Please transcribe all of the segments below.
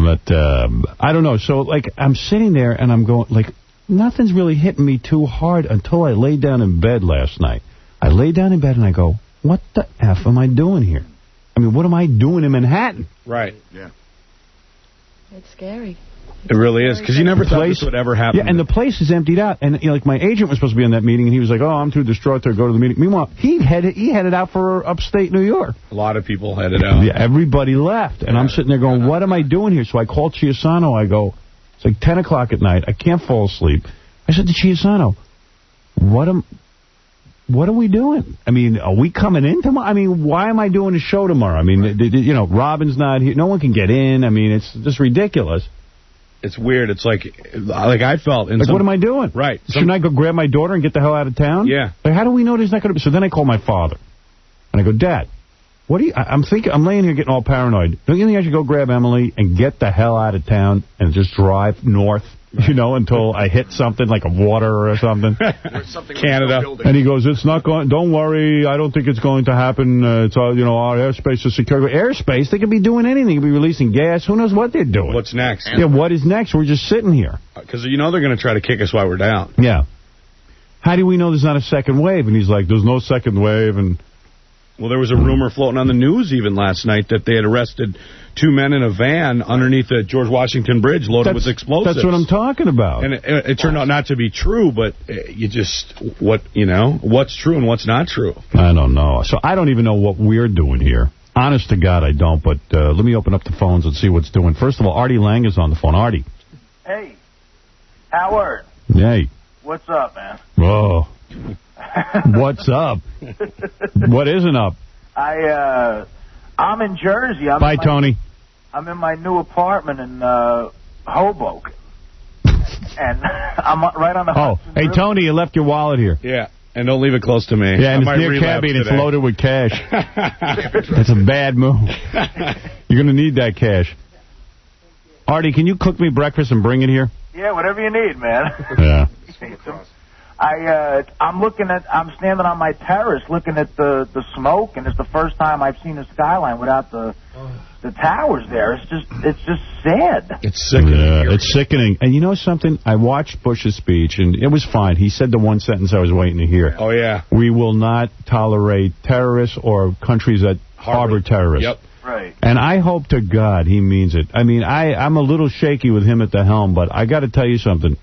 But I don't know. So, like, I'm sitting there and I'm going, like, nothing's really hitting me too hard until I laid down in bed last night. I lay down in bed and I go, what the F am I doing here? I mean, what am I doing in Manhattan? Right. Yeah. It's scary. It really is, because you never thought this would ever happen. Yeah, and the place is emptied out. And, you know, like, my agent was supposed to be on that meeting, and he was like, oh, I'm too distraught to go to the meeting. Meanwhile, he headed out for upstate New York. A lot of people headed out. Yeah, everybody left. And I'm sitting there going, what am I doing here? So I called Chiasano. I go, it's like 10 o'clock at night. I can't fall asleep. I said to Chiasano, what are we doing? I mean, are we coming in tomorrow? I mean, why am I doing a show tomorrow? I mean, you know, Robin's not here. No one can get in. I mean, it's just ridiculous. It's weird. It's like I felt. Like, what am I doing? Right. Shouldn't I go grab my daughter and get the hell out of town? Yeah. Like, how do we know there's not going to be? So then I call my father. And I go, Dad, what do you... I'm laying here getting all paranoid. Don't you think I should go grab Emily and get the hell out of town and just drive north, you know, until I hit something like a water or something? Canada. And he goes, it's not going... Don't worry. I don't think it's going to happen. It's all, you know, our airspace is secure. Airspace? They could be doing anything. They could be releasing gas. Who knows what they're doing? What's next? Yeah, what is next? We're just sitting here. Because you know they're going to try to kick us while we're down. Yeah. How do we know there's not a second wave? And he's like, there's no second wave. And well, there was a rumor floating on the news even last night that they had arrested 2 men in a van underneath the George Washington Bridge loaded with explosives. That's what I'm talking about. And it turned out not to be true, but you just, what's true and what's not true? I don't know. So I don't even know what we're doing here. Honest to God, I don't. But let me open up the phones and see what's doing. First of all, Artie Lange is on the phone. Artie. Hey, Howard. Hey. What's up, man? Oh. What's up? What isn't up? I'm in Jersey. Bye, Tony. I'm in my new apartment in Hoboken. And I'm right on the Hudson hey, River. Tony, you left your wallet here. Yeah, and don't leave it close to me. Yeah, and it's near Cabby and it's loaded with cash. That's a bad move. You're going to need that cash. Artie, can you cook me breakfast and bring it here? Yeah, whatever you need, man. Yeah. I'm standing on my terrace looking at the smoke, and it's the first time I've seen the skyline without the towers there. It's just sad. It's sickening. Yeah, it's sickening. And you know something? I watched Bush's speech, and it was fine. He said the one sentence I was waiting to hear. Oh, yeah. We will not tolerate terrorists or countries that harbor terrorists. Yep. Right. And I hope to God he means it. I mean, I'm a little shaky with him at the helm, but I got to tell you something.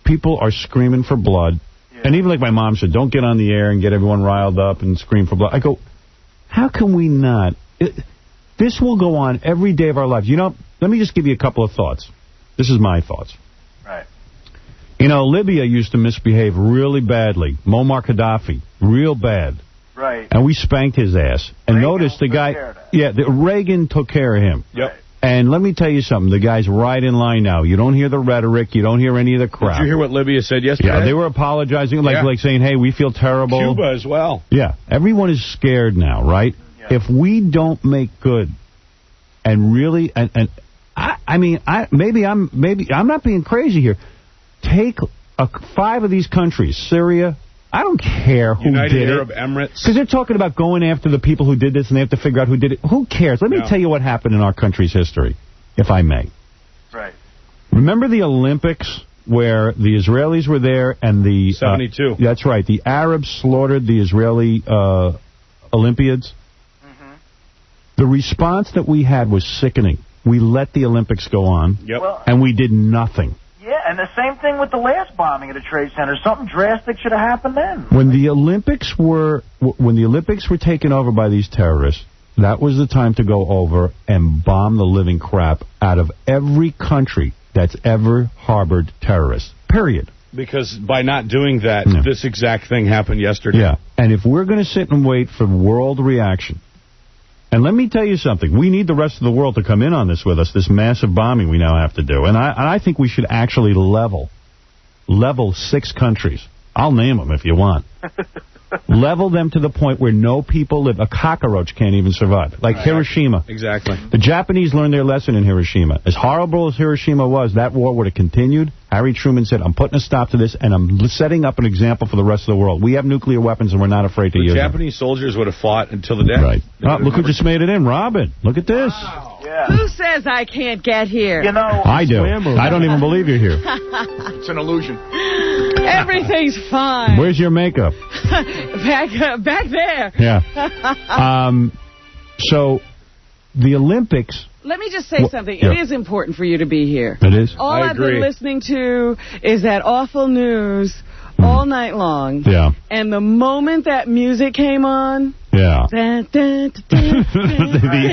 People are screaming for blood. Yeah. And even like my mom said, don't get on the air and get everyone riled up and scream for blood. I go, how can we not? This will go on every day of our lives. You know, let me just give you a couple of thoughts. This is my thoughts. Right. You know, Libya used to misbehave really badly. Muammar Gaddafi, real bad. Right. And we spanked his ass. And Reagan notice the guy... Yeah, Reagan took care of him. Yep. And let me tell you something. The guy's right in line now. You don't hear the rhetoric. You don't hear any of the crap. Did you hear what Libya said yesterday? Yeah, they were apologizing, like saying, hey, we feel terrible. Cuba as well. Yeah. Everyone is scared now, right? Yeah. If we don't make good and really... maybe I'm not being crazy here. Take 5 of these countries, Syria... I don't care who United did Arab it. Emirates. Because they're talking about going after the people who did this, and they have to figure out who did it. Who cares? Let me tell you what happened in our country's history, if I may. Right. Remember the Olympics where the Israelis were there and the... 72. That's right. The Arabs slaughtered the Israeli Olympiads. Mm-hmm. The response that we had was sickening. We let the Olympics go on, and we did nothing. Yeah, and the same thing with the last bombing at the Trade Center. Something drastic should have happened then. When the Olympics were taken over by these terrorists, that was the time to go over and bomb the living crap out of every country that's ever harbored terrorists. Period. Because by not doing that, this exact thing happened yesterday. Yeah, and if we're going to sit and wait for world reaction, and let me tell you something, we need the rest of the world to come in on this with us, this massive bombing we now have to do. And I think we should actually level 6 countries. I'll name them if you want. Level them to the point where no people live. A cockroach can't even survive. Like Hiroshima. Exactly. The Japanese learned their lesson in Hiroshima. As horrible as Hiroshima was, that war would have continued. Harry Truman said, I'm putting a stop to this, and I'm setting up an example for the rest of the world. We have nuclear weapons, and we're not afraid to use them. The Japanese soldiers would have fought until the death. Right. Look who just made it in. Robin. Look at this. Wow. Yeah. Who says I can't get here? You know, I do. I don't even believe you're here. It's an illusion. Everything's fine. Where's your makeup? Back there. Yeah. So, the Olympics... Let me just say something. It is important for you to be here. It is? All I've been listening to is that awful news all night long. Yeah. And the moment that music came on... Yeah. The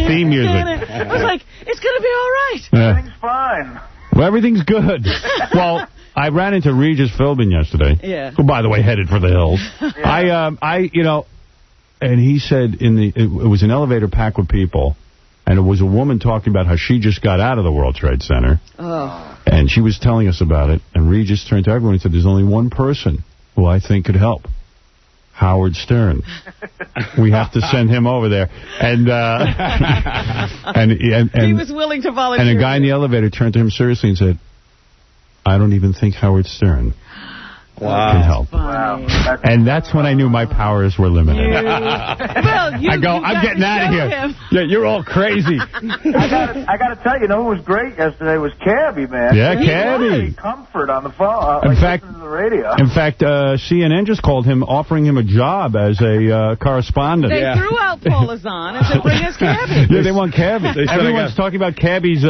theme music. I was like, it's going to be all right. Everything's fine. Well, everything's good. Well, I ran into Regis Philbin yesterday. Yeah. Who, by the way, headed for the hills. Yeah. And he said it was an elevator packed with people, and it was a woman talking about how she just got out of the World Trade Center. Oh. And she was telling us about it, and Regis turned to everyone and said, there's only one person who I think could help. Howard Stern. We have to send him over there. And he was willing to volunteer. And a guy in the elevator turned to him seriously and said, I don't even think Howard Stern can help. Wow. And that's when I knew my powers were limited. I'm getting out of here. Yeah, you're all crazy. I got to tell you, who was great yesterday was Cabby, man. Yeah, Cabby. Comfort on the phone. In fact, to the radio. In fact, CNN just called him, offering him a job as a correspondent. They threw out Paul Azan and said, bring us Cabby. Yeah, they want Cabby. Everyone's talking about Cabby's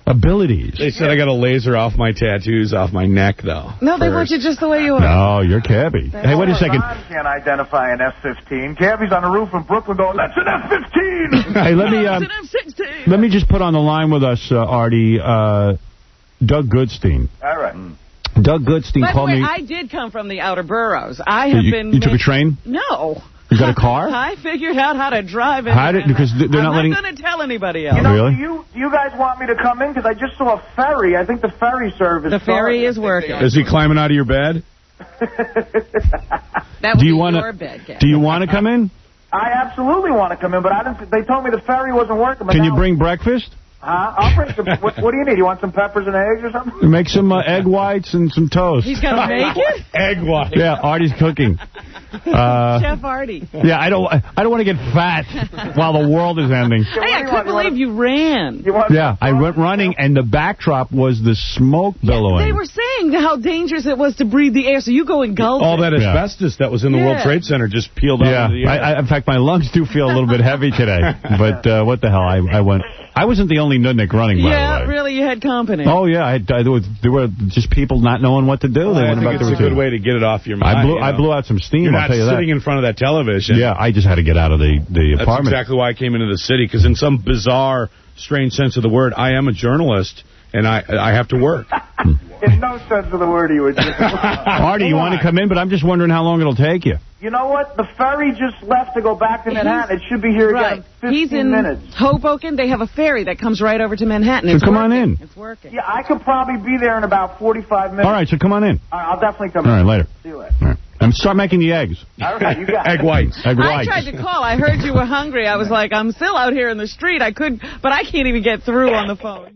abilities. They said I got a laser off my tattoos off my neck, though. No, they want you just the way you are. No, you're Cabby. Hey, wait a second. Ron can't identify an F-15. Cabby's on the roof in Brooklyn going, that's an F-15! Hey, let me just put on the line with us, Artie, Doug Goodstein. All right. Doug Goodstein called me. I did come from the outer boroughs. I have been... You took a train? No. You got a car? I figured out how to drive it. Because they're not letting... I'm not going to tell anybody else. Really? Do you guys want me to come in? Because I just saw a ferry. I think the ferry service... The ferry is working. Is he climbing out of your bed? That would be your bed, Gary. Do you want to come in? I absolutely want to come in, but they told me the ferry wasn't working. Can you bring breakfast? I'll bring some... What do you need? You want some peppers and eggs or something? Make some egg whites and some toast. He's going to make it? Egg whites. Yeah, Artie's cooking. Chef Artie. Yeah, I don't want to get fat while the world is ending. Hey, I couldn't believe you ran. I went running, and the backdrop was the smoke billowing. They were saying how dangerous it was to breathe the air, so you go engulf all that asbestos that was in the World Trade Center just peeled out into the air. In fact, my lungs do feel a little bit heavy today. But what the hell? I went. I wasn't the only nudnik running, by the way. Yeah, really, you had company. Oh, yeah. There were just people not knowing what to do. I think it's a good way to get it off your mind. I blew out some steam, I'll tell you that. You're not sitting in front of that television. Yeah, I just had to get out of the apartment. That's exactly why I came into the city, because in some bizarre, strange sense of the word, I am a journalist, and I have to work. In no sense of the word, you would. Artie, you want to come in, but I'm just wondering how long it'll take you. You know what? The ferry just left to go back to Manhattan. It should be here again in 15 minutes. He's in Hoboken. They have a ferry that comes right over to Manhattan. So come on in. It's working. Yeah, I could probably be there in about 45 minutes. All right, so come on in. All right, I'll definitely come in. All right, later. See you later. All right. And start making the eggs. All right, you got Egg whites. Egg whites. I tried to call. I heard you were hungry. I was like, I'm still out here in the street. But I can't even get through on the phone here.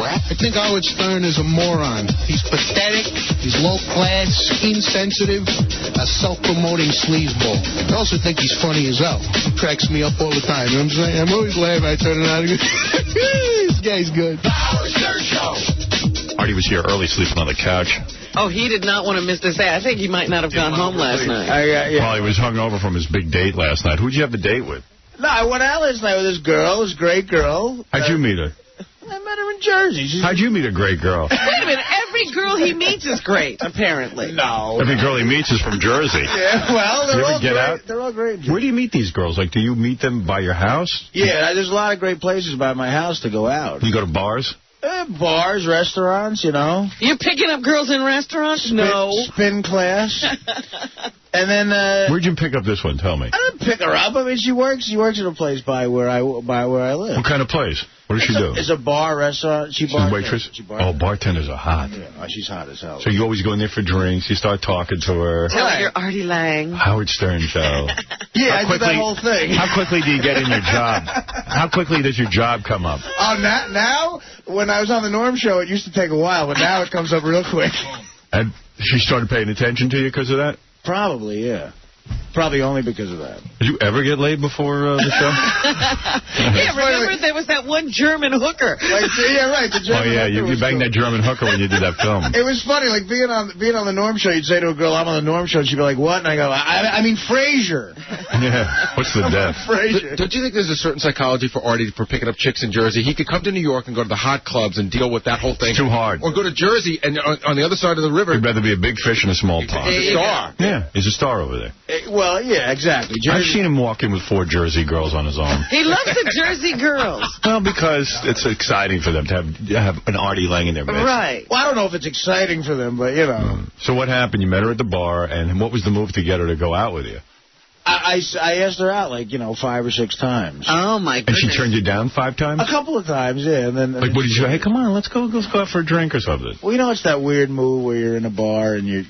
I think Howard Stern is a moron. He's pathetic, he's low-class, insensitive, a self-promoting sleazeball. I also think he's funny as hell. He cracks me up all the time. You know what I'm saying? I'm always laughing. I turn around and go, this guy's good. The Howard Stern Show. Artie was here early sleeping on the couch. Oh, he did not want to miss this day. I think he might not have gone home last night. Well, he was hungover from his big date last night. Who'd you have the date with? No, I went out last night with this girl, this great girl. How'd you meet her? I met her in Jersey. How'd you meet a great girl? Wait a minute. Every girl he meets is great, apparently. No. Every girl he meets is from Jersey. Yeah, well, they're all great. Out? They're all great. Where do you meet these girls? Like, do you meet them by your house? Yeah, there's a lot of great places by my house to go out. You go to bars? Bars, restaurants, you know. You picking up girls in restaurants? No. Spin class. And then... Where'd you pick up this one? Tell me. I didn't pick her up. I mean, she works at a place by where I live. What kind of place? What does she do? It's a bar, restaurant. She's a waitress? Bartenders are hot. Yeah. Oh, she's hot as hell. So you always go in there for drinks. You start talking to her. Tell her you're Artie Lange. Howard Stern show. Yeah, I did that whole thing. How quickly do you get in your job? How quickly does your job come up? Oh, now, when I was on the Norm show, it used to take a while, but now it comes up real quick. And she started paying attention to you because of that? Probably, yeah. Probably only because of that. Did you ever get laid before the show? Yeah, remember there was that one German hooker. Yeah, right. The German hooker you banged that German hooker when you did that film. It was funny, like being on the Norm show. You'd say to a girl, "I'm on the Norm show," and she'd be like, "What?" And I go, "I mean Frasier." Yeah. What's the death? Frasier. Don't you think there's a certain psychology for Artie for picking up chicks in Jersey? He could come to New York and go to the hot clubs and deal with that whole thing. It's too hard. Or go to Jersey and on the other side of the river. He'd rather be a big fish in a small pond. He's a star. Yeah, he's a star over there. Well, yeah, exactly. I've seen him walk in with 4 Jersey girls on his own. He loves the Jersey girls. Well, because it's exciting for them to have an Artie Lange in their midst. Right. Well, I don't know if it's exciting for them, but, you know. So what happened? You met her at the bar, and what was the move to get her to go out with you? I asked her out, 5 or 6 times. Oh, my goodness. And she turned you down 5 times? A couple of times, yeah. And then, what did you say? Hey, come on, let's go out for a drink or something. Well, it's that weird move where you're in a bar and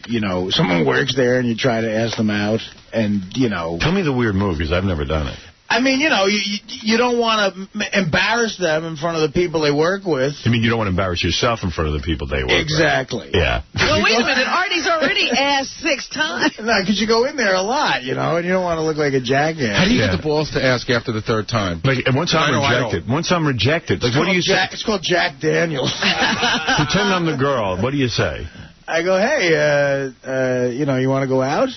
someone works there and you try to ask them out and, Tell me the weird move, because I've never done it. I mean, you don't want to embarrass them in front of the people they work with. You mean you don't want to embarrass yourself in front of the people they work with? Exactly. Right? Yeah. Well, wait a minute. Artie's already asked 6 times. No, because you go in there a lot, and you don't want to look like a jackass. How do you get the balls to ask after the 3rd time? And once I'm rejected, what do you say? It's called Jack Daniels. Pretend I'm the girl. What do you say? I go, hey, you want to go out?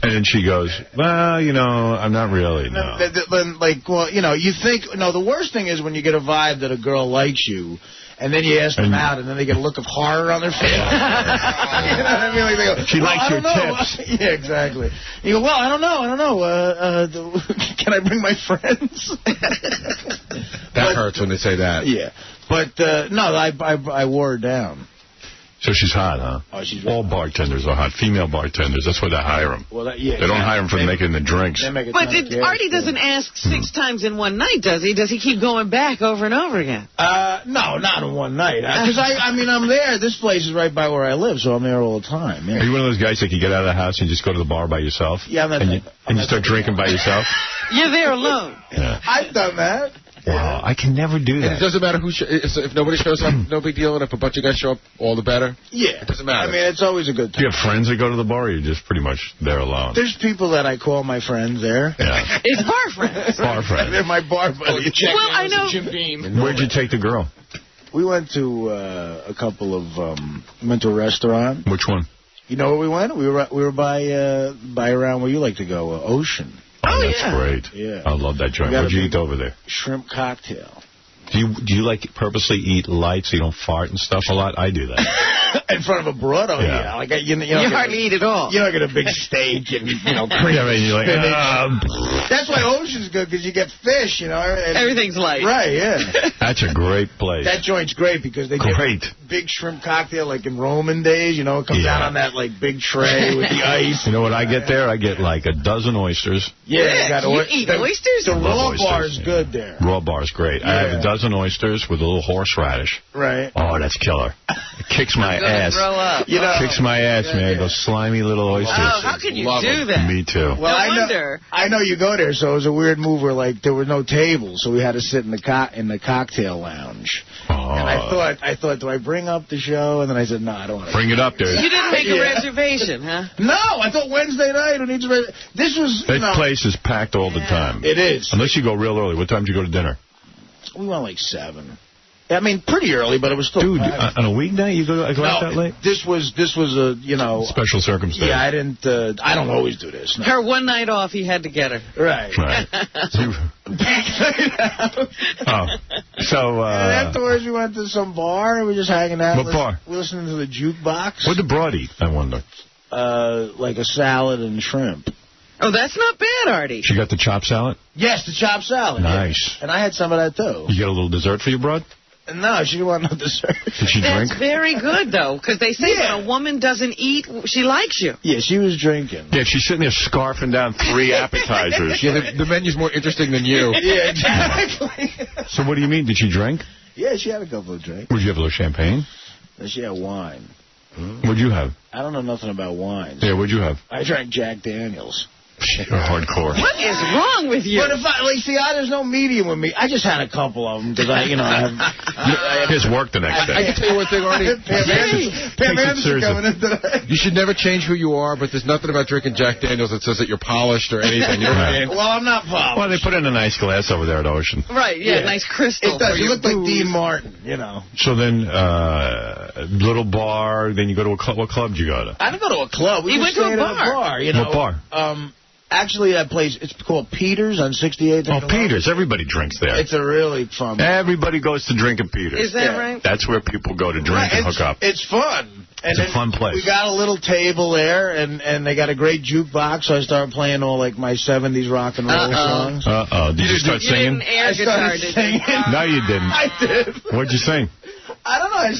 And then she goes, well, I'm not really, no. You think, the worst thing is when you get a vibe that a girl likes you, and then you ask them out, and then they get a look of horror on their face. You know what I mean? They go, she likes your tips. Yeah, exactly. You go, well, I don't know. Can I bring my friends? That hurts when they say that. Yeah. But, no, I wore her down. So she's hot, huh? Oh, she's all bartenders are hot. Female bartenders. That's why they hire them. Well, they don't hire them for making the drinks. But Artie doesn't ask 6 times in one night, does he? Does he keep going back over and over again? No, not in one night. Because, I'm there. This place is right by where I live, so I'm there all the time. Yeah. Are you one of those guys that you get out of the house and you just go to the bar by yourself? Yeah, I'm not. And you start drinking by yourself? You're there alone. Yeah. I've done that. Wow, I can never do that. And it doesn't matter if nobody shows up, no big deal. And if a bunch of guys show up, all the better. Yeah. It doesn't matter. I mean, it's always a good time. Do you have friends that go to the bar, or you're just pretty much there alone? There's people that I call my friends there. Yeah. It's bar friends. Bar friends. They're my bar buddies. Well, I know. Jim Beam. Where'd you take the girl? We went to a couple of, went to a restaurant. Which one? You know where we went? We were by around where you like to go, Ocean. Oh, that's great. Yeah. I love that joint. What'd you eat over there? Shrimp cocktail. Do you purposely eat light so you don't fart and stuff a lot? I do that. In front of a broad? Oh, yeah. Like, you hardly eat at all. You don't get a big steak and, cream. Yeah, I mean, you're like, That's why Ocean's good, because you get fish, Everything's light. Right, yeah. That's a great place. That joint's great because they get big shrimp cocktail like in Roman days, it comes out on that, big tray with the ice. You know what I get there? I get, a dozen oysters. Yeah, you eat oysters? The raw bar is good there. Raw bar is great. Yeah. I have a dozen oysters with a little horseradish. Right. Oh, that's killer. It kicks my ass. Throw up. Kicks my ass, man. Those slimy little oysters. Oh, how can you do that? Me too. Well, I know you go there, so it was a weird move where there were no tables, so we had to sit in the cocktail lounge. Oh. And I thought, do I bring up the show? And then I said, no, I don't want to. Bring it up, dude. You didn't make a reservation, huh? No, I thought Wednesday night. This was. That place is packed all the time. It is. Unless you go real early. What time did you go to dinner? We went 7. I mean, pretty early, but it was still. Dude, on a weeknight you go out that late? This was a special circumstance. Yeah, I don't always do this. No. Her one night off, he had to get her. Right. So. And afterwards, we went to some bar and we were just hanging out. What bar? We listening to the jukebox. What did the broad eat? I wonder. Like a salad and shrimp. Oh, that's not bad, Artie. She got the chopped salad? Yes, the chopped salad. Nice. Yeah. And I had some of that, too. You get a little dessert for your broad? No, she didn't want no dessert. Did she drink? That's very good, though, because they say when a woman doesn't eat, she likes you. Yeah, she was drinking. Yeah, she's sitting there scarfing down 3 appetizers. Yeah, the menu's more interesting than you. Yeah, exactly. So what do you mean? Did she drink? Yeah, she had a couple of drinks. Would you have a little champagne? She had wine. What'd you have? I don't know nothing about wines. Yeah, what'd you have? I drank Jack Daniels. You're hardcore. What is wrong with you? But if there's no medium with me. I just had a couple of them because I have his work the next day. I can tell you one thing, Artie. Pam Anderson coming in today. You should never change who you are, but there's nothing about drinking Jack Daniels that says that you're polished or anything. You know what I mean? Well, I'm not polished. Well, they put in a nice glass over there at Ocean. Right, yeah, nice crystal. It does. You look like Dean Martin, you know. So then, little bar, then you go to a club. What club did you go to? I didn't go to a club. We went to a bar. You know. What bar? Actually, that place, it's called Peters on 68th. Oh, Peters. Everybody drinks there. It's a really fun bar. Everybody goes to drink at Peters. Is that right? That's where people go to drink and hook up. It's fun. It's a fun place. We got a little table there, and they got a great jukebox, so I started playing all, like, my 70s rock and roll songs. Did you start singing? You didn't air guitar, did you? No, you didn't. I did. What'd you sing? I don't know. I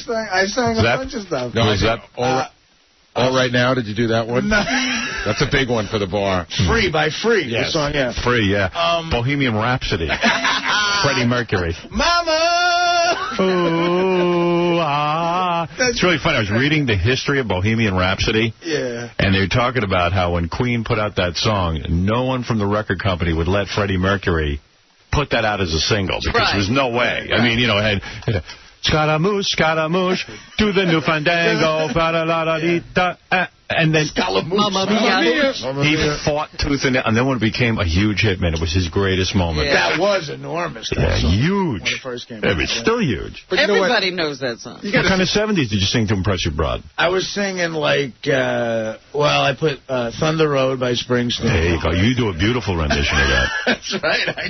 sang a bunch of stuff. No, is that all right now? Did you do that one? No. That's a big one for the bar. Free by Free. Yes. The song, yeah. Free, yeah. Bohemian Rhapsody. Freddie Mercury. Mama! Ooh, ah. It's really funny. I was reading the history of Bohemian Rhapsody. Yeah. And they were talking about how when Queen put out that song, no one from the record company would let Freddie Mercury put that out as a single because there's no way. Right. I mean, you know, had Scaramouche, do the new fandango, ba-da-la-da-dee-da, and then he fought tooth and nail, and then when it became a huge hit, man, it was his greatest moment. Yeah. That was enormous. Yeah, huge. When it first came out. It's still huge. But everybody knows that song. What kind of 70s did you sing to impress your broad? I was singing like, I put Thunder Road by Springsteen. There you go. You do a beautiful rendition of that. That's right. I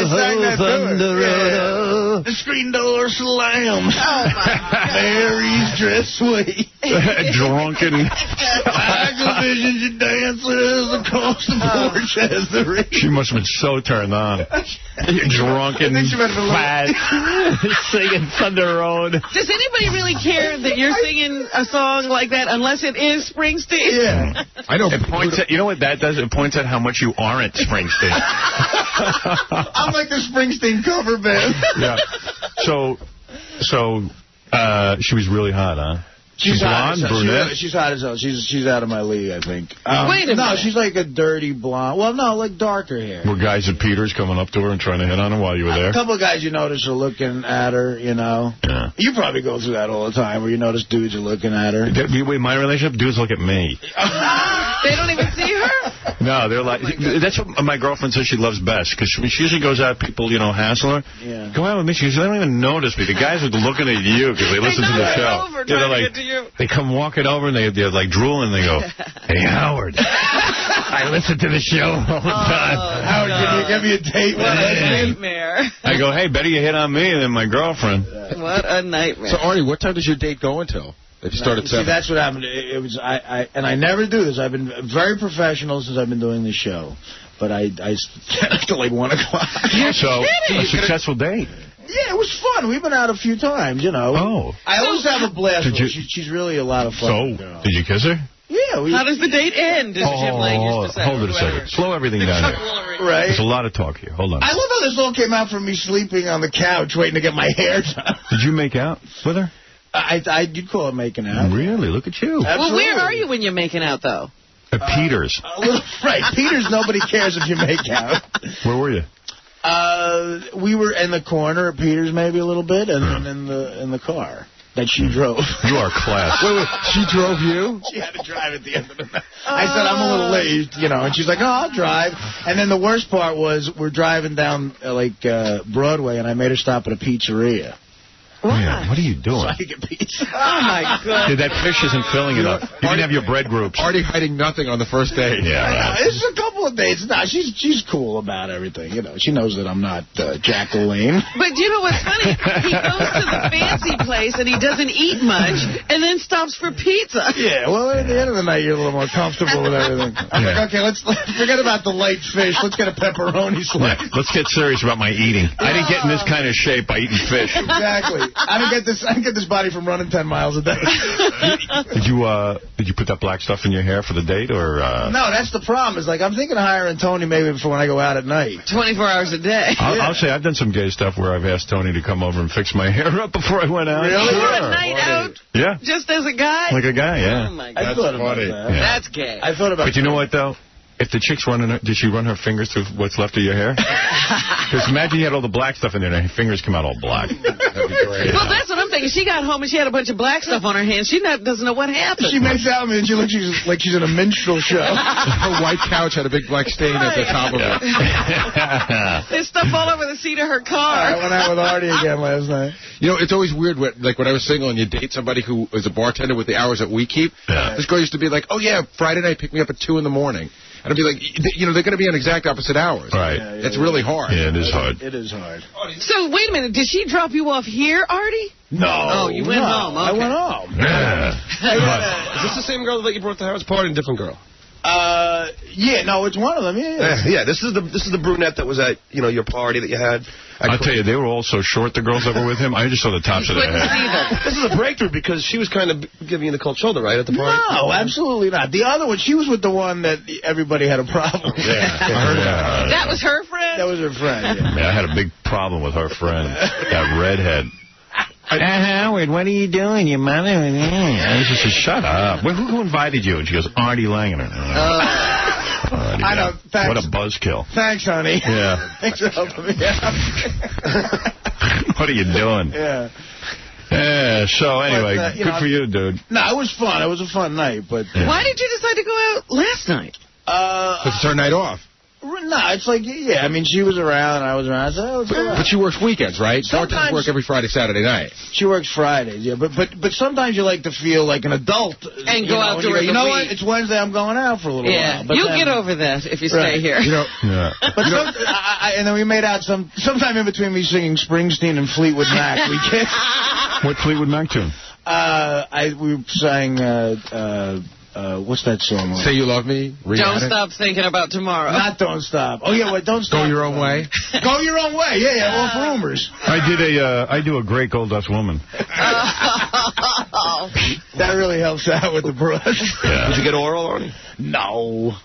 sang that Thunder Road. The screen door slams. Oh, my God. Mary's dress sway. Drunken. Visions dances across the porch as the ring. She must have been so turned on. Drunken, fat, singing Thunder Road. Does anybody really care that you're singing a song like that unless it is Springsteen? Yeah. I know. It points at, you know what that does? It points at how much you aren't Springsteen. I'm like the Springsteen cover band. Yeah. So she was really hot, huh? She's blonde, brunette? She's hot as hell. She's out of my league, I think. Wait a minute. No, she's like a dirty blonde. Well, no, like darker hair. Were guys at Peters coming up to her and trying to hit on her while you were there? A couple of guys you notice are looking at her, you know. Yeah. You probably go through that all the time where you notice dudes are looking at her. Wait, my relationship, dudes look at me. They don't even see her? No, they're like, that's what my girlfriend says she loves best, because she usually goes out, people, you know, hassle her. Yeah. Go out with me. She goes, they don't even notice me. The guys are looking at you because they listen to the show. They come walking over and they're like drooling and they go, hey, Howard, I listen to the show all the time. Howard, can you give me a date? What a nightmare. I go, hey, better you hit on me than my girlfriend. What a nightmare. So, Artie, what time does your date go until? If you start at 7. See, that's what happened. It was and I never do this. I've been very professional since I've been doing this show. But I till like 1 o'clock. So, a successful date. Yeah, it was fun. We've been out a few times, you know. Oh. I always have a blast with her. She's really a lot of fun. So, did you kiss her? Yeah. How does the date end, as Jim Lange used to say? Hold it a second. Slow everything down here. Right. There's a lot of talk here. Hold on. I love how this all came out from me sleeping on the couch waiting to get my hair done. Did you make out with her? You'd call it making out. Really? Look at you. Absolutely. Well, where are you when you're making out, though? At Peters. Right. Peters, nobody cares if you make out. Where were you? We were in the corner at Peters maybe a little bit, and then in the car that she drove. You are class. Wait, she drove you? She had to drive at the end of the night. I said, I'm a little late, you know, and she's like, oh, I'll drive. And then the worst part was we're driving down, Broadway, and I made her stop at a pizzeria. Why? What are you doing? So I can get pizza. Oh, my God. Dude, that fish isn't filling enough. You didn't have your bread groups. Artie hiding nothing on the first date. Yeah, right. It's a couple of dates. No, she's cool about everything. You know, she knows that I'm not Jacqueline. But you know what's funny? He goes to the fancy place and he doesn't eat much and then stops for pizza. Yeah, well, at the end of the night, you're a little more comfortable with everything. I'm like, okay, let's forget about the light fish. Let's get a pepperoni slice. Yeah, let's get serious about my eating. I didn't get in this kind of shape by eating fish. Exactly. I didn't get this body from running 10 miles a day. Did you put that black stuff in your hair for the date, or? No, that's the problem. Is like I'm thinking of hiring Tony maybe for when I go out at night. 24 hours a day. I'll say I've done some gay stuff where I've asked Tony to come over and fix my hair up before I went out. Really? For a night out? Yeah. Just as a guy? Like a guy, yeah. Oh, my God. I thought about that. Yeah. That's gay. I thought about. But you know what though? If the chick's did she run her fingers through what's left of your hair? Because imagine you had all the black stuff in there and her fingers come out all black. That'd be great. Well, that's what I'm thinking. She got home and she had a bunch of black stuff on her hands. She doesn't know what happened. She makes out with me and she looks like she's in a minstrel show. Her white couch had a big black stain at the top of it. There's stuff all over the seat of her car. I went out with Artie again last night. You know, it's always weird when I was single and you date somebody who is a bartender with the hours that we keep. Yeah. This girl used to be like, oh, yeah, Friday night, pick me up at 2 in the morning. And I'd be like, you know, they're going to be on exact opposite hours. Right. Yeah, it's really hard. Yeah, it is hard. It is hard. So, wait a minute. Did she drop you off here, Artie? No. Oh, you went home. Okay. I went home. Yeah. Is this the same girl that you brought to the house party? A different girl? Yeah, no, it's one of them. Yeah. Yeah, this is the brunette that was at your party that you had. I'll tell you, they were all so short, the girls that were with him. I just saw the tops of their head. This is a breakthrough because she was kind of giving you the cold shoulder, right, at the party? No, absolutely not. The other one, she was with the one that everybody had a problem with. Yeah, I heard that. That was her friend? That was her friend, yeah. Man, I had a big problem with her friend, that redhead. Howard, what are you doing? Your mother? I just said, shut up. Well, who invited you? And she goes, Artie Lange. I know. Thanks. What a buzzkill. Thanks, honey. Yeah. Thanks for helping me out. What are you doing? Yeah. Yeah, so anyway, But, good for you, dude. No, it was fun. It was a fun night, but... Yeah. Why did you decide to go out last night? It's her night off. No, it's like, yeah, I mean, she was around and I was around. I said, oh, let's go out. But she works weekends, right? Sometimes Bartenders work every Friday, Saturday night. She works Fridays, yeah. But sometimes you like to feel like an adult. And go out during the You know week. what? It's Wednesday. I'm going out for a little while. But You'll then, get over that if you stay here. You know, Yeah. But and then we made out sometime in between me singing Springsteen and Fleetwood Mac. We kissed. What Fleetwood Mac tune? We sang. What's that song? Say You Love Me. Don't stop thinking about tomorrow. Not Don't Stop. Oh, yeah, wait, Don't Stop. Go Your Own Way. Go Your Own Way. Yeah, off Rumors. I do a great Gold Dust Woman. That really helps out with the brush. Yeah. Did you get oral on him? No.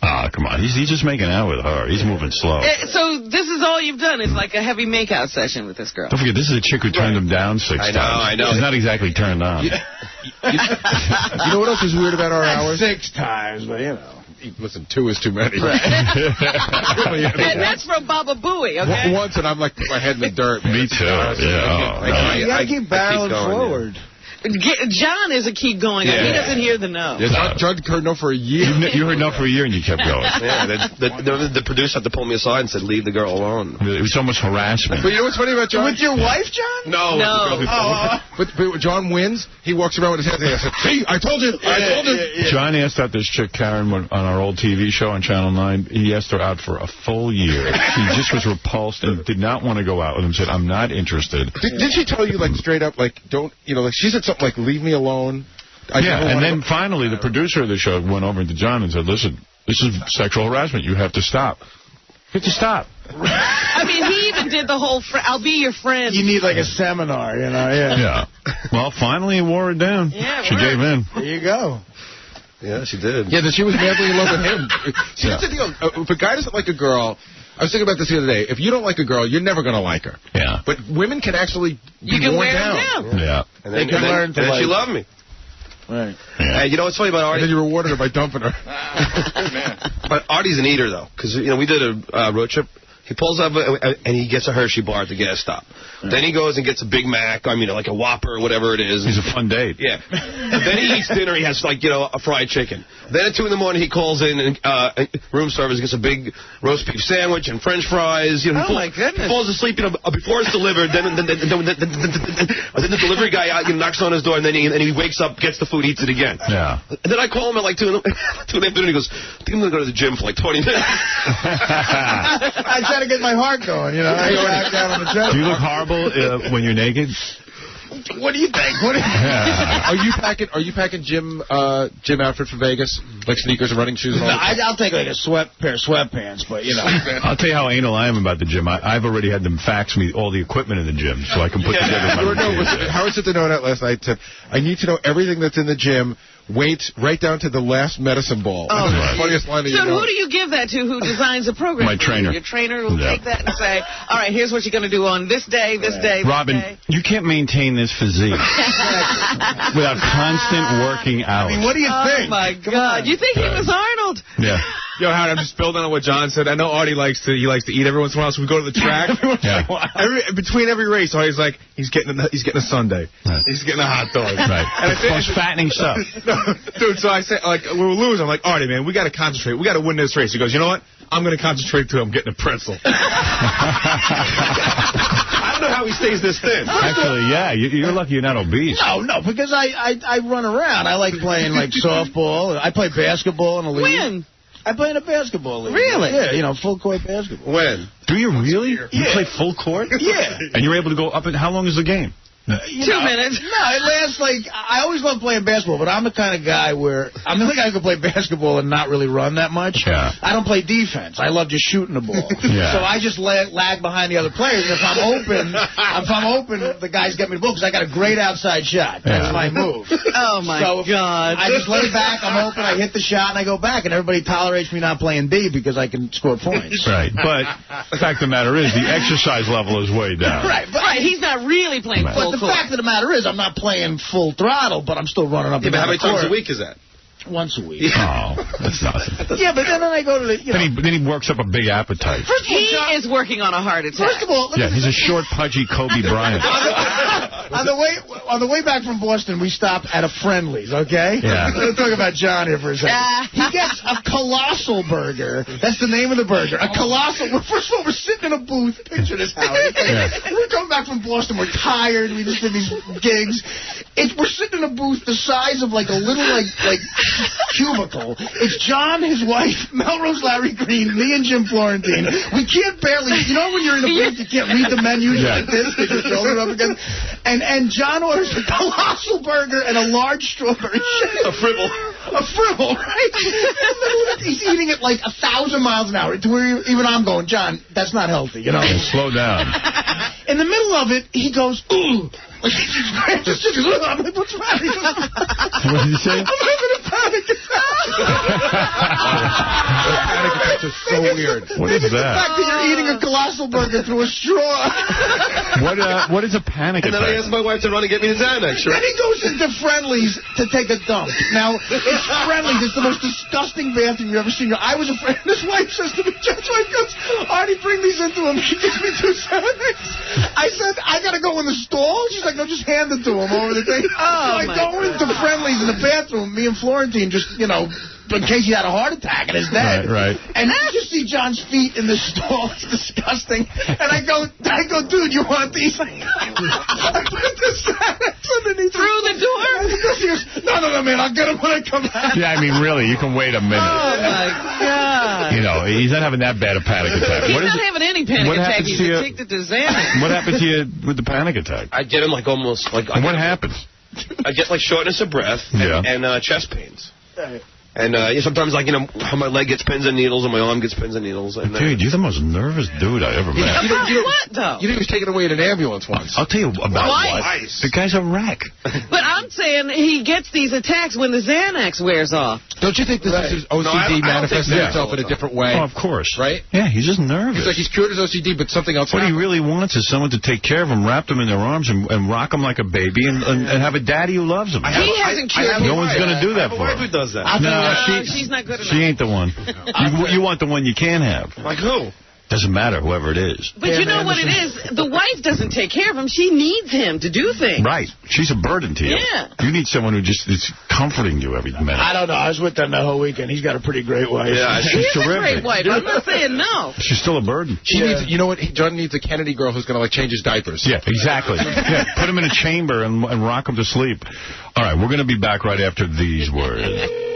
Come on. He's just making out with her. He's moving slow. So this is all you've done? It's like a heavy makeout session with this girl. Don't forget, this is a chick who turned him down 6 times. I know. He's not exactly turned on. You know what else is weird about our hours? 6 times, but you know. Listen, 2 is too many. And that's from Baba Booey, okay? Once, and I'm like, put my head in the dirt. Me too. Yeah. You gotta keep barreling forward. John is a keep going. Yeah. He doesn't hear the no. Yeah, John heard no for a year. You heard no for a year and you kept going. Yeah, the producer had to pull me aside and said, leave the girl alone. It was so much harassment. But you know what's funny about John? With your wife, John? No. But when John wins, he walks around with his head. I said, see, I told you. I told you. John asked out this chick, Karen, on our old TV show on Channel 9. He asked her out for a full year. She just was repulsed and did not want to go out with him. Said, I'm not interested. Did she tell you, like, straight up, like, don't, like, she said something like, leave me alone? And then finally the producer of the show went over to John and said, listen, this is sexual harassment. You have to stop. You have to stop. I mean, he even did the whole, I'll be your friend. You need like a seminar, Yeah. Well, finally he wore it down. Yeah, she gave in. There you go. Yeah, she did. Yeah, that she was madly in love with him. See, that's the deal. If a guy doesn't like a girl, I was thinking about this the other day. If you don't like a girl, you're never going to like her. Yeah. But women can actually be You can worn wear down. them down. Yeah. And then, They can learn to and then like... she loved me. Right. Yeah. Hey, you know what's funny about Artie? And then you rewarded her by dumping her. But Artie's an eater, though, because we did a road trip. He pulls up and he gets a Hershey bar at the gas stop. Then he goes and gets a Big Mac, like a Whopper or whatever it is. It's a fun date. Yeah. And then he eats dinner. He has, a fried chicken. Then at 2 in the morning, he calls in room service, gets a big roast beef sandwich and French fries. My goodness. He falls asleep, before it's delivered. Then the delivery guy knocks on his door, and then he wakes up, gets the food, eats it again. Yeah. And then I call him at 2 in the afternoon. He goes, I think I'm going to go to the gym for 20 minutes. I try to get my heart going, Do you look horrible when you're naked? What do you think? Are you packing gym outfit for Vegas, like sneakers and running shoes? And all I'll take a pair of sweatpants, but I'll tell you how anal I am about the gym. I've already had them fax me all the equipment in the gym so I can put together my routine. Howard sent the note out last night. Said, I need to know everything that's in the gym. Weights right down to the last medicine ball. Oh, That's the funniest line so who do you give that to? Who designs the program? My trainer. Your trainer will take that and say, all right, here's what you're going to do on this day, this day, Robin, this day. you can't maintain this physique without constant working out. I mean, what do you think? Oh, my God. You think he was Arnold? Yeah. Yo, Howard, I'm just building on what John said. I know Artie likes to eat every once in a while, so we go to the track. Between every race, Artie's like, he's getting a sundae. Right. He's getting a hot dog. Right. And the most fattening stuff. Dude, so I say, we were losing. I'm like, Artie, man, we got to concentrate. We got to win this race. He goes, you know what? I'm going to concentrate too. I'm getting a pretzel. I don't know how he stays this thin. Actually, yeah, you're lucky you're not obese. No, because I run around. I like playing softball. I play basketball in a league. When? I play in a basketball league. Really? Yeah, full court basketball. When? Do you really? You play full court? Yeah. And you're able to go up and how long is the game? 2 minutes. No, it lasts I always love playing basketball, but I'm the kind of guy where I'm the guy who can play basketball and not really run that much. Yeah. I don't play defense. I love just shooting the ball. Yeah. So I just lag behind the other players. And if I'm open, the guys get me the ball because I got a great outside shot. That's my move. Oh, my God. I just lay back, I'm open, I hit the shot, and I go back, and everybody tolerates me not playing D because I can score points. Right. But the fact of the matter is the exercise level is way down. Right. But He's not really playing full the court. fact of the matter is I'm not playing full throttle, but I'm still running up and down how many the court. times a week is that? Once a week. Oh, that's nothing. Yeah, but then I go to the... Then he works up a big appetite. He is working on a heart attack. First of all... He's a short, pudgy Kobe Bryant. on the way back from Boston, we stopped at a Friendly's, okay? Yeah. Let's talk about John here for a second. He gets a colossal burger. That's the name of the burger. A colossal... First of all, we're sitting in a booth. Picture this, Howard. We're coming back from Boston. We're tired. We just did these gigs. We're sitting in a booth the size of a little, cubicle. It's John, his wife, Melrose Larry Green, me and Jim Florentine. We can't barely... You know when you're in a booth, you can't read the menu like this, with your shoulder up against... And John orders a colossal burger and a large strawberry shake. A fribble. A fribble, right? He's eating it 1,000 miles an hour. To where even I'm going, John, that's not healthy, Slow down. In the middle of it, he goes, ooh. I'm like, what's the matter? What did he say? I'm having a panic attack. Panic attacks are so weird. What is The that? fact that you're eating a colossal burger through a straw. What is a panic And then I attack? asked my wife to run and get me the Xanax. Then he goes into Friendly's to take a dump. Now, it's Friendly's. It's the most disgusting bathroom you've ever seen. I was afraid. His wife says to me, Judge, wife goes, Artie, bring these into him. He gives me 2 Xanax. I said, I got to go in the stall? She's like, no, just hand it to him over the thing. So I go into Friendly's in the bathroom, me and Florentine just, in case he had a heart attack and is dead. Right. And you just see John's feet in the stall. It's disgusting. And I go, dude, you want these? I put the Xanax underneath Through the door? He goes, no, man, I'll get him when I come back. Yeah, really, you can wait a minute. Oh, my God. He's not having that bad a panic attack. He's not having any panic attack. He's addicted to Xanax. What happened to you with the panic attack? I get him almost... And what happens? I get shortness of breath and chest pains. And sometimes, how my leg gets pins and needles and my arm gets pins and needles. And, Dude, you're the most nervous dude I ever met. What, though? You think he was taken away in an ambulance once? I'll tell you about Twice. The guy's a wreck. But I'm saying he gets these attacks when the Xanax wears off. Don't you think this is OCD manifesting itself in a different way? Oh, of course. Right? Yeah, he's just nervous. It's like he's cured his OCD, but something else What he really wants is someone to take care of him, wrap him in their arms, and rock him like a baby, and have a daddy who loves him. He hasn't cured him. No one's going to do that for him. Who does that? No, she's not good enough. She ain't the one. You want the one you can have. Like who? Doesn't matter, whoever it is. But you know what it is? The wife doesn't take care of him. She needs him to do things. Right. She's a burden to you. Yeah. You need someone who just is comforting you every minute. I don't know. I was with them the whole weekend. He's got a pretty great wife. Yeah, She's terrific. a great wife. I'm not saying no. She's still a burden. She needs, you know what? John needs a Kennedy girl who's going to, like, change his diapers. Yeah, exactly. Yeah, put him in a chamber and rock him to sleep. All right, we're going to be back right after these words.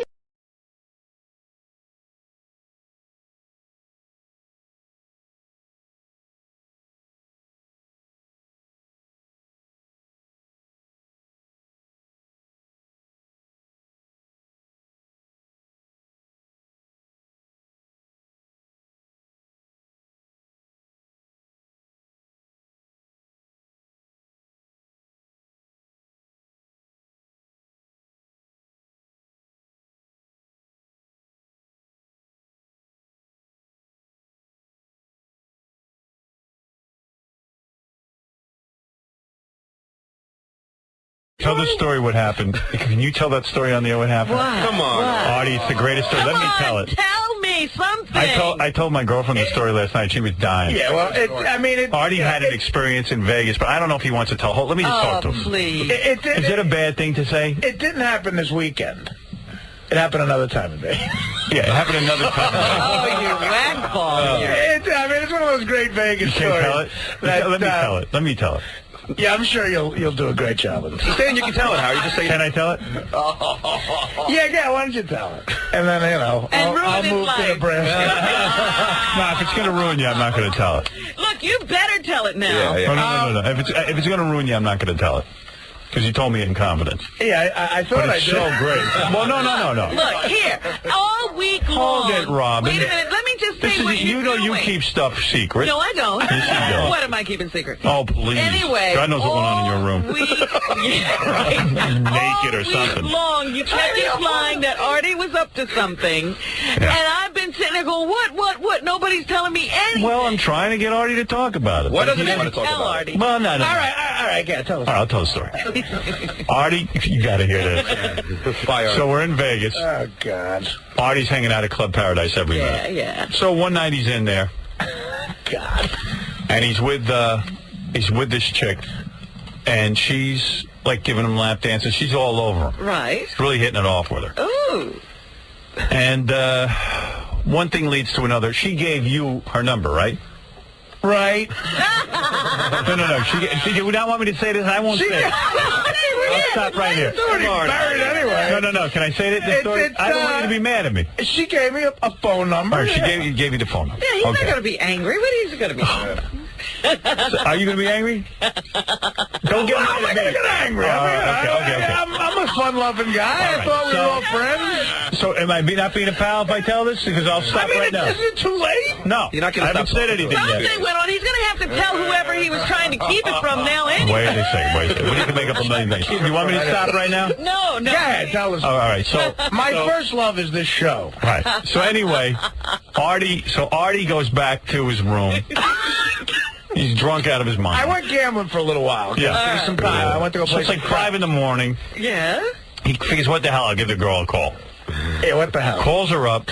Tell the story what happened. Can you tell that story on the air what happened? What? Come on. What? Artie, it's the greatest story. Let me tell it. Tell me something. I told my girlfriend the story last night. She was dying. Yeah, well, Artie had an experience in Vegas, but I don't know if he wants to tell. Let me just talk to him. Please. Is it a bad thing to say? It didn't happen this weekend. It happened another time in Vegas. Yeah, it happened another time. Oh, you ragdoll. It's one of those great Vegas You can't stories. tell it? Let me tell it. Yeah, I'm sure you'll do a great job with it. Stan, you can tell it, Howard. You just say. Can I tell it? Yeah, why don't you tell it? And then, I'll move to Nebraska. No, if it's going to ruin you, I'm not going to tell it. Look, you better tell it now. No. If it's going to ruin you, I'm not going to tell it. Because you told me in confidence. Yeah, I thought I did. But it's so great. Well, no. Look, here, all week long. Hold it, Robin. Wait a minute, let me just say what you're doing. You keep stuff secret. No, I don't. Yes, you do. What am I keeping secret? Oh, please. Anyway. God knows what went on in your room. Naked or something. All week long, you kept implying that Artie was up to something. Yeah. And I've been sitting there going, what? Nobody's telling me anything. Well, I'm trying to get Artie to talk about it. What doesn't he want to talk about? Artie. Well, no. All right, yeah, tell us. All right, I'll tell the story. Artie, you got to hear this. So we're in Vegas. Oh, God. Artie's hanging out at Club Paradise every night. Yeah. So one night he's in there. God. And he's with this chick, and she's like giving him lap dances. She's all over him. Right. He's really hitting it off with her. Ooh. And one thing leads to another. She gave you her number, right? Right. No. She did not want me to say this. I won't say it. I'll stop right here. It's already buried anyway. No. Can I say the story? I don't want you to be mad at me. She gave me a phone number. All right, she gave you the phone number. Yeah, he's not going to be angry. What is he going to be? So, are you going to be angry? Don't get mad at me. I'm get angry. Okay. I'm a fun-loving guy. I thought we were all friends. So am I not being a pal if I tell this? Because I'll stop right now. Is it too late? No. You're not going to I haven't said anything yet. Something went on. He's going to have to tell whoever he was trying to keep it from now anyway. Wait a second. What, you can make up a million things. You want me to stop right now? No. Go ahead, tell us. All right. So my first love is this show. Right. So anyway, Artie goes back to his room. He's drunk out of his mind. I went gambling for a little while. Yeah. Some time. I went to go play. So it's like 5 in the morning. Yeah. He figures, what the hell? I'll give the girl a call. Yeah, what the hell? Calls her up.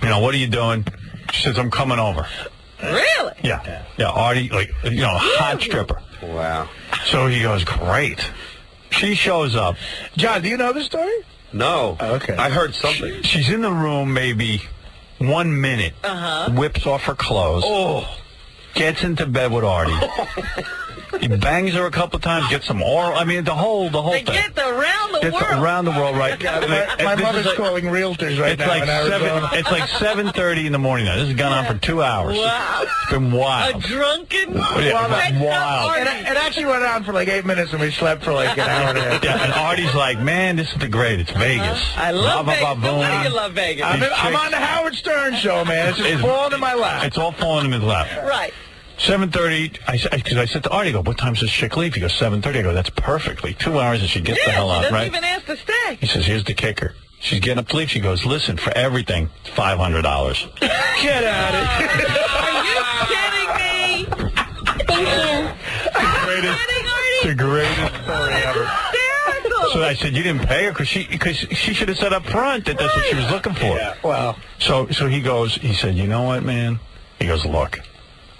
What are you doing? She says, I'm coming over. Really? Yeah. Artie, hot stripper. Wow. So he goes, great. She shows up. John, do you know the story? No. Oh, okay. I heard something. She's in the room maybe 1 minute. Whips off her clothes. Oh. Gets into bed with Artie. He bangs her a couple times, gets some oral. I mean, the whole They thing. get around the world. Around the world, right? My mother's calling realtors right now in Arizona. It's like 7:30 in the morning now. This has gone on for 2 hours. Wow. It's been wild. A drunken... Wild. It actually went on for like 8 minutes, and we slept for like an hour and a half. Yeah, and Artie's like, man, this is the great. It's Vegas. I love Vegas. Boom. Why do you love Vegas? I'm on the Howard Stern show, man. It's just falling in my lap. It's all falling in his lap. Right. 7:30, because I said to Artie, I go, what time's this chick leave? He goes, 7:30. I go, that's perfectly. 2 hours and she gets the hell out, right? She doesn't even ask to stay. He says, here's the kicker. She's getting up to leave. She goes, listen, for everything, it's $500. Get out of here. Are you kidding me? Thank you. The greatest story ever. Hysterical. So I said, you didn't pay her because she should have said up front that that's what she was looking for. Yeah, well. So he goes, he said, you know what, man? He goes, look,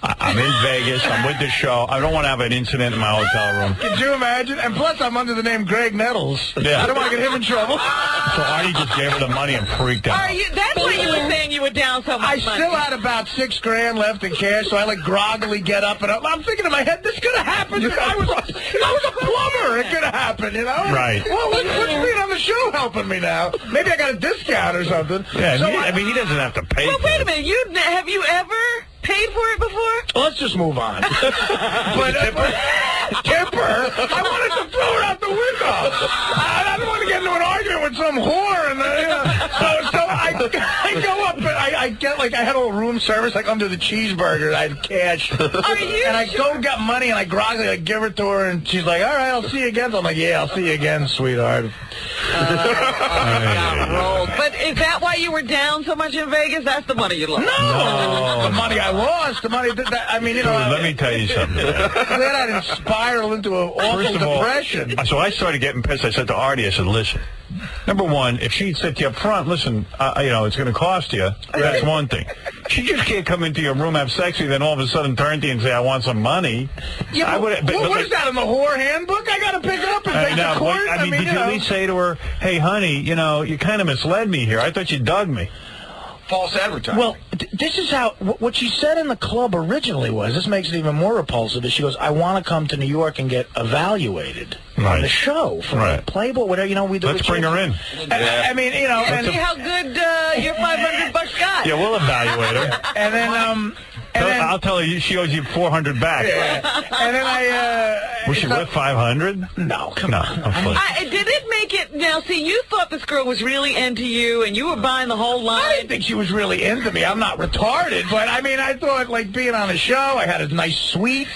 I'm in Vegas. I'm with the show. I don't want to have an incident in my hotel room. Could you imagine? And plus, I'm under the name Greg Nettles. Yeah. I don't want to get him in trouble. So Artie just gave her the money and freaked out. That's why you were saying you were down so much money. I still had about $6,000 left in cash, so I like groggily get up and I'm thinking in my head, this could have happened. I was a plumber. It could have happened, you know? Right. Well, what's being on the show helping me now? Maybe I got a discount or something. Yeah, so he doesn't have to pay. Well, wait a minute. Have you ever paid for it before? Let's just move on. But Tipper, I wanted to throw her out the window. I don't want to get into an argument with some whore. And so I go up, and I get I had a little room service, under the cheeseburger. I had cash. Are you? And I go get money, and I groggily give it to her, and she's like, all right, I'll see you again. So I'm like, yeah, I'll see you again, sweetheart. Got rolled. But is that why you were down so much in Vegas? That's the money you lost. No. The money I lost. The money I mean, let me tell you something. Then I'd spiral into an awful depression. So I started getting pissed. I said to Artie, I said, listen, number one, if she'd said to you up front, listen, it's going to cost you, that's one thing. She just can't come into your room, have sex with you, then all of a sudden turn to you and say, I want some money. Yeah, what is that, in the whore handbook? I got to pick up and take the court? Did you at least say to her, hey, honey, you kind of misled me here. I thought you dug me. False advertising. Well, this is how, what she said in the club originally was, this makes it even more repulsive, is she goes, I want to come to New York and get evaluated on the show from Playboy, whatever, we do. Let's bring her in. I mean, and see how good your $500 got. Yeah, we'll evaluate her. And then, I'll tell her she owes you $400 back. Yeah. And then Was she worth $500? No, come on. Did it make it? Now, see, you thought this girl was really into you, and you were buying the whole line. I didn't think she was really into me. I'm not retarded, but I mean, I thought being on a show, I had a nice suite.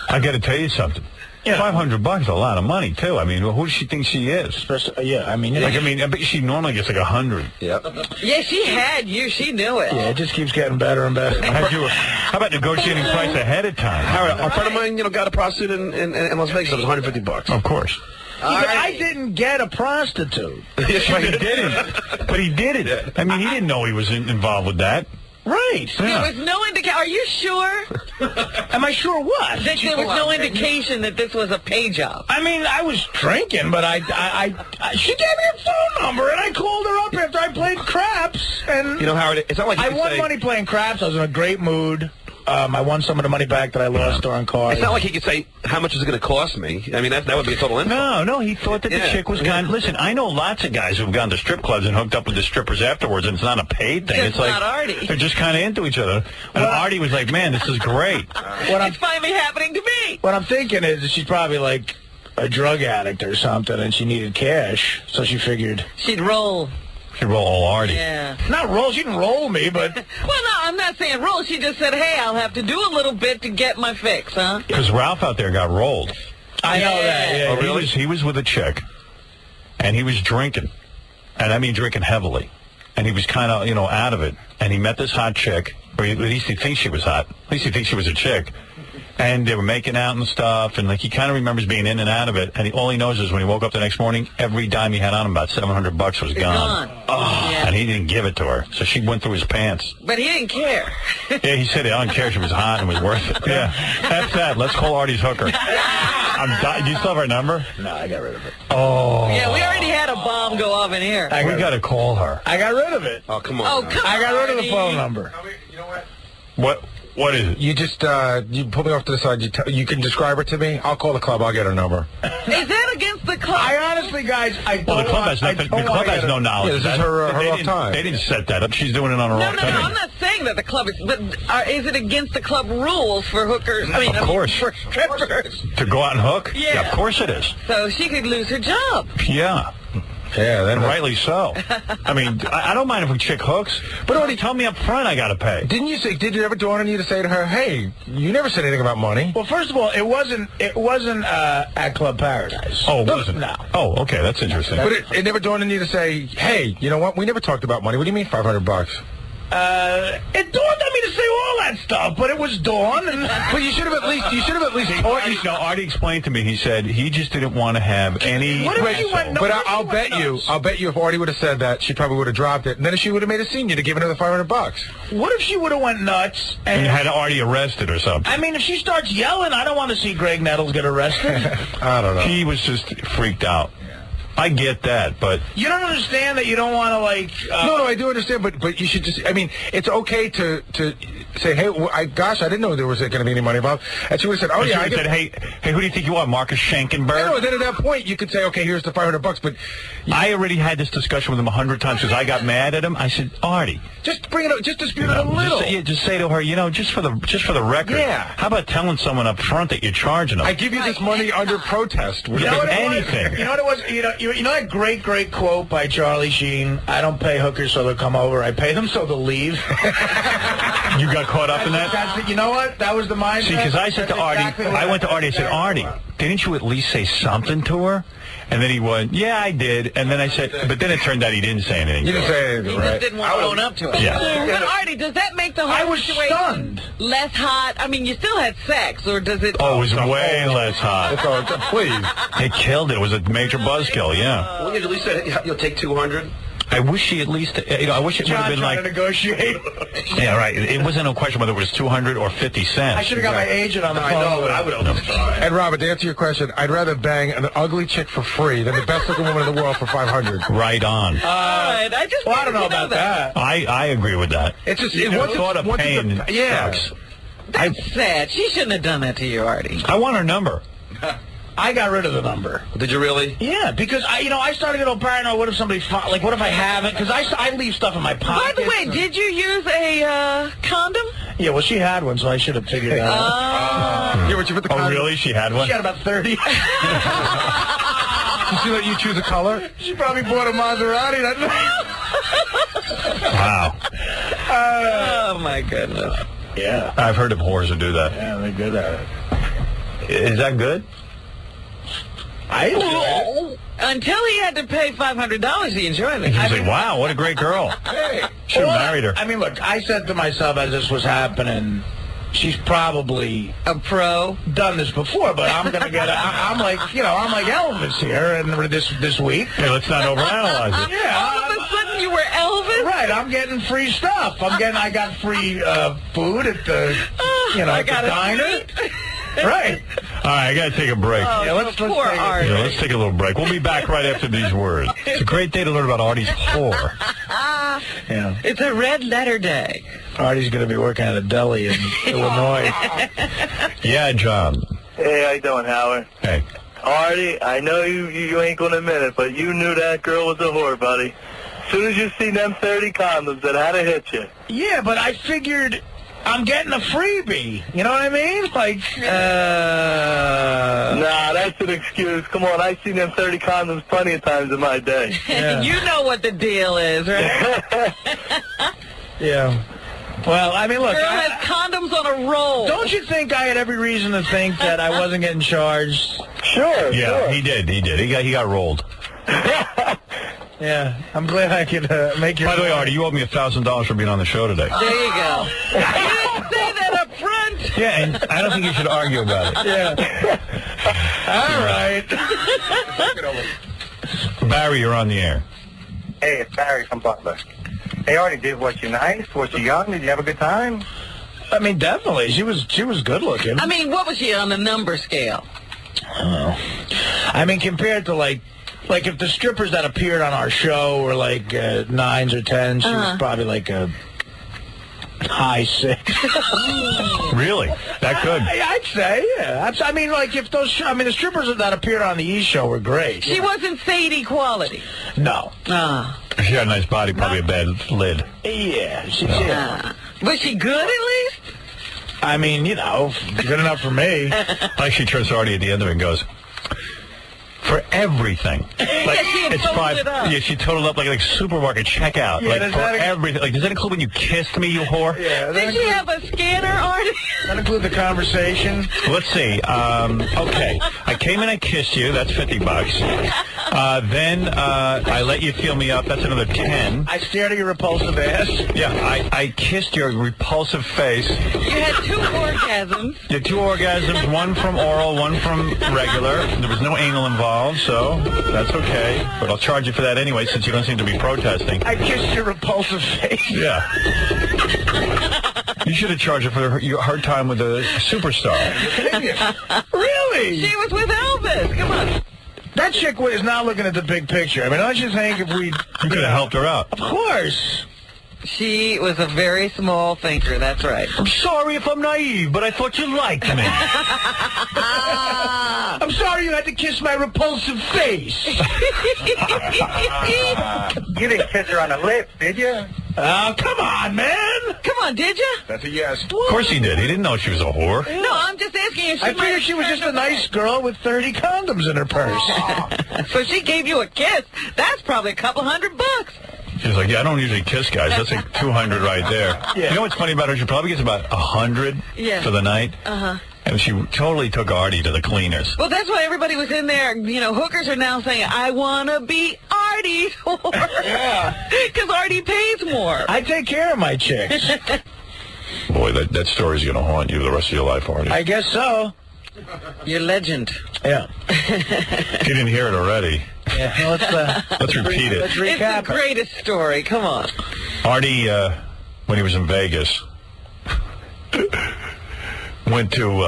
I got to tell you something. $500 is a lot of money too. I mean, who does she think she is? I mean, I bet she normally gets $100. Yep. Yeah, she had you. She knew it. Yeah, it just keeps getting better and better. How about negotiating price ahead of time? Howard, a friend of mine, got a prostitute in Las Vegas. It was $150. Of course. I didn't get a prostitute. But he didn't. But he did it. I mean, he didn't know he was involved with that. Right. Yeah. There was no indication. Are you sure? Am I sure what? That there was no indication that this was a pay job. I mean, I was drinking, but she gave me a phone number, and I called her up after I played craps. And Howard, it's not like I won money playing craps. I was in a great mood. I won some of the money back that I lost during cards. It's not like he could say, how much is it going to cost me? I mean, that would be a total insult. No, he thought that the chick was kind. Listen, I know lots of guys who've gone to strip clubs and hooked up with the strippers afterwards, and it's not a paid thing. It's like, not Artie. They're just kind of into each other. And Artie was like, man, this is great. It's finally happening to me. What I'm thinking is that she's probably like a drug addict or something, and she needed cash, so she figured she'd roll. She'd roll all Artie. Yeah. Not roll. She didn't roll me, but... Well, no, I'm not saying roll. She just said, hey, I'll have to do a little bit to get my fix, huh? Because Ralph out there got rolled. I know that, yeah. Oh, really? He was with a chick, and he was drinking. And I mean drinking heavily. And he was kind of, out of it. And he met this hot chick, or at least he thinks she was hot. At least he thinks she was a chick. And they were making out and stuff, and he kind of remembers being in and out of it. And all he knows is when he woke up the next morning, every dime he had on him, about $700 was gone. Oh, yeah. And he didn't give it to her, so she went through his pants. But he didn't care. Yeah, he said he didn't care. She was hot and was worth it. Yeah, that's that. Let's call Artie's hooker. Do you still have her number? No, I got rid of it. Oh. Yeah, we already had a bomb go off in here. We got to call her. I got rid of it. Oh, come on. Oh, come on, I got rid of the phone Artie. number. You know what? What is it? You just, you pull me off to the side. You can describe her to me. I'll call the club. I'll get her number. Is that against the club? I honestly, guys, the club has nothing. The club has no knowledge. Yeah, this is her off time. They didn't set that up. She's doing it on her own time. No, I'm not saying that the club is, but is it against the club rules for hookers? Of course. For strippers. To go out and hook? Yeah. Of course it is. So she could lose her job. Yeah. Yeah, then rightly so. I mean, I don't mind if a chick hooks, but already tell me up front I got to pay. Did you ever dawn on you to say to her, hey, you never said anything about money? Well, first of all, it wasn't at Club Paradise. Oh, it wasn't? No. Oh, okay, that's interesting. But it never dawned on you to say, hey, you know what, we never talked about money. What do you mean $500? It dawned on me to to say all that stuff, but it was Dawn. But you should have at least taught you. No, Artie explained to me. He said he just didn't want to have any. What if she went? But I'll bet you, if Artie would have said that, she probably would have dropped it. And then she would have made a scene, you'd have given her the $500. What if she would have went nuts and had Artie arrested or something? I mean, if she starts yelling, I don't want to see Greg Nettles get arrested. I don't know. He was just freaked out. I get that, but... You don't understand that you don't want to, like... No, I do understand, but you should just... I mean, it's okay to say, hey, I didn't know there was going to be any money involved. And she would have said, I said, hey, who do you think you are, Marcus Schenkenberg? No, then at that point, you could say, okay, here's the $500, but... I already had this discussion with him 100 times because I got mad at him. I said, Artie... Just bring it up, just dispute it a little. Just say to her, just for the record. Yeah. How about telling someone up front that you're charging them? I give you this money under protest. You know what anything. You know what it was? You know that great quote by Charlie Sheen? I don't pay hookers so they'll come over. I pay them so they'll leave. You got caught up in that? You know what? That was the mindset. See, because I said to Artie, I went to Artie, I said, Artie, didn't you at least say something to her? And then he went, yeah, I did. And then I said, but then it turned out he didn't say anything. You didn't say anything, right? He just didn't want to own up to it. Yeah. But Artie, does that make the whole situation stunned. less hot? I mean, you still had sex, or does it... Oh, it was way less hot. Please. It killed it. It was a major buzzkill, yeah. Well, you at least said you'll take 200. I wish she at least, I wish it would have been like... to negotiate. Yeah, right. It wasn't no question whether it was 200 or 50 cents. I should have got my agent on the phone. I know, but I would have tried. And Robert, to answer your question, I'd rather bang an ugly chick for free than the best-looking woman in the world for $500. Right on. All right, I don't know about that. I agree with that. It's just... The thought of pain sucks. That's sad. She shouldn't have done that to you, Artie. I want her number. I got rid of the number. Did you really? Yeah, because I started to get all paranoid. What if somebody what if I haven't? Because I leave stuff in my pocket. By the way, did you use a condom? Yeah, well, she had one, so I should have figured it out. Yeah, but you put the condom. Oh, really? She had one? She had about 30. You see that you choose a color? She probably bought a Maserati that night. Wow. Oh, my goodness. Yeah. I've heard of whores who do that. Yeah, they're good at it. Is that good? Until he had to pay $500, he enjoyed it. He was like, wow, what a great girl. Hey. Should have married her. I mean, look, I said to myself as this was happening, she's probably a pro. Done this before, but I'm going to get I'm like Elvis here and this week. Hey, let's not overanalyze it. Yeah. All of a sudden you were Elvis? Right, I'm getting free stuff. I got free food at the, at the diner. Right. All right, I got to take a break. Oh, yeah, let's poor Artie. Let's take a little break. We'll be back right after these words. It's a great day to learn about Artie's whore. Yeah. It's a red letter day. Artie's going to be working at a deli in Illinois. Yeah, John. Hey, how you doing, Howard? Hey. Artie, I know you ain't going to admit it, but you knew that girl was a whore, buddy. As soon as you seen them 30 condoms, that had to hit you. Yeah, but I figured... I'm getting a freebie. You know what I mean? Like, Nah, that's an excuse. Come on, I've seen them 30 condoms plenty of times in my day. Yeah. You know what the deal is, right? Yeah. Well, I mean, look. Girl has condoms on a roll. Don't you think I had every reason to think that I wasn't getting charged? Sure. Yeah, sure. he did. He got rolled. Yeah, I'm glad I could make your... By the way, Artie, you owe me $1,000 for being on the show today. There you go. You didn't say that up front. Yeah, and I don't think you should argue about it. Yeah. All right. Barry, you're on the air. Hey, it's Barry from Butler. Hey, Artie, was you nice? Was you young? Did you have a good time? I mean, definitely. She was good looking. I mean, what was she on the number scale? I mean, compared to like if the strippers that appeared on our show were like 9s or 10s, she was probably like a high 6. Really? That good? I'd say, yeah. I mean, like if the strippers that appeared on the E! Show were great. She wasn't Sadie quality. No. She had a nice body, probably a bad lid. Yeah. She did. Was she good at least? I mean, good enough for me. Like she turns to Artie at the end of it and goes, for everything. Like, it's $5. Yeah, she totaled up like supermarket checkout. Yeah, like for everything. Like, does that include when you kissed me, you whore? Yeah. Did she have a scanner, Artie? Does that include the conversation? Let's see. Okay. I came in, I kissed you. That's $50. Then I let you feel me up. That's another 10. I stared at your repulsive ass. Yeah, I kissed your repulsive face. You had 2 orgasms. You had 2 orgasms, one from oral, one from regular. There was no anal involved, so that's okay. But I'll charge you for that anyway, since you don't seem to be protesting. I kissed your repulsive face. Yeah. You should have charged her for your hard time with a superstar. Really? She was with Elvis. Come on. That chick is not looking at the big picture. I mean, don't you think if we... You could have helped her out. Of course. She was a very small thinker, that's right. I'm sorry if I'm naive, but I thought you liked me. I'm sorry you had to kiss my repulsive face. You didn't kiss her on the lips, did you? Oh, come on, man. Come on, did you? That's a yes. Of course he did. He didn't know she was a whore. No, I'm just asking if she I figured she was just a nice girl with 30 condoms in her purse. So she gave you a kiss. That's probably a couple $100. She's like, yeah, I don't usually kiss guys. That's like 200 right there. Yeah. You know what's funny about her? She probably gets about 100 for the night. And she totally took Artie to the cleaners. Well, that's why everybody was in there. You know, hookers are now saying, I want to be Artie's whore. Yeah. Because Artie pays more. I take care of my chicks. Boy, that story's going to haunt you the rest of your life, Artie. I guess so. You're legend. Yeah. If you didn't hear it already. Yeah, let's repeat it. Let's recap. It's the greatest story. Come on. Artie, when he was in Vegas, went to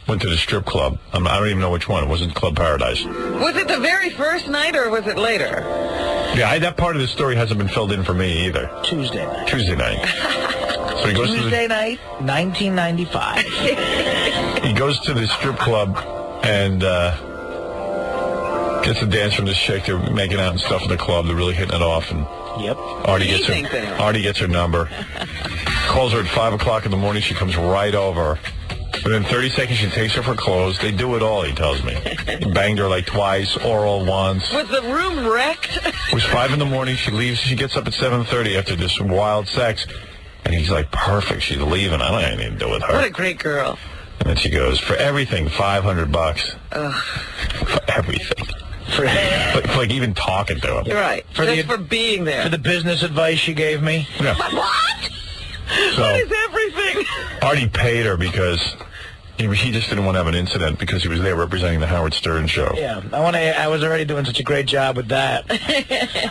the strip club. I don't even know which one. It wasn't Club Paradise. Was it the very first night or was it later? Yeah, that part of the story hasn't been filled in for me either. Tuesday night. Tuesday night. So he goes Tuesday night, 1995. He goes to the strip club and gets a dance from this chick. They're making out and stuff in the club. They're really hitting it off. And yep. Artie gets her number. Calls her at 5 o'clock in the morning. She comes right over. Within 30 seconds, she takes her for clothes. They do it all, he tells me. He banged her like twice, oral once. Was the room wrecked? It was 5 in the morning. She leaves. She gets up at 7:30 after this wild sex. And he's like, perfect. She's leaving. I don't have anything to do with her. What a great girl. And then she goes, for everything, $500. For everything. For like even talking to him. You're right. For being there. For the business advice she gave me. Yeah. What? So, what is everything? Artie paid her because he just didn't want to have an incident because he was there representing the Howard Stern show. Yeah, I was already doing such a great job with that.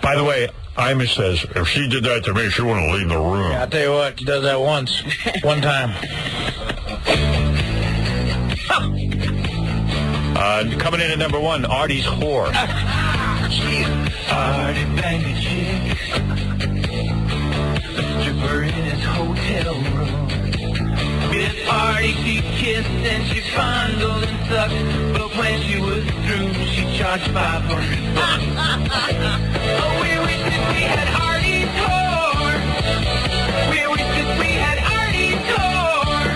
By the way, Ima says, if she did that to me, she wouldn't leave the room. Yeah, I'll tell you what, she does that once. One time. Coming in at number 1, Artie's whore. Artie banged a chick, a stripper in his hotel room. With Artie she kissed and she fondled and sucked, but when she was through, she charged $500. Oh, we wish that we had Artie's whore. We wish that we had Artie's whore.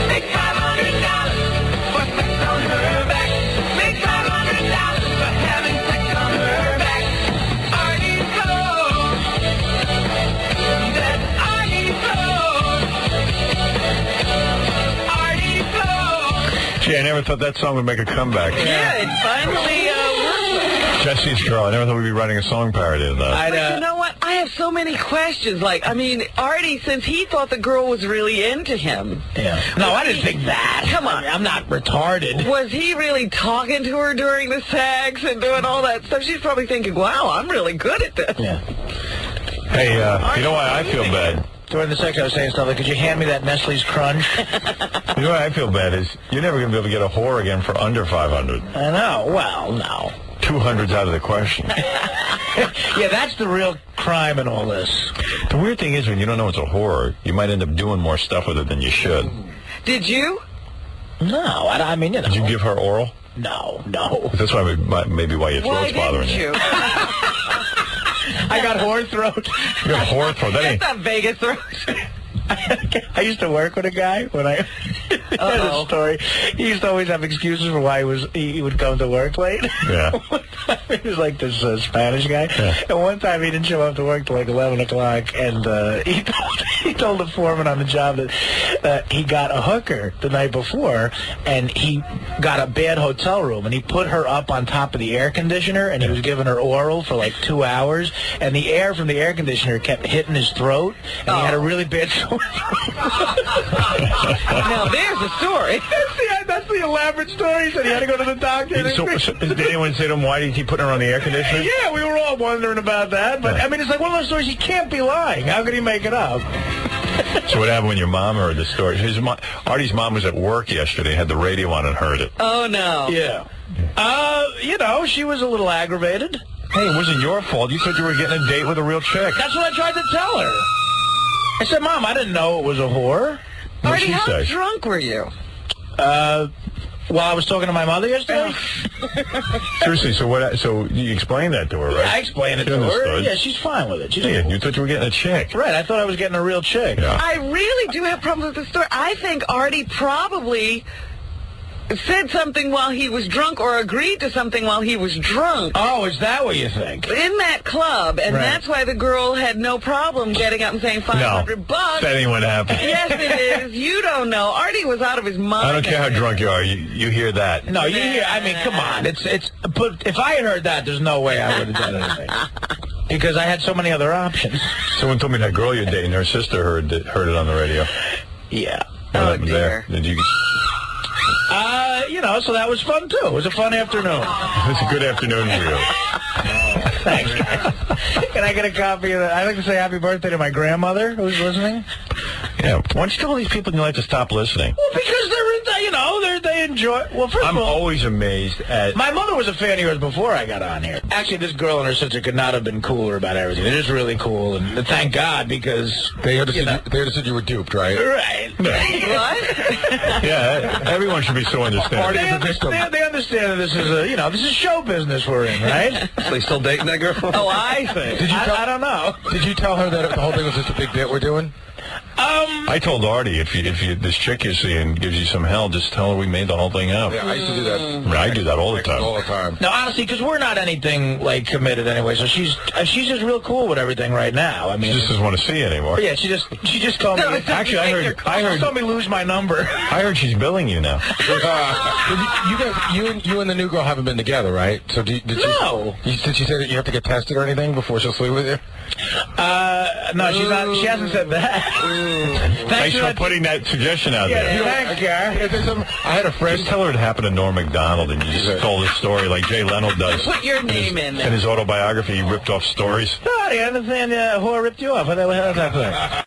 Make $500 for sex on her back. Make $500 for having sex on her back. Artie's whore. That's Artie's whore. Artie's whore. Gee, I never thought that song would make a comeback. Yeah, it finally worked. Jesse's Girl. I never thought we'd be writing a song parody of that. But you know what? I have so many questions. Like, I mean, Artie, since he thought the girl was really into him. Yeah. No, I didn't think that. Come on. I'm not retarded. Was he really talking to her during the sex and doing all that stuff? She's probably thinking, wow, I'm really good at this. Yeah. Hey, you know why I feel bad? During the sex, I was saying stuff like, could you hand me that Nestle's Crunch? You know why I feel bad is you're never going to be able to get a whore again for under 500. I know. Well, no. 200's out of the question. Yeah, that's the real crime in all this. The weird thing is when you don't know it's a whore, you might end up doing more stuff with it than you should. Did you? No, I mean, you know. Did you give her oral? No. That's why maybe why your throat's bothering you. I got whore throat. You got whore throat. That's not Vegas throat. I used to work with a guy when I heard a story. He used to always have excuses for why he would come to work late. Yeah. He was like this Spanish guy. Yeah. And one time he didn't show up to work till like 11 o'clock, and he She told the foreman on the job that he got a hooker the night before, and he got a bad hotel room, and he put her up on top of the air conditioner, and he was giving her oral for like 2 hours, and the air from the air conditioner kept hitting his throat, and he had a really bad sore throat. Now, there's a story. That's the elaborate story. He said he had to go to the doctor. So did anyone say to him, why did he put her on the air conditioner? Yeah, we were all wondering about that. But, I mean, it's like one of those stories he can't be lying. How could he make it up? So what happened when your mom heard the story? Artie's mom was at work yesterday, had the radio on and heard it. Oh, no. Yeah. You know, she was a little aggravated. Hey, it wasn't your fault. You said you were getting a date with a real chick. That's what I tried to tell her. I said, Mom, I didn't know it was a whore. Artie, how drunk were you? While I was talking to my mother yesterday? Seriously, so you explained that to her, right? Yeah, I explained it to her. Yeah, she's fine with it. You thought you were getting a chick. Right, I thought I was getting a real chick. Yeah. I really do have problems with the story. I think Artie probably said something while he was drunk or agreed to something while he was drunk. Oh, is that what you think? In that club, and that's why the girl had no problem getting up and saying $500. That ain't what happened. Yes, it is. You don't know. Artie was out of his mind. I don't care how drunk you are. You hear that. No, you hear. I mean, come on. But if I had heard that, there's no way I would have done anything. Because I had so many other options. Someone told me that girl you're dating, her sister heard it on the radio. Yeah. Oh, dear. Did you? You know, so that was fun, too. It was a fun afternoon. It was a good afternoon for you. Thanks, guys. Can I get a copy of that? I'd like to say happy birthday to my grandmother, who's listening. Yeah. Why don't you tell all these people in your life to stop listening? Well, because they enjoy. Well, first of all, I'm always amazed at. My mother was a fan of yours before I got on here. Actually, this girl and her sister could not have been cooler about everything. They're just really cool, and thank God, because they understood you were duped, right? Right. What? Yeah, everyone should be so understanding. They understand that this is this is show business we're in, right? So they still dating that girl? Oh, I think. I don't know. Did you tell her that the whole thing was just a big bit we're doing? I told Artie, if this chick you see and gives you some hell, just tell her we made the whole thing up. Yeah, I used to do that. I do that all the time. All the time. No, honestly, because we're not anything like committed anyway. So she's just real cool with everything right now. I mean, she just doesn't want to see you anymore. Yeah, she just told me. Actually, I heard told me lose my number. I heard she's billing you now. You and the new girl haven't been together, right? So did she say that you have to get tested or anything before she'll sleep with you? No, she's not. She hasn't said that. Thanks for putting that suggestion out there. Thanks, I had a friend. Just tell her it happened to Norm Macdonald, and you just told the story like Jay Leno does. Put your name in there. In his autobiography, he ripped off stories. No, I understand who ripped you off. How's that thing?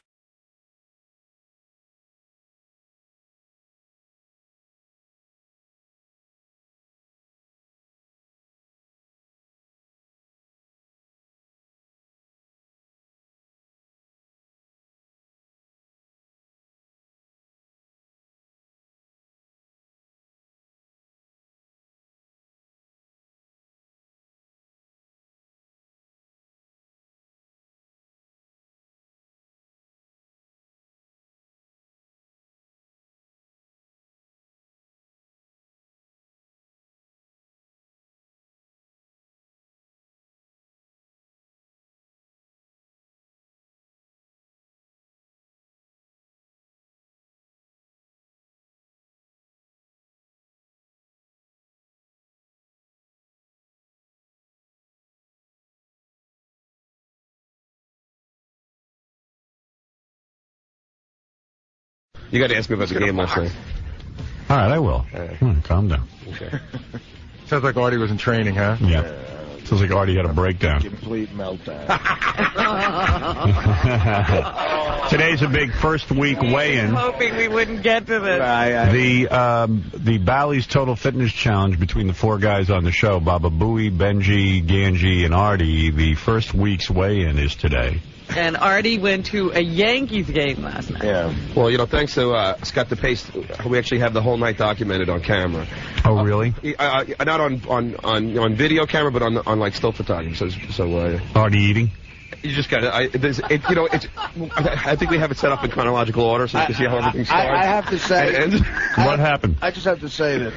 You got to ask me about the game last night. All right, I will. Calm down. Okay. Sounds like Artie was in training, huh? Yeah. Sounds like Artie had a breakdown. Complete meltdown. Today's a big first week weigh-in. Hoping we wouldn't get to this. The Bally's Total Fitness Challenge between the four guys on the show, Baba Booey, Benji, Ganji, and Artie. The first week's weigh-in is today. And Artie went to a Yankees game last night. Yeah. Well, thanks to Scott DePace, we actually have the whole night documented on camera. Oh, really? Not on video camera, but on like still photography. So Artie eating? You just got to. I think we have it set up in chronological order, so you can see how everything starts. I have to say. What happened? I just have to say that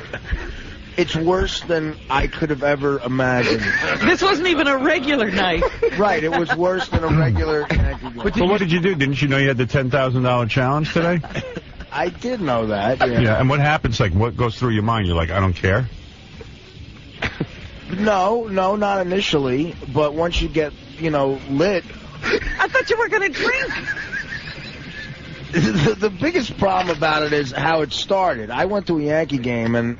It's worse than I could have ever imagined. This wasn't even a regular night. Right, it was worse than a regular Yankee game. But what did you do? Didn't you know you had the $10,000 challenge today? I did know that, yeah. Yeah, and what happens, like, what goes through your mind? You're like, I don't care? No, not initially, but once you get, lit... I thought you were going to drink. The biggest problem about it is how it started. I went to a Yankee game, and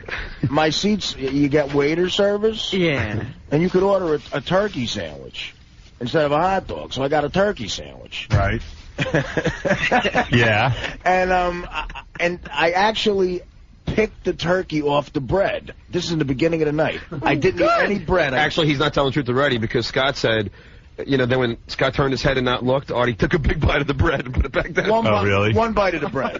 my seats, you get waiter service. Yeah. And you could order a turkey sandwich instead of a hot dog. So I got a turkey sandwich. Right. Yeah. And I actually picked the turkey off the bread. This is in the beginning of the night. I didn't eat any bread. Actually, he's not telling the truth already because Scott said... then when Scott turned his head and not looked, Artie took a big bite of the bread and put it back down. Really? One bite of the bread.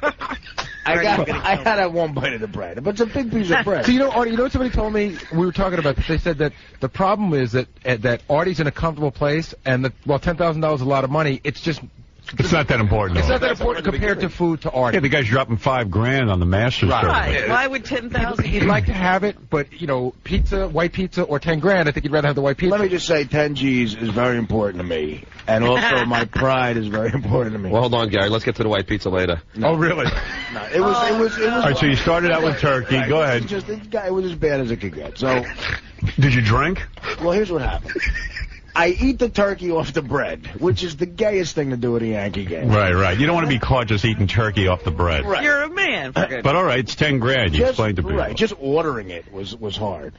I had that one bite of the bread, but it's a big piece of bread. So, Artie, what somebody told me? We were talking about this. They said that the problem is that Artie's in a comfortable place, and while $10,000 is a lot of money, it's just... It's not that important. It's not that important compared to food to Artie. Yeah, the guy's dropping $5,000 on the Masters. Right. Why would 10,000? He'd like to have it, but pizza, white pizza, or $10,000. I think he'd rather have the white pizza. Let me just say, 10 G's is very important to me, and also my pride is very important to me. Well, hold on, Gary. Let's get to the white pizza later. No. Oh, really? No, it was. All right, so you started out with turkey. Right, Go ahead. It was as bad as it could get. So, did you drink? Well, here's what happened. I eat the turkey off the bread, which is the gayest thing to do at a Yankee game. Right. You don't want to be caught just eating turkey off the bread. Right. You're a man. But all right, it's $10,000. You explained to people. Right, just ordering it was hard.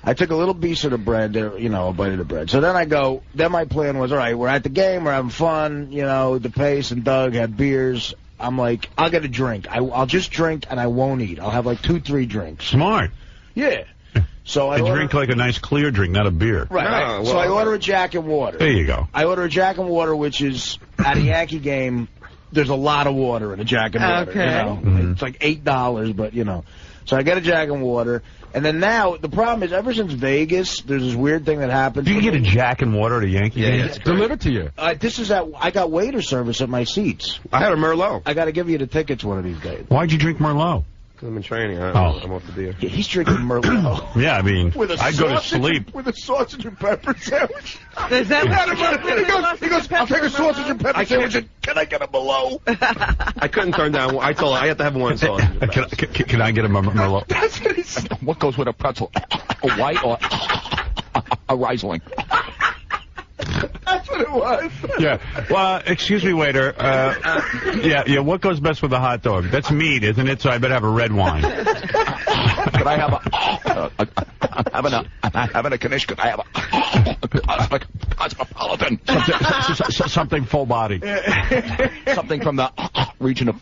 I took a little piece of the bread, a bite of the bread. So then my plan was, all right, we're at the game, we're having fun, DePace and Doug had beers. I'm like, I'll get a drink. I'll just drink and I won't eat. I'll have like 2-3 drinks. Smart. Yeah. So I drink like a nice clear drink, not a beer. Right. So I order a Jack and Water. There you go. I order a Jack and Water, which is, at a Yankee game, there's a lot of water in a Jack and Water. Okay. It's like $8, but, So I get a Jack and Water. And then now, the problem is, ever since Vegas, there's this weird thing that happens. Do you get a Jack and Water at a Yankee game? Yeah, delivered to you. I got waiter service at my seats. I had a Merlot. I got to give you the tickets one of these days. Why'd you drink Merlot? Because I'm in training. I'm off the beer. Yeah, he's drinking Merlot. Yeah, I mean, I'd go to sleep. With a sausage and pepper sandwich. Is that he goes, I'll take a sausage and pepper sandwich, and can I get a Merlot? I couldn't turn down. I told her I had to have one sausage. Can I get a Merlot? That's what he said. What goes with a pretzel? A white or a Riesling? That's what it was. Yeah. Well, excuse me, waiter. Yeah. What goes best with a hot dog? That's meat, isn't it? So I better have a red wine. Could I have I'm having a Knish. Could I have a cosmopolitan? Something full body. Something from the region of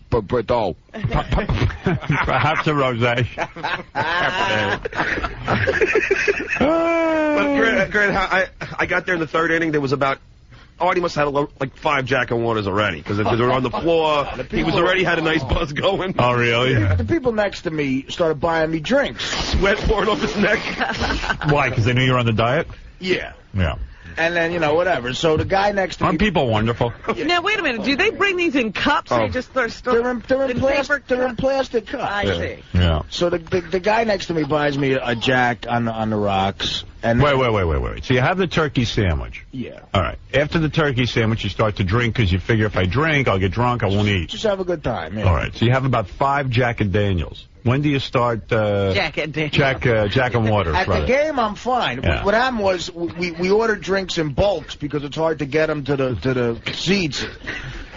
Bordeaux. Perhaps a rosé. But Grant, I got there in the third inning. There was about... Artie must have had like 5 Jack and Waters already because they were on the floor. He was already had a nice buzz going. Oh, really? Yeah. The people next to me started buying me drinks. Sweat pouring off his neck. Why? Because they knew you were on the diet? Yeah. Yeah. And then, whatever. So the guy next to me... Aren't people wonderful? Now, wait a minute. Do they bring these in cups or just they're in plastic cups. I see. Yeah. So the guy next to me buys me a Jack on the rocks. And Wait. So you have the turkey sandwich. Yeah. All right. After the turkey sandwich, you start to drink because you figure if I drink, I'll get drunk, I won't eat. Just have a good time. Yeah. All right. So you have about 5 Jack and Daniels. When do you start Jack and Daniels? Jack and Waters? At the game, I'm fine. Yeah. What happened was we ordered drinks in bulks because it's hard to get them to the seats.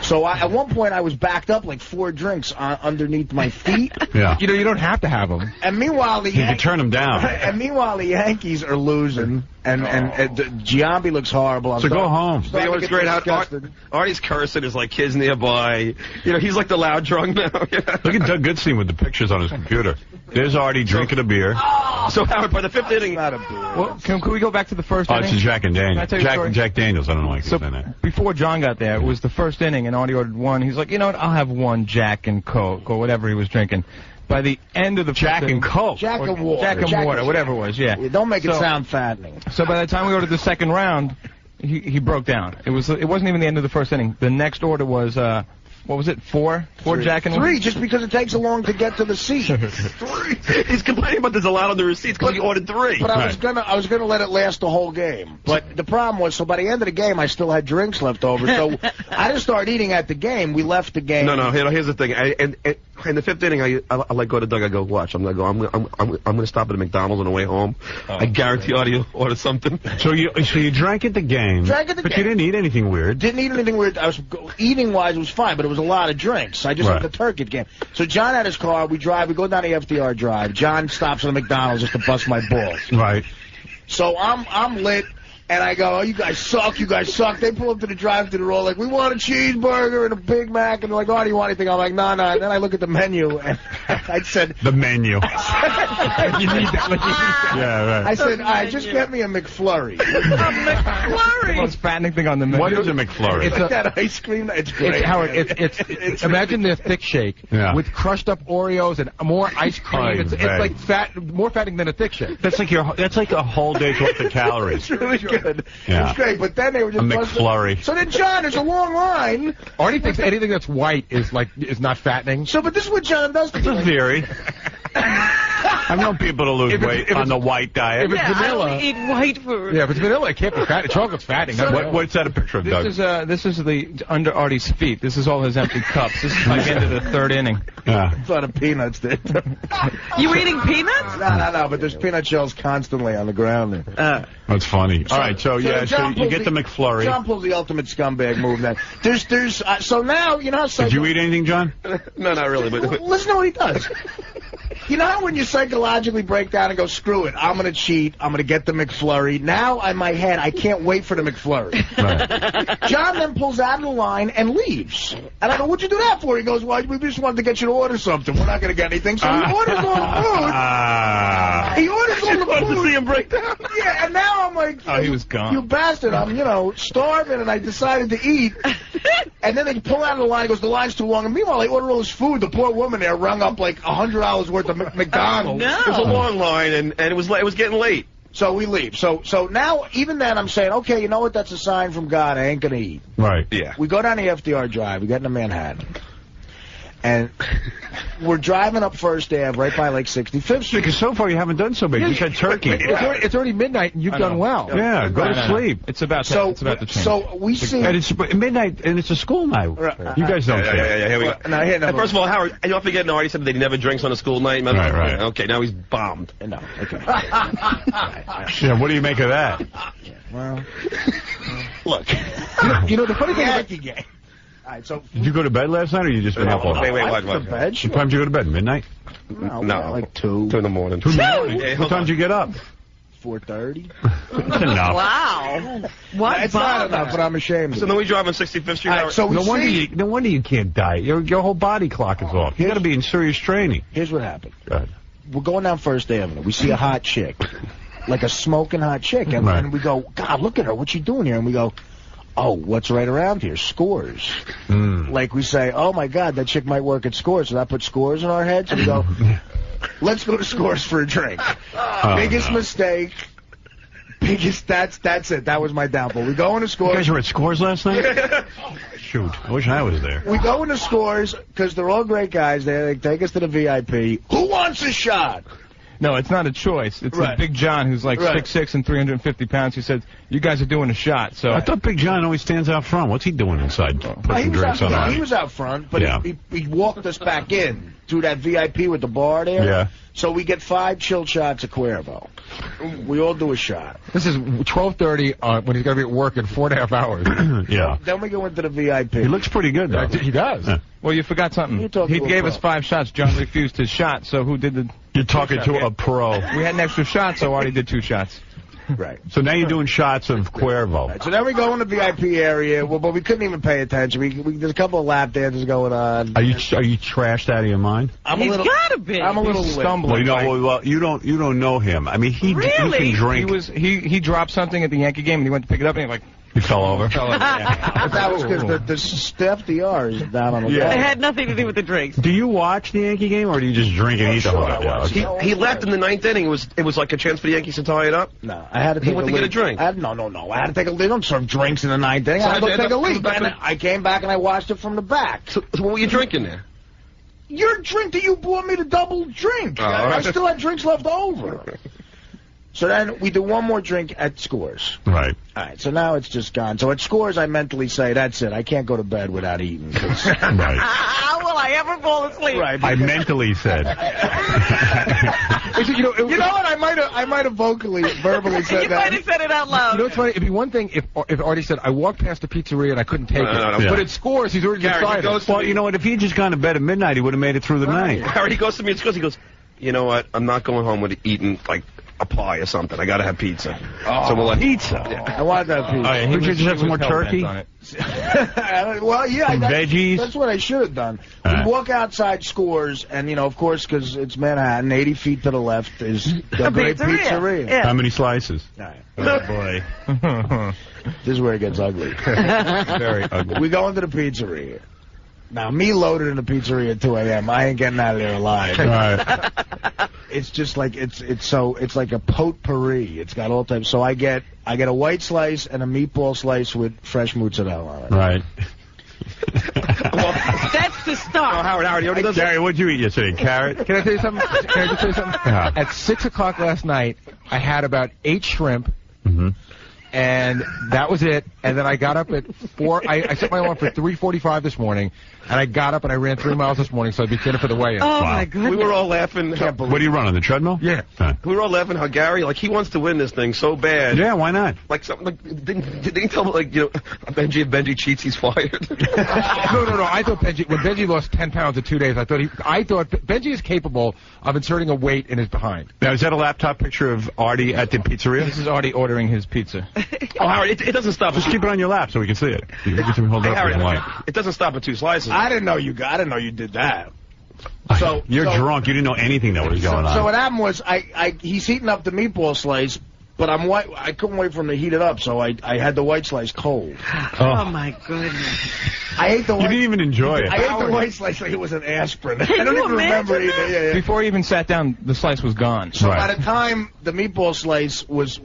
So at one point, I was backed up like 4 drinks underneath my feet. Yeah. You don't have to have them. And meanwhile, you can turn them down. And meanwhile, the Yankees are losing, and Giambi looks horrible. So go home. You know what's great? Artie's cursing. There's like kids nearby. He's like the loud drunk now. Look at Doug Goodstein with the pictures on his computer. There's Artie drinking a beer. So Howard, by the 5th inning, not a beer. Well, can we go back to the first inning? It's a Jack and Daniels. Can I tell you a story? Jack Daniels. I don't know why. So before John got there, it was the first inning, and Artie ordered one. He's like, you know what? I'll have one Jack and Coke or whatever he was drinking. By the end of the Jack and Coke, Jack and Water, whatever it was. Yeah. Don't make it sound fattening. So by the time we ordered the second round, he broke down. It wasn't even the end of the first inning. The next order was What was it? Four Jack and Three, just because it takes so long to get to the seat. 3. He's complaining about there's a lot on the receipts because he ordered 3. But I was gonna let it last the whole game. But the problem was, so by the end of the game, I still had drinks left over. So I didn't start eating at the game. We left the game. No. Here's the thing. In the 5th inning, I like go to Doug. I go, watch. I'm gonna stop at a McDonald's on the way home. I guarantee Artie order something. So you drank at the game. Drank at the game. But you didn't eat anything weird. Didn't eat anything weird. Eating-wise, it was fine, but it was a lot of drinks. I just had the turkey game. So John had his car. We go down the FDR Drive. John stops at a McDonald's just to bust my balls. Right. So I'm lit. And I go, oh, you guys suck, you guys suck. They pull up to the drive-thru, they're all like, we want a cheeseburger and a Big Mac. And they're like, oh, do you want anything? I'm like, no. And then I look at the menu, and I said... The menu. You need that. Yeah, right. I said, all right, just get me a McFlurry. A McFlurry? The most fattening thing on the menu. What is a McFlurry? It's like that ice cream. It's great. Howard, it's imagine the thick shake with crushed up Oreos and more ice cream. It's like more fattening than a thick shake. That's like a whole day's worth of calories. It's really good. Yeah. It was great, but then they were just... A McFlurry. So then, John, there's a long line. Artie thinks anything that's white is not fattening. So, but this is what John does. This is theory. I've known people to lose weight on the white diet. If it's vanilla, I don't eat white food. Yeah, if it's vanilla, it can't be fattening. Chocolate's fattening. What's that a picture of, Doug? This is the under Artie's feet. This is all his empty cups. This is like into the 3rd inning. Yeah. It's a lot of peanuts there. You eating peanuts? No, but there's peanut shells constantly on the ground there. That's funny. All right, so you get the McFlurry. John pulls the ultimate scumbag move then. So now, you know how... Did you eat anything, John? No, not really. But listen to what he does. You know how when you psychologically break down and go, screw it, I'm going to cheat, I'm going to get the McFlurry. Now, in my head, I can't wait for the McFlurry. Right. John then pulls out of the line and leaves. And I go, what'd you do that for? He goes, well, we just wanted to get you to order something. We're not going to get anything. So he orders all the food. He orders all the food. To see him break down. Yeah, and now I'm like, oh, he was gone. You bastard, I'm, starving, and I decided to eat. And then they pull out of the line, he goes, the line's too long. And meanwhile, I order all this food. The poor woman there rung up like $100 worth of McDonald's. No. It was a long line, and it was getting late. So we leave. So now, even then, I'm saying, okay, you know what? That's a sign from God. I ain't going to eat. Right. Yeah. We go down the FDR Drive. We get into Manhattan. And we're driving up First Ave right by like 65th Street. Because so far you haven't done so bad. You said turkey. It's already midnight and you've done well. Yeah, go to sleep. It's about to change. So we see... And it's midnight and it's a school night. You guys don't care. Yeah, here we go. And first of all, Howard, you're forgetting Artie said that he never drinks on a school night. Right. Okay, now he's bombed. No, okay. Yeah, what do you make of that? Well, look. You know the funny thing about the game. All right, so did you go to bed last night, or you just been up all night? Wait, watch. What time did you go to bed? Midnight? No, like 2 in the morning. 2 in the morning? Yeah, what time did you get up? 4:30. That's enough. Wow. What? It's not enough, but I'm ashamed. So then we drive on 65th Street. Right, so no wonder you can't diet. Your whole body clock is off. You got to be in serious training. Here's what happened. Go ahead. We're going down First Avenue. We see a hot chick, like a smoking hot chick, and we go, God, look at her. What's she doing here? And we go, oh, what's right around here? Scores. Like we say, oh my God, that chick might work at Scores. So that put Scores in our heads, and we go, let's go to Scores for a drink. Biggest mistake. That's it. That was my downfall. We go into Scores. You guys were at Scores last night? Shoot, I wish I was there. We go into Scores because they're all great guys there. They take us to the VIP. Who wants a shot? No, it's not a choice. It's a Big John who's like 6'6" and 350 pounds. He said, you guys are doing a shot. So I thought Big John always stands out front. What's he doing inside? Putting drinks on Artie. He was out front, but he walked us back in to that VIP with the bar there. Yeah. So we get 5 chilled shots of Cuervo. We all do a shot. This is 12:30 when he's got to be at work in 4.5 hours. Yeah. Then we go into the VIP. He looks pretty good, though. He does. Yeah. Well, you forgot something. He gave us 5 shots. John refused his shot, so who did the... You're talking to a pro. We had an extra shot, so Artie did 2 shots. Right. So now you're doing shots of Cuervo. Right, so then we go in the VIP area, but we couldn't even pay attention. There's a couple of lap dances going on. Are you trashed out of your mind? He's gotta be. I'm a little stumbling. Well, you don't know him. I mean, he can drink. He dropped something at the Yankee game, and he went to pick it up, and he He fell over? But that was because the Steph DR is down on the It wall. had nothing to do with the drinks. Do you watch the Yankee game, or do you just drink and eat the whole time? He left in the 9th inning. It was like a chance for the Yankees to tie it up. No, I had to take He went to get a drink. No. I had to take a leak. I don't serve drinks in the 9th inning. I had to go take a leak. And I came back and I watched it from the back. So what were you drinking there? Your drink that you bought me to double drink. I still had drinks left over. So then we do one more drink at Scores. Right. All right, so now it's just gone. So at Scores, I mentally say, that's it. I can't go to bed without eating. Right. How will I ever fall asleep? Right. I mentally said. You know what? I might have verbally said You that. might have said it out loud. You know what's funny? It'd be one thing if Artie said, I walked past the pizzeria and I couldn't take it. Yeah. But at Scores, he's already decided. Well, you know what? If he had just gone to bed at midnight, he would have made it through the night. Harry goes to me at Scores. He goes, you know what? I'm not going home with eating, like, a pie or something. I got to have pizza. So we'll let pizza? Yeah. I wanted that pizza. Oh, yeah, would you just have some more turkey? Well, yeah. Veggies? That's what I should have done. We walk outside Scores, and, of course, because it's Manhattan, 80 feet to the left is the great pizzeria. Yeah. How many slices? All right. Oh, boy. This is where it gets ugly. Very ugly. We go into the pizzeria. Now, me loaded in the pizzeria at 2 a.m. I ain't getting out of there alive. Right. It's just like it's like a potpourri. It's got all types. So I get a white slice and a meatball slice with fresh mozzarella on it. Right. That's the stuff. Howard, you already does Gary, what'd you eat yesterday? Carrot? Can I tell you something? Can I just tell you something? Yeah. At 6 o'clock last night, I had about 8 shrimp. Mm-hmm. And that was it. And then I got up at 4. I set my alarm for 3:45 this morning. And I got up and I ran 3 miles this morning, so I'd be fitter for the weigh-in. Oh, my goodness. We were all laughing. What do you run, on the treadmill? Yeah. We were all laughing how Gary, like, he wants to win this thing so bad. Yeah, why not? Like, something like, didn't he tell me, like, Benji cheats, he's fired? No. I thought when Benji lost 10 pounds in 2 days, I thought Benji is capable of inserting a weight in his behind. Now, is that a laptop picture of Artie at the pizzeria? This is Artie ordering his pizza. Oh, Howard, it doesn't stop. Just keep it on your lap so we can see it. You can hold it up Howard, if you like. it doesn't stop at 2 slices. I didn't know you did that. So You're drunk. You didn't know anything that was going on. So what happened was he's heating up the meatball slice, but I couldn't wait for him to heat it up, so I had the white slice cold. Oh, my goodness. I ate the white. You didn't even enjoy it. I ate the white slice like it was an aspirin. I don't even remember either. Yeah. Before he even sat down, the slice was gone. So by the time the meatball slice was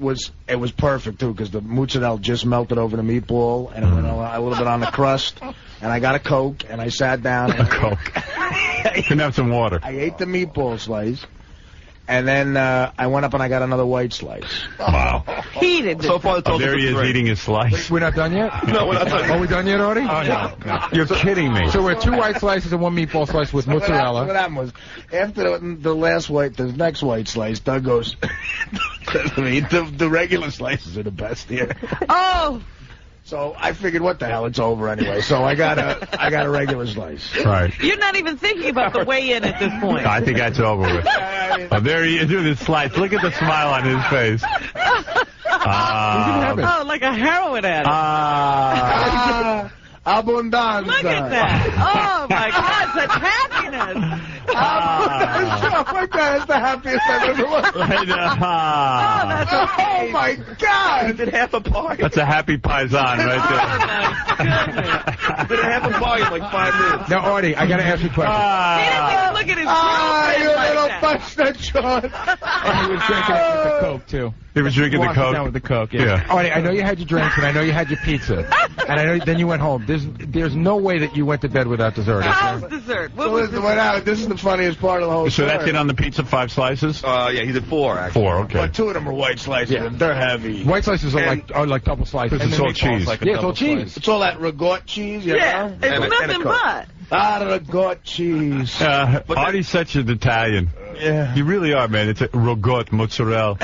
perfect too, because the mozzarella just melted over the meatball and it went a little bit on the crust. And I got a Coke and I sat down. And Coke. Can have some water. I ate the meatball slice. And then I went up and I got another white slice. Wow. Heated. So far, there he is eating his slice. We're not done yet? No, we're not done. Are we done yet, Artie? Oh, no. You're kidding me. So we're 2 white slices and 1 meatball slice with mozzarella. What happened was, after the next white slice, Doug goes, the regular slices are the best here. Oh! So I figured, what the hell, it's over anyway. So I got a regular slice. Right. You're not even thinking about the weigh-in at this point. I think that's over with. Oh, there he is doing his slice. Look at the smile on his face. Oh, like a heroin addict. Abundanza. Look at that. Oh, my God, such happiness. Oh, my God, it's the happiest I've ever looked. Oh, that's Oh, my God. He did half a pie. That's a happy paisan right there. Oh, my goodness. He did half a pie in like 5 minutes. Now, Artie, I got to ask you a question. He didn't even look at his You girlfriend little like that. bastard, John. And he was drinking it with the Coke, too. He was drinking the Washed it Coke. down with the Coke, yeah. Artie, I know you had your drinks and I know you had your pizza. And I know then you went home. There's no way that you went to bed without dessert. How's dessert? What was This is the funniest part of the whole So story. that's it on the pizza, 5 slices? Yeah, he did 4, actually. 4, okay. But 2 of them are white slices. Yeah. And they're heavy. White slices are like double slices. It's all cheese. Yeah, it's all cheese. It's all that ragout cheese, you Yeah, know? it's nothing but. Ragout cheese. Artie's such an Italian. Yeah. You really are, man. It's a ragout, mozzarella.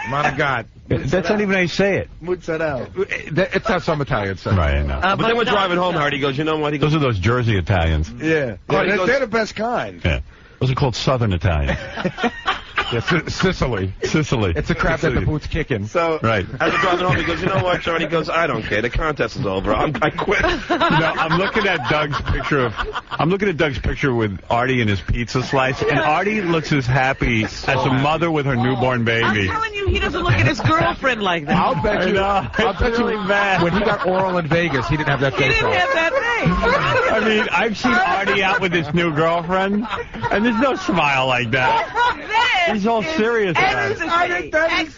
My God. That's not even how you say it. Mozzarella. It's not some Italian stuff. Right, I know. But then we're driving home, Hardy. He goes, you know what? He goes, Those are those Jersey Italians. Yeah. Oh, he goes- They're the best kind. Yeah. Those are called Southern Italian. Yes, Sicily. Sicily. It's a crap that the boot's kicking. So, right. As I'm driving home, he goes, you know what, Charlie? He goes, I don't care. The contest is over. I quit. I'm looking at Doug's picture with Artie and his pizza slice, and Artie looks as happy as a mother with her newborn baby. I'm telling you, he doesn't look at his girlfriend like that. I'll bet you. I'll bet really you bad. When he got oral in Vegas, he didn't have that face. He didn't have that face. I mean, I've seen Artie out with his new girlfriend, and there's no smile like that. He's all serious about it.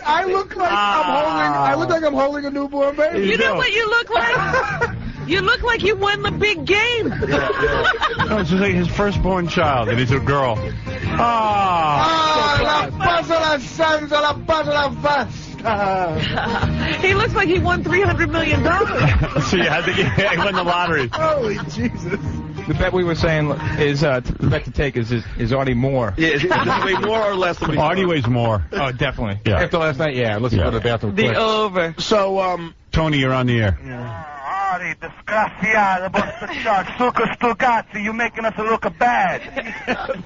I look like I'm holding a newborn baby. You know what you look like? You look like you won the big game. No, it's just like his firstborn child, and he's a girl. He looks like he won $300 million. So you had to he won the lottery. Holy Jesus. The bet we were saying is, the bet to take is Artie more. Yeah, does he weigh more or less than Artie weighs more. Oh, definitely. Yeah. After last night, let's go to the bathroom quick. Over. So, Tony, you're on the air. Artie, disgraziato, succa stugazzi, you making us look bad.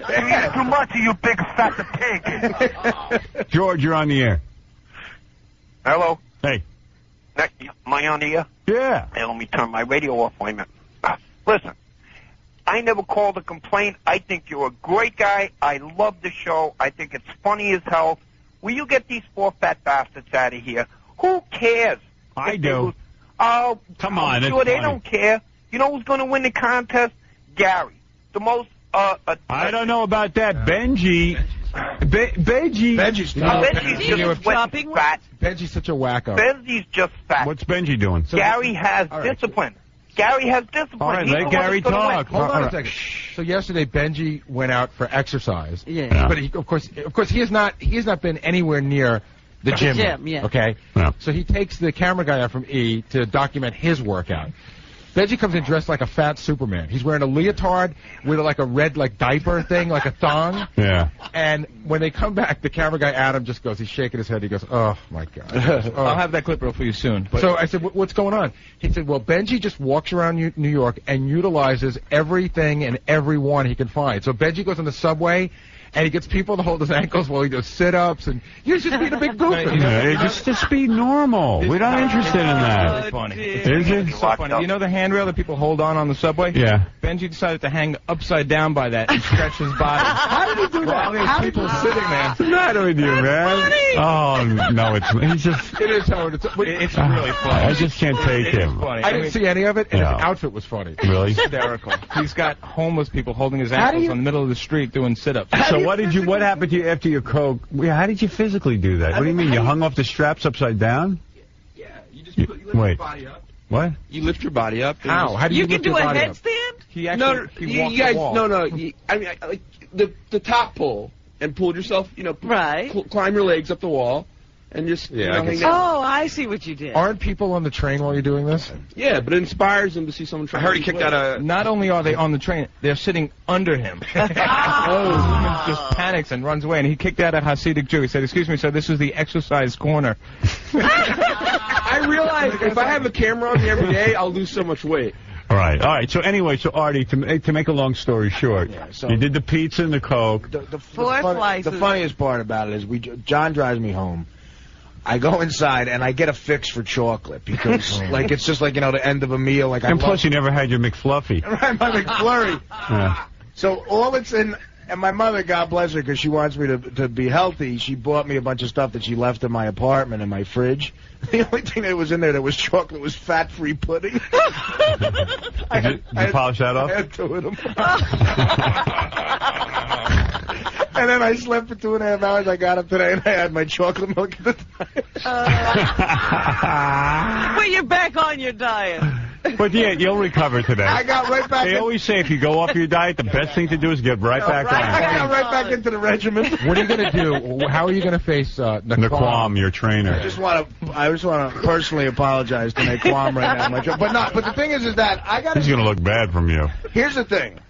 You eat too much, you big fat pig. George, you're on the air. Hello. Hey. Am I on the air? Yeah. Hey, let me turn my radio off. Wait a minute. Listen, I never called to complain. I think you're a great guy. I love the show. I think it's funny as hell. Will you get these four fat bastards out of here? Who cares? I do. Oh, come on. I'm sure they don't care. You know who's going to win the contest? Gary. The most, I don't know about that. Benji. Benji. Benji's just fat. Benji's such a wacko. Benji's just fat. What's Benji doing? Gary has discipline. Gary has discipline. All right, let Gary talk. Hold on a second. So yesterday, Benji went out for exercise. Yeah. But he, of course, he has not been anywhere near the gym. Yeah. Okay. Yeah. So he takes the camera guy out from E to document his workout. Benji comes in dressed like a fat Superman. He's wearing a leotard with like a red diaper thing, like a thong. Yeah. And when they come back, the camera guy Adam just goes, he's shaking his head. He goes, "Oh my God." Goes, "Oh." I'll have that clip for you soon. But So I said, "What's going on?" He said, "Well, Benji just walks around New York and utilizes everything and everyone he can find. So Benji goes on the subway." And he gets people to hold his ankles while he does sit-ups, and you're just being a big goof. Just be normal. We're not interested in that. It's funny. Is it? It's so funny. You know the handrail that people hold on the subway? Yeah. Benji decided to hang upside down by that and stretch his body. How did he do that? While there's people sitting there. What's the matter with you, man? Oh, no, he's just... It is, Howard. It's really funny. I just can't take him. Funny. I didn't see any of it, and Yeah. his outfit was funny. Really? Hysterical. He's got homeless people holding his ankles in the middle of the street doing sit-ups. So what happened to you after your coke? How did you physically do that? What do you mean? You hung off the straps upside down? Yeah, you just lift your body up. What? You lift your body up. How? How do you lift your body up? He actually he walked the wall. Like the top pull and pull yourself. Right. Climb your legs up the wall, and just hang down. Oh, I see what you did. Aren't people on the train while you're doing this? Yeah, but it inspires them to see someone try. I heard he kicked out a... Not only are they on the train, they're sitting under him. Oh, woman just panics and runs away, and he kicked out a Hasidic Jew. He said, "Excuse me, sir, this is the exercise corner." I realize if I have a camera on me every day, I'll lose so much weight. All right. So anyway, Artie, to make a long story short, you did the pizza and the coke. The slices. funniest part about it is John drives me home. I go inside and I get a fix for chocolate because it's just like the end of a meal. And plus, you never had your McFluffy. Right, my McFlurry. Yeah. So all it's in. And my mother, God bless her, because she wants me to be healthy, she bought me a bunch of stuff that she left in my apartment in my fridge. The only thing that was in there that was chocolate was fat-free pudding. Did you polish that off? I had 2 of them. And then I slept for 2.5 hours. I got up today and I had my chocolate milk at the time. Well, you're back on your diet. But yeah, you'll recover today. I got right back. They always say if you go off your diet, the best thing to do is get right back on. I got right back into the regimen. What are you going to do? How are you going to face Naquam, your trainer? I just want to personally apologize to Naquam right now. But the thing is that I got. He's going to look bad from you. Here's the thing.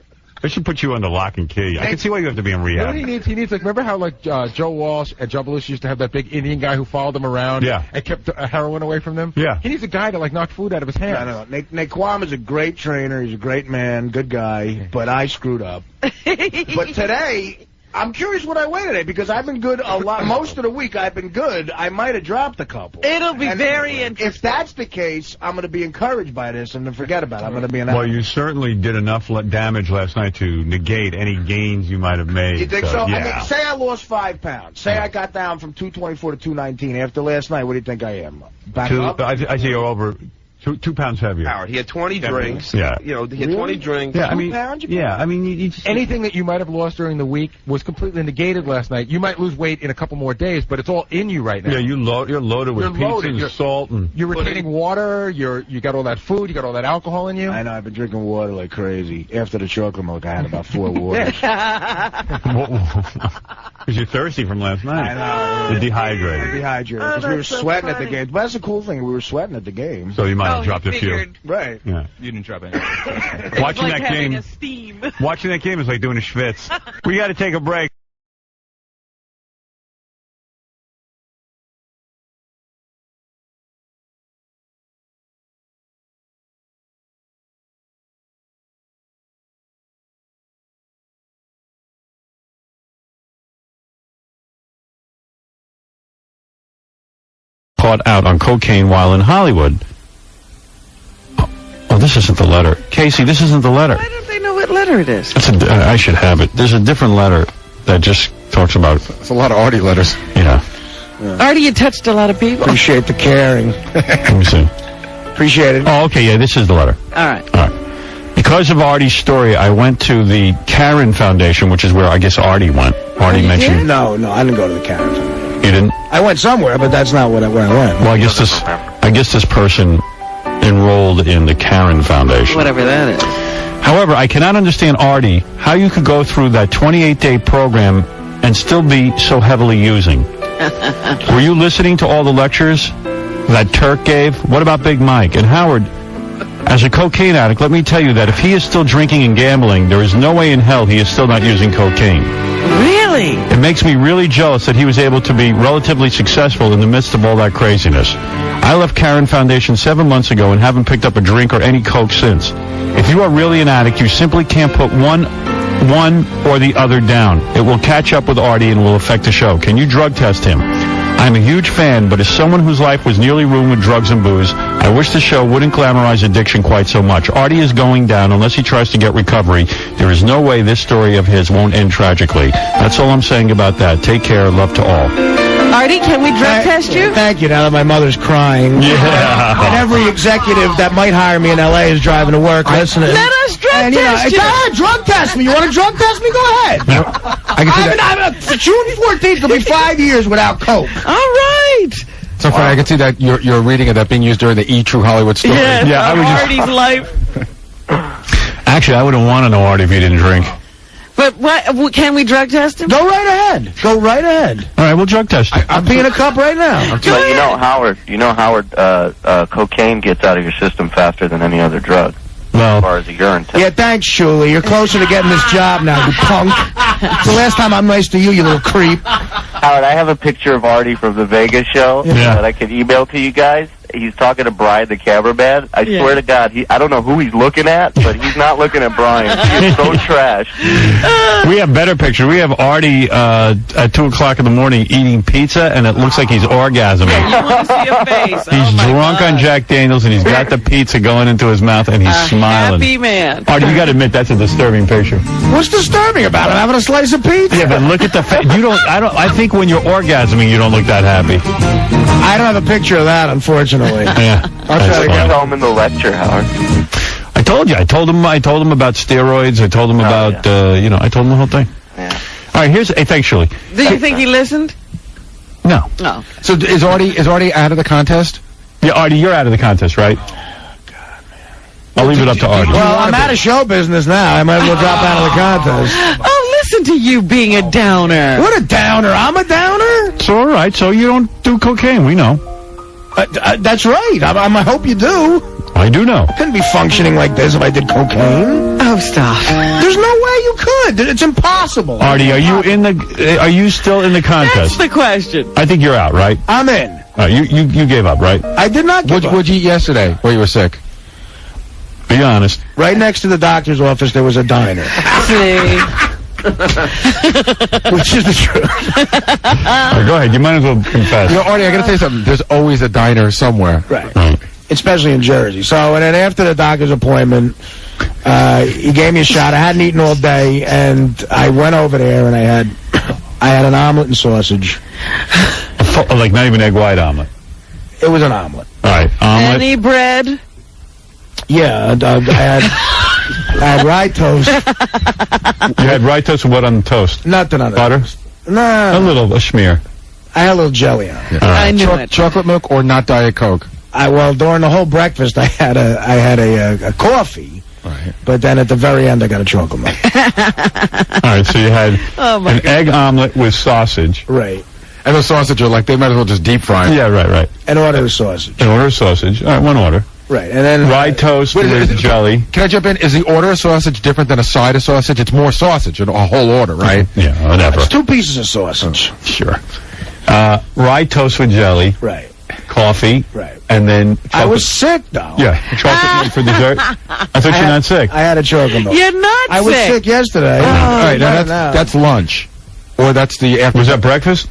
They should put you under lock and key. I can see why you have to be in rehab. What he needs remember how Joe Walsh and Joe Belushi used to have that big Indian guy who followed them around and kept heroin away from them? Yeah. He needs a guy to knock food out of his hands. No. Naquam is a great trainer. He's a great man, good guy, but I screwed up. But today, I'm curious what I weigh today because I've been good a lot. Most of the week I've been good. I might have dropped a couple. It'll be very interesting. If that's the case, I'm going to be encouraged by this and then forget about it. I'm going to be an Well, you certainly did enough damage last night to negate any gains you might have made. You think so? Yeah. I mean, say I lost 5 pounds. Say I got down from 224 to 219 after last night. What do you think I am? Back up? I see you're over 2 pounds heavier. Howard, he had 20 drinks. Yeah. You know, he had 20 drinks. Yeah, I mean, you just... Anything that you might have lost during the week was completely negated last night. You might lose weight in a couple more days, but it's all in you right now. Yeah, you're loaded with pizza and salt and... You're retaining water, you got all that food, you got all that alcohol in you. I know, I've been drinking water like crazy. After the chocolate milk, I had about 4 waters. Because you're thirsty from last night. I know. You're dehydrated. Because we were sweating at the game. But that's the cool thing. We were sweating at the game. So you might have dropped a few. Right. Yeah. You didn't drop any. Watching like that game. having a steam. Watching that game is like doing a schwitz. We got to take a break. Caught out on cocaine while in Hollywood. Oh, this isn't the letter. Casey, this isn't the letter. Why don't they know what letter it is? I should have it. There's a different letter that just talks about... It's a lot of Artie letters. Yeah. Artie, you touched a lot of people. Appreciate the caring. Let me see. Appreciate it. Oh, okay, yeah, this is the letter. All right. All right. Because of Artie's story, I went to the Karen Foundation, which is where I guess Artie went. Artie mentioned... No, I didn't go to the Karen Foundation. You didn't? I went somewhere, but that's not where I went. Well, I guess this person enrolled in the Karen Foundation. Whatever that is. However, I cannot understand, Artie, how you could go through that 28-day program and still be so heavily using. Were you listening to all the lectures that Turk gave? What about Big Mike? And Howard, as a cocaine addict, let me tell you that if he is still drinking and gambling, there is no way in hell he is still not using cocaine. Really? It makes me really jealous that he was able to be relatively successful in the midst of all that craziness. I left Karen Foundation 7 months ago and haven't picked up a drink or any coke since. If you are really an addict, you simply can't put one or the other down. It will catch up with Artie and will affect the show. Can you drug test him? I'm a huge fan, but as someone whose life was nearly ruined with drugs and booze, I wish the show wouldn't glamorize addiction quite so much. Artie is going down unless he tries to get recovery. There is no way this story of his won't end tragically. That's all I'm saying about that. Take care. Love to all. Artie, can we drug test you? Thank you, now that my mother's crying. Yeah. And every executive that might hire me in L.A. is driving to work listening. Let us drug test you. Drug test me. You want to drug test me? Go ahead. I can see that. For June 14th, it'll be 5 years without coke. All right. So funny, I can see that you're reading of that being used during the E! True Hollywood story. Yes, Yeah, I was just- Artie's life. Actually, I wouldn't want to know Artie if he didn't drink. But what? Can we drug test him? Go right ahead. Go right ahead. All right, we'll drug test you. I'm being a cup right now. You know, Howard, cocaine gets out of your system faster than any other drug. Well, as far as a urine test. Yeah, thanks, Shuli. You're closer to getting this job now, you punk. It's the last time I'm nice to you, you little creep. Howard, I have a picture of Artie from the Vegas show that I can email to you guys. He's talking to Brian, the cameraman. I swear to God, I don't know who he's looking at, but he's not looking at Brian. He is so trash. We have better pictures. We have Artie at 2 o'clock in the morning eating pizza, and it looks like he's orgasming. You want to see a face. He's drunk on Jack Daniels, and he's got the pizza going into his mouth, and he's smiling. Happy man. Artie, you got to admit that's a disturbing picture. What's disturbing about it? I'm having a slice of pizza. Yeah, but look at the face. I think when you're orgasming, you don't look that happy. I don't have a picture of that, unfortunately. Yeah. I'll try to tell him in the lecture, Howard. I told you. I told him about steroids. I told him about, I told him the whole thing. Yeah. All right, thanks, Shirley. Do you think he listened? No. No. So is Artie out of the contest? Yeah, Artie, you're out of the contest, right? I'll leave it up to Artie. Well, I'm out of show business now. I might as well drop out of the contest. Oh, listen to you being a downer. What a downer. I'm a downer? It's all right. So you don't do cocaine. We know. That's right. I hope you do. I do know. I couldn't be functioning like this if I did cocaine. Oh, stop. There's no way you could. It's impossible. Artie, are you still in the contest? That's the question. I think you're out, right? I'm in. You gave up, right? I did not give up. What'd you eat yesterday while you were sick? Be honest. Right next to the doctor's office, there was a diner. See? Which is the truth. Go ahead. You might as well confess. You know, Artie, I got to tell you something. There's always a diner somewhere. Right. Especially in Jersey. So, and then after the doctor's appointment, he gave me a shot. I hadn't eaten all day, and I went over there, and I had an omelet and sausage. Like not even egg white omelet. It was an omelet. All right, omelet. Any bread? Yeah, I had rye toast. You had rye toast with what on the toast? Nothing on it. Butter? No. A smear. I had a little jelly on it. Yeah. I knew it. Chocolate milk or not Diet Coke? Well, during the whole breakfast, I had a coffee. Right. But then at the very end, I got a chocolate milk. All right, so you had an egg omelet with sausage. Right. And those sausage are like, they might as well just deep fry them. Yeah, right. An order of sausage. An order of sausage. All right, one order. Right, and then... Rye toast with jelly. Can I jump in? Is the order of sausage different than a side of sausage? It's more sausage, a whole order, right? Yeah, whatever. It's 2 pieces of sausage. Sure. Rye toast with jelly. Right. Coffee. Right. And then... I was sick, though. Yeah, chocolate milk for dessert. I thought you're not sick. I had a chocolate milk. You're not I was sick yesterday. All right, now that's lunch. Or that's the after. Was that breakfast?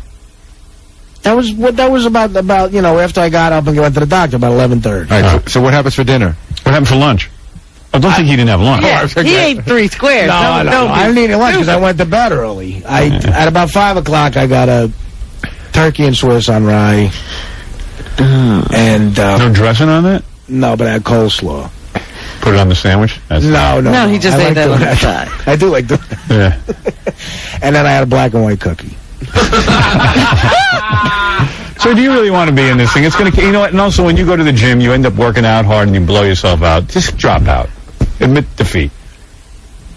That was about after I got up and went to the doctor about 11:30. All right, so what happens for dinner? What happened for lunch? I don't think he didn't have lunch. Yeah, he ate 3 squares. No, I didn't eat lunch because I went to bed early. At about 5 o'clock, I got a turkey and Swiss on rye. And no dressing on that? No, but I had coleslaw. Put it on the sandwich? No, he just ate that on the side. I do like doing that. Yeah. And then I had a black and white cookie. So do you really want to be in this thing? It's going to, you know what? And also, when you go to the gym, you end up working out hard and you blow yourself out. Just drop out. Admit defeat.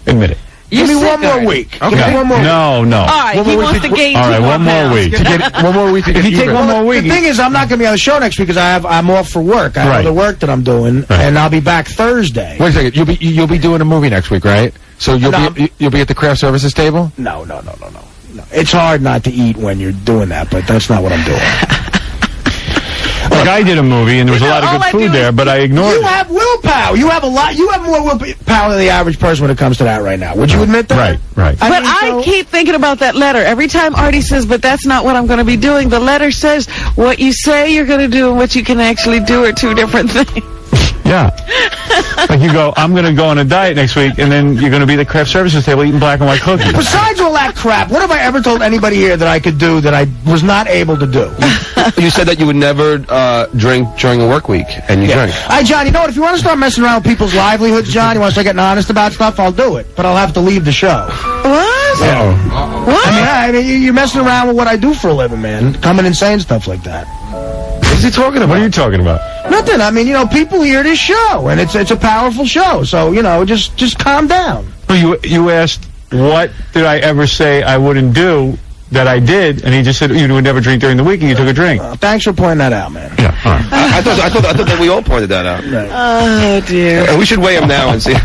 Admit it. Give me one more week. Okay. Give me one more week. No. All right, he wants to gain 2 more pounds. All right, one more week. One more week to get If you take one more week. The thing is, I'm not going to be on the show next week because I'm off for work. I have other work that I'm doing, and I'll be back Thursday. Wait a second. You'll be doing a movie next week, right? So you'll be at the craft services table? No. It's hard not to eat when you're doing that, but that's not what I'm doing. Like I did a movie, and there was a lot of good food there, but I ignored it. You have willpower. You have more willpower than the average person when it comes to that right now. Would you admit that? Right. I keep thinking about that letter. Every time Artie says, but that's not what I'm going to be doing, the letter says what you say you're going to do and what you can actually do are 2 different things. Yeah. Like you go, I'm going to go on a diet next week, and then you're going to be at the craft services table eating black and white cookies. Besides all that crap, what have I ever told anybody here that I could do that I was not able to do? You said that you would never drink during a work week, and you drink. Hey, John, you know what? If you want to start messing around with people's livelihoods, John, you want to start getting honest about stuff, I'll do it. But I'll have to leave the show. What? Uh-oh. What? I mean, you're messing around with what I do for a living, man. Coming and saying stuff like that. What's he talking about? What are you talking about? Nothing. I mean, people hear this show, and it's a powerful show. So, just calm down. Well, you asked, what did I ever say I wouldn't do that I did, and he just said you would never drink during the week, and you took a drink. Thanks for pointing that out, man. Yeah, all right. I thought that we all pointed that out. Right. Oh, dear. We should weigh him now and see.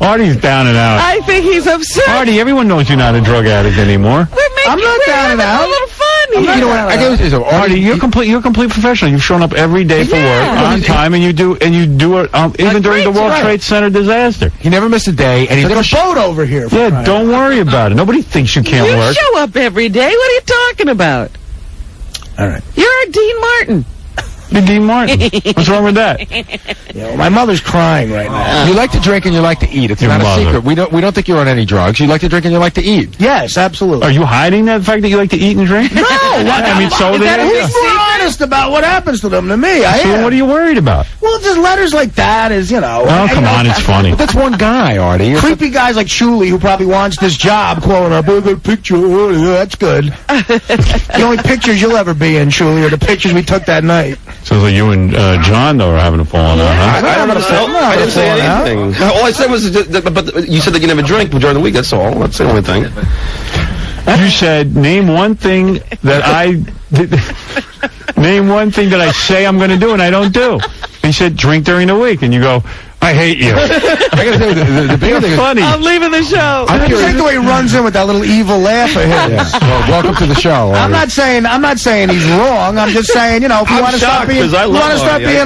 Artie's down and out. I think he's upset. Artie, everyone knows you're not a drug addict anymore. I'm not down and out. A little fun You know what? I guess so. Artie, you're a complete professional. You've shown up every day for work on time, and you do it even during the World Trade Center disaster. He never missed a day, and he's like a boat over here. Yeah, don't worry about it. Nobody thinks you can't work. You show up every day. What are you talking about? All right. You're a Dean Martin. You're Dean Martin. What's wrong with that? Yeah, my mother's crying right now. You like to drink and you like to eat. It's not a secret. We don't think you're on any drugs. You like to drink and you like to eat. Yes, absolutely. Are you hiding that fact that you like to eat and drink? No. I mean, so who's more honest about what happens to them than me? So what are you worried about? Well, just letters like that is, Oh, come on, it's funny. But that's one guy, Artie. Creepy guys like Shuley who probably wants this job calling up, good picture. Oh, yeah, that's good. The only pictures you'll ever be in, Shuley, are the pictures we took that night. Sounds like you and John, though, are having a falling out, huh? I didn't say anything. All I said was, but you said that you never drink during the week. That's all. That's the only thing. You said, name one thing that I say I'm going to do and I don't do. He said, drink during the week. And you go, I hate you. I gotta say, the big thing is funny. I'm leaving the show. I like the way he runs in with that little evil laugh of his. Yeah. Well, welcome to the show. I'm not saying he's wrong. I'm just saying, if you want to start being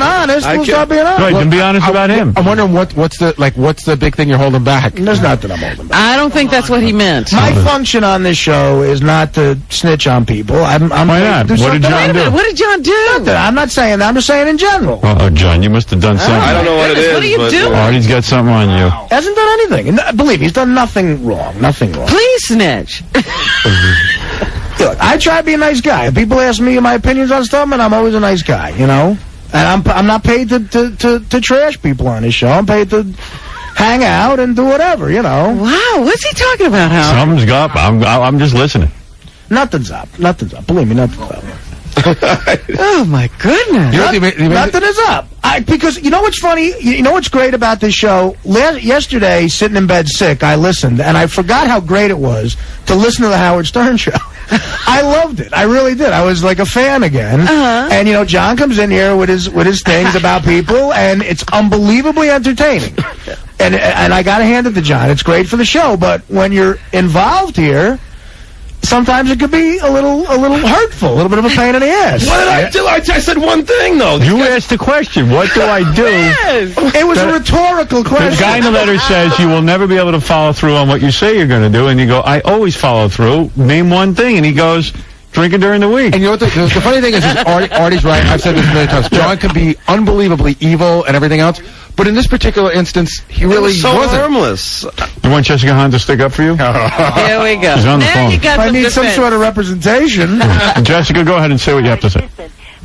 honest, we'll start being honest. Right, then be honest about him. I'm wondering what's the big thing you're holding back? There's nothing I'm holding back. I don't think that's what he meant. My function on this show is not to snitch on people. Why not? What did John do? What did John do? Nothing. I'm not saying that. I'm just saying in general. Oh, John, you must have done something. I don't know what it is. What are you doing? Artie's got something on you. Hasn't done anything. Believe me, he's done nothing wrong. Nothing wrong. Please snitch. Look, I try to be a nice guy. If people ask me my opinions on stuff, and I'm always a nice guy, And I'm not paid to trash people on this show. I'm paid to hang out and do whatever, Wow, what's he talking about, Howard? Something's up. I'm just listening. Nothing's up. Nothing's up. Believe me, nothing's up. Oh, my goodness. Nothing is up. Because you know what's funny? You know what's great about this show? Yesterday, sitting in bed sick, I listened, and I forgot how great it was to listen to the Howard Stern show. I loved it. I really did. I was like a fan again. And, John comes in here with his things about people, and it's unbelievably entertaining. And I got to hand it to John. It's great for the show, but when you're involved here, sometimes it could be a little hurtful, a little bit of a pain in the ass. What did I do? I said one thing, though. You asked the question. What do I do? It was a rhetorical question. The guy in the letter says you will never be able to follow through on what you say you're going to do, and you go, I always follow through. Name one thing, and he goes, drinking during the week. And you know what the funny thing is Artie's right. I've said this many times. John can be unbelievably evil and everything else, but in this particular instance, he really wasn't. Harmless. You want Jessica Hahn to stick up for you? Here we go. She's on the phone. You got I need some sort of representation. Jessica, go ahead and say what you have to say.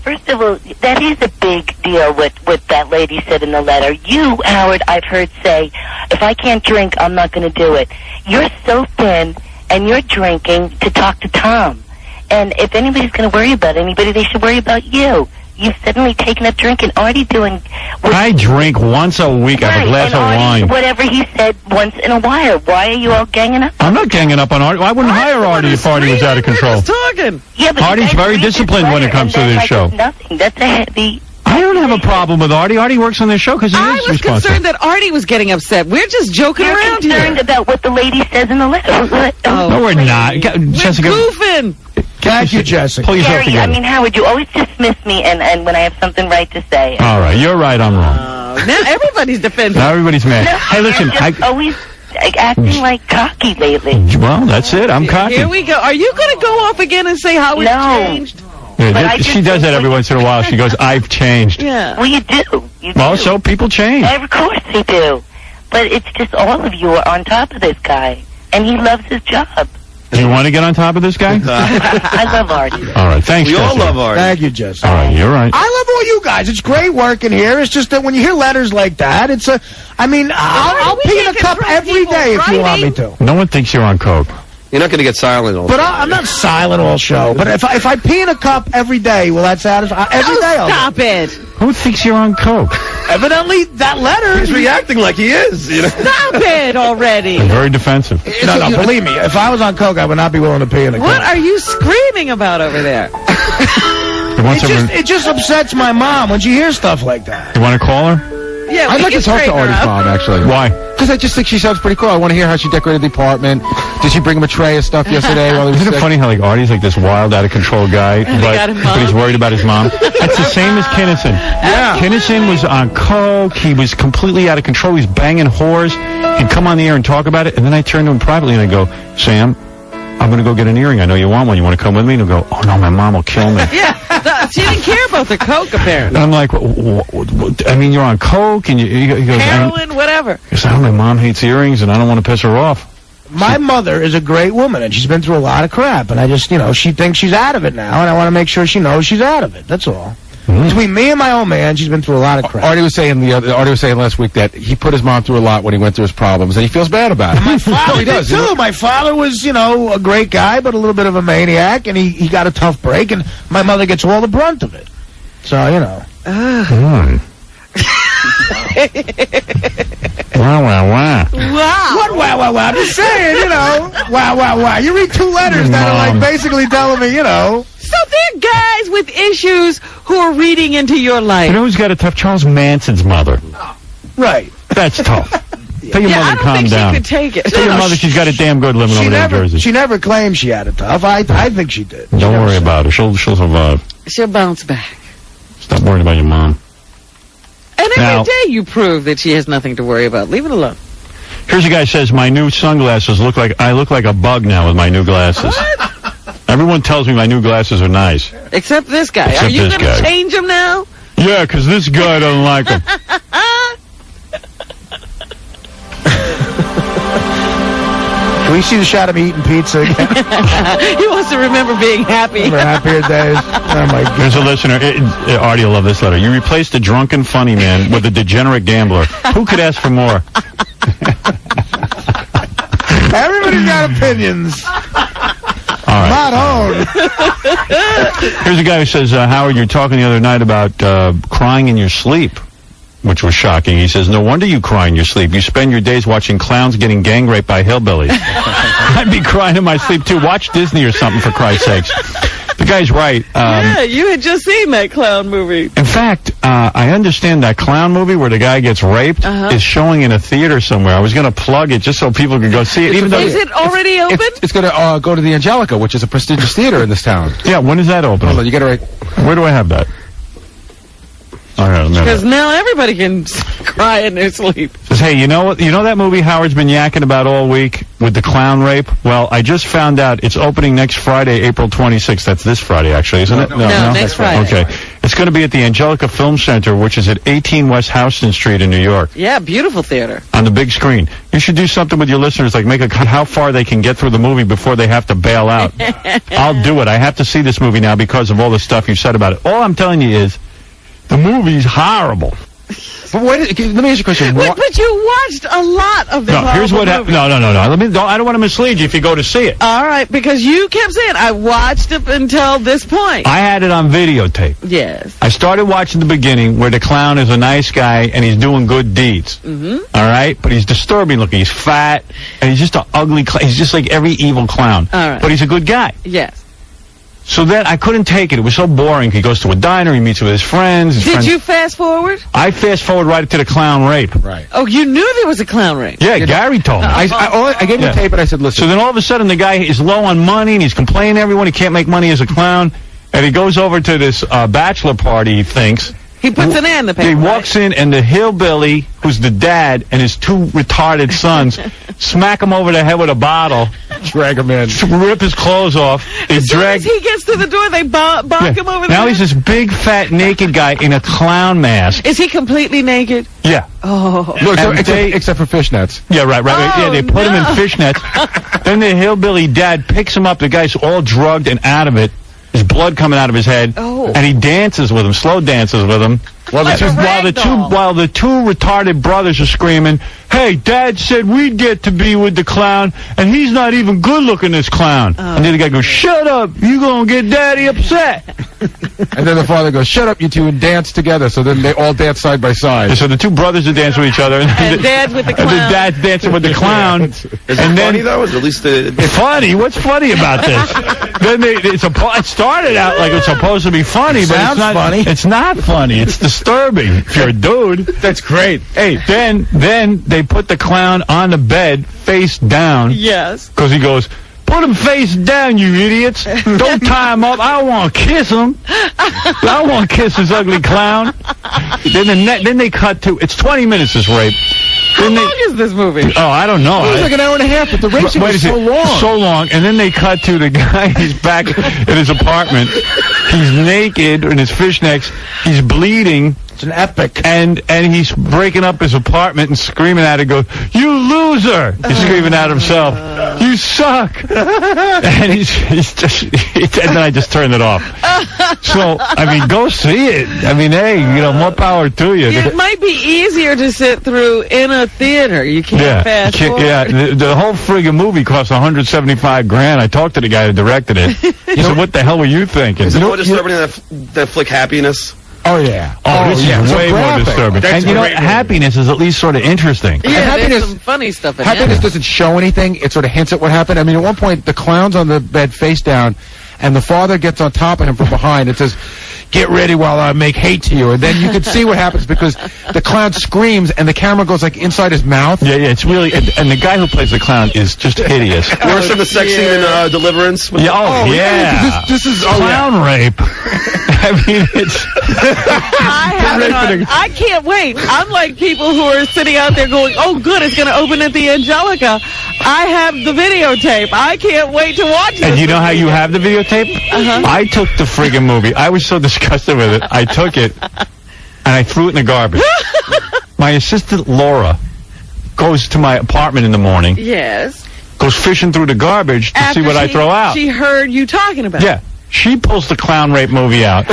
First of all, that is a big deal what that lady said in the letter. You, Howard, I've heard say, if I can't drink, I'm not going to do it. You're so thin, and you're drinking to talk to Tom. And if anybody's going to worry about anybody, they should worry about you. You've suddenly taken up drinking. Artie doing... I drink once a week. I have a glass of wine. Whatever he said once in a while. Why are you all ganging up? I'm not ganging up on Artie. I wouldn't hire Artie if Artie was out of control. Talking. Yeah, but Artie's very disciplined when it comes to this show. Nothing. That's a heavy... I don't have a problem with Artie. Artie works on this show because he is responsible. I was concerned that Artie was getting upset. We're just joking around here. You're concerned about what the lady says in the letter. No, we're not. Jessica, goofing. Thank you, Jessica. Pull yourself Gary, together. I mean, Howard, you always dismiss me and when I have something right to say. All right, you're right, I'm wrong. Now everybody's defending. Now everybody's mad. No, hey, listen. You're just always acting like cocky lately. Well, that's it. I'm cocky. Here we go. Are you going to go off again and say how it's changed? Yeah, she does that every once in a while. She goes, I've changed. Yeah. Well, you do. Well, so people change. Of course they do. But it's just all of you are on top of this guy. And he loves his job. Do you want to get on top of this guy? I love Artie. All right, thanks, We all Jessica. love Artie. Thank you, Jessica. All right, you're right. I love all you guys. It's great working here. It's just that when you hear letters like that, it's a... I mean, I'll pee in a cup every day if you want me to. No one thinks you're on coke. You're not going to get silent all the But time. I'm not silent all show. But if I pee in a cup every day, will that satisfy? Every day I'll Stop it. Who thinks you're on coke? Evidently, that letter... He's reacting like he is. You know? Stop it already. I'm very defensive. No, believe me. If I was on coke, I would not be willing to pee in a cup. What are you screaming about over there? It just upsets my mom when she hears stuff like that. You want to call her? Yeah, I'd like to talk to Artie's mom, actually. Why? Because I just think she sounds pretty cool. I want to hear how she decorated the apartment. Did she bring him a tray of stuff yesterday while he was Isn't it sick? funny how, like, Artie's like this wild, out-of-control guy, but he's worried about his mom? That's the same as Kinnison. Yeah. Kinnison was on coke. He was completely out of control. He was banging whores. He'd come on the air and talk about it, and then I turned to him privately and I go, Sam, I'm going to go get an earring. I know you want one. You want to come with me? And he'll go, oh, no, my mom will kill me. Yeah, she didn't care about the coke, apparently. And I'm like, I mean, you're on coke, and he goes, heroin, whatever. He goes, my mom hates earrings, and I don't want to piss her off. My mother is a great woman, and she's been through a lot of crap, and I just, she thinks she's out of it now, and I want to make sure she knows she's out of it. That's all. Between me and my old man, she's been through a lot of crap. Artie was saying last week that he put his mom through a lot when he went through his problems, and he feels bad about it. My father he does, did too. My father was, a great guy, but a little bit of a maniac, and he got a tough break, and my mother gets all the brunt of it. So, Wow. What wow? I'm just saying, wow. You read two letters that are like basically telling me, So they're guys with issues who are reading into your life. You know who's got a tough? Charles Manson's mother. Right. That's tough. Tell your mother to calm down. She could take it. Tell your mother she's got it damn good living over there in Jersey. She never claimed she had it tough. I think she did. Don't worry about her. She'll survive. She'll bounce back. Stop worrying about your mom. And every day you prove that she has nothing to worry about. Leave it alone. Here's a guy who says, my new sunglasses look like a bug now with my new glasses. What? Everyone tells me my new glasses are nice. Except this guy. Are you going to change them now? Yeah, because this guy doesn't like them. Can we see the shot of me eating pizza again? He wants to remember being happy. Remember happier days. Oh, my God. There's a listener. Artie will love this letter. You replaced a drunken funny man with a degenerate gambler. Who could ask for more? Everybody's got opinions. All right. Not own. Here's a guy who says, Howard, you're talking the other night about crying in your sleep, which was shocking. He says, no wonder you cry in your sleep. You spend your days watching clowns getting gang raped by hillbillies. I'd be crying in my sleep, too. Watch Disney or something, for Christ's sakes. The guy's right. Yeah, you had just seen that clown movie. In fact, I understand that clown movie where the guy gets raped is showing in a theater somewhere. I was going to plug it just so people could go see it. Even though is it already open? It's going to go to the Angelica, which is a prestigious theater in this town. Yeah, when is that open? Hold on, you get it right. Where do I have that? Because now everybody can cry in their sleep. Says, hey, you know that movie Howard's been yakking about all week with the clown rape? Well, I just found out it's opening next Friday, April 26th. That's this Friday, actually, isn't it? No, next Friday. Okay. It's going to be at the Angelica Film Center, which is at 18 West Houston Street in New York. Yeah, beautiful theater. On the big screen. You should do something with your listeners, like make a cut how far they can get through the movie before they have to bail out. I'll do it. I have to see this movie now because of all the stuff you said about it. All I'm telling you is, the movie's horrible. But let me ask you a question. Wait, but you watched a lot of the here's what happened. No. I don't want to mislead you if you go to see it. All right, because you kept saying, I watched it until this point. I had it on videotape. Yes. I started watching the beginning where the clown is a nice guy and he's doing good deeds. Mm-hmm. All right? But he's disturbing looking. He's fat and he's just an ugly clown. He's just like every evil clown. All right. But he's a good guy. Yes. So then I couldn't take it. It was so boring. He goes to a diner. He meets with his friends. Did you fast forward? I fast forward right to the clown rape. Right. Oh, you knew there was a clown rape? Yeah, Gary told me. I gave him the tape and I said, listen. So then all of a sudden the guy is low on money and he's complaining to everyone. He can't make money as a clown. And he goes over to this bachelor party, he thinks. He puts an ad in the paper. He walks in and the hillbilly, who's the dad, and his two retarded sons, smack him over the head with a bottle. Drag him in. Rip his clothes off. As soon as he gets to the door, they bonk him over the Now head. he's this big, fat, naked guy in a clown mask. Is he completely naked? Yeah. Oh. Look, except for fishnets. Yeah, right. Oh, Yeah, they put him in fishnets. Then the hillbilly dad picks him up. The guy's all drugged and out of it. His blood coming out of his head. Oh. And he dances with him, slow dances with him. While the two retarded brothers are screaming, hey, Dad said we'd get to be with the clown, and he's not even good looking, this clown. And then the guy goes, shut up, you gonna get Daddy upset. And then the father goes, shut up, you two, and dance together. So then they all dance side by side. And so the two brothers are dancing with each other. And Dad's with the clown. And the dad's dancing with the clown. Is it funny, though? Is at least It's funny? What's funny about this? Then it started out like it's supposed to be funny, but it's not funny. It's not funny. It's disturbing if you're a dude. That's great. Hey, then they put the clown on the bed face down. Yes. Because he goes, put him face down, you idiots. Don't tie him up. I want to kiss him. I want to kiss this ugly clown. Then they cut to, it's 20 minutes, this rape. How long is this movie? Oh, I don't know. It was like an hour and a half, but the rape scene was so long. So long. And then they cut to the guy, he's back in his apartment. He's naked in his fishnets. He's bleeding. It's an epic. And he's breaking up his apartment and screaming at it, goes, you loser! He's screaming at himself. You suck! And he's just, and then I just turned it off. So, I mean, go see it. I mean, hey, more power to you. It might be easier to sit through in a theater. You can't fast forward. Yeah, the whole friggin' movie cost $175,000. I talked to the guy who directed it. He said, what the hell were you thinking? Is it more disturbing than that flick Happiness? Oh, yeah. This is way more disturbing. That's and, Happiness is at least sort of interesting. Yeah, there's some funny stuff in Happiness it. doesn't show anything. It sort of hints at what happened. I mean, at one point, the clown's on the bed face down, and the father gets on top of him from behind and says, get ready while I make hate to you. And then you can see what happens because the clown screams and the camera goes like inside his mouth. Yeah, it's really, and the guy who plays the clown is just hideous. Worse than the sex scene in Deliverance. Yeah, This is clown rape. I mean, it's... I can't wait. I'm like people who are sitting out there going, oh, good, it's going to open at the Angelica. I have the videotape. I can't wait to watch it. And you know how you have the videotape? I took the friggin' movie. I was so disgusted with it. I took it, and I threw it in the garbage. My assistant, Laura, goes to my apartment in the morning. Yes. Goes fishing through the garbage to see what I throw out. She heard you talking about it. Yeah. She pulls the clown rape movie out.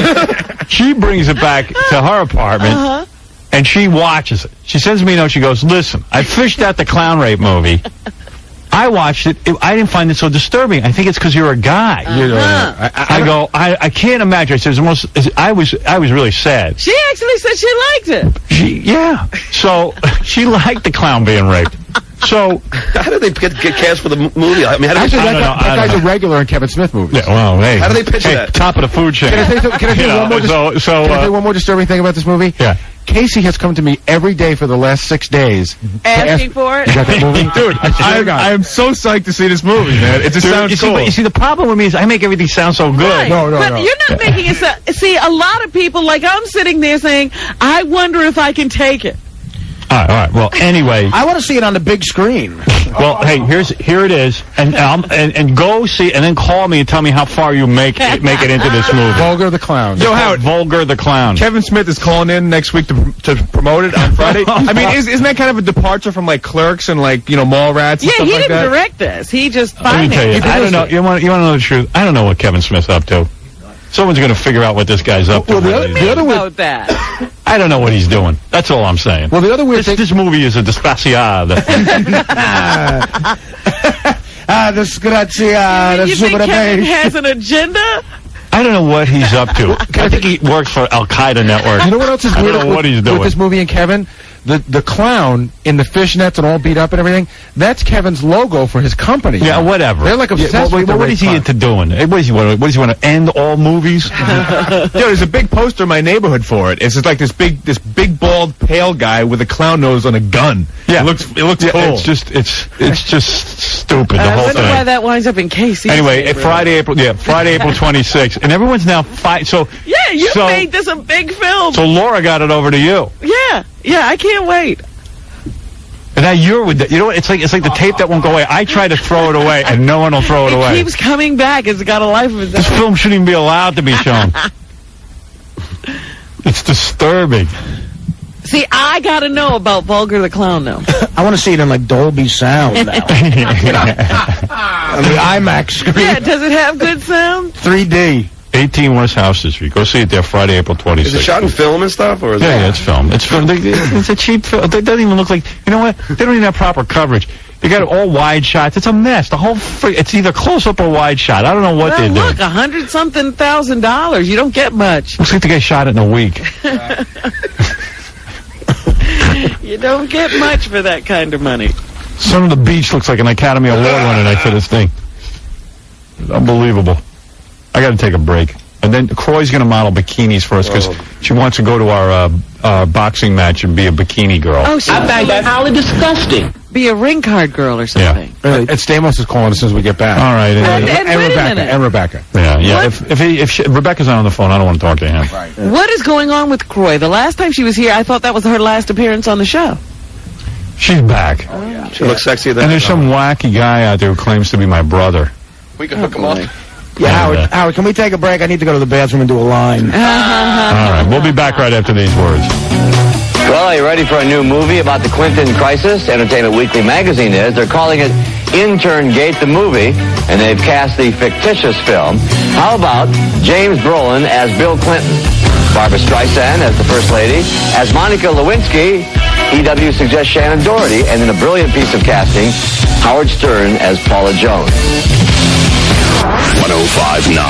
She brings it back to her apartment, and she watches it. She sends me a note. She goes, listen, I fished out the clown rape movie. I watched it. I didn't find it so disturbing. I think it's because you're a guy. I go, I can't imagine. I said, I was really sad. She actually said she liked it. Yeah. So she liked the clown being raped. So how did they get cast for the movie? I mean, how did that guy's a regular in Kevin Smith movies. Yeah, well, hey. How do they pitch that? Top of the food chain. Can I say one more disturbing thing about this movie? Yeah. Casey has come to me every day for the last 6 days. Asking for it? You got that movie? Dude, I am so psyched to see this movie, man. It just sounds cool. You see, the problem with me is I make everything sound so good. Right. No. But you're not making it sound... See, a lot of people, like I'm sitting there saying, I wonder if I can take it. All right. Well, anyway, I want to see it on the big screen. Well, hey, here it is, and go see, and then call me and tell me how far you make it into this movie. Vulgar the Clown. Yo, Howard, Vulgar the Clown. Kevin Smith is calling in next week to promote it on Friday. I mean, isn't that kind of a departure from like Clerks and like Mallrats? And Yeah, stuff he like didn't that? direct this. He just Let me financed tell you, it. I don't know. You want to know the truth? I don't know what Kevin Smith's up to. Someone's going to figure out what this guy's up to. Well, the other about that. I don't know what he's doing. That's all I'm saying. Well, the other weird thing... This movie is a disgraziata. You think Kevin has an agenda? I don't know what he's up to. I think he works for Al-Qaeda Network. You know what else is weird I don't know what he's doing. with this movie and Kevin? The clown in the fishnets and all beat up and everything, that's Kevin's logo for his company. Yeah, whatever. They're like obsessed with what is he into doing? What does he want to end all movies? Dude, there's a big poster in my neighborhood for it. It's just like this big bald pale guy with a clown nose on a gun. Yeah, it looks cool. It's just stupid. The I whole wonder thing. why that winds up in Casey's. Anyway, Friday, April 26th, and everyone's now so. Yeah, you made this a big film. So Laura got it over to you. Yeah, I can't wait. And now you're with it. You know what? It's like the tape that won't go away. I try to throw it away, and no one will throw it away. It keeps coming back. It's got a life of its own. This film shouldn't even be allowed to be shown. It's disturbing. See, I got to know about Vulgar the Clown now. I want to see it in, like, Dolby Sound now. On the IMAX screen. Yeah, does it have good sound? 3D. 18 West House Street. Go see it there Friday, April 26th. Is it shot in film and stuff? Or is it's film. It's film. It's a cheap film. It doesn't even look like... You know what? They don't even have proper coverage. They got all wide shots. It's a mess. The whole... It's either close-up or wide shot. I don't know what they're doing. Look, $100-something thousand. You don't get much. Looks like the guy shot it in a week. You don't get much for that kind of money. Son of the Beach looks like an Academy Award winner night for this thing. Unbelievable. I got to take a break. And then Croy's going to model bikinis for us because she wants to go to our boxing match and be a bikini girl. Oh, I find that highly disgusting. Be a ring card girl or something. Yeah. Ed Stamos is calling as soon as we get back. All right. And Rebecca. Yeah. If Rebecca's not on the phone, I don't want to talk to him. Right. What is going on with Croy? The last time she was here, I thought that was her last appearance on the show. She's back. Oh, yeah. She looks sexier than... And there's some wacky guy out there who claims to be my brother. We can hook him up. Yeah, Howard, can we take a break? I need to go to the bathroom and do a line. All right, we'll be back right after these words. Well, are you ready for a new movie about the Clinton crisis? Entertainment Weekly magazine is. They're calling it Intern Gate the movie, and they've cast the fictitious film. How about James Brolin as Bill Clinton, Barbara Streisand as the First Lady, as Monica Lewinsky, EW suggests Shannon Doherty, and in a brilliant piece of casting, Howard Stern as Paula Jones. 105.9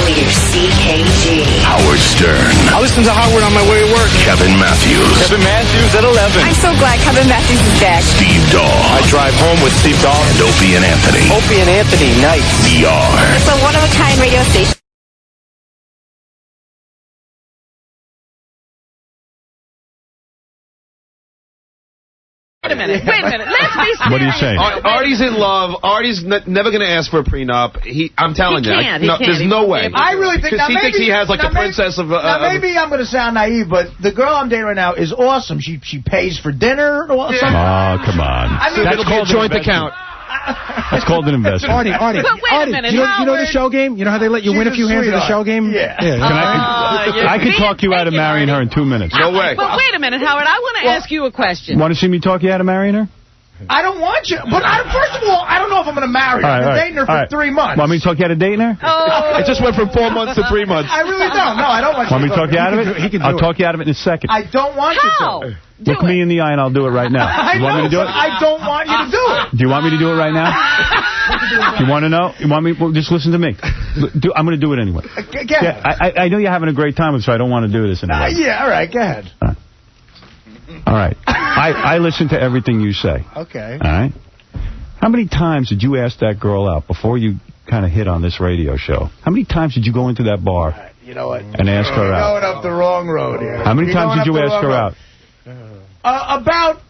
WCKG. Howard Stern. I listen to Howard on my way to work. Kevin Matthews. Kevin Matthews at 11. I'm so glad Kevin Matthews is back. Steve Dahl. I drive home with Steve Dahl. And Opie and Anthony. Opie and Anthony, nice. VR. It's a one-of-a-kind radio station. a minute. Let's be serious. What are you saying? Artie's in love. Artie's never going to ask for a prenup. I'm telling you. There's no way. I really think because he thinks he has like a princess of. Maybe I'm going to sound naive, but the girl I'm dating right now is awesome. She pays for dinner or something. Oh, come on. I mean, that's called a joint account. That's called an investment. Artie. But wait a minute, you know the show game? You know how they let you win a few hands at the show game? Yeah. I can talk you out of marrying her in 2 minutes. No way. But wait a minute, Howard. I want to ask you a question. Want to see me talk you out of marrying her? I don't want you. But first of all, I don't know if I'm going to marry her. I've been dating her for 3 months. Want me to talk you out of dating her? Oh. It just went from 4 months to 3 months. I really don't. No, I don't want you Want me to talk you out of it? I'll talk you out of it in a second. I don't want you to. Look me in the eye and I'll do it right now. You want me to do it? I don't want you to do it. Do you want me to do it right now? Do you want to know? You want me? Well, just listen to me. I'm going to do it anyway. Yeah, I know you're having a great time with it, so I don't want to do this anymore. Yeah, all right, go ahead. All right. I listen to everything you say. Okay. All right? How many times did you ask that girl out before you kind of hit on this radio show? How many times did you go into that bar you know what? and ask her out? You're going up the wrong road here. How many times did you ask her out? About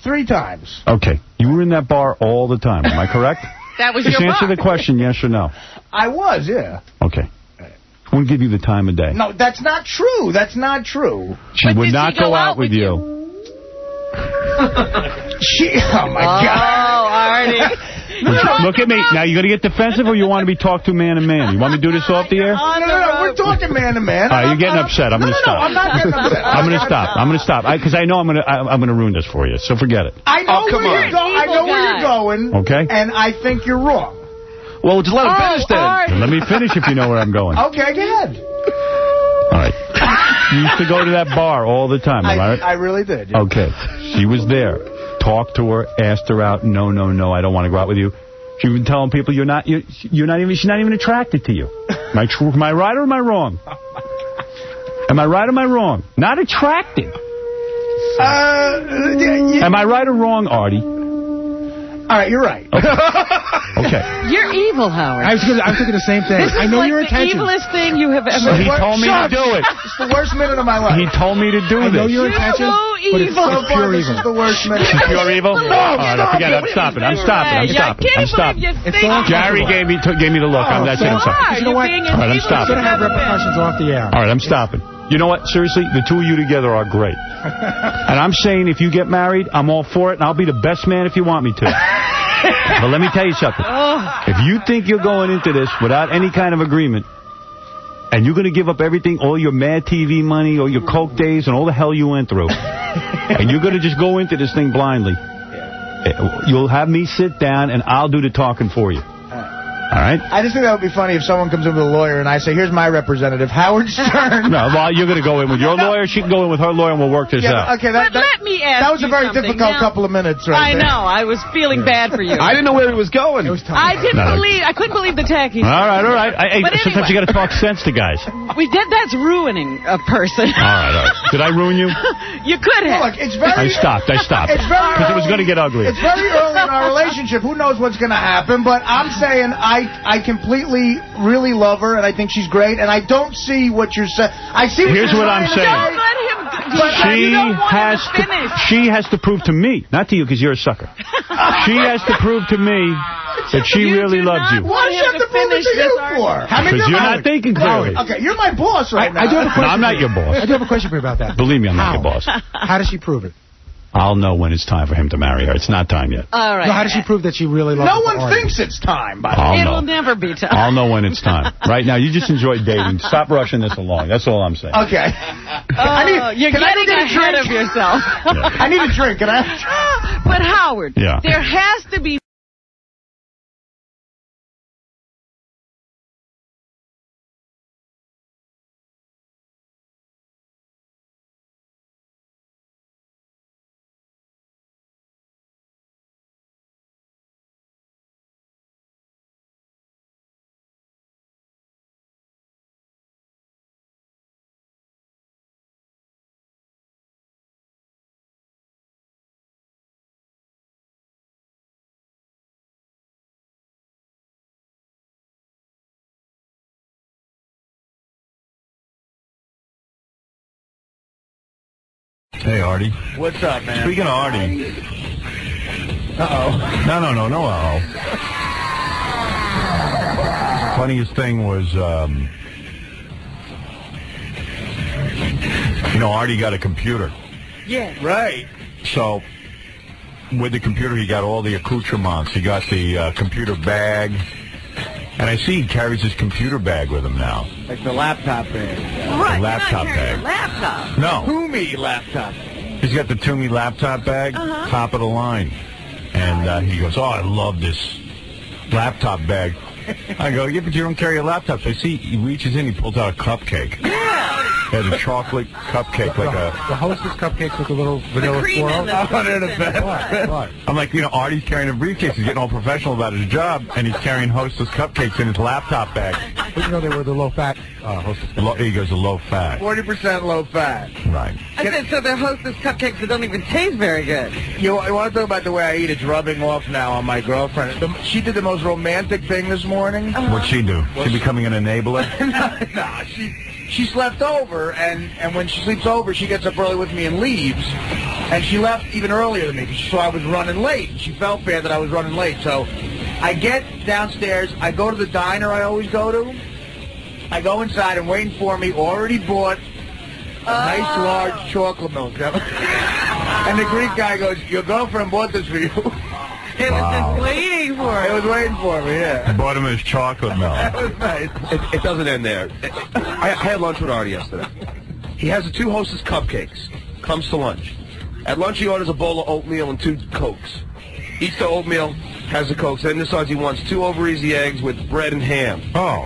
3 times. Okay. You were in that bar all the time. Am I correct? That was Just your answer bar. the question, yes or no. I was, yeah. Okay. I won't give you the time of day. No, that's not true. That's not true. She would not go out with you. Oh, my God. Oh, Artie. Look at me. Now, you going to get defensive or you want to be talked to man to man? You want me to do this off the air? No. We're talking man to man. All right, you're getting upset. I'm going to stop. No, I'm not getting upset. I'm going to stop. I'm going to stop. Because I know I'm going to ruin this for you. So forget it. I know where you're going. Okay. And I think you're wrong. Well, just let him finish then. Let me finish if you know where I'm going. Okay, go ahead. All right. You used to go to that bar all the time, am I right? I really did. Yeah. Okay. She was there. Talked to her, asked her out. No, I don't want to go out with you. She's been telling people she's not even attracted to you. Am I right or am I wrong? Am I right or am I wrong? Not attracted. Am I right or wrong, Artie? All right, you're right. Okay. You're evil, Howard. I was thinking the same thing. This I know is your like intentions. the evilest thing you have ever... He told me to do it. It's the worst minute of my life. He told me to do this. I know your intentions, but it's evil. pure This evil. is the worst minute. Pure evil? No, all right, forget it. I'm stopping. I'm stopping. Jerry gave me the look. That's it. I'm stopping. You know what? All right, I'm stopping. Should have repercussions off the air. All right, I'm stopping. You know what? Seriously, the two of you together are great. And I'm saying if you get married, I'm all for it, and I'll be the best man if you want me to. But let me tell you something. If you think you're going into this without any kind of agreement, and you're going to give up everything, all your Mad TV money, all your Coke days, and all the hell you went through, and you're going to just go into this thing blindly, you'll have me sit down, and I'll do the talking for you. All right? I just think that would be funny if someone comes in with a lawyer and I say, here's my representative, Howard Stern. No, well, you're going to go in with your lawyer. She can go in with her lawyer, and we'll work this out. Okay, But let me ask that was a very difficult couple of minutes right there. I know. I was feeling bad for you. I didn't know where he was going. I couldn't believe the tacky. All right. Sometimes you got to talk sense to guys. That's ruining a person. All right. Did I ruin you? You could have. Look, it's very... I stopped. It's very because it was going to get ugly. It's very early in our relationship. Who knows what's going to happen? But I'm saying I completely really love her, and I think she's great, and I don't see what you're saying. I see what Here's you're what I'm saying. Don't let him... She has to prove to me, not to you because you're a sucker. She has to prove to me that she really loves you. Why do you have to prove it to you for? Because you're not thinking clearly. Okay, you're my boss right now. I do have a question. No, I'm not your boss. I do have a question for you about that. Believe me, I'm not your boss. How does she prove it? I'll know when it's time for him to marry her. It's not time yet. All right. No, how does she prove that she really loves No one Artie? thinks it's time, by the I'll way. know. It'll never be time. I'll know when it's time. Right now, you just enjoy dating. Stop rushing this along. That's all I'm saying. Okay. You're getting ahead of yourself. I need a drink. Can I? But Howard, there has to be Hey, Artie. What's up, man? Speaking of Artie. Uh-oh. No, uh-oh. Funniest thing was, Artie got a computer. Yeah. Right. So, with the computer, he got all the accoutrements. He got the computer bag. And I see he carries his computer bag with him now. Like the laptop bag. Right. The laptop bag. Laptop. No. Toomey laptop. He's got the Toomey laptop bag, top of the line. And he goes, I love this laptop bag. I go, yeah, but you don't carry a laptop. So I see he reaches in, he pulls out a cupcake. Yeah. He has a chocolate cupcake, like a... The Hostess cupcakes with the little vanilla swirl. They're the best. What? I'm like, Artie's carrying a briefcase. He's getting all professional about his job, and he's carrying Hostess cupcakes in his laptop bag. But they were the low-fat Hostess cupcakes. He goes, a low fat. 40% low fat. Right. I said, so they're Hostess cupcakes that don't even taste very good. You want to talk about the way I eat? It's rubbing off now on my girlfriend. She did the most romantic thing this morning. What'd she do? She becoming an enabler? No, she slept over, and when she sleeps over, she gets up early with me and leaves. And she left even earlier than me because she saw I was running late. She felt bad that I was running late. So I get downstairs. I go to the diner I always go to. I go inside and waiting for me. Already bought a nice large chocolate milk. And the Greek guy goes, your girlfriend bought this for you. It was just waiting for It was waiting for me, yeah. I bought him his chocolate milk. That was nice. It doesn't end there. I had lunch with Artie yesterday. He has the 2 Hostess cupcakes. Comes to lunch. At lunch, he orders a bowl of oatmeal and 2 Cokes. Eats the oatmeal, has the Cokes, then decides he wants 2 over-easy eggs with bread and ham. Oh.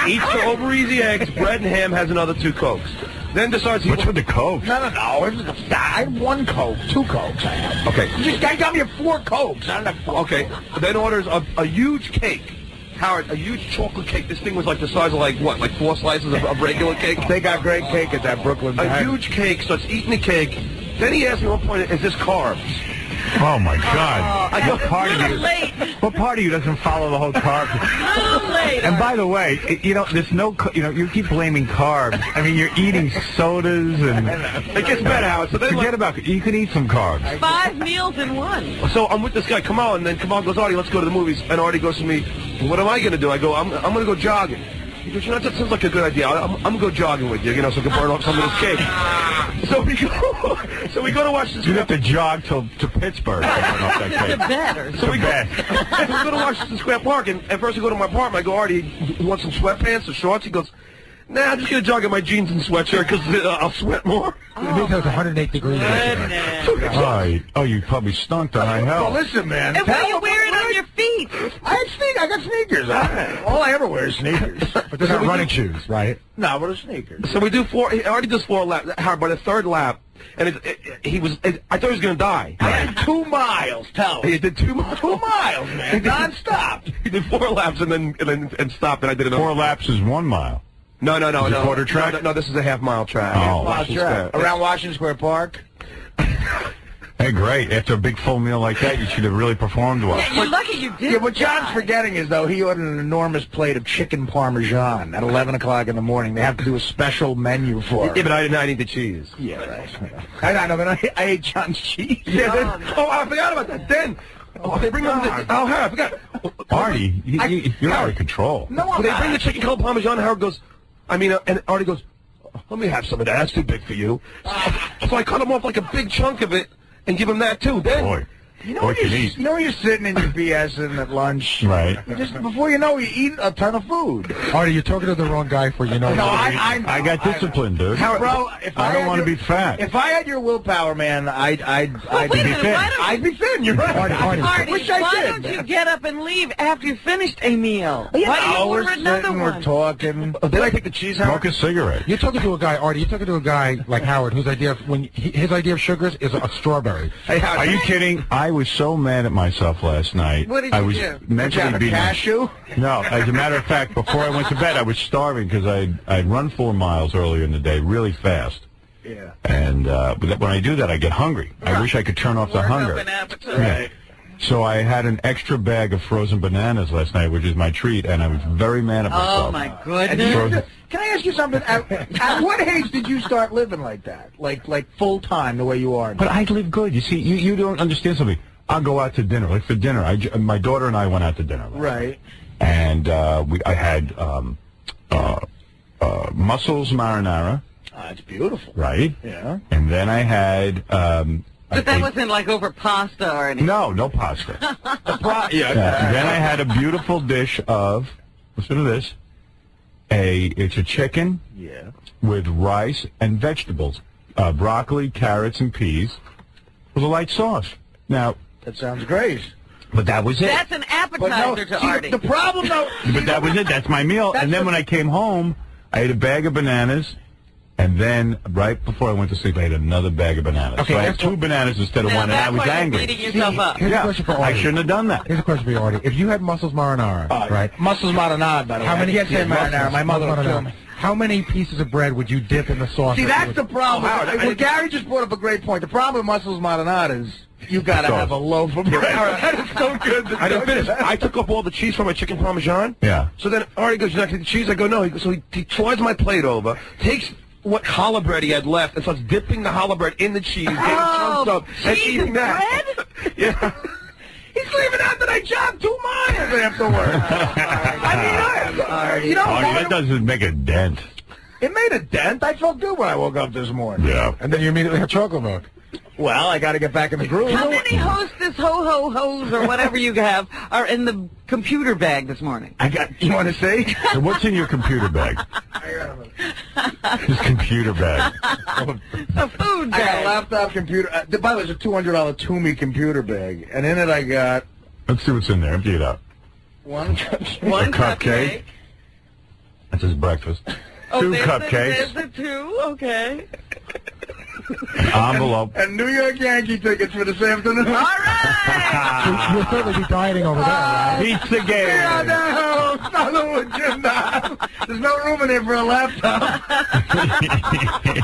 Eats the over-easy eggs, bread and ham, has another 2 Cokes. Then decides he... What's with the Coke? No. I had 1 Coke, 2 Cokes I had. Okay. This guy got me 4 Cokes. I don't have 4. Okay. Then orders a huge cake. Howard, a huge chocolate cake. This thing was like the size of like 4 slices of regular cake? They got great cake at that Brooklyn diner. A huge cake, starts eating the cake. Then he asked me at one point, is this carbs? Oh, my God. What part of you doesn't follow the whole carb? And by the way, there's no, you keep blaming carbs. I mean, you're eating sodas and... It gets better, Howard. So forget about it. You can eat some carbs. 5 meals in one. So I'm with this guy, Kamal, and then Kamal goes, Artie, let's go to the movies. And Artie goes to me, what am I going to do? I go, I'm going to go jogging. He goes, that sounds like a good idea. I'm going to go jogging with you, so I can burn off some of this cake. So we go to watch this. You have to jog to Pittsburgh. To bed or so we go to Washington Square Park, and at first we go to my apartment. I go, Artie, you want some sweatpants or shorts? He goes, nah, I'm just going to jog in my jeans and sweatshirt because I'll sweat more. It was 108 degrees. Oh, you probably stunk on high hell. Well, listen, man. And what are you wearing on your feet? I got sneakers on. All I ever wear is sneakers. But they're not running shoes, right? No, but sneakers. So we do 4. Artie does 4 laps. By the 3rd lap, and I thought he was going to die. I did 2 miles. Tell me. He did 2 miles. 2 miles, man. Non-stop. He did 4 laps and then stopped, and I did another. 4 laps is 1 mile. No. Quarter track? No, this is a half-mile track. Oh. Around Washington Square Park. Hey, great. After a big full meal like that, you should have really performed well. Yeah, you're lucky you did. Yeah, what John's forgetting is, though, he ordered an enormous plate of chicken parmesan at 11 o'clock in the morning. They have to do a special menu for it. Yeah, but I did not eat the cheese. Yeah, right. I know, but I ate John's cheese. Yeah, I forgot about that. Then... they bring them I forgot. Artie, you're out of control. No, they bring the chicken called Parmesan, Howard goes, and Artie goes, let me have some of that. That's too big for you. So I cut him off like a big chunk of it and give him that, too. Then, boy. You know, when you're sitting and you're BSing at lunch. Right. Just before you know, you eat a ton of food. Artie, you're talking to the wrong guy for No, I got discipline, dude. Bro, I don't want to be fat. If I had your willpower, man, I'd be thin. I'd be thin. You're right. Artie, Wish why don't you get up and leave after you finished a meal? Why do you order another one? We're talking. Did I take the cheese, Howard? Smoke a cigarette. You're talking to a guy, Artie. You're talking to a guy like Howard, whose idea of sugars is a strawberry. Hey, Howard, are you kidding? I was so mad at myself last night. What did you do? Mentally beating. Cashew? No, as a matter of fact, before I went to bed, I was starving because I'd run 4 miles earlier in the day, really fast. Yeah. And when I do that, I get hungry. Right. I wish I could turn off the hunger. Right. So I had an extra bag of frozen bananas last night, which is my treat, and I was very mad at myself. Oh, my goodness. Can I ask you something? At what age did you start living like that? Like full-time, the way you are now? But I live good. You see, you don't understand something. I'll go out to dinner. Like for dinner, my daughter and I went out to dinner. Right. And I had mussels marinara. That's beautiful. Right. Yeah. And then I had... But that wasn't like over pasta or anything. No pasta. Yeah. Then I had a beautiful dish of, listen to this, it's a chicken with rice and vegetables, broccoli, carrots, and peas with a light sauce. Now, that sounds great. But that was it. That's an appetizer to Artie. The problem, though... But that was it. That's my meal. And then when I came home, I ate a bag of bananas. And then, right before I went to sleep, I had another bag of bananas. Okay, so I had 2 bananas instead of 1, and I was angry. Here's a question for Artie. I shouldn't have done that. Here's a question for you, Artie. If you had mussels marinara, right? Mussels marinara, by the way. How many? I can't say marinara. My mother will kill me. How many pieces of bread would you dip in the sauce? See, that's the problem. Well, Gary just brought up a great point. The problem with mussels marinara is you got to have a loaf of bread. That is so good. I didn't finish. I took up all the cheese from my chicken parmesan. Yeah. So then Artie goes, "You're not going to cheese?" I go, "No." So he slides my plate over, takes what challah bread he had left, and starts dipping the challah bread in the cheese, getting chunks up, and eating that. Yeah. He's leaving out that I jogged 2 miles afterwards. That doesn't make a dent. It made a dent. I felt good when I woke up this morning. Yeah. And then you immediately had chocolate milk. Well, I got to get back in the groove. How many hostess ho-ho-hos or whatever you have are in the computer bag this morning? You want to see? So what's in your computer bag? This computer bag. A food bag. I got a laptop, computer. By the way, it's a $200 Toomey computer bag, and in it I got... Let's see what's in there. Empty it out. One cupcake. That's his breakfast. 2 cupcakes. There's the 2, okay. Envelope. And New York Yankee tickets for this afternoon. All right! You'll certainly be dieting over there, right? Pizza game. There's no room in here for a laptop.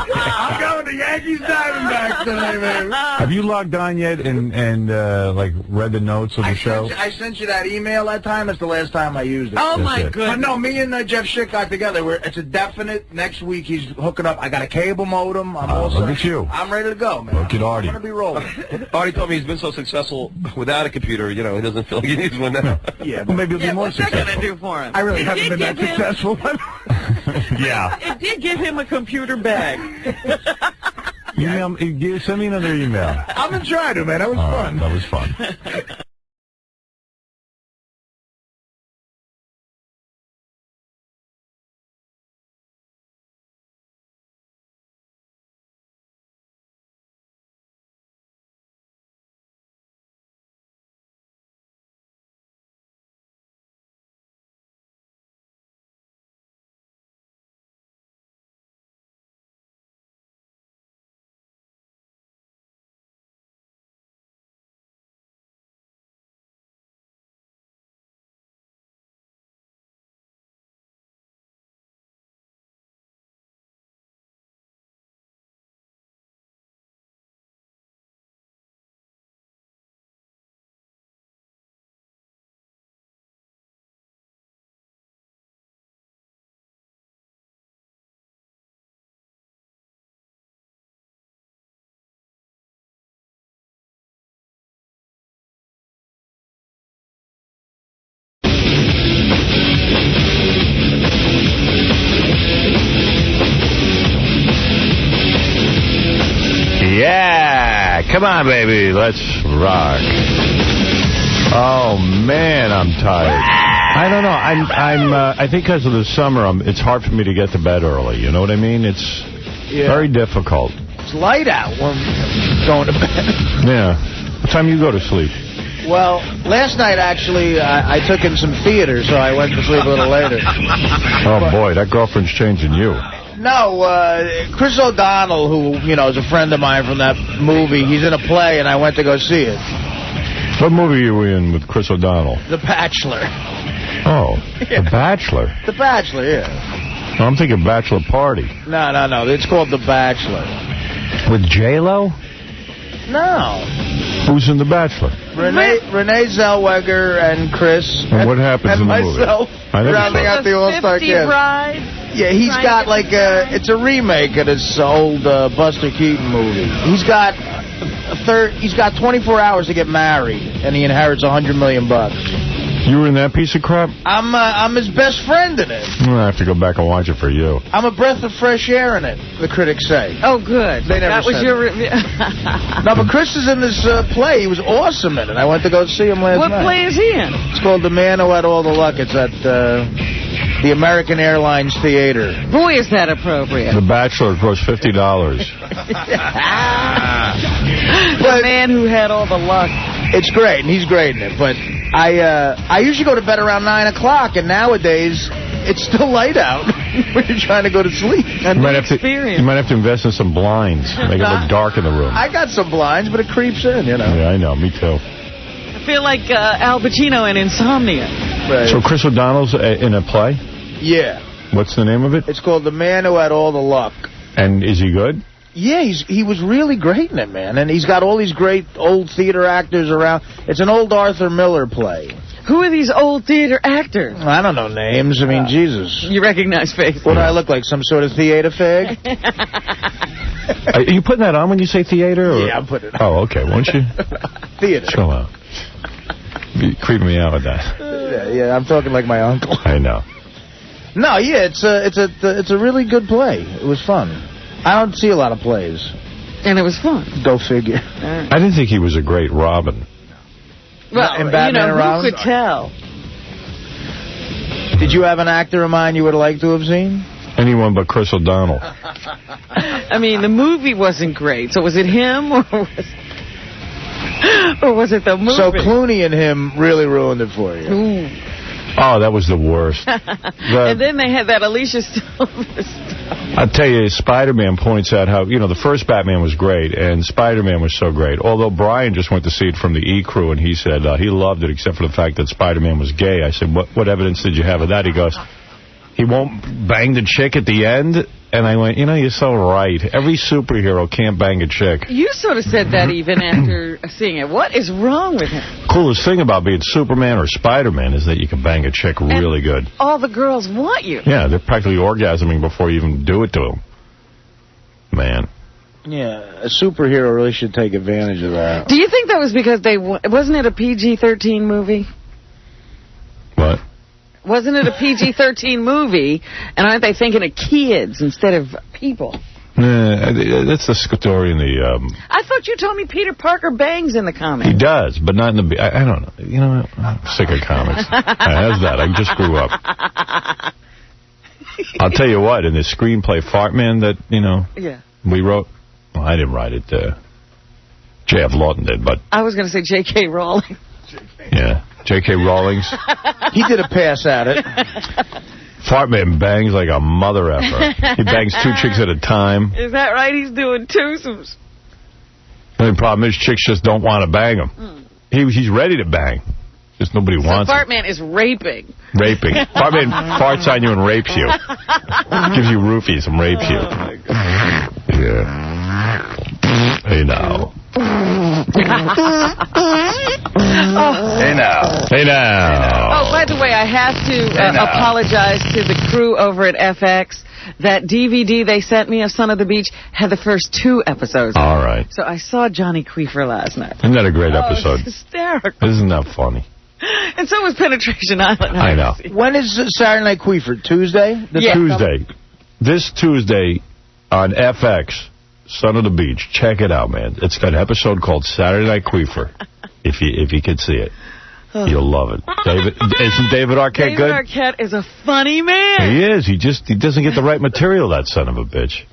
I'm going to Yankees Diamondbacks today, man. Have you logged on yet and like read the notes of the show? I sent you that email that time. That's the last time I used it. Oh, my goodness. But no, me and Jeff Schick got together. It's a definite. Next week he's hooking up. I got a cable modem. I'm also. Look at you. I'm ready to go, man. Look at Artie. I'm going to be rolling. Artie told me he's been so successful without a computer, he doesn't feel like he needs one now. Yeah, well, maybe he'll be more what's that successful. going to do for him? I really haven't been that successful. Yeah. It did give him a computer bag. Send me another email. I'm going to try to, man. That was fun. That was fun. Yeah, come on, baby, let's rock. Oh man, I'm tired. I don't know. I think because of the summer, it's hard for me to get to bed early. You know what I mean? It's very difficult. It's light out when I'm going to bed. Yeah. What time you go to sleep? Well, last night, actually, I took in some theater, so I went to sleep a little later. Oh, boy, that girlfriend's changing you. No, Chris O'Donnell, who, is a friend of mine from that movie, he's in a play, and I went to go see it. What movie are you in with Chris O'Donnell? The Bachelor. Oh, The Bachelor. The Bachelor, yeah. Oh, I'm thinking Bachelor Party. No. It's called The Bachelor. With J-Lo? No. Who's in The Bachelor? Renee Zellweger and Chris. And what happens and in the movie? myself, I never rounding saw out the All-Star 50 cast. Brides. Yeah, he's got like it's a remake of this old Buster Keaton movie. He's got 24 hours to get married, and he inherits $100 million. You were in that piece of crap? I'm his best friend in it. I'm going to have to go back and watch it for you. I'm a breath of fresh air in it, the critics say. Oh, good. They never that was said your that. review. No, but Chris is in this play. He was awesome in it. I went to go see him last night. What play is he in? It's called The Man Who Had All the Luck. It's at the American Airlines Theater. Boy, is that appropriate. The Bachelor costs $50. The man who had all the luck. It's great, and he's great in it. But I usually go to bed around 9 o'clock, and nowadays it's still light out when you're trying to go to sleep. You might have to invest in some blinds. Make it look dark in the room. I got some blinds, but it creeps in, you know. Yeah, I know. Me too. I feel like Al Pacino in Insomnia. Right. So Chris O'Donnell's in a play? Yeah. What's the name of it? It's called The Man Who Had All the Luck. And is he good? Yeah, he was really great in it, man. And he's got all these great old theater actors around. It's an old Arthur Miller play. Who are these old theater actors? I don't know names. I mean, Jesus. You recognize faces. What do I look like, some sort of theater fag? Are you putting that on when you say theater? Or? Yeah, I'm putting it on. Oh, okay. Won't you? Theater. Chill out. You're creeping me out with that. Yeah, I'm talking like my uncle. I know. No, yeah, it's a really good play. It was fun. I don't see a lot of plays. And it was fun. Go figure. I didn't think he was a great Robin. Well, in Batman and who Robin? could tell? Did you have an actor in mind you would like to have seen? Anyone but Chris O'Donnell. I mean, the movie wasn't great. So was it him or was it the movie? So Clooney and him really ruined it for you. Ooh. Oh, that was the worst. And then they had that Alicia Silverstone. I'll tell you, Spider-Man points out how, the first Batman was great, and Spider-Man was so great. Although Brian just went to see it from the E-Crew, and he said he loved it, except for the fact that Spider-Man was gay. I said, what evidence did you have of that? He goes, he won't bang the chick at the end. And I went, you're so right. Every superhero can't bang a chick. You sort of said that even after seeing it. What is wrong with him? Coolest thing about being Superman or Spider-Man is that you can bang a chick really good. All the girls want you. Yeah, they're practically orgasming before you even do it to them. Man. Yeah, a superhero really should take advantage of that. Do you think that was because wasn't it a PG-13 movie? What? Wasn't it a PG-13 movie? And aren't they thinking of kids instead of people? That's the story in the... I thought you told me Peter Parker bangs in the comics. He does, but not in the... I don't know. You know what? I'm sick of comics. How's that? I just grew up. I'll tell you what, in the screenplay Fart Man that, yeah. we wrote... Well, I didn't write it. J.F. Lawton did, but... I was going to say J.K. Rowling. Yeah. J.K. Rowling's. He did a pass at it. Fartman bangs like a mother effer. He bangs 2 chicks at a time. Is that right? He's doing twosomes. The only problem is chicks just don't want to bang him. He's ready to bang. Just nobody wants him. Fartman is raping. Raping. Fartman farts on you and rapes you. Gives you roofies and rapes you. Yeah. Hey now. Hey now. Hey now. Oh, by the way, I have to apologize to the crew over at FX. That DVD they sent me of Son of the Beach had the first 2 episodes. All right. So I saw Johnny Queefer last night. Isn't that a great episode? It's hysterical. Isn't that funny? And so was Penetration Island. I know. When is Saturday Night Queefer? Tuesday? Tuesday. This Tuesday on FX. Son of the Beach. Check it out, man. It's got an episode called Saturday Night Queefer. If you could see it. You'll love it. Isn't David Arquette good? David Arquette is a funny man. He is. He doesn't get the right material, that son of a bitch.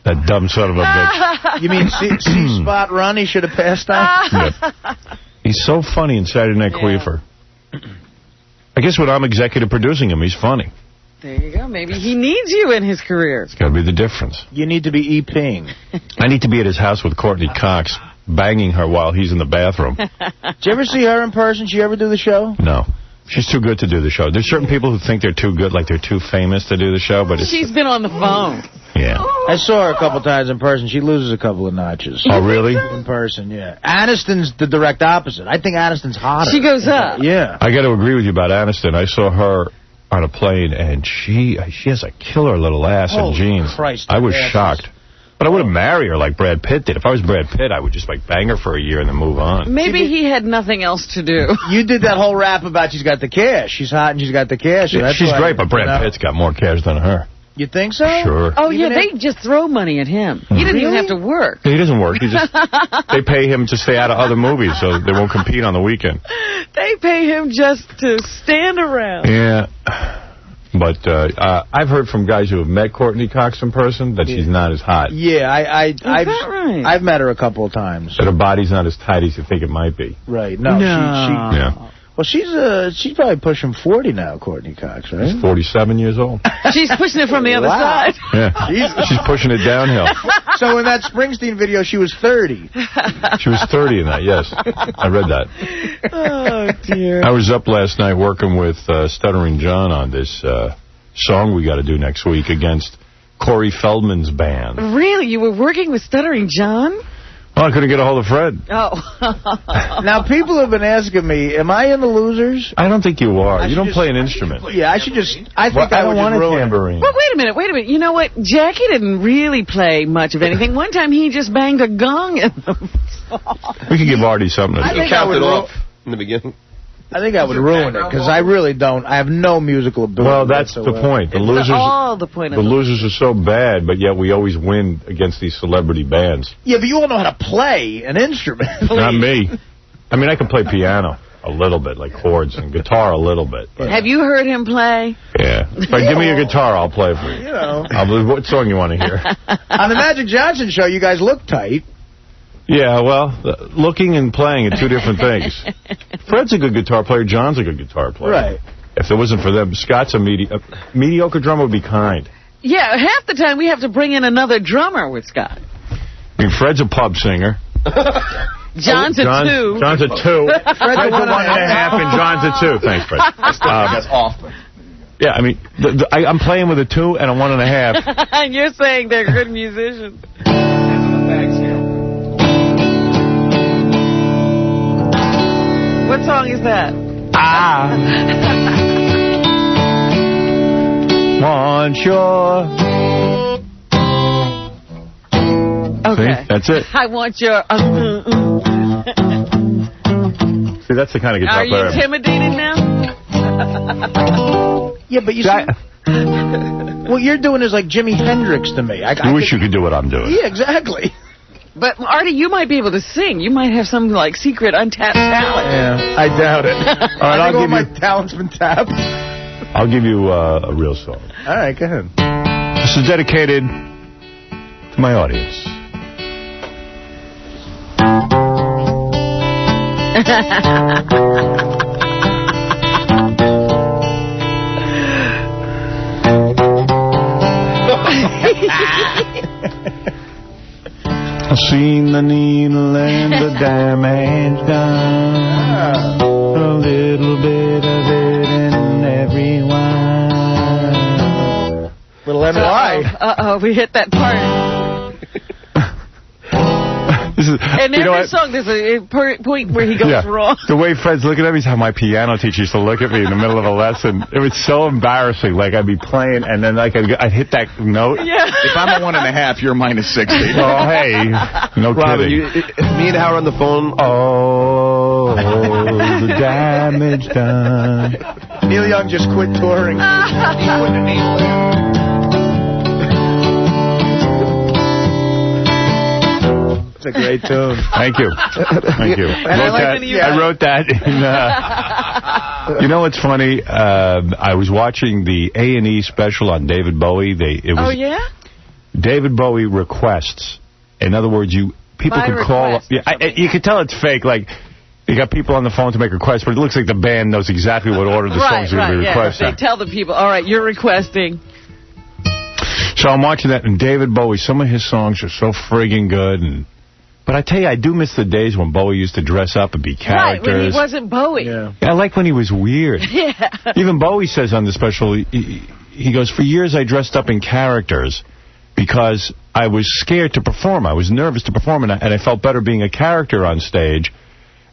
That dumb son of a bitch. You mean C-Spot Run? He should have passed out? Yep. He's so funny in Saturday Night Queefer. I guess when I'm executive producing him, he's funny. There you go. Maybe he needs you in his career. It's got to be the difference. You need to be E-Ping. I need to be at his house with Courtney Cox, banging her while he's in the bathroom. Did you ever see her in person? Did she ever do the show? No. She's too good to do the show. There's certain people who think they're too good, like they're too famous to do the show, but she's been on the phone. Yeah. I saw her a couple times in person. She loses a couple of notches. Oh, really? In person, yeah. Aniston's the direct opposite. I think Aniston's hotter. She goes up. Yeah. I got to agree with you about Aniston. I saw her on a plane, and she has a killer little ass and jeans. Christ, I was asses. shocked. But I wouldn't marry her like Brad Pitt did. If I was Brad Pitt, I would just like bang her for a year and then move on. Maybe he had nothing else to do. You did that whole rap about she's got the cash. She's hot and she's got the cash. So that's She's why, great, but Brad Pitt's got more cash than her. You think so? Sure. Oh, yeah, they just throw money at him. He didn't even have to work. He doesn't work. He just they pay him to stay out of other movies so they won't compete on the weekend. They pay him just to stand around. Yeah. But I've heard from guys who have met Courtney Cox in person that she's not as hot. Yeah, Is that right? I've met her a couple of times. That her body's not as tight as you think it might be. Right. No. Yeah. Well, she's probably pushing 40 now, Courtney Cox, right? She's 47 years old. She's pushing it from the other Wow. side. Yeah. She's pushing it downhill. So in that Springsteen video, she was 30. She was 30 in that, yes. I read that. Oh, dear. I was up last night working with Stuttering John on this song we got to do next week against Corey Feldman's band. Really? You were working with Stuttering John? Well, I couldn't get a hold of Fred. Oh. Now, people have been asking me, am I in the losers? I don't think you are. You don't play an instrument. Yeah, I should just... I think I I don't would want just a ruin it. tambourine. Well, wait a minute. You know what? Jackie didn't really play much of anything. One time he just banged a gong in the song. We could give Artie something to I do. think I would off in the beginning. I think I would ruin it, because I really don't. I have no musical ability. Well, that's the point. The losers, all the point of the it. losers are so bad, but yet we always win against these celebrity bands. Yeah, but you all know how to play an instrument. Not me. I mean, I can play piano a little bit, like chords, and guitar a little bit. But Have you heard him play? yeah. If I give me your guitar, I'll play for you. You know. What song you want to hear? On the Magic Johnson show, you guys look tight. Yeah, well, looking and playing are two different things. Fred's a good guitar player. John's a good guitar player. Right. If it wasn't for them, Scott's a mediocre drummer would be kind. Yeah, half the time we have to bring in another drummer with Scott. I mean, Fred's a pub singer. John's a 2. John's a 2. Fred's a 1.5, and John's a 2. Thanks, Fred. That's off. Yeah, I mean, I'm playing with a 2 and a 1.5. And you're saying they're good musicians. What song is that? Want your... Okay. See, that's it. I want your... See, that's the kind of guitar Are you player. intimidated now? Yeah, but you see... What you're doing is like Jimi Hendrix to me. I wish you could do what I'm doing. Yeah, exactly. But, Artie, you might be able to sing. You might have some, like, secret untapped talent. Yeah, I doubt it. All right, I'll give my talent's been tapped. I'll give you a real song. All right, go ahead. This is dedicated to my audience. I've seen the needle and the damage done. A little bit of it in everyone. Little NY. Uh-oh, we hit that part. In every song, there's a point where he goes wrong. The way Fred's looking at me is how my piano teacher used to look at me in the middle of a lesson. It was so embarrassing. Like, I'd be playing, and then like I'd hit that note. Yeah. If I'm a 1.5, you're -60. Oh, hey. No Robin, kidding. Me and Howard on the phone. Oh, the damage done. Neil Young just quit touring. He put the needle in. It's a great tune. Thank you. Thank you. I wrote that in, you know what's funny? I was watching the A&E special on David Bowie. Oh, yeah? David Bowie requests. In other words, people By could call. request. You could tell it's fake. Like, you got people on the phone to make requests, but it looks like the band knows exactly what order the songs are going to be requested. They tell the people, all right, you're requesting. So I'm watching that, and David Bowie, some of his songs are so friggin' good, but I tell you, I do miss the days when Bowie used to dress up and be characters. Right, when he wasn't Bowie. Yeah, I like when he was weird. Yeah. Even Bowie says on the special, he goes, for years I dressed up in characters, because I was scared to perform. I was nervous to perform, and I felt better being a character on stage.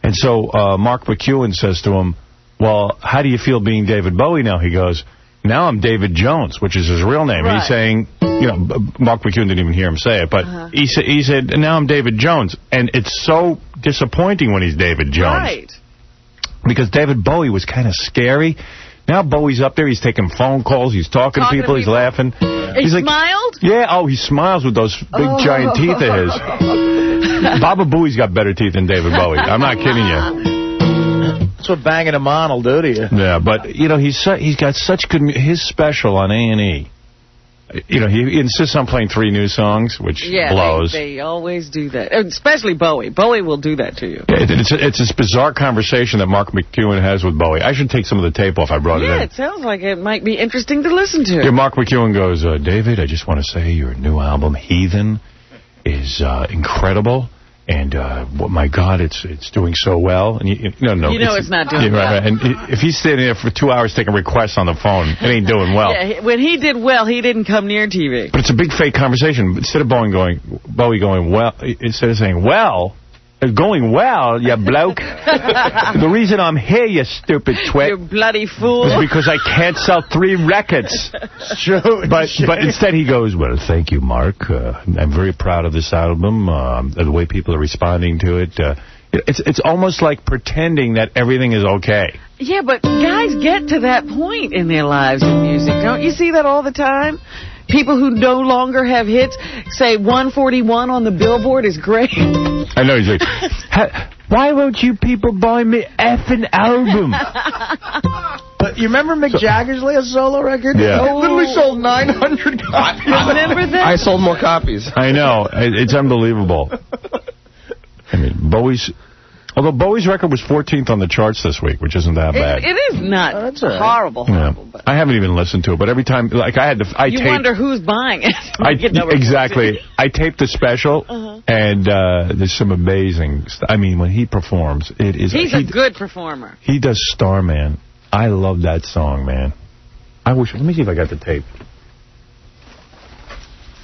And so Mark McEwen says to him, well, how do you feel being David Bowie now? He goes, now I'm David Jones, which is his real name. Right. He's saying, you know, Mark McEwen didn't even hear him say it, but he said, now I'm David Jones. And it's so disappointing when he's David Jones. Right. Because David Bowie was kind of scary. Now Bowie's up there, he's taking phone calls, he's talking to people, he's laughing. He smiled? Yeah, oh, he smiles with those big giant teeth of his. Baba Booey's got better teeth than David Bowie. I'm not kidding you. That's what banging him on will do to you. Yeah, but, you know, he's got such good... His special on A&E, you know, he insists on playing 3 new songs, which blows. They always do that, especially Bowie. Bowie will do that to you. It's this bizarre conversation that Mark McEwen has with Bowie. I should take some of the tape off. I brought it in. Yeah, it sounds like it might be interesting to listen to. Yeah, Mark McEwen goes, David, I just want to say your new album, Heathen, is incredible. And, my God, it's doing so well. And you know it's not doing well. Right. And if he's sitting there for 2 hours taking requests on the phone, it ain't doing well. Yeah, when he did well, he didn't come near TV. But it's a big fake conversation. Instead of Bowie going, well, instead of saying, well, going well, you bloke. The reason I'm here, you stupid twit. You bloody fool. Is because I can't sell 3 records. It's true. But instead he goes, well, thank you, Mark. I'm very proud of this album, the way people are responding to it. It's almost like pretending that everything is okay. Yeah, but guys get to that point in their lives in music. Don't you see that all the time? People who no longer have hits say 141 on the Billboard is great. I know, he's like, why won't you people buy me effing album? But you remember Mick Jagger's last solo record? Yeah. It literally sold 900 copies. Remember that? I sold more copies. I know. It's unbelievable. I mean, although Bowie's record was 14th on the charts this week, which isn't that bad. It is not horrible. Yeah. I haven't even listened to it, but every time, like, you wonder who's buying it. Exactly. I taped the special, and there's some amazing I mean, when he performs, it is... He's a good performer. He does Starman. I love that song, man. Let me see if I got the tape.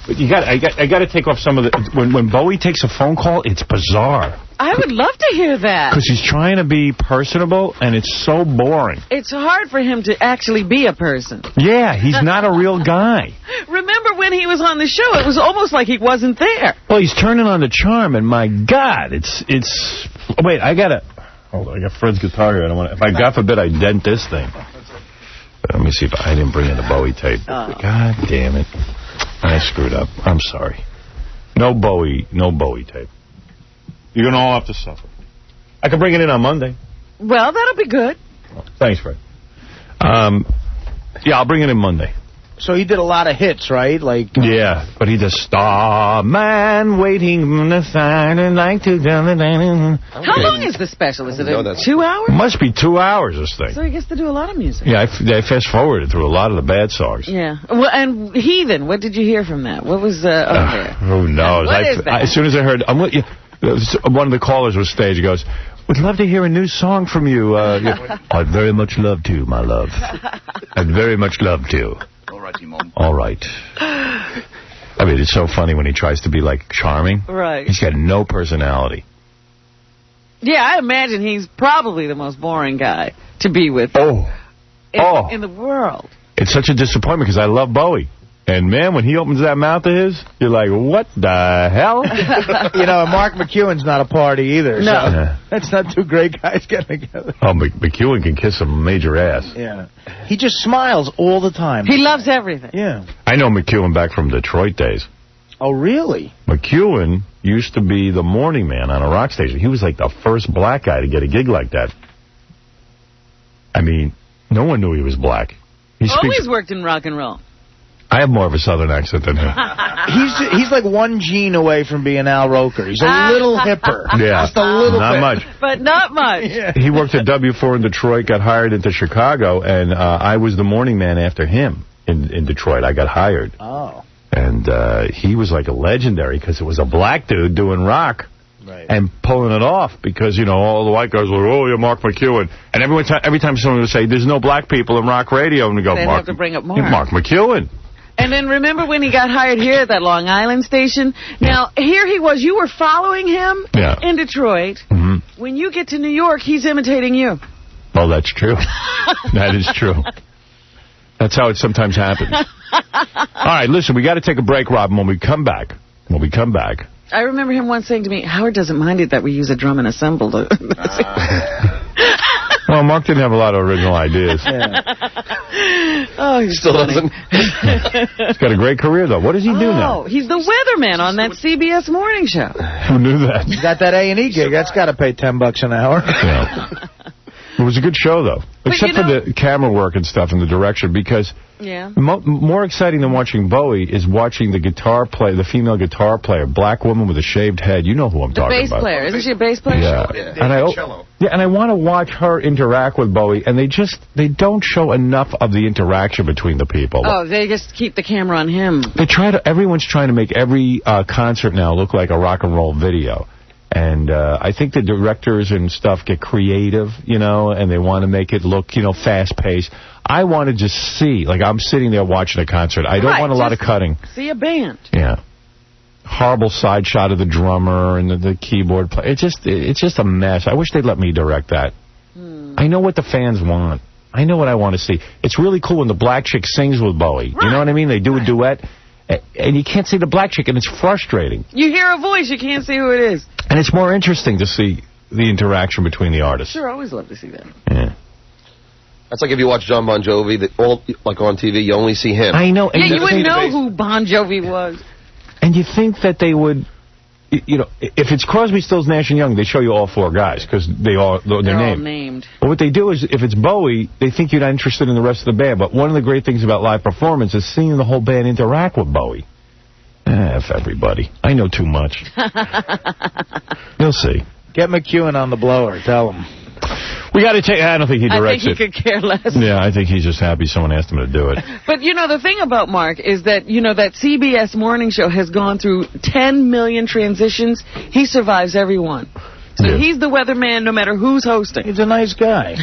But I got to take off some of the... When Bowie takes a phone call, it's bizarre. I would love to hear that. Because he's trying to be personable, and it's so boring. It's hard for him to actually be a person. Yeah, he's not a real guy. Remember when he was on the show, it was almost like he wasn't there. Well, he's turning on the charm, and my God, it's... Wait, I got Fred's guitar here. If I, God forbid, I dent this thing. Let me see if I didn't bring in the Bowie tape. God damn it. I screwed up. I'm sorry. No Bowie tape. You're going to all have to suffer. I can bring it in on Monday. Well, that'll be good. Thanks, Fred. Yeah, I'll bring it in Monday. So he did a lot of hits, right? Yeah, but he does Starman waiting on the side and like to... How long is the special? Is it 2 hours? Must be 2 hours, this thing. So he gets to do a lot of music. Yeah, I fast-forwarded through a lot of the bad songs. Yeah. Well, and Heathen, what did you hear from that? What was there? Who knows? What is that? As soon as I heard... one of the callers was stage. He goes, "Would love to hear a new song from you." I'd very much love to, my love. I'd very much love to. All right. I mean, it's so funny when he tries to be, like, charming. Right. He's got no personality. Yeah, I imagine he's probably the most boring guy to be with in the world. It's such a disappointment because I love Bowie. And, man, when he opens that mouth of his, you're like, what the hell? Mark McEwen's not a party either. No. So that's not 2 great guys getting together. Oh, McEwen can kiss some major ass. Yeah. He just smiles all the time. He loves everything. Yeah. I know McEwen back from Detroit days. Oh, really? McEwen used to be the morning man on a rock station. He was like the first black guy to get a gig like that. I mean, no one knew he was black. He always worked in rock and roll. I have more of a southern accent than him. He's like one gene away from being Al Roker. He's a little hipper. Yeah. Just a little not bit. Much. But not much. Yeah. He worked at W4 in Detroit, got hired into Chicago, and I was the morning man after him in Detroit. I got hired. Oh. And he was like a legendary because it was a black dude doing rock. Right. And pulling it off because, all the white guys were, oh, you're Mark McEwen. And every time someone would say, there's no black people in rock radio, and we go, They'd have to bring up Mark. Mark McEwen. And then remember when he got hired here at that Long Island station? Now, here he was. You were following him in Detroit. Mm-hmm. When you get to New York, he's imitating you. Well, that's true. That is true. That's how it sometimes happens. All right, listen, we got to take a break, Robin. When we come back, I remember him once saying to me, Howard doesn't mind it that we use a drum and assemble. Well, Mark didn't have a lot of original ideas. Oh, he still doesn't. He's got a great career, though. What does he do now? Oh, he's the weatherman on that CBS morning show. Who knew that? He's got that A&E gig. That's got to pay $10 an hour. Yeah. It was a good show, though, except for the camera work and stuff and the direction, because more exciting than watching Bowie is watching the female guitar player, black woman with a shaved head. You know who I'm talking about. The bass player. Isn't she a bass player? Yeah. And I want to watch her interact with Bowie, and they don't show enough of the interaction between the people. Oh, they just keep the camera on him. Everyone's trying to make every concert now look like a rock and roll video. And I think the directors and stuff get creative, and they want to make it look, fast-paced. I want to just see, like I'm sitting there watching a concert. I don't want a lot of cutting. See a band. Yeah. Horrible side shot of the drummer and the keyboard player. It's just a mess. I wish they'd let me direct that. I know what the fans want. I know what I want to see. It's really cool when the black chick sings with Bowie. Right. You know what I mean? They do a duet. And you can't see the black chick, and it's frustrating. You hear a voice, you can't see who it is. And it's more interesting to see the interaction between the artists. Sure, I always love to see that. Yeah. That's like if you watch John Bon Jovi, like on TV, you only see him. I know. And you wouldn't know who Bon Jovi was. And you think that they would, if it's Crosby, Stills, Nash & Young, they show you all four guys, because they're all named. named. But what they do is, if it's Bowie, they think you're not interested in the rest of the band. But one of the great things about live performance is seeing the whole band interact with Bowie. F everybody. I know too much. You'll see. Get McEwen on the blower. Tell him. We got to take... I don't think he directs it. I think he could care less. Yeah, I think he's just happy someone asked him to do it. But, the thing about Mark is that, that CBS morning show has gone through 10 million transitions. He survives every one. So he's the weatherman no matter who's hosting. He's a nice guy.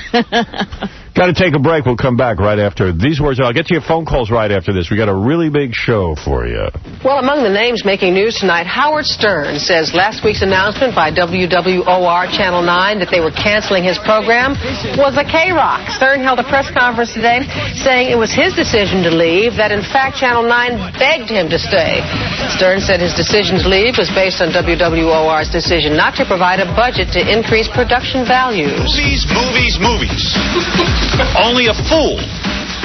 Got to take a break. We'll come back right after these words. I'll get to your phone calls right after this. We got a really big show for you. Well, among the names making news tonight, Howard Stern says last week's announcement by WWOR Channel 9 that they were canceling his program was a K-Rock. Stern held a press conference today saying it was his decision to leave, that in fact Channel 9 begged him to stay. Stern said his decision to leave was based on WWOR's decision not to provide a budget to increase production values. Movies. Only a fool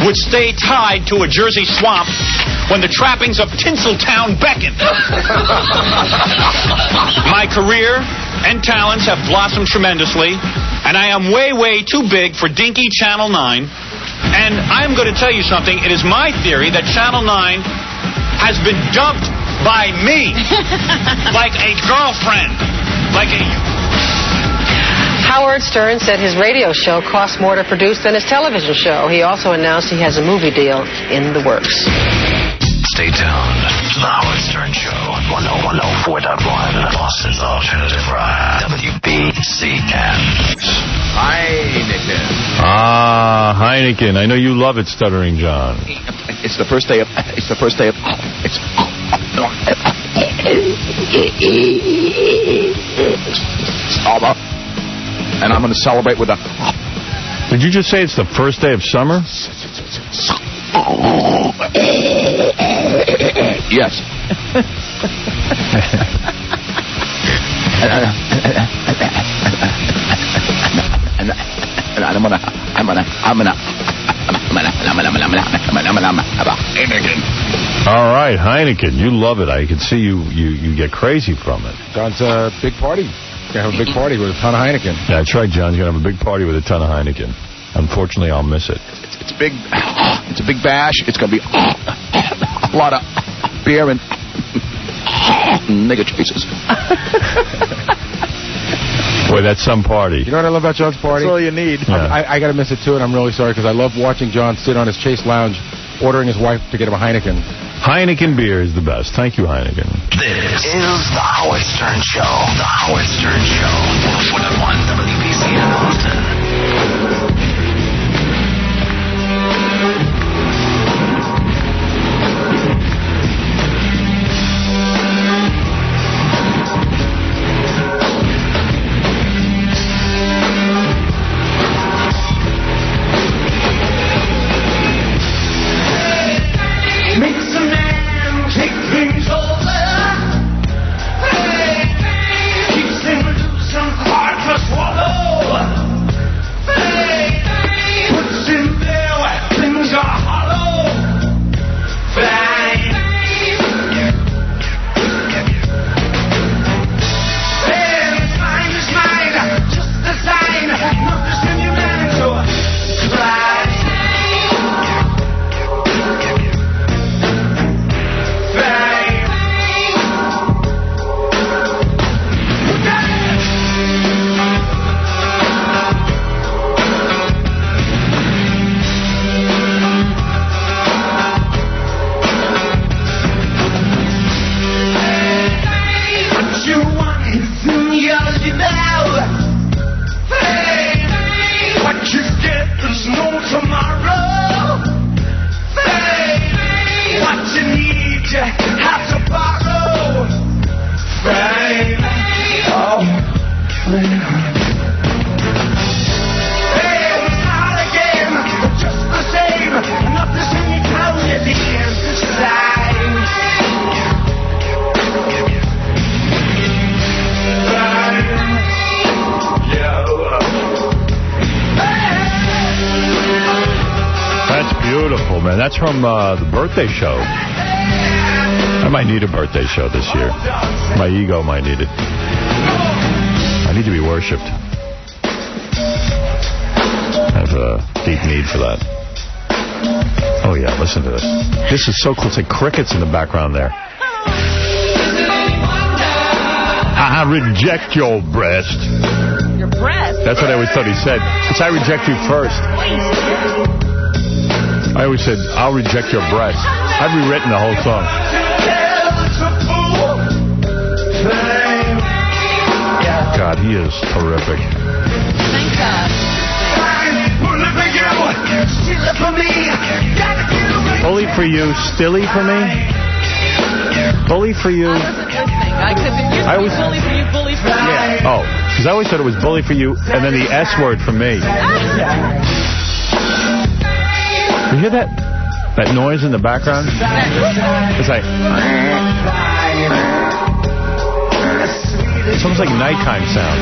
would stay tied to a Jersey swamp when the trappings of Tinseltown beckon. My career and talents have blossomed tremendously, and I am way, way too big for dinky Channel 9. And I'm going to tell you something. It is my theory that Channel 9 has been dumped by me like a girlfriend, like a... Howard Stern said his radio show costs more to produce than his television show. He also announced he has a movie deal in the works. Stay tuned to the Howard Stern Show on 101.4.1, Boston's alternative rock, WBCN. Heineken. Ah, Heineken. I know you love it, Stuttering John. It's the first day of... summer. And I'm going to celebrate with a... Did you just say it's the first day of summer? Yes. And I'm gonna have a Heineken. All right, Heineken. You love it. I can see you get crazy from it. John's a big party. Gonna have a big party with a ton of Heineken. Yeah, that's right, John's gonna have a big party with a ton of Heineken. Unfortunately, I'll miss it. It's big. It's a big bash. It's gonna be a lot of beer and nigga chases. Boy, that's some party. You know what I love about John's party? That's all you need. Yeah. I gotta miss it too, and I'm really sorry because I love watching John sit on his Chase Lounge, ordering his wife to get him a Heineken. Heineken beer is the best. Thank you, Heineken. This is the Howard Stern Show. The Howard Stern Show. 101 WBCN Boston. That's beautiful, man. That's from the birthday show. I might need a birthday show this year. My ego might need it. I need to be worshipped. I have a deep need for that. Oh, yeah, listen to this. This is so cool. It's like crickets in the background there. I reject your breast. Your breast? That's what I always thought he said. It's I reject you first. I always said, I'll reject your breast. I've rewritten the whole song. God, he is terrific. Thank God. Bully for you, stilly for me? Bully for you? I wasn't listening. I always bully for you, bully for me. Yeah. Oh, because I always thought it was bully for you, and then the S word for me. You hear that? That noise in the background? It's like... It's almost like nighttime sound.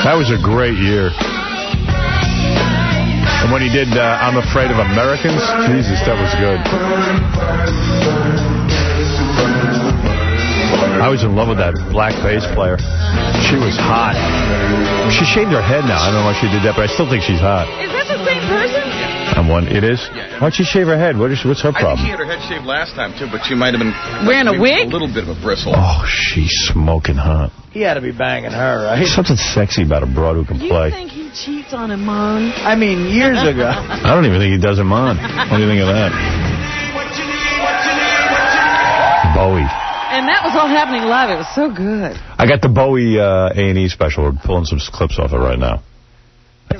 That was a great year. And when he did I'm Afraid of Americans, Jesus, that was good. I was in love with that black bass player. She was hot. She shaved her head now. I don't know why she did that, but I still think she's hot. Is that the same person? It is? Why'd she shave her head? What's her problem? I think she had her head shaved last time, too, but she might have been... Wearing a wig? A little bit of a bristle. Oh, she's smoking hot. He had to be banging her, right? There's something sexy about a broad who can play. You think he cheats on a Mon? I mean, years ago. I don't even think he does a Mon. What do you think of that? Bowie. And that was all happening live. It was so good. I got the Bowie A&E special. We're pulling some clips off it right now.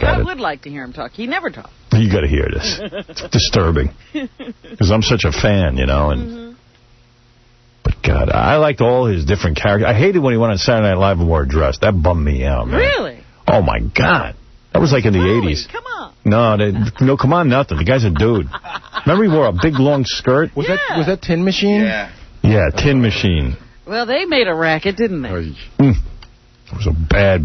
I would like to hear him talk. He never talks. You got to hear this. It's disturbing. Because I'm such a fan, you know. And But, God, I liked all his different characters. I hated when he went on Saturday Night Live and wore a dress. That bummed me out, man. Really? Oh, my God. That was like in the 80s. Come on. No, come on, nothing. The guy's a dude. Remember he wore a big, long skirt? Was that Tin Machine? Yeah, Tin Machine. Well, they made a racket, didn't they? It was a bad...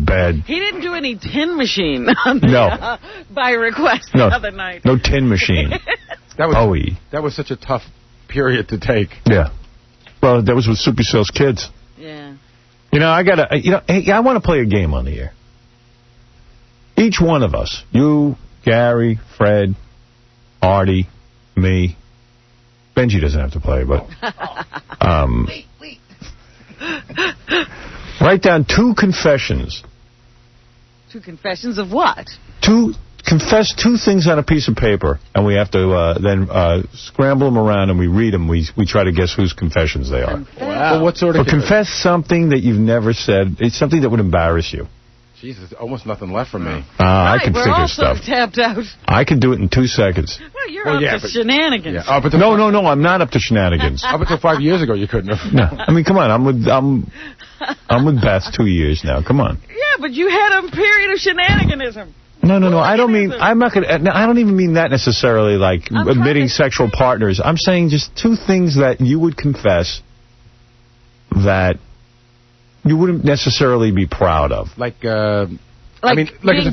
He didn't do any Tin Machine on the, by request the other night. No Tin Machine. Bowie. That was such a tough period to take. Yeah. Well, that was with Supercell's kids. Yeah. You know, I want to play a game on the air. Each one of us, you, Gary, Fred, Artie, me. Benji doesn't have to play, but... write down 2 confessions. 2 confessions of what? Confess 2 things on a piece of paper, and we have to then scramble them around and we read them. We try to guess whose confessions they are. Wow. Well, what sort of... confess something that you've never said. It's something that would embarrass you. Jesus, almost nothing left from me. I can figure stuff. We're all so tapped out. I can do it in 2 seconds. Well, you're up to shenanigans. Yeah, no, I'm not up to shenanigans. Up until 5 years ago, you couldn't have. No, I mean, come on. I'm with Beth 2 years now. Come on. Yeah, but you had a period of shenaniganism. No. I don't mean. I'm not gonna. I don't even mean that necessarily. Like admitting sexual partners. I'm saying just 2 things that you would confess that you wouldn't necessarily be proud of. Like being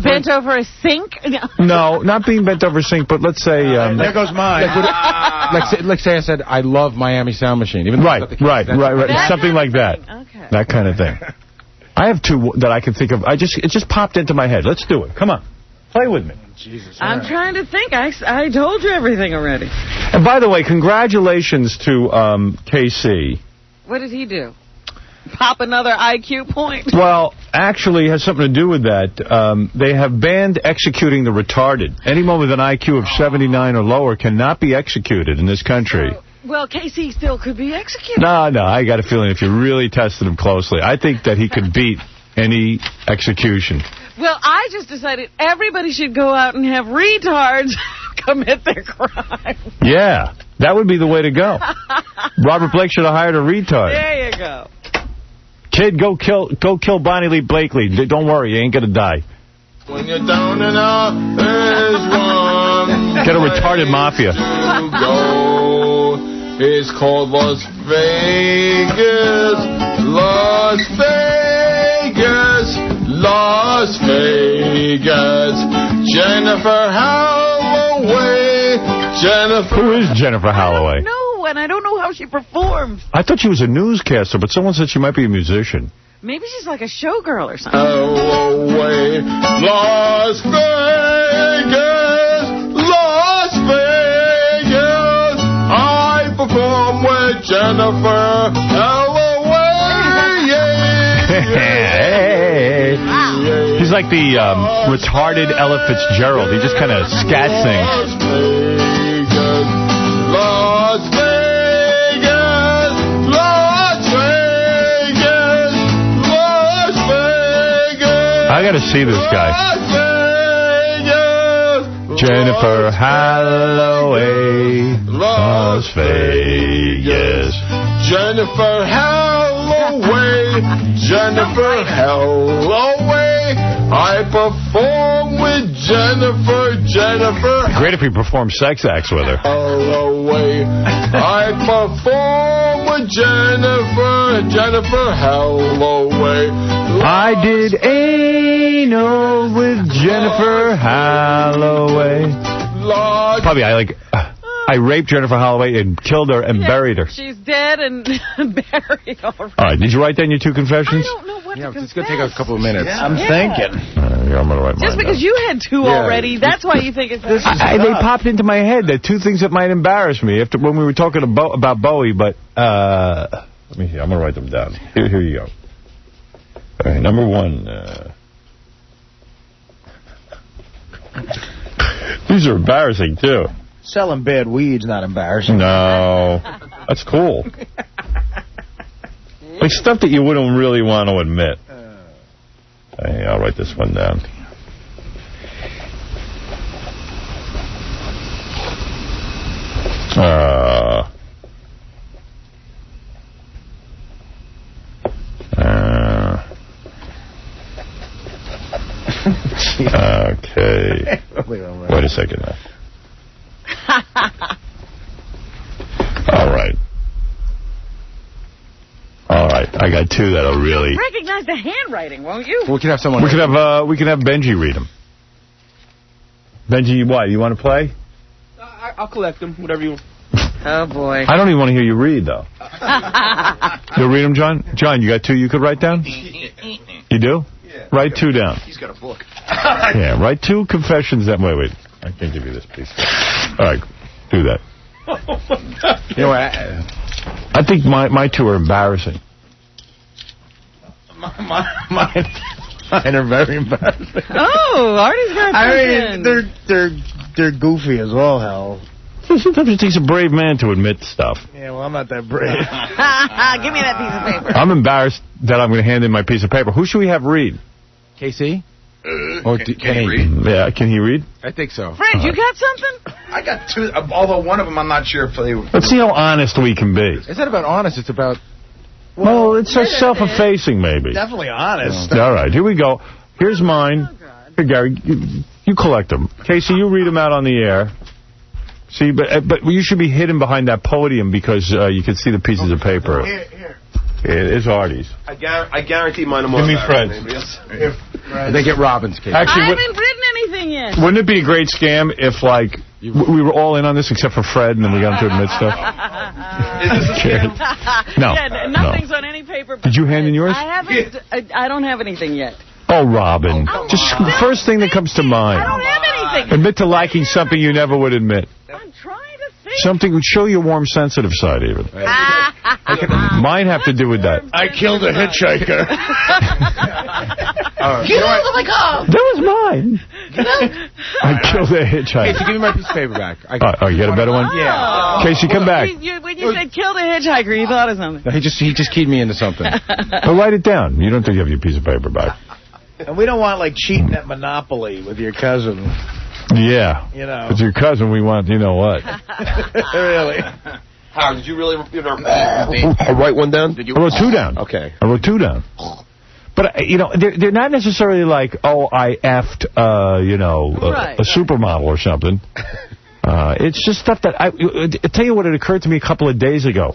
bent over a sink? No, not being bent over a sink, but let's say... there goes mine. Like say I said, I love Miami Sound Machine. Even right. Something like that. Okay. That kind of thing. I have 2 that I can think of. It just popped into my head. Let's do it. Come on. Play with me. Jesus. I'm trying to think. I told you everything already. And by the way, congratulations to KC. What did he do? Pop another IQ point? Well, actually, it has something to do with that. They have banned executing the retarded. Anyone with an IQ of 79 or lower cannot be executed in this country. Well, Casey still could be executed. No, I got a feeling if you really tested him closely, I think that he could beat any execution. Well, I just decided everybody should go out and have retards commit their crime. Yeah, that would be the way to go. Robert Blake should have hired a retard. There you go. Kid, go kill Bonnie Lee Blakely. Don't worry, you ain't gonna die. When you're down and out, there's one. Get a retarded mafia. Go. It's called Las Vegas. Las Vegas. Las Vegas. Jennifer Holloway. Jennifer. Who is Jennifer Holloway? No, and I don't know how she performs. I thought she was a newscaster, but someone said she might be a musician. Maybe she's like a showgirl or something. Holloway. Las Vegas. Las Vegas. I perform with Jennifer Holloway. Hey. He's like the retarded Ella Fitzgerald. He just kind of scat sings. Las Vegas, Las Vegas, Las Vegas. I gotta see this guy. Jennifer Holloway, Las Vegas. Jennifer Holloway, Jennifer Holloway. I perform with Jennifer Great if he performed sex acts with her. Holloway. I perform with Jennifer Holloway. I did anal with Jennifer Holloway. Probably I raped Jennifer Holloway and killed her and buried her. She's dead and buried already. All right, did you write down your two confessions? I don't know what to confess. It's going to take us a couple of minutes. Yeah. I'm thinking. I'm going to write Just mine because down. you had two already, that's why you think it's... They popped into my head. They're two things that might embarrass me after when we were talking about Bowie, but let me see. I'm going to write them down. Here you go. All right, number one. These are embarrassing, too. Selling bad weed's not embarrassing. No. That's cool. Like stuff that you wouldn't really want to admit. Hey, I'll write this one down. Okay. Wait a second now. All right. I got two that'll really. Recognize the handwriting, won't you? We can have someone. We could have Benji read them. Benji, what? You want to play? I'll collect them, whatever you want. Oh boy. I don't even want to hear you read though. You'll read them, John? John, you got two you could write down? You do? Yeah. Write two down. He's got a book. Yeah, write two confessions that... Wait. I can't give you this piece. All right, do that. You know what? I think my two are embarrassing. Mine are very embarrassing. Oh, Artie's got they're goofy as all hell. Sometimes it takes a brave man to admit stuff. Yeah, well, I'm not that brave. Give me that piece of paper. I'm embarrassed that I'm going to hand in my piece of paper. Who should we have read? KC? Or can he read? Yeah, can he read? I think so. Fred, you got something? I got two, although one of them I'm not sure if they... Let's see how honest we can be. It's not about honest, it's about... Well, it's so self-effacing, maybe. Definitely honest. All right, here we go. Here's mine. Here, Gary, you collect them. Casey, you read them out on the air. See, but you should be hidden behind that podium because you can see the pieces of paper. Here. It is Artie's. I guarantee mine are more. Give me Fred's. They get Robin's case. Actually, I haven't written anything yet. Wouldn't it be a great scam if, like, we were all in on this except for Fred, and then we got him to admit stuff? Is this a scam? No. Yeah, nothing's on any paper. Did you hand in yours? I haven't. I don't have anything yet. Oh, Robin. Just first thing that comes to mind. I don't have anything. Admit to liking something you never would admit. I'm trying to think. Something would show your warm, sensitive side, even. Mine have to do with that. I killed a hitchhiker. That was mine. I killed a hitchhiker. Casey, give me my piece of paper back. Oh, you got a better one? Yeah. Casey, come back. When you said kill the hitchhiker, you thought of something. He just keyed me into something. Well, write it down. You don't have to give your piece of paper back. And we don't want, like, cheating at Monopoly with your cousin. Yeah. You know. It's your cousin. We want, you know what. Really. Howard, did you really write one down? I wrote 2 down. Okay. I wrote 2 down. But, you know, they're not necessarily like, oh, I effed, you know, a supermodel or something. It's just stuff that I tell you what, it occurred to me a couple of days ago.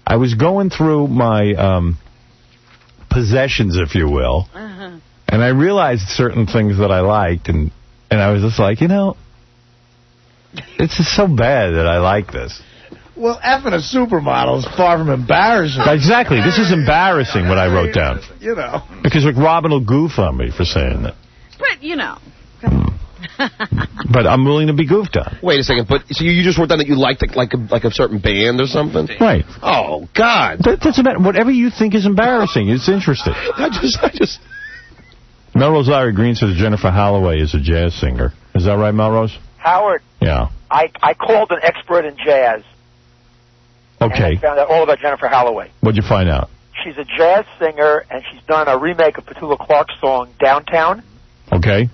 I was going through my possessions, if you will, and I realized certain things that I liked, and I was just like, you know, it's just so bad that I like this. Well, effing a supermodel is far from embarrassing. Exactly. This is embarrassing what I wrote down. You know. Because like Robin will goof on me for saying that. But, you know. But I'm willing to be goofed on. Wait a second, but so you just wrote down that you liked like a certain band or something? Right. Oh, God. That doesn't matter. Whatever you think is embarrassing, it's interesting. I just... Melrose Larry Green says Jennifer Holloway is a jazz singer. Is that right, Melrose? Howard. Yeah. I called an expert in jazz. Okay. And I found out all about Jennifer Holloway. What'd you find out? She's a jazz singer, and she's done a remake of Petula Clark's song, Downtown. Okay.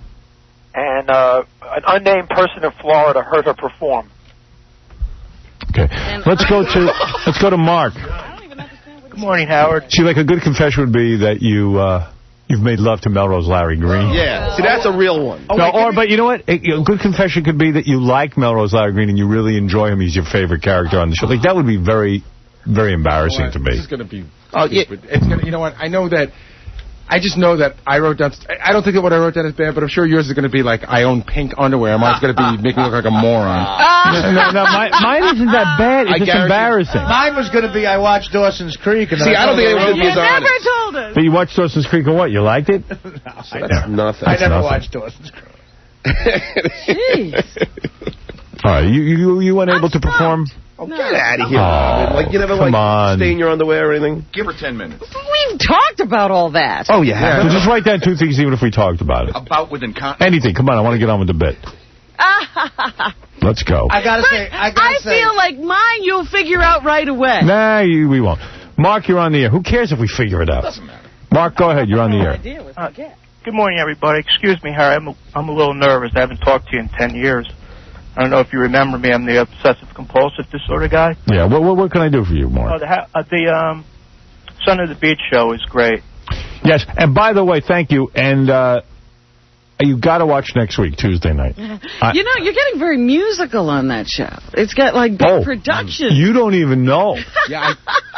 And an unnamed person in Florida heard her perform. Okay. Let's go to Mark. Good morning, Howard. See, like a good confession would be that you've made love to Melrose Larry Green. Yeah. See, that's a real one. But you know what? A good confession could be that you like Melrose Larry Green and you really enjoy him. He's your favorite character on the show. Like, that would be very, very embarrassing to me. This is going to be stupid. It's gonna, you know what? I just know that I wrote down... I don't think that what I wrote down is bad, but I'm sure yours is going to be like, I own pink underwear. Mine's going to be make me look like a moron. No, mine isn't that bad. It's just embarrassing. Mine was going to be I watched Dawson's Creek. And See, I don't think anyone would be as honest. You never told us. But you watched Dawson's Creek and what? You liked it? Nothing. I never watched Dawson's Creek. Jeez. All right, you weren't able to perform? Oh, get out of here. Oh, you never stay in your underwear or anything? Give her 10 minutes. We've talked about all that. Oh, you have. So just write down 2 things even if we talked about it. About within... Anything. Come on, I want to get on with the bit. Let's go. I feel like mine you'll figure out right away. Nah, we won't. Mark, you're on the air. Who cares if we figure it out? Doesn't matter. Mark, go ahead. You're on the air. Good morning, everybody. Excuse me, Harry. I'm a little nervous. I haven't talked to you in 10 years. I don't know if you remember me. I'm the obsessive-compulsive disorder guy. Yeah, what can I do for you, Mark? The Son of the Beach show is great. Yes, and by the way, thank you, and you got to watch next week, Tuesday night. You know, you're getting very musical on that show. It's got, like, big production. You don't even know.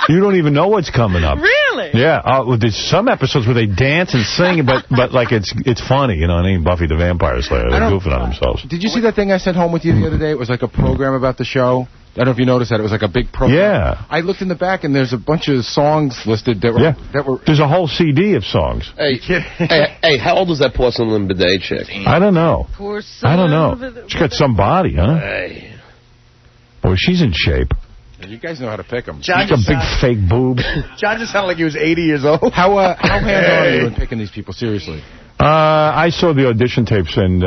You don't even know what's coming up. Really? Yeah. Well, there's some episodes where they dance and sing, but like, it's funny, you know, it ain't Buffy the Vampire Slayer. They're goofing on themselves. Did you see that thing I sent home with you the other day? It was like a program about the show. I don't know if you noticed that. It was like a big program. Yeah. I looked in the back, and there's a bunch of songs listed that were... There's a whole CD of songs. Hey, how old was that porcelain bidet chick? I don't know. Poor son. I don't know. She's got some body, huh? Hey. Boy, she's in shape. You guys know how to pick them. She's got big fake boobs. John just sounded like he was 80 years old. How hands-on are you in picking these people, seriously? I saw the audition tapes, and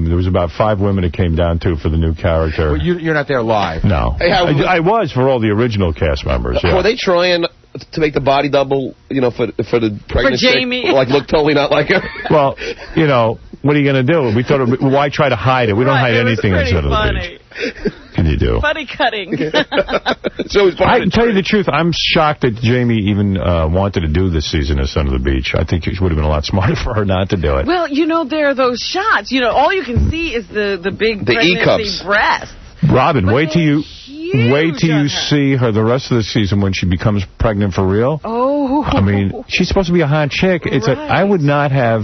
there was about 5 women it came down to for the new character. Well, you're not there live. No. Hey, I was for all the original cast members, yeah. Were they trying to make the body double, you know, for the pregnant chick? Jamie. Like, look totally not like her? Well, you know, what are you going to do? We thought, why try to hide it? We don't hide anything inside of the beach. Can you do? Funny cutting. I can tell you the truth. I'm shocked that Jamie even wanted to do this season of Son of the Beach. I think it would have been a lot smarter for her not to do it. Well, you know, there are those shots. You know, all you can see is the big pregnancy breasts. Robin, wait till you see her the rest of the season when she becomes pregnant for real. Oh. I mean, she's supposed to be a hot chick. It's I would not have...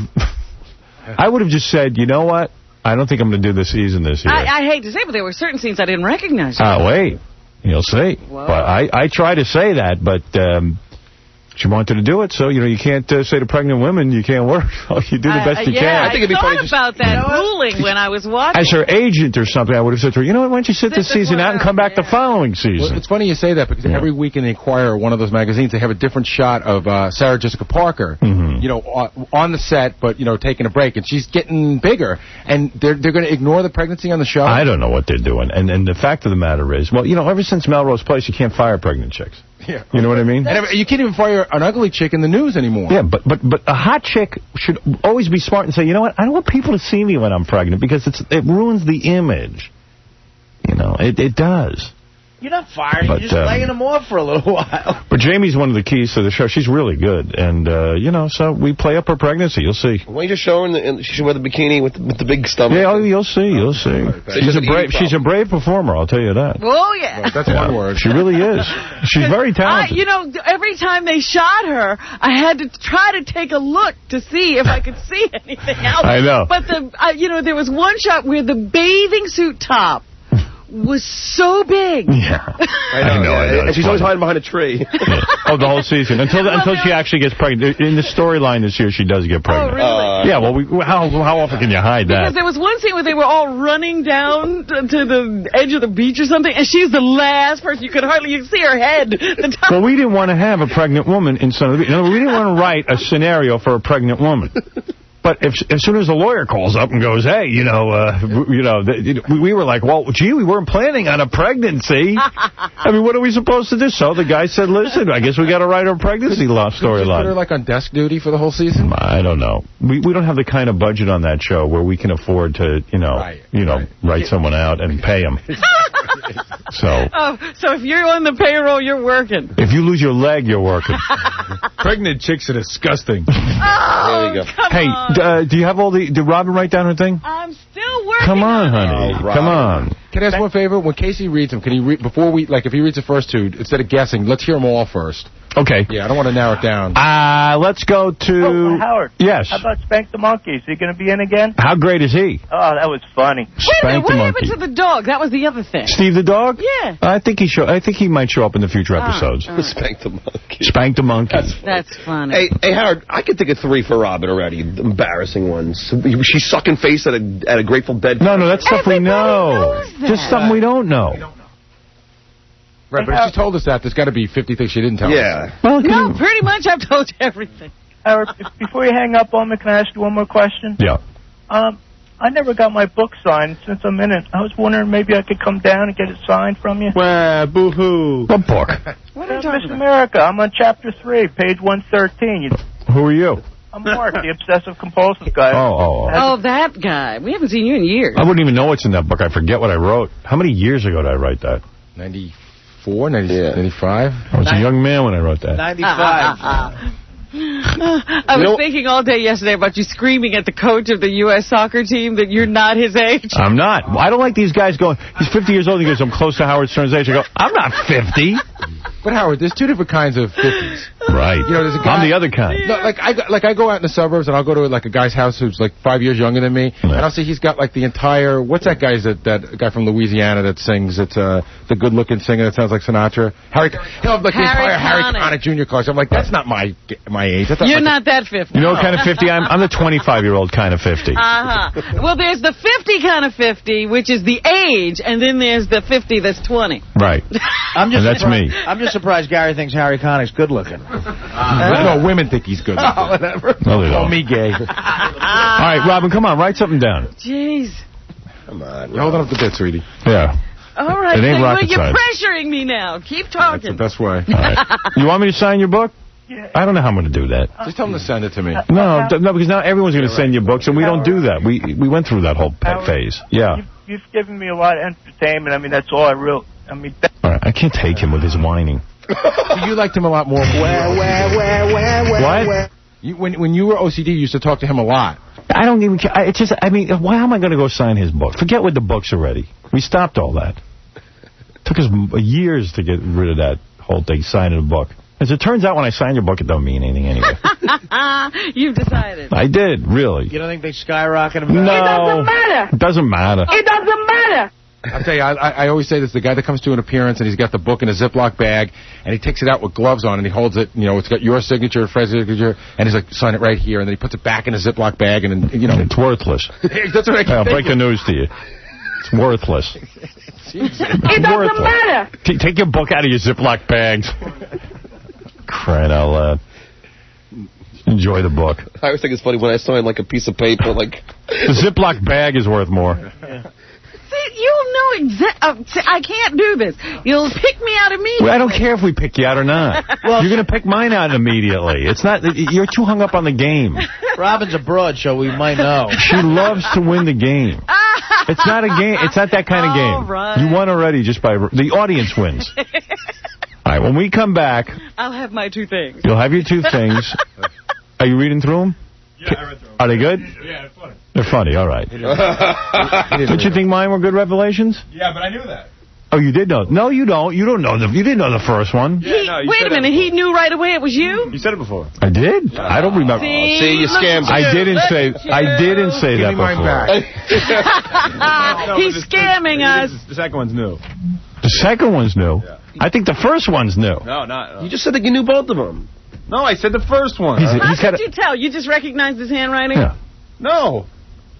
I would have just said, you know what? I don't think I'm going to do this season this year. I hate to say it, but there were certain scenes I didn't recognize. Wait. You'll see. Whoa. But I try to say that, but she wanted to do it, so, you know, you can't say to pregnant women, you can't work. You do the best you can. I think it'd be funny about that ruling when I was watching. As her agent or something, I would have said to her, you know what, why don't you sit this season out and come back the following season? Well, it's funny you say that, because every week in the Inquirer, one of those magazines, they have a different shot of Sarah Jessica Parker, you know, on the set, but, you know, taking a break, and she's getting bigger, and they're going to ignore the pregnancy on the show? I don't know what they're doing, and the fact of the matter is, well, you know, ever since Melrose Place, you can't fire pregnant chicks. Yeah. You know what I mean? And you can't even fire an ugly chick in the news anymore. Yeah, but a hot chick should always be smart and say, you know what, I don't want people to see me when I'm pregnant because it ruins the image. You know, it does. You're not firing. But, You're just laying them off for a little while. But Jamie's one of the keys to the show. She's really good. And, you know, so we play up her pregnancy. You'll see. Why don't you just show her she should wear the bikini with the big stomach? Yeah, you'll see. You'll see. She's a brave performer, I'll tell you that. Oh, yeah. Well, that's one word. She really is. She's very talented. You know, every time they shot her, I had to try to take a look to see if I could see anything else. I know. But, you know, there was one shot where the bathing suit top was so big. Yeah. I know. And she's always hiding behind a tree. Yeah. Oh, the whole season. Until she actually gets pregnant. In the storyline this year, she does get pregnant. Oh, really? Yeah, well, how often can you hide that? Because there was one scene where they were all running down to the edge of the beach or something, and she's the last person. You could see her head. Well, we didn't want to have a pregnant woman in Son of the Beach. We didn't want to write a scenario for a pregnant woman. But as soon as the lawyer calls up and goes, hey, we were like, well, gee, we weren't planning on a pregnancy. I mean, what are we supposed to do? So the guy said, listen, I guess we got to write a pregnancy storyline. Put her like on desk duty for the whole season? I don't know. We don't have the kind of budget on that show where we can afford to, write someone out and pay them. So if you're on the payroll, you're working. If you lose your leg, you're working. Pregnant chicks are disgusting. Oh, there you go. Hey, do you have did Robin write down her thing? I'm still working. Come on, honey. Come on. Can I ask one favor? When Casey reads them, can he read, if he reads the first two, instead of guessing, let's hear them all first. Okay. Yeah, I don't want to narrow it down. Let's go to... Howard. Yes. How about Spank the Monkey? Is he going to be in again? How great is he? Oh, that was funny. Wait a minute, what happened to the dog? That was the other thing. Steve the dog? Yeah. I think he might show up in the future episodes. Right. Spank the Monkey. Spank the Monkey. That's funny. Hey, Howard, I could think of 3 for Robin already. Embarrassing ones. She's sucking face at a Grateful Dead. No, that's stuff we know. Just something we don't know. Right, but if she told us that, there's got to be 50 things she didn't tell us. Yeah. Well, no, pretty much I've told you everything. Howard, before you hang up on me, can I ask you one more question? Yeah. I never got my book signed since I'm in it. I was wondering maybe I could come down and get it signed from you. Well, boo-hoo. What book? What are you talking Miss about? America. I'm on Chapter 3, page 113. Who are you? I'm Mark, the obsessive-compulsive guy. Oh, that guy. We haven't seen you in years. I wouldn't even know what's in that book. I forget what I wrote. How many years ago did I write that? 94, 95? I was a young man when I wrote that. 95. I was thinking all day yesterday about you screaming at the coach of the U.S. soccer team that you're not his age. I'm not. I don't like these guys going, he's 50 years old, he goes, I'm close to Howard Stern's age. I go, I'm not 50. But Howard, there's 2 different kinds of 50s. Right. There's a guy, I'm the other kind. No, I go out in the suburbs and I'll go to a guy's house who's like 5 years younger than me, and I'll see he's got like the entire. What's that guy's that guy from Louisiana that sings? It's the good-looking singer that sounds like Sinatra. He'll have like the entire Harry Connick Jr. collection. I'm like, that's not my age. That's You're not that 50. You know what kind of 50 I'm the 25-year-old kind of 50. Well, there's the 50 kind of 50, which is the age, and then there's the 50 that's 20. Right. That's me. I'm just surprised Gary thinks Harry Connick's good looking. No, women think he's good. Oh, whatever. No, they don't. Call me gay. All right, Robin, come on, write something down. Jeez. Come on. You're holding up the bit, sweetie. Yeah. All right, It ain't rocket you're science. pressuring me now. Keep talking. That's the best way. All right. You want me to sign your book? Yeah. I don't know how I'm going to do that. Just tell him to send it to me. No, because now everyone's going to send you books, and we don't do that. We went through that whole phase. Yeah. You've given me a lot of entertainment. I mean, that's all I really... All right, I can't take him with his whining. You liked him a lot more. What? When you were OCD, you used to talk to him a lot. I don't even care. It's just, why am I going to go sign his book? Forget with the books already. We stopped all that. It took us years to get rid of that whole thing, signing a book. As it turns out, when I sign your book, it don't mean anything anyway. You've decided. I did, really. You don't think they skyrocket? No. It doesn't matter. It doesn't matter. It doesn't matter. I'll tell you, I always say this, the guy that comes to an appearance and he's got the book in a Ziploc bag and he takes it out with gloves on and he holds it, it's got your signature, Fred's signature, and he's like, sign it right here, and then he puts it back in a Ziploc bag and then, It's worthless. That's what I'll break the news to you. It's worthless. It doesn't matter. Take your book out of your Ziploc bags. Crying out loud. Enjoy the book. I always think it's funny when I sign like a piece of paper, like... The Ziploc bag is worth more. You'll know exactly. I can't do this. You'll pick me out immediately. Well, I don't care if we pick you out or not. You're going to pick mine out immediately. It's not. You're too hung up on the game. Robin's abroad, so we might know. She loves to win the game. It's not a game. It's not that kind of game. All right. You won already just by... The audience wins. All right, when we come back... I'll have my 2 things. You'll have your 2 things. Are you reading through them? Yeah, I read through them. Are they good? Yeah, they're funny. They're funny, all right. Don't you think mine were good revelations? Yeah, but I knew that. Oh, you did know? No, you don't. You don't know you didn't know the first one. Wait a minute. He knew right away it was you? You said it before. I did. I don't remember. See, you scammed. I didn't say that before. He's scamming us. The second one's new. The second one's new. Yeah. I think the first one's new. No, not. You just said that you knew both of them. No, I said the first one. How could you tell? You just recognized his handwriting? Yeah. No,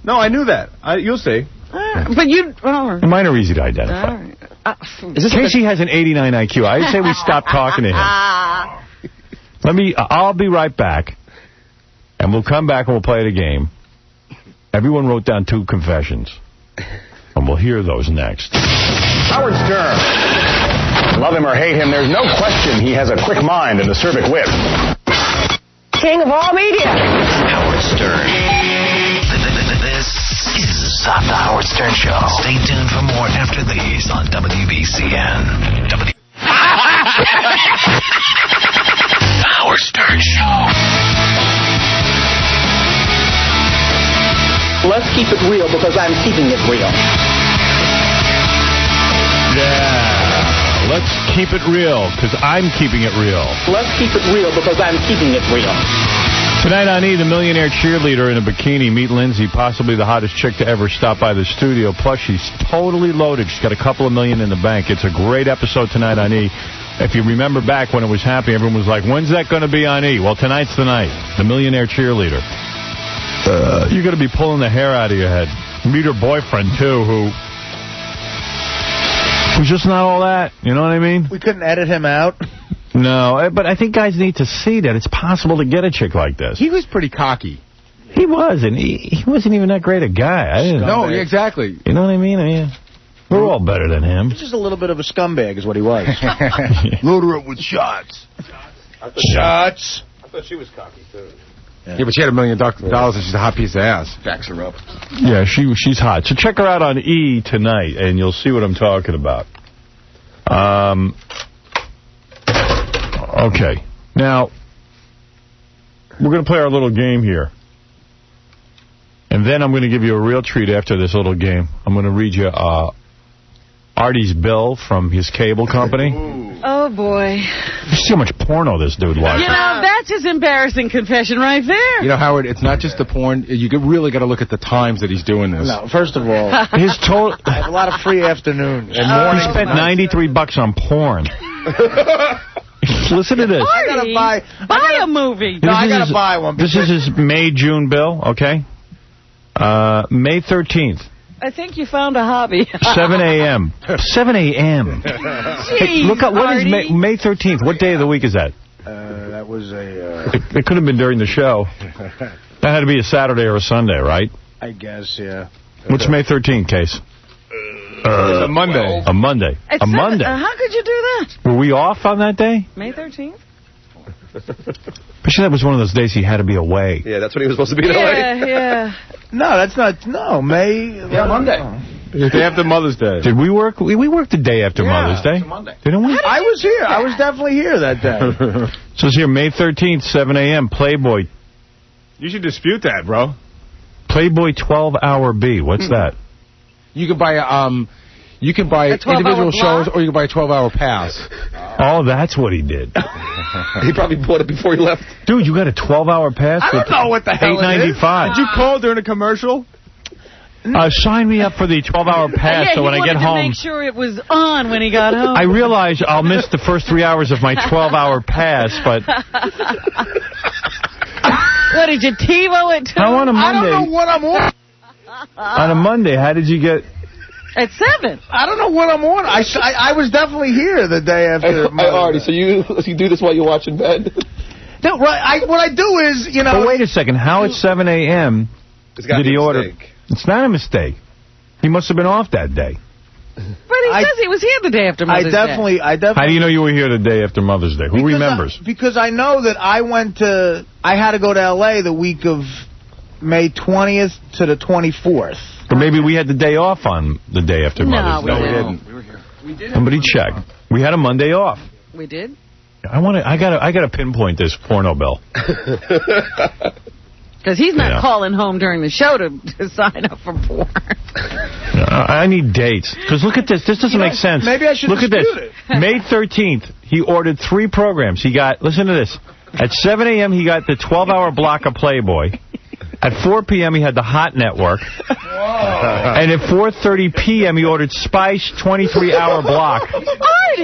I knew that. You'll see. But you... Mine are easy to identify. Casey has an 89 IQ. I say we stop talking to him. I'll be right back, and we'll come back and we'll play the game. Everyone wrote down 2 confessions, and we'll hear those next. Howard Stern. Love him or hate him, there's no question he has a quick mind and a cervic wit. King of all media. Howard Stern. This is the Howard Stern Show. Stay tuned for more after these on WBCN. Howard Stern Show. Let's keep it real because I'm keeping it real. Yeah. Let's keep it real because I'm keeping it real. Let's keep it real because I'm keeping it real. Tonight on E! The millionaire cheerleader in a bikini. Meet Lindsay, possibly the hottest chick to ever stop by the studio. Plus, she's totally loaded. She's got a couple of million in the bank. It's a great episode tonight on E! If you remember back when it was happening, everyone was like, when's that going to be on E! Well, tonight's the night. The millionaire cheerleader. You're going to be pulling the hair out of your head. Meet her boyfriend, too, who's just not all that. You know what I mean? We couldn't edit him out. No, but I think guys need to see that it's possible to get a chick like this. He was pretty cocky. He was, and he wasn't even that great a guy. No, exactly. You know what I mean? We're all better than him. He's just a little bit of a scumbag is what he was. Load her up with shots. Shots. I thought she was cocky, too. Yeah, but she had $1 million and she's a hot piece of ass. Backs her up. Yeah, she's hot. So check her out on E! Tonight, and you'll see what I'm talking about. Okay. Now, we're going to play our little game here. And then I'm going to give you a real treat after this little game. I'm going to read you Artie's bill from his cable company. Oh, boy. There's so much porno this dude watches. You know, that's his embarrassing confession right there. You know, Howard, it's not just the porn. You really got to look at the times that he's doing this. No, first of all, his total. I have a lot of free afternoons. And he spent $93 on porn. Listen to this. Artie, I gotta buy a movie. No, I got to buy one. This is his May-June bill, okay? May 13th. I think you found a hobby. 7 a.m. 7 a.m. Hey, look up, what is May 13th? What day of the week is that? That was a... It could have been during the show. That had to be a Saturday or a Sunday, right? I guess, yeah. What's May 13th, Case? It's a Monday. A Monday. It's a Monday. How could you do that? Were we off on that day? May 13th? But that was one of those days he had to be away. Yeah, that's when he was supposed to be away. Yeah. No, that's not... No, May... Yeah, Monday. The day after Mother's Day. Did we work? We worked the day after Mother's Day. It's a Monday. Didn't we? I was here. I was definitely here that day. So it's here, May 13th, 7 a.m., Playboy. You should dispute that, bro. Playboy 12-hour B. What's that? You can buy individual shows, or you can buy a 12-hour pass. Oh, that's what he did. He probably bought it before he left. Dude, you got a 12-hour pass? I don't know what the hell it is. $8.95. Did you call during a commercial? Sign me up for the 12-hour pass so when I get home... to make sure it was on when he got home. I realize I'll miss the first 3 hours of my 12-hour pass, but... What, did you TiVo it to? How on a Monday? I don't know what I'm on. On a Monday, how did you get... At 7. I don't know what I'm on. I was definitely here the day after. Artie, so you do this while you watch in bed? No, right. What I do is, you know... But wait a second. How at 7 a.m. did he order... It's not a mistake. He must have been off that day. But he says he was here the day after Mother's Day. I definitely... How do you know you were here the day after Mother's Day? Who remembers? Because I know that I had to go to L.A. the week of May 20th to the 24th. Or maybe we had the day off on the day after Mother's Day. No, we didn't. We were here. Somebody check. We had a Monday off. We did? I gotta pinpoint this porno bill. Because he's not calling home during the show to sign up for porn. I need dates. Because look at this. This doesn't make sense. Maybe I should look at this. it. May 13th, he ordered 3 programs. He got, listen to this. At 7 a.m., he got the 12-hour block of Playboy. At 4 p.m., he had the Hot Network. Whoa. And at 4:30 p.m., he ordered Spice 23-hour block. Artie,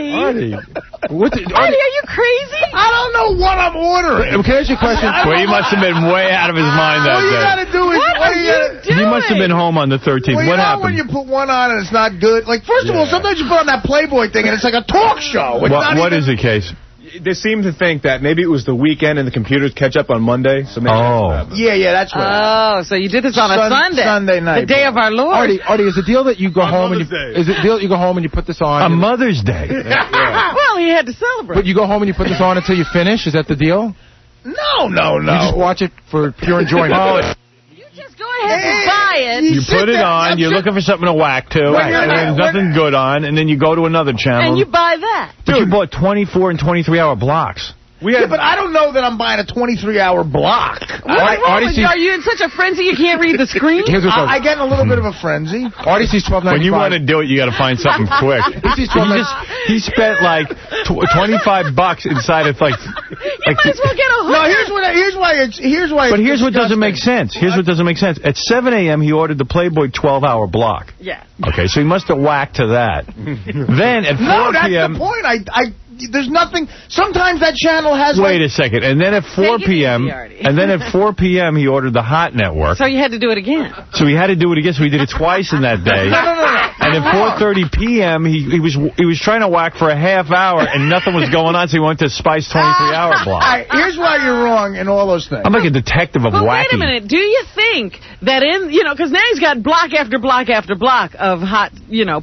are you crazy? I don't know what I'm ordering. Can I ask you a question? Well, he must have been way out of his mind that day. All you got to do is... What are you doing? He must have been home on the 13th. Well, what happened? When you put one on and it's not good? Like, first of all, sometimes you put on that Playboy thing and it's like a talk show. What is the case? They seem to think that maybe it was the weekend and the computers catch up on Monday. So maybe that's what happened. So you did this on a Sunday. Sunday night. The day of our Lord. Artie, is the deal that you go home and you go home and you put this on? On Mother's Day. Well, he had to celebrate. But you go home and you put this on until you finish? Is that the deal? No. You just watch it for pure enjoyment. Just go ahead and buy it. You put it on, you're looking for something to whack to, and there's nothing good on, and then you go to another channel. And you buy that. But you bought 24 and 23-hour blocks. But I don't know that I'm buying a 23-hour block. Are you in such a frenzy you can't read the screen? I get in a little bit of a frenzy. Artie sees $12.95. When you want to do it, you got to find something quick. He spent like $25 inside of like. You might as well get a hook. No, here's why. But here's what doesn't make sense. Here's what doesn't make sense. At 7 a.m., he ordered the Playboy 12-hour block. Yeah. Okay, so he must have whacked to that. Then at 4 p.m. No, that's the point. There's nothing. Sometimes that channel has. Wait a second. And then at 4 p.m. he ordered the Hot Network. So you had to do it again. So he had to do it again. So he did it twice in that day. No. And at 4:30 p.m. he was trying to whack for a half hour and nothing was going on. So he went to Spice 23-hour block. All right, here's why you're wrong in all those things. I'm like a detective of wacky. Wait a minute. Do you think that because now he's got block after block after block of hot,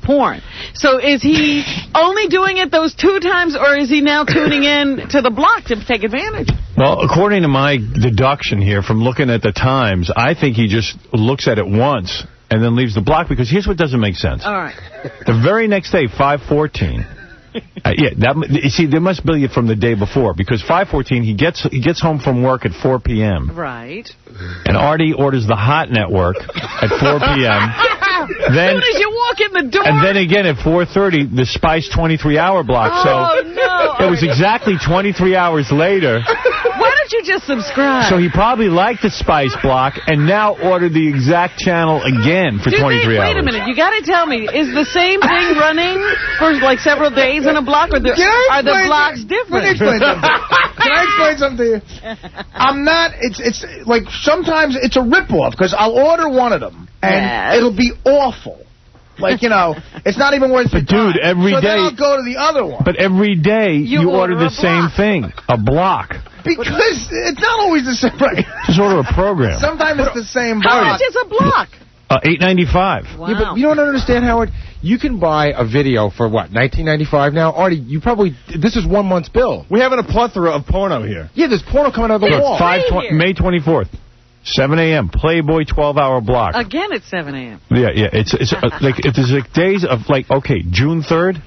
porn. So is he only doing it those 2 times, or is he now tuning in to the block to take advantage? Well, according to my deduction here from looking at the times, I think he just looks at it once and then leaves the block, because here's what doesn't make sense. All right. The very next day, 5:14. You see, there must be from the day before, because 5:14 he gets home from work at 4 p.m. Right. And Artie orders the Hot Network at 4 p.m. Then, as soon as you walk in the door. And then again at 4:30, the Spice 23-hour block. Oh, no. It was exactly 23 hours later. Why don't you just subscribe? So he probably liked the Spice block and now ordered the exact channel again for 23 hours. Wait a minute. You got to tell me, is the same thing running for like several days in a block, or are the blocks different? Let me explain something. Can I explain something to you? I'm not. It's like sometimes it's a ripoff, because I'll order one of them and it'll be awful. Like, it's not even worth the time. Dude, every day. Then I'll go to the other one. But every day you order the same thing, a block. Because it's not always the same. Right? Just order a program. Sometimes it's the same block. How much is a block? $8.95. Wow. Yeah, but you don't understand, Howard. You can buy a video for what, $19.95 now? Artie, this is 1 month's bill. We're having a plethora of porno here. Yeah, there's porno coming out of the wall. May 24th. 7 a.m. Playboy 12-hour block. Again at 7 a.m. Yeah. It's like days of June 3rd,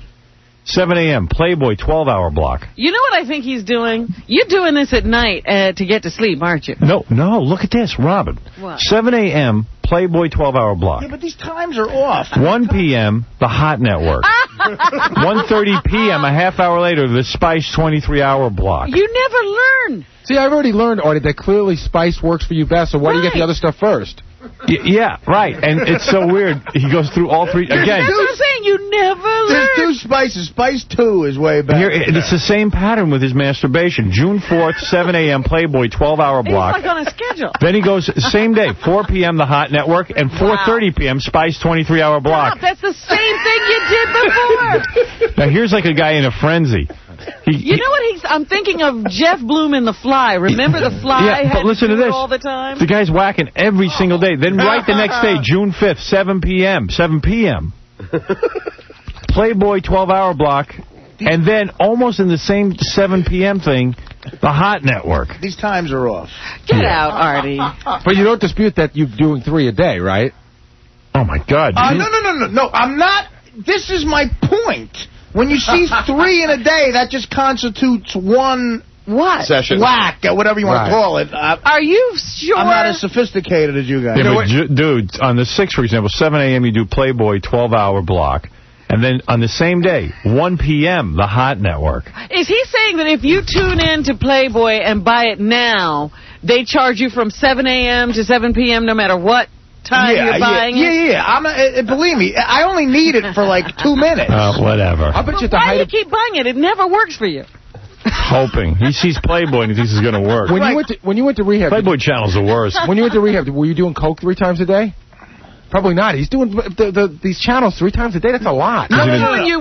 7 a.m. Playboy 12-hour block. You know what I think he's doing? You're doing this at night to get to sleep, aren't you? No. Look at this, Robin. What? 7 a.m. Playboy 12-hour block. Yeah, but these times are off. 1 p.m. the Hot Network. 1:30 p.m. a half hour later the Spice 23-hour block. You never learn. See, I've already learned, Artie, that clearly Spice works for you best, so why do you get the other stuff first? Yeah, right. And it's so weird. He goes through all 3 again. That's what I'm saying. You never learn. There's 2 Spices. Spice 2 is way better. It's the same pattern with his masturbation. June 4th, 7 a.m. Playboy 12-hour block. It's like on a schedule. Then he goes same day, 4 p.m. the Hot Network, and 4:30 p.m. Spice 23-hour block. That's the same thing you did before. Now here's like a guy in a frenzy. You know what I'm thinking of? Jeff Bloom in The Fly. Remember The Fly? Yeah, but listen to this. All the time. The guy's whacking every single day. Then right the next day, June 5th, 7 p.m. Playboy 12-hour block. And then almost in the same 7 p.m. thing, The Hot Network. These times are off. Get out, Artie. But you don't dispute that you're doing 3 a day, right? Oh, my God. No, I'm not. This is my point. When you see 3 in a day, that just constitutes one... What? Session. Whack, whatever you want to call it. Are you sure? I'm not as sophisticated as you guys. Yeah, but dude, on the 6th, for example, 7 a.m. you do Playboy, 12-hour block. And then on the same day, 1 p.m., the Hot Network. Is he saying that if you tune in to Playboy and buy it now, they charge you from 7 a.m. to 7 p.m. no matter what time you're buying it? Yeah. Believe me, I only need it for like 2 minutes. Whatever. I bet you Why do you keep buying it? It never works for you. Hoping. He sees Playboy and he thinks it's going to work. When you went to rehab, Playboy Channel's the worst. When you went to rehab, were you doing coke 3 times a day? Probably not. He's doing these channels 3 times a day. That's a lot. No.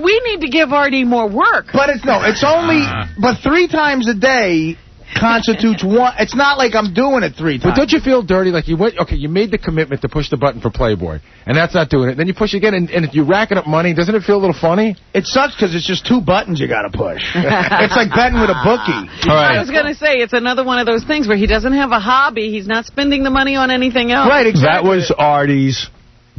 We need to give Artie more work. But it's only... But 3 times a day constitutes one... It's not like I'm doing it 3 times. But don't you feel dirty? Like you made the commitment to push the button for Playboy, and that's not doing it. Then you push again, and if you're racking up money, doesn't it feel a little funny? It sucks because it's just 2 buttons you got to push. It's like betting with a bookie. All right. I was going to say, it's another one of those things where he doesn't have a hobby. He's not spending the money on anything else. Right, exactly. That was Artie's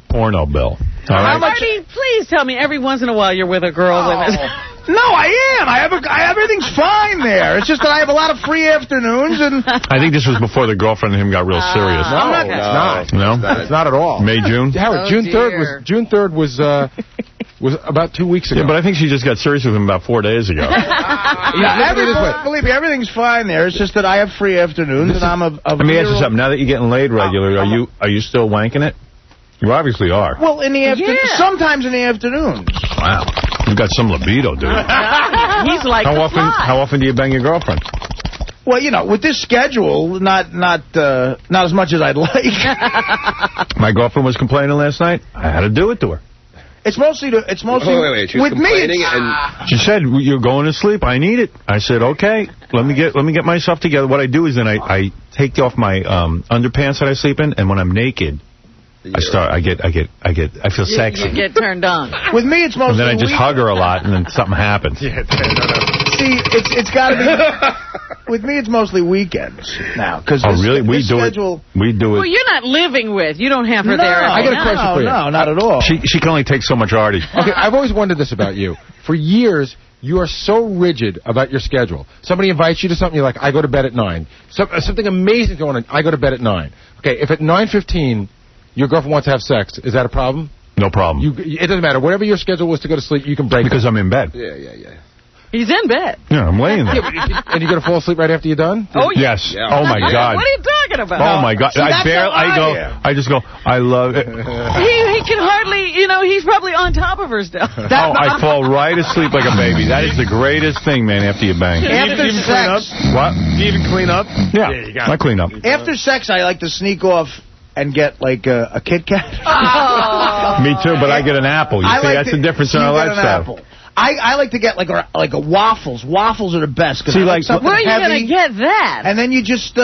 porno bill. All right. Artie, please tell me every once in a while you're with a girl with it. No, I am. I have everything's fine there. It's just that I have a lot of free afternoons, and I think this was before the girlfriend and him got real serious. No, it's not. No, it's not at all. May, June. Howard, June 3rd was about 2 weeks ago. Yeah, but I think she just got serious with him about 4 days ago. Believe me, everything's fine there. It's just that I have free afternoons, and I'm a Let me ask you something. Now that you're getting laid regularly, are you still wanking it? You obviously are. Well, in the afternoon, sometimes in the afternoon. Wow, you got some libido, dude. He's like how often do you bang your girlfriend? Well, with this schedule, not as much as I'd like. My girlfriend was complaining last night. I had to do it to her. It's mostly Wait. She was with me. She said, "You're going to sleep. I need it." I said, "Okay, let me get myself together." What I do is then I take off my underpants that I sleep in, and when I'm naked, I feel sexy. You get turned on. With me, it's mostly. And then I just hug her a lot, and then something happens. See, it's got to be. With me, it's mostly weekends now. Really? We do it. Well, you're not living with. You don't have her there. I got a question for you. No, not at all. She can only take so much Artie. Okay, I've always wondered this about you. For years, you are so rigid about your schedule. Somebody invites you to something, you're like, I go to bed at 9. Something amazing going on, I go to bed at 9. Okay, if at 9:15 your girlfriend wants to have sex, is that a problem? No problem. It doesn't matter. Whatever your schedule was to go to sleep, you can break because I'm in bed. Yeah. He's in bed. Yeah, I'm laying there. And you're going to fall asleep right after you're done? Oh, yes. Yeah. Oh, my God. What are you talking about? Oh, my God. I just go, I love it. He can hardly, he's probably on top of her still. I fall right asleep like a baby. That is the greatest thing, man, after you bang. After sex. What? Do you even clean up? Yeah, I clean up. After sex, I like to sneak off and get, like, a Kit Kat. Me too, but I get an apple. That's the difference in our lifestyle. I like to get like a waffles. Waffles are the best. See, like, where are you gonna get that? And then you just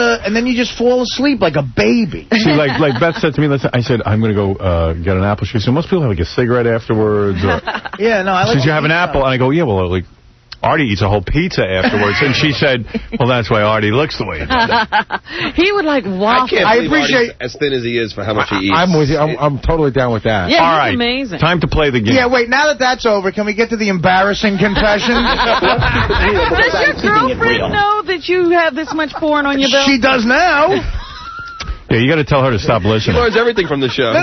fall asleep like a baby. See, like Beth said to me, I said I'm gonna go get an apple. She said most people have like a cigarette afterwards. Or, yeah, no, I like. She said you have an apple, and I go, yeah, well, like. Artie eats a whole pizza afterwards, and she said, well, that's why Artie looks the way he does. He would like waffles. I appreciate as thin as he is for how much he eats. I'm with you. I'm totally down with that. Yeah, all right, amazing. Time to play the game. Yeah, wait, now that's over, can we get to the embarrassing confession? Does your girlfriend know that you have this much porn on your bill? She does now. Yeah, you got to tell her to stop listening. She learns everything from the show. No.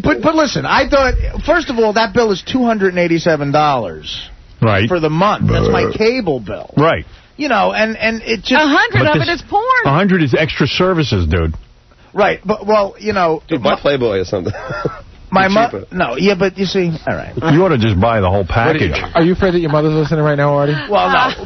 But listen, I thought, first of all, that bill is $287. Right. For the month. That's my cable bill. Right. And it just... 100 of it is porn. 100 is extra services, dude. Right, but, well, Dude, buy Playboy or something. No, yeah, but you see, all right. You ought to just buy the whole package. Are you afraid that your mother's listening right now, Artie? Well, no.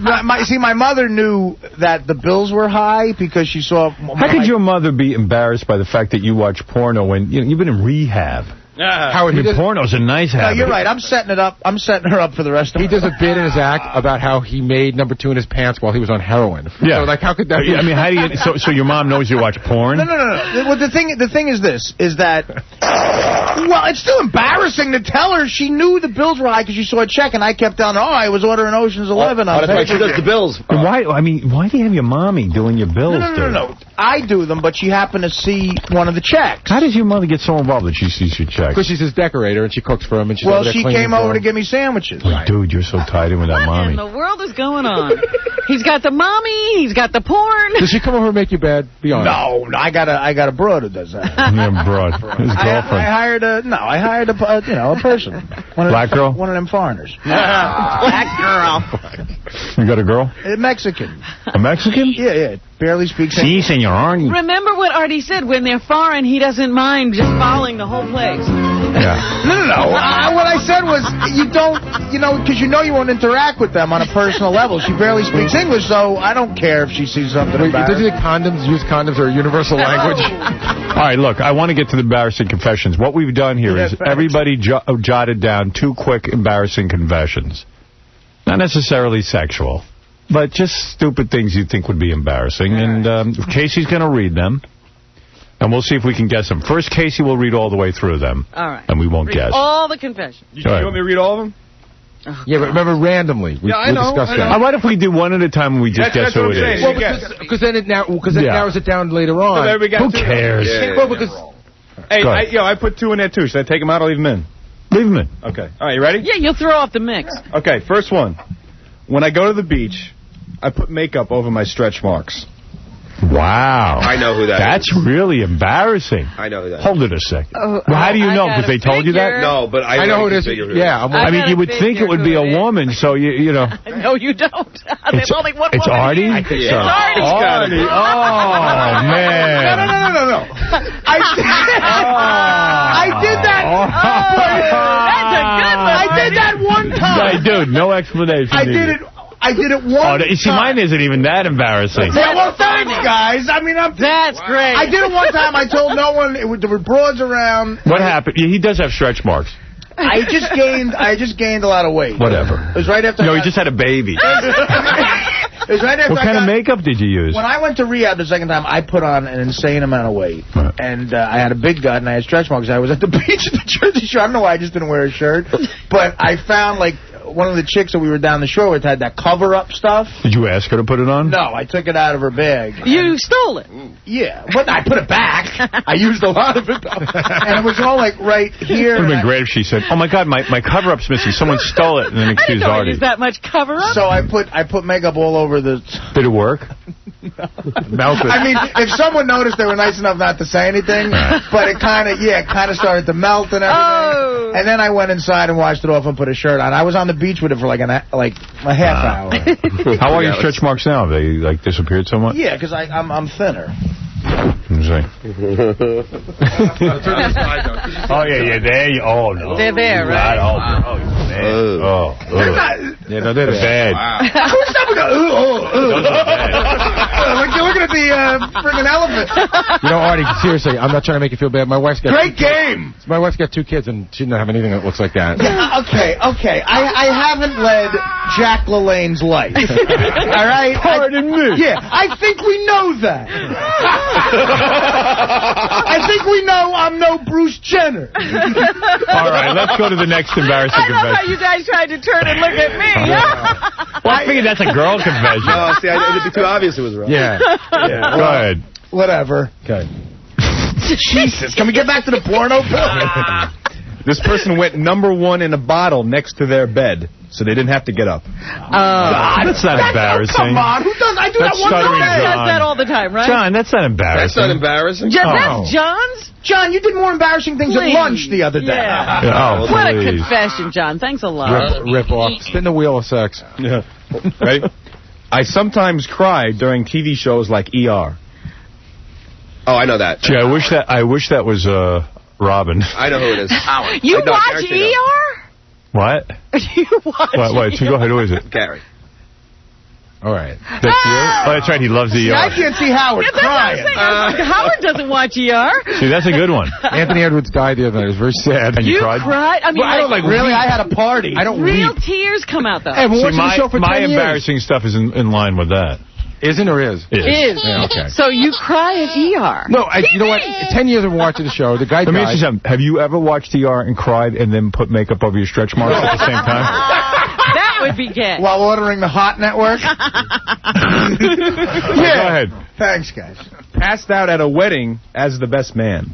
My mother knew that the bills were high because she saw... How could your mother be embarrassed by the fact that you watch porno when you've been in rehab? Howard, porno's a nice No, habit. you're right. I'm setting it up. I'm setting her up for the rest of He does a bit in his act about how he made number 2 in his pants while he was on heroin. Yeah. So, like, how could that be? I mean, how do you... So your mom knows you watch porn? No. Well, the thing is this, is that... Well, it's still embarrassing to tell her. She knew the bills were high because she saw a check, and I kept telling her, I was ordering Ocean's 11. That's why she does the bills. Why do you have your mommy doing your bills? No. I do them, but she happened to see one of the checks. How does your mother get so involved that she sees your checks? Because she's his decorator, and she cooks for him, and she's Well, over there she cleaning came for over him. to give me sandwiches. Like, dude, you're so tied in with that What in mommy. the world is going on? He's got the mommy. He's got the porn. Does she come over and make you bad? Be honest. No, I got a broad who does that. Yeah, broad. His girlfriend. I hired a person. Black girl? One of them foreigners. Black girl. You got a girl? A Mexican. A Mexican? Yeah. Barely speaks Si, English. senor. Remember what Artie said, when they're foreign, he doesn't mind just following the whole place. Yeah. No. What I said was, you don't, because you won't interact with them on a personal level. She barely speaks English, so I don't care if she sees something Wait, about does it. he think use condoms are a universal language? All right, look, I want to get to the embarrassing confessions. What we've done here is everybody jotted down 2 quick embarrassing confessions. Not necessarily sexual, but just stupid things you think would be embarrassing. And Casey's going to read them, and we'll see if we can guess them. First, Casey will read all the way through them. All right. And we won't Read guess. all the confessions. You want me to read all of them? Yeah, but remember, randomly. We discussed that. What if we do one at a time and we just guess who it is? Well, because then it narrows it down later on. Who cares? Well, because... Hey, I put 2 in there, too. Should I take them out or leave them in? Leave them in. Okay. All right, you ready? Yeah, you'll throw off the mix. Okay, first one. When I go to the beach, I put makeup over my stretch marks. Wow. I know who that That's really embarrassing. I know who that is. Hold it a second. How do you know? Because they told you that? No, but I know who it is. Yeah. I mean, you would think it would be a woman, so you know. No, you don't. There's only one It's woman Artie? here. I think It's so. Artie. Artie. Oh, man. No. I did that. That's a good one. I did that one time. Hey, dude, no explanation. I did it one time. See, mine isn't even that embarrassing. Yeah, well, thanks, guys. I mean, That's great. I did it one time. I told no one. There were broads around. What happened? Yeah, he does have stretch marks. I just gained a lot of weight. Whatever. It was right after. No, he just had a baby. It was right after. What kind of makeup did you use? When I went to rehab the second time, I put on an insane amount of weight. And I had a big gut, and I had stretch marks. I was at the beach at the Jersey Shore. I don't know why I just didn't wear a shirt. But I found, like, one of the chicks that we were down the shore with had that cover-up stuff. Did you ask her to put it on? No, I took it out of her bag. You stole it. Yeah, but I put it back. I used a lot of it, though. And it was all, like, right here. It would have been great if she said, oh, my God, my cover-up's missing. Someone stole it, and then accused I Artie. use that much cover-up. So I put makeup all over the... Did it work? Melted. I mean, if someone noticed, they were nice enough not to say anything, but it kind of started to melt and everything. Oh. And then I went inside and washed it off and put a shirt on. I was on the beach with it for like a half hour. How are your stretch marks now? Have they, like, disappeared somewhat? Yeah, because I'm thinner. Oh, yeah, there you... Oh, no. They're there, right? Oh, man. Yeah, no, they're bad. Who's not going like you're looking at the friggin' elephant. You know, Artie, seriously, I'm not trying to make you feel bad. My wife's got Great game. My wife's got 2 kids, and she doesn't have anything that looks like that. Yeah, okay. I haven't led Jack LaLanne's life. All right? Pardon me. Yeah, I think we know that. I think we know I'm no Bruce Jenner. All right, let's go to the next embarrassing I love how confession. you guys tried to turn and look at me. Well, I figured that's a girl confession. No, see, it'd be too obvious it was wrong. Yeah. Go ahead. Whatever. Okay. Jesus, can we get back to the porno film? This person went #1 in a bottle next to their bed, so they didn't have to get up. That's not embarrassing. Come on, who does? I do That's that one stuttering time. John. Does that all the time, right? John, that's not embarrassing. That's not embarrassing. That's John's? John, you did more embarrassing things at lunch the other day. Yeah. Oh, What a please. confession, John. Thanks a lot. Rip off. Spin the wheel of sex. Yeah. Ready? I sometimes cry during TV shows like ER. Oh, I know that. Gee, I wish that was Robin. I know who it is. Howard. You watch ER? What? You watch Wait, so go ahead. Who is it? Gary. All right. That's you? Oh, that's right. He loves ER. I can't see Howard crying. Howard doesn't watch ER. See, that's a good one. Anthony Edwards died the other night. It was very sad. And you cried? I mean, I don't really. I had a party. I don't real weep. tears come out, though. Hey, we're watching the show for 10 my years. embarrassing stuff is in line with that. Isn't or is? Is. Yeah, okay. So you cry at ER. No, you know what? 10 years of watching the show. The guy Let me ask died. you something. Have you ever watched ER and cried and then put makeup over your stretch marks at the same time? That would be gay. While ordering the Hot Network? Go ahead. Thanks, guys. Passed out at a wedding as the best man.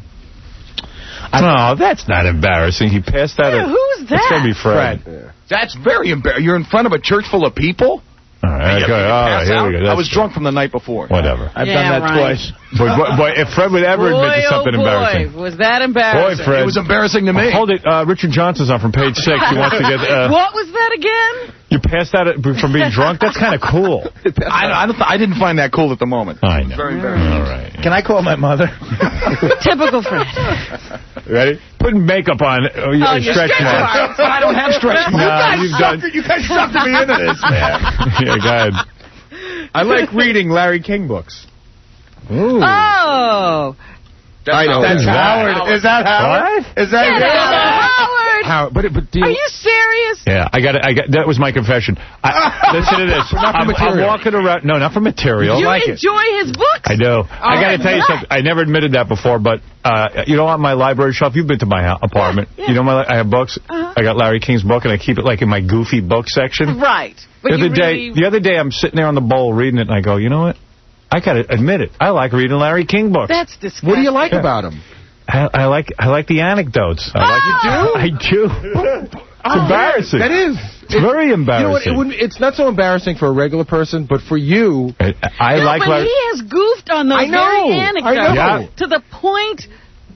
No, that's not embarrassing. He passed out at... Who's that? It's got to be Fred. That's very embarrassing. You're in front of a church full of people? All right, okay. All right, here we go. I was drunk from the night before. Whatever. I've done that twice. Boy, if Fred would ever admit to something embarrassing. Was that embarrassing? Boy, Fred. It was embarrassing to me. Hold it. Richard Johnson's on from page 6. He wants to get... what was that again? You passed out from being drunk? That's kind of cool. I didn't find that cool at the moment. I know. Very embarrassing. All right. Can I call my mother? Typical Fred. Ready? Putting makeup on your stretch marks. I don't have stretch marks. You guys sucked me into this, man. Yeah, go ahead. I like reading Larry King books. Ooh. Oh. I know. That's Howard. Is that Howard? What? Is that Howard? Howard, but Are you serious? Yeah, I got. That was my confession. Listen to this. I'm walking around. No, not for material. You like enjoy his books? I do. I got to tell you something. I never admitted that before, but you know, on my library shelf, you've been to my apartment. Yeah. You know, I have books. I got Larry King's book, and I keep it like in my goofy book section. Right. But the other day, I'm sitting there on the bowl reading it, and I go, you know what? I got to admit it. I like reading Larry King books. That's disgusting. what do you like about him? I like the anecdotes. I do. It's embarrassing. That is. It's very embarrassing. You know what? It's not so embarrassing for a regular person, but for you, I like. But he has goofed on those very anecdotes to the point.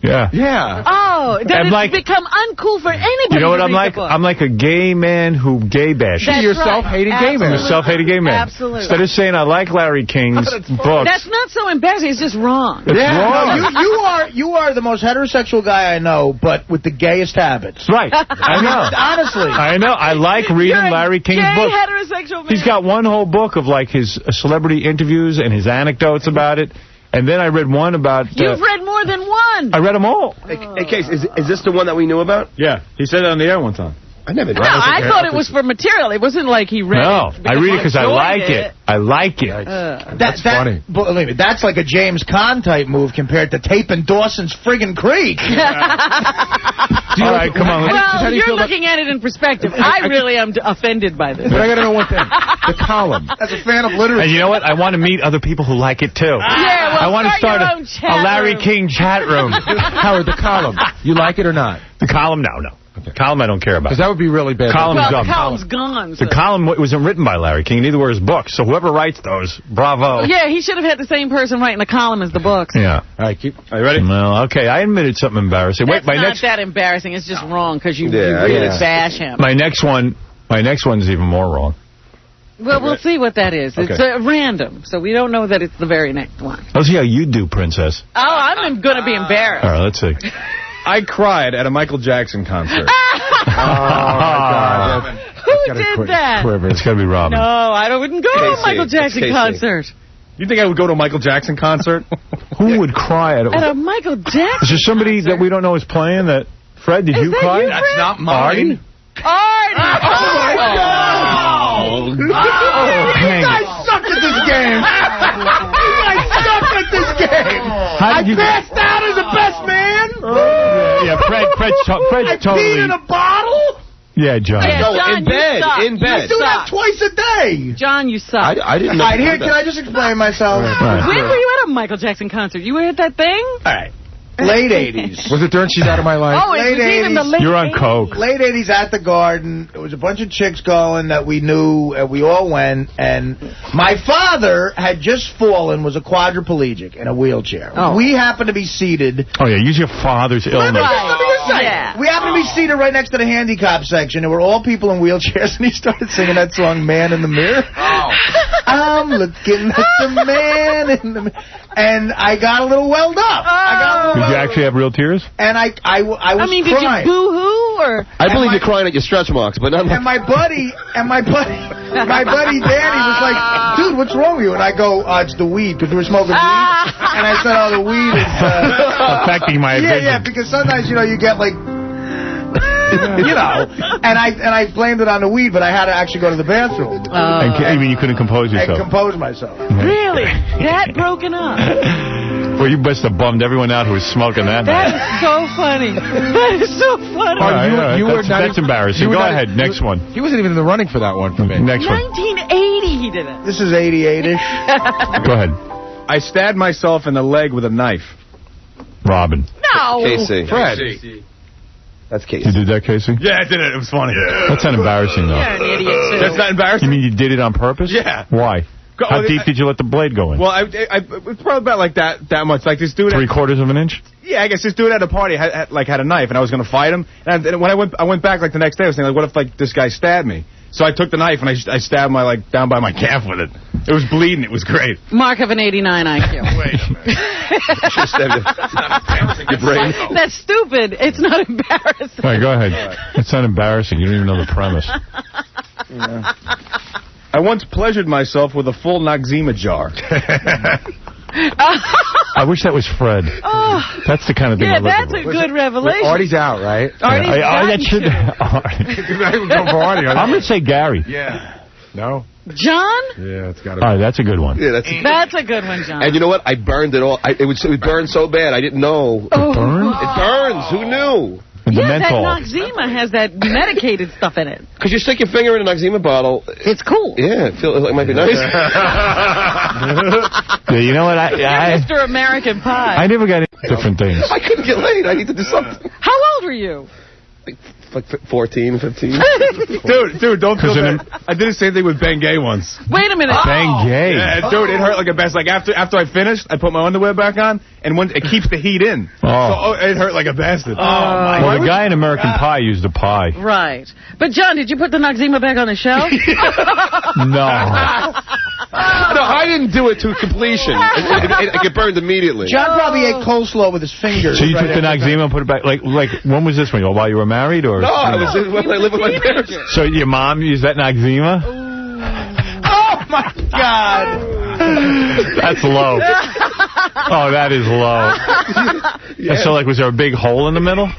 Yeah. Yeah. Oh, that it's become uncool for anybody. You know what to I'm read like? the book. I'm like a gay man who gay bashes. That's You're self-hating gay man. I'm a self-hating gay man. Absolutely. Instead of saying I like Larry King's books. That's not so embarrassing. It's just wrong. It's wrong. No, you are the most heterosexual guy I know, but with the gayest habits. Right. I know. Honestly. I know. I like reading Larry King's books. Heterosexual man. He's got one whole book of like his celebrity interviews and his anecdotes about it. And then I read one about... You've read more than one. I read them all. Hey, Case, is this the one that we knew about? Yeah, he said it on the air one time. I never did. No, I thought it was for material. It wasn't like he read it. No, I read it because I like it. I like it. That's funny. Believe me, that's like a James Caan type move compared to taping Dawson's friggin' Creek. All right, come on. Well, you're looking at it in perspective. I really am offended by this. But I got to know one thing. The column. As a fan of literature. And you know what? I want to meet other people who like it, too. Yeah, well, I want to start your own a Larry King chat room. Howard, the column. You like it or not? The column? No. Okay. Column I don't care about. Because that would be really bad. The column's gone. So. The column wasn't written by Larry King. Neither were his books. So whoever writes those, bravo. Yeah, he should have had the same person writing the column as the books. Yeah. All right, are you ready? Well, okay. I admitted something embarrassing. That's not that embarrassing. It's just wrong because you really bash him. My next one's even more wrong. Well, we'll see what that is. Okay. It's random, so we don't know that it's the very next one. Let's see how you do, Princess. Oh, I'm going to be embarrassed. All right, let's see. I cried at a Michael Jackson concert. Oh, my God. Who did that? Quivers. It's got to be Robin. No, I wouldn't go to a Michael Jackson concert. You think I would go to a Michael Jackson concert? Who would cry at a Michael Jackson Is there somebody that we don't know is playing that? Fred, did you cry? You, That's not mine. Artie! Oh, my God! You guys suck at this game! You guys suck at this game! I passed out as a best man! Yeah, Fred I totally... peed in a bottle? Yeah, John. Yeah, John, in bed. You do that twice a day! John, you suck. I didn't know. All right, here, can I just explain myself? Right. When were you at a Michael Jackson concert? You were at that thing? All right. Late 80s. Was it during She's Out of My Life? Oh, it was even the late 80s. You're on coke. Late 80s at the Garden. There was a bunch of chicks going that we knew, and we all went. And my father had just fallen, was a quadriplegic in a wheelchair. Oh. We happened to be seated. Oh, yeah, use your father's illness. Let me just say, Yeah. we happened to be seated right next to the handicap section. There were all people in wheelchairs, and he started singing that song, Man in the Mirror. Oh. I'm looking at the man in the mirror. And I got a little welled up. Did you actually have real tears? And I was did crying. you boo-hoo? or? I believe you're crying at your stretch marks, but not. And my buddy Danny was like, dude, what's wrong with you? And I go, it's the weed, because we were smoking weed. And I said, the weed is affecting my vision. Yeah, because sometimes, you get like, and I blamed it on the weed, but I had to actually go to the bathroom. I mean, you couldn't compose yourself? And compose myself. Really? That broken up? Well, you must have bummed everyone out who was smoking that night. That is so funny. That is so funny. That's embarrassing. Go ahead, next one. He wasn't even in the running for that one for me. Next one. 1980 he did it. This is 88-ish. Go ahead. I stabbed myself in the leg with a knife. Robin. No. Casey. Fred. That's Casey. You did that, Casey? Yeah, I did it. It was funny. Yeah. That's not embarrassing, though. You're an idiot, too. That's not embarrassing? You mean you did it on purpose? Yeah. Why? How deep did you let the blade go in? Well, it's probably about like that much. Like this dude. 3/4 of an inch? Yeah, I guess this dude at a party had a knife, and I was going to fight him. And when I went back like the next day, I was thinking, like, what if like this guy stabbed me? So I took the knife and I stabbed my down by my calf with it. It was bleeding. It was great. Mark of an 89 IQ. Wait a minute. Your brain. That's stupid. It's not embarrassing. All right, go ahead. It's not embarrassing. You don't even know the premise. Yeah. I once pleasured myself with a full Noxzema jar. I wish that was Fred. Oh. That's the kind of thing Yeah, I'm looking that's for. a good revelation. Artie's out, right? Artie's I'm going to say Gary. Yeah. No? John? Yeah, it's got to be. All right, that's a good one. Yeah, that's a good one, John. And you know what? I burned it all. It burned so bad, I didn't know. Oh. It burns. Who knew? Yeah, that Noxzema has that medicated stuff in it. Because you stick your finger in a Noxzema bottle. It's cool. Yeah, it feels like it might be nice. Yeah, you know what? You're Mr. American Pie. I never got into different things. I couldn't get laid. I need to do something. How old were you? Like 14, 15. Dude, don't feel bad. I did the same thing with Ben Gay once. Wait a minute. Ben Gay. Yeah, dude, it hurt like a best. Like after I finished, I put my underwear back on, and it keeps the heat in. So it hurt like a bastard. Well, the guy in American Pie used a pie. Right. But, John, did you put the Noxzema back on the shelf? No. No, I didn't do it to completion. It get burned immediately. John probably ate coleslaw with his fingers. So you took the Noxzema and put it back? Like when was this one? While you were married? Or? No, I was when I lived with my parents. So your mom used that Noxzema? Oh, my God. That's low. Oh, that is low. Yeah. So, was there a big hole in the middle?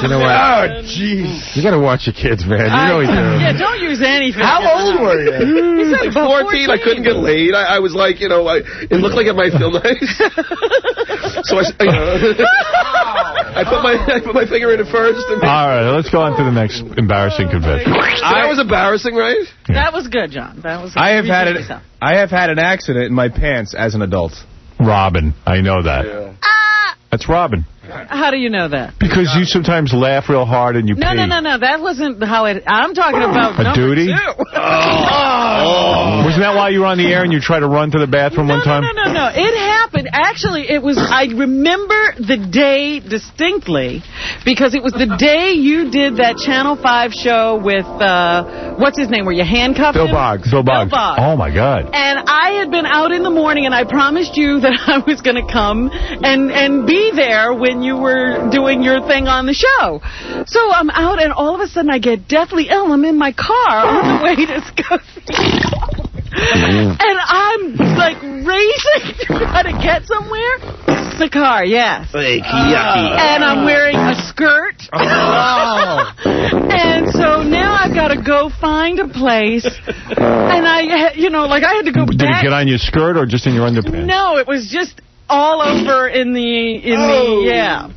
You know what? Oh, jeez. You got to watch your kids, man. You know you do. Yeah, don't use anything. How old were you? He said Like 14, I couldn't get laid. I was like, it looked like it might feel nice. So I put my finger in it first. And all right, let's go on to the next embarrassing confession. That was embarrassing, right? Yeah. That was good, John. That was. I have had an accident in my pants as an adult. Robin, I know that. Yeah. That's Robin. How do you know that? Because you sometimes laugh real hard and you pee. No. That wasn't how it... I'm talking about a duty? Oh. Wasn't that why you were on the air and you tried to run to the bathroom one time? No. It happened. Actually, it was... I remember the day distinctly because it was the day you did that Channel 5 show with... what's his name? Were you handcuffed him? Bill Boggs. Oh, my God. And I had been out in the morning and I promised you that I was going to come and be there when you were doing your thing on the show. So I'm out, and all of a sudden I get deathly ill. I'm in my car on the way to Goodstein. And I'm, racing to try to get somewhere. It's the car, yes. Yucky. And I'm wearing a skirt. And so now I've got to go find a place. And I had to go back. Did it get on your skirt or just in your underpants? No, it was just all over in the underpants.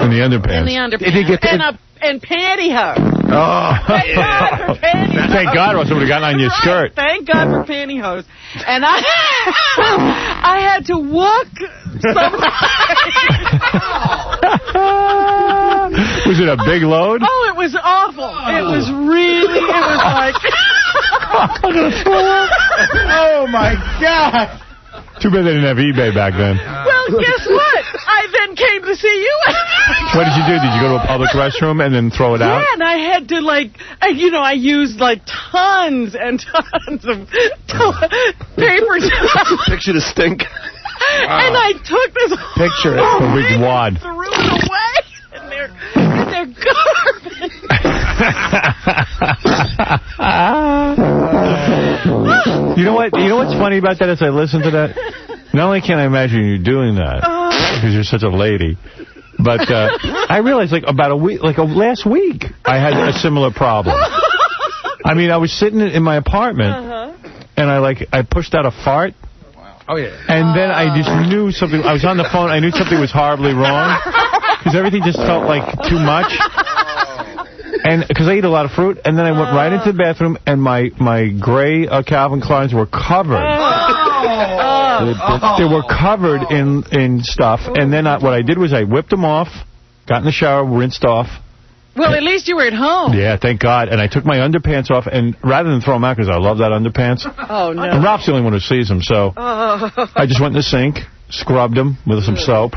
In the underpants. And pantyhose. Oh. Thank God for pantyhose. Thank God, or else it would have gotten on your skirt. Thank God for pantyhose. And I had to walk Was it a big load? Oh, it was awful. It was like... Oh, my God. Too bad they didn't have eBay back then. Well, guess what? I then came to see you. What did you do? Did you go to a public restroom and then throw it out? Yeah, and I had to, I used, tons and tons of paper towels. Picture the stink. And I took this Picture it. A big wad. threw it away. And they're garbage. You know what? You know what's funny about that as I listen to that? Not only can I imagine you doing that, because you're such a lady, but I realized like about a week, last week, I had a similar problem. I mean, I was sitting in my apartment, and I pushed out a fart. Oh, yeah. And then I just knew something. I was on the phone. I knew something was horribly wrong, because everything just felt like too much. And because I eat a lot of fruit, and then I went right into the bathroom, and my gray Calvin Kleins were covered. They were covered in stuff. And then what I did was I whipped them off, got in the shower, rinsed off. Well, at least you were at home. Yeah, thank God. And I took my underpants off, and rather than throw them out, because I love that underpants. Oh, no. And Rob's the only one who sees them, so I just went in the sink, scrubbed them with some soap,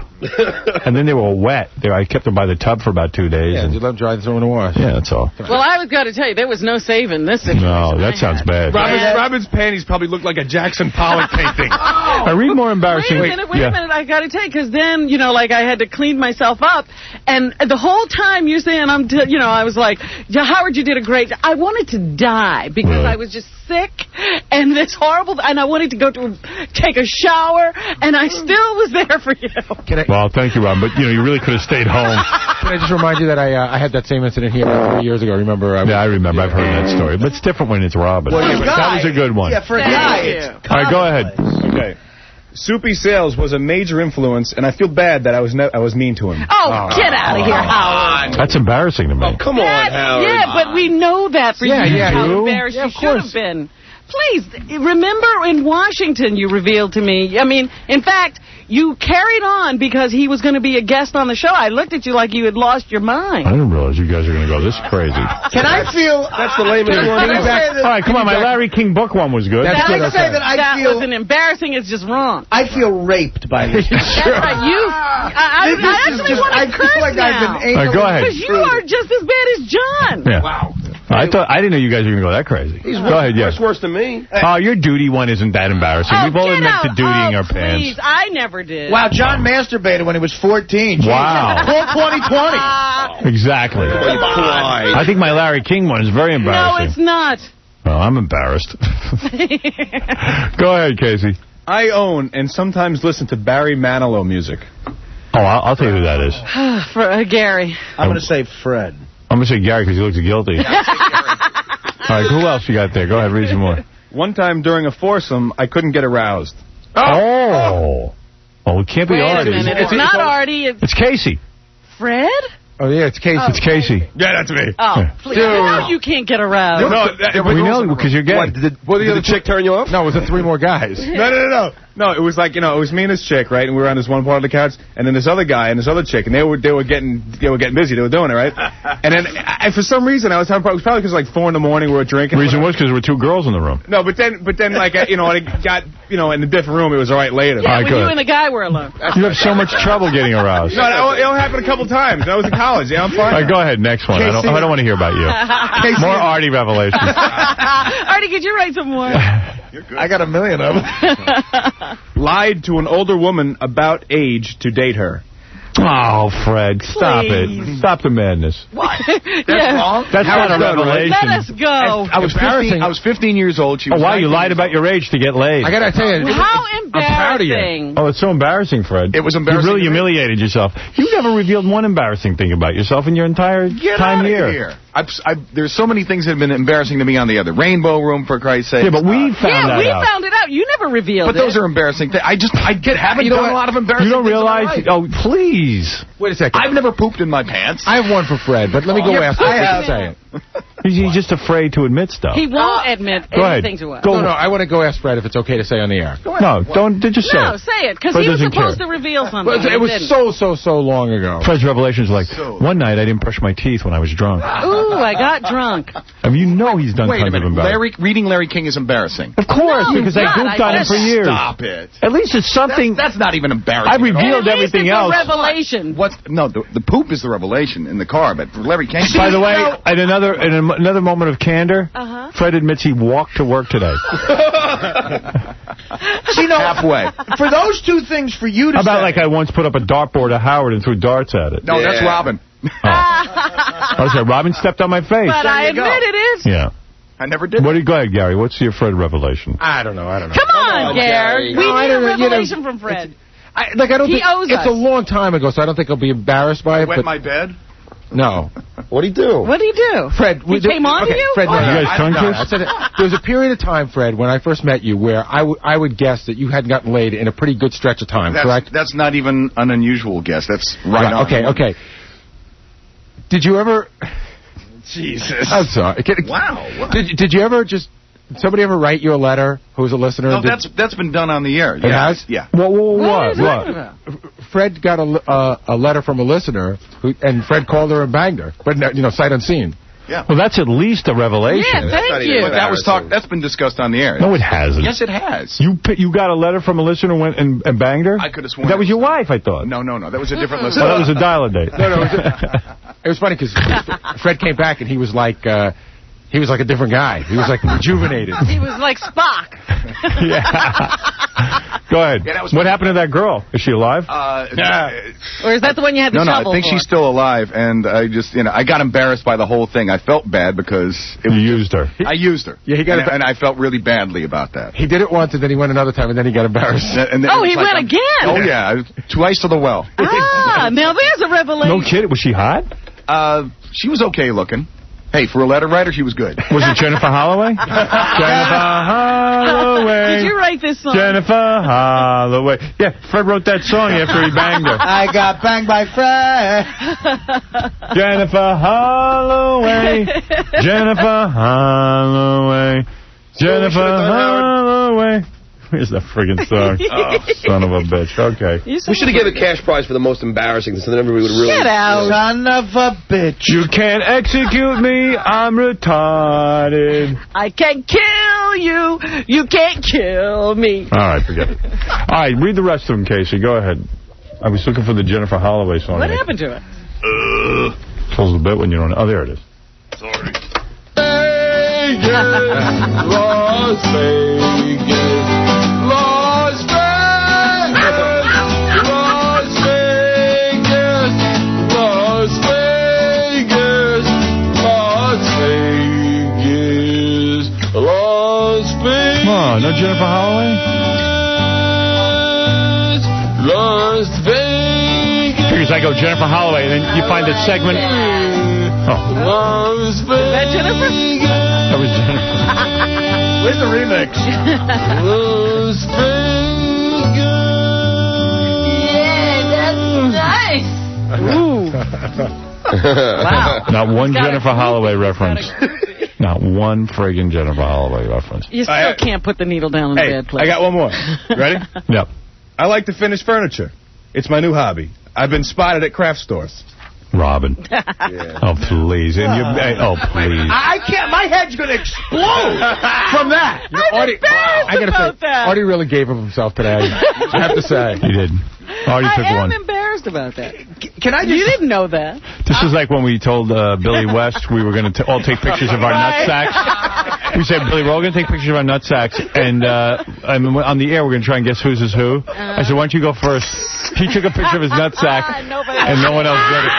and then they were wet. I kept them by the tub for about 2 days. Yeah, you let them dry and throw in the wash. Yeah, that's all. Well, I was got to tell you, there was no saving this situation. No, that sounds bad. Robin's panties probably look like a Jackson Pollock painting. I read more embarrassing. Wait a minute, I got to tell you, because then, I had to clean myself up, and the whole time you're saying, I was like, Howard, you did a great job. I wanted to die, because I was just sick, and this horrible, and I wanted to go take a shower, and I still was there for you. Well, thank you, Robin, but, you really could have stayed home. Can I just remind you that I had that same incident here 3 years ago, remember? I remember. I've heard that story. But it's different when it's Robin. Well, that was a good one. Yeah, for a guy. All right, go ahead. Okay. Soupy Sales was a major influence, and I feel bad that I was mean to him. Oh, get out of here, Howard. That's embarrassing to me. Oh, come on, Howard. Yeah, but we know that for you. How embarrassed you of should course. have been. Please, remember in Washington you revealed to me, in fact, you carried on because he was going to be a guest on the show. I looked at you like you had lost your mind. I didn't realize you guys are going to go this crazy. Can I feel... That's the lamest one. All right, come on. My Larry King book one was good. Can I say that I feel... wasn't embarrassing. It's just wrong. I feel raped by this. That's right. I actually want to curse feel like now. I've been All right, go ahead. Because you are just as bad as John. Yeah. Wow. I didn't know you guys were going to go that crazy. Go ahead, yes. Worse than me. Oh, your duty one isn't that embarrassing. We've all admitted to dutying our pants. Please, I never did. Wow, John masturbated when he was 14. Wow. Call 2020. Exactly. I think my Larry King one is very embarrassing. No, it's not. Oh, I'm embarrassed. Go ahead, Casey. I own and sometimes listen to Barry Manilow music. Oh, I'll tell you who that is. For Gary. I'm going to say Fred. I'm going to say Gary because he looks guilty. All right, who else you got there? Go ahead, read some more. One time during a foursome, I couldn't get aroused. Oh, it can't be Wait Artie. a minute. It's not Artie. It's Casey. Fred? Oh, yeah, it's Casey. Oh. It's Casey. Yeah, that's me. Oh, please. No, you can't get aroused. We know because you're gay. Did the chick turn you off? No, it was the 3 more guys. No. No, it was like, it was me and this chick, right? And we were on this one part of the couch, and then this other guy and this other chick, and they were getting busy. They were doing it, right? And then, for some reason, I was having problems. It was probably because like 4 in the morning we were drinking. The reason was because there were 2 girls in the room. No, but then, like, I got, in a different room. It was all right later. Yeah, when you and the guy were alone. You have so much trouble getting aroused. No, it only happened a couple times. I was in college. Yeah, I'm fine. All right, go ahead. Next one. I don't want to hear about you. More Artie revelations. Artie, could you write some more? I got 1 million of them. Lied to an older woman about age to date her. Oh, Fred, stop it. Stop the madness. What? That's wrong. That's not a revelation. Let us go. I was 15 years old. She was wow, you lied about your age to get laid. I got to tell you. How I'm proud of you. embarrassing. Oh, it's so embarrassing, Fred. It was embarrassing. You really humiliated yourself. You never revealed one embarrassing thing about yourself in your entire time here. There's so many things that have been embarrassing to me on the other. Rainbow Room, for Christ's sake. Yeah, but we found that out. Yeah, we found it out. You never revealed it. But those are embarrassing things. Haven't done a lot of embarrassing things. You don't realize? Oh, please. Wait a second. I've never pooped in my pants. I have one for Fred, but let me go ask Fred to say it. He's just afraid to admit stuff. He won't admit anything to us. No, I want to go ask Fred if it's okay to say on the air. No, don't. Just say it. No, say it, because he was supposed to reveal something. But it was so long ago. Fred's revelations like, one night I didn't brush my teeth when I was drunk. Ooh, I got drunk. I mean, he's done Wait a tons of minute. embarrassing. Reading Larry King is embarrassing. Of course, because I goofed on him for years. Stop it. At least it's something. That's not even embarrassing. I revealed everything else. Revelation. No, the poop is the revelation in the car, but for Larry King. By the way, in another moment of candor. Fred admits he walked to work today. See, no, halfway. For those two things for you to How about say, like I once put up a dartboard at Howard and threw darts at it? No, that's Robin. Oh, sorry, Robin stepped on my face. But I admit it is. Yeah. I never did. What do you go ahead, Gary? What's your Fred revelation? I don't know. Come on, Gary. We need a revelation from Fred. I don't He think owes it's us. a long time ago, so I don't think I'll be embarrassed by it. Wet But my bed? no. What'd he do? What did he do? Fred, He came on to you? Fred, Oh, no, you guys tongue no, kiss? I said there was a period of time, Fred, when I first met you, where I would guess that you hadn't gotten laid in a pretty good stretch of time. Correct? That's not even an unusual guess. That's right on. Okay. Did you ever? Jesus. I'm sorry. Wow. Did you ever just? Did somebody ever write you a letter who was a listener? No, that's been done on the air. It has? Yeah. What? Fred got a letter from a listener, and Fred called her and banged her, but sight unseen. Yeah. Well, that's at least a revelation. Yeah, thank you. But that was that's been discussed on the air. No, it hasn't. Yes, it has. You got a letter from a listener and went and banged her? I could have sworn that was your wife, I thought. No, that was a different Oh, listener. that was a dial-a date. No, it was funny because Fred came back and he was like a different guy. He was like rejuvenated. He was like Spock. Go ahead. Yeah, what happened to that girl? Is she alive? Or is that the one you had the No, shovel I think for? she's still alive, and I just, I got embarrassed by the whole thing. I felt bad because you used her. I used her. Yeah, he got and I felt really badly about that. He did it once, and then he went another time, and then he got embarrassed. And then Oh, it was he like went again. Oh yeah, twice to the well. Ah, now there's a revelation. No kidding. Was she hot? She was okay looking. Hey, for a letter writer, she was good. Was it Jennifer Holloway? Jennifer Holloway. Did you write this song? Jennifer Holloway. Yeah, Fred wrote that song after he banged her. I got banged by Fred. Jennifer Holloway. Jennifer Holloway. Jennifer Holloway. Where's the friggin' song? Oh, son of a bitch. Okay. We should have given a cash prize for the most embarrassing, so then everybody would really... Get out. Son of a bitch. You can't execute me. I'm retarded. I can't kill you. You can't kill me. All right, forget it. All right, read the rest of them, Casey. Go ahead. I was looking for the Jennifer Holloway song. What happened to it? Tells the bit when you don't... Oh, there it is. Sorry. Las Vegas, Las Vegas, Las Vegas, Las Vegas, Las Vegas, Las Vegas. Come on, no Jennifer Holloway? Las Vegas. Figures I go Jennifer Holloway, and then you find the segment. Oh. Las Vegas. Is that Jennifer? That was Jennifer. Where's the remix? Las Vegas. Yeah, that's nice. Wow. Not one Got Jennifer it. Holloway reference. Not one friggin' Jennifer Holloway reference. You still can't put the needle down in the bad place. I got one more. Ready? Yep. I like to finish furniture. It's my new hobby. I've been spotted at craft stores. Robin. Oh, please. And you, please. I can't. My head's going to explode from that. Artie, I gotta say, Artie really gave of himself today. I have to say. He did. Artie took I am one. embarrassed about that. Can I just... You didn't know that. This is like when we told Billy West we were going to all take pictures of our nutsacks. We said, Billy, we're all going to take pictures of our nutsacks, and on the air we're going to try and guess whose is who. I said, why don't you go first? He took a picture of his nutsack, and no one else did it.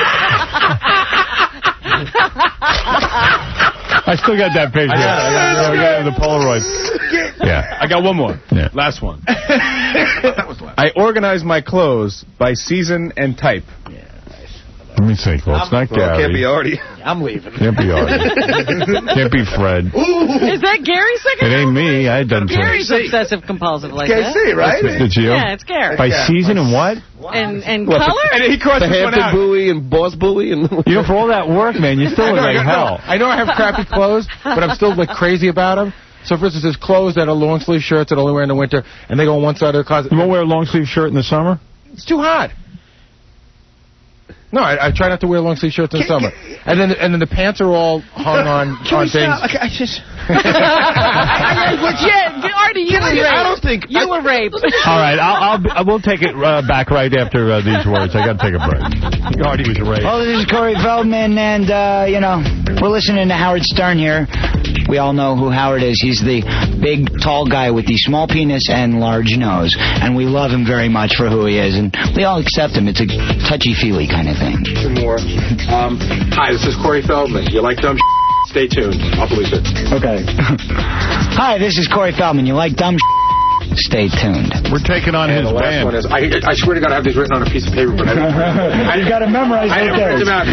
I still got that picture. I got the Polaroid. Yeah. I got one more. Yeah. Last one. I organize my clothes by season and type. Let me think. Well, it's not Gary. Can't be Artie. I'm leaving. Can't be Artie. Can't be Fred. Is that Gary second? It ain't me. I done Gary's obsessive compulsive like that. KC, right? It's you? Yeah, it's Gary. By season and what? And color? And he crossed The this one out. Hampton Buoy and Boss Buoy. And You know, for all that work, man, you still look like hell. I know I have crappy clothes, but I'm still like crazy about them. So, for instance, there's clothes that are long sleeve shirts that I only wear in the winter, and they go on one side of the closet. You won't wear a long sleeve shirt in the summer? It's too hot. No, I try not to wear long sleeve shirts in the summer. And then the pants are all hung on things. I just... Yeah, Artie, you were right. I don't think... You were raped. All right, we'll take it back right after these words. I got to take a break. Artie was raped. Oh, this is Corey Feldman, and, we're listening to Howard Stern here. We all know who Howard is. He's the big, tall guy with the small penis and large nose. And we love him very much for who he is. And we all accept him. It's a touchy-feely kind of thing. Two more. Hi, this is Corey Feldman. You like dumb Stay tuned. I'll believe it. Okay. Hi, this is Corey Feldman. You like dumb Stay tuned. We're taking on his the last band. one is, I swear to God, I have these written on a piece of paper, but You got to memorize I didn't print them out.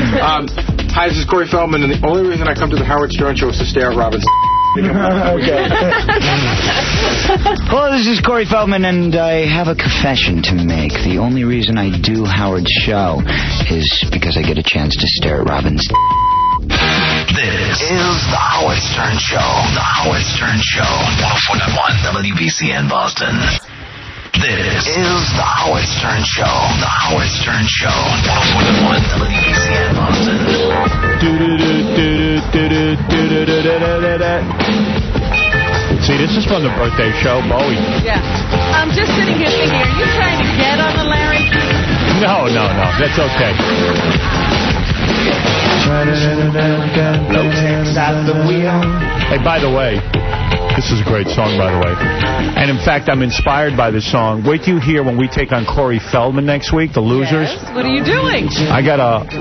Hi, this is Corey Feldman, and the only reason I come to the Howard Stern show is to stare at Robin's. Okay. Hello, this is Corey Feldman, and I have a confession to make. The only reason I do Howard's show is because I get a chance to stare at Robin's. This is The Howard Stern Show. The Howard Stern Show. 104.1 WBCN Boston. This is The Howard Stern Show. The Howard Stern Show. 104.1 WBCN Boston. See, this is from the birthday show, Bowie. Yeah. I'm just sitting here thinking, are you trying to get on the Larry? No. That's okay. Hey, by the way, this is a great song, by the way. And in fact, I'm inspired by this song. Wait till you hear when we take on Corey Feldman next week, the Losers. Yes. What are you doing?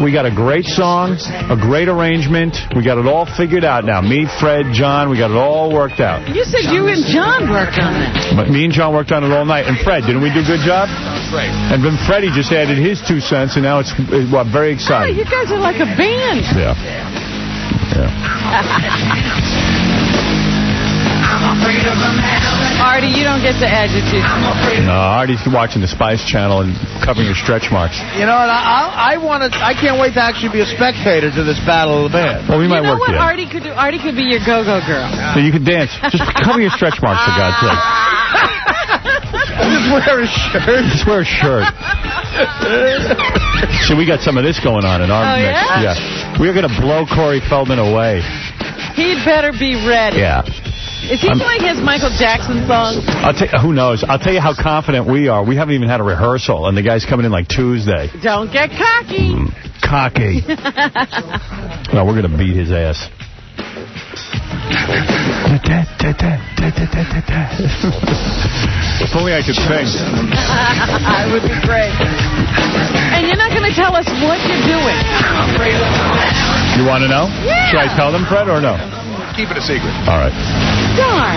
We got a great song, a great arrangement. We got it all figured out now. Me, Fred, John, we got it all worked out. You said you and John worked on it. But me and John worked on it all night. And Fred, didn't we do a good job? Great. And then Freddie just added his 2 cents, and now it's very Oh, exciting. you guys are like a band. Yeah. Artie, you don't get to add your 2 cents. No, Artie's watching the Spice Channel and covering your stretch marks. You know what? I can't wait to actually be a spectator to this battle of the band. Well, we might work what together. Artie could do? Artie could be your go-go girl. So you can dance. Just cover your stretch marks, for God's sake. Just wear a shirt. Just wear a shirt. See, we got some of this going on in our mix. Yeah. We're going to blow Corey Feldman away. He'd better be ready. Yeah. Is he playing his Michael Jackson song? Who knows? I'll tell you how confident we are. We haven't even had a rehearsal, and the guy's coming in like Tuesday. Don't get cocky. Cocky. No, we're going to beat his ass. If only I could sing. It would be great. And you're not going to tell us what you're doing. You want to know? Yeah. Should I tell them, Fred, or no? Keep it a secret. All right. Darn.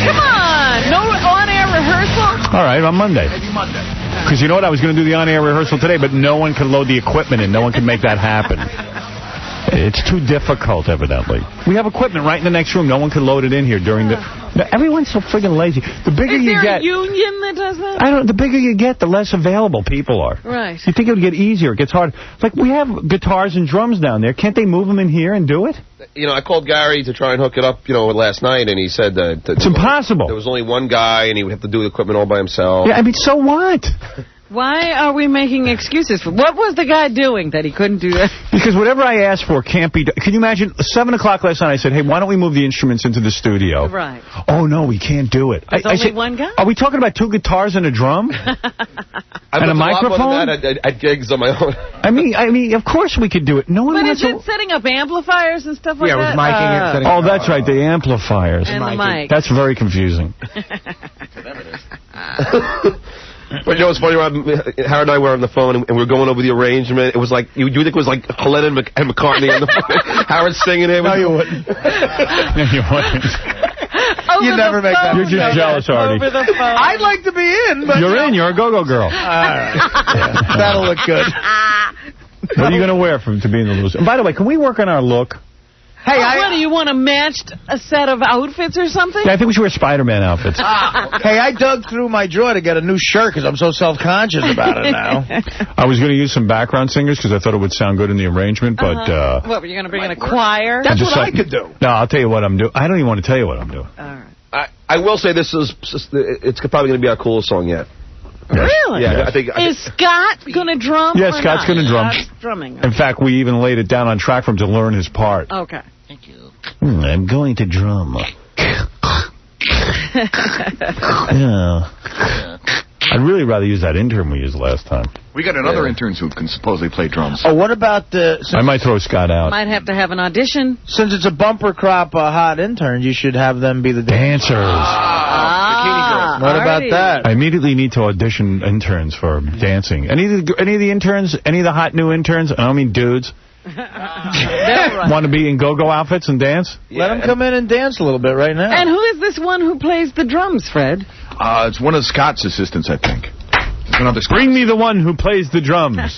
Come on. No on-air rehearsal? All right, on Monday. Maybe Monday. Because you know what? I was going to do the on-air rehearsal today, but no one could load the equipment in. No one can make that happen. It's too difficult, evidently. We have equipment right in the next room. No one can load it in here during the... Everyone's so friggin' lazy. The bigger you get... Is there a union that does that? The bigger you get, the less available people are. Right. You think it would get easier. It gets harder. Like, we have guitars and drums down there. Can't they move them in here and do it? I called Gary to try and hook it up, last night, and he said that... It's impossible. There was only one guy, and he would have to do the equipment all by himself. Yeah, so what? Why are we making excuses for? What was the guy doing that he couldn't do that? Because whatever I asked for can't be done. Can you imagine? 7 o'clock last night, I said, hey, why don't we move the instruments into the studio? Right. Oh, no, we can't do it. There's only one guy? Are we talking about 2 guitars and a drum? And a microphone? At gigs on my own. I mean, of course we could do it. No one But wants is it setting up amplifiers and stuff like that? Yeah, it was miking it. Oh, that's right, the amplifiers. And the mic. That's very confusing. But what's funny, Rob? Howard and I were on the phone, and we were going over the arrangement. It was like, you think it was like Lennon and McCartney on the phone. Howard singing it. No, you wouldn't. No, you wouldn't. You never make that. You're just jealous, Artie. Over the phone. I'd like to be in, but... You're in. You're a go-go girl. All right. Yeah, that'll look good. What are you going to wear to be in the loser? And by the way, can we work on our look? Hey, what do you want a matched a set of outfits or something? Yeah, I think we should wear Spider-Man outfits. Hey, I dug through my drawer to get a new shirt because I'm so self-conscious about it now. I was going to use some background singers because I thought it would sound good in the arrangement, but... What, were you going to bring in a choir? That's what I could do. No, I'll tell you what I'm doing. I don't even want to tell you what I'm doing. All right. I will say it's probably going to be our coolest song yet. Really? Yeah, I think Is Scott going to drum? Yeah, Scott's going to drum. Scott's drumming. In fact, we even laid it down on track for him to learn his part. Okay. I'm going to drum. Yeah. I'd really rather use that intern we used last time. We got another intern who can supposedly play drums. Oh, what about the... I might throw Scott out. Might have to have an audition. Since it's a bumper crop hot interns, you should have them be the dancers. Bikini girls. What about that? I immediately need to audition interns for dancing. Any of the interns, any of the hot new interns, I don't mean dudes, want to be in go-go outfits and dance? Let them come in and dance a little bit right now. And who is this one who plays the drums, Fred? It's one of Scott's assistants, I think. Bring me the one who plays the drums.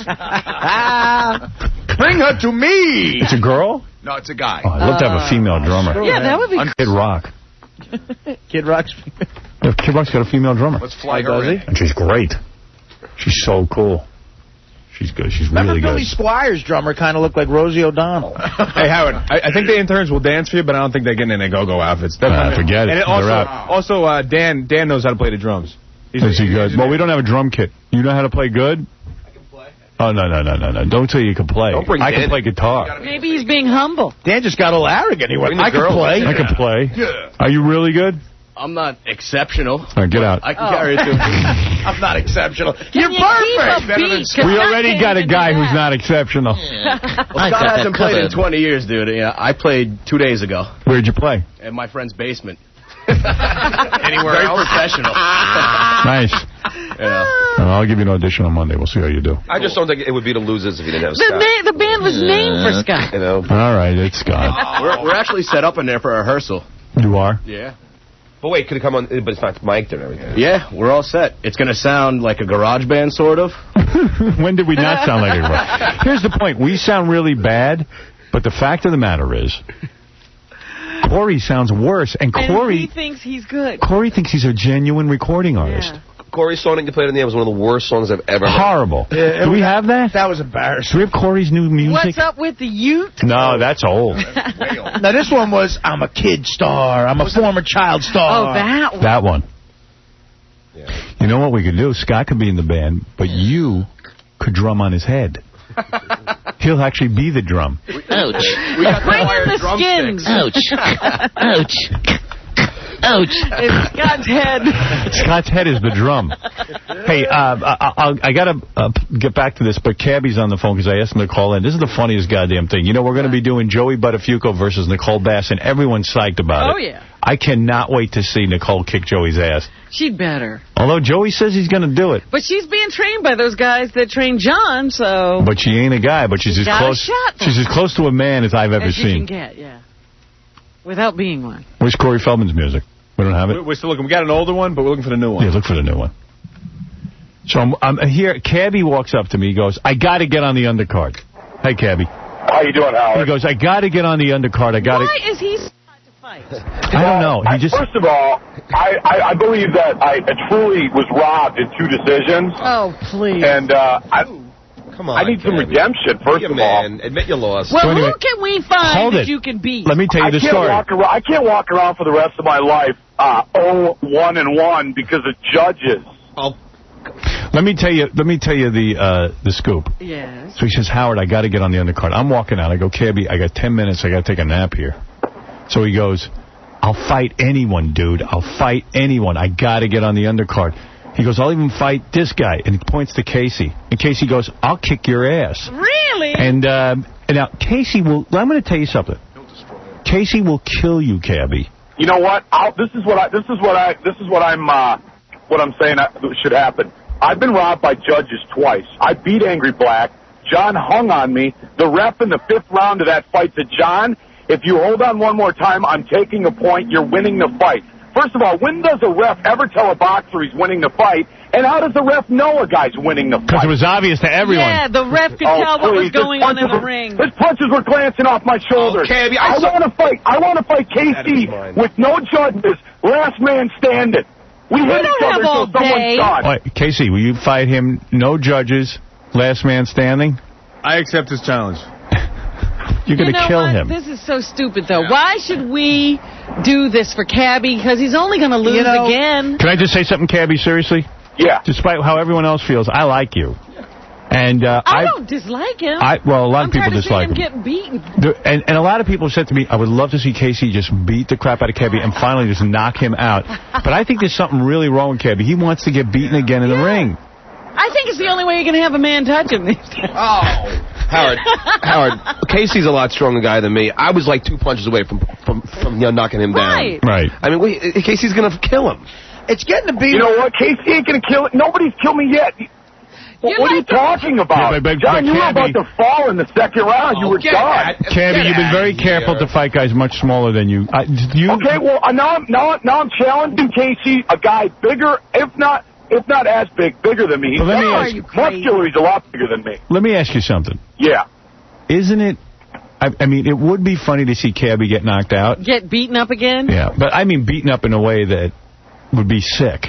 Bring her to me. It's a girl? No, it's a guy. Oh, I'd love to have a female drummer. Yeah, that would be Kid Rock. Kid Rock's... Kid Rock's got a female drummer. Let's fly her in. And she's great. She's so cool. She's good. She's really good. Billy Squire's drummer kind of looked like Rosie O'Donnell. Hey, Howard, I think the interns will dance for you, but I don't think they're getting in their go-go outfits. Forget it. And also Dan knows how to play the drums. Is he good? Well, we don't have a drum kit. You know how to play good? I can play. Oh, no. Don't say you can play. I can play guitar. Maybe he's being humble. Dan just got a little arrogant. He went, I can play. I can play. Yeah. Are you really good? I'm not exceptional. All right, get out. I can carry it too. I'm not exceptional. You're you perfect. We already got a guy who's not exceptional. Well, Scott hasn't played in 20 years, dude. Yeah, I played 2 days ago. Where'd you play? In my friend's basement. Anywhere else? Very professional. Nice. Yeah. I'll give you an audition on Monday. We'll see how you do. I just don't think it would be the losers if you didn't have Scott. The band was named for Scott. You know. All right, it's Scott. We're actually set up in there for rehearsal. You are? Yeah. But wait, could it come on? But it's not mic'd and everything. Yeah, we're all set. It's going to sound like a garage band, sort of. When did we not sound like a garage band? Here's the point. We sound really bad, but the fact of the matter is, Corey sounds worse. And Corey... he thinks he's good. Corey thinks he's a genuine recording artist. Yeah. Corey's song that you played in the end was one of the worst songs I've ever heard. Horrible. Do we have that? That was embarrassing. Do we have Corey's new music? What's up with the Ute? No, that's old. Now, this one was, I'm a kid star. I'm a former child star. Oh, that one. That one. Yeah. You know what we could do? Scott could be in the band, but you could drum on his head. He'll actually be the drum. Ouch. Bring in the skins. Ouch. Ouch. Ouch. It's Scott's head. Scott's head is the drum. Hey, I got to get back to this, but Cabby's on the phone because I asked him to call in. This is the funniest goddamn thing. You know, we're going to be doing Joey Buttafuoco versus Nicole Bass, and everyone's psyched about it. Oh, yeah. I cannot wait to see Nicole kick Joey's ass. She'd better. Although Joey says he's going to do it. But she's being trained by those guys that train John, so... But she ain't a guy, but she's as close. She's as close to a man as I've ever seen. She can get, yeah. Without being one. Where's Corey Feldman's music? We don't have it? We're still looking. We got an older one, but we're looking for the new one. Yeah, look for the new one. So I'm here. Cabby walks up to me. He goes, I got to get on the undercard. Hey, Cabby. How you doing, Howard? He goes, I got to get on the undercard. Why is he to fight? I don't know. He just... First of all, I believe that I truly was robbed in 2 decisions. Oh, please. And Come on, I need some redemption, first of all. Admit your loss. Well, so anyway, who can we find that you can beat? Let me tell you the story. I can't walk around for the rest of my life 0-1-1 because of judges. Oh. Let me tell you the scoop. Yes. So he says, Howard, I got to get on the undercard. I'm walking out. I go, Cabby, I got 10 minutes. I got to take a nap here. So he goes, I'll fight anyone, dude. I'll fight anyone. I got to get on the undercard. He goes, I'll even fight this guy. And he points to Casey. And Casey goes, I'll kick your ass. Really? And now Casey will... I'm going to tell you something. Casey will kill you, Cabby. You know what? This is what I'm saying should happen. I've been robbed by judges twice. I beat Angry Black. John hung on me. The ref in the 5th round of that fight said, John, if you hold on one more time, I'm taking a point. You're winning the fight. First of all, when does a ref ever tell a boxer he's winning the fight? And how does the ref know a guy's winning the fight? Because it was obvious to everyone. Yeah, the ref could tell what was going on in the ring. His punches were glancing off my shoulders. Cabby, I want to fight KC with no judges, last man standing. We hit each other until someone's done. Wait, Casey, will you fight him, no judges, last man standing? I accept his challenge. You're going to kill him. This is so stupid, though. Yeah. Why should we do this for Cabby? Because he's only going to lose again. Can I just say something, Cabby, seriously? Yeah. Despite how everyone else feels, I like you. And I don't dislike him. Well, a lot of people dislike him. I'm tired of seeing him getting beaten. And a lot of people said to me, I would love to see Casey just beat the crap out of Cabby and finally just knock him out. But I think there's something really wrong with Cabby. He wants to get beaten again in the ring. I think it's the only way you're going to have a man touch him these days. Oh. Howard, Casey's a lot stronger guy than me. I was like 2 punches away from knocking him down. Right. I mean, Casey's going to kill him. It's getting to be... You know what? Casey ain't going to kill it. Nobody's killed me yet. What are you talking about? Yeah, John, you were about to fall in the second round. You were done. Cabby, you've been very careful to fight guys much smaller than you. Okay, well, now I'm challenging Casey, a guy bigger, if not as bigger than me. He's muscular. He's a lot bigger than me. Let me ask you something. Yeah. Isn't it... I mean, it would be funny to see Cabby get knocked out. Get beaten up again? Yeah, but I mean beaten up in a way that would be sick.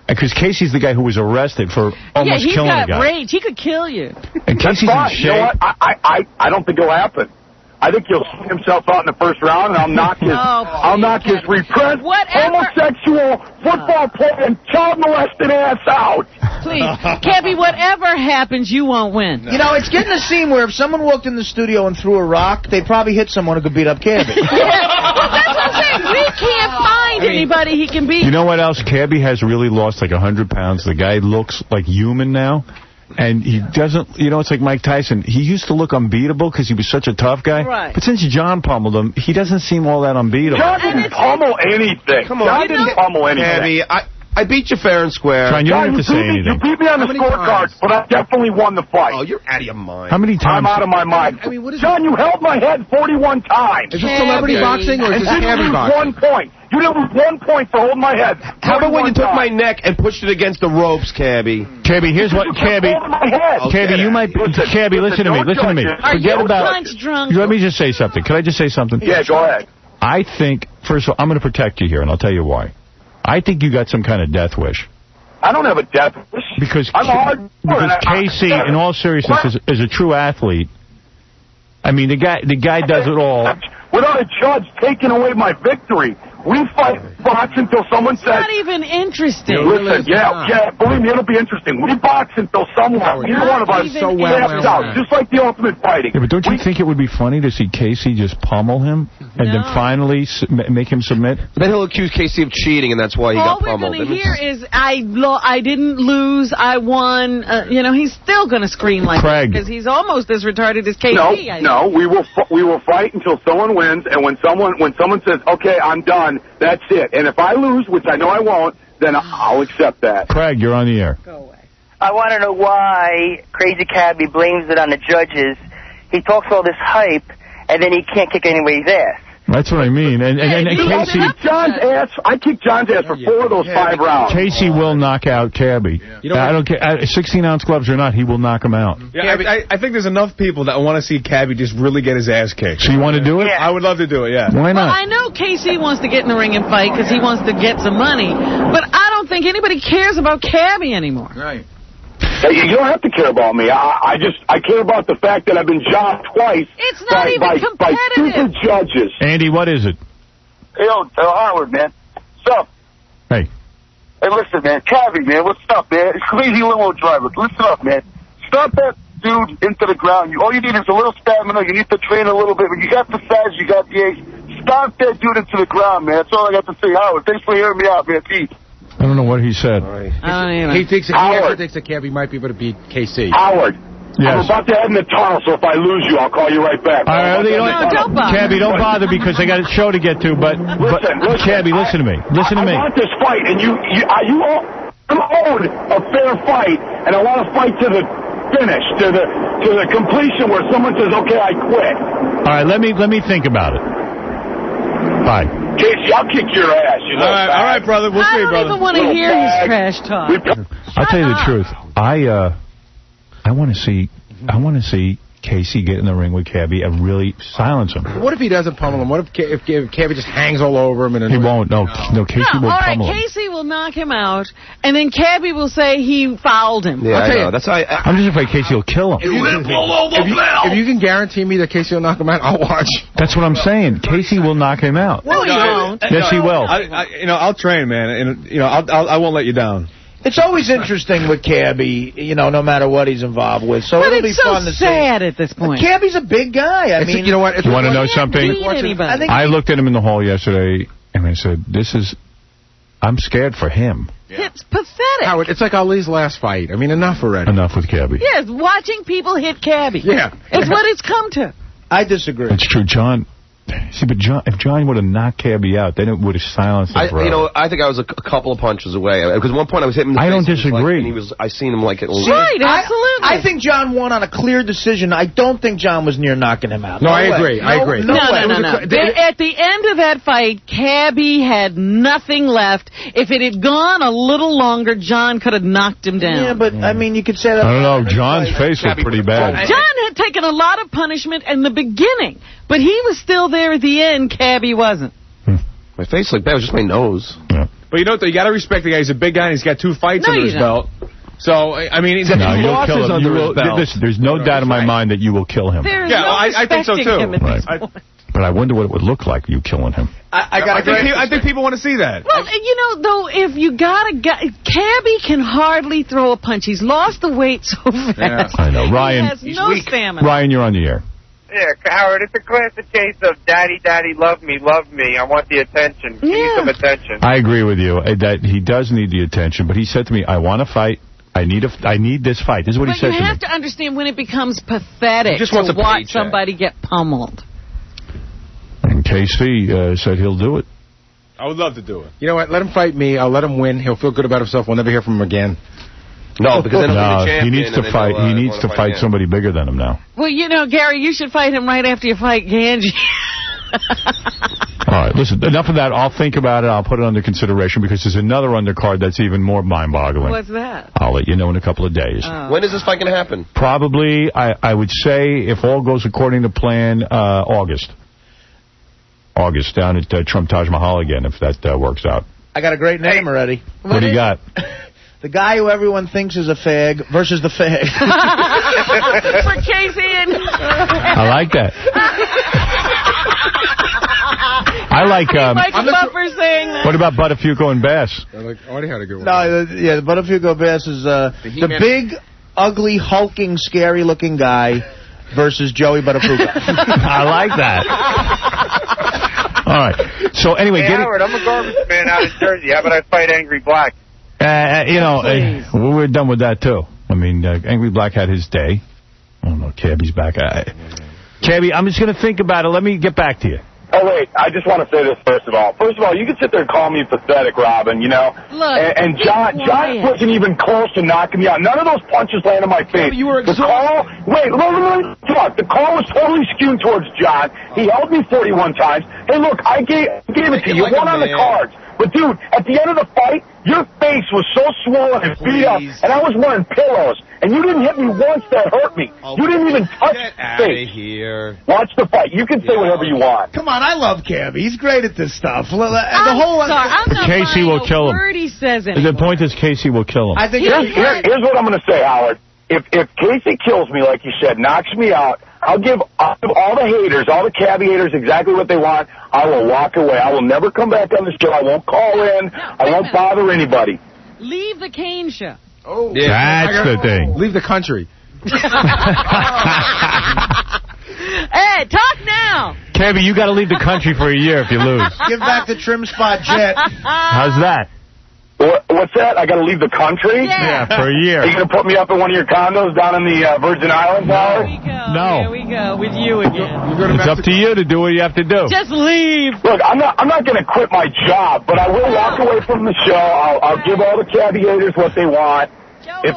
Because Casey's the guy who was arrested for almost killing a guy. Yeah, he's got rage. He could kill you. And Casey's in shape. You know what? I don't think it'll happen. I think he'll see himself out in the first round, and I'll knock his repressed, homosexual, football playing, child molested ass out. Please, Cabby, whatever happens, you won't win. You know, it's getting a scene where if someone walked in the studio and threw a rock, they'd probably hit someone who could beat up Cabby. Well, that's what I'm saying. We can't find anybody he can beat. You know what else? Cabby has really lost like 100 pounds. The guy looks like human now. And he doesn't, you know, it's like Mike Tyson. He used to look unbeatable because he was such a tough guy. Right. But since John pummeled him, he doesn't seem all that unbeatable. John didn't pummel anything. Come on. John didn't pummel anything. Cabby, I beat you fair and square. John, you don't have to say anything. You beat me on the scorecards, but I definitely won the fight. Oh, you're out of your mind. How many times? I'm out of my mind. I mean, what is John, you held my head 41 times. Is this celebrity boxing or is this Cabby boxing? 1 point. You didn't lose 1 point for holding my head. How about when you took my neck and pushed it against the ropes, Cabby? Cabby, here's what, Cabby. Cabby, you might. Cabby, listen to me. Listen to me. Forget about. Drunk? Let me just say something. Can I just say something? Yeah, go ahead. I think, first of all, I'm going to protect you here, and I'll tell you why. I think you got some kind of death wish. I don't have a death wish. Because Casey, in all seriousness, is a true athlete. I mean, the guy does it all. Without a judge taking away my victory. We fight box until someone says... It's not even interesting. Listen, yeah, believe me, it'll be interesting. We box until someone, either one of us, steps out, just like the Ultimate Fighting. Yeah, but don't you think it would be funny to see Casey just pummel him and then finally make him submit? Then he'll accuse Casey of cheating, and that's why he got pummeled. All we're going to hear is, I didn't lose, I won. You know, he's still going to scream like that because he's almost as retarded as Casey. No, we will fight until someone wins, and when someone says, okay, I'm done, that's it. And if I lose, which I know I won't, then I'll accept that. Craig, you're on the air. Go away. I want to know why Crazy Cabby blames it on the judges. He talks all this hype, and then he can't kick anybody's ass. That's what I mean. And Casey... I kicked John's ass for 4 of those 5 rounds. Casey will knock out Cabby. I don't care. 16-ounce gloves or not, he will knock him out. Yeah, I think there's enough people that want to see Cabby just really get his ass kicked. So you want to do it? Yeah. I would love to do it, yeah. Why not? Well, I know Casey wants to get in the ring and fight because he wants to get some money, but I don't think anybody cares about Cabby anymore. Right. You don't have to care about me. I care about the fact that I've been jobbed twice. It's not even competitive. By stupid judges. Andy, what is it? Hey, Howard, man. What's up? Hey. Hey, listen, man. Cabby, man. What's up, man? Crazy limo driver. Listen up, man. Stop that dude into the ground. All you need is a little stamina. You need to train a little bit. When you got the size, you got the ace. Stop that dude into the ground, man. That's all I got to say. Howard, thanks for hearing me out, man. Peace. I don't know what he said. He thinks that Cabby might be able to beat KC. Howard. Yes. I'm about to head in the tunnel, so if I lose you, I'll call you right back. All right, don't bother. Cabby, don't bother because I got a show to get to. But Cabby, listen to me. Listen to me. I want this fight, and you owed a fair fight, and I want to fight to the finish, to the completion where someone says, "Okay, I quit." All right, let me think about it. Bye. Casey, I'll kick your ass. You know. All right, brother. We'll see, brother. I don't even want to hear his trash talk. I'll tell you the truth. I want to see Casey get in the ring with Cabby and really silence him. What if he doesn't pummel him? What if Cabby just hangs all over him? He won't. No, Casey will pummel him. Casey will knock him out, and then Cabby will say he fouled him. Yeah, I know. That's how I'm just afraid Casey will kill him. If you can guarantee me that Casey will knock him out, I'll watch. That's what I'm saying. Casey will knock him out. No, he won't. Yes, he will. I'll train, man, and I won't let you down. It's always interesting with Cabby, you know, no matter what he's involved with. So But it'll be it's so fun to see. sad at this point. Cabby's a big guy. I mean, you know what? You want to know something? I looked at him in the hall yesterday, and I said, I'm scared for him. It's pathetic. Howard, it's like Ali's last fight. I mean, enough already. Enough with Cabby. Yes, watching people hit Cabby. Yeah. It's what it's come to. I disagree. It's true, John. See, but if John would have knocked Cabby out, then it would have silenced him forever. You know, I think I was a couple of punches away. Because at one point I was hitting him in the face. I don't and disagree. I seen him like... Right, absolutely. I think John won on a clear decision. I don't think John was near knocking him out. No, I way. agree. I agree. No. At the end of that fight, Cabby had nothing left. If it had gone a little longer, John could have knocked him down. Yeah, but, I mean, you could say that... I don't know. John's face looked pretty bad. John had taken a lot of punishment in the beginning, but he was still there at the end. Cabby wasn't. My face looked bad. It was just my nose. Yeah. But you know what, though? You got to respect the guy. He's a big guy, and he's got 2 fights No, under you his don't. belt. So, I mean, he's got 2 you'll losses kill him. under his belt. Listen, there's no doubt in my mind that you will kill him. There's Yeah, no I think so, respecting too. him at this point. But I wonder what it would look like, you killing him. I think people want to see that. Well, you know, though, if you got a guy... Cabby can hardly throw a punch. He's lost the weight so fast. Yeah. I know. Ryan, He has no stamina. Ryan, you're on the air. Yeah, Howard, it's a classic case of daddy, daddy, love me, I want the attention. Give me some attention. I agree with you that he does need the attention, but he said to me, I want to fight. I need this fight. This is what he said to me. But you have to understand when it becomes pathetic just wants to a watch paycheck. somebody get pummeled. And KC said he'll do it. I would love to do it. You know what? Let him fight me. I'll let him win. He'll feel good about himself. We'll never hear from him again. No, because then he'll be the champion. He needs to fight. He needs to fight somebody bigger than him now. Well, you know, Gary, you should fight him right after you fight Ganji. All right, listen, enough of that. I'll think about it. I'll put it under consideration because there's another undercard that's even more mind-boggling. What's that? I'll let you know in a couple of days. When is this fight going to happen? Probably, I would say, if all goes according to plan, August. August, down at Trump Taj Mahal again, if that works out. I got a great name already. What do you got? The guy who everyone thinks is a fag versus the fag. For Casey and... I like that. I like... Michael Buffer saying that. What about Buttafuoco and Bass? Artie had a good one. No, the Buttafuoco Bass is the big, ugly, hulking, scary-looking guy versus Joey Buttafuoco. I like that. All right. So, anyway, Hey, Howard, I'm a garbage man out of Jersey. How about I fight Angry Black? We're done with that, too. I mean, Angry Black had his day. I don't know, Cabby's back. Cabby, I'm just going to think about it. Let me get back to you. Oh, wait, I just want to say this first of all. First of all, you can sit there and call me pathetic, Robin, you know. Look, and John wasn't even close to knocking me out. None of those punches landed on my face. You were the call, wait, look, the call was totally skewed towards John. He held me 41 times. Hey, look, I gave it to you. You won on the cards. But, dude, at the end of the fight, your face was so swollen and beat up, and I was wearing pillows. And you didn't hit me once that hurt me. You didn't even touch the face. Here. Watch the fight. You can say whatever you want. Come on, I love Cabby. He's great at this stuff. I'm not Casey will kill him. word he says The anymore. point is Casey will kill him. I think Here's what I'm going to say, Howard. If Casey kills me, like you said, knocks me out, I'll give all the haters, all the Cabby haters, exactly what they want. I will walk away. I will never come back on the show. I won't call in. I won't bother anybody. Leave the Kane show. Oh, yeah, that's the thing. Leave the country. Hey, talk now. Cabby, you got to leave the country for a year if you lose. Give back the trim spot jet. How's that? What's that? I got to leave the country? Yeah, for a year. Are you going to put me up in one of your condos down in the Virgin Islands, Howard? No. Here we go with you again. It's up to you to do what you have to do. Just leave. Look, I'm not going to quit my job, but I will walk away from the show. I'll give all the Cabby haters what they want. If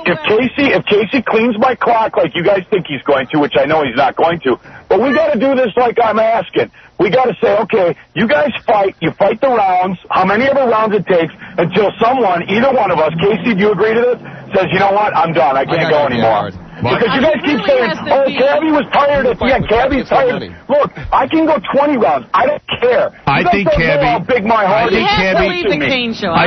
Casey cleans my clock like you guys think he's going to, which I know he's not going to, but we got to do this like I'm asking. We got to say, okay, you guys fight. You fight the rounds, how many ever rounds it takes, until someone, either one of us, Casey, do you agree to this, says, you know what, I'm done. I can't go anymore. Because you guys keep saying, oh, Cabby was tired. Cabby's tired. Look, I can go 20 rounds. I don't care. I think Cabby. How big my heart is. I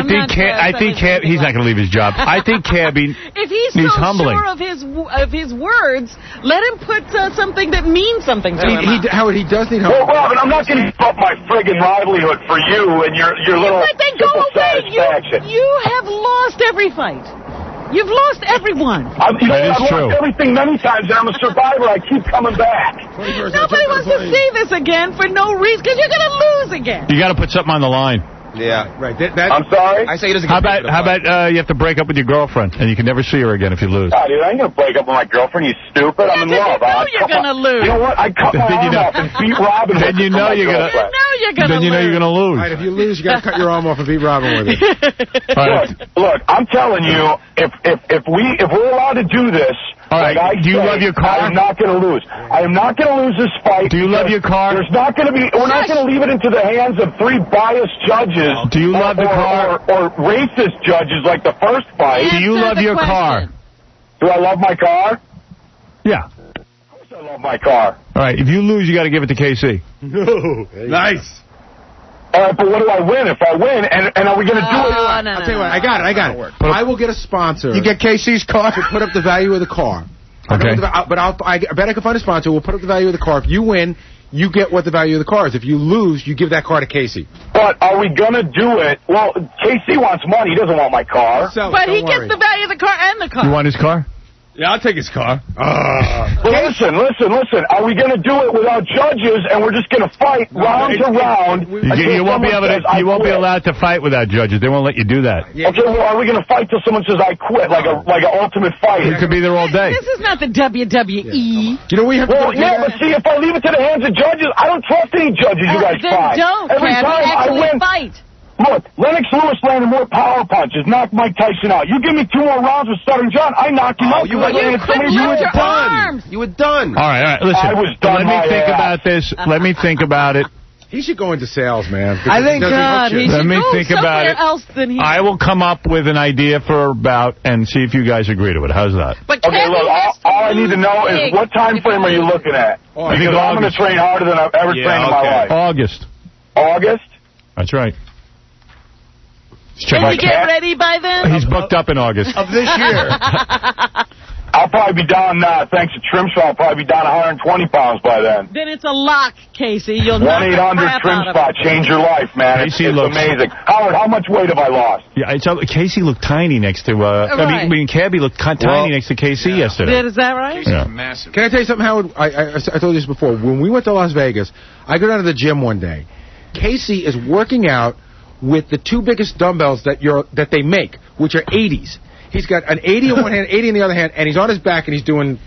think Cabby. He's not going to leave his job. I think Cabby. If he's so humbling. sure of his words, let him put something that means something to him. Howard, he does need Well, Robin, I'm not going to give up my friggin' livelihood for you and your little But then go away. satisfaction. You have lost every fight. You've lost everyone. I've lost everything many times, and I'm a survivor. I keep coming back. Nobody wants to see this again for no reason, because you're going to lose again. You got to put something on the line. Yeah. Right. I'm sorry? I say he doesn't How about you have to break up with your girlfriend, and you can never see her again if you lose? God, dude, I ain't going to break up with my girlfriend. You stupid. I'm in love. You're going to lose. You know what? I cut my arm off and beat Robin. Then you know you're going to lose. All right, if you lose, you got to cut your arm off and beat Robin with it. Look, I'm telling you, if we're allowed to do this, all right. Do you love your car? I'm not going to lose. I am not going to lose this fight. Do you love your car? There's not going to be. We're not going to leave it into the hands of 3 biased judges. Do you love the car? Or racist judges like the first fight. Do you love your car? Do I love my car? Yeah. Of course I love my car. All right. If you lose, you got to give it to KC. No. Nice. All right, but what do I win if I win? And are we going to do it? I'll tell you what. I got it. I will get a sponsor. You get KC's car to put up the value of the car. Okay. But I bet I can find a sponsor. We'll put up the value of the car. If you win, you get what the value of the car is. If you lose, you give that car to Casey. But are we going to do it? Well, Casey wants money. He doesn't want my car. But he gets the value of the car and the car. You want his car? Yeah, I'll take his car. Listen. Are we going to do it without judges, and we're just going to fight round to round? You won't be able to. You won't be allowed to fight without judges. They won't let you do that. Okay, well, are we going to fight till someone says I quit, like an ultimate fight? You could be there all day. This is not the WWE. You know we have. Well, yeah, but see, if I leave it to the hands of judges, I don't trust any judges. You guys then fight. Don't, Every Cabby, time I win. Fight. Look, Lennox Lewis landed more power punches, knocked Mike Tyson out. You give me 2 more rounds with Southern John, I knock him out. You were done. You were done. All right. Listen. I was done. Let me think about this. Let me think about it. He should go into sales, man. I think he Let should me go think about it. else than he I will come up with an idea for a bout and see if you guys agree to it. How's that? But okay, look, all I need to know is what time frame are you looking at? I think Because I'm going to train harder than I've ever trained in my life. August. August? That's right. Can he get ready by then? He's booked up in August. Of this year. I'll probably be down, thanks to Trim Spot, I'll probably be down 120 pounds by then. Then it's a lock, Casey. You'll knock the 1-800 crap Trim out of Spot, it. change your life, man. It's amazing. Howard, how much weight have I lost? Yeah, Casey looked tiny next to. I mean, Cabby looked tiny next to Casey yesterday. Is that right? Yeah. Massive. Can I tell you something, Howard? I told you this before. When we went to Las Vegas, I go down to the gym one day. Casey is working out with the 2 biggest dumbbells that they make, which are 80s. He's got an 80 in one hand, 80 in the other hand, and he's on his back and he's doing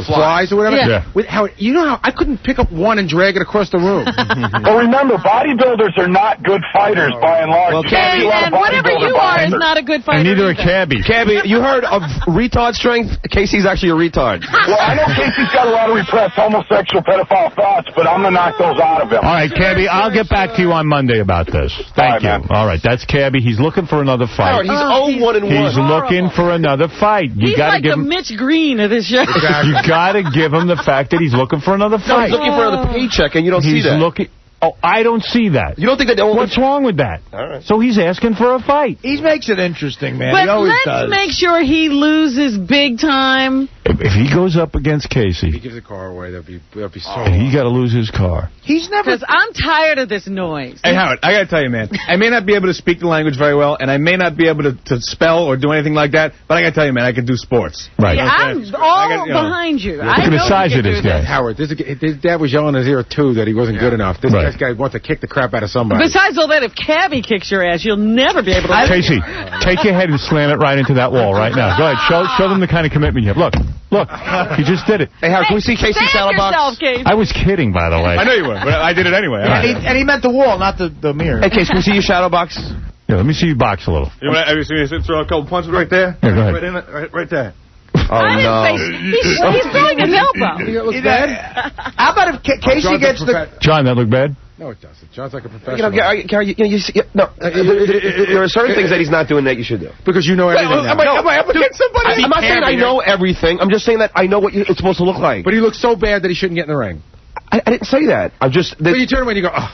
flies or whatever. Yeah. With Howard, you know how I couldn't pick up one and drag it across the room. But remember, bodybuilders are not good fighters by and large. Well, And whatever you are is not a good fighter. And neither are either. Cabby. Cabby, you heard of retard strength? Casey's actually a retard. Well, I know Casey's got a lot of repressed homosexual pedophile thoughts, but I'm going to knock those out of him. All right, Cabby, I'll get back to you on Monday about this. Thank you. man. All right, that's Cabby. He's looking for another fight. Howard, he's 0-1-1. He's looking for another fight. You He's gotta like give the him. Mitch Green of this show. You got to give him the fact that he's looking for another No, fight. he's looking for another paycheck, and you don't see He's that. looking. Oh, I don't see that. You don't think that? What's wrong with that? All right. So he's asking for a fight. He makes it interesting, man. But He always let's does. make sure he loses big time. If he goes up against Casey, He gives the car away. That'd be so. and he got to lose his car. He's never. Because I'm tired of this noise. Hey, Howard, I got to tell you, man, I may not be able to speak the language very well, and I may not be able to spell or do anything like that, but I got to tell you, man, I can do sports. Right. Yeah, I'm all behind you. Look at the size of this guy. Howard, his dad was yelling in his ear, too, that he wasn't good enough. This guy wants to kick the crap out of somebody. Besides all that, if Cabby kicks your ass, you'll never be able to... Casey, take your head and slam it right into that wall right now. Go ahead. Show them the kind of commitment you have. Look. He just did it. Hey, Howard, can we see Casey's shadow box? I was kidding, by the way. I know you were, but I did it anyway. And he meant the wall, not the mirror. Hey, Casey, can we see your shadow box? Yeah, let me see you box a little. You want to throw a couple punches right there? Yeah, go ahead. Right in it, right there. Oh, no. He's throwing his elbow. How about if Casey gets the... John, that look bad? No, it doesn't. John's like a professional. Gary, there are certain things that he's not doing that you should do. Because you know everything now. Am I up against somebody? I'm not saying I know everything. I'm just saying that I know what it's supposed to look like. But he looks so bad that he shouldn't get in the ring. I didn't say that. I'm just... But you turn around and you go, oh.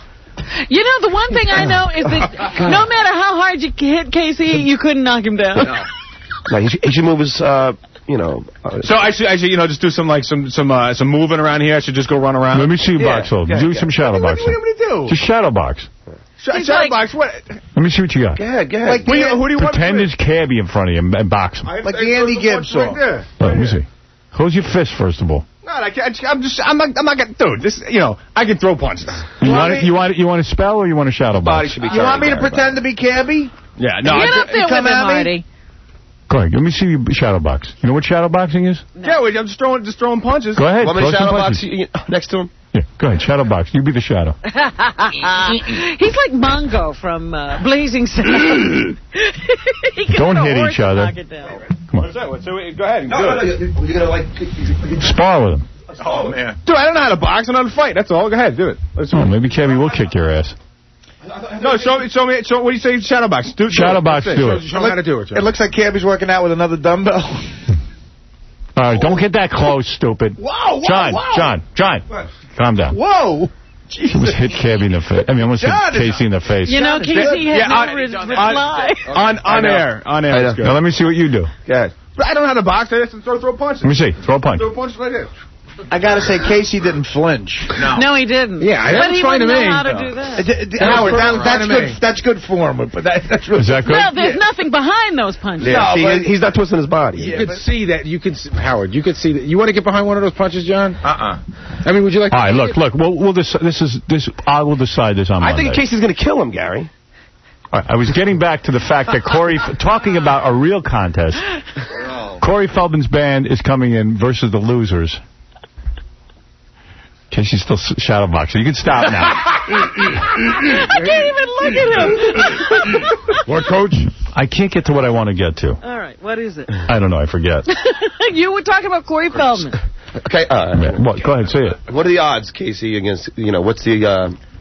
You know, the one thing I know is that no matter how hard you hit Casey, you couldn't knock him down. No, he should move his, So I should, just do some moving around here. I should just go run around. Let me see you box, do some shadow boxing. What do you do? Just shadow box. Shadow box, what? Let me see what you got. Go ahead. Like, who do you want? Pretend there's Cabby in front of you and box him. Like the Andy Gibbs song. Let me see. Close your fist, first of all. No, I'm not gonna, dude. This, I can throw punches. You want to spell or you want to shadow box? You want me to pretend to be Cabby? Yeah, no. Get up there with him, Artie. Go ahead. Let me see you shadow box. You know what shadow boxing is? No. Yeah, I'm just throwing punches. Go ahead. Want me to shadow box next to him? Yeah, go ahead. Shadow box. You be the shadow. He's like Mongo from Blazing Saddles. Don't hit each other. Come on. Go ahead. No, you're gonna spar with him. Oh man, dude, I don't know how to box. I know how to fight. That's all. Go ahead, do it. Maybe Cabby will kick your ass. No, show me. What do you say? Shadow box. Shadow box. Do it. Show me how to do it. It looks like Cabby's working out with another dumbbell. All right, don't get that close, stupid. Whoa, John. Calm down. Whoa. Jesus. Almost hit Cabby in the face. I mean, almost hit Casey in the face. You know, Casey had no reply. On air. Now, let me see what you do. Go ahead. But I don't know how to box. I just throw punches. Let me see. Throw a punch. Throw a punch right here. I gotta say, Casey didn't flinch. No, he didn't. Yeah, but he wouldn't know how to do that. Howard, that's good form. But that's really is that good? Well, there's nothing behind those punches. Yeah, he's not twisting his body. You could see that. Howard, you could see that. You want to get behind one of those punches, John? I mean, would you like? All right, look. We'll decide this on Monday. I think Casey's going to kill him, Gary. All right, I was getting back to the fact that Corey, talking about a real contest, Corey Feldman's band is coming in versus the Losers. Casey's still shadow boxing. You can stop now. I can't even look at him. What, Coach? I can't get to what I want to get to. All right, what is it? I don't know. I forget. You were talking about Corey Feldman. Okay. What? Go ahead, say it. What are the odds, Casey, against, what's the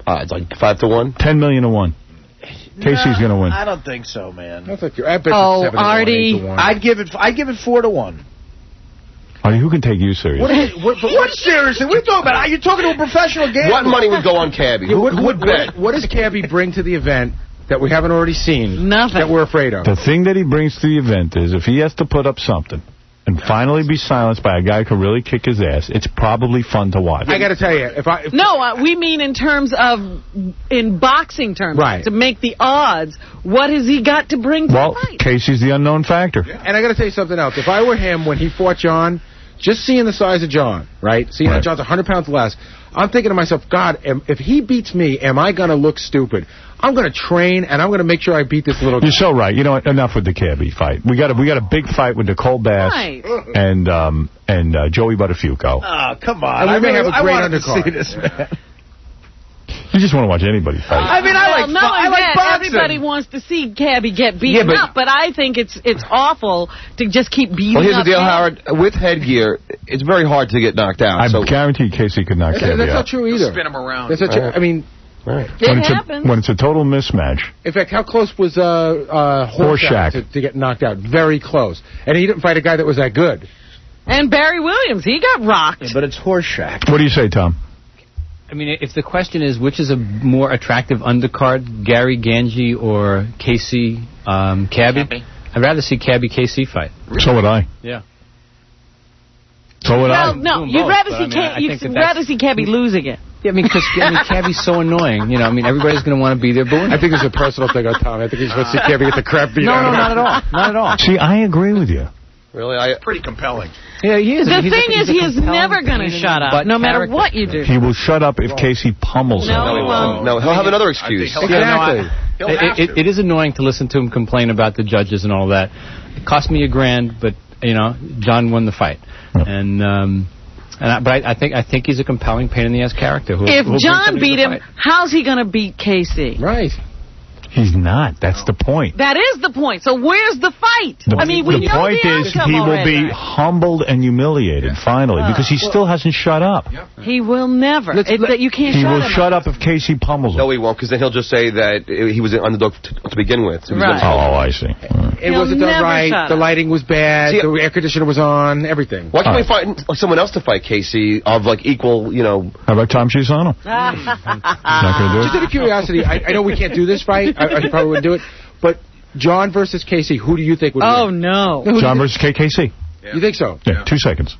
odds? Like 5-1? 10 million to 1. Casey's going to win. I don't think so, man. I bet you 7 to 1, Artie. 8 to 1. I'd give it 4-1. Artie, who can take you serious? What seriously? What are you talking about? Are you talking to a professional gambler? What money would go on Cabby? Who would bet? What does Cabby bring to the event that we haven't already seen? Nothing. That we're afraid of. The thing that he brings to the event is if he has to put up something and finally be silenced by a guy who can really kick his ass, it's probably fun to watch. I got to tell you, No, we mean in terms of, in boxing terms, right. To make the odds. What has he got to bring to the fight? Casey's the unknown factor. Yeah. And I got to tell you something else. If I were him when he fought John, just seeing the size of John, right? Seeing that John's 100 pounds less, I'm thinking to myself, God, if he beats me, am I going to look stupid? I'm going to train, and I'm going to make sure I beat this little guy. You're so right. You know what? Enough with the Cabby fight. We got a big fight with Nicole Bass and Joey Buttafuoco. Oh, come on. And we may have a great undercard. To see this, man. You just want to watch anybody fight. I mean, I like boxing. Everybody wants to see Cabby get beaten up, but I think it's awful to just keep beating up. Well, here's the deal, Howard. With headgear, it's very hard to get knocked out. I guarantee Casey could knock Cabby out. That's not true either. Spin him around. That's not true. I mean... It happens. When it's a total mismatch. In fact, how close was Horseshack to get knocked out? Very close. And he didn't fight a guy that was that good. And Barry Williams, he got rocked. Yeah, but it's Horseshack. What do you say, Tom? I mean, if the question is which is a more attractive undercard, Gary Ganji or Casey Cabby, I'd rather see Cabby Casey fight. So would I. Yeah. So would I. No, you'd rather see Cabby lose again. Yeah, I mean, because Cabby's so annoying. You know, I mean, everybody's going to want to be there booing. I think it's a personal thing on Tom. I think he's supposed to see Cabby get the crap beat out of him. No, not at all. Not at all. See, I agree with you. Really? It's pretty compelling. Yeah, he is. The thing is, he is never going to shut up, no matter what you do. He will shut up if Casey pummels him. No, he'll have another excuse. Exactly. It is annoying to listen to him complain about the judges and all that. It cost me $1,000, but, John won the fight. But I think he's a compelling pain in the ass character. If John beat him, how's he going to beat Casey? Right. He's not. That's the point. That is the point. So where's the fight? The point is he will be humbled and humiliated, finally, because he still hasn't shut up. He will never. You can't he shut will him shut up if Casey pummels him. No, he won't, because then he'll just say that he was an underdog to begin with. So Right. Oh, I see. It wasn't done right. The lighting was bad. The air conditioner was on. Everything. Why can't we find someone else to fight Casey of like equal, you know? How about Tom Chisano? Not gonna do it. Just out of curiosity, I know we can't do this fight. I probably wouldn't do it. But John versus Casey, who do you think would win? Oh, no. John versus KKC. You think so? Yeah, 2 seconds.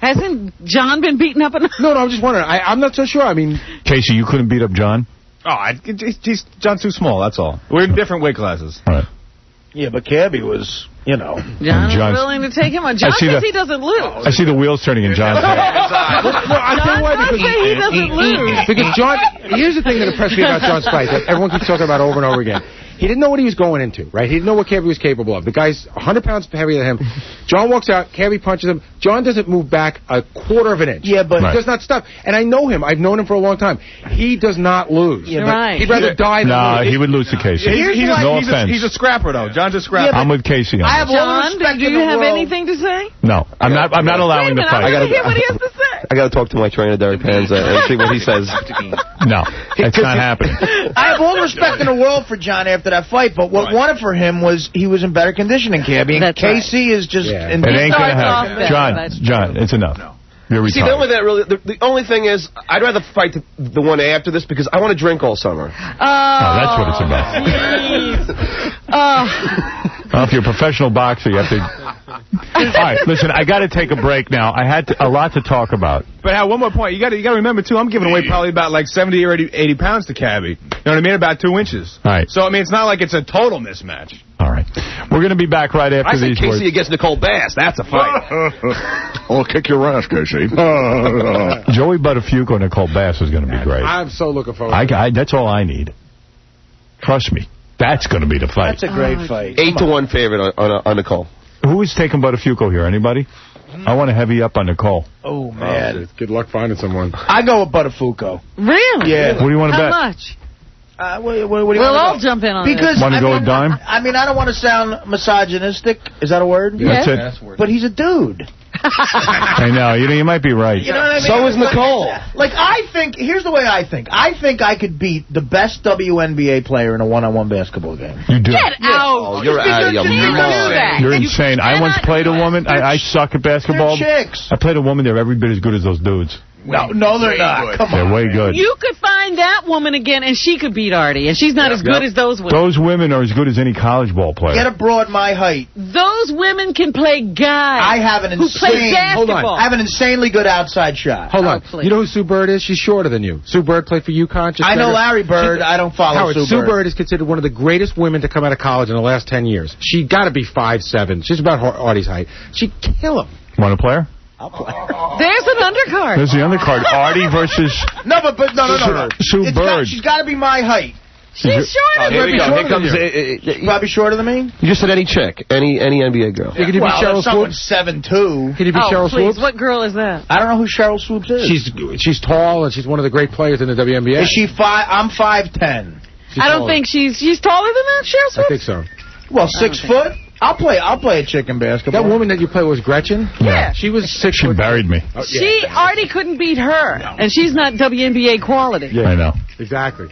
Hasn't John been beaten up enough? No, I'm just wondering. I'm not so sure. I mean... Casey, you couldn't beat up John? Oh, John's too small, that's all. We're in different weight classes. Right. Yeah, but Cabby was, you know... John is willing to take him on. John says he doesn't lose. I see the wheels turning in John's head. No, I tell you why, John because say he doesn't lose. Because John, here's the thing that impressed me about John's fight that everyone keeps talking about over and over again. He didn't know what he was going into, right? He didn't know what Cabby was capable of. The guy's 100 pounds heavier than him. John walks out, Cabby punches him. John doesn't move back a quarter of an inch. Yeah, but... He does not stop. And I know him. I've known him for a long time. He does not lose. Yeah, right. He'd rather die than Nah, lose. he would lose to Casey. No offense. He's a scrapper, though. John's a scrapper. I'm with Casey on I have this. all the John, respect do in you the have world. anything to say? No, I'm not allowing the I fight. want to hear what he has to say. I got to talk to my trainer, Derek Panza, and see what he says. No, that's not happening. I have all the respect in the world for John after that fight, but what won it for him was he was in better condition than Cabby, and That's Casey is just... It ain't gonna happen. John, it's enough. You're See, retarded. the only thing is, I'd rather fight the one after this because I want to drink all summer. That's what it's about. Well, if you're a professional boxer, you have to... All right, listen, I got to take a break now. I had a lot to talk about. But Hal, one more point. You got to remember, too, I'm giving away probably about like 70 or 80 pounds to Cabby. You know what I mean? About 2 inches. All right. So, I mean, it's not like it's a total mismatch. All right. We're going to be back right after I said these Casey words. against Nicole Bass. That's a fight. I'll kick your ass, Casey. Joey Buttafuoco and Nicole Bass is going to be great. I'm so looking forward to it. That's all I need. Trust me. That's going to be the fight. That's a great fight. 8-1 favorite on Nicole. Who is taking Buttafuoco here? Anybody? I want to heavy up on Nicole. Oh, man. Good luck finding someone. I go with Buttafuoco. Really? Yeah. What do you want to bet? How much? What do you want We'll all jump in on because, this. Want to go a dime? I mean, I don't want to sound misogynistic. Is that a word? Yeah. That's it. But he's a dude. I know. You might be right. You know what I mean? So is Nicole. Like, I think, here's the way I think. I think I could beat the best WNBA player in a one-on-one basketball game. You do. Get out. Oh, you're out of your mind. You're insane. I once played a woman. I suck at basketball. They're chicks. I played a woman. They're every bit as good as those dudes. No, they're not. Come on. They're way good. You could find that woman again, and she could beat Artie, and she's not as good as those women. Those women are as good as any college ball player. Get a broad my height. Those women can play guys. I have an who play basketball. Hold on. I have an insanely good outside shot. Hold on. please. You know who Sue Bird is? She's shorter than you. Sue Bird played for UConn. I know Larry Bird. I don't follow Howard, Sue Bird. Sue Bird is considered one of the greatest women to come out of college in the last 10 years. She got to be 5'7". She's about Artie's height. She'd kill him. Want to play her? There's an undercard. There's the undercard. Artie versus... No, but no. Sue Bird. She's got to be my height. She's shorter Here than we me. go. Here comes... Probably shorter than me? You just said any chick. Any NBA girl. Could you be Cheryl someone's Swoops? 7'2". Can you be Cheryl Please, Swoops? what girl is that? I don't know who Cheryl Swoops is. She's tall and she's one of the great players in the WNBA. Is she 5? I'm 5'10". I don't think she's taller than that, Cheryl Swoops? I think so. Well, 6 foot. I'll play a chick in basketball. That woman that you played was Gretchen? Yeah. She was 6 She foot. buried me. Artie couldn't beat her, and she's not WNBA quality. Yeah. I know. Exactly.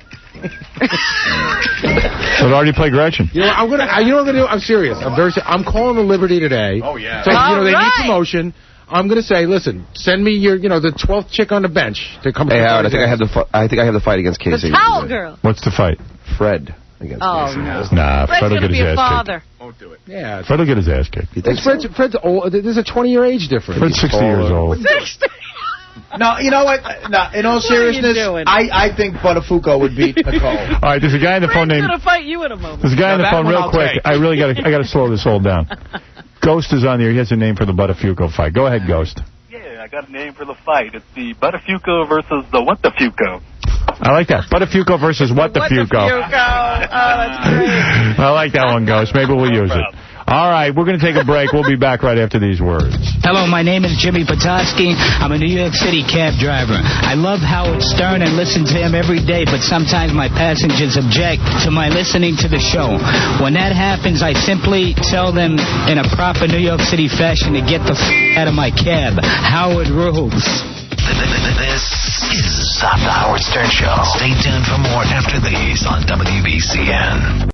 But Artie play Gretchen. You know, what I'm gonna do? I'm serious. I'm calling the Liberty today. Oh, yeah. So, they need promotion. I'm going to say, listen, send me your, the 12th chick on the bench to come. Hey, Howard, I think I have the fight against Casey. The towel girl. What's the fight? Fred against Casey. Nah, Fred's Fred will gonna get be his a ass father. Won't do it. Yeah. kicked. Fred will get his ass kicked. Fred's old. There's a 20-year age difference. Fred's 60 years old. 60. No, you know what? No, in all seriousness, I think Buttafuoco would beat Nicole. All right, there's a guy on the phone Fred's named... going to fight you in a moment. There's a guy on the phone real quick. take. I really got to slow this all down. Ghost is on there. He has a name for the Buttafuoco fight. Go ahead, Ghost. Yeah, I got a name for the fight. It's the Buttafuoco versus the What the Fuco. I like that. Buttafuoco versus What the Fuco. Oh, that's great. I like that one, Ghost. Maybe we'll use it. All right, we're going to take a break. We'll be back right after these words. Hello, my name is Jimmy Petoskey. I'm a New York City cab driver. I love Howard Stern and listen to him every day, but sometimes my passengers object to my listening to the show. When that happens, I simply tell them in a proper New York City fashion to get the out of my cab. Howard rules. This is the Howard Stern Show. Stay tuned for more after these on WBCN.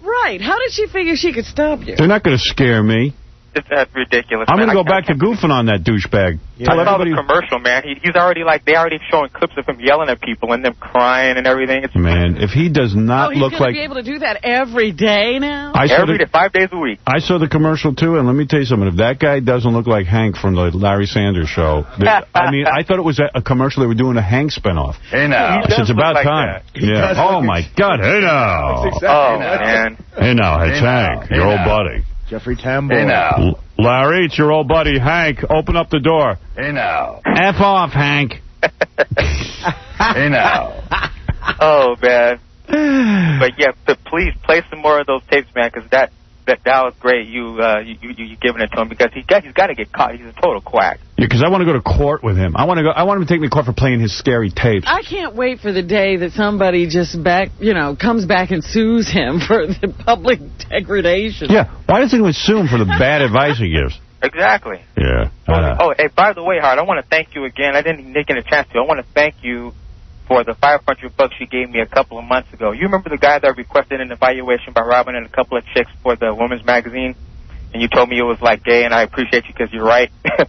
Right. How did she figure she could stop you? They're not going to scare me. That's ridiculous. I'm going to go back to goofing on that douchebag. I saw the commercial, man. He's already they already showing clips of him yelling at people and them crying and everything. Man, if he does not look like... he's going to be able to do that every day now? Every day, 5 days a week. I saw the commercial, too, and let me tell you something. If that guy doesn't look like Hank from the Larry Sanders Show... I mean, I thought it was a commercial they were doing a Hank spinoff. Hey, now. It's about time. Yeah. Oh, my God. Hey, now. Oh, man. Hey, now. It's Hank, your old buddy. Jeffrey Tambor. Hey, now. Larry, it's your old buddy, Hank. Open up the door. Hey, now. F off, Hank. Hey, now. Oh, man. But, yeah, please play some more of those tapes, man, because that was great, you giving it to him, because he's got to get caught. He's a total quack. Yeah, because I want to go to court with him. I want him to take me to court for playing his scary tapes. I can't wait for the day that somebody just comes back and sues him for the public degradation. Yeah, why doesn't anyone sue him for the bad advice he gives? Exactly. Yeah. Hey, by the way, Howard, I want to thank you again. I didn't get a chance to. I want to thank you for the $500 you gave me a couple of months ago. You remember the guy that requested an evaluation by Robin and a couple of chicks for the women's magazine? And you told me it was like gay, and I appreciate you because you're right. A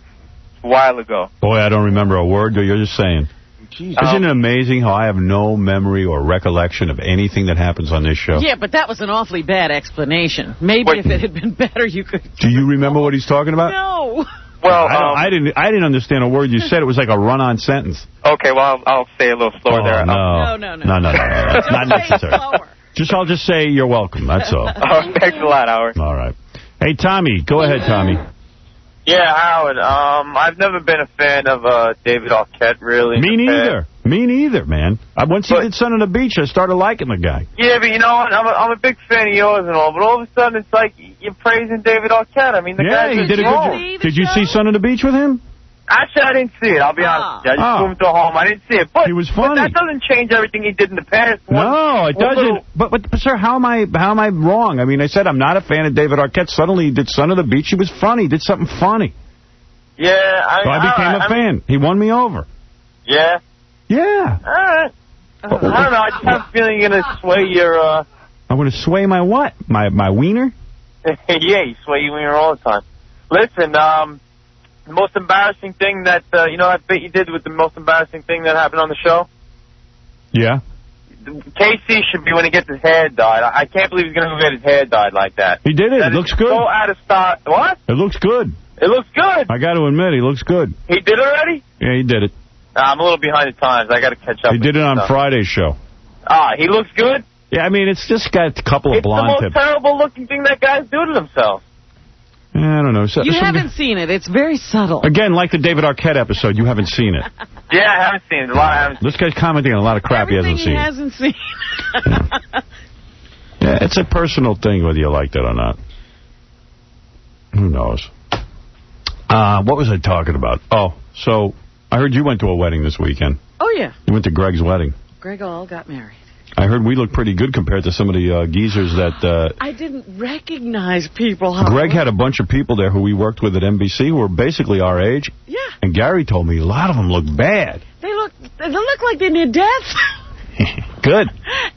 while ago. Boy, I don't remember a word you're just saying. Isn't it amazing how I have no memory or recollection of anything that happens on this show? Yeah, but that was an awfully bad explanation. Maybe if it had been better, you could... Do you remember what he's talking about? No. Well, I didn't understand a word you said. It was like a run-on sentence. Okay, well, I'll say a little slower there. No. No. That's not necessary. I'll just say you're welcome. That's all. Thanks a lot, Howard. All right. Hey, Tommy. Go ahead, Tommy. Yeah, Howard. I've never been a fan of David Arquette, really. Me neither, man. Once he did Son of the Beach, I started liking the guy. Yeah, but you know what? I'm a big fan of yours and all, but all of a sudden it's like you're praising David Arquette. I mean, the guy he did a good job. Did you see Son of the Beach with him? Actually, I didn't see it. I'll be honest with you. I just moved to home. I didn't see it. But he was funny. But that doesn't change everything he did in the past. No, it doesn't. But, sir, how am I wrong? I mean, I said I'm not a fan of David Arquette. Suddenly he did Son of the Beach. He was funny. He did something funny. Yeah, so I became a fan. He won me over. Yeah? Yeah. All right. I don't know. I just have a feeling you're going to sway your... I'm going to sway my what? My wiener? Yeah, you sway your wiener all the time. Listen, the most embarrassing thing that, that bit you did with the most embarrassing thing that happened on the show? Yeah. KC should be when he gets his hair dyed. I can't believe he's going to go get his hair dyed like that. He did it. It looks good. So out of style. What? It looks good. It looks good. I got to admit, he looks good. He did it already? Yeah, he did it. I'm a little behind the times. I got to catch up. He did it on Friday's show. He looks good? Yeah, I mean, it's just got a couple of blonde tips. It's the most terrible looking thing that guys do to themselves. I don't know. You haven't seen it. It's very subtle. Again, like the David Arquette episode, you haven't seen it. Yeah, I haven't seen it. A lot I haven't seen. This guy's commenting on a lot of crap he hasn't seen. He hasn't seen. Yeah, it's a personal thing whether you liked it or not. Who knows? What was I talking about? Oh, so I heard you went to a wedding this weekend. Oh, yeah. You went to Greg's wedding. Greg all got married. I heard we looked pretty good compared to some of the geezers that... I didn't recognize people. Greg had a bunch of people there who we worked with at NBC who were basically our age. Yeah. And Gary told me a lot of them look bad. They look like they're near death. Good.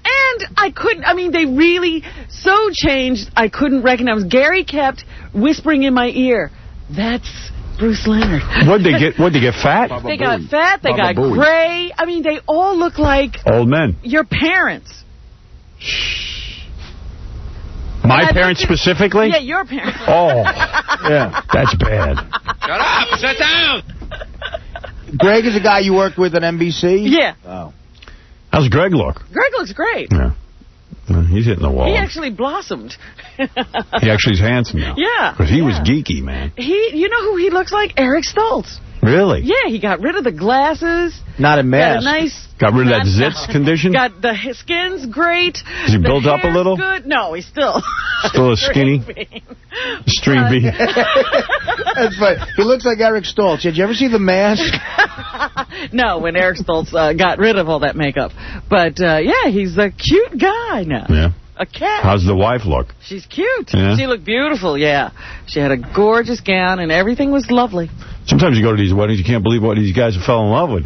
And they really so changed, I couldn't recognize. Gary kept whispering in my ear, that's Bruce Leonard. What'd they get fat? They got fat, they got gray. I mean, they all look like... old men. Your parents. My parents specifically? Yeah, your parents. Oh, yeah, that's bad. Shut up! Sit down! Greg is a guy you worked with at NBC? Yeah. Oh. How's Greg look? Greg looks great. Yeah. He's hitting the wall. He actually blossomed. He actually is handsome now. Yeah. Because he was geeky, man. You know who he looks like? Eric Stoltz. Really? Yeah, he got rid of the glasses. Not a mess. Got a nice... Got rid of that zits condition? Got the skin's great. Does he build up a little? Good. No, he's still... Still a skinny? String bean. That's funny. He looks like Eric Stoltz. Did you ever see The Mask? No, when Eric Stoltz got rid of all that makeup. But, yeah, he's a cute guy now. Yeah. A cat. How's the wife look? She's cute. Yeah. She looked beautiful, yeah. She had a gorgeous gown, and everything was lovely. Sometimes you go to these weddings, you can't believe what these guys fell in love with.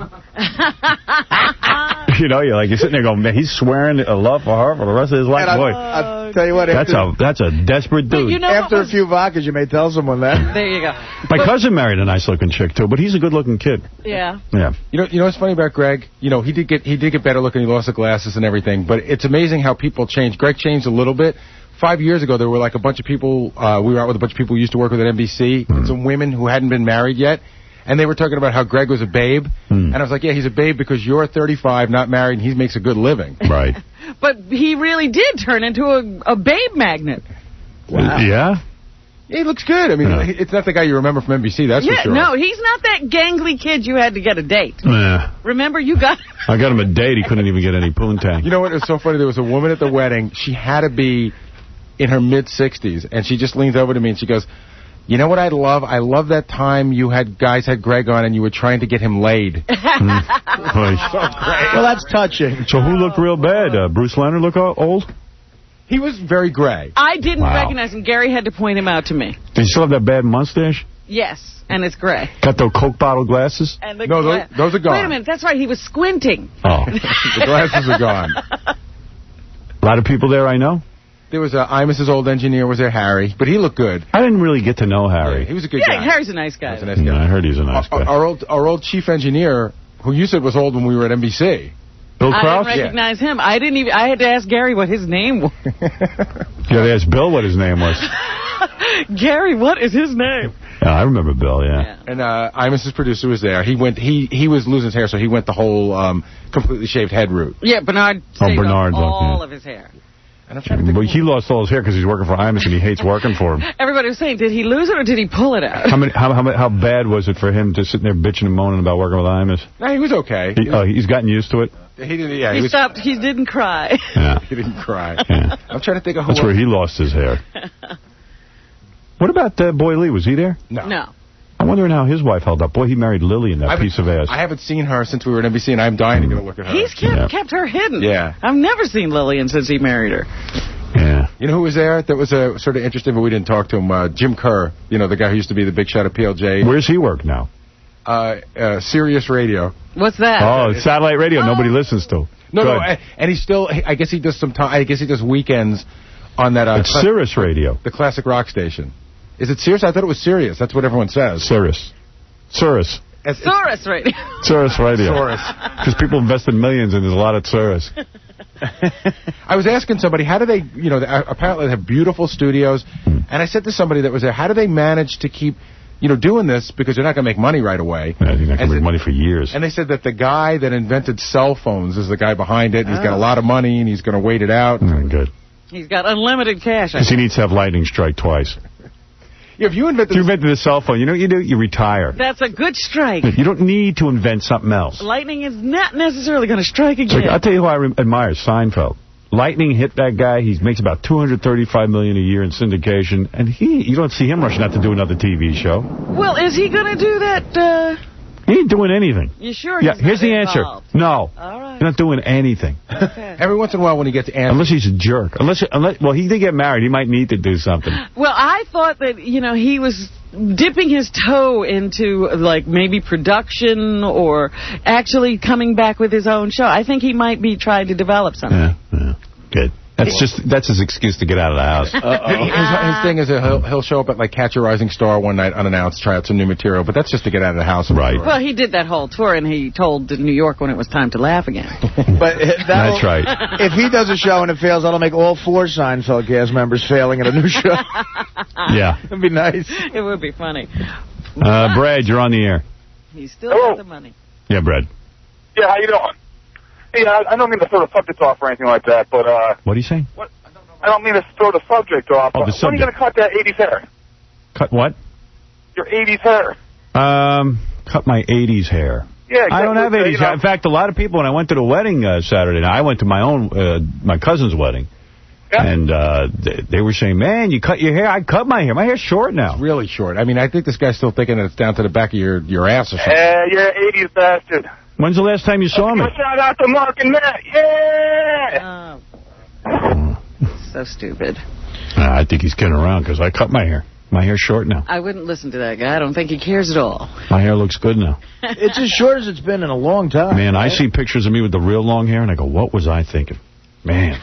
You know, you're sitting there going, man, he's swearing a love for her for the rest of his life. Boy, I'll tell you what. that's a desperate dude. You know after a few vodkas, you may tell someone that. There you go. My cousin married a nice-looking chick, too, but he's a good-looking kid. Yeah. Yeah. You know what's funny about Greg? You know, he did get better looking. He lost the glasses and everything. But it's amazing how people change. Greg changed a little bit. 5 years ago, there were like a bunch of people. We were out with a bunch of people who used to work with at NBC. And some women who hadn't been married yet. And they were talking about how Greg was a babe. And I was like, yeah, he's a babe because you're 35, not married, and he makes a good living. Right. But he really did turn into a babe magnet. Wow. Yeah? Yeah, he looks good. I mean, it's not the guy you remember from NBC, that's for sure. No, he's not that gangly kid you had to get a date. Yeah. Remember, you got... I got him a date. He couldn't even get any poontang. You know what? It was so funny. There was a woman at the wedding. She had to be in her mid-60s, and she just leans over to me and she goes, you know what I love? I love that time you guys had Greg on and you were trying to get him laid. So great. Well, that's touching. So who looked real bad? Bruce Leonard look old? He was very gray. I didn't recognize him. Gary had to point him out to me. Does he still have that bad mustache? Yes, and it's gray. Got those Coke bottle glasses? And the no, those are gone. Wait a minute, that's right. He was squinting. Oh. The glasses are gone. A lot of people there I know? There was Imus's old engineer was there, Harry, but he looked good. I didn't really get to know Harry. Yeah, he was a good guy. Yeah, Harry's a nice guy. Yeah, I heard he's a nice guy. Our old chief engineer, who you said was old when we were at NBC. Bill Krause? I didn't recognize him. I had to ask Gary what his name was. You had to ask Bill what his name was. Gary, what is his name? Yeah, I remember Bill, yeah. And Imus's producer was there. He was losing his hair, so he went the whole completely shaved head route. Yeah, Bernard saved all of his hair. And I'm trying to think he lost all his hair because he's working for Imus and he hates working for him. Everybody was saying, did he lose it or did he pull it out? How bad was it for him to sit there bitching and moaning about working with Imus? No, he was okay. He's gotten used to it? He didn't. Yeah, he stopped. He didn't cry. Yeah. He didn't cry. Yeah. I'm trying to think of who. That's where he lost his hair. What about Boy Lee? Was he there? No. I'm wondering how his wife held up. Boy, he married Lillian, that piece of ass. I haven't seen her since we were at NBC, and I'm dying to get a look at her. He's kept her hidden. Yeah. I've never seen Lillian since he married her. Yeah. You know who was there that was sort of interesting, but we didn't talk to him? Jim Kerr, you know, the guy who used to be the big shot at PLJ. Where's he work now? Sirius Radio. What's that? Oh, satellite radio nobody listens to. No, and he's still, I guess he does some time, I guess he does weekends on that. It's Sirius Radio. The classic rock station. Is it Sirius? I thought it was Sirius. That's what everyone says. Sirius. Soros Radio. Soros Radio. Soros. Because people invested millions and there's a lot of Soros. I was asking somebody, how do they, you know, apparently they have beautiful studios, and I said to somebody that was there, how do they manage to keep, you know, doing this, because they're not going to make money right away. Yeah, they're not going to make money for years. And they said that the guy that invented cell phones is the guy behind it, and he's got a lot of money, and he's going to wait it out. Good. He's got unlimited cash. Because he needs to have lightning strike twice. Yeah, if you invented a cell phone, you know what you do? You retire. That's a good strike. You don't need to invent something else. Lightning is not necessarily going to strike again. I'll tell you who I admire, Seinfeld. Lightning hit that guy. He makes about $235 million a year in syndication, and you don't see him rushing out to do another TV show. Well, is he going to do that? He ain't doing anything. You sure? Yeah. Here's the answer. No. All right. He's not doing anything. Okay. Every once in a while, when he gets answered, unless he's a jerk. Well, he did get married. He might need to do something. Well, I thought that he was dipping his toe into like maybe production or actually coming back with his own show. I think he might be trying to develop something. Yeah. Good. That's his excuse to get out of the house. His thing is he'll show up at like Catch a Rising Star one night unannounced, try out some new material, but that's just to get out of the house. Right. Well, he did that whole tour, and he told New York when it was time to laugh again. But that's right. If he does a show and it fails, that'll make all 4 Seinfeld cast members failing at a new show. Yeah. That'd be nice. It would be funny. Brad, you're on the air. He still has the money. Yeah, Brad. Yeah, how you doing? Hey, I don't mean to throw the subject off or anything like that, but... What are you saying? I don't mean to throw the subject off. Oh, the subject. When are you going to cut that 80s hair? Cut what? Your 80s hair. Cut my 80s hair. Yeah, I don't have 80s hair. In fact, a lot of people, when I went to the wedding Saturday night, I went to my own, my cousin's wedding. Yeah. And they were saying, man, you cut your hair. I cut my hair. My hair's short now. It's really short. I mean, I think this guy's still thinking that it's down to the back of your ass or something. You're an 80s bastard. When's the last time you saw me? Shout out to Mark and Matt. Yeah! So stupid. I think he's kidding around because I cut my hair. My hair's short now. I wouldn't listen to that guy. I don't think he cares at all. My hair looks good now. It's as short as it's been in a long time. Man, I see pictures of me with the real long hair, and I go, what was I thinking? Man,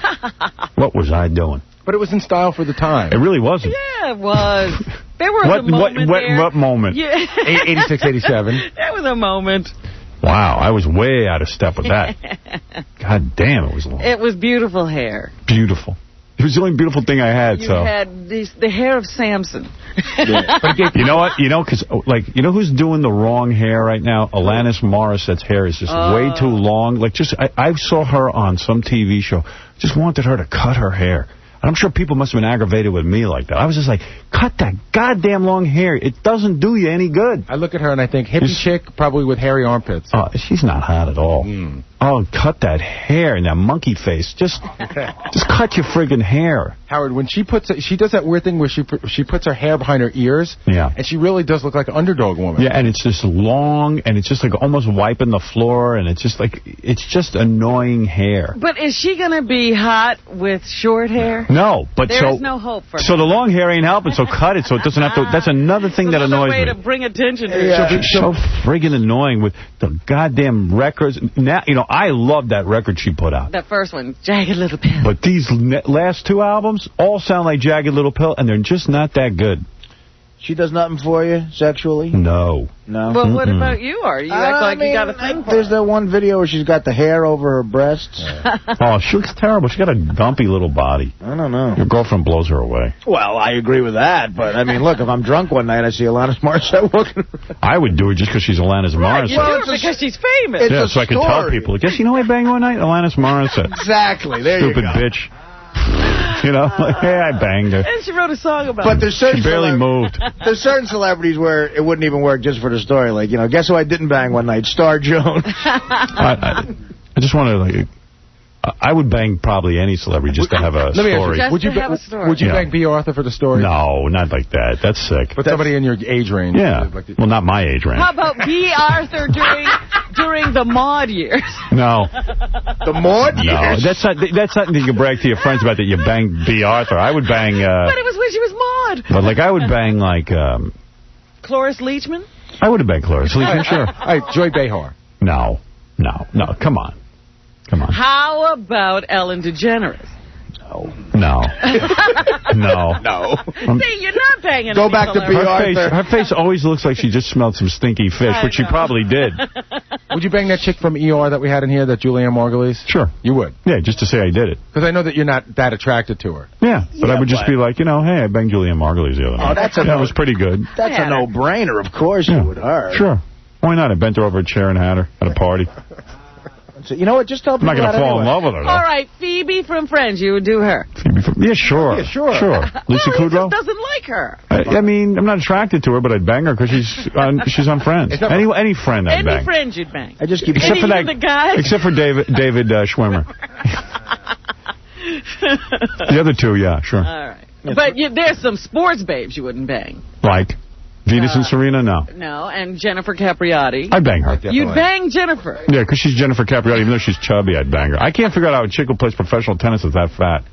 what was I doing? But it was in style for the time. It really wasn't. Yeah, it was. There was a moment there. What moment? Yeah. 86, 87. There was a moment. Wow, I was way out of step with that. God damn, it was long. It was beautiful hair. Beautiful. It was the only beautiful thing I had. You had the hair of Samson. Yeah. You know what? You know, because, like, you know who's doing the wrong hair right now? Alanis Morissette's hair is just way too long. Like, I saw her on some TV show. Just wanted her to cut her hair. And I'm sure people must have been aggravated with me like that. I was just like, cut that goddamn long hair. It doesn't do you any good. I look at her and I think, hippie chick, probably with hairy armpits. Oh, she's not hot at all. Mm. Oh, cut that hair and that monkey face. Just cut your friggin' hair. Howard, when she does that weird thing where she puts her hair behind her ears. Yeah. And she really does look like an underdog woman. Yeah, and it's just long, and it's just like almost wiping the floor, and it's just annoying hair. But is she going to be hot with short hair? No, but There's no hope for her. So the long hair ain't helping, so cut it so it doesn't have to. That's another thing that annoys me. Another way to bring attention to it. So friggin' annoying with the goddamn records. Now, you know, I love that record she put out. That first one, Jagged Little Pill. But these last two albums all sound like Jagged Little Pill, and they're just not that good. She does nothing for you sexually? No. No? Well, what about you, Artie? You act like you got a thing for There's that one video where she's got the hair over her breasts. Oh, she looks terrible. She got a dumpy little body. I don't know. Your girlfriend blows her away. Well, I agree with that, but, I mean, look, if I'm drunk one night, I see Alanis Morissette walking around. I would do it just because she's Alanis Morissette. You do it because she's famous. Yeah, so I could tell people. Guess you know I banged one night? Alanis Morissette. Exactly. There you go. Stupid bitch. You know, like, hey, I banged her. And she wrote a song about it. But she barely moved. There's certain celebrities where it wouldn't even work just for the story. Like, you know, guess who I didn't bang one night? Star Jones. I just want to, like, I would bang probably any celebrity just to have a story. Would you bang B. Arthur for the story? No, not like that. That's sick. But somebody in your age range. Yeah. Well, not my age range. How about B. Arthur during the Maude years? No. The Maude years? No, that's something you can brag to your friends about that you banged B. Arthur. I would bang... but it was when she was Maude. But, like, I would bang, like... Cloris Leachman? I would have banged Cloris Leachman, sure. All right, Joy Behar. No, come on. How about Ellen DeGeneres? No. See, you're not banging. Go back to B. Arthur. Her face always looks like she just smelled some stinky fish, which she probably did. Would you bang that chick from ER that we had in here, that Julianne Margulies? Sure. You would? Yeah, just to say I did it. Because I know that you're not that attracted to her. Yeah, but I would just be like, you know, hey, I banged Julianne Margulies the other night. That was pretty good. That's a no-brainer. Of course you would, her. Sure. Why not? I bent her over a chair and had her at a party. So, you know what? Just tell I'm not going to fall in love with her, though. All right, Phoebe from Friends, you would do her. Yeah, sure. Lisa Kudrow? He just doesn't like her. I mean, I'm not attracted to her, but I'd bang her because she's on Friends. Any friend I'd bang. Any friend you'd bang. I just keep except for that guy. Except for David Schwimmer. The other two, yeah, sure. All right. But there's some sports babes you wouldn't bang. Like? Venus and Serena, no. No, and Jennifer Capriati. I'd bang her. You'd bang Jennifer. Yeah, because she's Jennifer Capriati. Even though she's chubby, I'd bang her. I can't figure out how a chick who plays professional tennis is that fat.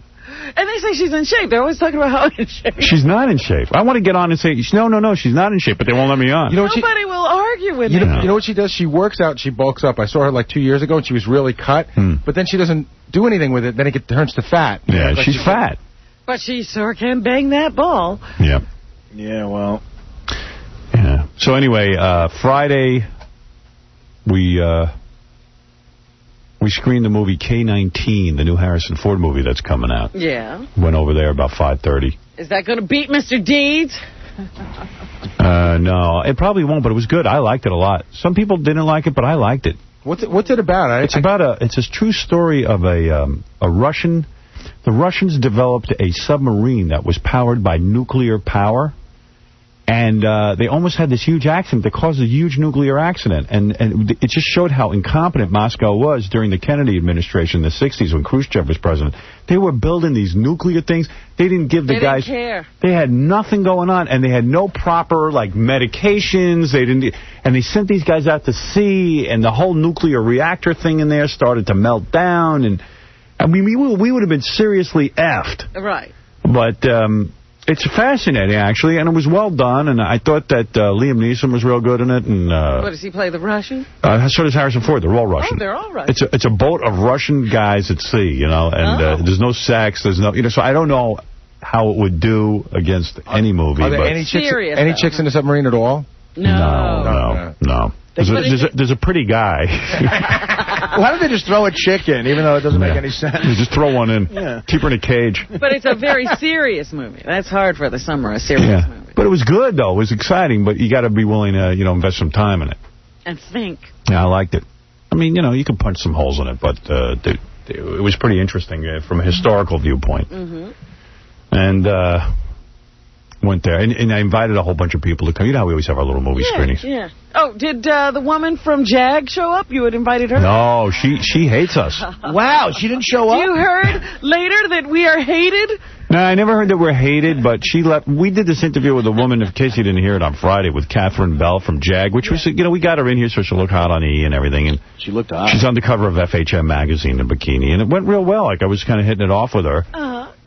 And they say she's in shape. They're always talking about how in shape. She's not in shape. I want to get on and say, no, she's not in shape, but they won't let me on. You know Nobody will argue with you know what she does? She works out, she bulks up. I saw her like 2 years ago, and she was really cut. But then she doesn't do anything with it. Then it turns to fat. Yeah, like she's fat. But she sure can bang that ball. Yep. Yeah, well... Yeah. So anyway, Friday, we screened the movie K-19, the new Harrison Ford movie that's coming out. Yeah. Went over there about 5:30. Is that going to beat Mr. Deeds? No, it probably won't, but it was good. I liked it a lot. Some people didn't like it, but I liked it. What's it about? It's a true story of a Russian. The Russians developed a submarine that was powered by nuclear power. And they almost had this huge accident that caused a huge nuclear accident. And it just showed how incompetent Moscow was during the Kennedy administration in the 60s when Khrushchev was president. They were building these nuclear things. They didn't give the guys... They didn't care. They had nothing going on, and they had no proper, like, medications. And they sent these guys out to sea, and the whole nuclear reactor thing in there started to melt down. And I mean, we would have been seriously effed. Right. But... it's fascinating, actually, and it was well done, and I thought that Liam Neeson was real good in it. And what, does he play the Russian? So does Harrison Ford. They're all Russian. Oh, they're all Russian. It's a boat of Russian guys at sea, you know, and there's no sex, there's no, you know, so I don't know how it would do against any movie. Are there any chicks in the submarine at all? No. There's a pretty guy. Why don't they just throw a chick in, even though it doesn't make any sense? You just throw one in. Yeah. Keep her in a cage. But it's a very serious movie. That's hard for the summer, a serious movie. But it was good, though. It was exciting, but you got to be willing to, you know, invest some time in it. And think. Yeah, I liked it. I mean, you know, you can punch some holes in it, but it was pretty interesting from a historical viewpoint. Mm-hmm. And went there, and I invited a whole bunch of people to come. You know how we always have our little movie screenings. Yeah. Oh, did the woman from JAG show up? You had invited her? No, she hates us. Wow, she didn't show up? You heard later that we are hated? No, I never heard that we're hated, but she left. We did this interview with a woman, in case you didn't hear it, on Friday with Catherine Bell from JAG, which was, you know, we got her in here so she'll look hot on E! and everything. And she looked hot. She's on the cover of FHM magazine in a bikini, and it went real well. Like, I was kind of hitting it off with her.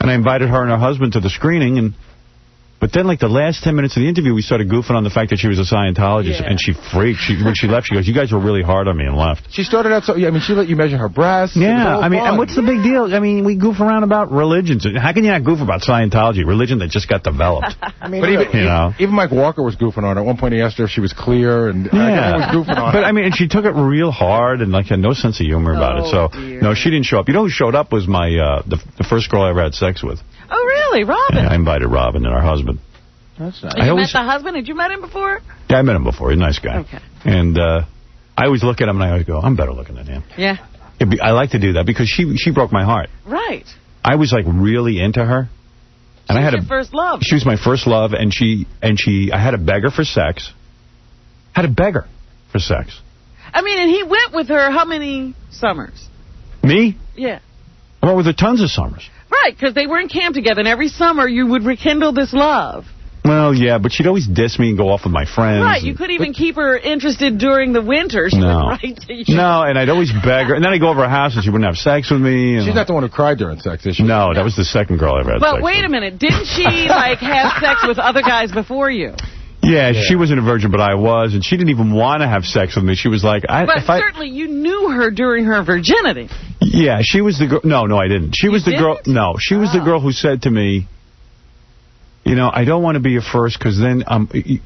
And I invited her and her husband to the screening, but then, like, the last 10 minutes of the interview, we started goofing on the fact that she was a Scientologist, and she freaked. When she left, she goes, "You guys were really hard on me," and left. She started out I mean, she let you measure her breasts. Yeah, I mean, and what's the big deal? I mean, we goof around about religions. How can you not goof about Scientology, religion that just got developed? I mean, but even Mike Walker was goofing on her. At one point, he asked her if she was clear, and I was goofing on her. But, I mean, and she took it real hard and, like, had no sense of humor about it. So, no, she didn't show up. You know who showed up was my the first girl I ever had sex with. Oh, really? Robin? Yeah, I invited Robin and her husband. That's nice. You met the husband? Had you met him before? Yeah, I met him before. He's a nice guy. Okay. And I always look at him and I always go, I'm better looking than him. Yeah. I like to do that because she broke my heart. Right. I was, like, really into her. And she was your first love. She was my first love, and I had to beg her for sex. I mean, and he went with her how many summers? Me? Yeah. I went with her tons of summers. Right, because they were in camp together, and every summer you would rekindle this love. Well, yeah, but she'd always diss me and go off with my friends. Right, you couldn't even keep her interested during the winter. She would write to you. No, and I'd always beg her. And then I'd go over her house and she wouldn't have sex with me. She's not the one who cried during sex, is she? No, that was the second girl I ever had sex with. But wait a minute. Didn't she, like, have sex with other guys before you? Yeah, she wasn't a virgin, but I was. And she didn't even want to have sex with me. She was like... certainly you knew her during her virginity. Yeah, she was the girl... No, I didn't. She was the girl... No, she was the girl who said to me... You know, I don't want to be your first because then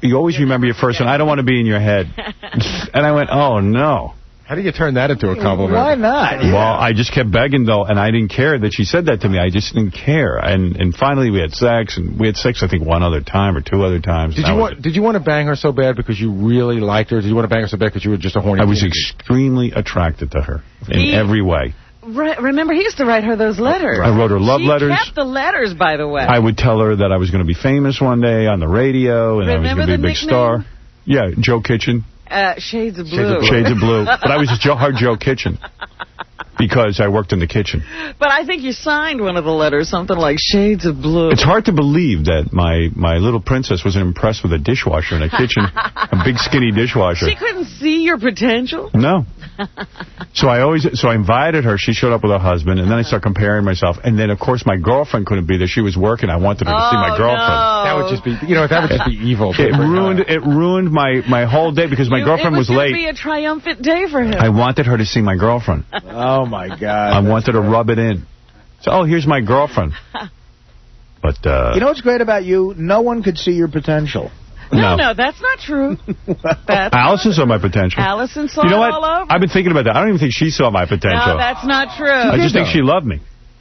you always remember your first, and I don't want to be in your head. And I went, oh, no. How do you turn that into a compliment? Why not? Well, I just kept begging, though, and I didn't care that she said that to me. I just didn't care. And finally we had sex, and we had sex, I think, one other time or two other times. Did you want to bang her so bad because you really liked her? Did you want to bang her so bad because you were just a horny I was extremely attracted to her in every way. Right, remember, he used to write her those letters. I wrote her love letters. She kept the letters, by the way. I would tell her that I was going to be famous one day on the radio, and I was going to be a big star. Yeah, Joe Kitchen. Shades of Blue. Shades of Blue. But I was hard Joe Kitchen because I worked in the kitchen. But I think you signed one of the letters, something like Shades of Blue. It's hard to believe that my little princess wasn't impressed with a dishwasher in a kitchen, a big skinny dishwasher. She couldn't see your potential? No. So I invited her. She showed up with her husband, and then I started comparing myself. And then, of course, my girlfriend couldn't be there. She was working. I wanted her to see my girlfriend. No. That would just be, that would just be evil. It ruined my whole day because my girlfriend was late. It was going to be a triumphant day for him. I wanted her to see my girlfriend. Oh, my God. I wanted to rub it in. So, here's my girlfriend. But you know what's great about you? No one could see your potential. No, that's not true. Allison saw my potential. Allison saw it all over. I've been thinking about that. I don't even think she saw my potential. No, that's not true. I just think she loved me.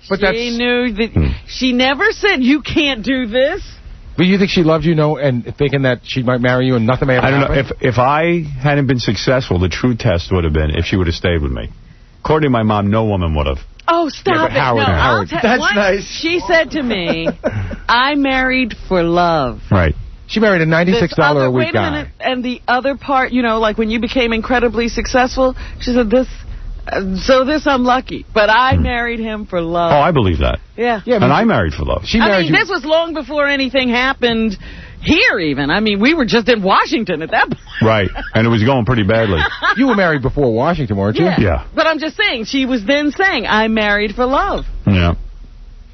But she knew that. She never said, you can't do this. But you think she loved you, and thinking that she might marry you and nothing may have happened? I don't know. If I hadn't been successful, the true test would have been if she would have stayed with me. According to my mom, no woman would have. Oh, stop it. Howard. That's nice. She said to me, I married for love. Right. She married a $96 a week wait guy. a minute. And the other part, you know, like when you became incredibly successful, she said this. So this I'm lucky, but I married him for love. Oh, I believe that. Yeah. And I married for love. This was long before anything happened here even. I mean, we were just in Washington at that point. Right. And it was going pretty badly. You were married before Washington, weren't you? Yeah. But I'm just saying, she was then saying, I married for love. Yeah.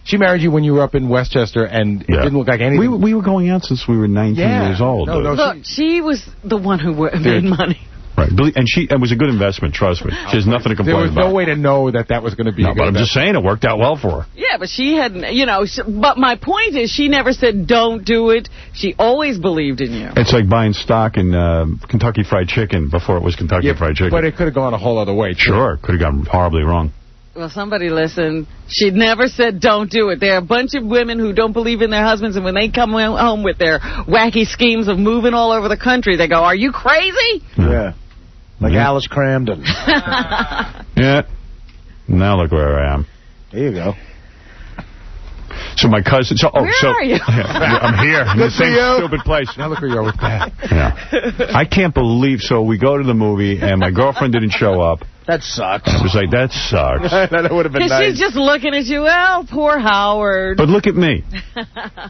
She married you when you were up in Westchester, and it didn't look like anything. We were going out since we were 19 years old. Look, she was the one who made money. Right. And it was a good investment, trust me. She has nothing to complain about. There was no way to know that was going to be a good but I'm just saying it worked out well for her. Yeah, but she hadn't, you know, but my point is she never said don't do it. She always believed in you. It's like buying stock in Kentucky Fried Chicken before it was Kentucky Fried Chicken. But it could have gone a whole other way, too. Sure, could have gone horribly wrong. Well, somebody listen. She never said don't do it. There are a bunch of women who don't believe in their husbands, and when they come home with their wacky schemes of moving all over the country, they go, are you crazy? Yeah. Like Alice Cramden. Yeah. Now look where I am. There you go. So my cousin... Where are you? I'm here in the same stupid place. Now look where you are with that. Yeah. I can't believe... So we go to the movie, and my girlfriend didn't show up. That sucks. I was like, that sucks. That would have been nice. She's just looking at you. Well, poor Howard. But look at me.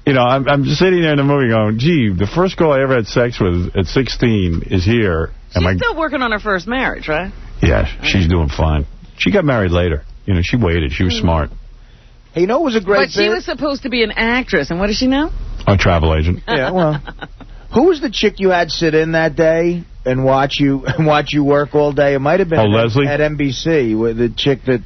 You know, I'm sitting there in the movie going, gee, the first girl I ever had sex with at 16 is here. She's still working on her first marriage, right? Yeah, she's doing fine. She got married later. You know, she waited. She was smart. Hey, you know it was a great But she was supposed to be an actress, and what is she now? A travel agent. Yeah, well. Who was the chick you had sit in that day and watch you work all day? It might have been Leslie? At NBC, with the chick that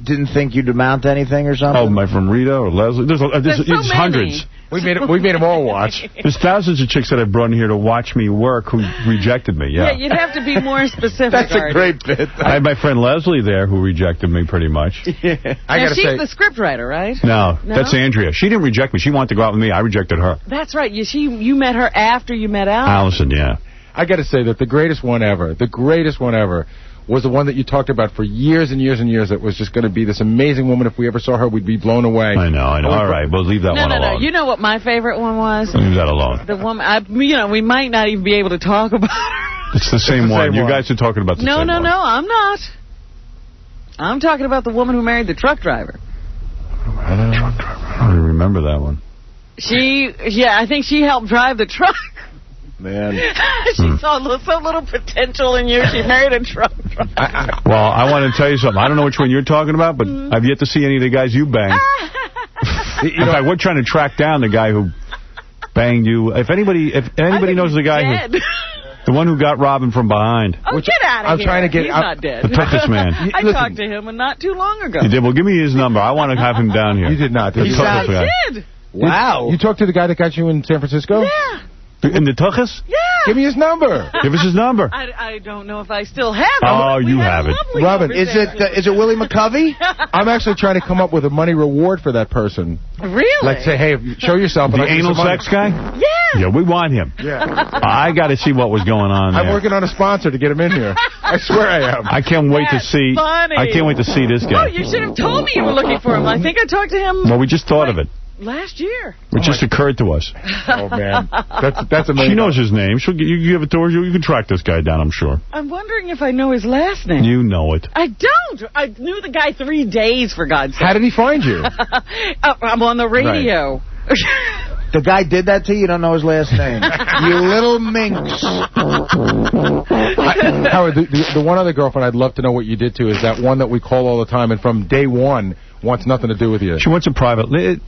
didn't think you'd amount to anything or something. Oh, my friend Rita or Leslie? There's so hundreds. We made them all watch. There's thousands of chicks that I've brought in here to watch me work who rejected me. Yeah, you'd have to be more specific. That's a great bit. I had my friend Leslie there who rejected me pretty much. Yeah. She's the scriptwriter, right? No, that's Andrea. She didn't reject me. She wanted to go out with me. I rejected her. That's right. You met her after you met Al. Allison, yeah. I got to say that the greatest one ever was the one that you talked about for years and years and years. That was just going to be this amazing woman. If we ever saw her, we'd be blown away. I know. All right, we'll leave that one alone. No. You know what my favorite one was? Leave that alone. The woman, we might not even be able to talk about her. It's the same one. You guys are talking about the same one. No, I'm not. I'm talking about the woman who married the truck driver. I don't even remember that one. I think she helped drive the truck. Man. She saw so little potential in you, she married a truck driver. Well, I want to tell you something. I don't know which one you're talking about, but I've yet to see any of the guys you banged. In fact, we're trying to track down the guy who banged you. If anybody knows the guy who... The one who got Robin from behind. Oh, get out of here. Trying to get He's not dead. The toughest man. I talked to him not too long ago. You did? Well, give me his number. I want to have him down here. You did not. He did. Wow. You talked to the guy that got you in San Francisco? Yeah. In the Tuchus? Yeah. Give me his number. Give us his number. I don't know if I still have it. Oh, you have it. Robin, is it Willie McCovey? I'm actually trying to come up with a money reward for that person. Really? Like say, hey, show yourself. The anal sex guy? Yeah. Yeah, we want him. Yeah. I got to see what was going on there. I'm working on a sponsor to get him in here. I swear I am. I can't wait to see. Funny. I can't wait to see this guy. Oh, you should have told me you were looking for him. I think I talked to him. Well, we just thought of it. Last year. It just occurred to us. Oh, man. That's amazing. She knows his name. You give it to her. You can track this guy down, I'm sure. I'm wondering if I know his last name. You know it. I don't. I knew the guy 3 days, for God's sake. How did he find you? I'm on the radio. Right. The guy did that to you? You don't know his last name. You little minx. Howard, the one other girlfriend I'd love to know what you did to is that one that we call all the time, and from day one wants nothing to do with you. She wants a private...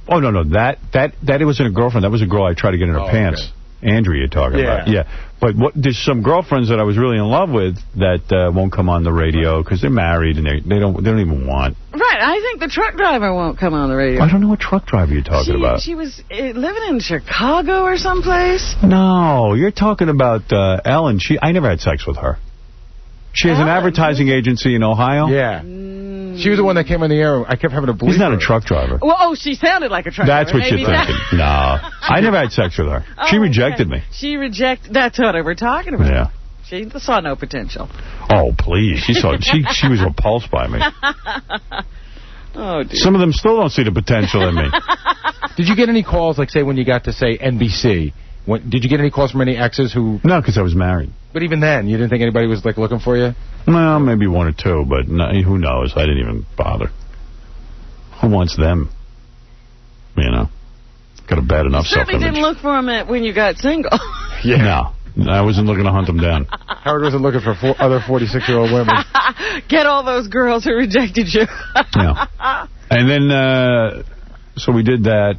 Oh, no. That it wasn't a girlfriend. That was a girl I tried to get in her pants. Okay. Andrea you're talking about. Yeah. But there's some girlfriends that I was really in love with that won't come on the radio because they're married and they don't even want. Right. I think the truck driver won't come on the radio. I don't know what truck driver you're talking about. She was living in Chicago or someplace. No, you're talking about Ellen. I never had sex with her. She has an advertising agency in Ohio. Yeah. She was the one that came on the air. I kept having to bleep He's not her. a truck driver. Well, she sounded like a truck driver. That's what you're thinking. No. I never had sex with her. She rejected me. She rejected... That's what we're talking about. Yeah. She saw no potential. Oh, please. She was repulsed by me. Oh, dear. Some of them still don't see the potential in me. Did you get any calls, like, say, when you got to, say, NBC? Did you get any calls from any exes who... No, because I was married. But even then, you didn't think anybody was, like, looking for you? Well, maybe one or two, but no, who knows? I didn't even bother. Who wants them? You know? Got a bad enough self-image. You certainly didn't look for him when you got single. Yeah. No, I wasn't looking to hunt them down. Howard wasn't looking for other 46-year-old women. Get all those girls who rejected you. Yeah. And then, so we did that.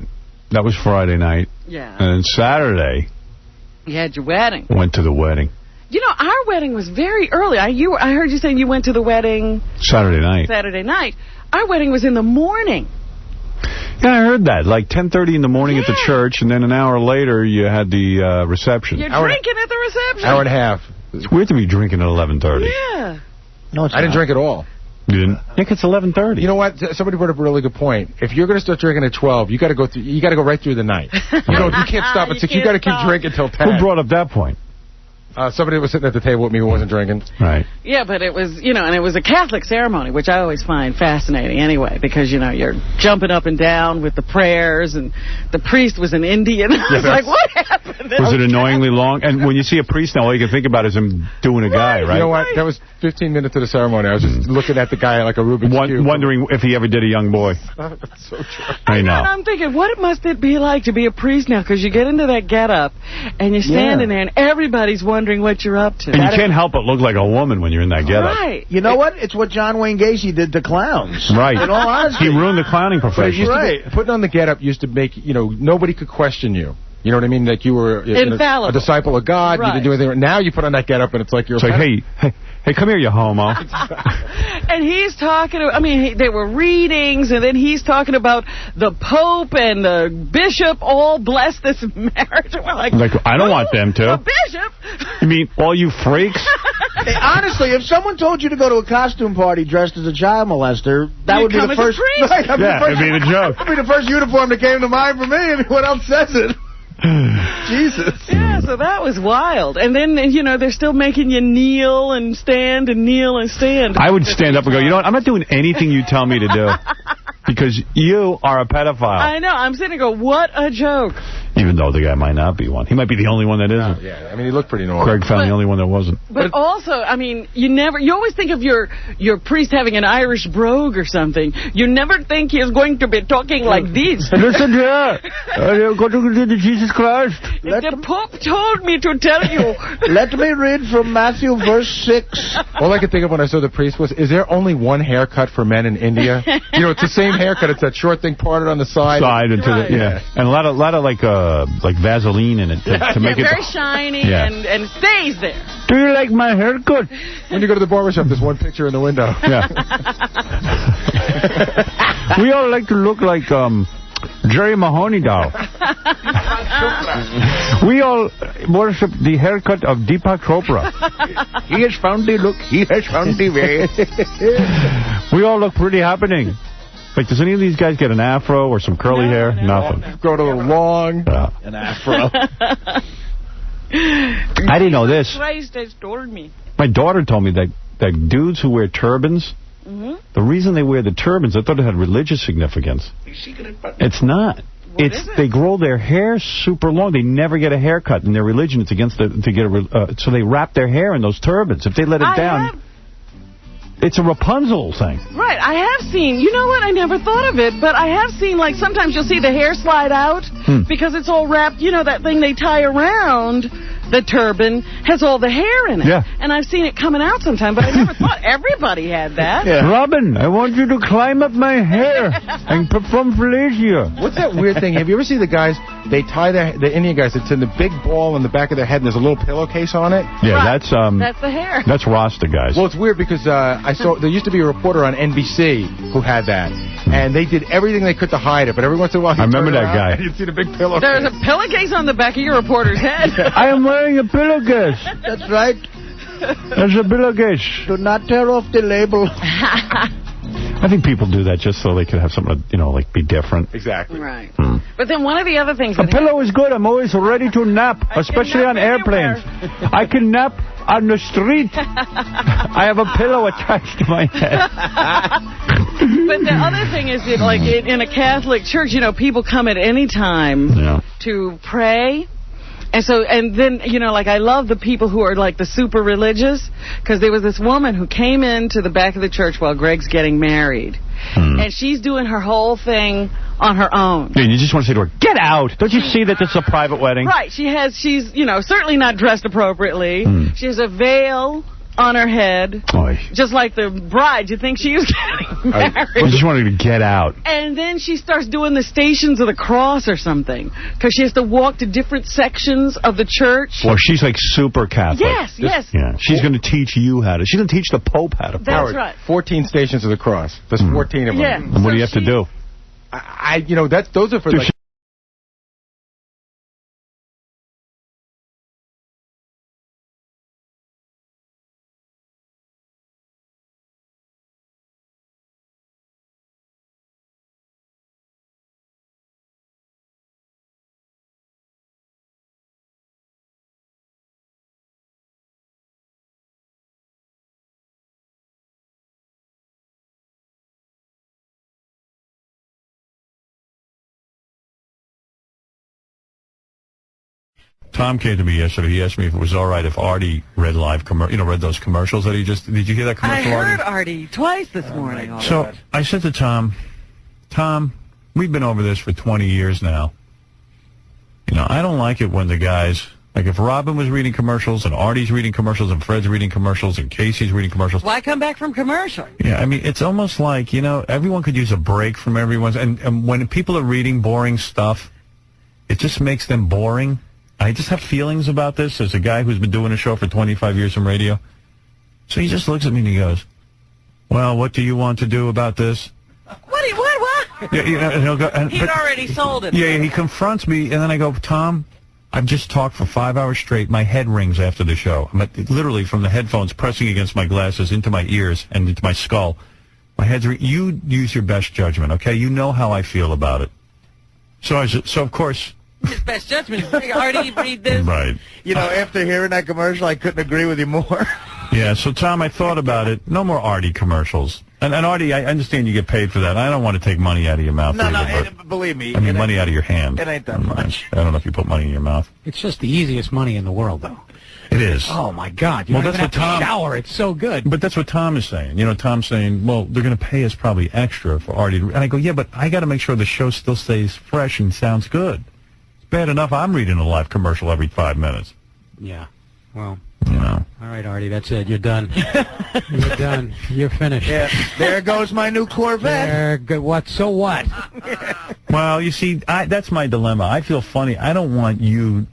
That was Friday night. Yeah. And then Saturday... You had your wedding. Went to the wedding. You know, our wedding was very early. I heard you saying you went to the wedding... Saturday night. Our wedding was in the morning. Yeah, I heard that. Like 10:30 in the morning at the church, and then an hour later you had the reception. You're drinking at the reception. Hour and a half. It's weird to be drinking at 11:30. Yeah. No, I didn't drink at all. You didn't? Nick, it's 11:30. You know what? Somebody brought up a really good point. If you're going to start drinking at 12, you got to go through. You got to go right through the night. You can't stop at 6. You got to keep drinking till 10. Who brought up that point? Somebody was sitting at the table with me who wasn't drinking. Right. Yeah, but it was, and it was a Catholic ceremony, which I always find fascinating anyway, because, you're jumping up and down with the prayers, and the priest was an Indian. I was like, what happened? Was it annoyingly long? And when you see a priest now, all you can think about is him doing a guy, right? You know what? That was 15 minutes of the ceremony. I was just looking at the guy like a Rubik's Cube. Wondering if he ever did a young boy. That's so true. I know. And I'm thinking, what must it be like to be a priest now? Because you get into that getup, and you're standing there, and everybody's wondering what you're up to. And you can't help but look like a woman when you're in that getup. Right. You know what? It's what John Wayne Gacy did to clowns. Right. In all honesty. He ruined the clowning profession. Putting on the getup used to make, nobody could question you. You know what I mean? Like you were infallible. A disciple of God. Right. You didn't do anything. Now you put on that getup and it's like you're hey, come here, you homo. And he's talking, there were readings, and then he's talking about the Pope and the Bishop all bless this marriage. We're like, I don't want them to. The Bishop? You mean all you freaks? Hey, honestly, if someone told you to go to a costume party dressed as a child molester, that would be the first. Right, it'd be the joke. That'd be the first uniform that came to mind for me. What else says it? Jesus. Yeah, so that was wild. And then, they're still making you kneel and stand and kneel and stand. I would stand up and go, you know what, I'm not doing anything you tell me to do. Because you are a pedophile. I know. I'm sitting there and go, what a joke. Even though the guy might not be one. He might be the only one that isn't. Yeah, he looked pretty normal. Craig found the only one that wasn't. But also, you always think of your priest having an Irish brogue or something. You never think he is going to be talking like this. Listen here. Go to Jesus Christ. The Pope told me to tell you. Let me read from Matthew verse 6. All I could think of when I saw the priest was, is there only one haircut for men in India? It's the same haircut. It's that short thing parted on the side. And a lot of like Vaseline in it to make it very shiny and it stays there. Do you like my haircut? When you go to the barbershop, there's one picture in the window. Yeah. We all like to look like Jerry Mahoney doll. We all worship the haircut of Deepak Chopra. He has found the look. He has found the way. We all look pretty happening. Like, does any of these guys get an afro or some curly hair? Nothing. Grow it a little long. An afro. I didn't know this. Christ has told me. My daughter told me that dudes who wear turbans, the reason they wear the turbans, I thought it had religious significance. It's not. They grow their hair super long. They never get a haircut. In their religion, it's against so they wrap their hair in those turbans. If they let it down... It's a Rapunzel thing. Right. I have seen, you know what, I never thought of it, but I have seen, like, sometimes you'll see the hair slide out because it's all wrapped, that thing they tie around the turban has all the hair in it. Yeah. And I've seen it coming out sometimes, but I never thought everybody had that. Yeah. Robin, I want you to climb up my hair and perform fellatio. What's that weird thing? Have you ever seen the guys, they tie the Indian guys, it's in the big ball in the back of their head, and there's a little pillowcase on it? Yeah, right. That's the hair. That's Rasta guys. Well, it's weird because I saw, there used to be a reporter on NBC who had that, and they did everything they could to hide it, but every once in a while I remember that guy. You'd see the big pillowcase. There's a pillowcase on the back of your reporter's head. I am wearing a pillowcase. That's right. There's a pillowcase. Do not tear off the label. I think people do that just so they could have something to, be different. Exactly. Right. But then one of the other things... A pillow is good. I'm always ready to nap, especially on airplanes. I can nap on the street. I have a pillow attached to my head. But the other thing is that, like, in a Catholic church, you know, people come at any time to pray. And then, you know, like, I love the people who are, like, the super religious, because there was this woman who came into the back of the church while Greg's getting married. And she's doing her whole thing on her own. Yeah, you just want to say to her, get out. Don't you see that this is a private wedding? Right. She's, you know, certainly not dressed appropriately. She has a veil on her head, just like the bride. You think she was getting married? I just wanted to get out. And then she starts doing the Stations of the Cross or something, because she has to walk to different sections of the church. Well, she's like super Catholic. Yes. Yeah, she's going to teach you how to. She's going to teach the Pope how to pray. That's right. 14 Stations of the Cross. There's 14 of them. Yeah. And what do you have to do? You know, those are for like... Tom came to me yesterday. He asked me if it was all right if Artie read read those commercials that he just... Did you hear that commercial, I heard Artie twice this morning. So I said to Tom, we've been over this for 20 years now. You know, I don't like it when the guys... Like, if Robin was reading commercials, and Artie's reading commercials, and Fred's reading commercials, and Casey's reading commercials... Why come back from commercial? Yeah, I mean, it's almost like, you know, everyone could use a break from everyone's... And when people are reading boring stuff, it just makes them boring. I just have feelings about this as a guy who's been doing a show for 25 years on radio. So he just looks at me and he goes, well, what do you want to do about this? What? Yeah, you know, and he'll go, He'd already sold it. Yeah, he confronts me, and then I go, Tom, I've just talked for 5 hours straight. My head rings after the show. I'm literally from the headphones pressing against my glasses into my ears and into my skull. My head's you use your best judgment, okay? You know how I feel about it. So of course... His best judgment. Artie, read this. Right. You know, after hearing that commercial, I couldn't agree with you more. Yeah, so, Tom, I thought about it. No more Artie commercials. And Artie, I understand you get paid for that. I don't want to take money out of your mouth. No, believe me. I mean, money out of your hand. It ain't that much. I don't know if you put money in your mouth. It's just the easiest money in the world, though. It is. Oh, my God. You don't even have to shower. It's so good. But that's what Tom is saying. You know, Tom's saying, well, they're going to pay us probably extra for Artie. And I go, yeah, but I got to make sure the show still stays fresh and sounds good. Bad enough I'm reading a live commercial every 5 minutes. Yeah. Well. You know. All right, Artie, that's it. You're done. You're done. You're finished. Yeah. There goes my new Corvette. What? So what? Well, you see, that's my dilemma. I feel funny. I don't want you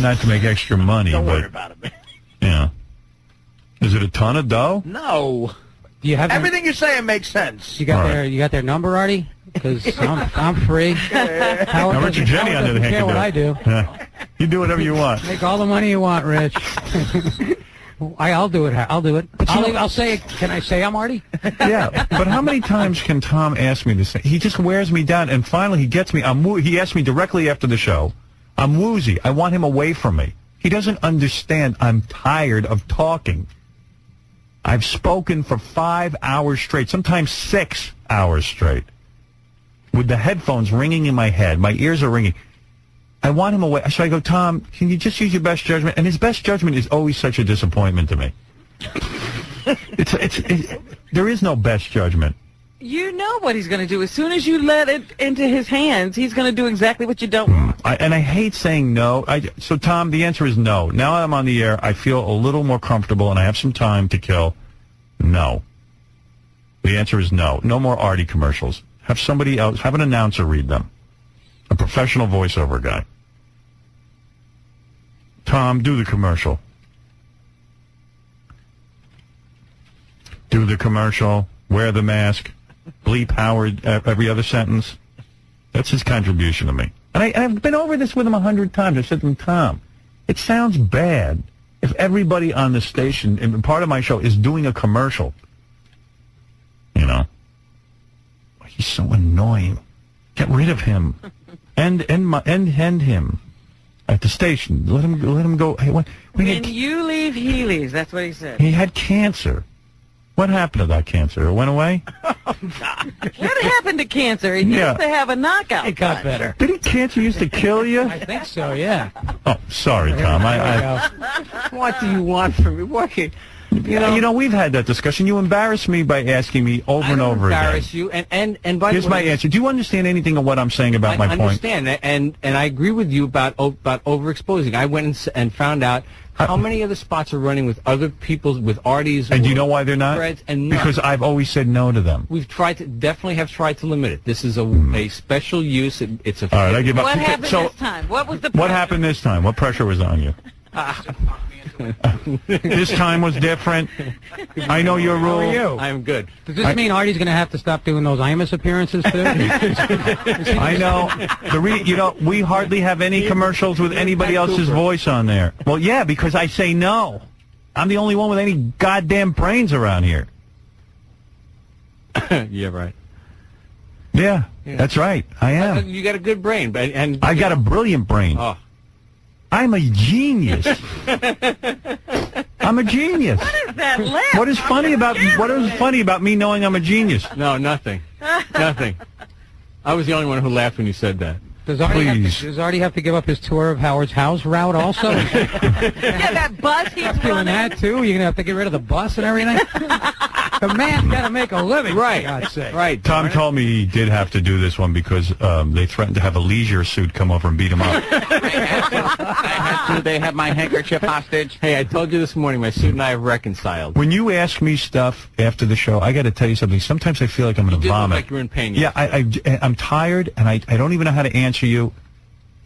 not to make extra money. Don't worry about it, man. Yeah. Is it a ton of dough? No. Do you have everything you're saying makes sense. You got their number, Artie? Because I'm free. Now, Richard Jenny, on the other hand, care what I do. Yeah. You do whatever you want. Make all the money you want, Rich. I'll do it. I'll do it. I'll say it. Can I say I'm Artie? Yeah, but how many times can Tom ask me to say? He just wears me down, and finally he gets me. He asked me directly after the show. I'm woozy. I want him away from me. He doesn't understand. I'm tired of talking. I've spoken for 5 hours straight, sometimes 6 hours straight, with the headphones ringing in my head. My ears are ringing. I want him away. So I go, Tom, can you just use your best judgment? And his best judgment is always such a disappointment to me. There is no best judgment. You know what he's going to do. As soon as you let it into his hands, he's going to do exactly what you don't want. And I hate saying no. So, Tom, the answer is no. Now I'm on the air, I feel a little more comfortable, and I have some time to kill. No. The answer is no. No more Artie commercials. Have somebody else, have an announcer read them. A professional voiceover guy. Tom, do the commercial. Do the commercial. Wear the mask. Bleep Howard every other sentence. That's his contribution to me. And I've been over this with him 100 times. I said to him, Tom, it sounds bad if everybody on the station, and part of my show, is doing a commercial. You know? He's so annoying. Get rid of him. End him. At the station. Let him go. Hey, when you leave, he leaves. That's what he said. he had cancer. What happened to that cancer? It went away? What happened to cancer? He Yeah. used to have a knockout. It got better. Didn't cancer used to kill you? I think so, yeah. Oh, sorry, Tom. What do you want from me? What? You know, we've had that discussion. You embarrass me by asking me over and over again. Embarrass you, and by Here's the way, my answer. Do you understand anything of what I'm saying about my I point? understand, and I agree with you about overexposing. I went and found out how many of the spots are running with other people's, with Artie's. And do you know why they're not? And because I've always said no to them. We've definitely have tried to limit it. This is a special use. It's a. All right, I give up. What happened So, this time? What was the what happened this time? What pressure was on you? This time was different. I know your rule. How are you? I'm good. Does this mean Artie's going to have to stop doing those Imus appearances too? I know. We hardly have any commercials with anybody else's voice on there. Well, yeah, because I say no. I'm the only one with any goddamn brains around here. Yeah, right. Yeah, that's right. I am. You got a good brain, and I got a brilliant brain. Oh. I'm a genius. I'm a genius. What is that laugh? What is funny about me knowing I'm a genius? No, nothing. Nothing. I was the only one who laughed when you said that. Does Artie have to give up his tour of Howard's house route also? Yeah, that bus he's doing running. that too? You're going to have to get rid of the bus and everything? The man's got to make a living, right? For God's sake. Right. Tom told me he did have to do this one because they threatened to have a leisure suit come over and beat him up. They have my handkerchief hostage. Hey, I told you this morning, my suit and I have reconciled. When you ask me stuff after the show, I got to tell you something. Sometimes I feel like I'm going to vomit. Look like you're in pain. Yeah, I'm tired, and I don't even know how to answer you.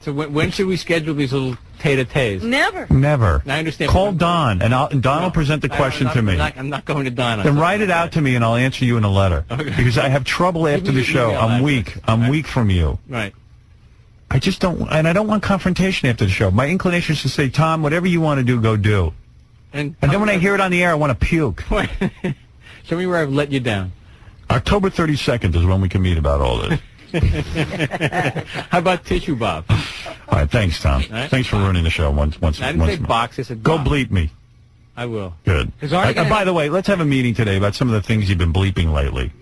So when should we schedule these little tete-a-tetes? Never. Never. I understand. Call Don, and Don will present the question to me. I'm not going to Don. Then write it out to me, and I'll answer you in a letter. Okay. Because I have trouble after the show. I'm weak. I'm weak from you. Right. I just don't, and I don't want confrontation after the show. My inclination is to say, Tom, whatever you want to do, go do. And then when I hear it on the air, I want to puke. Show me where I've let you down. October 32nd is when we can meet about all this. How about Tissue Bob? All right, thanks, Tom. Right. Thanks for ruining the show once. I didn't say box. I said go box. bleep me. I will. Good. By the way, let's have a meeting today about some of the things you've been bleeping lately.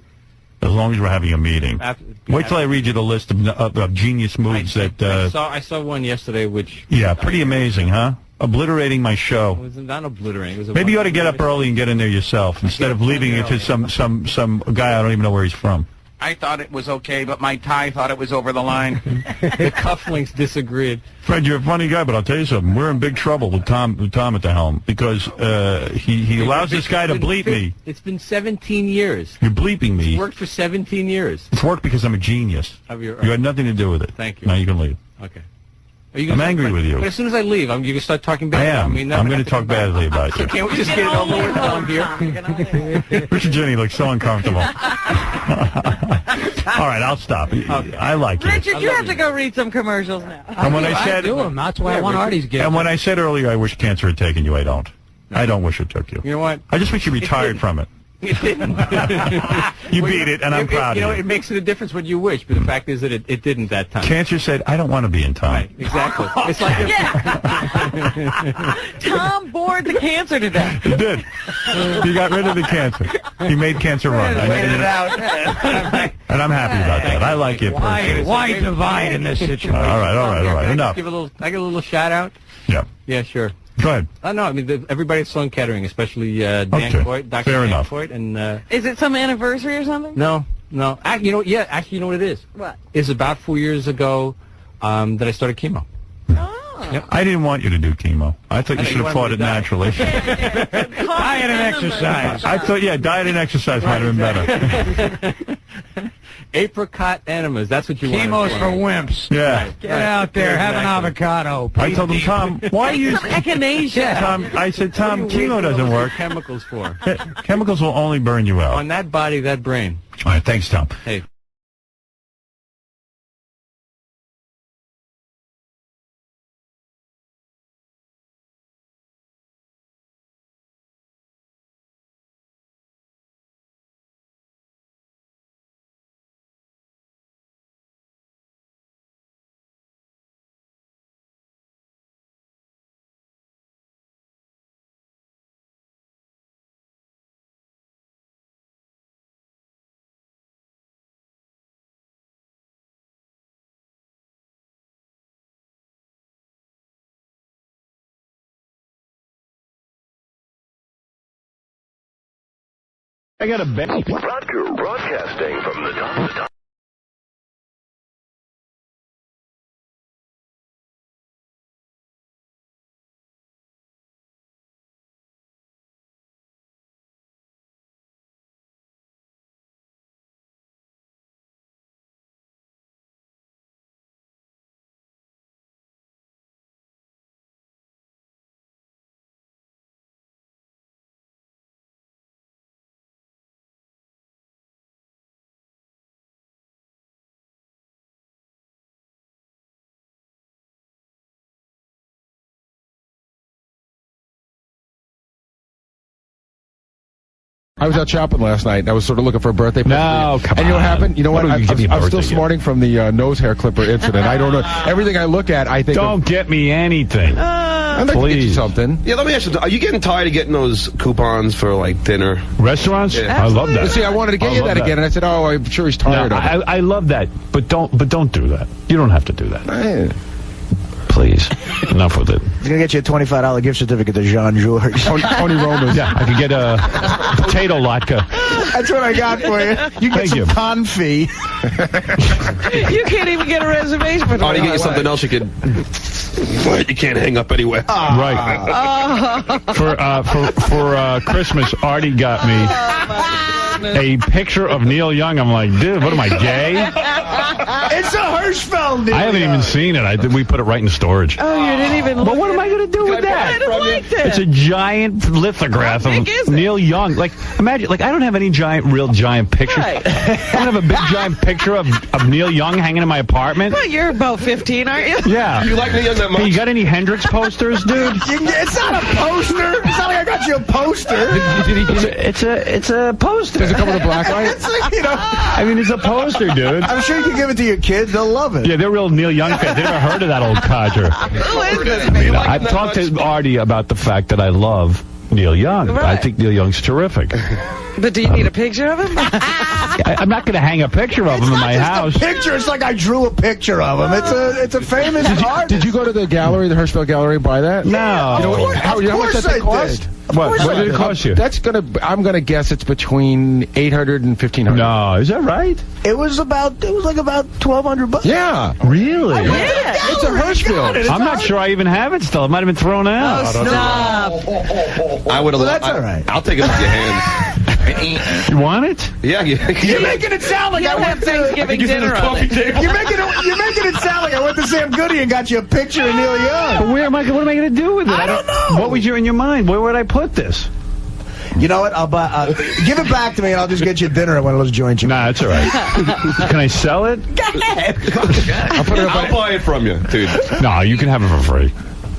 As long as we're having a meeting. Wait till I read you the list of genius moves I saw one yesterday, which... Yeah, pretty amazing, huh? Obliterating my show. It was not obliterating. It was Maybe you ought to get up early and get in there yourself instead of leaving it to some guy I don't even know where he's from. I thought it was okay, but my tie thought it was over the line. The cufflinks disagreed. Fred, you're a funny guy, but I'll tell you something. We're in big trouble with Tom at the helm because he allows this guy to bleep me. It's been 17 years. You're bleeping me. It's worked for 17 years. It's worked because I'm a genius. You had nothing to do with it. Thank you. Now you can leave. Okay. I'm angry with you. But as soon as I leave, you can start talking bad. I am. I'm going to talk badly about you. Can't we just get it over with while I'm here? Richard Jenny looks so uncomfortable. All right, I'll stop. I like you. Richard, you have to go read some commercials now. And when I said, that's why I want Artie's gift. And when I said earlier I wish cancer had taken you, I don't. I don't wish it took you. You know what? I just wish you retired from it. You beat it, and I'm proud of you. It makes it a difference what you wish, but the fact is that it didn't that time. Cancer said, I don't want to be in Tom. Right, exactly. It's like Tom bored the cancer to death. He did. He got rid of the cancer. He made cancer run. Waited it out. And I'm happy about that. I like it. Why divide in this situation? All right. Enough. I give a little shout out. Yeah. Yeah, sure. Go ahead. No, I mean, everybody at Sloan Kettering, especially Dan Coit, Dr. Fair Dan enough. Coit, and... Is it some anniversary or something? No. Actually, you know what it is? What? It's about 4 years ago that I started chemo. Oh. Yep. I didn't want you to do chemo. I thought you should have fought it naturally. Diet and exercise. I thought, diet and exercise might have been better. Apricot enemas, that's what you want. Chemo's for wimps. Yeah. Get out there, have an avocado. I told him, Tom, why are you... Echinacea. Tom, I said, Tom, chemo doesn't work. Chemicals for? Chemicals will only burn you out. On that body, that brain. All right, thanks, Tom. Hey. I got a bet. Broadcasting from the top. I was out shopping last night, and I was sort of looking for a birthday present. No, come on. And you know what happened? You know what? I'm still gift? smarting from the nose hair clipper incident. I don't know. Everything I look at, I think... Don't get me anything. I'd like to get you something. Yeah, let me ask you, are you getting tired of getting those coupons for, like, dinner? Restaurants? Yeah. I love that. See, I wanted to get you that again, and I said, oh, I'm sure he's tired of it. I love that, but don't do that. You don't have to do that. Please. Enough with it. He's going to get you a $25 gift certificate to Jean Georges. Tony Roma's. Yeah, I could get a potato latke. That's what I got for you. You get some confit. You can't even get a reservation for Artie, get you something else you could... You can't hang up anywhere. Right. For Christmas, Artie got me a picture of Neil Young. I'm like, dude, what am I, gay? It's a Hirschfeld, dude. I haven't even seen it. We put it right in storage. Oh, you didn't even look. But what am I going to do with that? I don't like that. It's a giant lithograph How of big is it? Neil Young. Like, imagine, like, I don't have any real giant pictures. Right. I don't have a big giant picture of Neil Young hanging in my apartment. Well, you're about 15, aren't you? Yeah. You like Neil Young that much? Hey, you got any Hendrix posters, dude? It's not a poster. It's not like I got you a poster. It's a poster. Does it come with a black light? It's like, you know. I mean, it's a poster, dude. I'm sure you can give it to your kids. They'll love it. Yeah, they're real Neil Young fans. They never heard of that old codger. Who is this? I've talked to Artie about the fact that I love Neil Young. Right. I think Neil Young's terrific. But do you need a picture of him? I'm not going to hang a picture of him in my house. A picture. It's like I drew a picture of him. It's a famous artist. Did you go to the gallery, the Hirschfeld Gallery, and buy that? No. You know how much that thing cost? What did it cost you? I'm gonna guess it's between $800 and $1,500. No, is that right? It was like about $1,200. Yeah. Really? Yeah. It's a Hirschfeld. I'm not sure I even have it still. It might have been thrown out. Oh, stop. I would have. Well, that's all right. I'll take it with your hands. You want it? Yeah. You're making it sound like I went to Thanksgiving dinner on it. You're making it sound like I went to Sam Goody and got you a picture of Neil Young. But what am I going to do with it? I don't know. What was in your mind? Where would I put this? You know what? I'll buy. Give it back to me, and I'll just get you dinner at one of those joints. Nah, that's all right. Can I sell it? Go ahead. I'll buy it from you, dude. No, you can have it for free.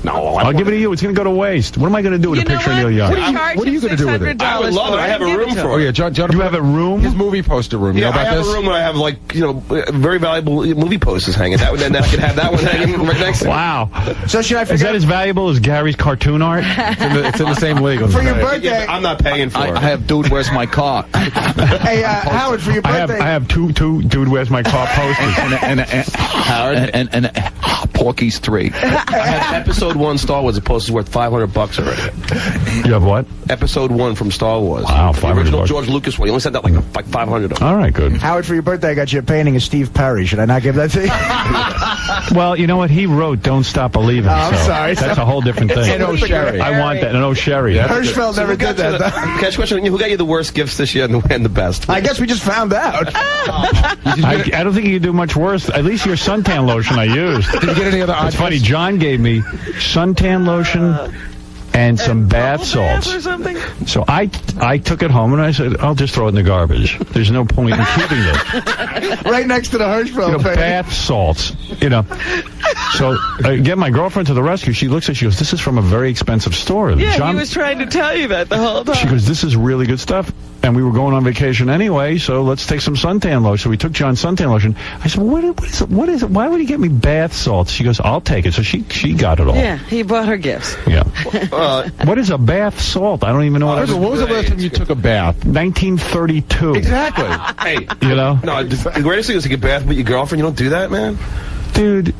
No, I'll give it to you. It's going to go to waste. What am I going to do with a picture of Neil Young? What are you going to do with it? I would love it. I have a room for it. Oh, yeah, John. You have a room? His movie poster room. You know about I have this? a room where I have, like, very valuable movie posters hanging. Then I could have that one hanging right next to me. Wow. So should I forget? Is that as valuable as Gary's cartoon art? It's in the same league. For your birthday. I'm not paying for it. I have Dude, Where's My Car? Hey, Howard, for your birthday. I have two Dude, Where's My Car posters. Howard and Porky's 3. I have episode 1 Star Wars. The poster's worth $500 already. You have what? Episode 1 from Star Wars. Wow, The $500. original George Lucas one. He only sent that like $500. All right, good. Howard, for your birthday, I got you a painting of Steve Perry. Should I not give that to you? Well, you know what? He wrote "Don't Stop Believing." I'm so sorry. That's a whole different thing. And Oh Sherry. I want that. And Oh Sherry. Hirschfeld never did that. Catch question: who got you the worst gifts this year and the best? I guess we just found out. I don't think you can do much worse. At least your suntan lotion I used. Did you get any other odd It's funny. John gave me suntan lotion and some bath salts. Or something? So I took it home and I said, I'll just throw it in the garbage. There's no point in keeping it. Right next to the Hirschfeld painting. Bath salts, So I get my girlfriend to the rescue. She looks at it, she goes, this is from a very expensive store. Yeah, John, he was trying to tell you that the whole time. she goes, this is really good stuff. And we were going on vacation anyway, so let's take some suntan lotion. So we took John's suntan lotion. I said, what is it? Why would he get me bath salts? She goes, I'll take it. So she got it all. Yeah, he bought her gifts. Yeah. What is a bath salt? I don't even know what was the last time you took a bath? 1932. Exactly. Hey, No, the greatest thing is to get a bath with your girlfriend. You don't do that, man. Dude,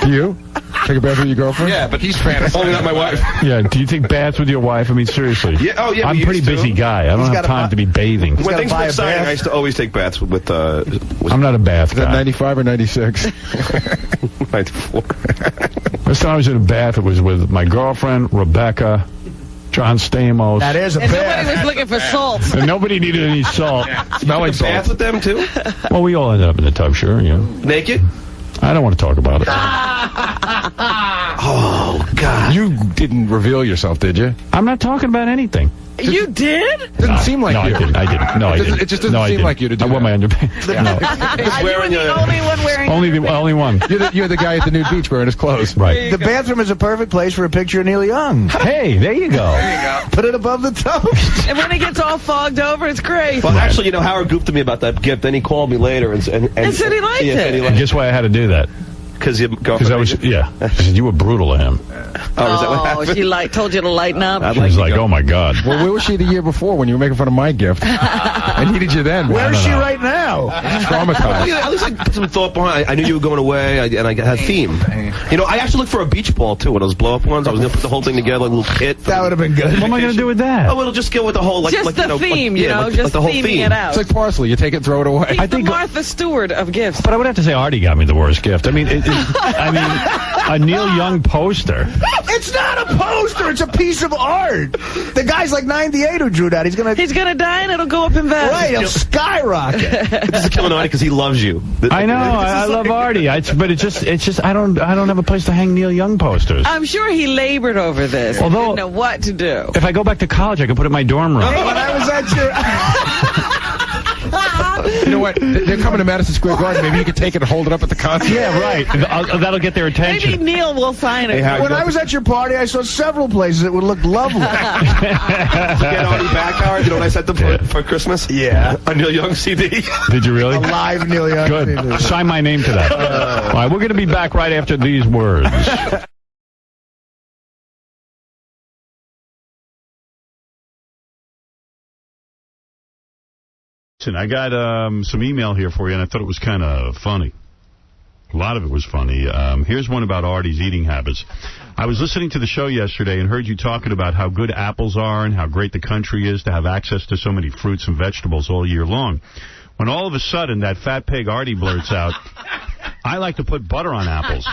you? Take a bath with your girlfriend? Yeah, but he's fantasizing. Only not my wife. Yeah, do you take baths with your wife? I mean, seriously. Yeah, oh, yeah, I'm we a pretty used to. busy guy. I don't have time to be bathing. When things were exciting, I used to always take baths with I'm not a bath Is that guy. 95 or 96? 94. First time I was in a bath, it was with my girlfriend, Rebecca, John Stamos. That is a And bath. nobody was looking for salt. And nobody needed any salt. Smelling salt. Bath with them, too? Well, we all ended up in the tub, sure, yeah. Naked? I don't want to talk about it. Oh, God. You didn't reveal yourself, did you? I'm not talking about anything. You did? Doesn't seem like no, you. I didn't. No, I didn't. It just doesn't no, I seem didn't. like you to do I wore that. my underpants. No. You were the only one wearing Only one. You're the guy at the nude beach wearing his clothes. Right. The bathroom is a perfect place for a picture of Neil Young. Hey, there you go. Put it above the tub. And when it gets all fogged over, it's great. Well, actually, you know, Howard goofed to me about that gift. Then he called me later and And said he liked it. Said he And liked guess why I had to do that? Because you Because I was, yeah. She said, you were brutal to him. Oh, is that what happened? She told you to lighten up. She was like, oh, my God. Well, where was she the year before when you were making fun of my gift? I needed you then. Where is she right now? Traumatized. At least I put some thought behind. I knew you were going away, and I had theme. You know, I actually looked for a beach ball too. One of those blow-up ones. I was going to put the whole thing together, like a little kit. That would have been good. What am I going to do with that? Oh, it'll just go with the whole Just the theme, like just the whole theming theme. it out. It's like parsley. You take it, throw it away. He's the Martha Stewart of gifts. But I would have to say Artie got me the worst gift. I mean, a Neil Young poster. It's not a poster. It's a piece of art. The guy's like 98 who drew that. He's gonna die and it'll go up in value. Right, he'll skyrocket. This is killing Artie because he loves you. I know. I love Artie. But it's just I don't have a place to hang Neil Young posters. I'm sure he labored over this. Although- He didn't know what to do. If I go back to college, I can put it in my dorm room. When I was at your... You know what? They're coming to Madison Square Garden. Maybe you could take it and hold it up at the concert. Yeah, right. That'll get their attention. Maybe Neil will sign it. When I was at your party, I saw several places that would look lovely. Get Artie back, Howard. You know what I sent them for Christmas? Yeah. A Neil Young CD. Did you really? A live Neil Young. Good. Sign my name to that. All right, we're going to be back right after these words. Listen, I got some email here for you, and I thought it was kind of funny. A lot of it was funny. Here's one about Artie's eating habits. I was listening to the show yesterday and heard you talking about how good apples are and how great the country is to have access to so many fruits and vegetables all year long. When all of a sudden that fat pig Artie blurts out, I like to put butter on apples.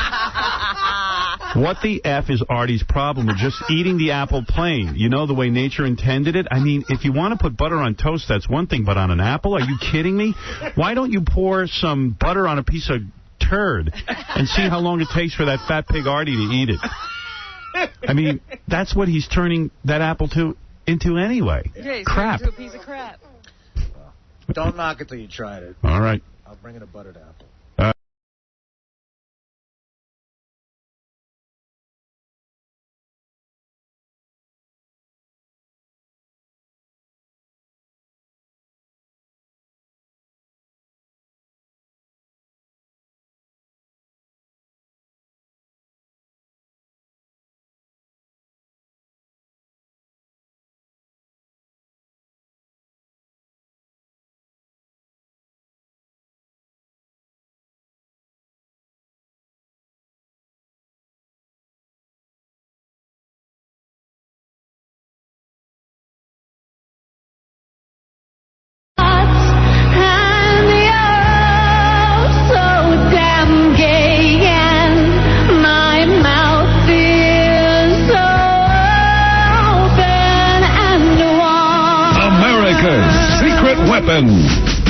What the F is Artie's problem with just eating the apple plain? You know, the way nature intended it? I mean, if you want to put butter on toast, that's one thing, but on an apple? Are you kidding me? Why don't you pour some butter on a piece of turd and see how long it takes for that fat pig Artie to eat it? I mean, that's what he's turning that apple into anyway. Yeah, crap. into a piece of crap. Don't knock it till you tried it. All right. I'll bring in a buttered apple.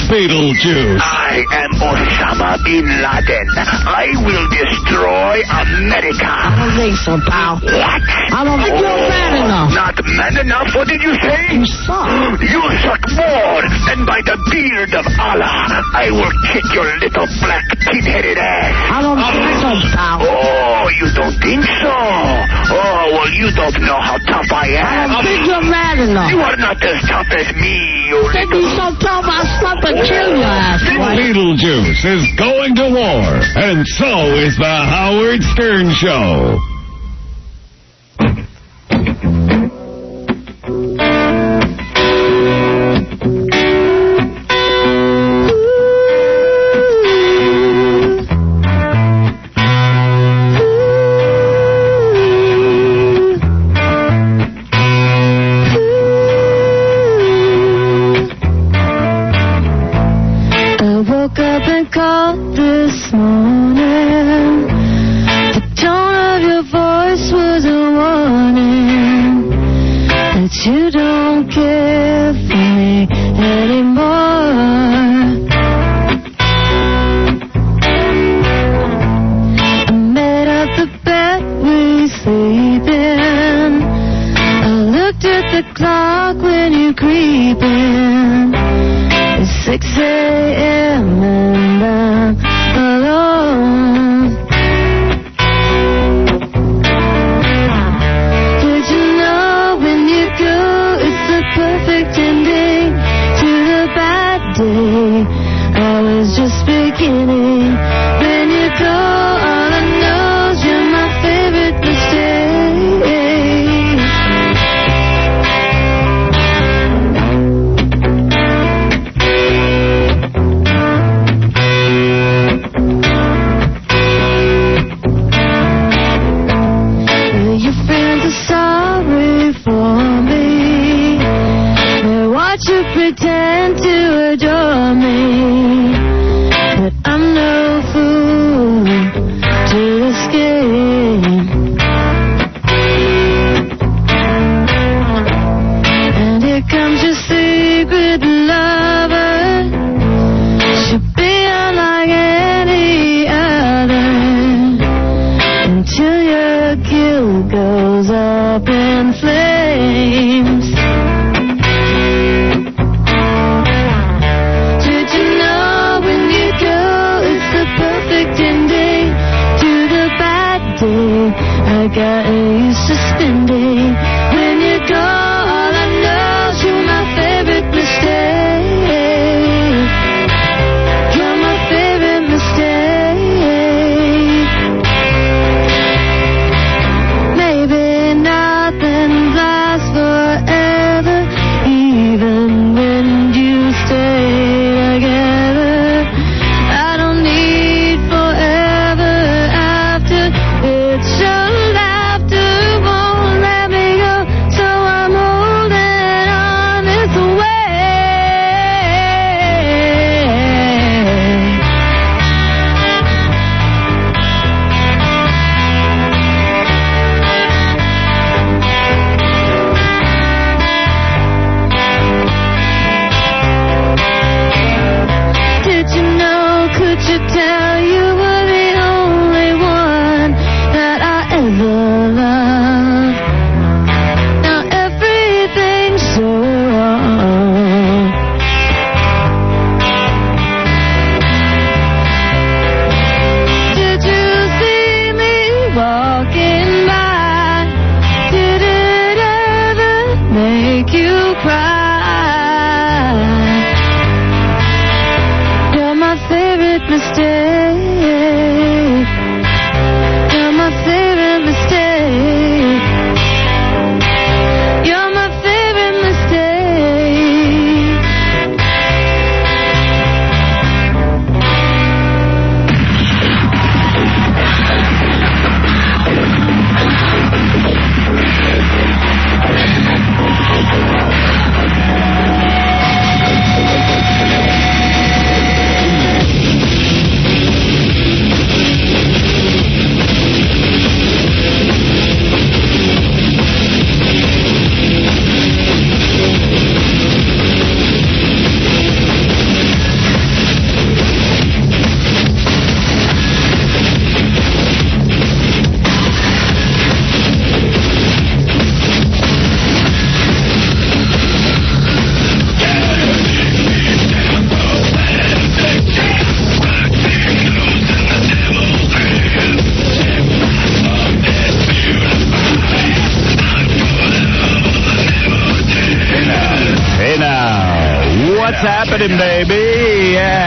Beetlejuice. I am Osama Bin Laden. I will destroy America. I don't think so, pal. What? I don't think you're man enough. Not man enough? What did you say? You suck. You suck more. And by the beard of Allah, I will kick your little black tin-headed ass. I don't think so, pal. Oh, you don't think so? Oh, well, you don't know how tough I am. I don't think you're man enough. You are not as tough as me, you Think you're so tough, I'll slap and kill your ass. Beetlejuice is going to war, and so is the Howard Stern Show. I called this morning, the tone of your voice was a warning that you don't care for me anymore. I made up the bed we sleep in. I looked at the clock when you creep in. It's 6 a.m. and I'm alone. Did you know when you go, it's the perfect ending to the bad day? I was just beginning. When you go, all I know is you're my favorite mistake. Your friends are sorry for me. They watch you pretend to adore me, but I'm no fool to this game. And here comes your secret lover. She'll be unlike any other until your guilt goes up in flames. Did you know when you go, it's the perfect ending to the bad day? I got used to spending. When you go, all I know is you're my favorite mistake. You're my favorite mistake. Maybe nothing lasts forever, even when you stay together. I don't need forever after. It's your laughter won't let me go, so I'm holding on this way. Did you know, could you tell you were the only one that I ever loved? Now everything's so wrong. Did you see me walking by? Did it ever make you cry? You're my favorite mistake. You're my favorite mistake. You're my favorite mistake. Hey now, what's happening, baby? Yeah.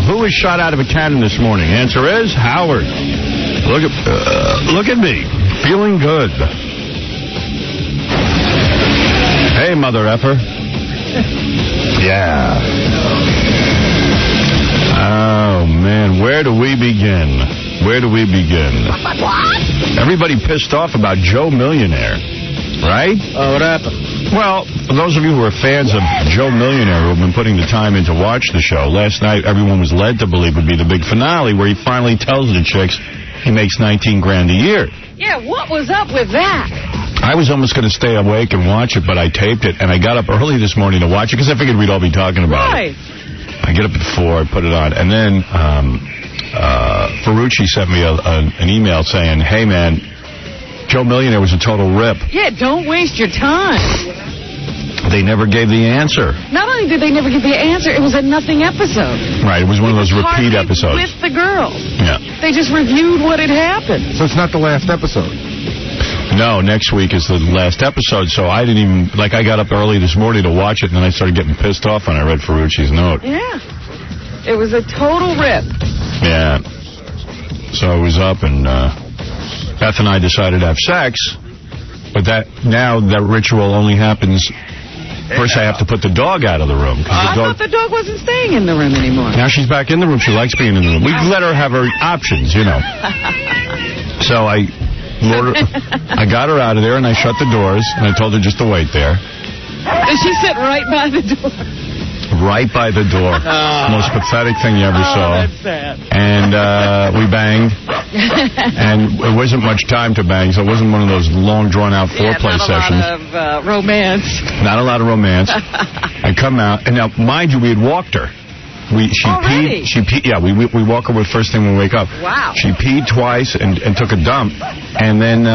Who was shot out of a cannon this morning? Answer is Howard. Look at me, feeling good. Hey, mother effer. Yeah. Oh, man, where do we begin? Where do we begin? Everybody pissed off about Joe Millionaire, right? Oh, what happened? Well, for those of you who are fans of Joe Millionaire who have been putting the time in to watch the show, last night everyone was led to believe would be the big finale where he finally tells the chicks he makes $19 grand a year. Yeah, what was up with that? I was almost going to stay awake and watch it, but I taped it, and I got up early this morning to watch it because I figured we'd all be talking about it. I get up at 4, I put it on, and then Ferrucci sent me an email saying, hey, man, Joe Millionaire was a total rip. Yeah, don't waste your time. They never gave the answer. Not only did they never give the answer, it was a nothing episode. Right, it was one of those repeat episodes. With the girls. Yeah. They just reviewed what had happened. So it's not the last episode? No, next week is the last episode, so I didn't even, like, I got up early this morning to watch it, and then I started getting pissed off when I read Ferrucci's note. Yeah. It was a total rip. Yeah. So I was up, and Beth and I decided to have sex, but now that ritual only happens. First, I have to put the dog out of the room. I thought the dog wasn't staying in the room anymore. Now she's back in the room. She likes being in the room. We let her have her options, you know. So I got her out of there, and I shut the doors, and I told her just to wait there. Did she sit right by the door? Right by the door. Most pathetic thing you ever saw. That's sad. And we banged. And it wasn't much time to bang, so it wasn't one of those long, drawn-out foreplay sessions. Not a lot of romance. Not a lot of romance. I come out, and now, mind you, we had walked her. She peed. Yeah, we walk her with first thing when we wake up. Wow. She peed twice and took a dump, and then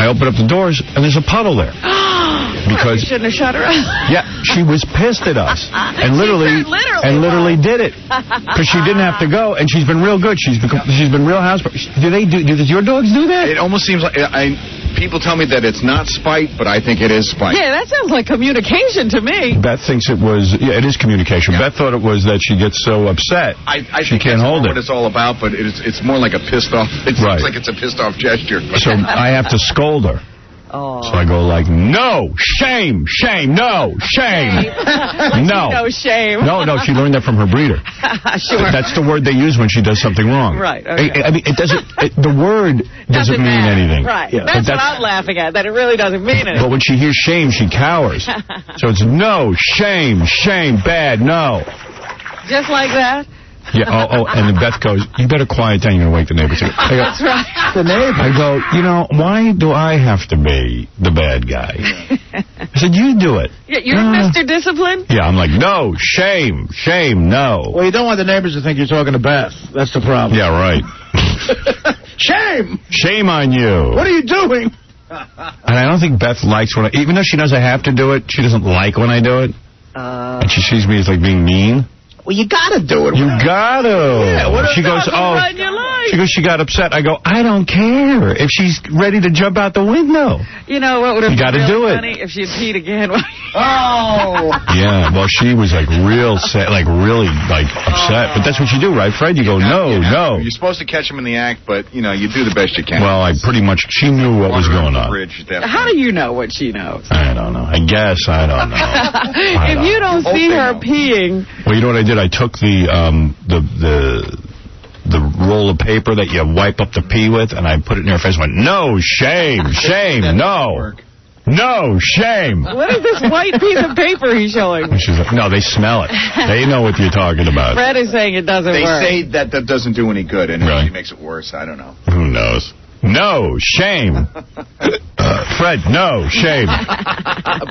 I open up the doors, and there's a puddle there. Because you shouldn't have shut her up. Yeah, she was pissed at us, and literally did it because she didn't have to go, and she's been real good. She's been real house. Does your dogs do that? It almost seems like people tell me that it's not spite, but I think it is spite. Yeah, that sounds like communication to me. Beth thinks it was. Yeah, it is communication. Yeah. Beth thought it was that she gets so upset she can't hold it. What it's all about, but it's more like a pissed off. It seems like it's a pissed off gesture. So I have to scold her. Oh. So I go like, no, shame, no, shame. No shame. No, she learned that from her breeder. Sure. That's the word they use when she does something wrong. Right. Okay. I mean, the word doesn't mean anything. Right. Yeah. That's what I'm laughing at, that it really doesn't mean anything. But when she hears shame, she cowers. So it's no, shame, bad, no. Just like that? Yeah, and then Beth goes, you better quiet down, you're going to wake the neighbors. That's right. The neighbor. I go, why do I have to be the bad guy? I said, you do it. Yeah, you're Mr. Discipline? Yeah, I'm like, no, shame, no. Well, you don't want the neighbors to think you're talking to Beth. That's the problem. Yeah, right. Shame! Shame on you. What are you doing? And I don't think Beth likes when even though she knows I have to do it, she doesn't like when I do it. And she sees me as like being mean. Well, you gotta do it. You gotta. Yeah, she goes, she got upset. I go, I don't care if she's ready to jump out the window. You know what would have been really funny if she'd peed again. Yeah, well, she was like real sad, like really like upset. But that's what you do, right, Fred? You go, no. You're supposed to catch them in the act, but you do the best you can. Well, she knew what was going on. How do you know what she knows? I don't know. I guess I don't know. If you don't see her peeing. Well, you know what I did? I took the roll of paper that you wipe up the pee with, and I put it in her face and went, no, shame, no. No, shame. What is this white piece of paper he's showing? She's like, no, they smell it. They know what you're talking about. Fred is saying it doesn't work. They say that doesn't do any good, and it really makes it worse. I don't know. Who knows? No, shame. Fred, no, shame.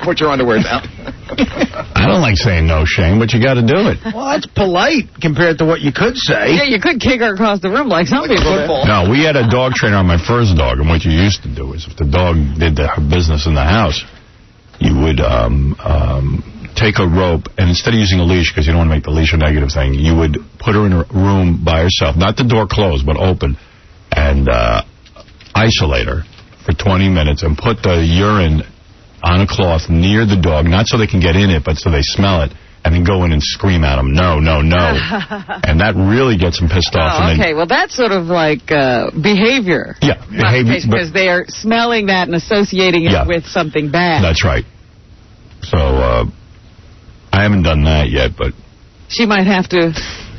Put your underwear down. I don't like saying no shame, but you got to do it. Well, that's polite compared to what you could say. Yeah, you could kick her across the room like some people do. No, we had a dog trainer on my first dog, and what you used to do is if the dog did her business in the house, you would take a rope, and instead of using a leash, because you don't want to make the leash a negative thing, you would put her in a room by herself, not the door closed, but open, and isolate her for 20 minutes and put the urine on a cloth near the dog, not so they can get in it, but so they smell it, and then go in and scream at them, no. And that really gets them pissed off. Oh, okay, well, that's sort of like behavior. Yeah, behavior. Because they are smelling that and associating it with something bad. That's right. So, I haven't done that yet, but... She might have to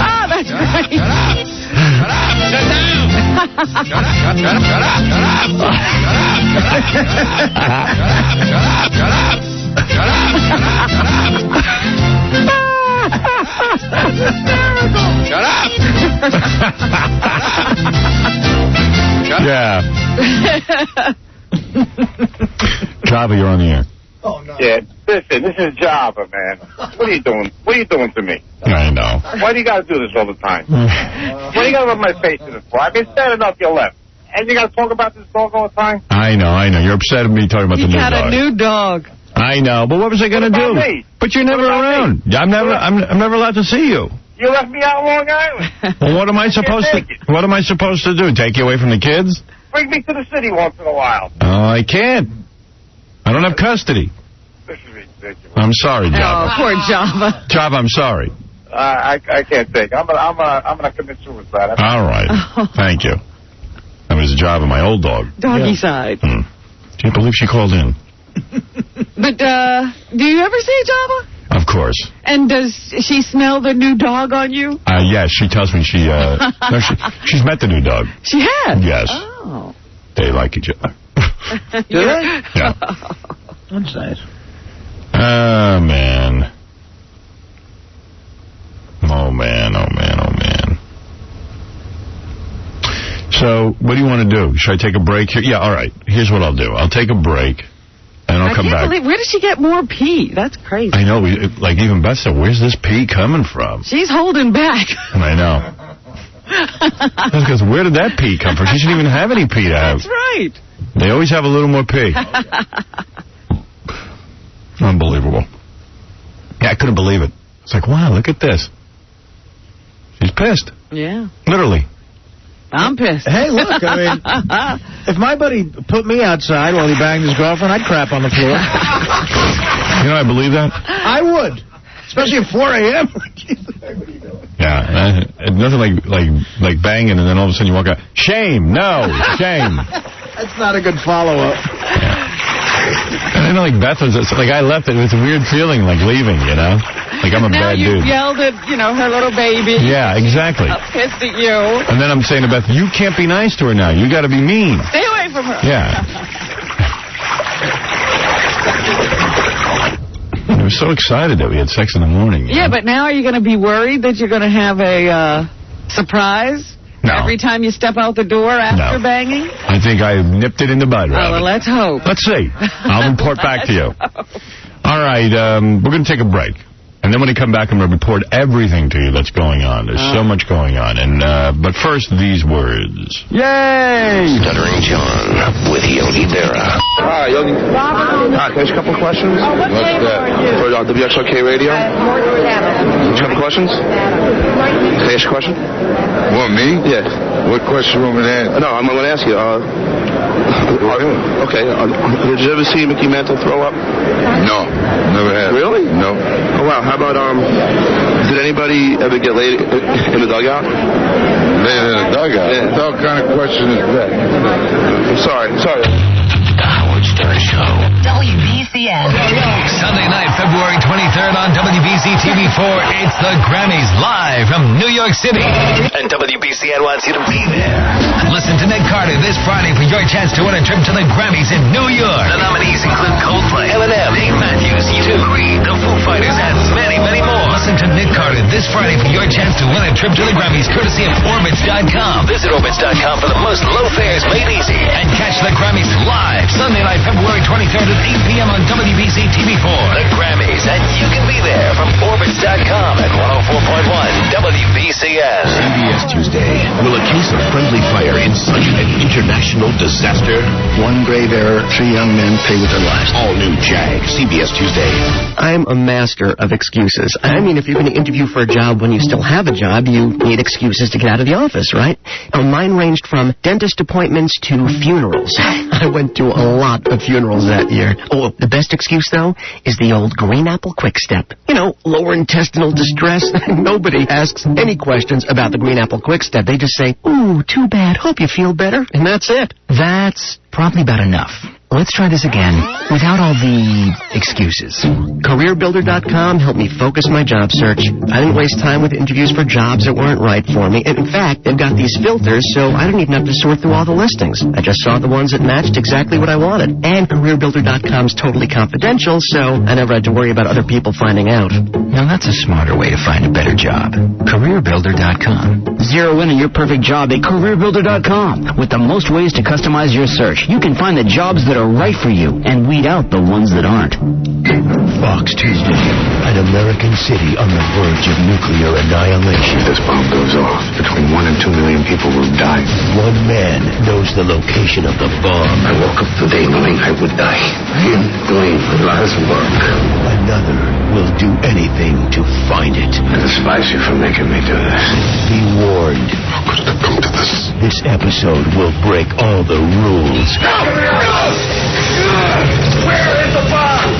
Ah, that's right. Shut up! Yeah. Java, you're on the air. Oh, no. Yeah, listen, this is Java, man. What are you doing? What are you doing to me? I know. Why do you got to do this all the time? Why do you got to rub my face in it for? I've been sad enough you left. And you got to talk about this dog all the time? I know. You're upset at me talking about the new dog. You got a new dog. I know, but what was I going to do? Me? But you're never around. I'm never allowed to see you. You left me out on Long Island. Well, what am I supposed to do? Take you away from the kids? Bring me to the city once in a while. Oh, I can't. I don't have custody. This is ridiculous. I'm sorry, Java. Oh, poor Java. Java, I'm sorry. I can't take it. I'm gonna commit suicide. All right. Thank you. That was Java, my old dog. Doggy side. Can't believe she called in. But do you ever see Java? Of course. And does she smell the new dog on you? Yes, she tells me she's met the new dog. She has? Yes. Oh. They like each other. Do they? Yeah. That's nice. Oh, man. Oh, man. So, what do you want to do? Should I take a break here? Yeah, all right. Here's what I'll do. I'll take a break, and I'll come back. I can't believe, where does she get more pee? That's crazy. I know. Like, even Beth said, where's this pee coming from? She's holding back. I know. Because where did that pee come from? She shouldn't even have any pee to have. That's right. They always have a little more pee. Unbelievable. Yeah, I couldn't believe it. It's like, wow, look at this. She's pissed. Yeah. Literally. I'm pissed. Hey, look, I mean, if my buddy put me outside while he banged his girlfriend, I'd crap on the floor. You know, I believe that. I would. Especially at 4 a.m. Yeah, nothing like banging and then all of a sudden you walk out. Shame, no, shame. That's not a good follow-up. And I know, like Beth was, like I left it. It was a weird feeling, like leaving, you know, like I'm a now bad you dude. yelled at, her little baby. Yeah, exactly. I'm pissed at you. And then I'm saying to Beth, you can't be nice to her now. You got to be mean. Stay away from her. Yeah. I was so excited that we had sex in the morning. Yeah, but now are you going to be worried that you're going to have a surprise every time you step out the door after banging? I think I nipped it in the bud, Oh, well, let's hope. Let's see. I'll report back to you. All right, we're going to take a break. And then when we come back, I'm going to report everything to you that's going on. There's so much going on. And but first, these words. Yay! Stuttering John with Yogi Berra. Hi, Yogi. Hi, can I ask a couple of questions? What's that? For WXOK Radio? Just a couple of questions? Can I ask you a question? What, me? Yeah. What question you want me to ask? No, I'm going to ask you. Okay. Did you ever see Mickey Mantle throw up? No, never have. Really? No. Oh, wow. How about, did anybody ever get laid in the dugout? Laid in the dugout? Yeah. What kind of question is that? I'm sorry. The Howard Stern Show. WBCN. Sunday night, February 23rd on WBC TV4. It's the Grammys live from New York City. And WBCN wants you to be there. Listen to Nick Carter this Friday for your chance to win a trip to the Grammys in New York. The nominees include Coldplay, Eminem, Dave Matthews, U2, Creed, The Foo Fighters, and many, many more. Listen to Nick Carter this Friday for your chance to win a trip to the Grammys courtesy of Orbitz.com. Visit Orbitz.com for the most low fares made easy. And catch the Grammys live Sunday night, February 23rd at 8 p.m. on WBC TV4. The Grammys, and you can be there from Orbitz.com at 104.1 WBCN. CBS Tuesday. Will a case of friendly fire incite an international disaster? One grave error, 3 young men pay with their lives. All new Jag, CBS Tuesday. I'm a master of excuses. I mean, if you're going to interview for a job when you still have a job, you need excuses to get out of the office, right? Mine ranged from dentist appointments to funerals. I went to a lot of funerals that year. Oh, the best excuse, though, is the old green apple quick step. Lower intestinal distress. Nobody asks any questions about the green apple quick step. They just say, ooh, too bad, hope you feel better. And that's it. That's probably about enough. Let's try this again without all the excuses. CareerBuilder.com helped me focus my job search. I didn't waste time with interviews for jobs that weren't right for me. And in fact, they've got these filters, so I didn't even have to sort through all the listings. I just saw the ones that matched exactly what I wanted. And CareerBuilder.com's totally confidential, so I never had to worry about other people finding out. Now that's a smarter way to find a better job. CareerBuilder.com. Zero in on your perfect job at CareerBuilder.com. With the most ways to customize your search, you can find the jobs that are right for you and weed out the ones that aren't. Fox Tuesday. An American city on the verge of nuclear annihilation. This bomb goes off, between 1 and 2 million people will die. One man knows the location of the bomb. I woke up today knowing I would die. I am doing Lara's work. Another will do anything to find it. I despise you for making me do this. Be warned. How could it have come to this? This episode will break all the rules. Where is the bomb?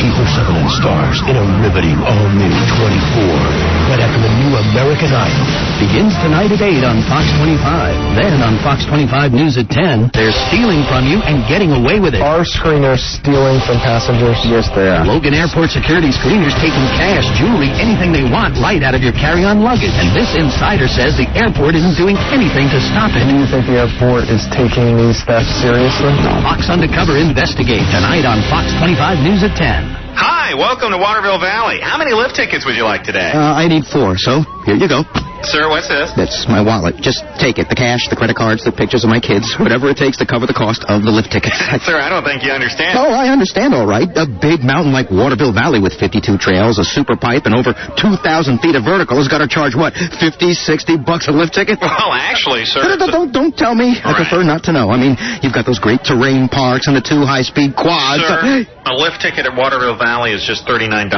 Kiefer Sutherland stars in a riveting all-new 24. Right after the new American Idol. Begins tonight at 8 on Fox 25. Then on Fox 25 News at 10, they're stealing from you and getting away with it. Are screeners stealing from passengers? Yes, they are. Logan Airport security screeners taking cash, jewelry, anything they want right out of your carry-on luggage. And this insider says the airport isn't doing anything to stop it. Do you think the airport is taking these thefts seriously? Fox Undercover investigate tonight on Fox 25 News at 10. Hi, welcome to Waterville Valley. How many lift tickets would you like today? I need 4, so here you go. Sir, what's this? That's my wallet. Just take it. The cash, the credit cards, the pictures of my kids, whatever it takes to cover the cost of the lift tickets. Sir, I don't think you understand. Oh, I understand, all right. A big mountain like Waterville Valley with 52 trails, a super pipe, and over 2,000 feet of vertical has got to charge, what, $50, $60 a lift ticket? Well, actually, sir... Don't tell me. I prefer not to know. I mean, you've got those great terrain parks and the 2 high-speed quads. Sir, a lift ticket at Waterville Valley is just $39.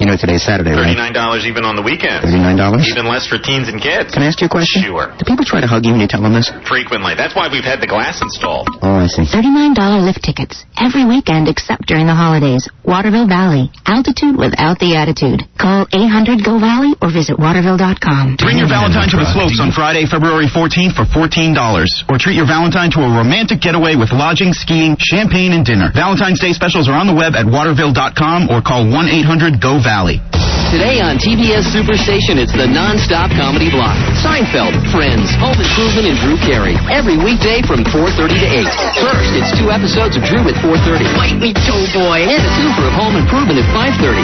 You know, today's Saturday, right? $39 even on the weekend. $39? Even less for teens husbands and kids. Can I ask you a question? Sure. Do people try to hug you when you tell them this? Frequently. That's why we've had the glass installed. Oh, I see. $39 lift tickets every weekend except during the holidays. Waterville Valley. Altitude without the attitude. Call 800-GO-VALLEY or visit waterville.com. Bring your Valentine to the slopes on Friday, February 14th for $14. Or treat your Valentine to a romantic getaway with lodging, skiing, champagne, and dinner. Valentine's Day specials are on the web at waterville.com or call 1-800-GO-VALLEY. Today on TBS Superstation, it's the nonstop comedy block. Seinfeld, Friends, Home Improvement, and Drew Carey. Every weekday from 4:30 to 8. First, it's 2 episodes of Drew at 4:30. Bite me, Doughboy. And a twofer of Home Improvement at 5:30.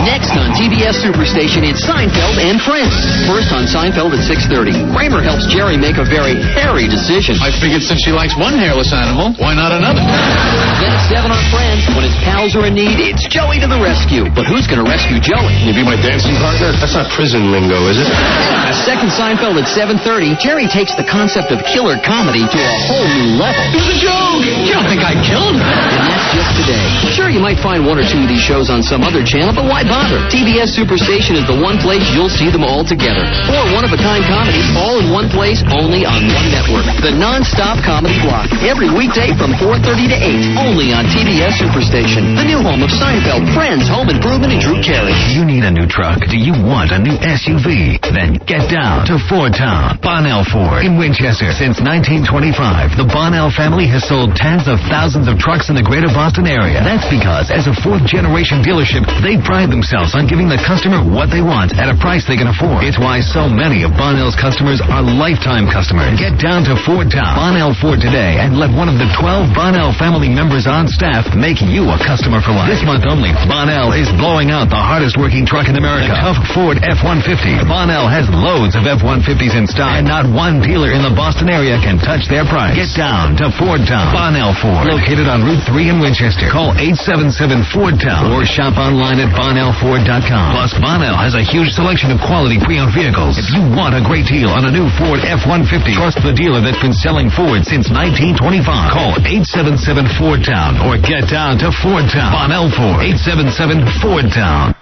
Next on TBS Superstation, it's Seinfeld and Friends. First on Seinfeld at 6:30. Kramer helps Jerry make a very hairy decision. I figured since she likes one hairless animal, why not another? Then at 7 on Friends, when his pals are in need, it's Joey to the rescue. But who's going to rescue Joey? You be my dancing partner? That's not prison lingo, is it? A second Seinfeld at 7:30, Jerry takes the concept of killer comedy to a whole new level. It was a joke! You don't think I killed him? And that's just today. Sure, you might find one or two of these shows on some other channel, but why bother? TBS Superstation is the one place you'll see them all together. Or one-of-a-kind comedies, all in one place, only on one network. The non-stop comedy block. Every weekday from 4:30 to 8, only on TBS Superstation. The new home of Seinfeld, Friends, Home Improvement, and Drew Carey. You need a new truck? Do you want a new SUV? Then get down to Ford Town. Bonnell Ford in Winchester. Since 1925, the Bonnell family has sold tens of thousands of trucks in the greater Boston area. That's because, as a fourth-generation dealership, they pride themselves on giving the customer what they want at a price they can afford. It's why so many of Bonnell's customers are lifetime customers. Get down to Ford Town. Bonnell Ford today and let one of the 12 Bonnell family members on staff make you a customer for life. This month only, Bonnell is blowing out the hardest-working truck in America, the tough Ford F-150. Bonnell has loads of F-150s in stock, and not one dealer in the Boston area can touch their price. Get down to Ford Town. Bonnell Ford, located on Route 3 in Winchester. Call 877-FORD-TOWN or shop online at BonnellFord.com. Plus, Bonnell has a huge selection of quality pre-owned vehicles. If you want a great deal on a new Ford F-150, trust the dealer that's been selling Ford since 1925. Call 877-FORD-TOWN or get down to Ford Town. Bonnell Ford, 877-FORD-TOWN.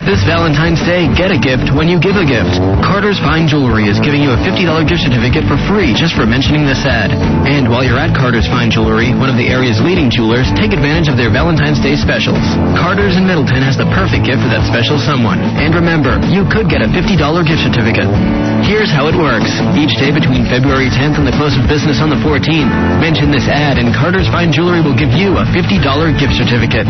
This Valentine's Day, get a gift when you give a gift. Carter's Fine Jewelry is giving you a $50 gift certificate for free just for mentioning this ad. And while you're at Carter's Fine Jewelry, one of the area's leading jewelers, take advantage of their Valentine's Day specials. Carter's in Middleton has the perfect gift for that special someone. And remember, you could get a $50 gift certificate. Here's how it works. Each day between February 10th and the close of business on the 14th, mention this ad and Carter's Fine Jewelry will give you a $50 gift certificate.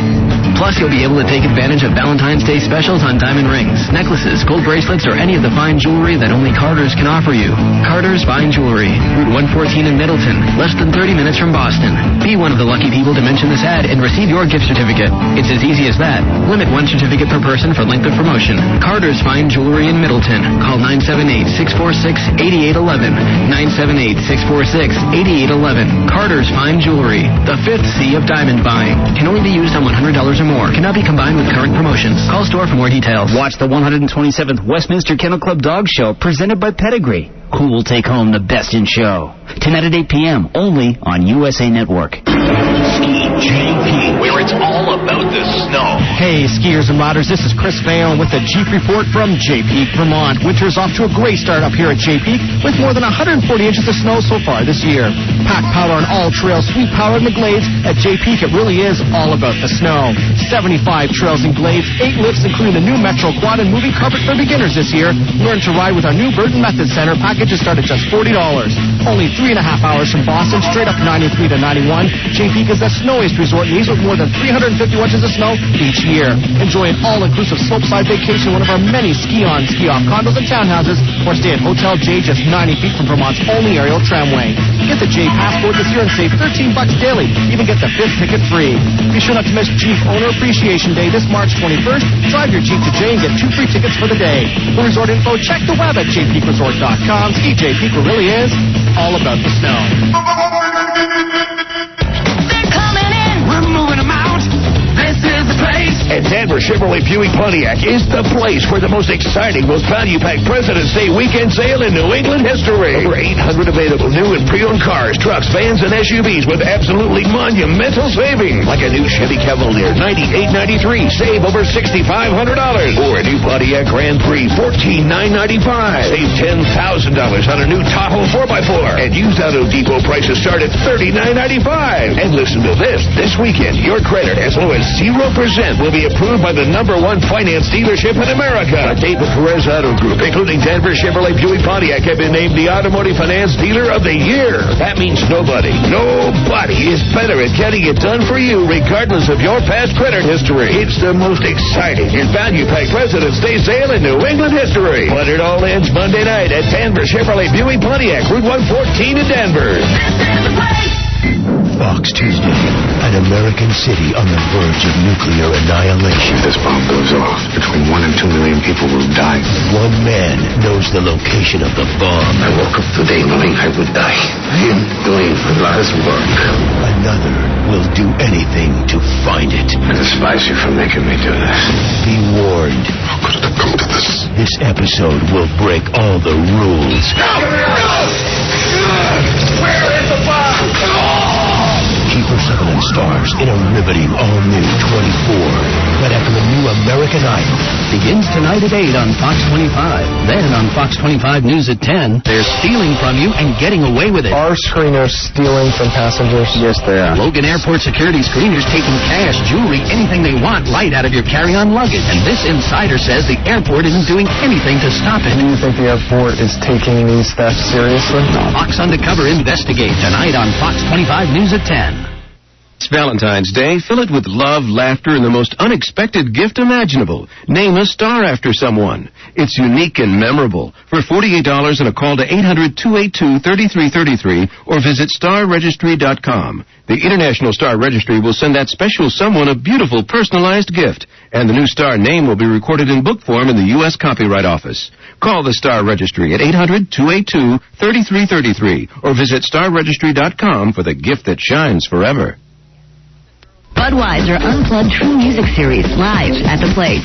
Plus, you'll be able to take advantage of Valentine's Day specials on diamond rings, necklaces, gold bracelets, or any of the fine jewelry that only Carter's can offer you. Carter's Fine Jewelry, Route 114 in Middleton, less than 30 minutes from Boston. Be one of the lucky people to mention this ad and receive your gift certificate. It's as easy as that. Limit one certificate per person for length of promotion. Carter's Fine Jewelry in Middleton. Call 978-646-8811. 978-646-8811. Carter's Fine Jewelry, the fifth C of diamond buying. Can only be used on $100 or more. Cannot be combined with current promotions. Call store for more details. Watch the 127th Westminster Kennel Club Dog Show presented by Pedigree. Who will take home the best in show? Tonight at 8 p.m. only on USA Network. JP, where it's all about the snow. Hey, skiers and modders, this is Chris Fayon with the Jeep Report from J-Peak, Vermont. Winter is off to a great start up here at J-Peak with more than 140 inches of snow so far this year. Pack power on all trails, sweet power in the glades. At J-Peak, it really is all about the snow. 75 trails and glades, 8 lifts, including the new Metro Quad and moving carpet for beginners this year. Learn to ride with our new Burton Method Center. Packages start at just $40. Only 3.5 hours from Boston, straight up 93 to 91. J-Peak is the snowiest resort in the East with more than 350 inches of snow each year. Enjoy an all-inclusive slopeside vacation in one of our many ski-on, ski-off condos and townhouses, or stay at Hotel J just 90 feet from Vermont's only aerial tramway. Get the J Passport this year and save $13 daily. Even get the 5th ticket free. Be sure not to miss Jeep Owner Appreciation Day this March 21st. Drive your Jeep to J and get 2 free tickets for the day. For resort info, check the web at jpeakresort.com. Ski J-Peak really is all about the snow. We're moving them out. This is the place. It's Danvers Chevrolet Buick Pontiac is the place for the most exciting, most value-packed President's Day weekend sale in New England history. Over 800 available new and pre-owned cars, trucks, vans, and SUVs with absolutely monumental savings. Like a new Chevy Cavalier, $98.93, save over $6,500. Or a new Pontiac Grand Prix, $14,995, save $10,000 on a new Tahoe 4x4. And used Auto Depot prices start at $39.95. And listen to this weekend, your credit as low as 0% will be approved by the #1 finance dealership in America. The David Perez Auto Group, including Danvers Chevrolet Buick Pontiac, have been named the Automotive Finance Dealer of the Year. That means nobody is better at getting it done for you, regardless of your past credit history. It's the most exciting and value-packed President's Day sale in New England history. But it all ends Monday night at Danvers Chevrolet Buick Pontiac, Route 114 in Danvers. Fox Tuesday, an American city on the verge of nuclear annihilation. If this bomb goes off, between 1 and 2 million people will die. One man knows the location of the bomb. I woke up today knowing I would die. I am doing a lot's work. Another will do anything to find it. I despise you for making me do this. Be warned. How could it have come to this? This episode will break all the rules. No! Where is the bomb? Keeper Sutherland stars in a riveting all-new 24. Right after the new American Idol. Begins tonight at 8 on Fox 25. Then on Fox 25 News at 10, they're stealing from you and getting away with it. Are screeners stealing from passengers? Yes, they are. Logan Airport security screeners taking cash, jewelry, anything they want right out of your carry-on luggage. And this insider says the airport isn't doing anything to stop it. Do you think the airport is taking these thefts seriously? No. Fox Undercover investigates tonight on Fox 25 News at 10. It's Valentine's Day. Fill it with love, laughter, and the most unexpected gift imaginable. Name a star after someone. It's unique and memorable. For $48 and a call to 800-282-3333 or visit starregistry.com. The International Star Registry will send that special someone a beautiful personalized gift, and the new star name will be recorded in book form in the U.S. Copyright Office. Call the Star Registry at 800-282-3333 or visit starregistry.com for the gift that shines forever. Budweiser Unplugged True Music Series, live at the Place.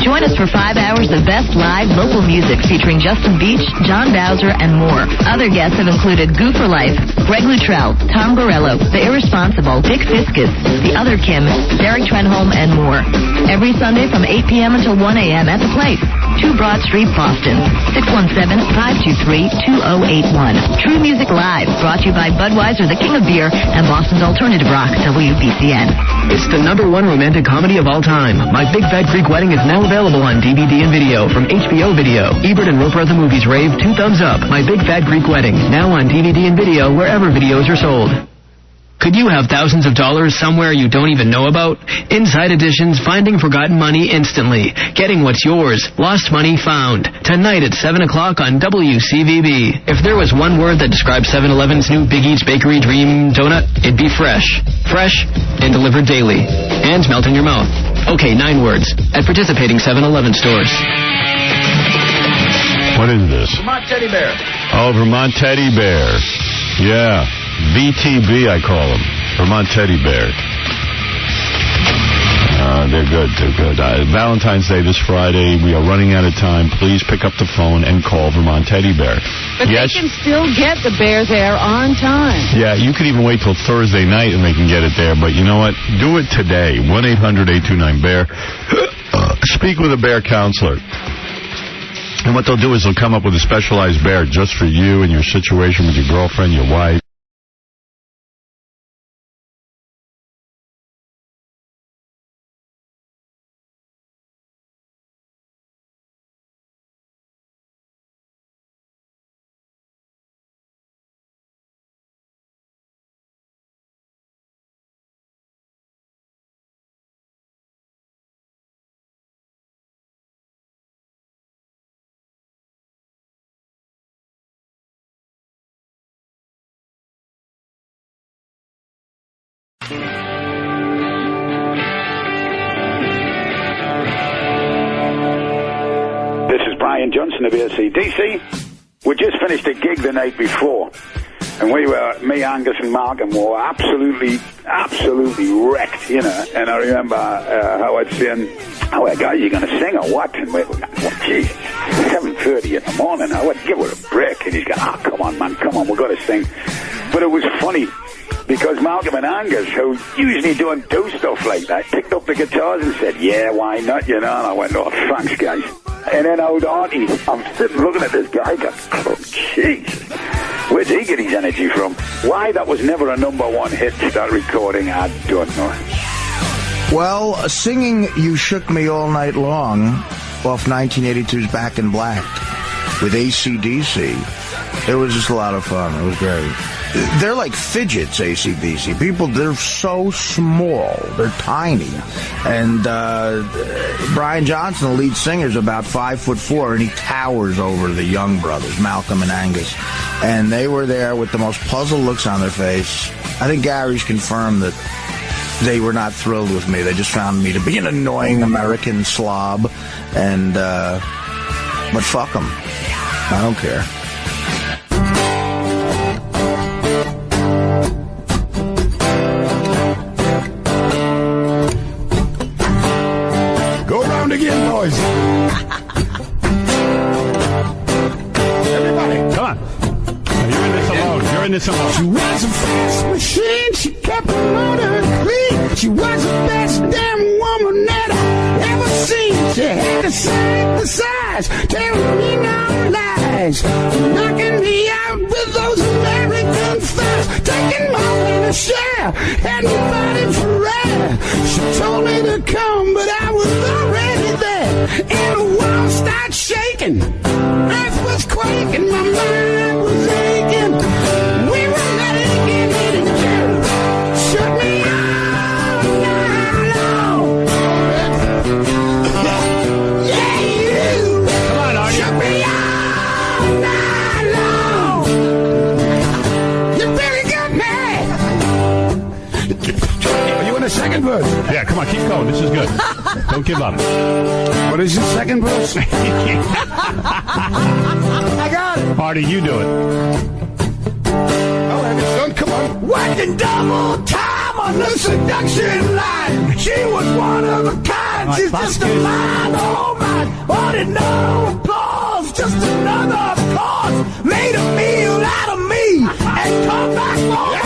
Join us for 5 hours of best live local music featuring Justin Beach, John Bowser, and more. Other guests have included Goo for Life, Greg Luttrell, Tom Gorello, The Irresponsible, Dick Fiskus, The Other Kim, Derek Trenholm, and more. Every Sunday from 8 p.m. until 1 a.m. at the Place, 2 Broad Street, Boston, 617-523-2081. True Music Live, brought to you by Budweiser, the King of Beer, and Boston's Alternative Rock, WBCN. It's the #1 romantic comedy of all time. My Big Fat Greek Wedding is now available on DVD and video from HBO Video. Ebert and Roper Other Movies rave 2 thumbs up. My Big Fat Greek Wedding, now on DVD and video wherever videos are sold. Could you have thousands of dollars somewhere you don't even know about? Inside Edition's Finding Forgotten Money Instantly. Getting what's yours. Lost money found. Tonight at 7 o'clock on WCVB. If there was one word that describes 7-Eleven's new Big Eats Bakery Dream Donut, it'd be fresh. Fresh and delivered daily. And melt in your mouth. Okay, 9 words. At participating 7-Eleven stores. What is this? Vermont Teddy Bear. Oh, Vermont Teddy Bear. Yeah. VTB, I call them. Vermont Teddy Bear. They're good. They're good. Valentine's Day this Friday. We are running out of time. Please pick up the phone and call Vermont Teddy Bear. But yes, they can still get the bear there on time. Yeah, you could even wait till Thursday night and they can get it there. But you know what? Do it today. 1-800-829-BEAR. Speak with a bear counselor. And what they'll do is they'll come up with a specialized bear just for you and your situation with your girlfriend, your wife. This is Brian Johnson of AC/DC. We just finished a gig the night before, and me, Angus, and Malcolm were absolutely wrecked, you know. And I remember Howard saying Oh, guys, you going to sing or what? And we're, geez, 7:30 in the morning. I would give her a brick. And he's going, come on, man, come on, we're going to sing. But it was funny because Malcolm and Angus, who usually don't do stuff like that, picked up the guitars and said, yeah, why not, you know? And I went, oh, thanks, guys. And then old Artie, I'm sitting looking at this guy, going, oh, Jesus. Where'd he get his energy from? Why that was never a #1 hit to start recording, I don't know. Well, singing You Shook Me All Night Long off 1982's Back in Black with AC/DC, it was just a lot of fun. It was great. They're like fidgets, AC/DC. People, they're so small. They're tiny. And Brian Johnson, the lead singer, is about 5'4", and he towers over the young brothers, Malcolm and Angus. And they were there with the most puzzled looks on their face. I think Gary's confirmed that they were not thrilled with me. They just found me to be an annoying American slob. And, but fuck them. I don't care. Go round again, boys. Everybody, come on. You're in this alone. You're in this alone. She was a fast machine. She kept her motor clean. She was the best damn woman that I ever seen. She had to synthesize, telling me no lies, knocking me out with those American thighs, taking more than a share, had me fighting for air. She told me to come, but I was already there, and the world started shaking. Earth was quaking, my mind was aching. We were naked in a jail. Shook me all night long. Yeah, you. Come on, Artie. Shook me all night long. You really got mad. Are you in the second verse? Yeah, come on, keep going. This is good. Don't give up. What is your second verse? I got it. Artie, you do it. I'll have it, son. Come on. Working double time on the seduction line. She was one of a kind. She's just a mind all mine. Wanted no applause, just another cause. Made a meal out of me and come back for me.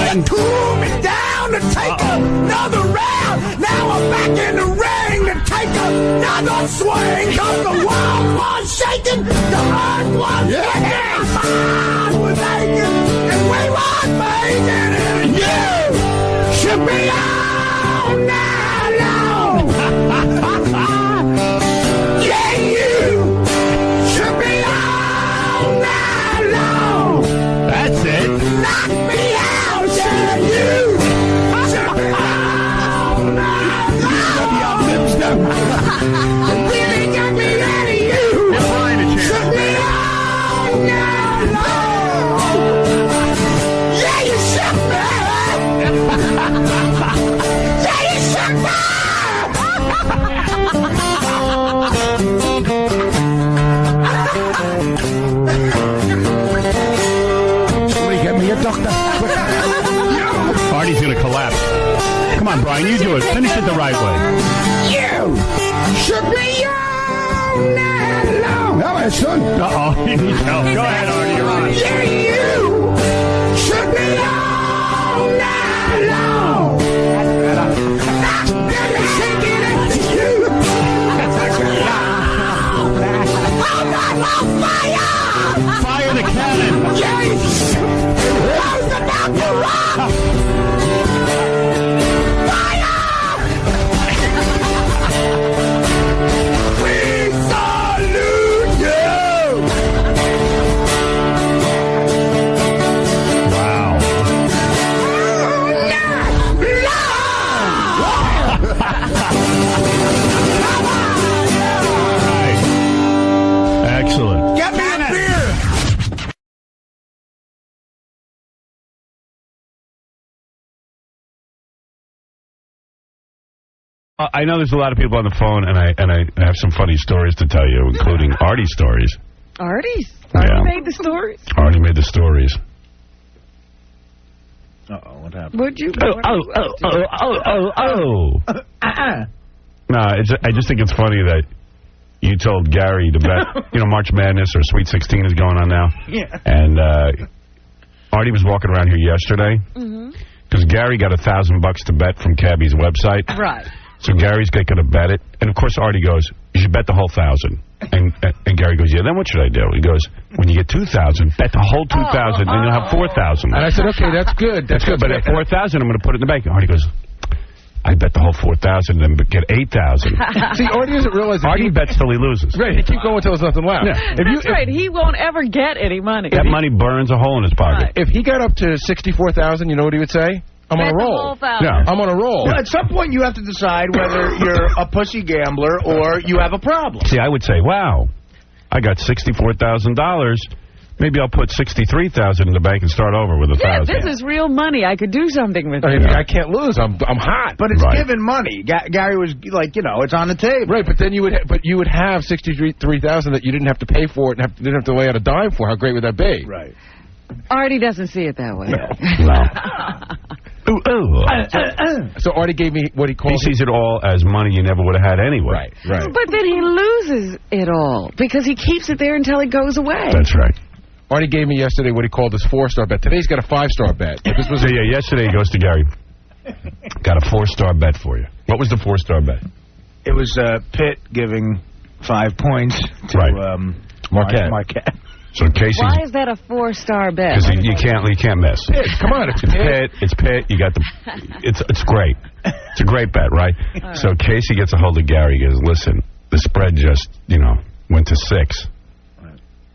And cool me down to take another round. Now I'm back in the ring to take another swing. Cause the world was shaking, the earth was shaking, my mind was aching, and we were making it. And you should be all night long. Yeah, you should be all night long. That's it. Knock me out, yeah, you should be all night long. Really got me out of you. Shook me all night long. Yeah, you shook me. Yeah, you shook me. Somebody get me a doctor. Artie's going to collapse. Come on, Brian, you do it. Finish it the right way. You shook me all night long. All right, son. Uh-oh, he needs help. Go ahead, Artie, you're on. Yeah, you shook me all night long. Let me shake it at you. All night long, fire! Fire the cannon. Yes! Close the mouth, you rock! We salute you! Wow. Excellent. Get me a beer! I know there's a lot of people on the phone, and I have some funny stories to tell you, including Artie stories. Artie's? Yeah. Artie made the stories? Artie made the stories. Uh-oh, what happened? What'd you... No, I just think it's funny that you told Gary to bet, March Madness or Sweet 16 is going on now. Yeah. And Artie was walking around here yesterday because Gary got $1,000 to bet from Cabby's website. Right. So Gary's going to bet it. And, of course, Artie goes, you should bet the whole 1,000. And Gary goes, yeah, then what should I do? He goes, when you get 2,000, bet the whole 2,000, and you'll have 4,000. And I said, okay, that's good. That's good, but at 4,000, I'm going to put it in the bank. Artie goes, I bet the whole 4,000 and then get 8,000. See, Artie doesn't realize Artie bets till he loses. Right, he keep going until there's nothing left. Yeah. That's right. He won't ever get any money. That money burns a hole in his pocket. If he got up to 64,000, you know what he would say? I'm on a roll. Yeah. I'm on a roll. Well, at some point, you have to decide whether you're a pussy gambler or you have a problem. See, I would say, wow, I got $64,000. Maybe I'll put $63,000 in the bank and start over with $1,000. Yeah, this is real money. I could do something with I it. mean, I can't lose. I'm hot. But it's given money. Gary was like, it's on the table. Right, but then you would have $63,000 that you didn't have to pay for it and didn't have to lay out a dime for. How great would that be? Right. Artie doesn't see it that way. No. So Artie gave me what he calls... He sees it all as money you never would have had anyway. Right. But then he loses it all because he keeps it there until it goes away. That's right. Artie gave me yesterday what he called his 4-star bet. Today's got a 5-star bet. But this was yesterday he goes to Gary. Got a 4-star bet for you. What was the 4-star bet? It was Pitt giving 5 points to Marquette. So Casey's... Why is that a 4-star bet? Because you can't miss. Pitt, come on, it's Pitt. It's Pitt. You got the... It's great. It's a great bet, right? So Casey gets a hold of Gary. He goes, listen, the spread just, went to 6.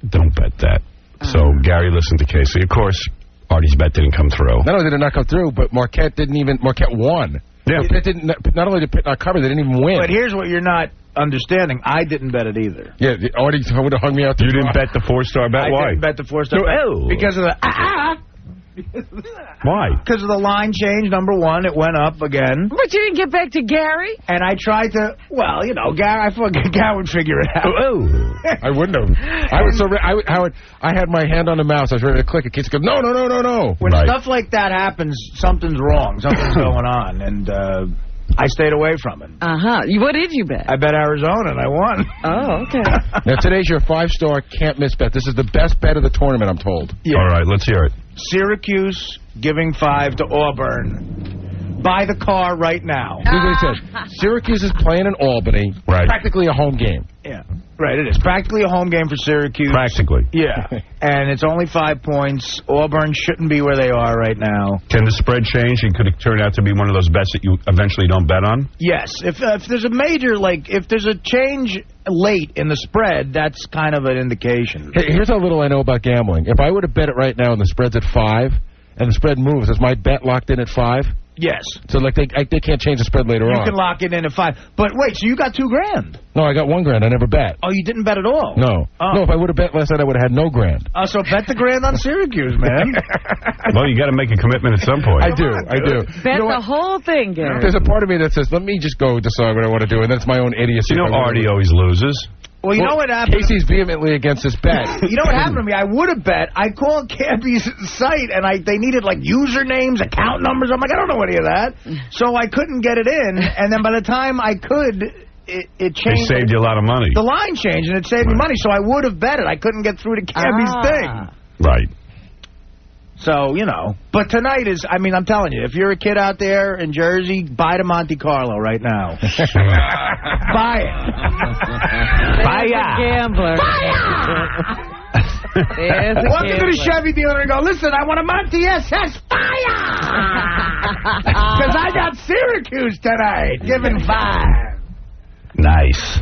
Don't bet that. So Gary listened to Casey. Of course, Artie's bet didn't come through. Not only did it not come through, but Marquette won. Yeah. Not only did Pitt not cover, they didn't even win. But here's what you're not understanding. I didn't bet it either. Yeah, Artie would have hung me out. You didn't bet the 4-star bet? Why? I didn't bet the 4-star bet. Because of the... Why? Because of the line change, number one. It went up again. But you didn't get back to Gary? And I tried to... Well, Gary, I thought Gary would figure it out. I wouldn't have. Howard, I had my hand on the mouse. I was ready to click it. Kids go, no. When stuff like that happens, something's wrong. Something's going on. And I stayed away from it. What did you bet? I bet Arizona, and I won. Oh, okay. Now, today's your 5-star can't-miss bet. This is the best bet of the tournament, I'm told. Yeah. All right, let's hear it. Syracuse giving 5 to Auburn. Buy the car right now. Here's what he said. Syracuse is playing in Albany. Right. Practically a home game. Yeah. Right, it is. Practically a home game for Syracuse. Practically. Yeah. And it's only 5 points. Auburn shouldn't be where they are right now. Can the spread change and could it turn out to be one of those bets that you eventually don't bet on? Yes. If there's a major, if there's a change late in the spread, that's kind of an indication. Here's how little I know about gambling. If I were to bet it right now and the spread's at 5, and the spread moves, is my bet locked in at 5? Yes. So, they can't change the spread later on. You can lock it in at 5. But wait, so you got $2,000? No, I got $1,000. I never bet. Oh, you didn't bet at all? No. Oh. No, if I would have bet last night, I would have had no grand. So bet the grand on Syracuse, man. Well, you got to make a commitment at some point. I do. Bet the whole thing, Gary. There's a part of me that says, let me just go decide what I want to do, and that's my own idiocy. Artie always loses. Well, you know what happened? Casey's vehemently against this bet. You know what happened to me? I would have bet. I called Cabby's site, and they needed, usernames, account numbers. I'm like, I don't know any of that. So I couldn't get it in, and then by the time I could, it changed. It saved you a lot of money. The line changed, and it saved me money, so I would have bet it. I couldn't get through to Cabby's thing. Right. So, But tonight is, I'm telling you, if you're a kid out there in Jersey, buy the Monte Carlo right now. Buy it. Buy it. Gambler. Walk into the Chevy dealer and go, listen, I want a Monte SS Fire! Because I got Syracuse tonight, giving 5. Nice.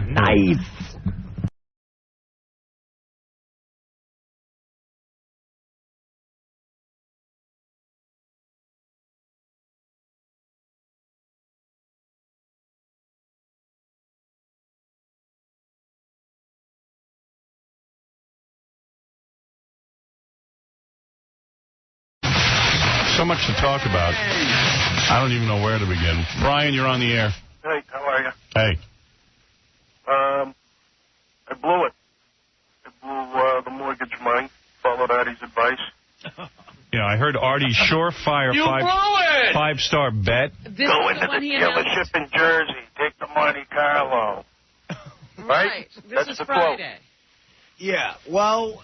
So much to talk about. I don't even know where to begin. Brian, you're on the air. Hey, how are you? Hey. I blew it. I blew the mortgage money. Followed Artie's advice. You know, I heard Artie's surefire five-star bet. This Go is into the one the he announced. dealership in Jersey. Take the Monte Carlo. Right? This is Friday. Yeah, well...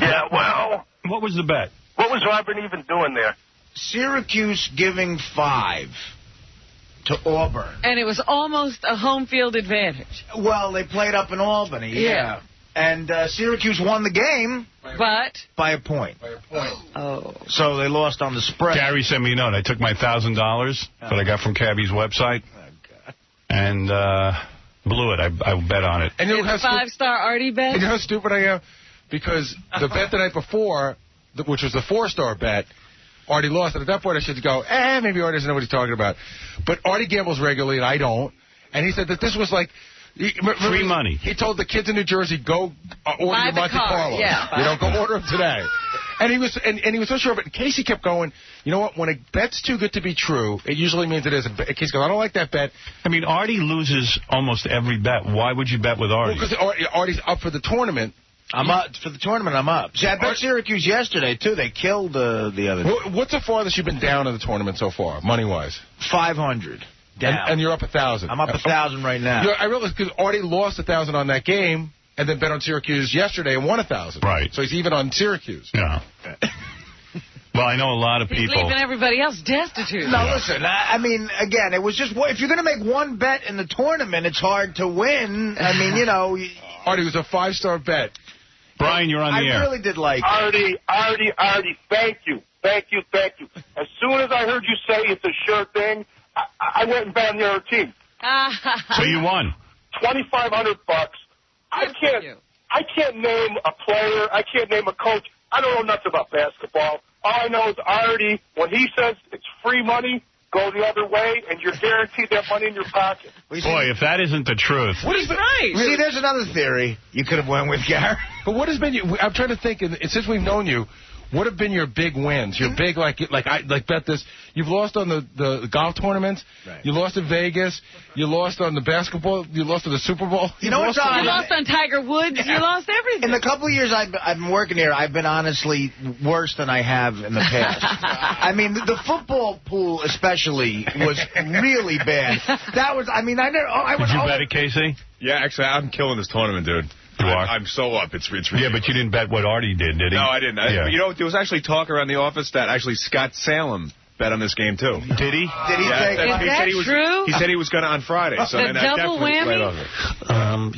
Yeah, well... What was the bet? What was Auburn even doing there? Syracuse giving 5 to Auburn. And it was almost a home field advantage. Well, they played up in Albany, Yeah. And Syracuse won the game. But? By a point. Oh. So they lost on the spread. Gary sent me a note. I took my $1,000 that I got from Cabby's website and blew it. I bet on it. And you know how 5-star Artie bet? You know how stupid I am? Because the bet the night before, which was the 4-star bet, Artie lost. And at that point, I should go, maybe Artie doesn't know what he's talking about. But Artie gambles regularly, and I don't. And he said that this was like... Free money. He told the kids in New Jersey, go order your Monte Carlo. Yeah, go order them today. And he was so sure of it. And Casey kept going, you know what, when a bet's too good to be true, it usually means it is. And Casey goes, I don't like that bet. I mean, Artie loses almost every bet. Why would you bet with Artie? Well, because Artie's up for the tournament. I'm up. For the tournament, I'm up. See, I bet Syracuse yesterday, too. They killed the other day. What's the farthest you've been down in the tournament so far, money-wise? 500. And you're up 1,000. I'm up 1,000 right now. I realize because Artie lost 1,000 on that game and then bet on Syracuse yesterday and won 1,000. Right. So he's even on Syracuse. Yeah. Well, I know a lot of He's people. leaving everybody else destitute. No, listen, I mean, again, it was just, if you're going to make one bet in the tournament, it's hard to win. I mean, you know. Artie, it was a 5-star bet. Brian, you're on the air. I really did like Artie, thank you. As soon as I heard you say it's a sure thing, I went and bet on the other team. So you won. $2,500. I can't name a player. I can't name a coach. I don't know nothing about basketball. All I know is Artie, when he says it's free money, go the other way, and you're guaranteed that money in your pocket. Boy, if that isn't the truth. What is right? See, there's another theory you could have went with, Gary. But what has been I'm trying to think, and since we've known you, what have been your big wins? Your big, like bet this. You've lost on the golf tournaments. Right. You lost in Vegas. You lost on the basketball. You lost in the Super Bowl. You lost on Tiger Woods. You lost everything. In the couple of years I've been working here, I've been honestly worse than I have in the past. I mean, the football pool especially was really bad. That was, I mean, I never. Did you bet it, Casey? Yeah, actually, I'm killing this tournament, dude. You are? I'm so up. It's ridiculous. Yeah, but you didn't bet what Artie did he? No, I didn't. You know, there was actually talk around the office that actually Scott Salem bet on this game, too. Did he? Did he take Is that true? He said he was going to on Friday. So the double whammy?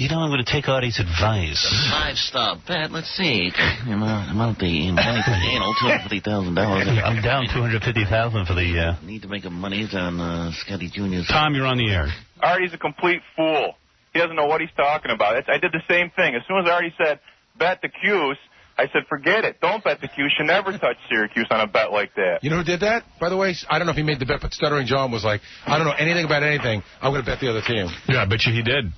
You know, I'm going to take Artie's advice. 5-star bet. Let's see. Amount the money for anal, $250,000. I'm down $250,000 for the... Need to make a money on Scotty Jr.'s... Tom, you're on the air. Artie's a complete fool. He doesn't know what he's talking about. I did the same thing. As soon as Artie said, bet the Q's, I said, forget it. Don't bet the Q's. You should never touch Syracuse on a bet like that. You know who did that? By the way, I don't know if he made the bet, but Stuttering John was like, I don't know anything about anything. I'm going to bet the other team. Yeah, I bet you he did.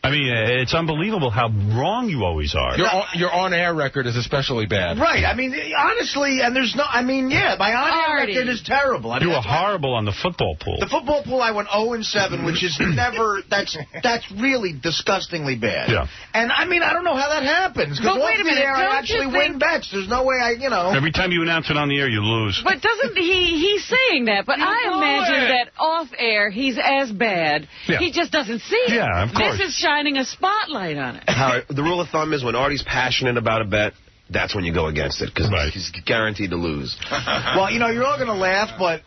I mean, it's unbelievable how wrong you always are. Your on-air record is especially bad. Right. I mean, honestly, and there's no... I mean, yeah, my on-air record is terrible. I mean, you were horrible on the football pool. The football pool, I went 0-7, which is never... That's really disgustingly bad. Yeah. And, I mean, I don't know how that happens. Because wait a minute, I actually win bets. There's no way Every time you announce it on the air, you lose. But doesn't he's saying that, but I imagine that off-air, he's as bad. Yeah. He just doesn't see it. Yeah, of course. This is shining a spotlight on it. Howard, the rule of thumb is when Artie's passionate about a bet, that's when you go against it, because he's guaranteed to lose. Well, you know, you're all going to laugh, but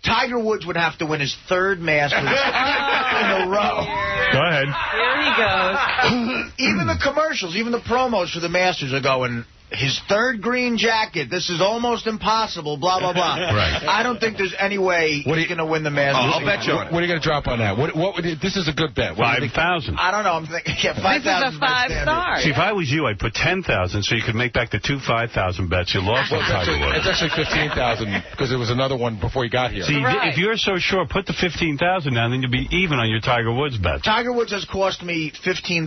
Tiger Woods would have to win his third Masters in a row. Go ahead. Here he goes. Even the commercials, even the promos for the Masters are going, his third green jacket, this is almost impossible, blah, blah, blah. Right. I don't think there's any way he's going to win the Masters. I'll bet you on it. What are you going to drop on that? This is a good bet. 5,000. I don't know. I'm thinking, yeah, 5,000. This is a 5-star. See, if I was you, I'd put 10,000 so you could make back the 2 5,000 bets you lost on Tiger Woods. It's actually 15,000 because there was another one before you got here. See, if you're so sure, put the 15,000 down, then you'll be even on your Tiger Woods bet. Tiger Woods has cost me $15,000.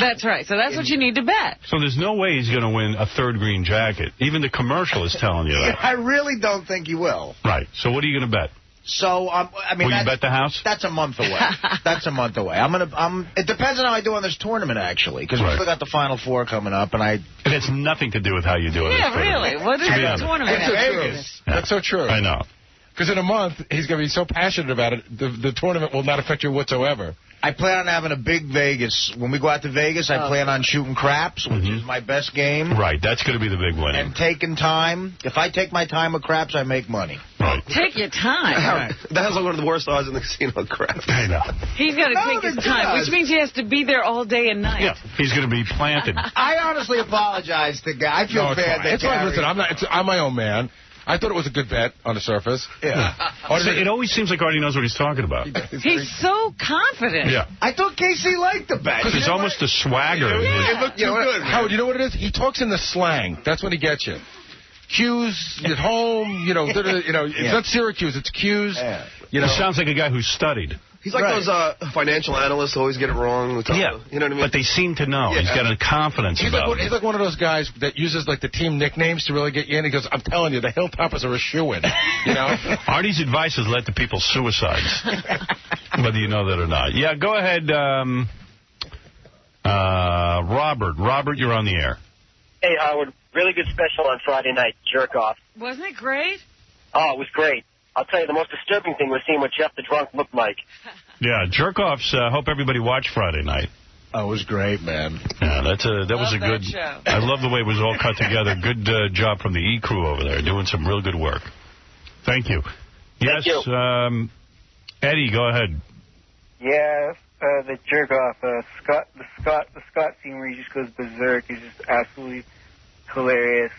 That's right. So that's what you need to bet. So there's no way he's going to win a third green jacket. Even the commercial is telling you that. I really don't think he will. Right. So what are you going to bet? So, I mean, will you bet the house? That's a month away. That's a month away. It depends on how I do on this tournament, actually, because we still got the Final Four coming up, and it has nothing to do with how you do it. Yeah, really. What is the tournament? Vegas. That's so true. I know. Because in a month, he's going to be so passionate about it, the tournament will not affect you whatsoever. I plan on having a big Vegas. When we go out to Vegas, I plan on shooting craps, which is my best game. Right, that's going to be the big one. And taking time. If I take my time with craps, I make money. Right. Take your time. That was like one of the worst odds in the casino, craps. I know. He's got to take his time, which means he has to be there all day and night. Yeah, he's going to be planted. I honestly apologize to guy. I feel bad. It's like, listen, I'm my own man. I thought it was a good bet on the surface. Yeah. It always seems like Artie knows what he's talking about. He's so confident. Yeah. I thought Casey liked the bet. Because it's almost a swagger. It looked too good. Howard, you know what it is? He talks in the slang. That's when he gets you. Q's at home, it's not Syracuse, it's Q's. Yeah. He sounds like a guy who studied. He's like those financial analysts who always get it wrong. Yeah, you know what I mean? But they seem to know. Yeah. He's got a confidence about it. He's like one of those guys that uses like the team nicknames to really get you in. He goes, I'm telling you, the Hilltoppers are a shoo-in. You know? Artie's advice has led to people's suicides, whether you know that or not. Yeah, go ahead, Robert. Robert, you're on the air. Hey, Howard. Really good special on Friday night, Jerk Off. Wasn't it great? Oh, it was great. I'll tell you, the most disturbing thing was seeing what Jeff the Drunk looked like. Yeah, Jerk-Offs, hope everybody watched Friday night. Oh, it was great, man. Yeah, that was a good... show. I love the way it was all cut together. Good job from the E-Crew over there, doing some real good work. Thank you. Yes, Thank you. Eddie, go ahead. Yeah, the Jerk Off, the Scott scene where he just goes berserk is just absolutely hilarious.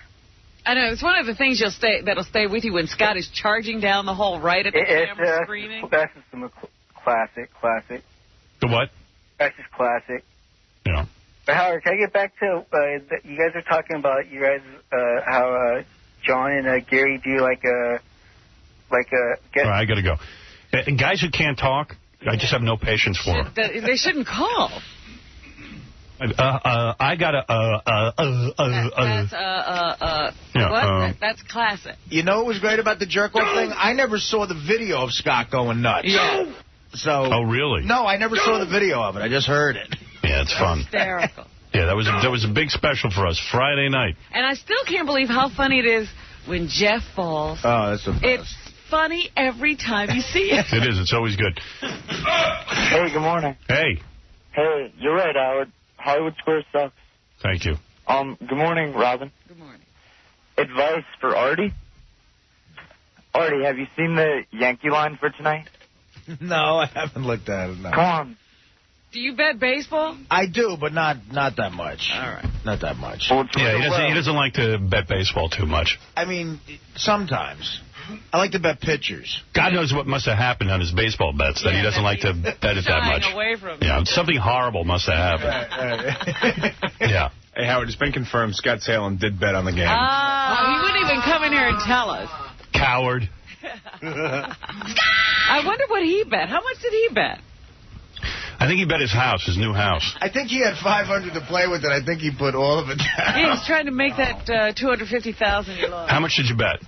I know, it's one of the things that'll stay with you when Scott is charging down the hall right at the camera screaming. That's just some classic. The what? That's just classic. Yeah. But Howard, can I get back to, you guys are talking about how John and Gary do like a All right, I got to go. Guys who can't talk, I just have no patience for them. They shouldn't call. I got That's classic. You know what was great about the jerk-off thing? I never saw the video of Scott going nuts. Yeah. So. Oh, really? No, I never saw the video of it. I just heard it. Yeah, it's fun. Hysterical. Yeah, that was a big special for us Friday night. And I still can't believe how funny it is when Jeff falls. Oh, that's the best. It's funny every time you see it. It is. It's always good. Hey, good morning. Hey. Hey, you're right, Howard. Hollywood Square sucks. Thank you. Good morning, Robin. Good morning. Advice for Artie? Artie, have you seen the Yankee line for tonight? No, I haven't looked at it. No. Come on. Do you bet baseball? I do, but not that much. All right. Not that much. Yeah, he doesn't like to bet baseball too much. I mean, sometimes. I like to bet pitchers. God knows what must have happened on his baseball bets that he doesn't like to bet it that much. Away from yeah, something horrible must have happened. Yeah. Hey, Howard, it's been confirmed Scott Salem did bet on the game. He wouldn't even come in here and tell us. Coward. I wonder what he bet. How much did he bet? I think he bet his house, his new house. I think he had $500 to play with, and I think he put all of it down. Yeah, he's trying to make that $250,000 you lost. How much did you bet?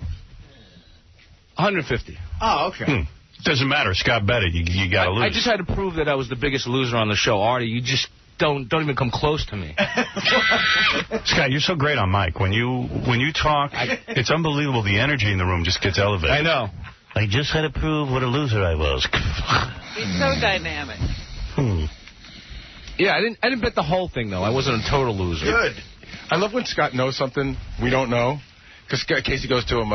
150. Oh, okay. Doesn't matter. Scott bet it. You got to lose. I just had to prove that I was the biggest loser on the show. Artie, you just don't even come close to me. Scott, you're so great on mic. When you talk, it's unbelievable. The energy in the room just gets elevated. I know. I just had to prove what a loser I was. He's so dynamic. Yeah, I didn't bet the whole thing, though. I wasn't a total loser. Good. I love when Scott knows something we don't know. Because Casey goes to him,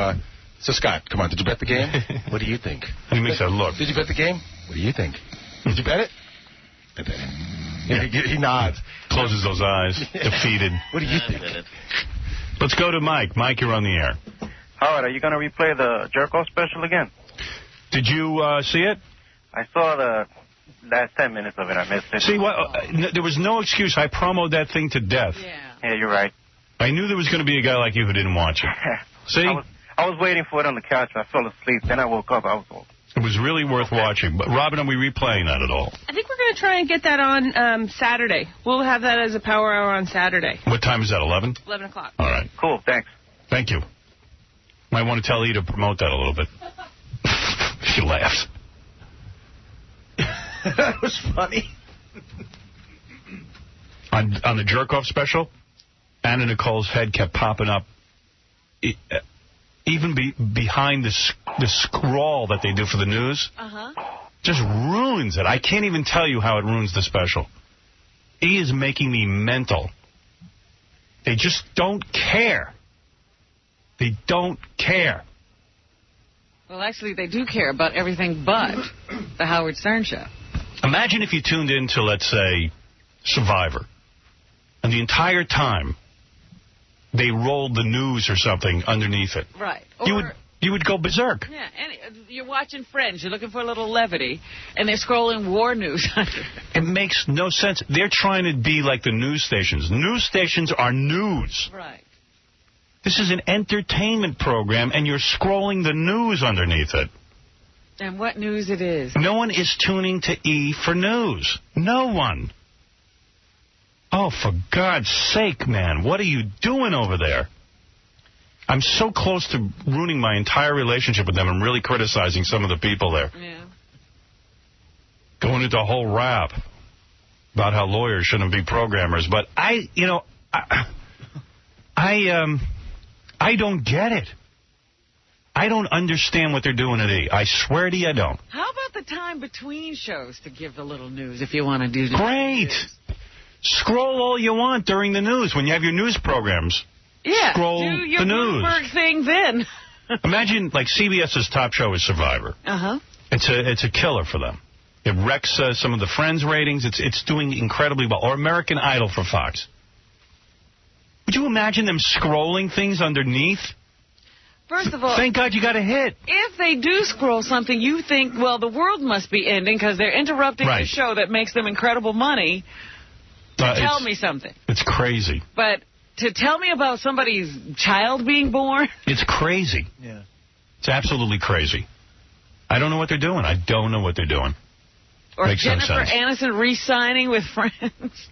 so Scott, come on, did you bet the game? What do you think? And he makes that look. Did you bet the game? What do you think? Did you bet it? I bet it. Yeah. He nods. Closes those eyes. Defeated. What do you think? Let's go to Mike. Mike, you're on the air. Howard, are you going to replay the Jerk-Off special again? Did you see it? I saw the last 10 minutes of it. I missed it. See, there was no excuse. I promoted that thing to death. Yeah, you're right. I knew there was going to be a guy like you who didn't watch it. See? I was waiting for it on the couch. I fell asleep. Then I woke up. I was old. It was really worth watching. But, Robin, are we replaying that at all? I think we're going to try and get that on Saturday. We'll have that as a power hour on Saturday. What time is that, 11? 11 o'clock. All right. Cool, thanks. Thank you. Might want to tell E to promote that a little bit. If you laughed. That was funny. On the jerk-off special, Anna Nicole's head kept popping up. Even behind the scrawl that they do for the news, just ruins it. I can't even tell you how it ruins the special. He is making me mental. They just don't care. They don't care. Well, actually, they do care about everything but the Howard Stern show. Imagine if you tuned in to, let's say, Survivor, and the entire time they rolled the news or something underneath it. Right. You would go berserk. Yeah, and you're watching Friends. You're looking for a little levity, and they're scrolling war news. It makes no sense. They're trying to be like the news stations. News stations are news. Right. This is an entertainment program, and you're scrolling the news underneath it. And what news it is. No one is tuning to E for news. No one. Oh, for God's sake, man. What are you doing over there? I'm so close to ruining my entire relationship with them and really criticizing some of the people there. Yeah. Going into a whole rap about how lawyers shouldn't be programmers. But I don't get it. I don't understand what they're doing at E. I swear to you, I don't. How about the time between shows to give the little news if you want to do that? Great. Scroll all you want during the news when you have your news programs. Yeah, scroll do your the news. Bloomberg thing then. Imagine, like, CBS's top show is Survivor. It's a killer for them. It wrecks some of the Friends ratings. It's doing incredibly well. Or American Idol for Fox. Would you imagine them scrolling things underneath? First of all, thank God you got a hit. If they do scroll something, you think, well, the world must be ending because they're interrupting the show that makes them incredible money to tell me something. It's crazy. But to tell me about somebody's child being born? It's crazy. Yeah. It's absolutely crazy. I don't know what they're doing. I don't know what they're doing. Or Makes Jennifer no sense. Aniston re-signing with Friends.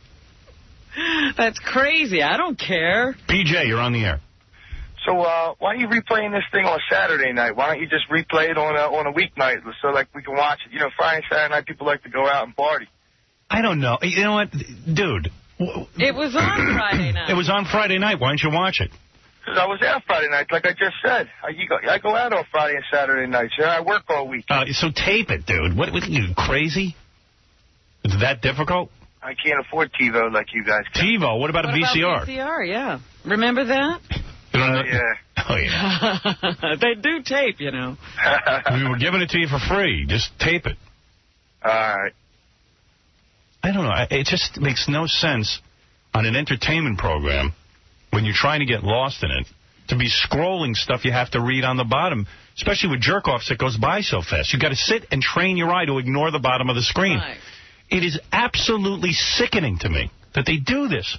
That's crazy. I don't care. PJ, you're on the air. So why are you replaying this thing on Saturday night? Why don't you just replay it on a weeknight so like we can watch it? You know, Friday and Saturday night people like to go out and party. I don't know. You know what, dude? It was on Friday night. It was on Friday night. Why don't you watch it? Because I was out Friday night, like I just said. I go out on Friday and Saturday nights. I work all week. So tape it, dude. What are you, crazy? It's that difficult? I can't afford TiVo like you guys can. TiVo? What about a VCR? About VCR, yeah. Remember that? Yeah. Oh, yeah. They do tape, you know. We were giving it to you for free. Just tape it. All right. I don't know. It just makes no sense on an entertainment program when you're trying to get lost in it to be scrolling stuff you have to read on the bottom, especially with jerk-offs that goes by so fast. You've got to sit and train your eye to ignore the bottom of the screen. Right. It is absolutely sickening to me that they do this.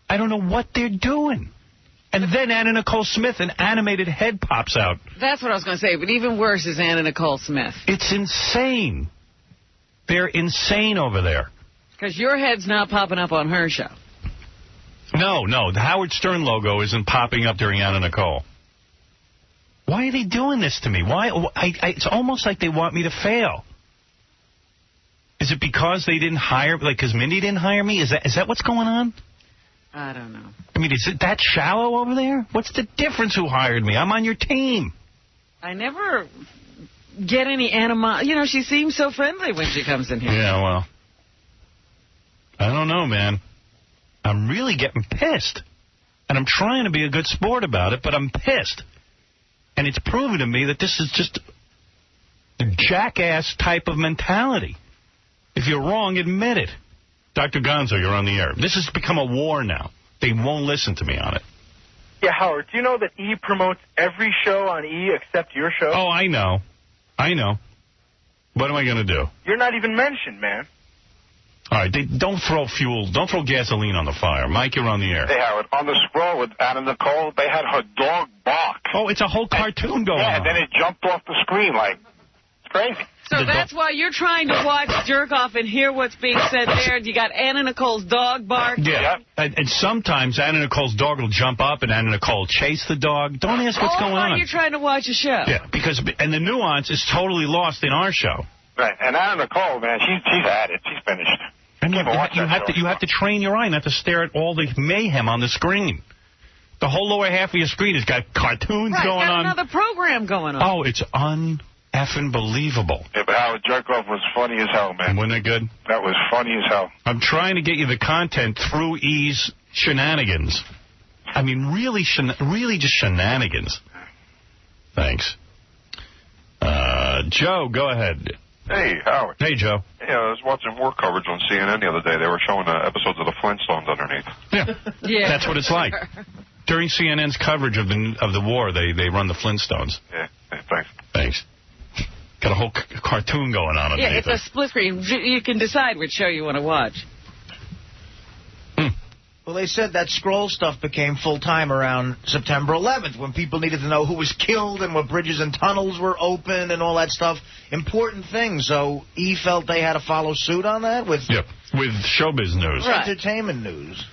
I don't know what they're doing. And then Anna Nicole Smith, an animated head pops out. That's what I was going to say, but even worse is Anna Nicole Smith. It's insane. They're insane over there. Because your head's not popping up on her show. No, the Howard Stern logo isn't popping up during Anna Nicole. Why are they doing this to me? Why? It's almost like they want me to fail. Is it because they didn't hire, like, because Mindy didn't hire me? Is that what's going on? I don't know. I mean, is it that shallow over there? What's the difference who hired me? I'm on your team. I never get any animosity. You know, she seems so friendly when she comes in here. Yeah, well, I don't know, man. I'm really getting pissed. And I'm trying to be a good sport about it, but I'm pissed. And it's proven to me that this is just a jackass type of mentality. If you're wrong, admit it. Dr. Gonzo, you're on the air. This has become a war now. They won't listen to me on it. Yeah, Howard, do you know that E promotes every show on E except your show? Oh, I know. What am I going to do? You're not even mentioned, man. All right, don't throw gasoline on the fire. Mike, you're on the air. Hey, Howard, on the scroll with Anna Nicole, they had her dog bark. Oh, it's a whole cartoon going on. Yeah, and then it jumped off the screen like, it's crazy. So that's why you're trying to watch Jerk Off and hear what's being said there. You got Anna Nicole's dog bark. Yeah, and sometimes Anna Nicole's dog will jump up and Anna Nicole will chase the dog. Don't ask what's going on. You're trying to watch a show. Yeah, and the nuance is totally lost in our show. Right, and Anna Nicole, man, she's at it. She's finished. And you have to train your eye not to stare at all the mayhem on the screen. The whole lower half of your screen has got cartoons going on. Another program going on. Oh, it's effing believable. Yeah, but Howard, Jerk Off was funny as hell, man. Wasn't it good? That was funny as hell. I'm trying to get you the content through E's shenanigans. I mean, really just shenanigans. Thanks. Joe, go ahead. Hey, Howard. Hey, Joe. Yeah, I was watching war coverage on CNN the other day. They were showing episodes of the Flintstones underneath. Yeah, that's what it's like. During CNN's coverage of the war, they run the Flintstones. Yeah, thanks. Thanks. Got a whole cartoon going on underneath. Yeah, it's a split screen. You can decide which show you want to watch. Well, they said that scroll stuff became full-time around September 11th when people needed to know who was killed and what bridges and tunnels were open and all that stuff. Important things. So E felt they had to follow suit on that with showbiz news. Right. Entertainment news.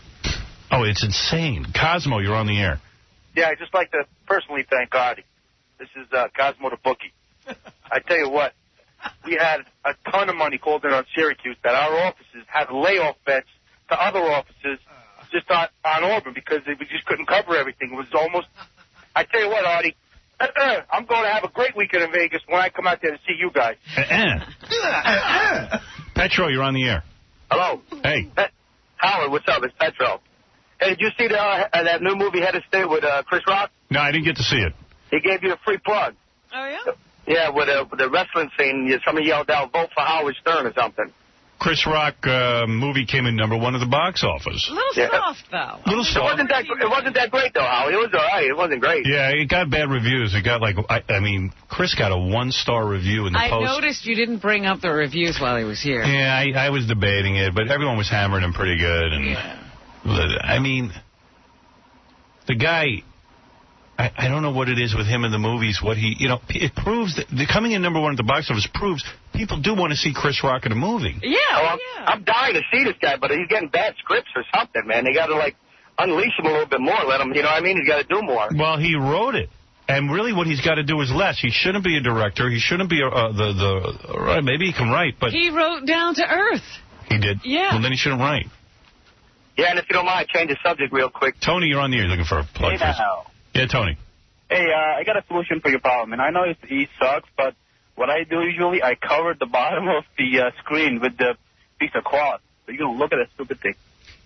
Oh, it's insane. Cosmo, you're on the air. Yeah, I'd just like to personally thank Artie. This is Cosmo the Bookie. I tell you what, we had a ton of money called in on Syracuse that our offices had layoff bets to other offices just on Auburn because we just couldn't cover everything. It was almost... I tell you what, Artie, I'm going to have a great weekend in Vegas when I come out there to see you guys. Petro, you're on the air. Hello. Hey. Howard, what's up? It's Petro. Hey, did you see that new movie, Head of State, with Chris Rock? No, I didn't get to see it. He gave you a free plug. Oh, yeah? Yeah, with the wrestling scene, somebody yelled out, vote for Howard Stern or something. Chris Rock movie came in #1 at the box office. A little soft, though. A little soft. It wasn't that great, though, Howard. It was all right. It wasn't great. Yeah, it got bad reviews. It got Chris got a 1-star review in the Post. I noticed you didn't bring up the reviews while he was here. Yeah, I was debating it, but everyone was hammering him pretty good. And I mean, the guy... I don't know what it is with him in the movies. It proves that coming in #1 at the box office proves people do want to see Chris Rock in a movie. Yeah, I'm dying to see this guy, but he's getting bad scripts or something, man. They got to unleash him a little bit more. Let him, you know what I mean? He's got to do more. Well, he wrote it, and really, what he's got to do is less. He shouldn't be a director. He shouldn't be maybe he can write, but he wrote Down to Earth. He did. Yeah. Well, then he shouldn't write. Yeah, and if you don't mind, change the subject real quick. Tony, you're on the air looking for a plug. Yeah, Tony. Hey, I got a solution for your problem, and I know he sucks, but what I do usually, I cover the bottom of the screen with the piece of cloth. So you don't look at that stupid thing.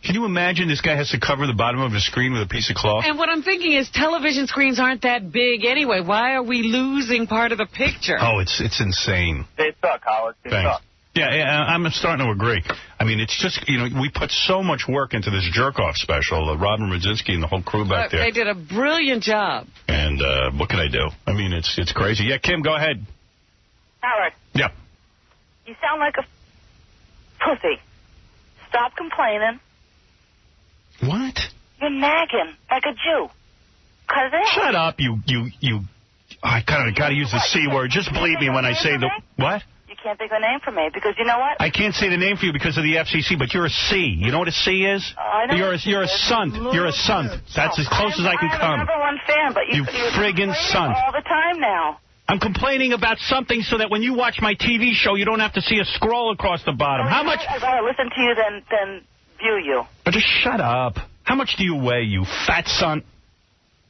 Can you imagine this guy has to cover the bottom of the screen with a piece of cloth? And what I'm thinking is television screens aren't that big anyway. Why are we losing part of the picture? Oh, it's insane. They suck, Howard. They suck. Yeah, I'm starting to agree. I mean, it's just, we put so much work into this jerk-off special, Robin Rudzinski and the whole crew back there. They did a brilliant job. And what can I do? I mean, it's crazy. Yeah, Kim, go ahead. Howard. Yeah. You sound like a pussy. Stop complaining. What? You're nagging like a Jew. Cut it out. Shut up, you. I gotta use the C word. Just believe me when I say the... What? You can't think of a name for me because you know what? I can't say the name for you because of the FCC, but you're a C. You know what a C is? I know. You're a sunt. You're a sunt. That's as close as I can come. I'm a #1 fan, but you friggin' sunt. all the time now. I'm complaining about something so that when you watch my TV show, you don't have to see a scroll across the bottom. How much? I'd rather listen to you than view you. But just shut up. How much do you weigh, you fat son?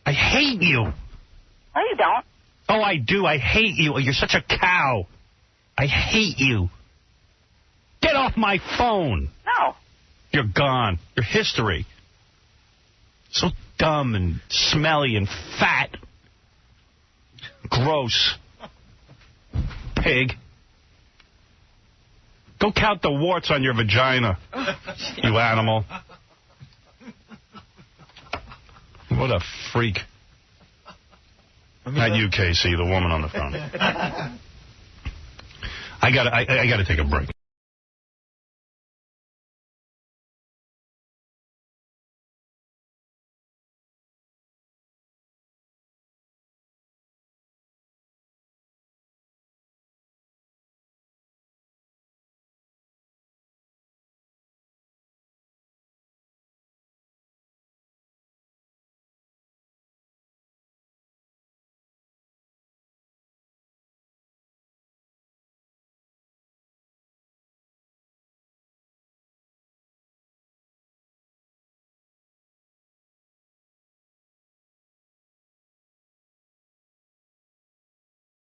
I hate you. No, you don't. Oh, I do. I hate you. You're such a cow. I hate you. Get off my phone. No. You're gone. You're history. So dumb and smelly and fat. Gross. Pig. Go count the warts on your vagina, you animal. What a freak. Not you, Casey, the woman on the phone. I gotta take a break.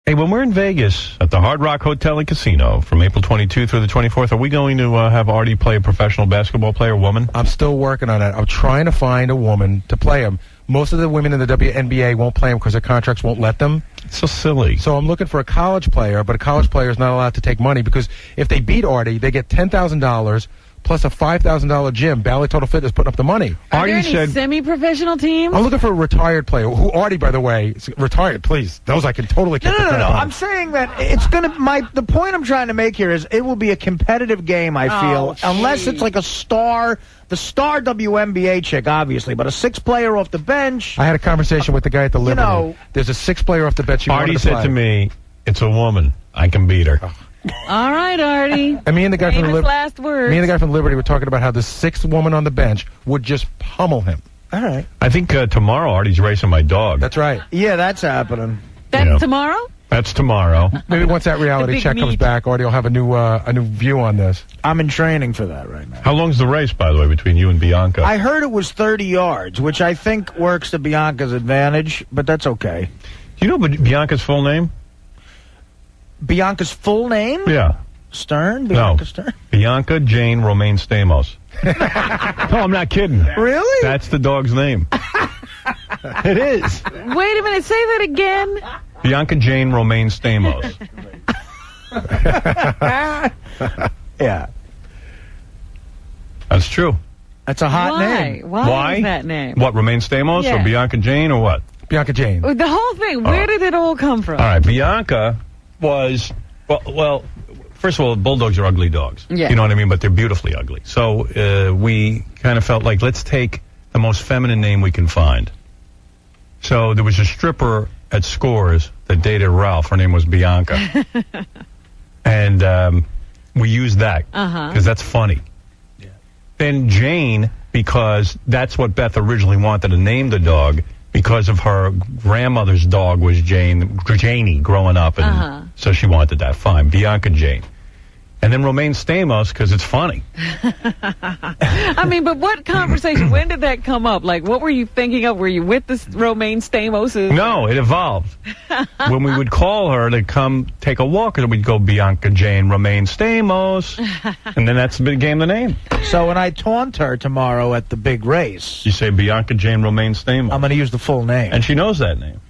Hey, when we're in Vegas at the Hard Rock Hotel and Casino from April 22 through the 24th, are we going to have Artie play a professional basketball player, woman? I'm still working on that. I'm trying to find a woman to play him. Most of the women in the WNBA won't play him because their contracts won't let them. It's so silly. So I'm looking for a college player, but a college player is not allowed to take money because if they beat Artie, they get $10,000 plus a $5,000 gym. Bally Total Fitness putting up the money. Are there any semi-professional teams? I'm looking for a retired player. Who Artie, by the way, is retired. Please, those I can totally kick. No. I'm saying that it's gonna. The point I'm trying to make here is it will be a competitive game. I feel unless it's like a star, the star WNBA chick, obviously, but a 6-player off the bench. I had a conversation with the guy at the Liberty. There's a 6-player off the bench. Artie said to me, "It's a woman. I can beat her." All right, Artie. And me and the guy from the last words. Me and the guy from Liberty were talking about how the 6th woman on the bench would just pummel him. All right. I think tomorrow Artie's racing my dog. That's right. Yeah, that's happening. That's tomorrow? That's tomorrow. Maybe once that reality check comes back, Artie will have a new view on this. I'm in training for that right now. How long's the race, by the way, between you and Bianca? I heard it was 30 yards, which I think works to Bianca's advantage, but that's okay. Do you know Bianca's full name? Bianca's full name? Yeah. Stern? Bianca Stern? Bianca Jane Romaine Stamos. No, I'm not kidding. Really? That's the dog's name. It is. Wait a minute, say that again. Bianca Jane Romaine Stamos. Yeah. That's true. That's a hot name. Why is that name? What, Romaine Stamos or Bianca Jane or what? Bianca Jane. The whole thing. Where did it all come from? All right, Bianca was, well, first of all, bulldogs are ugly dogs. Yeah. You know what I mean? But they're beautifully ugly. So we kind of felt like, let's take the most feminine name we can find. So there was a stripper at Scores that dated Ralph. Her name was Bianca. And we used that because that's funny. Yeah. Then Jane, because that's what Beth originally wanted to name the dog, because of her grandmother's dog was Janie growing up, and so she wanted that. Fine, Bianca Jane. And then Romaine Stamos, because it's funny. I mean, but what conversation, when did that come up? Like, what were you thinking of? Were you with the Romaine Stamos? No, it evolved. When we would call her to come take a walk, we'd go Bianca Jane Romaine Stamos, and then that's became the name. So when I taunt her tomorrow at the big race, you say Bianca Jane Romaine Stamos. I'm going to use the full name. And she knows that name.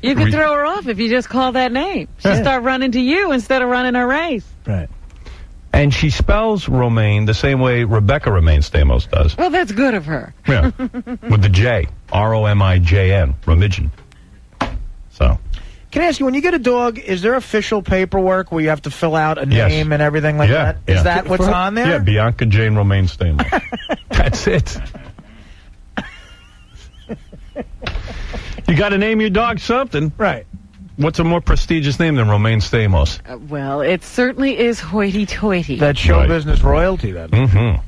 You could throw her off if you just call that name. She'll start running to you instead of running her race. Right. And she spells Romaine the same way Rebecca Romaine Stamos does. Well, that's good of her. Yeah, with the J. R-O-M-I-J-N. Romijin. So. Can I ask you, when you get a dog, is there official paperwork where you have to fill out a name and everything like that? Is that what's on there? Yeah, Bianca Jane Romaine Stamos. That's it. You got to name your dog something. Right. What's a more prestigious name than Romaine Stamos? Well, it certainly is hoity-toity. That's show business royalty, then. Mm-hmm.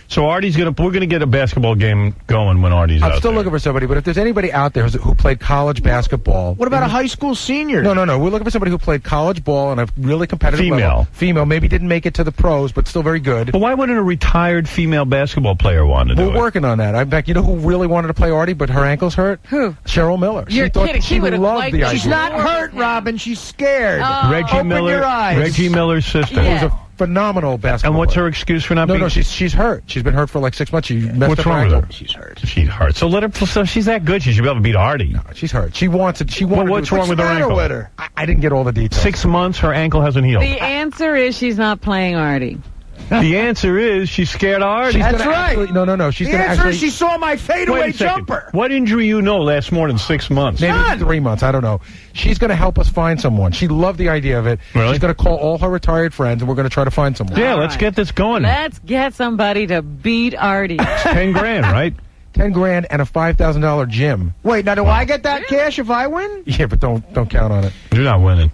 So Artie's we're gonna get a basketball game going when Artie's out. I'm still looking for somebody, but if there's anybody out there who played college basketball. What about a high school senior? No. We're looking for somebody who played college ball on a really competitive female level. Female, maybe didn't make it to the pros, but still very good. But why wouldn't a retired female basketball player want to do it? We're working on that. In fact, you know who really wanted to play Artie, but her ankle's hurt? Who? Cheryl Miller. You're kidding. She would have loved the idea. She's not hurt, Robin. She's scared. Reggie Open Miller. your eyes. Reggie Miller's sister. Who's a phenomenal basketball And what's player. her excuse for not being? No, she's hurt. She's been hurt for like 6 months. She messed What's up her wrong with ankle. her? She's hurt. She's hurt. So let her. So she's that good. She should be able to beat Artie. No, she's hurt. She wants it. She wanted. What's wrong with her ankle? With her? I didn't get all the details. 6 months, her ankle hasn't healed. The answer is she's not playing Artie. The answer is she's scared of Artie. That's right. No. She's the going to answer actually. is she saw my fadeaway Wait a second. jumper. What injury you know lasts more than 6 months? Maybe 3 months. I don't know. She's going to help us find someone. She loved the idea of it. Really? She's going to call all her retired friends, and we're going to try to find someone. Yeah, let's get this going. Let's get somebody to beat Artie. It's $10,000, right? $10,000 and a $5,000 gym. Wait, now do I get that cash if I win? Yeah, but don't count on it. You're not winning.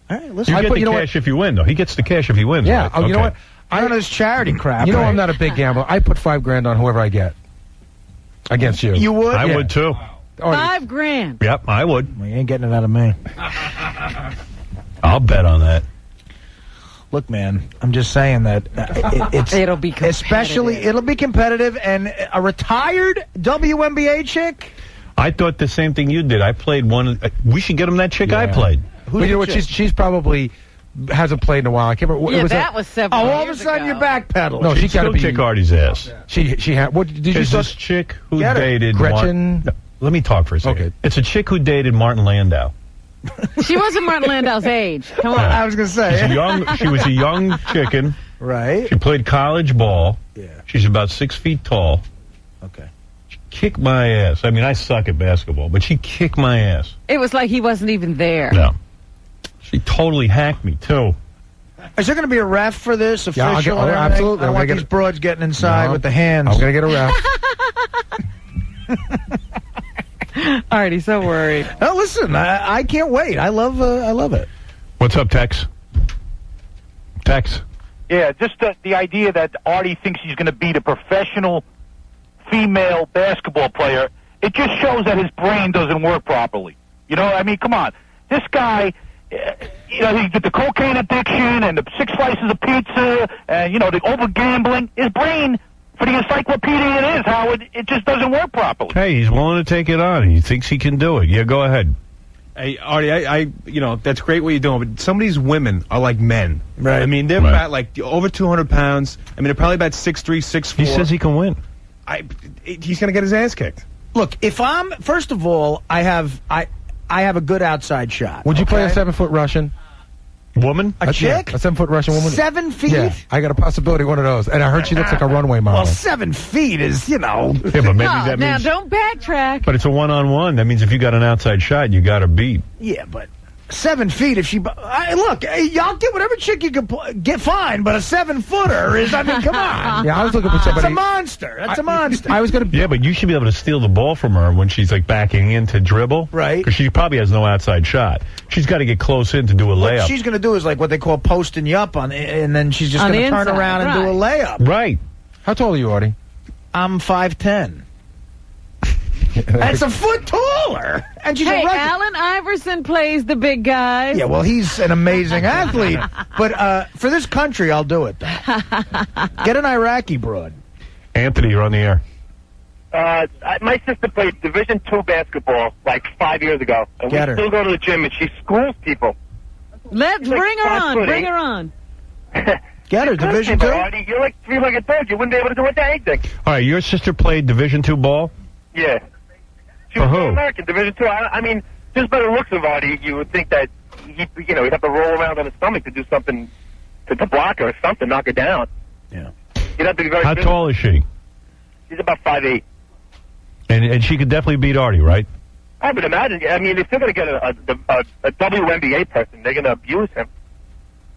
All right, listen. You get the cash if you win, though. He gets the cash if he wins. Yeah. Right? Oh, you know Okay. what? I know this charity crap. You know right? I'm not a big gambler. I put $5,000 on whoever I get. Against you. You would? I would, too. $5,000. Yep, I would. Well, you ain't getting it out of me. I'll bet on that. Look, man, I'm just saying that it'll be competitive. Especially, it'll be competitive, and a retired WNBA chick. I thought the same thing you did. I played one. We should get him that chick I played. But you know what? She's probably hasn't played in a while. I can't remember. Yeah, that was 7 years all of a sudden you're backpedaling. No, she still kick Artie's ass. She had. What did you? Is this chick who dated Gretchen? Let me talk for a second. Okay. It's a chick who dated Martin Landau. She wasn't Martin Landau's age. Come on. I was going to say. She was a young chicken. Right. She played college ball. Yeah. She's about 6 feet tall. Okay. She kicked my ass. I mean, I suck at basketball, but she kicked my ass. It was like he wasn't even there. No. She totally hacked me, too. Is there going to be a ref for this? Official? Yeah, absolutely. I don't want these broads getting inside with the hands. I'm going to get a ref. Artie, so worried. Oh, listen, I can't wait. I love it. What's up, Tex? Tex? Yeah, just the idea that Artie thinks he's going to beat a professional female basketball player, it just shows that his brain doesn't work properly. You know, I mean, come on. This guy, you know, he get the cocaine addiction and the 6 slices of pizza and, you know, the over-gambling. His brain, for the encyclopedia it is, Howard, it just doesn't work properly. Hey, he's willing to take it on. He thinks he can do it. Yeah, go ahead. Hey, Artie, I you know, that's great what you're doing, but some of these women are like men. Right. I mean, they're about, like, over 200 pounds. I mean, they're probably about 6'3", 6'4". He says he can win. He's going to get his ass kicked. Look, if I'm, first of all, I have a good outside shot. Would you play a 7-foot Russian? Woman? A chick? A 7-foot Russian woman? 7 feet? Yeah, I got a possibility of one of those. And I heard she looks like a runway model. Well, 7 feet is, you know. Yeah, but maybe that now, means... don't backtrack. But it's a one-on-one. That means if you got an outside shot, you got to beat. Yeah, but 7 feet, if she... look, y'all get whatever chick you can get fine, but a 7-footer is, I mean, come on. Yeah, I was looking for somebody... That's a monster. That's a monster. I was going to... Yeah, but you should be able to steal the ball from her when she's, like, backing in to dribble. Right. Because she probably has no outside shot. She's got to get close in to do a layup. What she's going to do is, like, what they call posting you up on, and then she's just going to turn around and do a layup. Right. How tall are you, Artie? I'm 5'10". That's a foot taller. And she's a Russian. Allen Iverson plays the big guys. Yeah, well, he's an amazing athlete. But for this country, I'll do it, though. Get an Iraqi broad. Anthony, you're on the air. My sister played Division II basketball like 5 years ago. And we still go to the gym, and she schools people. Let's bring her on. Bring her on. Get her, Division II. Artie, you're like 3-legged dog. You wouldn't be able to do anything. All right, your sister played Division II ball? Yeah. She For was who? American Division II. I mean, just by the looks of Artie, you would think that he'd have to roll around on his stomach to do something to block her or something, knock her down. Yeah. You'd have to be very. How tall is she? She's about 5'8". And she could definitely beat Artie, right? I would imagine. I mean, if they're going to get a WNBA person, they're going to abuse him.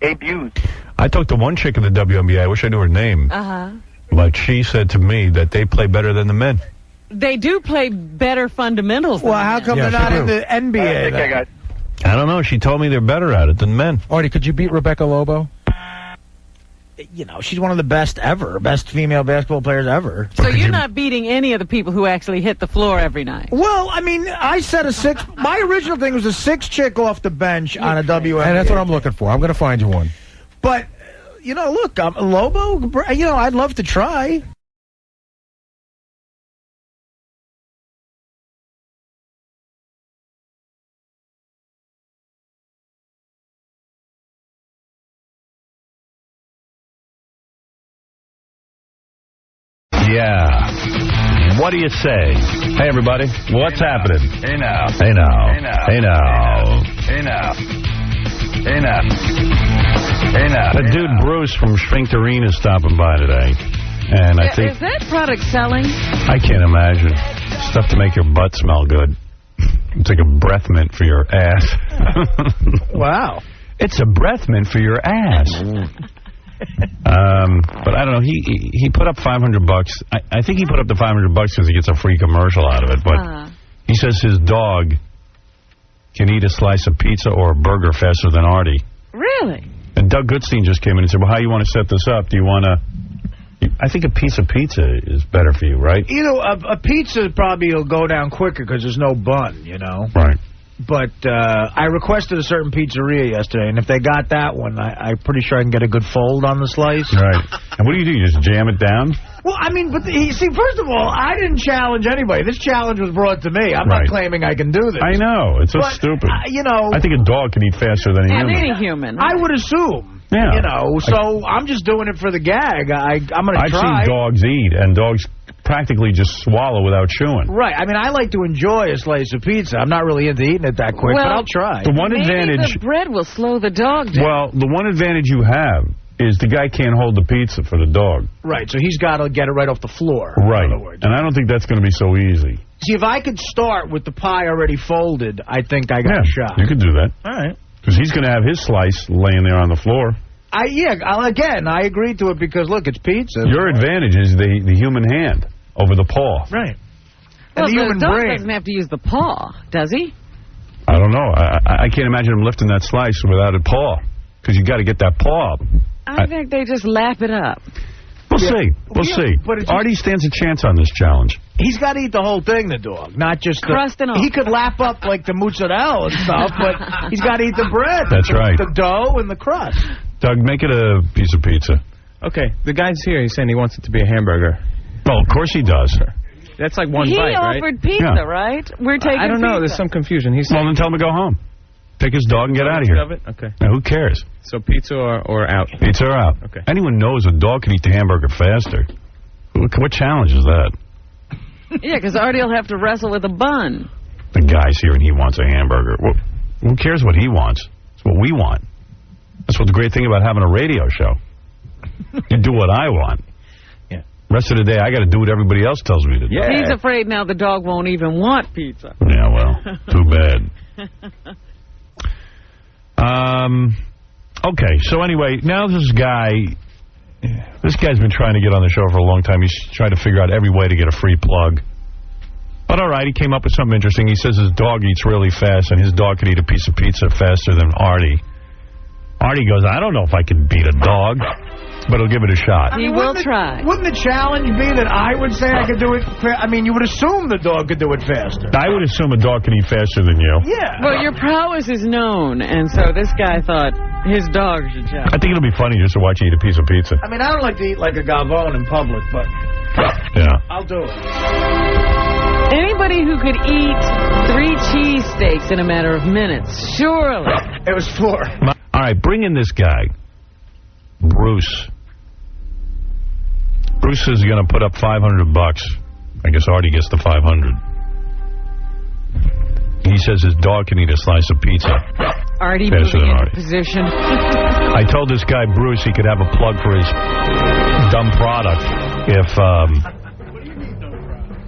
Abuse. I talked to one chick in the WNBA. I wish I knew her name. Uh-huh. But she said to me that they play better than the men. They do play better fundamentals. Well, how come they're not in the NBA? Okay, guys. I don't know. She told me they're better at it than men. Artie, could you beat Rebecca Lobo? You know, she's one of the best ever, best female basketball players ever. So you're not beating any of the people who actually hit the floor every night? Well, I mean, I said a 6. My original thing was a 6 chick off the bench on a WNBA. And that's what I'm looking for. I'm going to find you one. But, you know, look, Lobo, you know, I'd love to try. Yeah. What do you say? Hey, everybody. What's happening? Hey, now. Hey, now. Hey, now. Hey, now. Hey, now. Hey, now. Hey, now. The dude Bruce from Sphincterine is stopping by today. And I think... Is that product selling? I can't imagine. Stuff to make your butt smell good. It's like a breath mint for your ass. Wow. It's a breath mint for your ass. But I don't know. He put up $500. I think he put up the $500 because he gets a free commercial out of it. But he says his dog can eat a slice of pizza or a burger faster than Artie. Really? And Doug Goodstein just came in and said, well, how you want to set this up? Do you want to... I think a piece of pizza is better for you, right? You know, a pizza probably will go down quicker because there's no bun, you know? Right. But I requested a certain pizzeria yesterday, and if they got that one, I'm pretty sure I can get a good fold on the slice. Right. And what do? You just jam it down? Well, I mean, but see, first of all, I didn't challenge anybody. This challenge was brought to me. I'm not claiming I can do this. I know. It's so stupid. You know, I think a dog can eat faster than a human. Any human. I would assume. Yeah. You know, so I'm just doing it for the gag. I'm going to try. I've seen dogs eat, and dogs practically just swallow without chewing. Right. I mean, I like to enjoy a slice of pizza. I'm not really into eating it that quick, but I'll try. The one advantage... the bread will slow the dog down. Well, the one advantage you have is the guy can't hold the pizza for the dog. Right, so he's got to get it right off the floor. Right. In other words. And I don't think that's going to be so easy. See, if I could start with the pie already folded, I think I got a shot. You could do that. All right. Because he's going to have his slice laying there on the floor. Again, I agreed to it because, look, it's pizza. Your advantage is the human hand over the paw. Right. Well, And the human dog brain. doesn't have to use the paw, does he? I don't know. I can't imagine him lifting that slice without a paw. Because you got to get that paw up. I think they just lap it up. We'll see. We'll see. But Artie stands a chance on this challenge. He's got to eat the whole thing, the dog, not just crust and all. He could lap up like the mozzarella and stuff, but he's got to eat the bread. That's right. The dough and the crust. Doug, make it a piece of pizza. Okay, the guy's here. He's saying he wants it to be a hamburger. Well, of course he does. That's like one He bite, right? offered pizza, right? We're taking I don't know. pizza. There's some confusion. He's Well, then tell him to go home. Take his dog and get out of here. Okay. Now, who cares? So pizza or out? Pizza or out. Okay. Anyone knows a dog can eat the hamburger faster. What challenge is that? Yeah, because Artie will have to wrestle with a bun. The guy's here and he wants a hamburger. Well, who cares what he wants? It's what we want. That's what the great thing about having a radio show. You do what I want. Yeah. Rest of the day, I got to do what everybody else tells me to do. Yeah. He's afraid now the dog won't even want pizza. Yeah, well, too bad. Okay, so anyway, now this guy's been trying to get on the show for a long time. He's trying to figure out every way to get a free plug. But all right, he came up with something interesting. He says his dog eats really fast, and his dog could eat a piece of pizza faster than Artie. Artie goes, I don't know if I can beat a dog, but he'll give it a shot. He will try. Wouldn't the challenge be that I would say I could do it? I mean, you would assume the dog could do it faster. I would assume a dog can eat faster than you. Yeah. Well, your prowess is known, and so this guy thought his dog should try. I think it'll be funny just to watch you eat a piece of pizza. I mean, I don't like to eat like a gavone in public, but Yeah. I'll do it. Anybody who could eat 3 cheesesteaks in a matter of minutes, surely. It was 4. All right, bring in this guy, Bruce. Bruce is going to put up $500. I guess Artie gets the 500. He says his dog can eat a slice of pizza. Artie faster moving than into Artie. position. I told this guy, Bruce, he could have a plug for his dumb product if...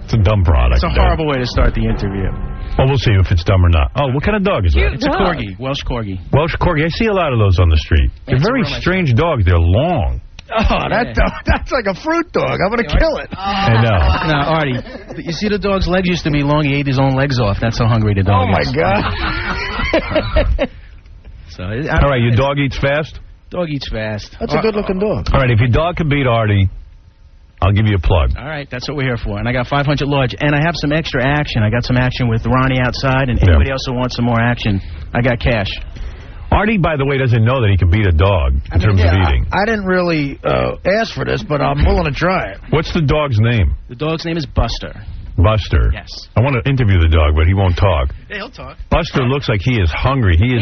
it's a dumb product. It's a horrible way to start the interview. Well, we'll see if it's dumb or not. Oh, what kind of dog is that? It's a corgi, Welsh corgi. Welsh corgi. I see a lot of those on the street. They're It's very a real nice strange dogs. They're long. Oh, that's like a fruit dog. I'm going to kill it. I know. Now, Artie, you see the dog's legs used to be long. He ate his own legs off. That's how hungry the dog Oh, my is. God. So, All right, your dog eats fast? Dog eats fast. That's a good-looking dog. All right, if your dog can beat Artie, I'll give you a plug. All right, that's what we're here for. And I got 500 large. And I have some extra action. I got some action with Ronnie outside. And anybody else who wants some more action, I got cash. Artie, by the way, doesn't know that he can beat a dog in terms of eating. I didn't really ask for this, but I'm willing to try it. What's the dog's name? The dog's name is Buster. Buster. Yes. I want to interview the dog, but he won't talk. Yeah, he'll talk. Buster looks like he is hungry. He's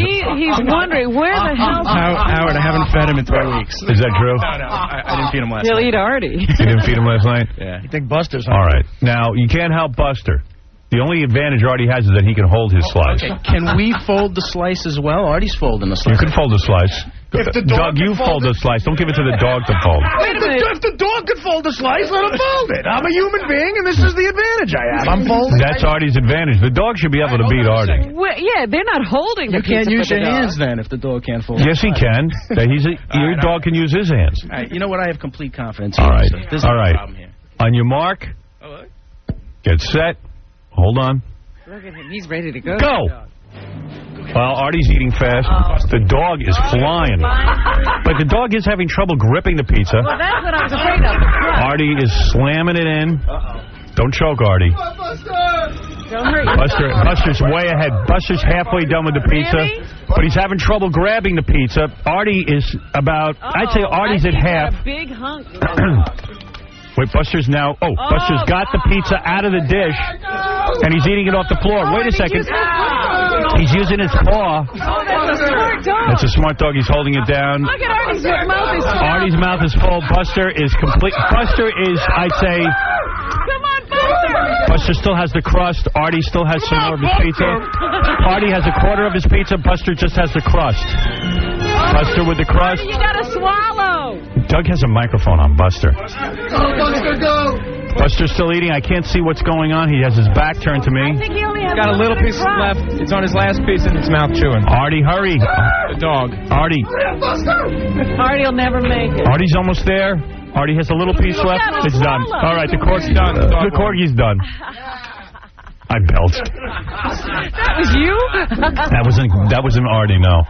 wondering, where the hell... Howard, I haven't fed him in 3 weeks. Is that true? No, I didn't feed him last night. He'll eat Artie. You didn't feed him last night? Yeah. You think Buster's All right. Now, you can't help Buster. The only advantage Artie has is that he can hold his slice. Okay, can we fold the slice as well? Artie's folding the You slice. can fold a slice. If the dog Doug, you can fold fold a slice. Don't give it to the dog to fold. If the dog could fold a slice, let him fold it. I'm a human being, and this is the advantage I have. I'm folding. That's Artie's advantage. The dog should be able to beat Artie. Well, yeah, they're not holding the You can't pizza use for your the dog. hands then if the dog can't fold. Yes, he can. Your dog can use his hands. All right, you know what? I have complete confidence. All right. So there's no problem here. On your mark, get set. Hold on. Look at him. He's ready to go. Go. Well, Artie's eating fast. The dog is flying. But the dog is having trouble gripping the pizza. Well, that's what I was afraid of. Artie is slamming it in. Don't choke, Artie. Don't hurt yourself. Buster's way ahead. Buster's halfway done with the pizza, but he's having trouble grabbing the pizza. Artie is about, I'd say Artie's at half. Got a big hunk. Wait, Buster's now, Buster's got the pizza out of the dish, and he's eating it off the floor. Wait a second. He's using his paw. Oh, that's a smart dog. That's a smart dog. He's holding it down. Look at Artie's mouth is full. Artie's mouth is full. Buster is complete. Buster is, I'd say... Come on, Buster. Buster still has the crust. Artie still has some more of his pizza. Artie has a quarter of his pizza. Buster just has the crust. Buster with the crust. You gotta swallow. Doug has a microphone on Buster. Go, Buster, go. Buster's still eating. I can't see what's going on. He has his back turned to me. I think he only has got a little piece left. It's on his last piece in his mouth chewing. Artie, hurry. The dog. Artie. Artie will never make it. Artie's almost there. Artie has a little piece left. It's done. All right, the cork's done. The corgi's done. I belched. That was you? That wasn't Artie, no.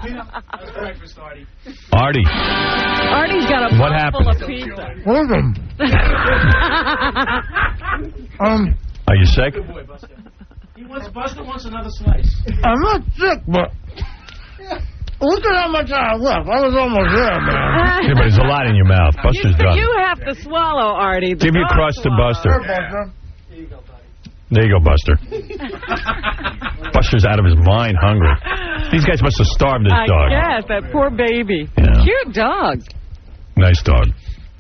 Artie. Artie's got a What mouth happened? full of pizza. Welcome. Are you sick? Buster wants another slice. I'm not sick, but look at how much I left. I was almost there, man. Yeah, but there's a lot in your mouth. Buster's done. You have to swallow, Artie. Give your crust to Buster. Buster. There you go, Buster. Buster's out of his mind hungry. These guys must have starved this dog. Yes, that poor baby. Yeah. Cute dog. Nice dog.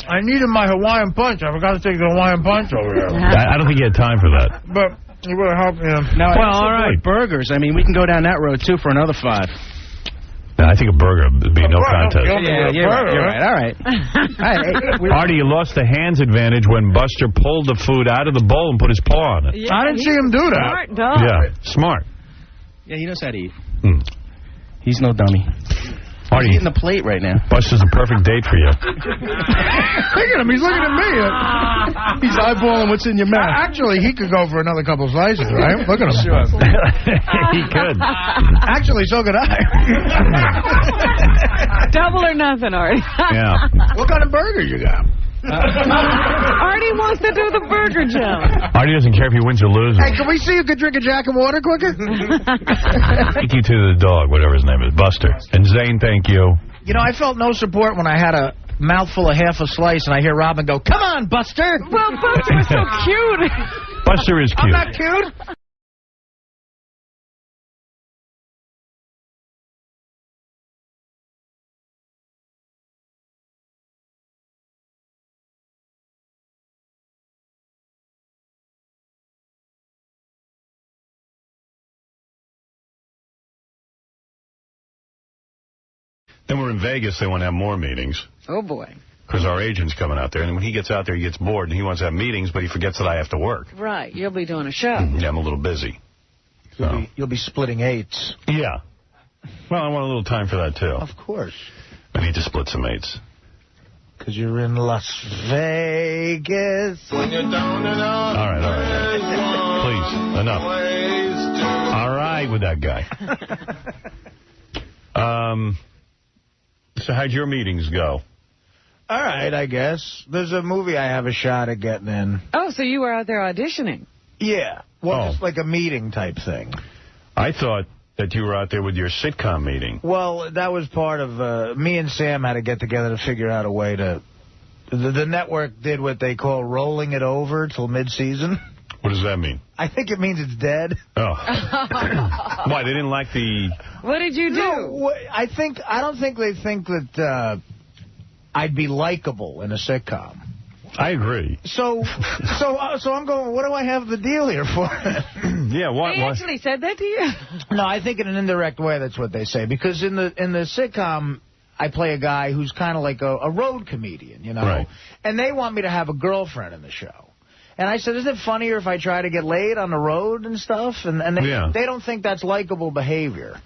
I needed my Hawaiian punch. I forgot to take the Hawaiian punch over there. I don't think you had time for that. But it would have helped me. Now, Well, all right. Burgers. I mean, we can go down that road, too, for another 5. I think a burger would be no contest. Yeah, you're right. All right. Artie, you lost the hands advantage when Buster pulled the food out of the bowl and put his paw on it. Yeah, I didn't see him do that. Smart dog. Yeah, smart. Yeah, he knows how to eat. He's no dummy. Artie, He's eating the plate right now. Buster's a perfect date for you. Look at him. He's looking at me. He's eyeballing what's in your mouth. Actually, he could go for another couple slices, right? Look at him. Sure. He could. Actually, so could I. Double or nothing, Artie. Yeah. What kind of burger you got? Artie wants to do the burger jump. Artie doesn't care if he wins or loses. Hey, can we see you could drink a jack of water quicker? Thank you to the dog, whatever his name is, Buster. And Zane, thank you. You know, I felt no support when I had a mouthful of half a slice and I hear Robin go, "Come on, Buster." Well, Buster was so cute. Buster is cute. I'm not cute. Then we're in Vegas. They want to have more meetings. Oh, boy. Because our agent's coming out there. And when he gets out there, he gets bored. And he wants to have meetings, but he forgets that I have to work. Right. You'll be doing a show. Yeah, I'm a little busy. So. You'll be splitting eights. Yeah. Well, I want a little time for that, too. Of course. I need to split some eights. Because you're in Las Vegas. When you're down and out. All right. Please, enough. All right with that guy. So how'd your meetings go? All right, I guess. There's a movie I have a shot at getting in. Oh, so you were out there auditioning. Yeah. Well, just like a meeting type thing. I thought that you were out there with your sitcom meeting. Well, that was part of... me and Sam had to get together to figure out a way to... The network did what they call rolling it over till mid-season. What does that mean? I think it means it's dead. Oh. Why, they didn't like the... What did you do? No, I don't think they think that I'd be likable in a sitcom. I agree. So I'm going, what do I have the deal here for? Yeah, what? They actually said that to you? No, I think in an indirect way that's what they say. Because in the sitcom, I play a guy who's kind of like a road comedian, you know? Right. And they want me to have a girlfriend in the show. And I said, isn't it funnier if I try to get laid on the road and stuff? And they don't think that's likable behavior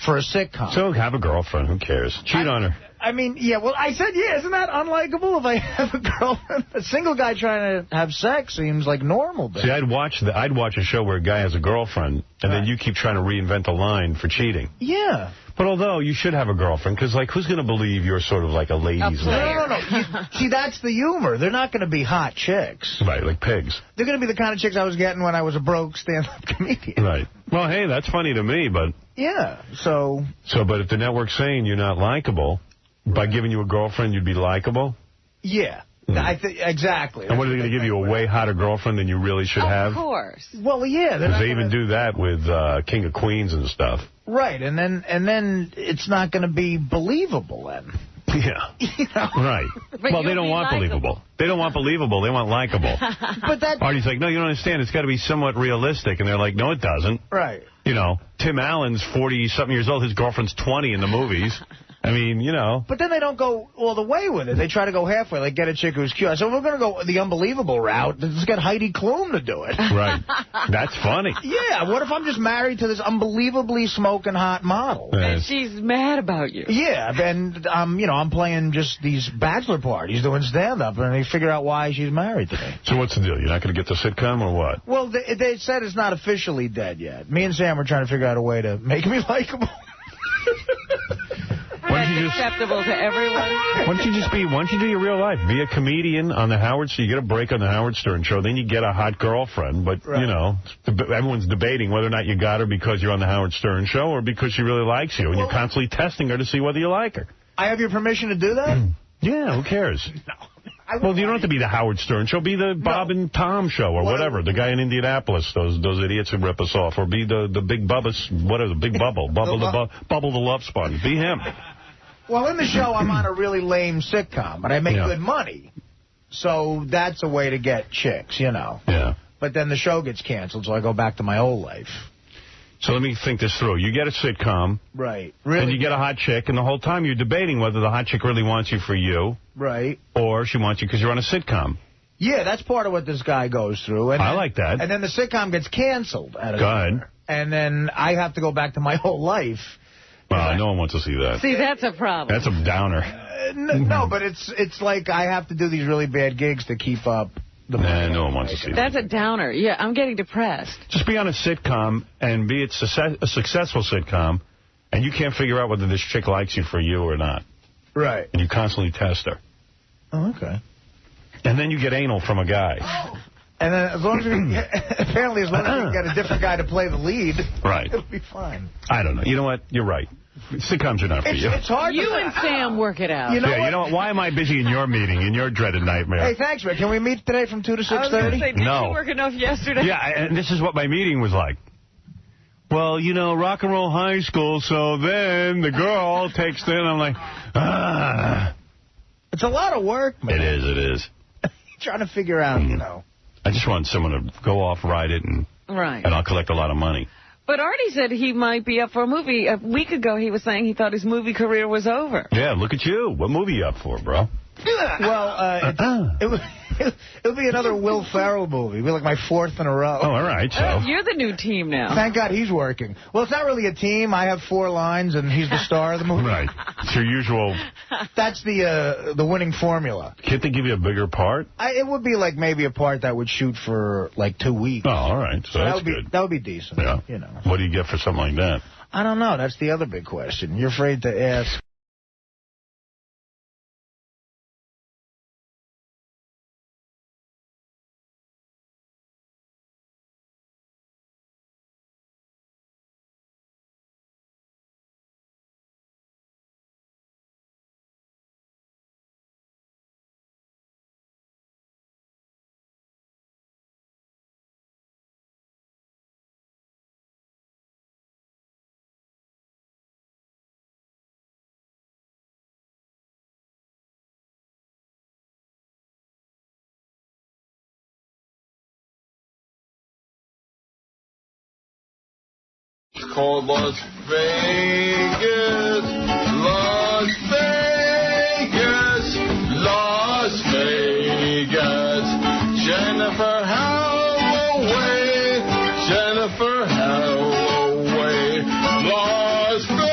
for a sitcom. So have a girlfriend. Who cares? Cheat on her. I mean, yeah, well, I said, yeah, isn't that unlikable if I have a girlfriend? A single guy trying to have sex seems like normal. See, I'd watch a show where a guy has a girlfriend, and then you keep trying to reinvent a line for cheating. Yeah. But although you should have a girlfriend, because, like, who's going to believe you're sort of like a ladies' man? No. See, that's the humor. They're not going to be hot chicks. Right, like pigs. They're going to be the kind of chicks I was getting when I was a broke stand-up comedian. Right. Well, hey, that's funny to me, but... Yeah, so... But if the network's saying you're not likable, by giving you a girlfriend, you'd be likable? Yeah. Exactly. And what, are they going to give you a way hotter girlfriend than you really should have? Of course. Well, yeah. Because they even do that with King of Queens and stuff. Right, and then it's not going to be believable then. Yeah. You know? Right. Well, they don't want believable. They don't want believable. They want likable. But that... Artie's like, no, you don't understand. It's got to be somewhat realistic. And they're like, no, it doesn't. Right. You know, Tim Allen's 40-something years old. His girlfriend's 20 in the movies. I mean, you know. But then they don't go all the way with it. They try to go halfway, like get a chick who's cute. I said, we're going to go the unbelievable route. Let's get Heidi Klum to do it. Right. That's funny. Yeah. What if I'm just married to this unbelievably smoking hot model? And she's mad about you. Yeah. And, I'm playing just these bachelor parties doing stand-up, and they figure out why she's married to me. So what's the deal? You're not going to get the sitcom or what? Well, they said it's not officially dead yet. Me and Sam are trying to figure out a way to make me likable. That's acceptable to everyone. Why don't you do your real life? Be a comedian on the Howard Stern. You get a break on the Howard Stern show, then you get a hot girlfriend. But, you know, everyone's debating whether or not you got her because you're on the Howard Stern show or because she really likes you. And you're constantly testing her to see whether you like her. I have your permission to do that? Yeah, who cares? Well, you don't have to be the Howard Stern show. Be the Bob and Tom show or whatever. The guy in Indianapolis, those idiots who rip us off. Or be the Big Bubba's, whatever, the Big Bubble. Bubble the Love Sponge. Be him. Well, in the show, I'm on a really lame sitcom, but I make good money. So that's a way to get chicks, you know. Yeah. But then the show gets canceled, so I go back to my old life. So let me think this through. You get a sitcom. Right. And you get a hot chick, and the whole time you're debating whether the hot chick really wants you for you. Right. Or she wants you because you're on a sitcom. Yeah, that's part of what this guy goes through. And I like that. And then the sitcom gets canceled. Go ahead. And then I have to go back to my old life. Well, no one wants to see that. See, that's a problem. That's a downer. No, but it's like I have to do these really bad gigs to keep up the money. No one wants to see that. That's a downer. Yeah, I'm getting depressed. Just be on a sitcom and be a successful sitcom, and you can't figure out whether this chick likes you for you or not. Right. And you constantly test her. Oh, okay. And then you get anal from a guy. And then as long as we get a different guy to play the lead, right, it'll be fine. I don't know. You know what? You're right. Sitcoms are not for you. It's hard. You and Sam work it out. You know you know what? Why am I busy in your meeting, in your dreaded nightmare? Hey, thanks, man. Can we meet today from 2 to 6:30? Did you work enough yesterday? Yeah, and this is what my meeting was like. Well, you know, rock and roll high school, so then the girl takes it, and I'm like, ah. It's a lot of work, man. It is. Trying to figure out, you know. I just want someone to go off, write it, and I'll collect a lot of money. But Artie said he might be up for a movie. A week ago, he was saying he thought his movie career was over. Yeah, look at you. What movie you up for, bro? Well, it'll be another Will Ferrell movie. It'll be like my 4th in a row. Oh, all right. So you're the new team now. Thank God he's working. Well, it's not really a team. I have 4 lines, and he's the star of the movie. Right. It's your usual. That's the winning formula. Can't they give you a bigger part? It would be like maybe a part that would shoot for like 2 weeks. Oh, all right. So that's good. That would be decent. Yeah. You know. What do you get for something like that? I don't know. That's the other big question. You're afraid to ask. Called Las Vegas, Las Vegas, Las Vegas. Jennifer Holloway, Jennifer Holloway, Las Vegas.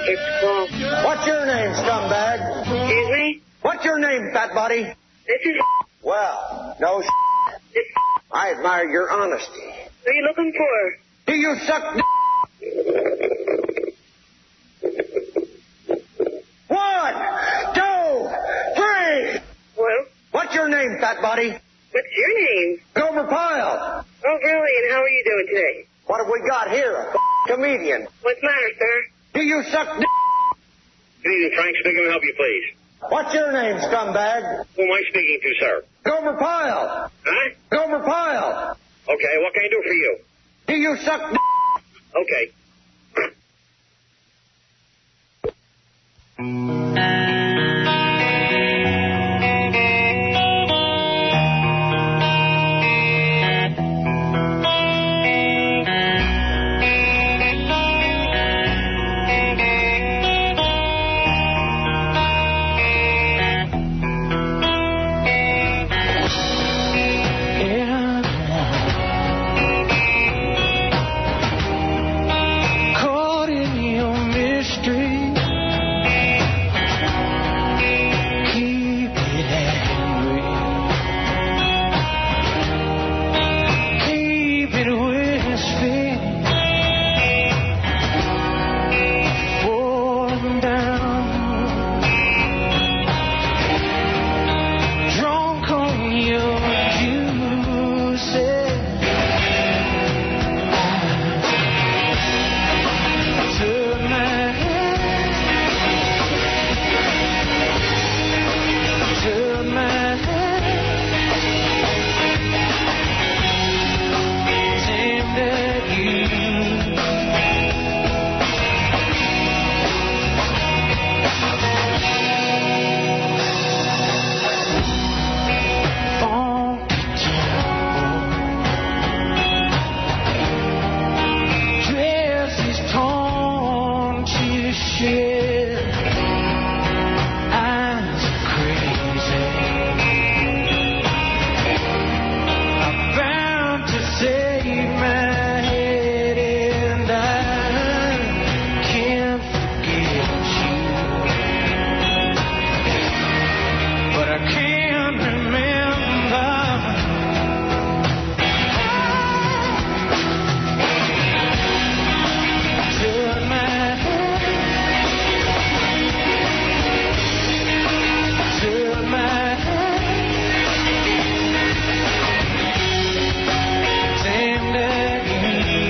take the call. What's your name, scumbag? Excuse me? What's your name, fat buddy? This is... Well, no I admire your honesty. What are you looking for? Do you suck d***? 1, 2, 3. Well? What's your name, fat buddy? What's your name? Gomer Pyle. Oh, really? And how are you doing today? What have we got here? A comedian. What's the matter, sir? Do you suck d***? Good evening, Frank. Speaking to help you, please. What's your name, scumbag? Who am I speaking to, sir? Gomer Pyle. Huh? Gomer Pyle. Okay, what can I do for you? Do you suck d***? Okay. Caught in your mystery. Keep it angry. Keep it wispy. Falling down. Drunk on your juices. Turn my head, turn my head, aimed at you. Dress is torn to shit. Eyes crazy. I'm bound to save my head and I can't forget you. But I can't remember. Turn my head, turn my head, aimed at you.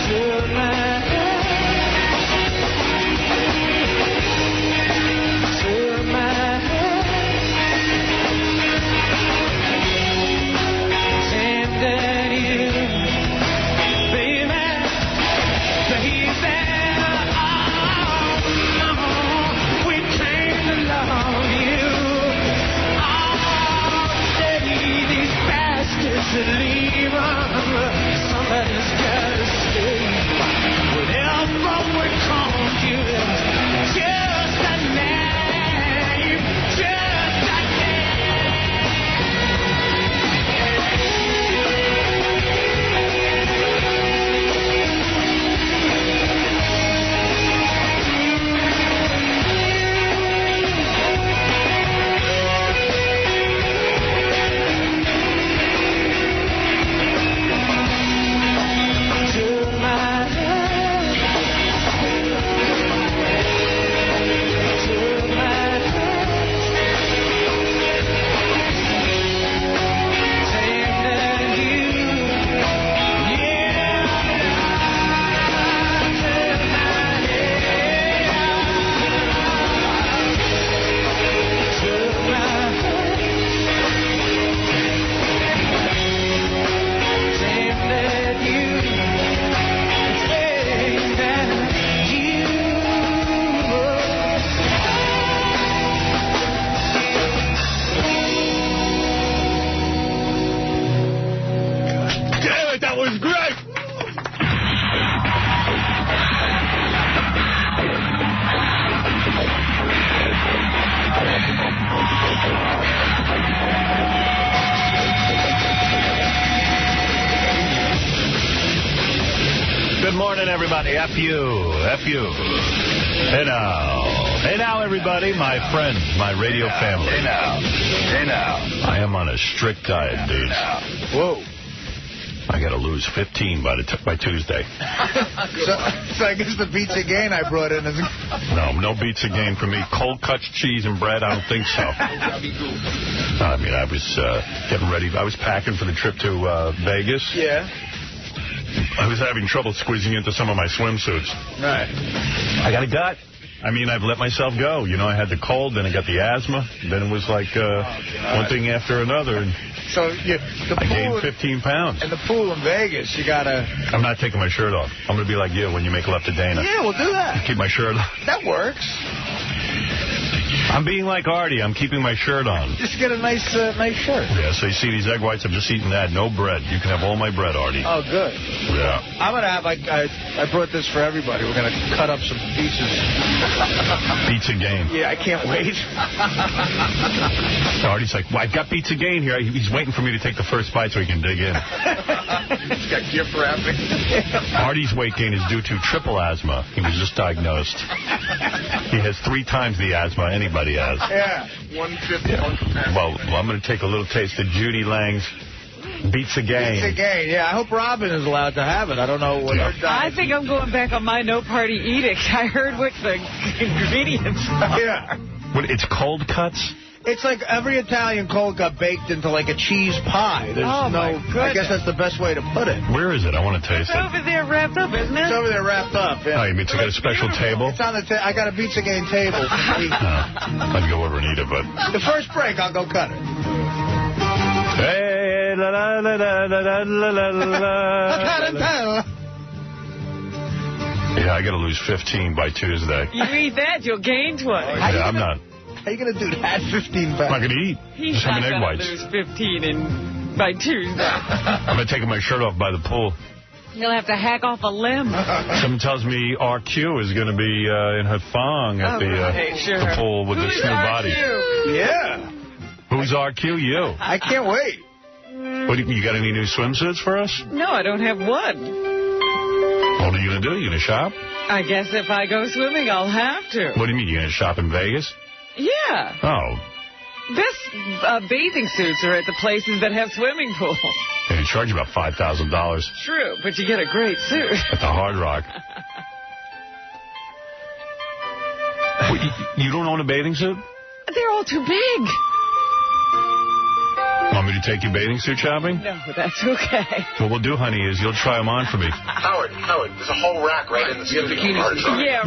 Turn my head, turn my head, aimed at you. Baby, we came to love you. These bastards that leave somebody's gotta stay. Whatever we call you, just a name, just a turn my head, morning, everybody. F you. F you. Hey now. Hey now, everybody. My friends, my radio family. Hey now. Hey now. I am on a strict diet, dudes. Whoa. I got to lose 15 by Tuesday. so I guess the pizza gain I brought in is... No pizza gain for me. Cold cuts, cheese, and bread, I don't think so. I mean, I was getting ready. I was packing for the trip to Vegas. Yeah. I was having trouble squeezing into some of my swimsuits. Right. I got a gut. I mean, I've let myself go. You know, I had the cold, then I got the asthma. Then it was like one thing after another. And so I gained 15 pounds. In the pool in Vegas, you got to... I'm not taking my shirt off. I'm going to be like you when you make love to Dana. Yeah, we'll do that. Keep my shirt on. That works. I'm being like Artie. I'm keeping my shirt on. Just get a nice shirt. Yeah, so you see these egg whites? I'm just eating that. No bread. You can have all my bread, Artie. Oh, good. Yeah. I'm going to have, I brought this for everybody. We're going to cut up some pieces. Pizza game. Yeah, I can't wait. Artie's like, well, I've got pizza game here. He's waiting for me to take the first bite so he can dig in. He's got gift wrapping. Artie's weight gain is due to triple asthma. He was just diagnosed. He has 3 times the asthma anybody has. Yeah, 150. Well, I'm going to take a little taste of Judy Lange's Pizza Game. Pizza Game, yeah. I hope Robin is allowed to have it. I don't know what her diet. I think I'm going back on my no-party edict. I heard what the ingredients are. Yeah. What, it's cold cuts? It's like every Italian cold cut baked into like a cheese pie. There's no. I guess that's the best way to put it. Where is it? I want to taste it. It's over there wrapped up, isn't it? It's over there wrapped up. Yeah. Oh, you mean it's got a special table? It's on the. I got a Pizza Game table. I'd go over and eat it, but the first break, I'll go cut it. Hey, la la la la la la la la. Yeah, I got to lose 15 by Tuesday. You eat that, you'll gain 20. Yeah, I'm not. How are you going to do that 15 pounds? I'm not going to eat. He's just not having egg going whites. to lose 15 by Tuesday. I'm going to take my shirt off by the pool. You'll have to hack off a limb. Someone tells me RQ is going to be in her thong at the pool with this new body. Yeah. Who's RQ? You. I can't wait. What, you got any new swimsuits for us? No, I don't have one. What are you going to do? You going to shop? I guess if I go swimming, I'll have to. What do you mean? You going to shop in Vegas? Yeah. Oh. Best bathing suits are at the places that have swimming pools. They charge you about $5,000. True, but you get a great suit. At the Hard Rock. You don't own a bathing suit? They're all too big. Want me to take you bathing suit shopping? No, that's okay. What we'll do, honey, is you'll try them on for me. Howard, there's a whole rack right in the studio.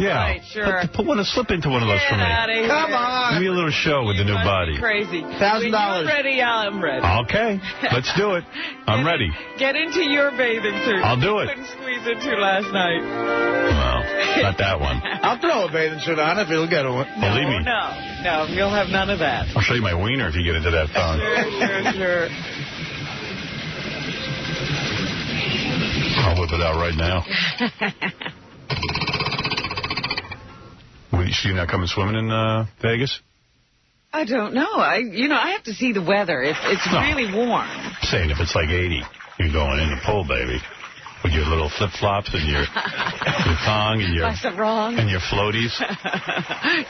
Yeah, right, sure. Slip into one of those for me. Come on. Give me a little show with the new body. Crazy. $1,000. When you're ready, I'm ready. Okay, let's do it. I'm ready. Get into your bathing suit. I'll do it. Couldn't squeeze into last night. Well, not that one. I'll throw a bathing suit on if it'll get one. Believe me. No, you'll have none of that. I'll show you my wiener if you get into that thong. Sure. I'll whip it out right now. You're not coming swimming in Vegas? I don't know. I have to see the weather. If it's really warm. I'm saying if it's like 80, you're going in the pool, baby. With your little flip-flops and your thong and your floaties.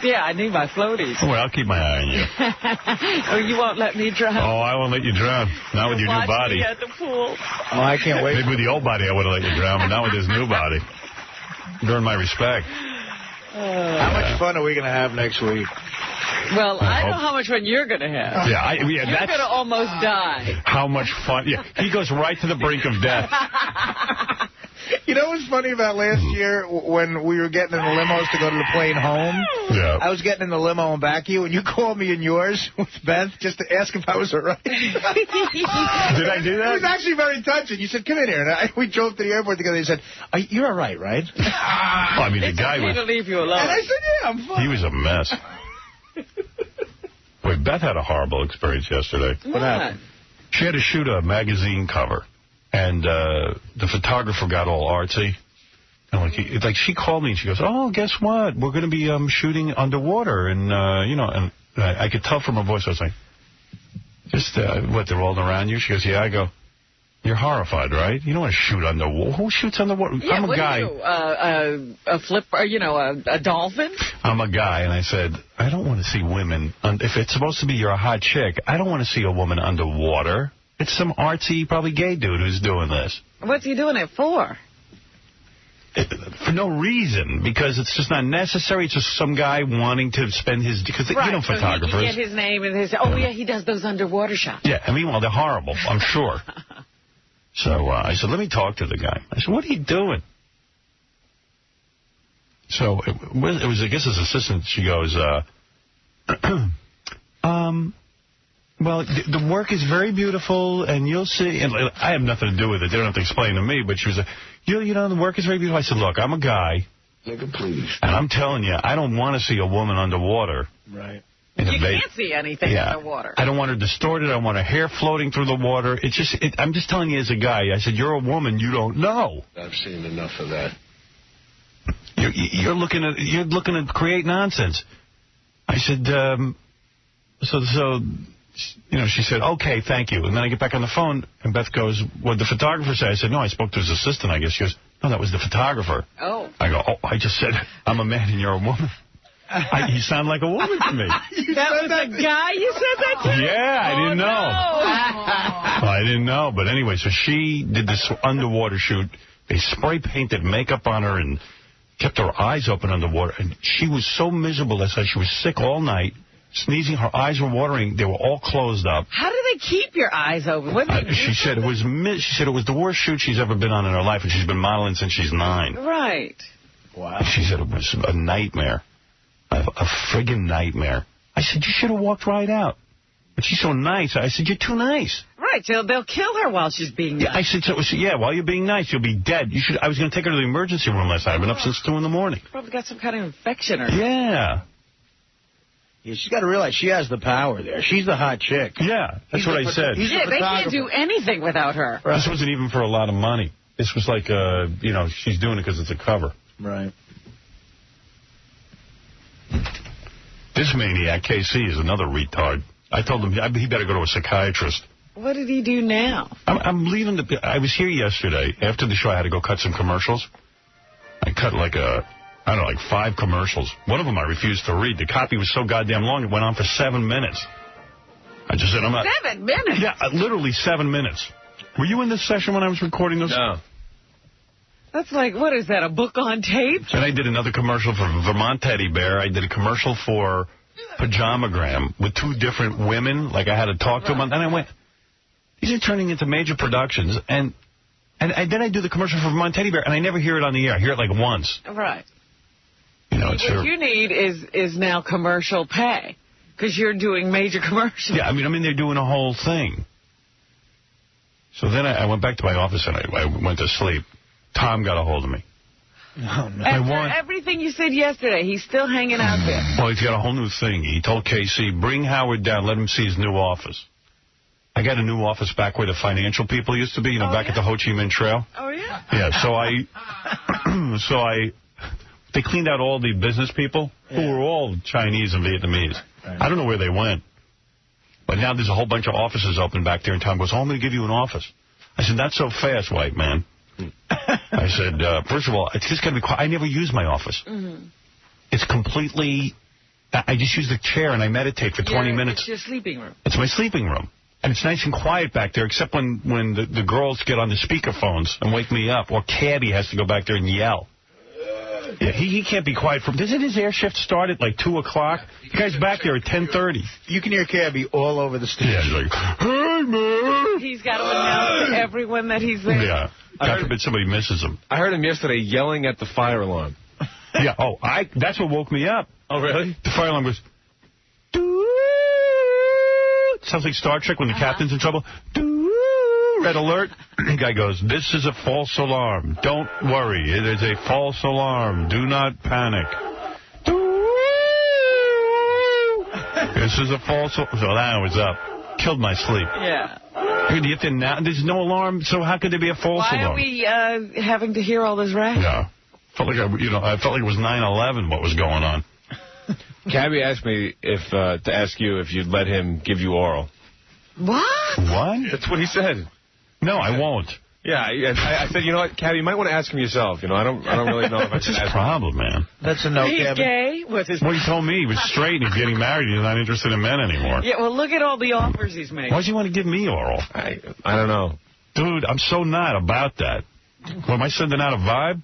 Yeah, I need my floaties. Well, I'll keep my eye on you. Oh, you won't let me drown? Oh, I won't let you drown. Not with your new body. Me at the pool. Oh, I can't wait. Maybe with the old body I would have let you drown, but not with this new body. Earn my respect. How much fun are we going to have next week? Well, I know how much fun you're going to have. Yeah, you're going to almost die. How much fun. Yeah, he goes right to the brink of death. You know what's funny about last year when we were getting in the limos to go to the plane home? Yeah. I was getting in the limo and back you, and you called me in yours with Beth just to ask if I was all right. Did I do that? It was actually very touching. You said, come in here. And we drove to the airport together. You said, you're all right, right? I mean, the guy was... to leave you alone. And I said, yeah, I'm fine. He was a mess. Boy, Beth had a horrible experience yesterday. What happened? She had to shoot a magazine cover, and the photographer got all artsy. And like she called me and she goes, "Oh, guess what? We're going to be shooting underwater." And and I could tell from her voice. I was like, "Just what? They're rolling around you?" She goes, "Yeah." I go, You're horrified, right? You don't want to shoot underwater. Who shoots underwater? Yeah, I'm a guy. A flip, or, a dolphin? I'm a guy, and I said, I don't want to see women. If it's supposed to be you're a hot chick, I don't want to see a woman underwater. It's some artsy, probably gay dude who's doing this. What's he doing it for? For no reason, because it's just not necessary. It's just some guy wanting to spend his... Because, right, you know, photographers... So he can get his name and his... Oh, yeah, he does those underwater shots. Yeah, and meanwhile, they're horrible, I'm sure. So I said, let me talk to the guy. I said, what are you doing? So it was I guess, his assistant. She goes, well, the work is very beautiful, and you'll see. And I have nothing to do with it. They don't have to explain to me. But she was like, you know, the work is very beautiful. I said, look, I'm a guy. Nigga, please. And I'm telling you, I don't want to see a woman underwater. Right. You can't see anything underwater. I don't want her distorted. I want her hair floating through the water. It's just, I'm just telling you as a guy. I said, you're a woman. You don't know. I've seen enough of that. You're looking to create nonsense. I said, so you know, she said, okay, thank you. And then I get back on the phone, and Beth goes, what did the photographer say? I said, no, I spoke to his assistant, I guess. She goes, no, that was the photographer. Oh. I go, I just said, I'm a man and you're a woman. You sound like a woman to me. That was a guy you said that to? Yeah, I didn't know. No. I didn't know. But anyway, so she did this underwater shoot. They spray painted makeup on her and kept her eyes open underwater. And she was so miserable. That's why she was sick all night, sneezing. Her eyes were watering. They were all closed up. How do they keep your eyes open? She said it was the worst shoot she's ever been on in her life, and she's been modeling since she's 9. Right. Wow. She said it was a nightmare. A friggin' nightmare. I said, you should have walked right out. But she's so nice. I said, you're too nice. Right, so they'll kill her while she's being nice. Yeah, I said, while you're being nice, you'll be dead. I was going to take her to the emergency room last night. I've been up since 2 in the morning. Probably got some kind of infection or Yeah. Yeah, she's got to realize she has the power there. She's the hot chick. Yeah, that's what I said. Yeah, they can't do anything without her. This wasn't even for a lot of money. This was like, you know, she's doing it because it's a cover. Right. This maniac, KC, is another retard. I told him he better go to a psychiatrist. What did he do now? I'm leaving I was here yesterday. After the show, I had to go cut some commercials. I cut like 5 commercials. One of them I refused to read. The copy was so goddamn long, it went on for 7 minutes. I just said, I'm not... 7 minutes? Yeah, literally 7 minutes. Were you in this session when I was recording this? No. That's like, what is that, a book on tape? And I did another commercial for Vermont Teddy Bear. I did a commercial for Pajamagram with 2 different women. Like, I had to talk to them. And I went, these are turning into major productions. And then I do the commercial for Vermont Teddy Bear, and I never hear it on the air. I hear it like once. Right. You know, what you need is now commercial pay, because you're doing major commercials. Yeah, I mean, they're doing a whole thing. So then I went back to my office, and I went to sleep. Tom got a hold of me. Oh, no. After everything you said yesterday, he's still hanging out there. Well, he's got a whole new thing. He told KC, bring Howard down, let him see his new office. I got a new office back where the financial people used to be, back at the Ho Chi Minh Trail. Oh, yeah? Yeah, they cleaned out all the business people who were all Chinese and Vietnamese. Right. I don't know where they went. But now there's a whole bunch of offices open back there, and Tom goes, I'm going to give you an office. I said, not so fast, white man. I said, first of all, it's just going to be quiet. I never use my office. Mm-hmm. It's completely, I just use the chair and I meditate for 20 minutes. It's your sleeping room. It's my sleeping room. And it's nice and quiet back there, except when the girls get on the speakerphones and wake me up, or Cabby has to go back there and yell. Yeah, he can't be quiet. Doesn't his air shift start at like 2 o'clock? The guy's back there at 10:30. You can hear Cabby all over the stage. Yeah, he's like, hey, man. He's got to announce to everyone that he's there. Yeah. God forbid somebody misses him. I heard him yesterday yelling at the fire alarm. Yeah, that's what woke me up. Oh, really? The fire alarm goes, sounds like Star Trek when the captain's in trouble. Red alert. The guy goes, this is a false alarm. Don't worry. It is a false alarm. Do not panic. This is a false alarm. So that was up. Killed my sleep. Yeah. There's no alarm, so how could there be a false alarm? Why are we having to hear all this racket? Yeah. I felt like it was 9/11 what was going on. Cabby asked me to ask you if you'd let him give you oral. What? What? That's what he said. No, I won't. Yeah, I said, you know what, Cabby, you might want to ask him yourself. You know, I don't really know if I What's should his ask problem, man? That's a no, He's Kevin. gay? What's his Well, he told me he was straight and he's getting married and he's not interested in men anymore. Yeah, well, look at all the offers he's made. Why does he want to give me oral? I don't know. Dude, I'm so not about that. Well, am I sending out a vibe?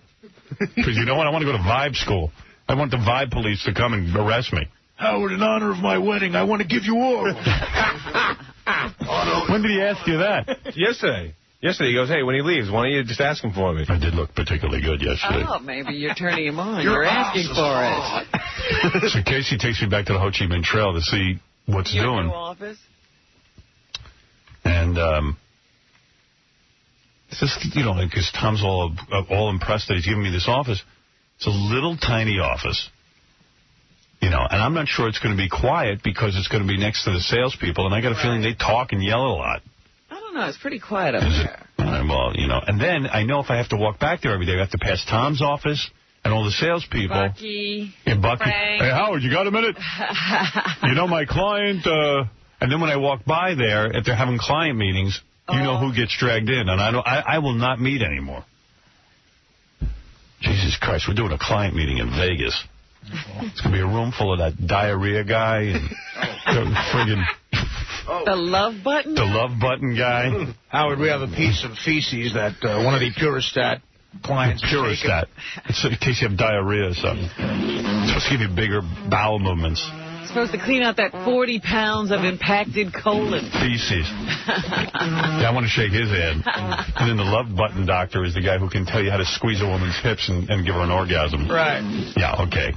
Because you know what? I want to go to vibe school. I want the vibe police to come and arrest me. Howard, in honor of my wedding, I want to give you oral. When did he ask you that? Yesterday. Yesterday, he goes, hey, when he leaves, why don't you just ask him for me? I did look particularly good yesterday. Oh, maybe you're turning him on. You're asking for it. So Casey takes me back to the Ho Chi Minh Trail to see what's Your doing. new office? And, it's just, you know, because Tom's all impressed that he's giving me this office. It's a little tiny office. You know, and I'm not sure it's going to be quiet because it's going to be next to the salespeople, and I got a feeling they talk and yell a lot. I don't know. It's pretty quiet up there. Well, you know, and then I know if I have to walk back there every day, I have to pass Tom's office and all the salespeople. Bucky. And Bucky. Frank. Hey, Howard, you got a minute? You know, my client, and then when I walk by there, if they're having client meetings, you know who gets dragged in, and I will not meet anymore. Jesus Christ, we're doing a client meeting in Vegas. It's going to be a room full of that diarrhea guy and friggin' The love button? The love button guy. Howard, we have a piece of feces that one of the Puristat clients Puristat. It's in case you have diarrhea or something. It's supposed to give you bigger bowel movements. Supposed to clean out that 40 pounds of impacted colon. Feces. Yeah, I want to shake his hand. And then the love button doctor is the guy who can tell you how to squeeze a woman's hips and give her an orgasm. Right. Yeah, okay.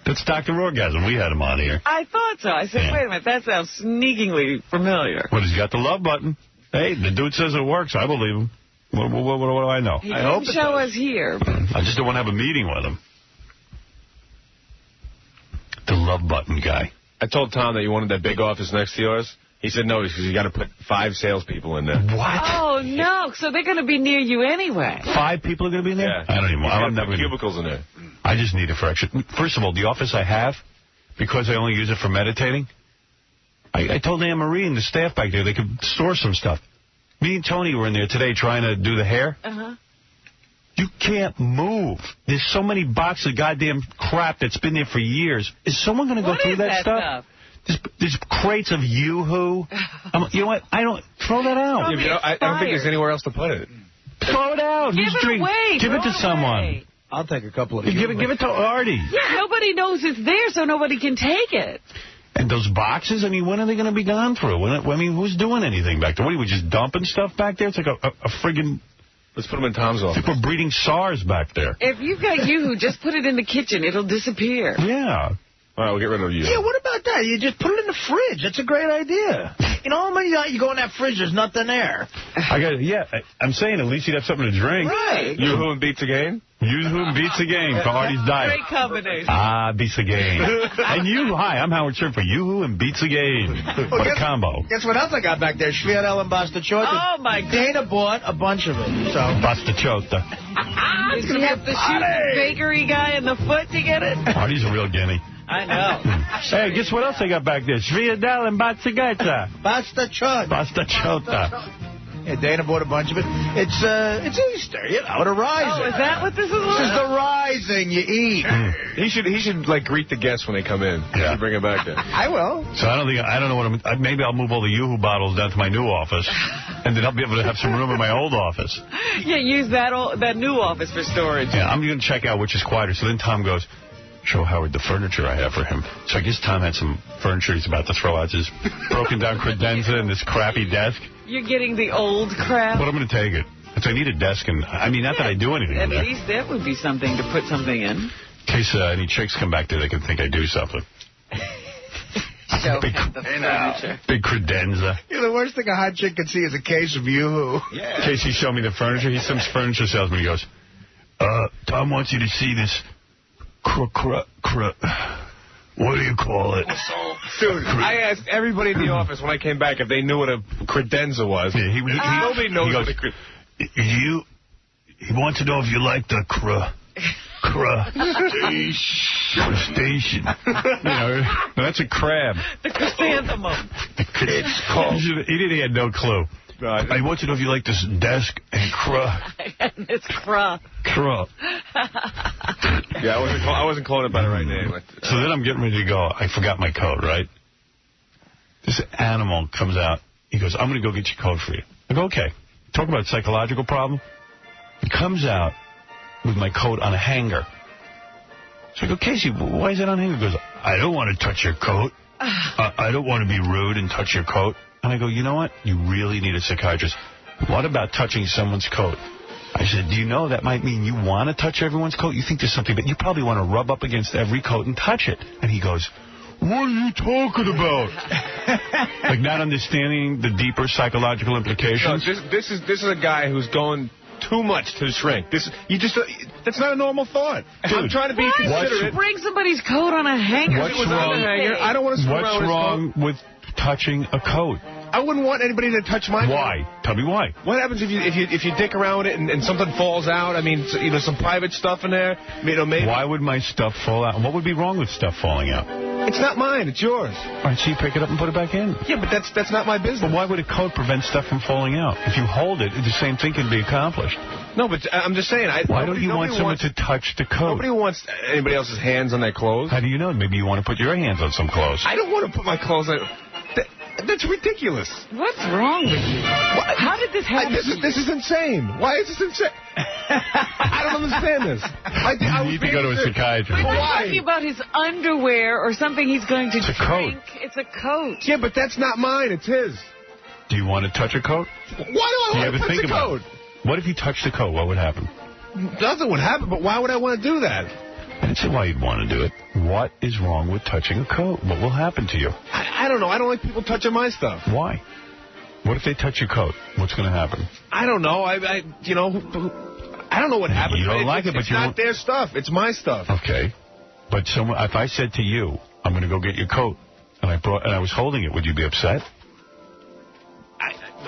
That's Dr. Orgasm. We had him on here. I thought so. I said, wait a minute, that sounds sneakingly familiar. What, he's got the love button? Hey, the dude says it works. I believe him. What do I know? He didn't show us here. I just don't want to have a meeting with him. The love button guy. I told Tom that you wanted that big office next to yours. He said no, because you got to put 5 salespeople in there. What? Oh, no. So they're going to be near you anyway. 5 people are going to be in there? Yeah. I don't even know. I'm never cubicles in there. I just need it for extra. First of all, the office I have, because I only use it for meditating, I told Anne Marie and the staff back there they could store some stuff. Me and Tony were in there today trying to do the hair. Uh-huh. You can't move. There's so many boxes of goddamn crap that's been there for years. Is someone going to go through that stuff? There's crates of Yoo-Hoo. You know what? I don't... Throw that out. Yeah, but, you know, I don't think there's anywhere else to put it. Throw it out. Give it away. Give it to someone. I'll take a couple of Give it to Artie. Yeah, nobody knows it's there, so nobody can take it. And those boxes, I mean, when are they going to be gone through? I mean, who's doing anything back there? What are we just dumping stuff back there? It's like a friggin'... Let's put them in Tom's office. It's like we're breeding SARS back there. If you've got Yoo-Hoo, just put it in the kitchen. It'll disappear. Yeah. All right, we'll get rid of you. Yeah, what about that? You just put it in the fridge. That's a great idea. You know how many you go in that fridge, there's nothing there. I'm saying at least you'd have something to drink. Right. Yoo-Hoo and beats again? Yoo-Hoo and beats again for Artie's diet. Great combination. Ah, beats again. And hi, I'm Howard Stern for Yoo-Hoo and beats again. What a combo. Guess what else I got back there? Schwierel and Bastachota. Oh, my God. Dana bought a bunch of it. So Bastachota. Did you have to shoot the bakery guy in the foot to get it? Artie's a real guinea. I know. Hey, guess what else I got back there? Schwierel and Bastachota. Bastachota. Yeah, Dana bought a bunch of it. It's Easter, you know, the rising. Oh, is that what this is? This is the rising you eat. He should like greet the guests when they come in. Yeah. Bring it back there. I will. So I don't know what maybe I'll move all the Yoo-Hoo bottles down to my new office, and then I'll be able to have some room in my old office. Yeah, use that new office for storage. Yeah, I'm going to check out which is quieter. So then Tom goes, show Howard the furniture I have for him. So I guess Tom had some furniture he's about to throw out. His broken down credenza and this crappy desk. You're getting the old crap. But I'm going to take it. Because I need a desk, and I mean, not that I do anything At in there. least that would be something to put something in. In case any chicks come back there, they can think I do something. Show him the furniture. Big credenza. Yeah, the worst thing a hot chick could see is a case of Yoo-Hoo. Yeah. In case he showed me the furniture, he's some furniture salesman. He goes, Tom wants you to see this what do you call it? Dude, I asked everybody in the office when I came back if they knew what a credenza was. Yeah, nobody knows what a He wants to know if you like the crustacean. You know, that's a crab. The chrysanthemum. It's called. He had no clue. I want to know if you like this desk and It's cruh. Yeah, I wasn't calling it by the right name. So then I'm getting ready to go. I forgot my coat, right? This animal comes out. He goes, I'm going to go get your coat for you. I go, okay. Talk about a psychological problem. He comes out with my coat on a hanger. So I go, Casey, why is it on a hanger? He goes, I don't want to touch your coat. I don't want to be rude and touch your coat. And I go, you know what? You really need a psychiatrist. What about touching someone's coat? I said, do you know that might mean you want to touch everyone's coat? You think there's something, but you probably want to rub up against every coat and touch it. And he goes, what are you talking about? Like not understanding the deeper psychological implications. No, this is a guy who's going too much to the shrink. That's not a normal thought. Dude, I'm trying to be considerate. Bring somebody's coat on a hanger. What's wrong? I don't want to screw around with his coat. What's wrong with touching a coat? I wouldn't want anybody to touch my coat. Why? Tell me why. What happens if you dick around with it and something falls out? I mean, some private stuff in there. Maybe. Why would my stuff fall out? What would be wrong with stuff falling out? It's not mine. It's yours. All right, so you pick it up and put it back in. Yeah, but that's not my business. But why would a coat prevent stuff from falling out? If you hold it, the same thing can be accomplished. No, but I'm just saying. Why don't you want someone to touch the coat? Nobody wants anybody else's hands on their clothes. How do you know? Maybe you want to put your hands on some clothes. I don't want to put my clothes on. That's ridiculous. What's wrong with you? How did this happen? This is insane. Why is this insane? I don't understand this. You need to go to a psychiatrist. We're talking about his underwear or something he's going to drink. Coat. It's a coat. Yeah, but that's not mine. It's his. Do you want to touch a coat? Why do I want to touch a coat? What if you touched the coat? What would happen? Nothing would happen, but why would I want to do that? I didn't say why you'd want to do it. What is wrong with touching a coat? What will happen to you? I don't know. I don't like people touching my stuff. Why? What if they touch your coat? What's going to happen? I don't know. I don't know what happens. You don't like it, but it's not their stuff. It's my stuff. Okay. But if I said to you, I'm going to go get your coat, and I was holding it, would you be upset?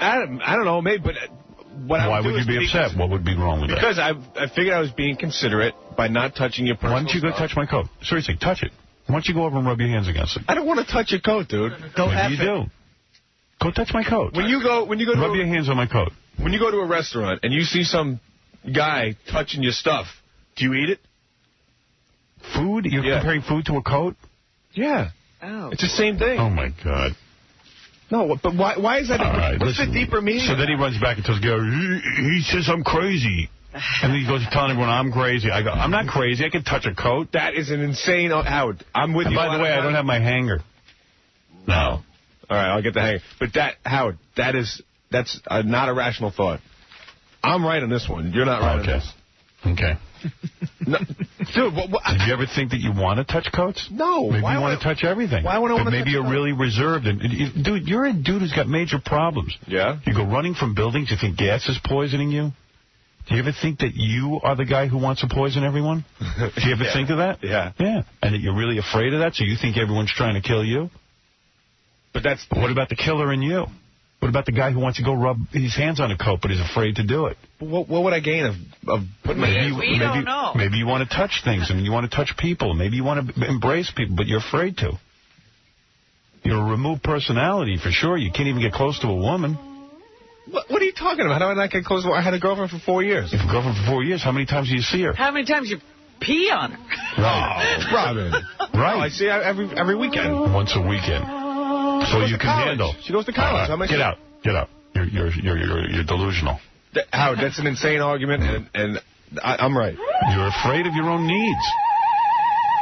I don't know. Maybe, but why would you be upset? What would be wrong with that? Because I figured I was being considerate by not touching your personal Why don't you go touch my coat? Seriously, touch it. Why don't you go over and rub your hands against it? I don't want to touch your coat, dude. Maybe you do. Go touch my coat. When you go rub your hands on my coat. When you go to a restaurant and you see some guy touching your stuff, do you eat it? Food? You're comparing food to a coat? Yeah. Oh. It's the same thing. Oh, my God. No, but why is that? All right, what's the deeper meaning? So then he runs back and tells Gary, he says I'm crazy. And then he goes telling everyone I'm crazy. I go, I'm not crazy. I can touch a coat. That is an insane... Howard, I'm with you. By the way, I don't have my hanger. No. All right, I'll get the hanger. But Howard, that's not a rational thought. I'm right on this one. You're not right on this. Okay. No, dude, did you ever think that you want to touch coats? No. Maybe you want to touch everything. Why would I want to touch maybe you're really reserved. Dude, you're a dude who's got major problems. Yeah? You go running from buildings, you think gas is poisoning you? Do you ever think that you are the guy who wants to poison everyone? Do you ever think of that? Yeah. Yeah. And that you're really afraid of that, so you think everyone's trying to kill you? But what about the killer in you? What about the guy who wants to go rub his hands on a coat but is afraid to do it? What would I gain of putting my hands? We don't know. Maybe you want to touch things and you want to touch people. Maybe you want to embrace people, but you're afraid to. You're a removed personality for sure. You can't even get close to a woman. What are you talking about? How do I not get close to her? I had a girlfriend for 4 years. You have a girlfriend for 4 years. How many times do you see her? How many times you pee on her? Right. Oh, Robin. Right. No, I see her every weekend. Once a weekend. So you can handle. She goes to college. Get out. Get out. You're delusional. Howard, that's an insane argument, and I'm right. You're afraid of your own needs.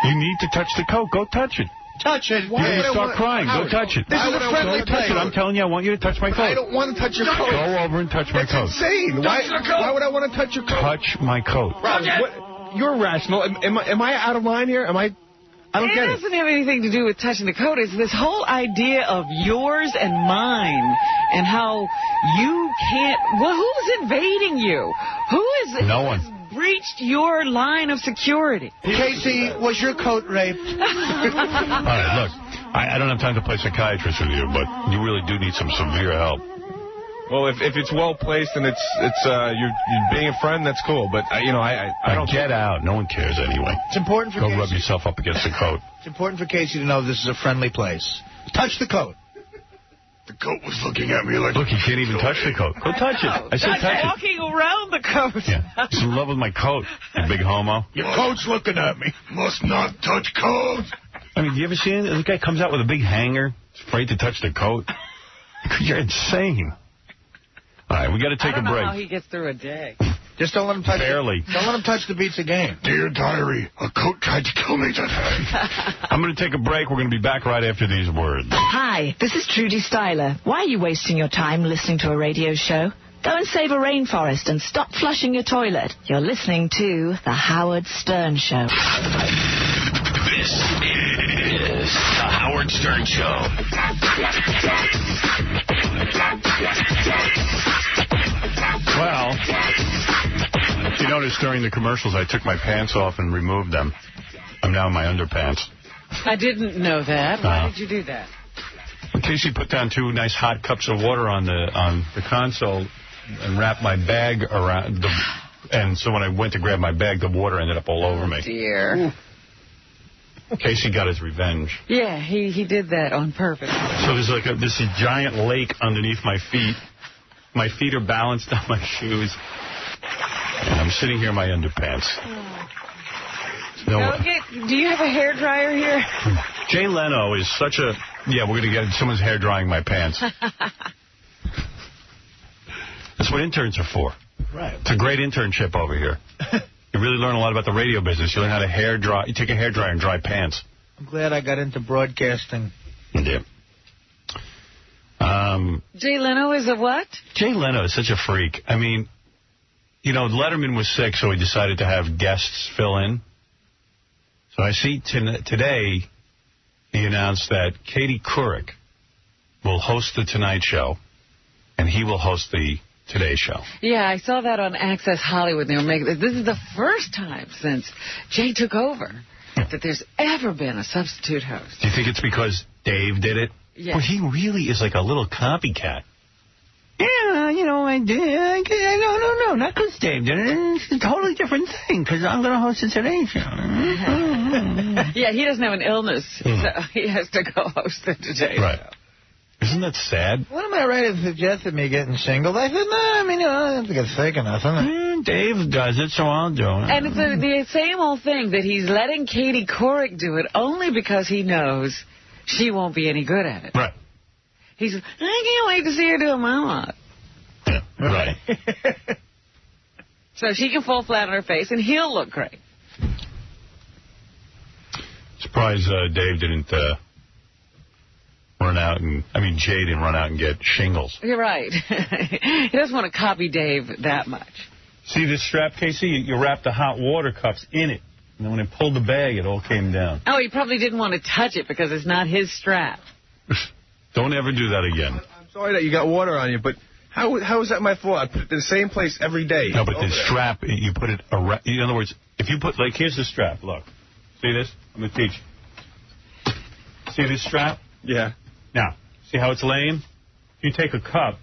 You need to touch the coat. Go touch it. Touch it. You're going to start crying. Go touch it. This is a friendly place. I'm telling you, I want you to touch my coat. I don't want to touch your coat. Go over and touch my coat. That's insane. Why would I want to touch your coat? Touch my coat. Rob, you're rational. Am I out of line here? I don't get it. It doesn't have anything to do with touching the coat. It's this whole idea of yours and mine and how you can't... Well, who's invading you? No one. Who has breached your line of security? Casey, was your coat raped? All right, look, I don't have time to play psychiatrist with you, but you really do need some severe help. Well, if it's well placed and you're being a friend, that's cool. But I don't get out. No one cares anyway. It's important for Go Casey. rub yourself up against the coat. It's important for Casey to know this is a friendly place. Touch the coat. The coat was looking at me like... Look, he can't even touch the coat. Go touch it. I said touch it. Walking around the coat. Yeah. He's in love with my coat, you big homo. Your coat's looking at me. Must not touch coat. I mean, you ever seen the guy comes out with a big hanger? He's afraid to touch the coat. You're insane. All right, we got to take a break. I don't know how he gets through a day. Just don't let him touch Barely. Don't let him touch the beats again. Dear diary, a coat tried to kill me today. I'm going to take a break. We're going to be back right after these words. Hi, this is Trudy Styler. Why are you wasting your time listening to a radio show? Go and save a rainforest and stop flushing your toilet. You're listening to The Howard Stern Show. This is The Howard Stern Show. Well, you notice during the commercials I took my pants off and removed them. I'm now in my underpants. I didn't know that. Why did you do that? Casey put down 2 nice hot cups of water on the console and wrapped my bag around and so when I went to grab my bag, the water ended up all over me. Dear. Casey got his revenge. Yeah, he did that on purpose. So there's like this giant lake underneath my feet. My feet are balanced on my shoes. And I'm sitting here in my underpants. Do you have a hairdryer here? Jay Leno is such a... Yeah, we're going to get someone's hair drying my pants. That's what interns are for. Right. It's a great internship over here. You really learn a lot about the radio business. You learn how to hair dry. You take a hairdryer and dry pants. I'm glad I got into broadcasting. Yeah. Jay Leno is a what? Jay Leno is such a freak. I mean, you know, Letterman was sick, so he decided to have guests fill in. So I see today he announced that Katie Couric will host the Tonight Show, and he will host the Today Show. Yeah, I saw that on Access Hollywood. They were making this is the first time since Jay took over that there's ever been a substitute host. Do you think it's because Dave did it? Yeah. Well, he really is like a little copycat. Yeah, you know, I did. No, not because Dave did it. It's a totally different thing, because I'm going to host the Today Show. Yeah, he doesn't have an illness, so he has to go host the Today Show. Isn't that sad? One of my writers suggested me getting singled. I said, no, I mean, you know, I don't have to get sick or nothing. Dave does it, so I'll do it. And it's the same old thing that he's letting Katie Couric do it only because he knows she won't be any good at it. Right. He's, I can't wait to see her do a monologue. Yeah, right. So she can fall flat on her face, and he'll look great. Surprised Dave didn't run out and, Jay didn't run out and get shingles. You're right. He doesn't want to copy Dave that much. See this strap, Casey? You wrap the hot water cups in it. And then when it pulled the bag, it all came down. Oh, he probably didn't want to touch it because it's not his strap. Don't ever do that again. I'm sorry that you got water on you, but how is that my fault? I put it in the same place every day. No, but the strap, you put it around. In other words, if you put, like, here's the strap. Look. See this? I'm going to teach you. See this strap? Yeah. Now, see how it's laying? If you take a cup,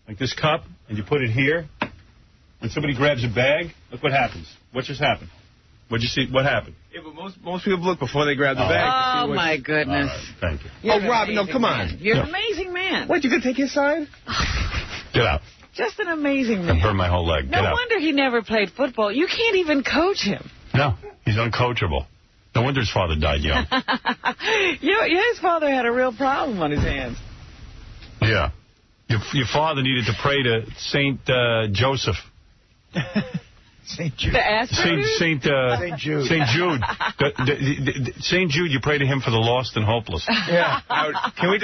like this cup, and you put it here, when somebody grabs a bag, look what happens. What just happened? What'd you see? What happened? Yeah, but most people look before they grab the bag. Oh, my goodness. All right, thank you. You're Robin, no, come on. You're an amazing man. What, you going to take his side? Get out. Just an amazing I man. burned my whole leg. No Get out. wonder he never played football. You can't even coach him. No, he's uncoachable. No wonder his father died young. His father had a real problem on his hands. Yeah. Your father needed to pray to Saint Joseph. St. Jude. The Asperger's? St. Jude. St. Jude. St. Jude, you pray to him for the lost and hopeless. Yeah. Can we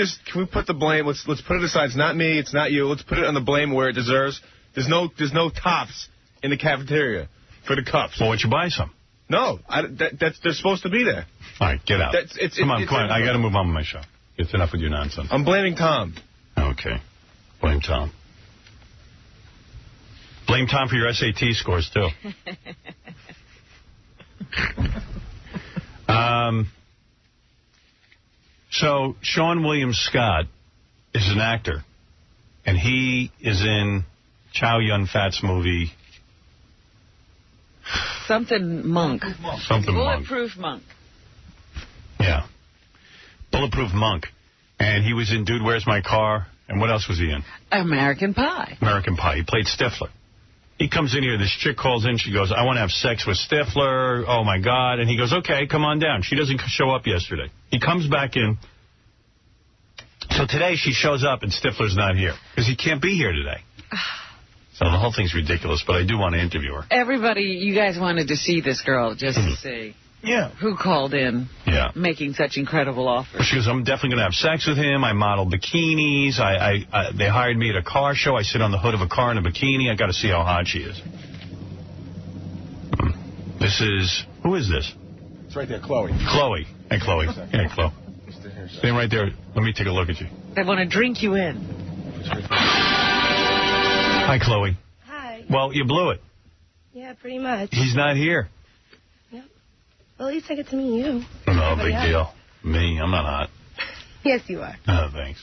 put the blame? Let's put it aside. It's not me. It's not you. Let's put it on the blame where it deserves. There's no tops in the cafeteria for the cups. Well, why don't you buy some? No, they're supposed to be there. All right, get out. Come on. I got to move on with my show. It's enough with your nonsense. I'm blaming Tom. Okay. Blame Tom. Blame Tom for your SAT scores, too. So, Sean William Scott is an actor, and he is in Chow Yun-Fat's movie... Something Monk. Something Monk. Bulletproof Monk. Yeah. Bulletproof Monk. And he was in Dude, Where's My Car? And what else was he in? American Pie. American Pie. He played Stifler. He comes in here. This chick calls in. She goes, I want to have sex with Stifler. Oh, my God. And he goes, okay, come on down. She doesn't show up yesterday. He comes back in. So today she shows up and Stifler's not here because he can't be here today. So the whole thing's ridiculous, but I do want to interview her. Everybody, you guys wanted to see this girl just to see who called in making such incredible offers. She goes, I'm definitely going to have sex with him. I model bikinis. They hired me at a car show. I sit on the hood of a car in a bikini. I got to see how hot she is. This is, who is this? It's right there, Chloe. Chloe. Hey, Chloe. Hey, Chloe. Stand right there. Let me take a look at you. They want to drink you in. Hi, Chloe. Hi. Well, you blew it. Yeah, pretty much. He's not here. Yep. Well, at least I get to meet you. No, big deal. Me, I'm not hot. Yes, you are. Oh, thanks.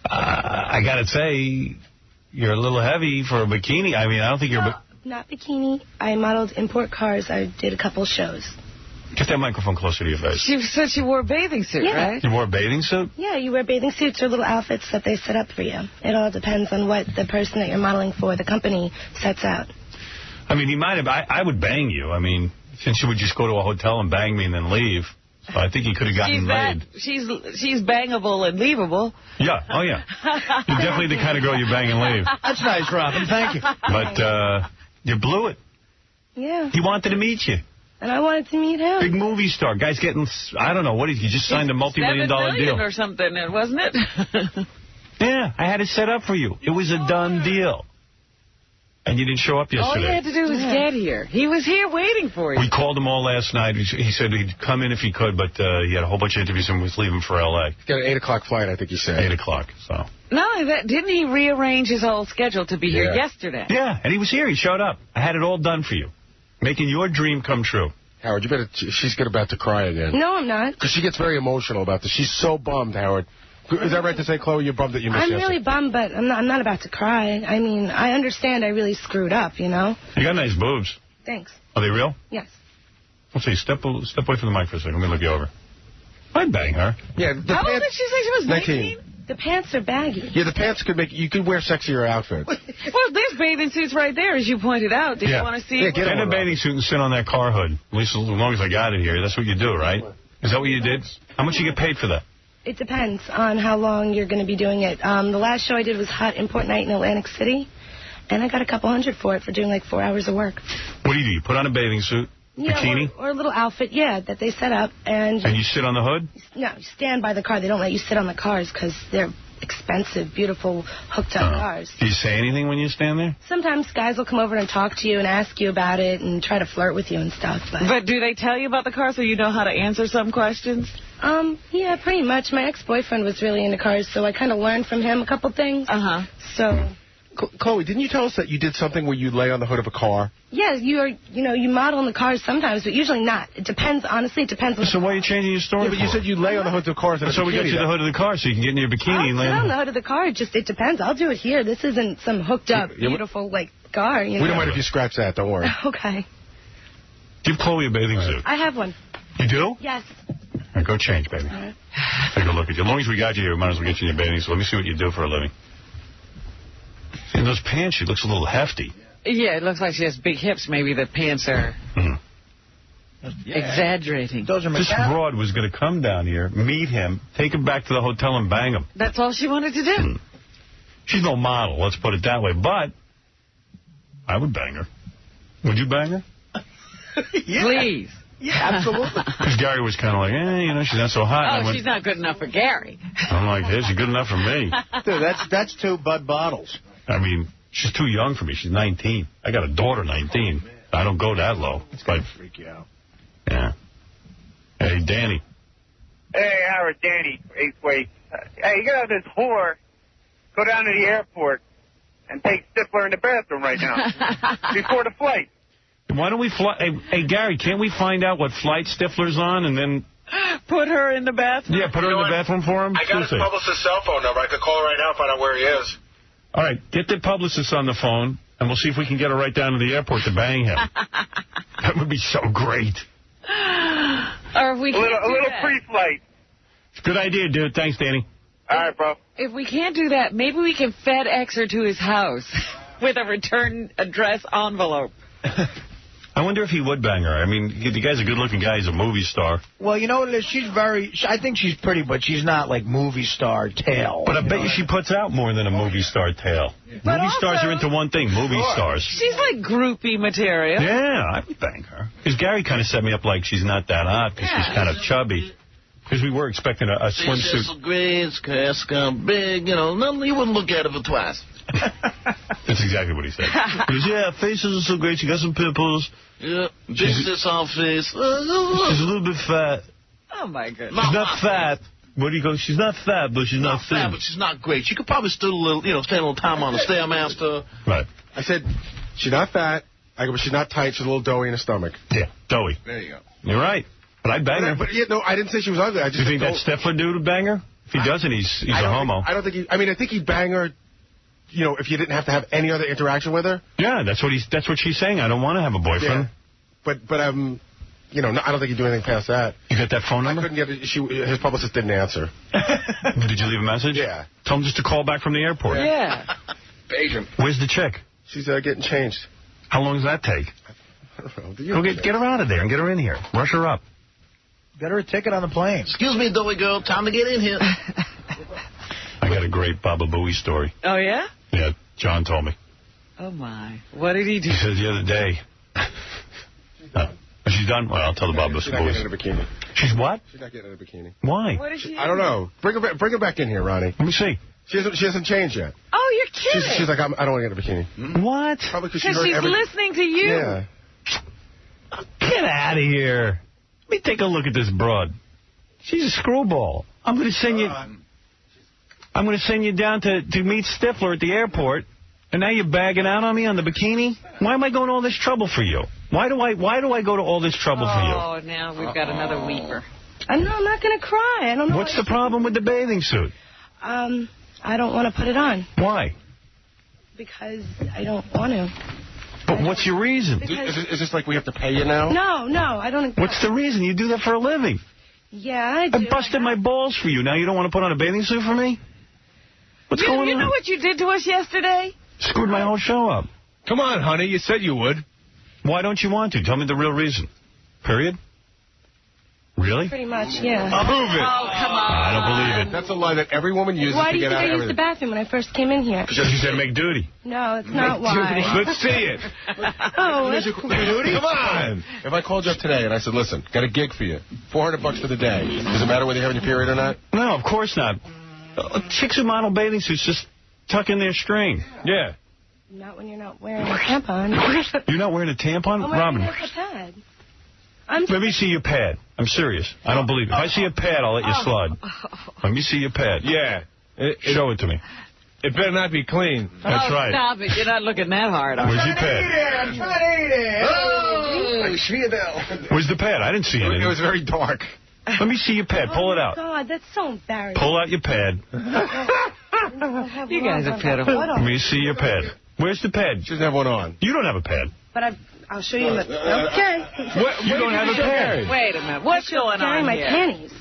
I got to say, you're a little heavy for a bikini. I mean, I don't think you're... Not bikini. I modeled import cars. I did a couple shows. Get that microphone closer to your face. She said she wore a bathing suit, right? You wore a bathing suit? Yeah, you wear bathing suits or little outfits that they set up for you. It all depends on what the person that you're modeling for, the company, sets out. I mean, he might have... I would bang you. I mean, since you would just go to a hotel and bang me and then leave. So I think he could have gotten laid. She's bangable and leavable. Yeah. Oh, yeah. You're definitely the kind of girl you bang and leave. That's nice, Robin. Thank you. But you blew it. Yeah. He wanted to meet you. And I wanted to meet him. Big movie star. Guy's getting, I don't know, what he just signed a multi-million-dollar deal. or something, wasn't it? Yeah, I had it set up for you. It was a done deal. And you didn't show up yesterday. All you had to do was get here. He was here waiting for you. We called him all last night. He said he'd come in if he could, but he had a whole bunch of interviews and was leaving for L.A. He got an 8 o'clock flight, I think he said. 8 o'clock, so. Not only that, didn't he rearrange his whole schedule to be here yesterday? Yeah, and he was here. He showed up. I had it all done for you. Making your dream come true. Howard, you better... She's about to cry again. No, I'm not. Because she gets very emotional about this. She's so bummed, Howard. Is that right to say, Chloe, you're bummed that you missed yesterday? I'm really bummed, but I'm not about to cry. I mean, I understand I really screwed up, you know? You got nice boobs. Thanks. Are they real? Yes. Let's see. Step away from the mic for a second. Let me look you over. I'd bang her. Yeah. How old did she say she was? 19. The pants are baggy. Yeah, the pants could make... You could wear sexier outfits. Well, there's bathing suits right there, as you pointed out. Do you want to see? Yeah, get in a bathing suit and sit on that car hood. At least as long as I got it here. That's what you do, right? Is that what you did? How much you get paid for that? It depends on how long you're going to be doing it. The last show I did was Hot Import Night in Atlantic City, and I got a couple $100 for it for doing like 4 hours of work. What do? You put on a bathing suit, bikini? Or a little outfit, that they set up. And you sit on the hood? No, you stand by the car. They don't let you sit on the cars because they're expensive, beautiful, hooked-up cars. Do you say anything when you stand there? Sometimes guys will come over and talk to you and ask you about it and try to flirt with you and stuff. But do they tell you about the car so you know how to answer some questions? Yeah, pretty much. My ex-boyfriend was really into cars, so I kind of learned from him a couple things. So... Chloe, didn't you tell us that you did something where you lay on the hood of a car? Yeah, you model in the cars sometimes, but usually not. It depends, honestly, it depends on... So why are you changing your story? Yeah, but you said you lay on the hoods of cars in a bikini. So we got you the hood of the car so you can get in your bikini and I'll sit land. on the hood of the car. It depends. I'll do it here. This isn't some hooked-up, beautiful, car, you know? We don't mind if you scratch that. Don't worry. Okay. Give Chloe a bathing suit. I have one. You do? Yes. All right, go change, baby. Right. Take a look at you. As long as we got you here, we might as well get you in your bathing suit. Let me see what you do for a living. In those pants, she looks a little hefty. Yeah, it looks like she has big hips. Maybe the pants are exaggerating. Those are this broad was going to come down here, meet him, take him back to the hotel and bang him. That's all she wanted to do. She's no model, let's put it that way. But I would bang her. Would you bang her? Please. Yeah, absolutely. Because Gary was kind of like, she's not so hot. Oh, she's not good enough for Gary. I'm like, hey, she's good enough for me. Dude, that's 2 Bud bottles. I mean, she's too young for me. She's 19. I got a daughter, 19. I don't go that low. It's going to freak you out. Yeah. Hey, Danny. Hey, Howard, Danny, 8th Way. Hey, you got to have this whore go down to the airport and take Stifler in the bathroom right now before the flight. Why don't we fly? Hey, Gary, can't we find out what flight Stifler's on and then... Put her in the bathroom? Yeah, put her in the bathroom for him? I got his publicist's cell phone number. I could call her right now and find out where he is. All right, get the publicist on the phone, and we'll see if we can get her right down to the airport to bang him. That would be so great. Or if we a little pre-flight. Good idea, dude. Thanks, Danny. All right, bro. If we can't do that, maybe we can FedEx her to his house with a return address envelope. I wonder if he would bang her. I mean, the guy's a good-looking guy. He's a movie star. Well, you know what it is? I think she's pretty, but she's not like movie star tail. But I bet you she puts out more than a movie star tail. But movie stars are into one thing, movie stars. She's like groupie material. Yeah, I would bang her. Because Gary kind of set me up like she's not that hot because she's kind of chubby. Because we were expecting a swimsuit. She's so great, ass big, you know, nothing, you wouldn't look at her twice. That's exactly what he said. He goes, yeah, faces are so great. She got some pimples. Yeah, this on face. She's a little bit fat. Oh, my goodness. She's not fat. What do you go? She's not fat, but she's not thin. Fat, but she's not great. She could probably still a little, you know, spend a little time on the Stairmaster. Right. I said, she's not fat. I go, but she's not tight. She's a little doughy in the stomach. Yeah, doughy. There you go. You're right. But I'd bang her. But yeah, no, I didn't say she was ugly. I just you think that Stifler dude would bang her? If he doesn't, he's a homo. I don't think he... I mean, I think he'd bang her, you know, if you didn't have to have any other interaction with her. Yeah, that's what she's saying. I don't want to have a boyfriend. Yeah. But you know, I don't think he'd do anything past that. You got that phone number? I couldn't get it. His publicist didn't answer. Did you leave a message? Yeah. Tell him just to call back from the airport. Yeah. Asian. Where's the chick? She's getting changed. How long does that take? I don't know. Go get her out of there and get her in here. Rush her up. Get her a ticket on the plane. Excuse me, doughy girl. Time to get in here. I got a great Baba Booey story. Oh, yeah? Yeah, John told me. Oh, my. What did he do? He said the other day. She's done? Well, I'll tell the Baba Booey. She's not getting in a bikini. She's what? She's not getting in a bikini. Why? What is she I don't know. Bring her back in here, Ronnie. Let me see. She hasn't changed yet. Oh, you're kidding. She's like, I don't want to get in a bikini. What? Probably because she's listening to you. Yeah. Get out of here. Let me take a look at this broad. She's a screwball. I'm going to send you. I'm going to send you down to meet Stifler at the airport, and now you're bagging out on me on the bikini. Why am I going to all this trouble for you? Why do I go to all this trouble for you? Oh, now we've got another weeper. I'm not going to cry. I don't know. What's the problem with the bathing suit? I don't want to put it on. Why? Because I don't want to. But what's your reason? Is this like we have to pay you now? No, I don't. What's the reason? You do that for a living. Yeah, I do. I busted my balls for you. Now you don't want to put on a bathing suit for me? What's going on? You know what you did to us yesterday? Screwed my whole show up. Come on, honey. You said you would. Why don't you want to? Tell me the real reason. Period? Really? Pretty much, yeah. Prove it. Oh, come on. I don't believe it. That's a lie that every woman uses Why to do you get think out I of used the everything. bathroom when I first came in here? Because you said make duty. No, it's not why. Let's see it. Oh, that's cool. Come on. If I called you up today and I said, listen, got a gig for you, $400 for the day. Does it matter whether you're having your period or not? No, of course not. Chicks who model bathing suits just tuck in their string. Yeah. Not when you're not wearing a tampon. You're not wearing a tampon? I'm Robin. wearing a pad. Let me see your pad. I'm serious. I don't believe it. If I see a pad, I'll let you slide. Let me see your pad. Yeah. Show it to me. It better not be clean. That's right. Stop it. You're not looking that hard. Where's your pad? I'm trying to eat it. Oh! Where's the pad? I didn't see anything. It was very dark. Let me see your pad. Pull it out. God, that's so embarrassing. Pull out your pad. You guys are pitiful. Let me see your pad. Where's the pad? She doesn't have one on. You don't have a pad. But I'll show you. Okay. You don't have a pad. Wait a minute. What's going on my here? panties.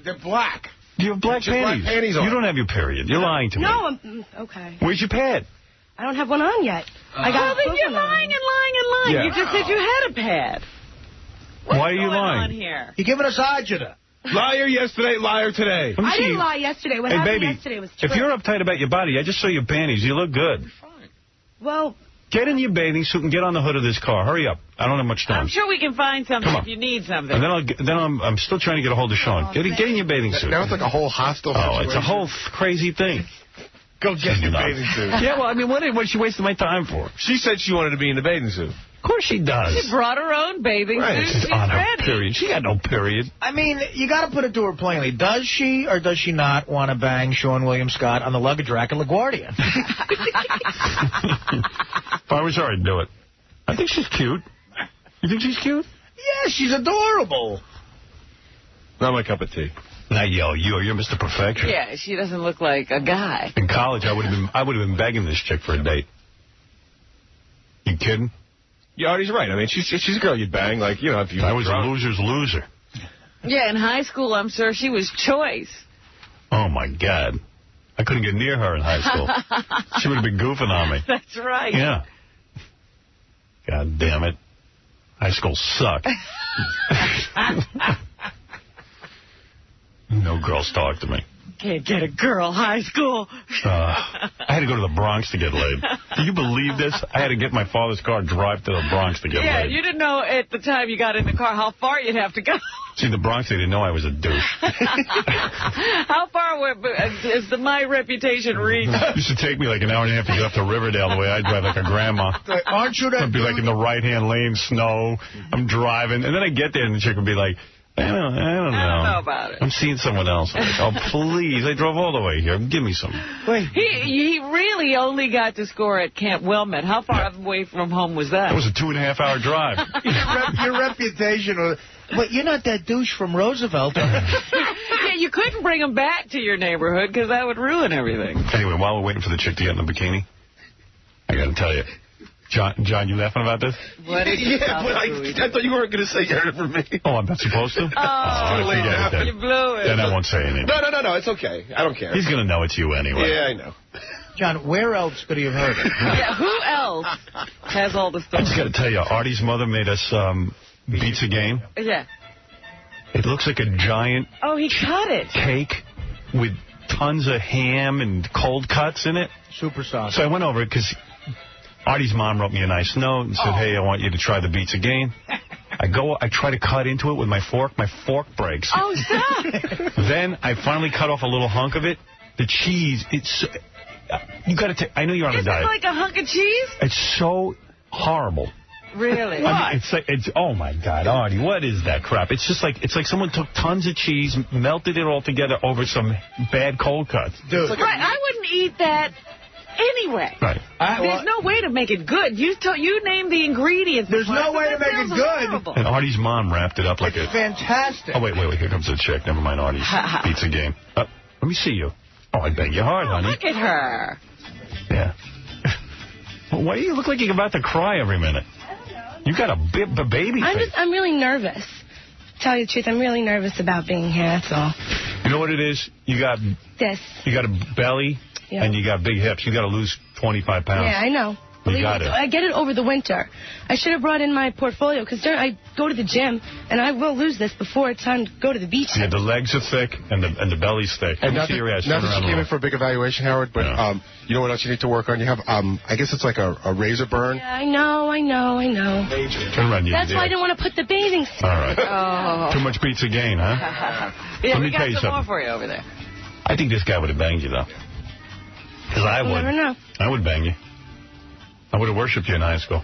They're black. You have black panties. Black panties on. You don't have your period. You're lying to me. No, okay. Where's your pad? I don't have one on yet. I got. Well, then you're lying and lying and lying. Yeah. You just said you had a pad. Why are you What's going lying? on here? You're giving us agita. Liar yesterday, liar today. I didn't lie yesterday. What Hey, happened baby, yesterday was true. if you're uptight about your body, I just saw your panties. You look good. Well, get in your bathing suit and get on the hood of this car. Hurry up. I don't have much time. I'm sure we can find something if you need something. And then I'm still trying to get a hold of Sean. Get in your bathing suit. Now it's like a whole hostile situation. It's a whole crazy thing. Go get your bathing suit. Yeah, well, I mean, what's she wasting my time for? She said she wanted to be in the bathing suit. Of course she does. She brought her own bathing suit. She's on her period. She got no period. I mean, you got to put it to her plainly. Does she or does she not want to bang Sean William Scott on the luggage rack at LaGuardia? If I was her, I'd do it. I think she's cute. You think she's cute? Yeah, she's adorable. Not my cup of tea. Now, you're Mr. Perfection. Yeah, she doesn't look like a guy. In college, I would have been begging this chick for a date. You kidding? Yeah, Artie's right. I mean, she's a girl you'd bang, like, you know, if you... I was a loser's loser. Yeah, in high school, I'm sure she was choice. Oh, my God. I couldn't get near her in high school. She would have been goofing on me. That's right. Yeah. God damn it. High school sucked. No girls talk to me. Can't get a girl, high school. I had to go to the Bronx to get laid. Do you believe this? I had to get my father's car, drive to the Bronx to get Yeah, laid. you didn't know at the time you got in the car how far you'd have to go. See, the Bronx, they didn't know I was a douche. How far is my reputation reached? It used to take me like an hour and a half to get up to Riverdale the way I drive like a grandma. Aren't you that I'd be like in the right-hand lane, snow. I'm driving. And then I get there and the chick would be like, I don't know about it. I'm seeing someone else. I'm like, oh, please. I drove all the way here. Give me some. Wait. He really only got to score at Camp Wilmette. How far away from home was that? It was a 2.5-hour drive. Your reputation was... But you're not that douche from Roosevelt. Yeah, you couldn't bring him back to your neighborhood because that would ruin everything. Anyway, while we're waiting for the chick to get in the bikini, I got to tell you. John, you laughing about this? What did you but I thought you weren't going to say you heard it from me. Oh, I'm not supposed to? Oh, you blew it. Then I won't say anything. No, it's okay. I don't care. He's going to know it's you anyway. Yeah, I know. John, where else could he have heard it? Yeah, who else has all the stuff? I just got to tell you, Artie's mother made us pizza game. Yeah. It looks like a giant Oh, he cut it. cake with tons of ham and cold cuts in it. Super sauce. So I went over it because Artie's mom wrote me a nice note and said, hey, I want you to try the pizza game. I try to cut into it with my fork. My fork breaks. Oh, stop. Then I finally cut off a little hunk of it. The cheese, you got to take, I know you're on a diet. Is it like a hunk of cheese? It's so horrible. Really? I mean, it's oh my God, Artie, what is that crap? It's like someone took tons of cheese, melted it all together over some bad cold cuts. Dude. Right, I wouldn't eat that anyway. Right. There's no way to make it good. You named the ingredients. There's no way to make it good. Horrible. And Artie's mom wrapped it up like it's fantastic. Oh, wait, here comes the chick. Never mind Artie's pizza game. Let me see you. Oh, I beg your heart, honey. Look at her. Yeah. Why do you look like you're about to cry every minute? You got a baby face. I'm really nervous. Tell you the truth, I'm really nervous about being here, that's all. You know what it is? You got a belly and you got big hips. You got to lose 25 pounds. Yeah, I know. You got it. I get it over the winter. I should have brought in my portfolio because I go to the gym and I will lose this before it's time to go to the beach. Yeah, the legs are thick and the belly's thick. And not that you came in for a big evaluation, Howard, but you know what else you need to work on? You have, I guess it's like a razor burn. Yeah, I know. Major. Turn around, That's why I didn't want to put the bathing suit. All right. Oh. Too much pizza gain, huh? Yeah, Let we me tell got you some more something. for you over there. I think this guy would have banged you, though. Because I would. You never know. I would bang you. I would have worshipped you in high school.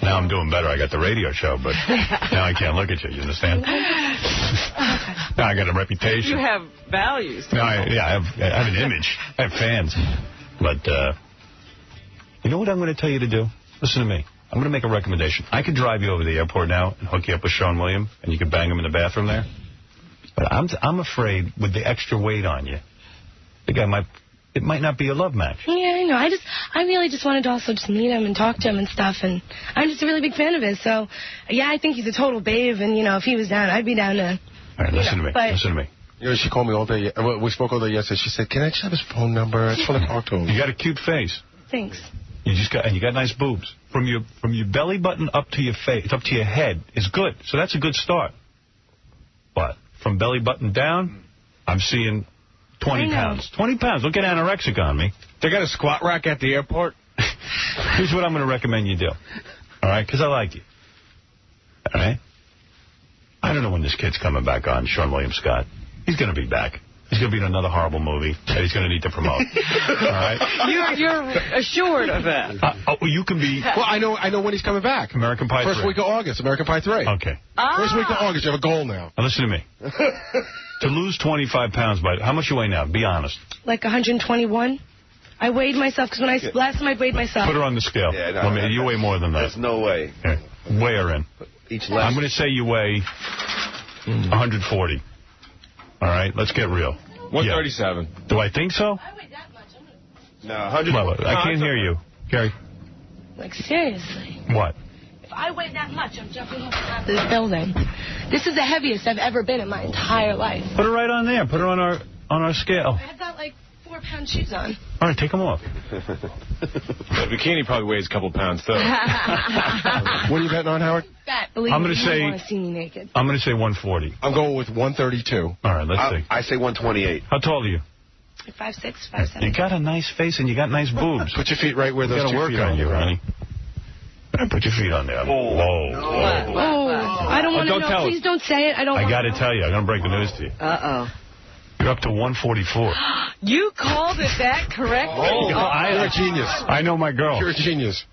Now I'm doing better. I got the radio show, but now I can't look at you. You understand? Now I got a reputation. You have values. No, I have an image. I have fans. But you know what I'm going to tell you to do? Listen to me. I'm going to make a recommendation. I could drive you over to the airport now and hook you up with Sean William, and you could bang him in the bathroom there. But I'm afraid with the extra weight on you, the guy it might not be a love match. Yeah, I know. I really just wanted to also just meet him and talk to him and stuff, and I'm just a really big fan of his. So, yeah, I think he's a total babe, and, if he was down, I'd be down to... All right, listen to me. Listen to me. You know, she called me all day. We spoke all day yesterday. She said, can I just have his phone number? I just want to talk to him. You got a cute face. Thanks. You got nice boobs. From your belly button up to your face, up to your head is good. So that's a good start. But from belly button down, I'm seeing 20 pounds. 20 pounds. Don't get anorexic on me. They got a squat rack at the airport? Here's what I'm going to recommend you do. All right? Because I like you. All right? I don't know when this kid's coming back on, Sean William Scott. He's going to be back. He's going to be in another horrible movie that he's going to need to promote. All right? You're assured of that. You can be... Well, I know when he's coming back. American Pie 3. First week of August, American Pie 3. Okay. First week of August, you have a goal now. Now listen to me. To lose 25 pounds, how much you weigh now? Be honest. Like 121. I weighed myself, because last time I weighed myself. Put her on the scale. Yeah, no, you weigh more than that. There's no way. Here, weigh her in. I'm going to say you weigh 140. All right, let's get real. 137. Yeah. Do I think so? No, 100. Well, I can't hear you. Gary. Like, seriously. What? I weigh that much, I'm jumping off this building. This is the heaviest I've ever been in my entire life. Put it right on there. Put it on our scale. I've got like 4-pound shoes on. All right, take them off. The bikini probably weighs a couple pounds, too. What are you betting on, Howard? Fat, believe I'm me, gonna you say- don't want to see me naked. I'm going to say 140. I'm going with 132. All right, let's see. I say 128. How tall are you? 5'6", 5'7". You got a nice face and you got nice boobs. Put your feet right where those got to two work feet on are. you, honey. Put your feet on there. Whoa. I don't want to know. tell Please don't say it. I don't I want got to tell you. I'm going to break the news to you. Uh-oh. You're up to 144. You called it that correctly? You're a genius. I know my girl. You're a genius.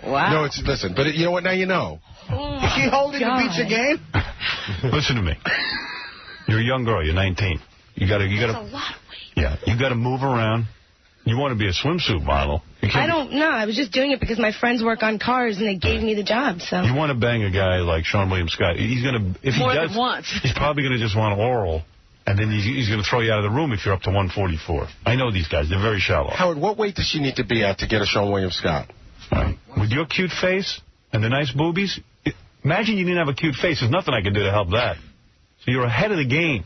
Wow. No, listen, but you know what? Now you know. Is she holding the pizza game? Listen to me. You're a young girl. You're 19. You got to. That's a lot of weight. Yeah. You got to move around. You want to be a swimsuit model. I don't know. I was just doing it because my friends work on cars and they gave me the job. So You want to bang a guy like Sean William Scott. He's going to, if he More does, than once. he's probably going to just want oral, and then he's going to throw you out of the room if you're up to 144. I know these guys. They're very shallow. Howard, what weight does she need to be at to get a Sean William Scott? Right. With your cute face and the nice boobies, imagine you didn't have a cute face. There's nothing I can do to help that. So you're ahead of the game.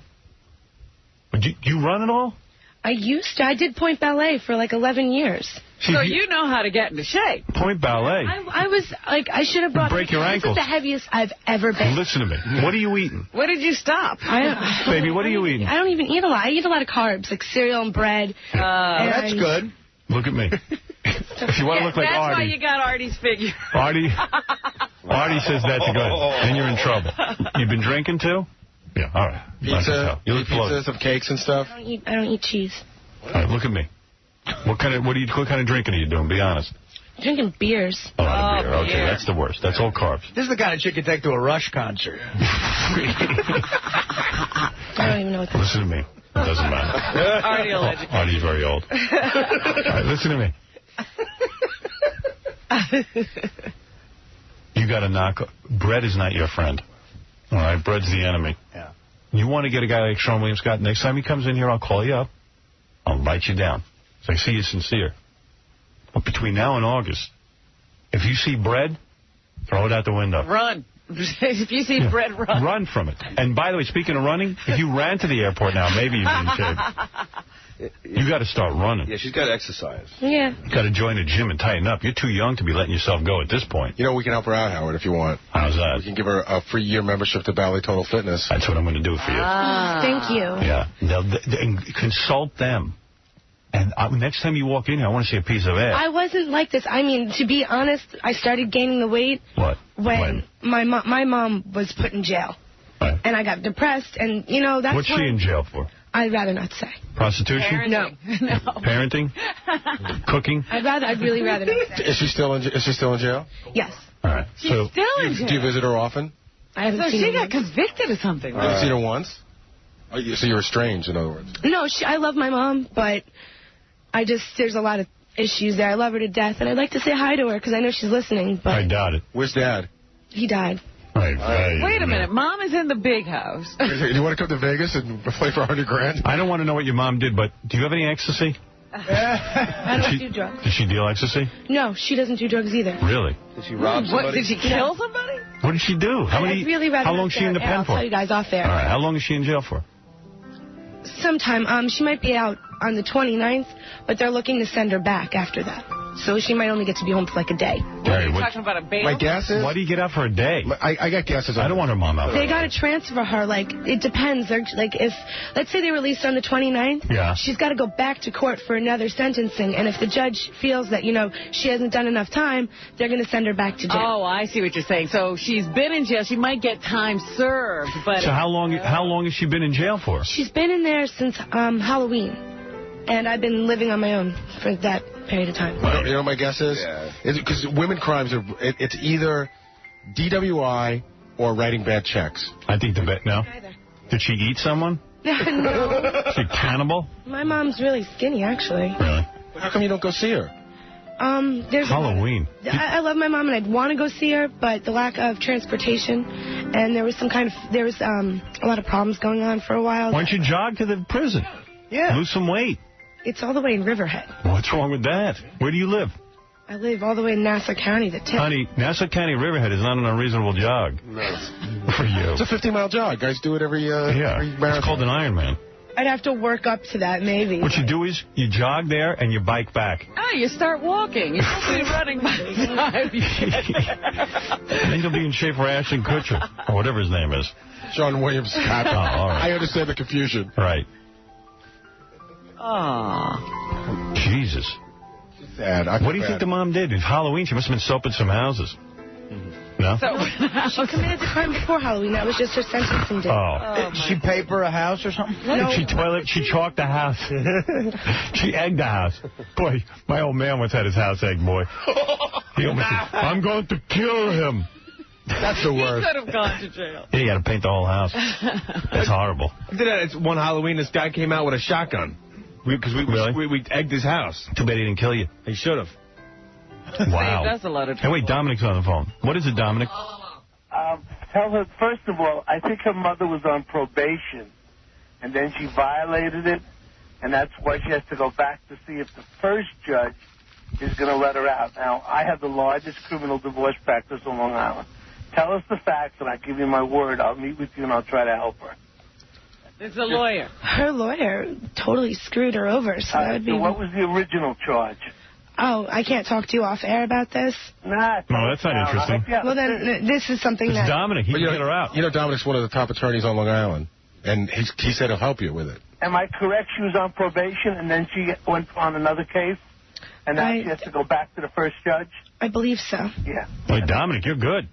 But you run at all? I used to. I did point ballet for like 11 years. So you know how to get into shape. Point ballet. I was like, I should have brought. Break your ankles. This is the heaviest I've ever been. Listen to me. What are you eating? What did you stop? Baby, what are you eating? I don't even eat a lot. I eat a lot of carbs, like cereal and bread. That's good. Look at me. If you want to look like That's why Artie. you got Artie's figure. Artie says that's good. Then you're in trouble. You've been drinking too? Yeah, all right. Pizza? You look Pizzas, some cakes and stuff? I don't eat cheese. All right, look at me. What kind of drinking are you doing? Be honest. Drinking beers. A lot of beer. Okay, that's the worst. That's all carbs. This is the kind of chick you take to a Rush concert. I don't even know what that is. Listen to me. It doesn't matter. Artie will educate. Artie's very old. All right, listen to me. You got to knock. Bread is not your friend. All right, bread's the enemy. Yeah. You want to get a guy like Sean William Scott, next time he comes in here, I'll call you up. I'll invite you down. So I see you're sincere. But between now and August, if you see bread, throw it out the window. Run. If you see bread, run. Run from it. And by the way, speaking of running, if you ran to the airport now, maybe you'd be in shape. You got to start running. Yeah, she's got to exercise. Yeah. You got to join a gym and tighten up. You're too young to be letting yourself go at this point. You know, we can help her out, Howard, if you want. How's that? We can give her a free year membership to Ballet Total Fitness. That's what I'm going to do for you. Thank you. Yeah. And consult them. And next time you walk in here, I want to see a piece of ass. I wasn't like this. I mean, to be honest, I started gaining the weight when my mom was put in jail. Right. And I got depressed, and, you know, that's What's she in jail for? I'd rather not say. Prostitution? Parenting. No. Parenting? Cooking? I'd really rather not say. Is she still in jail? Yes. All right. She's still in jail. Do you visit her often? I haven't So seen she her. got convicted of something. You haven't seen her once? Oh, so you're estranged, in other words. No, I love my mom, but there's a lot of issues there. I love her to death, and I'd like to say hi to her because I know she's listening, but I doubt it. Where's Dad? he died. Wait a minute. Mom is in the big house. Do you want to come to Vegas and play for $100,000? I don't want to know what your mom did, but do you have any ecstasy? I don't do drugs. Did she deal ecstasy? No, she doesn't do drugs either. Really? Did she rob somebody? What, did she kill somebody? What did she do? I'd really rather How not long is she say in the out there. pen I'll for? tell you guys off there. All right. How long is she in jail for? Sometime. She might be out on the 29th, but they're looking to send her back after that. So she might only get to be home for like a day. Are you talking about a bail? My guess is... Why do you get out for a day? I got guesses. I don't want her mom out. They got to transfer her. Like, it depends. They're, like, if, let's say they released on the 29th, yeah. she's got to go back to court for another sentencing. And if the judge feels that, you know, she hasn't done enough time, they're going to send her back to jail. Oh, I see what you're saying. So she's been in jail. She might get time served, but... So how long has she been in jail for? She's been in there since Halloween. And I've been living on my own for that period of time. You know what my guess is? Because women crimes, it's either DWI or writing bad checks. I think no? Did she eat someone? No. Is she a cannibal? My mom's really skinny, actually. Really? How come you don't go see her? There's Halloween. I love my mom, and I'd want to go see her, but the lack of transportation, and there was a lot of problems going on for a while. Why don't you jog to the prison? Yeah. Lose some weight. It's all the way in Riverhead. What's wrong with that? Where do you live? I live all the way in Nassau County, the tip. Honey, Nassau County Riverhead is not an unreasonable jog. For you. It's a 50-mile jog. Guys do it every every marathon. It's called an Ironman. I'd have to work up to that, maybe. What you do is you jog there and you bike back. Oh, you start walking. You're supposed to be running by the time you get there. Then you'll be in shape for Ashton Kutcher, or whatever his name is. Sean Williams Scott. Oh, all right. I understand the confusion. Right. Aw. Jesus. Sad. What do you think the mom did? It's Halloween. She must have been soaping some houses. No? She committed the crime before Halloween. That was just her sentencing day. Oh. Did she paper a house or something? No. She chalked the house. She egged the house. Boy, my old man once had his house egged, boy. He almost said, I'm going to kill him. That's the worst. He could have gone to jail. Yeah, you got to paint the whole house. That's horrible. It's one Halloween, this guy came out with a shotgun. Because we egged his house. Too bad he didn't kill you. He should have. Wow. That's a lot of Hey, trouble. wait, Dominic's on the phone. What is it, Dominic? Tell her, first of all, I think her mother was on probation, and then she violated it, and that's why she has to go back to see if the first judge is going to let her out. Now, I have the largest criminal divorce practice on Long Island. Tell us the facts, and I give you my word. I'll meet with you, and I'll try to help her. It's a lawyer. Her lawyer totally screwed her over, so that would be... So what was the original charge? Oh, I can't talk to you off air about this? Nah. No, that's not interesting. Well, then, this is something It's that... Dominic. He can get her out. You know, Dominic's one of the top attorneys on Long Island, and he said he'll help you with it. Am I correct? She was on probation, and then she went on another case, and now she has to go back to the first judge? I believe so. Yeah. Wait, Dominic, you're good.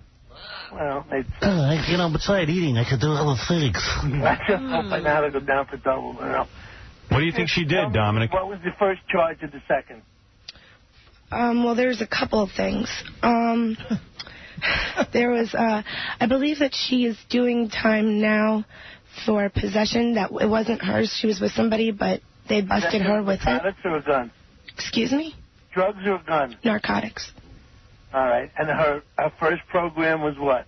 Well, besides eating, I could do other things. I just hope I know how to go down for double. You know. What do you think she did, Dominic? What was the first charge and the second? Well, there's a couple of things. There was, I believe that she is doing time now for possession. That it wasn't hers. She was with somebody, but they busted her with it. Narcotics or a gun? Excuse me? Drugs or a gun? Narcotics. All right. And her first program was what?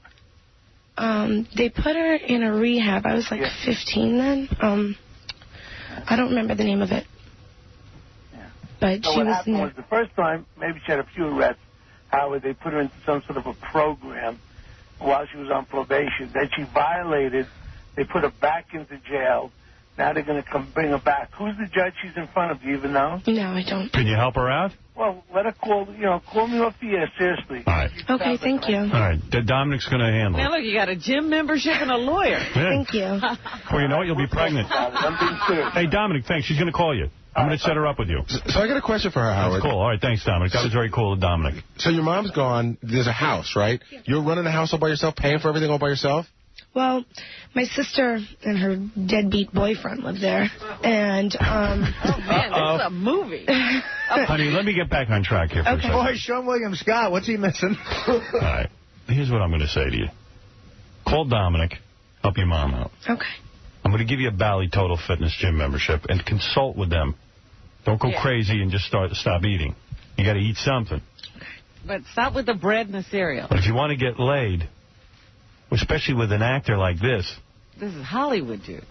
They put her in a rehab. I was like 15 then. I don't remember the name of it. But So she what was happened was the first time, maybe she had a few arrests. Howard, they put her into some sort of a program while she was on probation. Then she violated. They put her back into jail. Now they're going to come bring her back. Who's the judge she's in front of? Do you even know? No, I don't. Can you help her out? Well, let her call me off the air, seriously. All right. Okay, thank you. All right. Dominic's going to handle it. Now, look, you got a gym membership and a lawyer. Yeah. Thank you. Well, you know what? You'll be pregnant. I'm being serious. Hey, Dominic, thanks. She's going to call you. I'm going to set her up with you. So I got a question for her, Howard. That's cool. All right, thanks, Dominic. That was very cool of Dominic. So your mom's gone. There's a house, right? You're running the house all by yourself, paying for everything all by yourself? Well, my sister and her deadbeat boyfriend live there, and Oh, man, this is a movie. Honey, let me get back on track here for a second. Boy, Sean William Scott, what's he missing? All right. Here's what I'm going to say to you. Call Dominic. Help your mom out. Okay. I'm going to give you a Bally Total Fitness gym membership and consult with them. Don't go crazy and just stop eating. You got to eat something. But stop with the bread and the cereal. But if you want to get laid, especially with an actor like this, This is Hollywood, dude.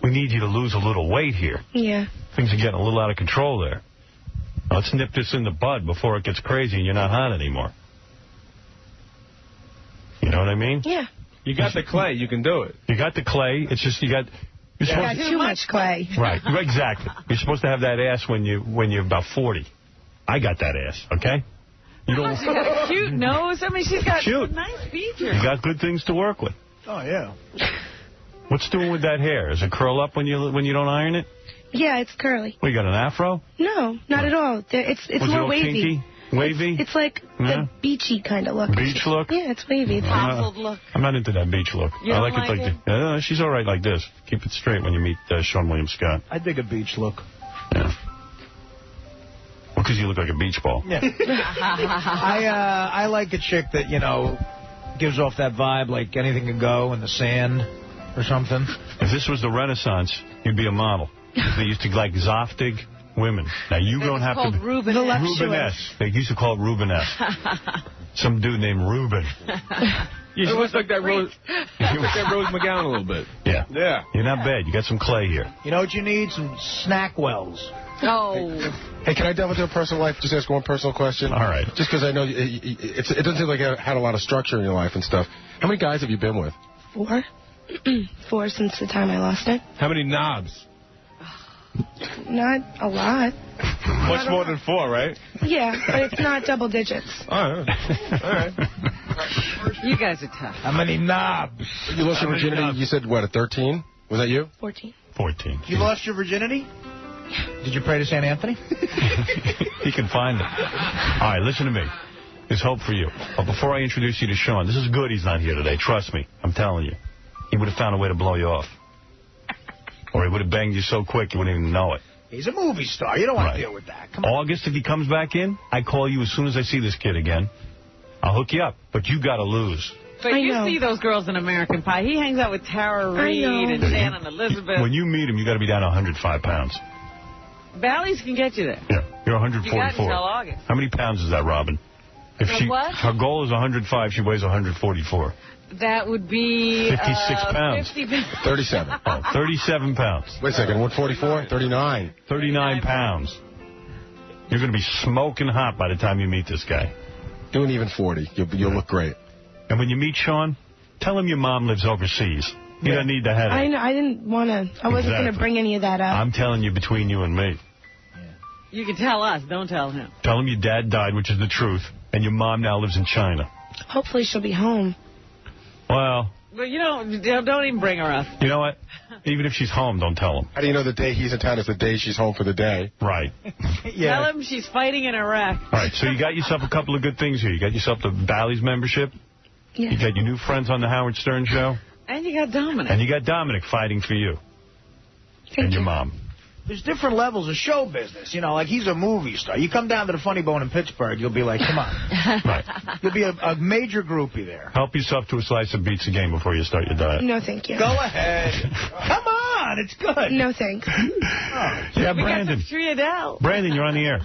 we need you to lose a little weight here. Yeah. Things are getting a little out of control there. Let's nip this in the bud before it gets crazy and you're not hot anymore. You know what I mean? Yeah. You got the clay. You can do it. You got the clay. It's just you got... You're Got too much clay. Right, exactly. You're supposed to have that ass when you're about 40. I got that ass, okay? You don't. She's got a cute nose. I mean, she's got Cute. nice features. You got good things to work with. Oh, yeah. What's doing with that hair? Does it curl up when you don't iron it? Yeah, it's curly. Well, you got an afro? No, not at all. It's Was more it all wavy. kinky? Wavy? It's like Yeah. the beachy kind of look. Beach look? Yeah, it's wavy. It's Tousled look. I'm not into that beach look. You I don't like it like like this. She's all right like this. Keep it straight when you meet Sean William Scott. I dig a beach look. Yeah. Well, because you look like a beach ball. Yeah. I like a chick that, gives off that vibe like anything can go in the sand or something. If this was the Renaissance, you'd be a model. They used to like Zoftig, women. Now, you don't have to... It's called Rubeness. Rubeness. They used to call it Rubeness. Some dude named Ruben. You look like that Rose McGowan a little bit. Yeah. Yeah. You're not bad. You got some clay here. You know what you need? Some snack wells. Oh. Hey, can I delve into a personal life? Just ask one personal question? All right. Just because I know it doesn't seem like you had a lot of structure in your life and stuff. How many guys have you been with? 4. 4 since the time I lost it. How many knobs? Not a lot. Much more than 4, right? Yeah, but it's not double digits. All right. You guys are tough. How many knobs? You lost your virginity, you said, what, at 13? Was that you? 14. 14. You lost your virginity? Did you pray to St. Anthony? He can find it. All right, listen to me. There's hope for you. But before I introduce you to Sean, this is good he's not here today. Trust me. I'm telling you. He would have found a way to blow you off. Or he would have banged you so quick you wouldn't even know it. He's a movie star. You don't want to deal with that. Come on. August, if he comes back in, I call you as soon as I see this kid again. I'll hook you up. But you got to lose. But you see those girls in American Pie. He hangs out with Tara Reid and Dan and Elizabeth. When you meet him, you got to be down to 105 pounds. Bally's can get you there. Yeah, you're 144. You got until August. How many pounds is that, Robin? If what? Her goal is 105, she weighs 144. That would be... 56 pounds. 37. Oh, 37 pounds. Wait a second, 144? 39. 39 pounds. You're going to be smoking hot by the time you meet this guy. Do an even 40. You'll look great. And when you meet Sean, tell him your mom lives overseas. You don't need the headache. I know. I didn't want to. I wasn't going to bring any of that up. I'm telling you between you and me. You can tell us. Don't tell him. Tell him your dad died, which is the truth, and your mom now lives in China. Hopefully she'll be home. Well... But you don't even bring her up. You know what? Even if she's home, don't tell him. How do you know the day he's in town is the day she's home for the day? Right. Tell him she's fighting in Iraq. All right, so you got yourself a couple of good things here. You got yourself the Bally's membership. Yeah. You got your new friends on the Howard Stern show. And you got Dominic. And you got Dominic fighting for you. And your mom. There's different levels of show business. You know, like he's a movie star. You come down to the Funny Bone in Pittsburgh, you'll be like, come on. Right. You'll be a major groupie there. Help yourself to a slice of pizza game before you start your diet. No, thank you. Go ahead. Come on, it's good. No, thanks. Yeah, Brandon. We got some Triadel. Brandon, you're on the air.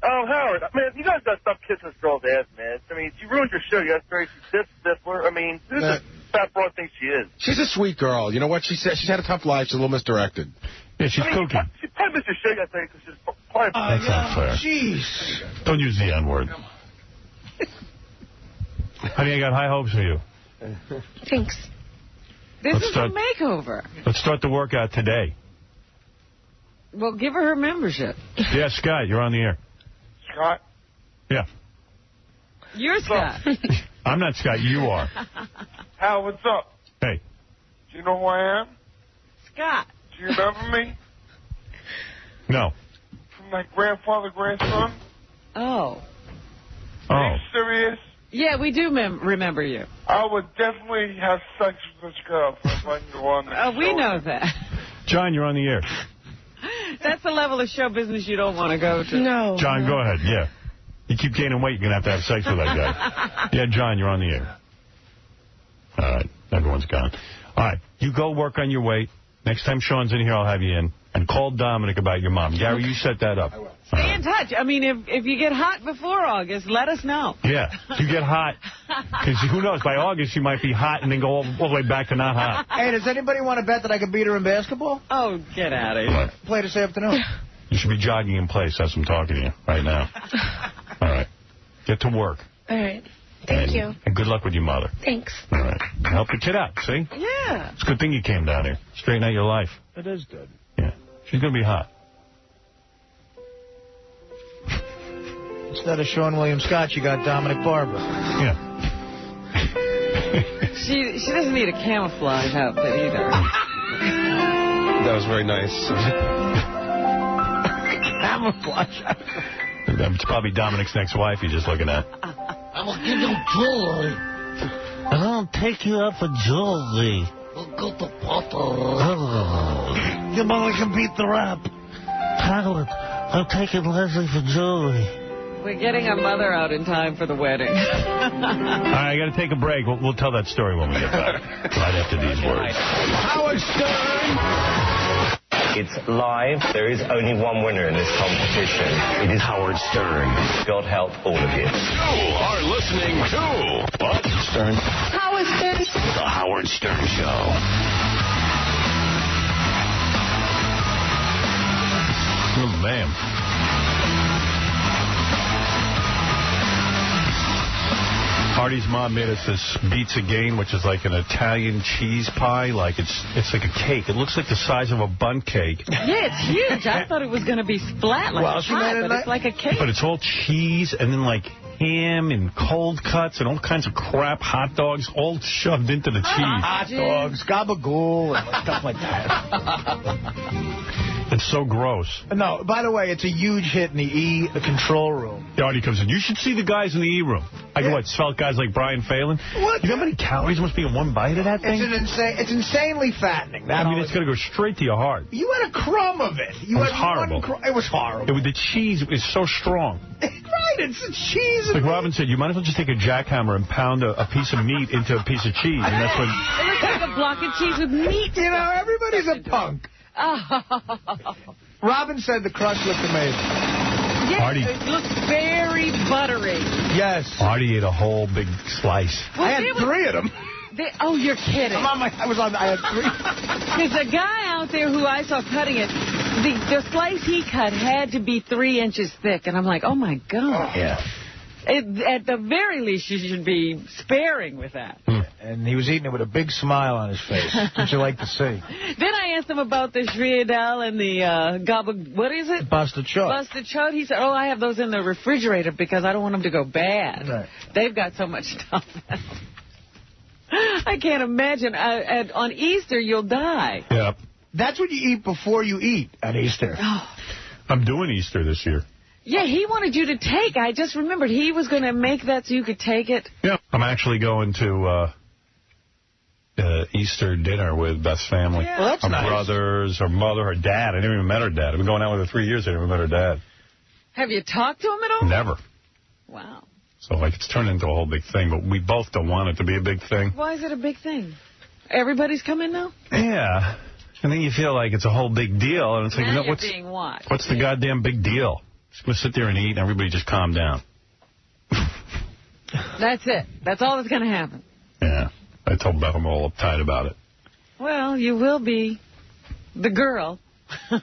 Oh, Howard, man, you guys got to stop kissing this girl's ass, man. I mean, she ruined your show. You guys very Stifler. I mean, who does this fat broad think she is? She's a sweet girl. You know what? She said she's had a tough life. She's a little misdirected. Yeah, she's cooking. She probably missed your show yesterday because she's probably... That's not fair. Jeez. Don't use the N-word. Honey, I got high hopes for you. Thanks. This is a makeover. Let's start the workout today. Well, give her membership. Yeah, Scott, you're on the air. Scott? Yeah. You're Scott. I'm not Scott. You are. Hal, what's up? Hey. Do you know who I am? Scott. Do you remember me? No. From that grandfather, grandson? Oh. Are you serious? Yeah, we do remember you. I would definitely have sex with this girl if I can go on this We show. know that. John, you're on the air. That's the level of show business you don't want to go to. No. John, go ahead. Yeah. You keep gaining weight, you're going to have sex with that guy. Yeah, John, you're on the air. All right. Everyone's gone. All right. You go work on your weight. Next time Sean's in here, I'll have you in. And call Dominic about your mom. Gary, you set that up. Stay in touch. I mean, if you get hot before August, let us know. Yeah. You get hot. Because who knows, by August, you might be hot and then go all the way back to not hot. Hey, does anybody want to bet that I can beat her in basketball? Oh, get out of here. Play this afternoon. You should be jogging in place as I'm talking to you right now. All right. Get to work. All right. Thank you. And good luck with your mother. Thanks. All right. Help the kid out, see? Yeah. It's a good thing you came down here. Straighten out your life. It is good. Yeah. She's going to be hot. Instead of Sean William Scott, you got Dominic Barber. Yeah. She doesn't need a camouflage outfit either. That was very nice. Camouflage outfit. It's probably Dominic's next wife you're just looking at. I will give you jewelry. I'll take you out for jewelry. We'll go to Potter. Your mother can beat the rap. Howard, I'm taking Leslie for jewelry. We're getting our mother out in time for the wedding. All right, I got to take a break. We'll tell that story when we get back. Right after these words. Howard Stern. It's live. There is only one winner in this competition. It is Howard Stern. God help all of you. You are listening to what? Stern. Howard Stern. The Howard Stern Show. Oh, man. Artie's mom made us this Beats Again, which is like an Italian cheese pie. Like it's like a cake. It looks like the size of a bundt cake. Yeah, it's huge. I thought it was going to be flat like a pie, but it's like a cake. But it's all cheese and then like ham and cold cuts and all kinds of crap, hot dogs, all shoved into the cheese. Hot dogs, gabagool, and stuff like that. It's so gross. No, by the way, it's a huge hit in the control room. Artie comes in. You should see the guys in the E room. I go, what, felt guys like Brian Phelan? What? You know how many calories must be in one bite of that thing? It's insanely fattening. I mean, it's going to go straight to your heart. You had a crumb of it. It was horrible. It was horrible. The cheese is so strong. Right, it's the cheese. Like Robin said, you might as well just take a jackhammer and pound a piece of meat into a piece of cheese. And that's what... It looks like a block of cheese with meat. You know, everybody's a punk. Robin said the crust looked amazing. Yes, Artie. it looks very buttery. Yes. Artie ate a whole big slice. Well, I had 3 of them. Oh, you're kidding. I had 3. There's a guy out there who I saw cutting it. The slice he cut had to be 3 inches thick. And I'm like, oh, my God. Yeah. At the very least, you should be sparing with that. And he was eating it with a big smile on his face, which you like to see. Then I asked him about the Shriadal and the what is it? Pasta chot. Pasta chot. He said, oh, I have those in the refrigerator because I don't want them to go bad. Right. They've got so much stuff in them. I can't imagine. On Easter, you'll die. Yeah. That's what you eat before you eat at Easter. Oh. I'm doing Easter this year. Yeah, he wanted you to take. I just remembered he was going to make that so you could take it. Yeah, I'm actually going to Easter dinner with Beth's family. Yeah. Well, that's her nice. brothers, her mother, her dad. I never even met her dad. I've been going out with her 3 years. I never met her dad. Have you talked to him at all? Never. Wow. So, like, it's turned into a whole big thing, but we both don't want it to be a big thing. Why is it a big thing? Everybody's coming now? Yeah. And then you feel like it's a whole big deal, and it's like, now you know, you're being watched. What's the goddamn big deal? Just going to sit there and eat, and everybody just calm down. That's it. That's all that's going to happen. Yeah. I told Beth I'm all uptight about it. Well, you will be the girl. What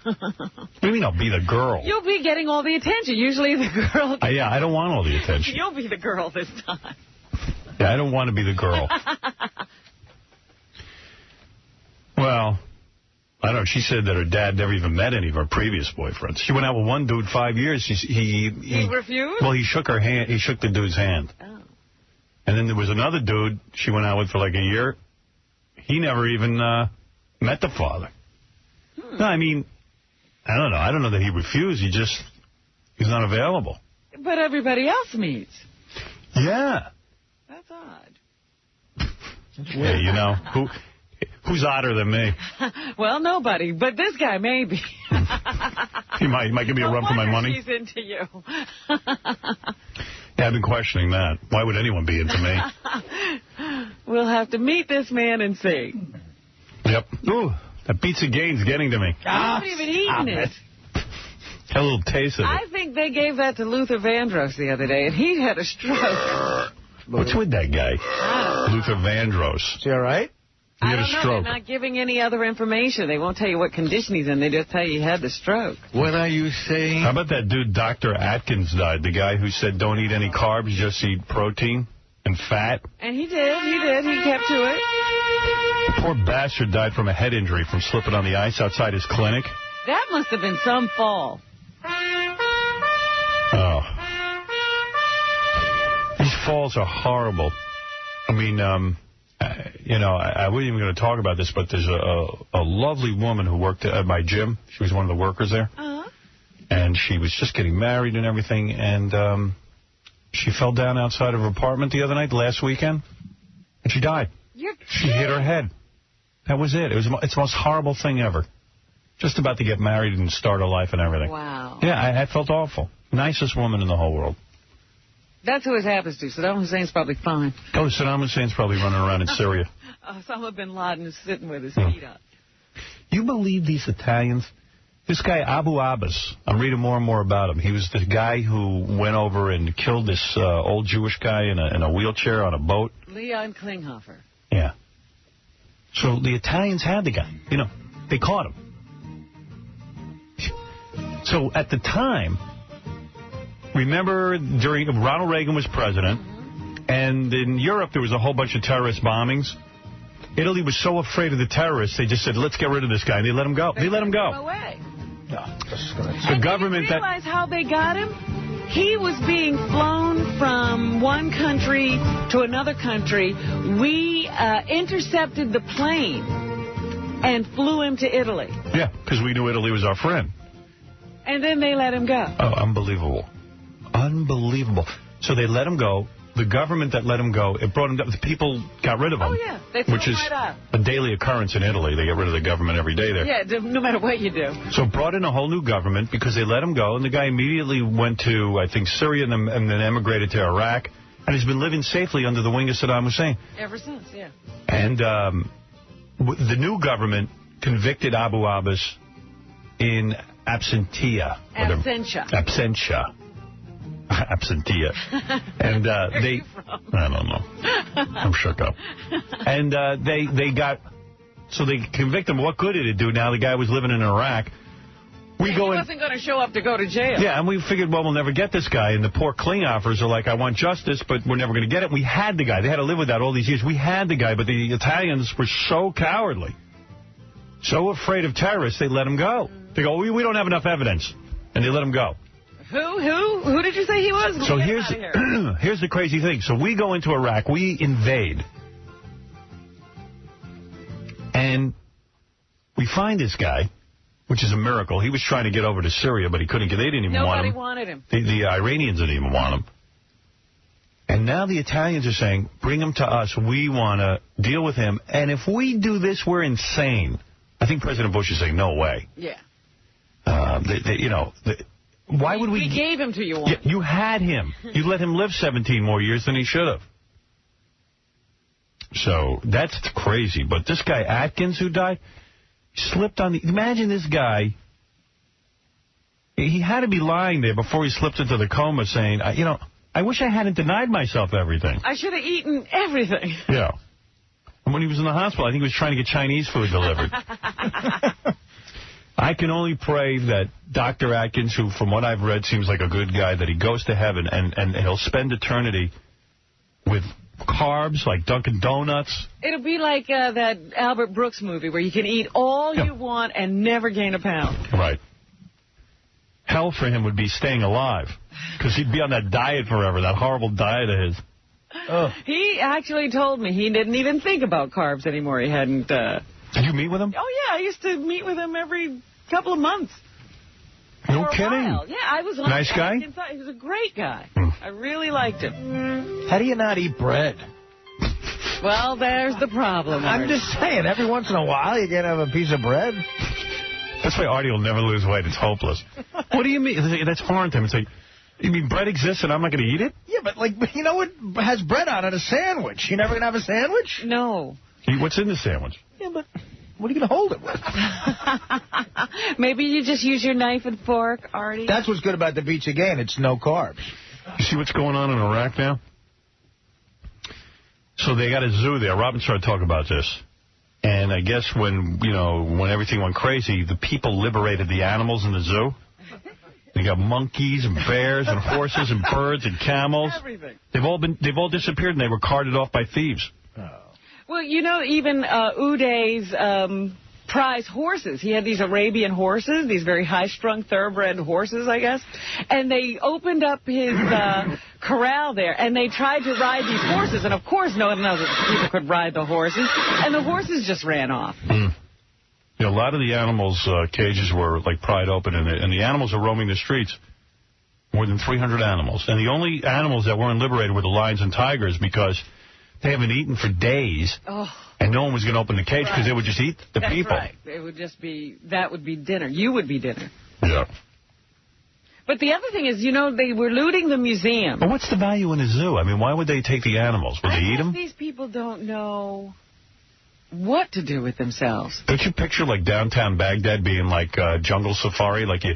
do you mean I'll be the girl? You'll be getting all the attention. Usually the girl... Yeah, I don't want all the attention. You'll be the girl this time. Yeah, I don't want to be the girl. Well... I don't know. She said that her dad never even met any of her previous boyfriends. She went out with one dude 5 years. He refused? Well, he shook her hand. He shook the dude's hand. Oh. And then there was another dude she went out with for like a year. He never even met the father. No, I mean, I don't know. I don't know that he refused. He's not available. But everybody else meets. Yeah. That's odd. Yeah, you know, who's odder than me? Well, nobody, but this guy maybe. He might give me a run for my money. He's into you. Yeah, I've been questioning that. Why would anyone be into me? We'll have to meet this man and see. Yep. Ooh, that pizza gain's getting to me. I haven't even eaten it. Had a little taste of it. I think they gave that to Luther Vandross the other day, and he had a stroke. What's with that guy? Luther Vandross. Is he all right? He had a I don't know. stroke. They're not giving any other information. They won't tell you what condition he's in. They just tell you he had the stroke. What are you saying? How about that dude, Dr. Atkins, died? The guy who said don't eat any carbs, just eat protein and fat. And he did. He kept to it. The poor bastard died from a head injury from slipping on the ice outside his clinic. That must have been some fall. Oh. These falls are horrible. I mean, you know, I wasn't even going to talk about this, but there's a lovely woman who worked at my gym. She was one of the workers there. Uh-huh. And she was just getting married and everything, and she fell down outside of her apartment the other night, last weekend, and she died. She hit her head. That was it. It's the most horrible thing ever. Just about to get married and start a life and everything. Wow. Yeah, I felt awful. Nicest woman in the whole world. That's who it happens to. Saddam Hussein's probably fine. Oh, Saddam Hussein's probably running around in Syria. Osama bin Laden is sitting with his feet up. You believe these Italians? This guy, Abu Abbas, I'm reading more and more about him. He was the guy who went over and killed this old Jewish guy in a wheelchair on a boat. Leon Klinghoffer. Yeah. So the Italians had the guy. You know, they caught him. So at the time, remember during Ronald Reagan was president, and in Europe there was a whole bunch of terrorist bombings. Italy was so afraid of the terrorists, they just said, let's get rid of this guy. And they let him go. They let him go. Away. The government do you realize how they got him? He was being flown from one country to another country. We intercepted the plane and flew him to Italy. Yeah, because we knew Italy was our friend. And then they let him go. Oh, unbelievable. Unbelievable. So they let him go. The government that let him go, it brought him down. The people got rid of him. Oh, yeah. They threw which him is right out. a daily occurrence in Italy. They get rid of the government every day there. Yeah, no matter what you do. So brought in a whole new government because they let him go. And the guy immediately went to, I think, Syria and then emigrated to Iraq. And he's been living safely under the wing of Saddam Hussein. Ever since, yeah. And the new government convicted Abu Abbas in absentia. Absentia. Absentia. And they... I don't know. I'm shook up. And they got... So they convicted him. What good did it do now? The guy was living in Iraq. He wasn't going to show up to go to jail. Yeah, and we figured, well, we'll never get this guy. And the poor Klinghofers are like, I want justice, but we're never going to get it. We had the guy. They had to live with that all these years. We had the guy, but the Italians were so cowardly, so afraid of terrorists, they let him go. They go, we don't have enough evidence. And they let him go. Who did you say he was? So here's the crazy thing. So we go into Iraq. We invade. And we find this guy, which is a miracle. He was trying to get over to Syria, but he couldn't get. They didn't even want him. Nobody wanted him. The Iranians didn't even want him. And now the Italians are saying, bring him to us. We want to deal with him. And if we do this, we're insane. I think President Bush is saying, no way. Yeah. Why would we... We gave him to you once. Yeah, you had him. You let him live 17 more years than he should have. So that's crazy. But this guy, Atkins, who died, slipped on the... Imagine this guy. He had to be lying there before he slipped into the coma saying, I wish I hadn't denied myself everything. I should have eaten everything. Yeah. And when he was in the hospital, I think he was trying to get Chinese food delivered. I can only pray that Dr. Atkins, who from what I've read seems like a good guy, that he goes to heaven and he'll spend eternity with carbs like Dunkin' Donuts. It'll be like that Albert Brooks movie where you can eat all you want and never gain a pound. Right. Hell for him would be staying alive because he'd be on that diet forever, that horrible diet of his. Oh. He actually told me he didn't even think about carbs anymore. He hadn't... Did you meet with him? Oh, yeah. I used to meet with him every couple of months. No kidding. Yeah, I was on nice guy? He was a great guy. I really liked him. How do you not eat bread? Well, there's the problem, I'm just saying, every once in a while you gotta have a piece of bread. That's why Artie will never lose weight. It's hopeless. What do you mean? That's foreign to him. It's like, you mean bread exists and I'm not going to eat it? Yeah, but you know what has bread on it? A sandwich. You never going to have a sandwich? No. What's in the sandwich? Yeah, but what are you going to hold it with? Maybe you just use your knife and fork, Artie. That's what's good about the beach again. It's no carbs. You see what's going on in Iraq now? So they got a zoo there. Robin started talking about this. And I guess when everything went crazy, the people liberated the animals in the zoo. They got monkeys and bears and horses and birds and camels. Everything. They've all disappeared and they were carted off by thieves. Oh. Well, even Uday's prize horses. He had these Arabian horses, these very high-strung thoroughbred horses, I guess. And they opened up his corral there, and they tried to ride these horses. And, of course, no one knows that people could ride the horses. And the horses just ran off. Mm. A lot of the animals' cages were, pried open, and the animals are roaming the streets. More than 300 animals. And the only animals that weren't liberated were the lions and tigers because they haven't eaten for days. Oh. And no one was going to open the cage because they would just eat the people. That's right. It would just be, that would be dinner. You would be dinner. Yeah. But the other thing is, they were looting the museum. But what's the value in a zoo? I mean, why would they take the animals? Would they eat them? These people don't know what to do with themselves. Don't you picture, like, downtown Baghdad being like jungle safari? Like, you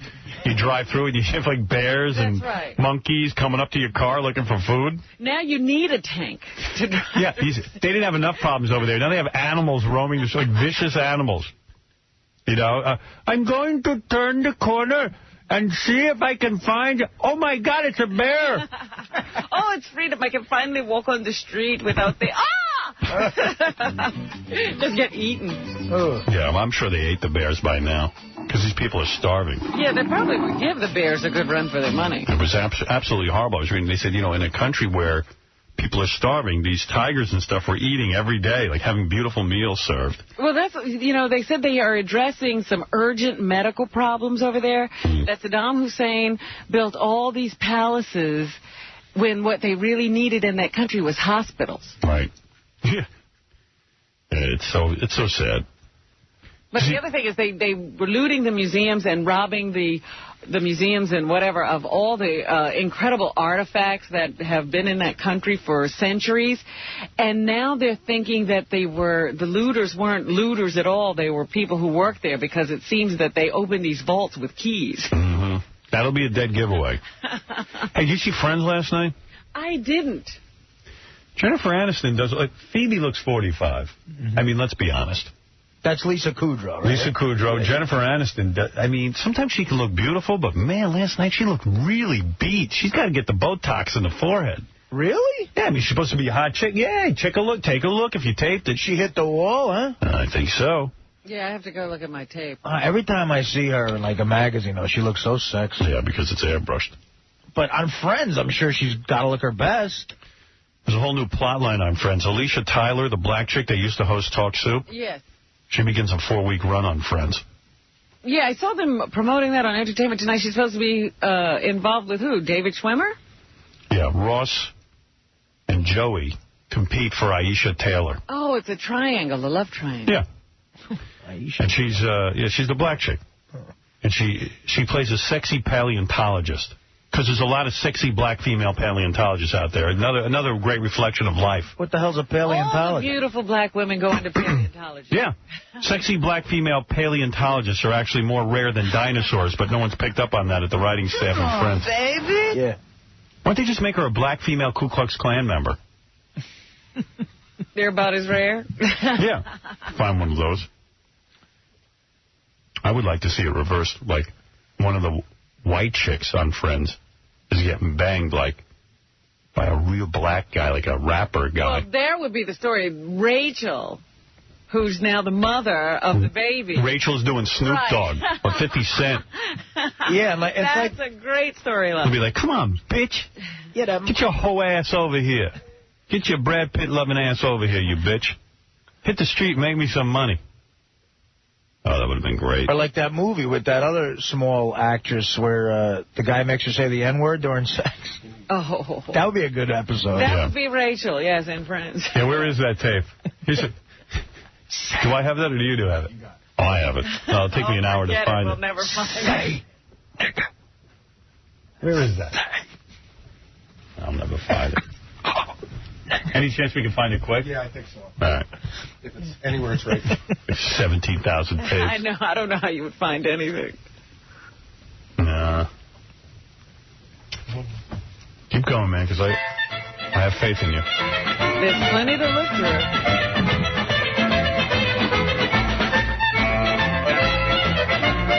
drive through and you have, like, bears and monkeys coming up to your car looking for food? Now you need a tank to drive. Yeah, they didn't have enough problems over there. Now they have animals roaming, just like vicious animals. You know, I'm going to turn the corner and see if I can find... Oh, my God, it's a bear. Oh, it's freedom. I can finally walk on the street without the... Just get eaten. Yeah, well, I'm sure they ate the bears by now, because these people are starving. Yeah, they probably would give the bears a good run for their money. It was absolutely horrible. I was reading, they said, you know, in a country where people are starving, these tigers and stuff were eating every day, like having beautiful meals served. Well, that's, you know, they said they are addressing some urgent medical problems over there. That Saddam Hussein built all these palaces when what they really needed in that country was hospitals. Right. Yeah. It's so sad. But the other thing is they were looting the museums and robbing the museums and whatever of all the incredible artifacts that have been in that country for centuries. And now they're thinking that the looters weren't looters at all. They were people who worked there, because it seems that they opened these vaults with keys. Mm-hmm. That'll be a dead giveaway. Hey, did you see Friends last night? I didn't. Jennifer Aniston does... Like, Phoebe looks 45. Mm-hmm. I mean, let's be honest. That's Lisa Kudrow, right? Lisa Kudrow. Yeah. Jennifer Aniston, I mean, sometimes she can look beautiful, but, man, last night she looked really beat. She's got to get the Botox in the forehead. Really? Yeah, I mean, she's supposed to be a hot chick. Yeah, take a look if you taped it. She hit the wall, huh? I think so. Yeah, I have to go look at my tape. Every time I see her in, like, a magazine, though, she looks so sexy. Yeah, because it's airbrushed. But on Friends, I'm sure she's got to look her best. There's a whole new plot line on Friends. Alicia Tyler, the black chick that used to host Talk Soup. Yes. She begins a 4-week run on Friends. Yeah, I saw them promoting that on Entertainment Tonight. She's supposed to be involved with who? David Schwimmer? Yeah, Ross and Joey compete for Aisha Taylor. Oh, it's a triangle, the love triangle. Yeah. And she's the black chick. And she plays a sexy paleontologist. Because there's a lot of sexy black female paleontologists out there. Another great reflection of life. What the hell's a paleontologist? All the beautiful black women go into paleontology. Yeah. Sexy black female paleontologists are actually more rare than dinosaurs, but no one's picked up on that at the writing staff and Friends. Baby. Yeah. Why don't they just make her a black female Ku Klux Klan member? They're about as rare? Yeah. Find one of those. I would like to see it reversed, like one of the white chicks on Friends is getting banged, like, by a real black guy, like a rapper guy. Well, there would be the story. Rachel, who's now the mother of the baby. Rachel's doing Snoop Dogg or 50 Cent. Yeah, that's a great storyline. We'll be like, come on, bitch. Get your whole ass over here. Get your Brad Pitt-loving ass over here, you bitch. Hit the street, make me some money. Oh, that would have been great. Or like that movie with that other small actress where the guy makes her say the N-word during sex. Oh. That would be a good episode. That would be Rachel, yes, and Friends. Yeah, where is that tape? Do I have that or do you have it? Oh, I have it. It'll take me an hour to find it. We'll never find it. Where is that? I'll never find it. Any chance we can find it quick? Yeah, I think so. All right. If it's anywhere, it's right. 17,000 tapes. I know. I don't know how you would find anything. Nah. Keep going, man, because I have faith in you. There's plenty to look through.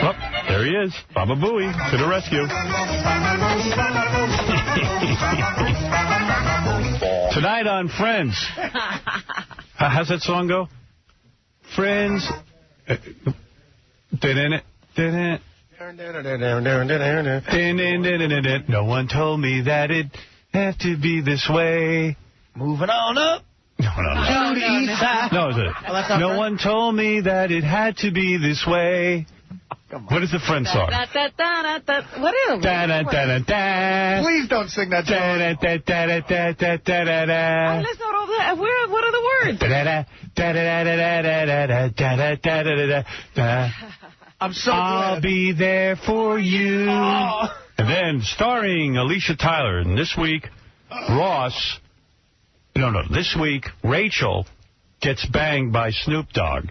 Oh, there he is. Baba Booey to the rescue. Tonight on Friends. How's that song go? Friends. No one told me that it had to be this way. Moving on up. No. No, is it? No one told me that it had to be this way. What is the Friends song? What is it? Please don't sing that song. Let's not all that. What are the words? I'm so I'll glad. be there for you. Oh. And then starring Alicia Tyler. And this week, Ross. No. This week, Rachel gets banged by Snoop Dogg.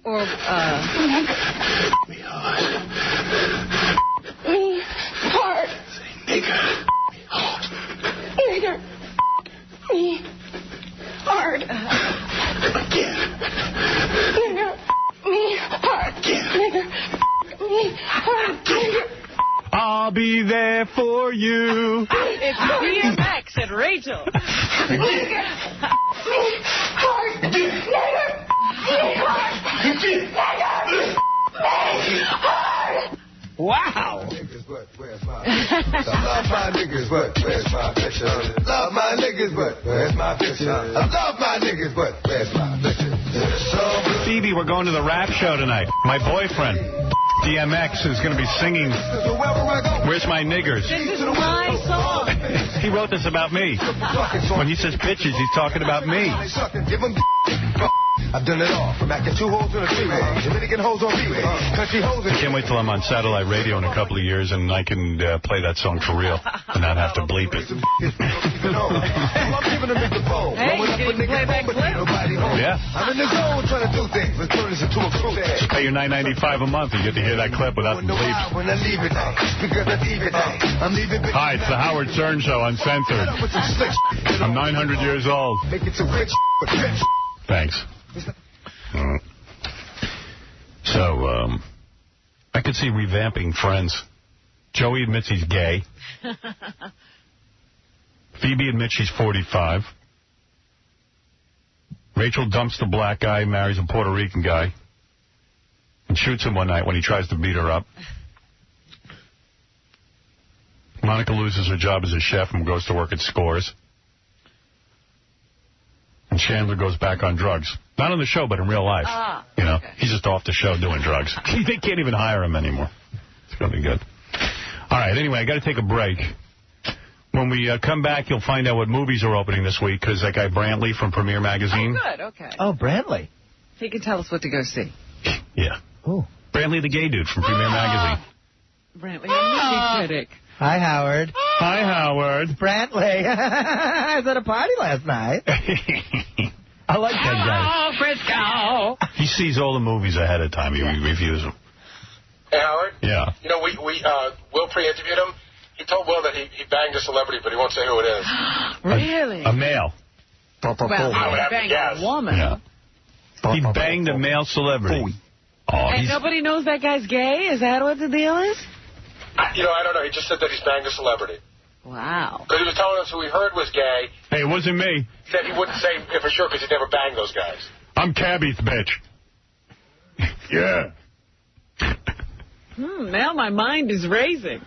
Or, Me hard. Nigger. Nigger. Me hard. Again. Nigger. Me hard. Again. Nigger. Me hard. Nigger. I'll be there for you. It's DMX and Rachel. Nigger. Me hard. Nigger. Me hard. Nigger. Me hard. Wow. I love my niggas, but where's my picture? Love my niggas, but where's my picture? I love my niggas, but where's my picture? Phoebe, we're going to the rap show tonight. My boyfriend, DMX, is going to be singing Where's My Niggers? This is my song. He wrote this about me. When he says bitches, he's talking about me. I've done it all, from acting 2 hoes in a 3-way, Dominican hoes on B-way, country hoes in... I can't wait till I'm on satellite radio in a couple of years and I can play that song for real and not have to bleep it. Hey, you can play that clip. Yeah. I'm in the zone trying to do things. Let's turn this into a crew. Just pay your $9.95 a month and you get to hear that clip without the bleep. When I leave it, because I leave it, I'm leaving... Hi, it's the Howard Stern Show, uncensored. I'm 900 years old. Make it so rich, but rich. Thanks. So, I could see revamping Friends. Joey admits he's gay. Phoebe admits she's 45. Rachel dumps the black guy, marries a Puerto Rican guy, and shoots him one night when he tries to beat her up. Monica loses her job as a chef and goes to work at Scores. And Chandler goes back on drugs. Not on the show, but in real life. You know, he's just off the show doing drugs. They can't even hire him anymore. It's going to be good. All right, anyway, I got to take a break. When we come back, you'll find out what movies are opening this week, because that guy Brantley from Premiere Magazine. Oh, good, okay. Oh, Brantley. He can tell us what to go see. Yeah. Oh. Brantley, the gay dude from Premiere Magazine. Brantley, a movie critic. Hi, Howard. Hi, Howard. Brantley. I was at a party last night. I like that guy. Oh, Frisco. He sees all the movies ahead of time. He reviews them. Hey, Howard? Yeah. You know, Will pre-interviewed him. He told Will that he banged a celebrity, but he won't say who it is. Really? A male. Well, I would have to banged guess. a woman. Yeah. He banged a male celebrity. Oh, And nobody knows that guy's gay? Is that what the deal is? I don't know. He just said that he's banged a celebrity. Wow. Because he was telling us who he heard was gay. Hey, it wasn't me. He said he wouldn't say it for sure because he never banged those guys. I'm Cabby's bitch. Yeah. Now my mind is racing.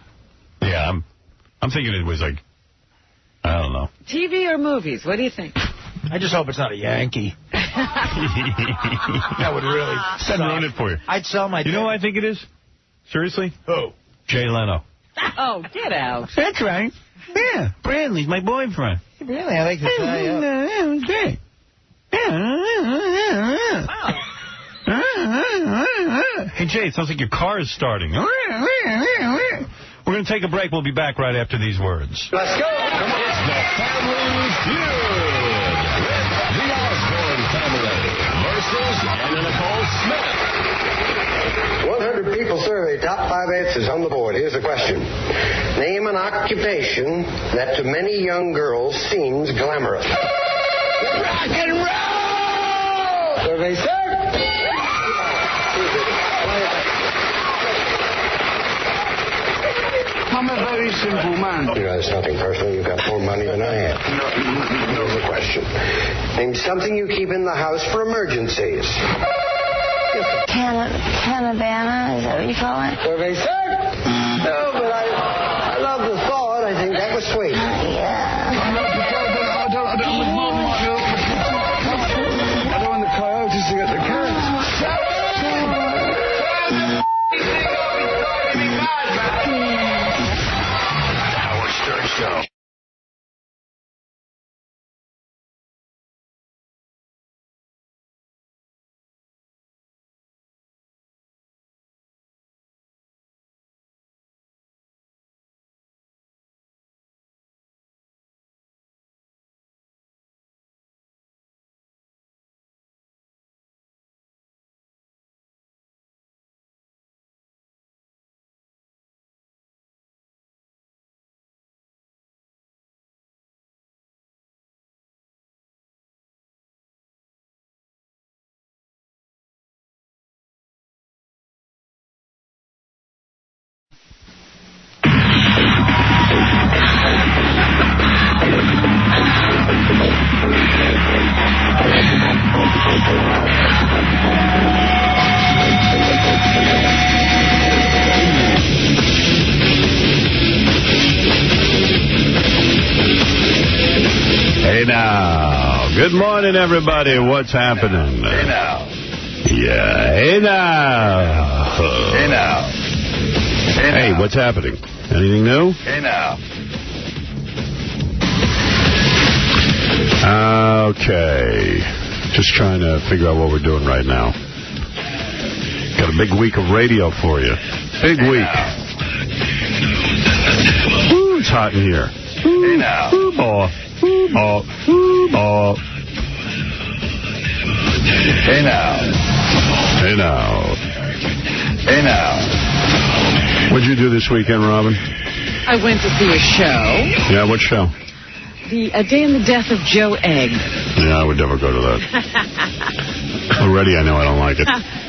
Yeah, I'm thinking it was like, I don't know. TV or movies? What do you think? I just hope it's not a Yankee. That would really ruin it for you. I'd sell my... You know what I think it is? Seriously? Who? Jay Leno. Oh, get out. That's right. Yeah, Brantley's my boyfriend. Really? I like to tell you. That was great. Hey, Jay, it sounds like your car is starting. We're going to take a break. We'll be back right after these words. Let's go. It's the Family Feud with the Osborne family versus Anna Nicole Smith. 100 people surveyed, top 5 answers on the board. Here's the question. Name an occupation that to many young girls seems glamorous. Rock and roll! Survey said. I'm a very simple man. You know, it's nothing personal. You've got more money than I have. Here's the question. Name something you keep in the house for emergencies. Canavana, is that what you call it? Survey said. No, but I love the thought. I think that was sweet. Yeah. I don't want the coyotes to get the cats. Howard Stern Show. now. Good morning, everybody. What's happening? Hey, now. Yeah, hey, now. Hey, now. Hey, what's happening? Anything new? Hey, now. Okay. Just trying to figure out what we're doing right now. Got a big week of radio for you. Big week. Woo, it's hot in here. Hey, now. Hey, now. Hey, now. Hey, now. What'd you do this weekend, Robin? I went to see a show. Yeah, what show? A Day in the Death of Joe Egg. Yeah, I would never go to that. Already I know I don't like it.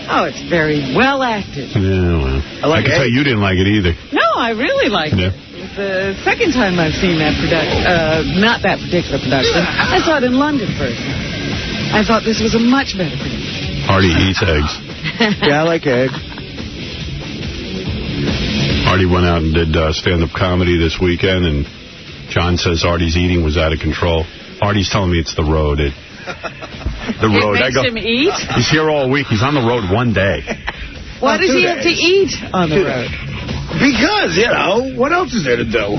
Oh, it's very well acted. Yeah, well. I can tell you didn't like it either. No, I really liked it. It was the second time I've seen that production. Not that particular production. I saw it in London first. I thought this was a much better production. Artie eats eggs. Yeah, I like eggs. Artie went out and did stand-up comedy this weekend, and John says Artie's eating was out of control. Artie's telling me it's the road. The road. It makes him eat? He's here all week. He's on the road one day. Why does he have to eat on the road? Because, you know, what else is there to do?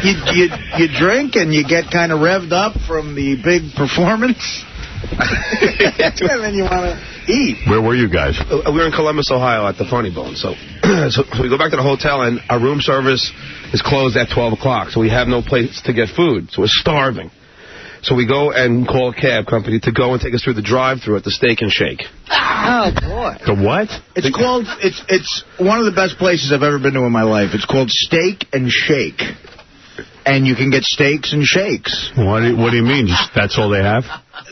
You drink and you get kind of revved up from the big performance. And then you want to eat. Where were you guys? We were in Columbus, Ohio at the Funny Bone. So we go back to the hotel, and our room service is closed at 12 o'clock. So we have no place to get food. So we're starving. So we go and call a cab company to go and take us through the drive-thru at the Steak and Shake. Oh, boy. The what? It's called, it's one of the best places I've ever been to in my life. It's called Steak and Shake. And you can get steaks and shakes. What do you mean? Just, that's all they have?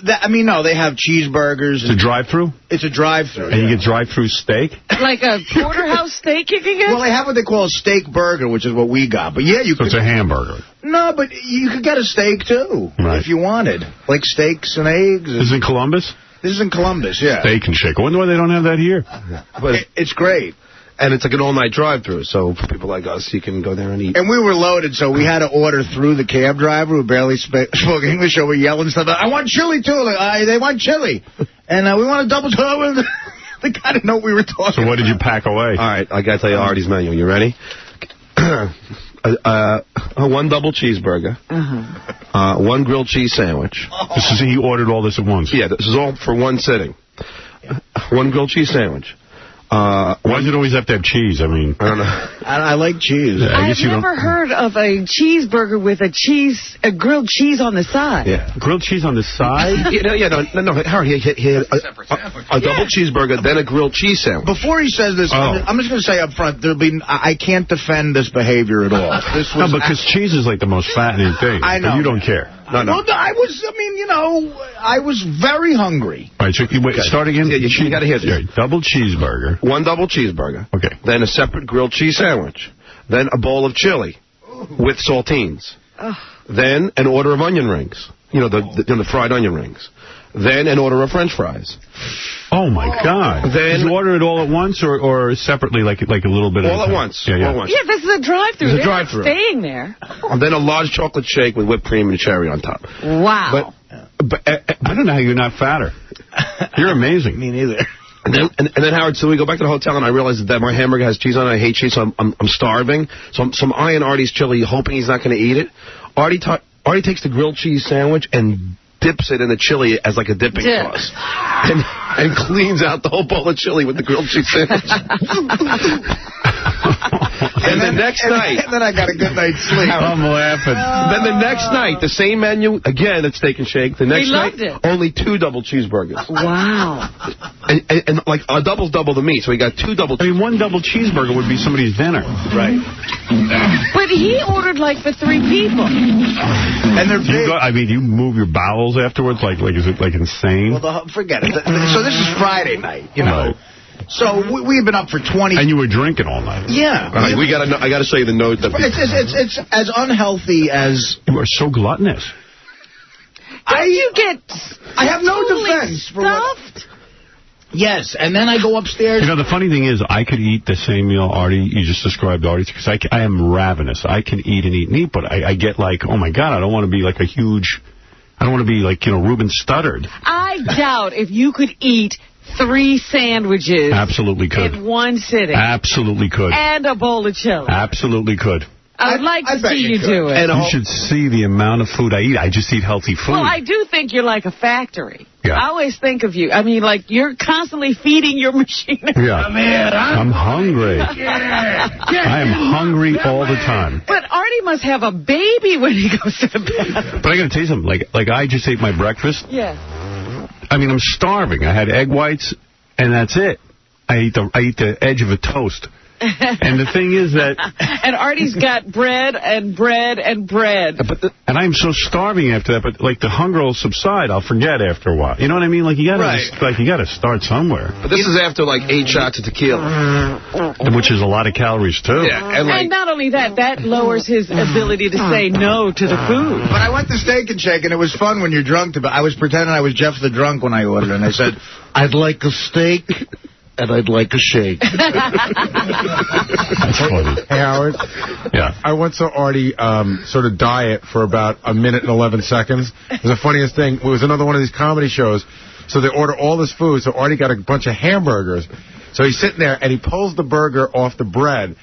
No, they have cheeseburgers. It's a drive-thru? It's a drive-thru. And you get drive-thru steak? Like a porterhouse steak you can get? Well, they have what they call a steak burger, which is what we got. But yeah, you could. It's a hamburger. No, but you could get a steak, too, if you wanted. Like steaks and eggs. This is in Columbus? This is in Columbus, yeah. Steak and Shake. I wonder why they don't have that here. But it's great. And it's like an all-night drive-thru, so for people like us, you can go there and eat. And we were loaded, so we had to order through the cab driver who barely spoke English, so we're yelling stuff. I want chili, too. They want chili. And we want a double toe. They kind of know what we were talking about. So what did you pack away? All right, I got to tell you Artie's menu. You ready? One double cheeseburger. One grilled cheese sandwich. This is, he ordered all this at once? Yeah, this is all for one sitting. One grilled cheese sandwich. Why does it always have to have cheese? I mean, I don't know. I like cheese. Yeah, I've never heard of a cheeseburger with a grilled cheese on the side. Yeah, grilled cheese on the side. No, Howard, he had a double cheeseburger, then a grilled cheese sandwich. Before he says this, I'm just going to say up front, I can't defend this behavior at all. No, because cheese is like the most fattening thing. I know. But you don't care. No. Well, I was very hungry. All right, so start again. Yeah, you got to hear this. Right, double cheeseburger. One double cheeseburger. Okay. Then a separate grilled cheese sandwich. Then a bowl of chili with saltines. Then an order of onion rings. The fried onion rings. Then an order of French fries. Oh, my God. Then, did you order it all at once or sepaately, like a little bit all at once. Yeah. Yeah, this is a drive-thru. It's a drive-thru. Staying there. And then a large chocolate shake with whipped cream and cherry on top. Wow. But I don't know how you're not fatter. You're amazing. Me neither. And then Howard, so we go back to the hotel, and I realize that my hamburger has cheese on it. I hate cheese, so I'm starving. So I'm eyeing Artie's chili, hoping he's not going to eat it. Artie takes the grilled cheese sandwich and dips it in the chili as like a dipping sauce. And cleans out the whole bowl of chili with the grilled cheese sandwich. And the next night... And then I got a good night's sleep. I'm laughing. Then the next night, the same menu, again at Steak and Shake. The next night, only 2 double cheeseburgers. Wow. And like, a double's double the meat, so he got 2 double cheeseburgers. I mean, one double cheeseburger would be somebody's dinner. Right. But he ordered, like, for 3 people. And they're big. You move your bowels afterwards? Like is it, like, insane? Well, forget it. So this is Friday night, Right. So we've been up for 20... And you were drinking all night. Yeah. Right, I got to show you the note. It's as unhealthy as... You are so gluttonous. I have no defense for what... Yes, and then I go upstairs... The funny thing is, I could eat the same meal you just described, Artie, because I am ravenous. I can eat and eat and eat, but I get like, oh, my God, I don't want to be like a huge... I don't want to be like, Reuben Studdard. I doubt if you could eat 3 sandwiches. Absolutely could. In one sitting. Absolutely could. And a bowl of chili. Absolutely could. I would like to see you do it. And you should see the amount of food I eat. I just eat healthy food. Well, I do think you're like a factory. Yeah. I always think of you. I mean, like, you're constantly feeding your machinery. Yeah. I'm hungry. I am hungry all the time. But Artie must have a baby when he goes to the bathroom. But I got to tell you something. Like I just ate my breakfast. Yeah. I mean, I'm starving. I had egg whites, and that's it. I eat the edge of a toast. And the thing is that... And Artie's got bread and bread and bread. And I'm so starving after that, but, like, the hunger will subside. I'll forget after a while. You know what I mean? Like, you gotta start somewhere. But this is after, like, 8 shots of tequila. Which is a lot of calories, too. Yeah, and not only that, that lowers his ability to say no to the food. But I went to Steak and Shake, and it was fun when you're drunk. I was pretending I was Jeff the Drunk when I ordered, and I said, I'd like a steak... and I'd like a shake. That's funny. Hey, Howard. Yeah. I once saw Artie sort of diet for about 1 minute and 11 seconds. It was the funniest thing. It was another one of these comedy shows. So they order all this food. So Artie got a bunch of hamburgers. So he's sitting there, and he pulls the burger off the bread.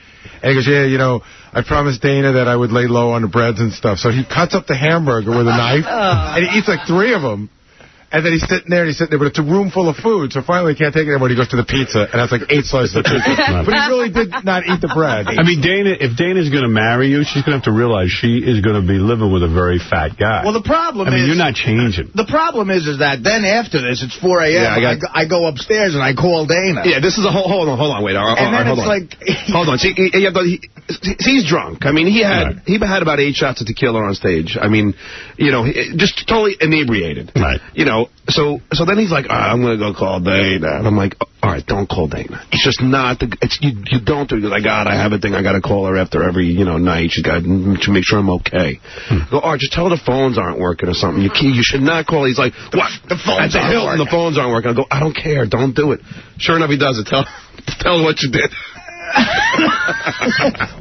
And he goes, yeah, I promised Dana that I would lay low on the breads and stuff. So he cuts up the hamburger with a knife, and he eats like 3 of them. And then he's sitting there, but it's a room full of food, so finally he can't take it anymore. He goes to the pizza, and that's like 8 slices of pizza. But he really did not eat the bread. I mean, if Dana's going to marry you, she's going to have to realize she is going to be living with a very fat guy. Well, the problem is... you're not changing. The problem is that then after this, it's 4 a.m. Yeah, I go upstairs and I call Dana. Yeah, this is a hold on, wait. And then it's like... Hold on. See, he's drunk. I mean, he had about 8 shots of tequila on stage. I mean, just totally inebriated. Right. So then he's like, I'm going to go call Dana. And I'm like, all right, don't call Dana. It's just not you don't do it. Like, God, I have a thing. I got to call her after every, night. She got to make sure I'm okay. I go, all right, just tell her the phones aren't working or something. You should not call. He's like, what? The phones aren't working. The phones aren't working. I go, I don't care. Don't do it. Sure enough, he does it. Tell her what you did.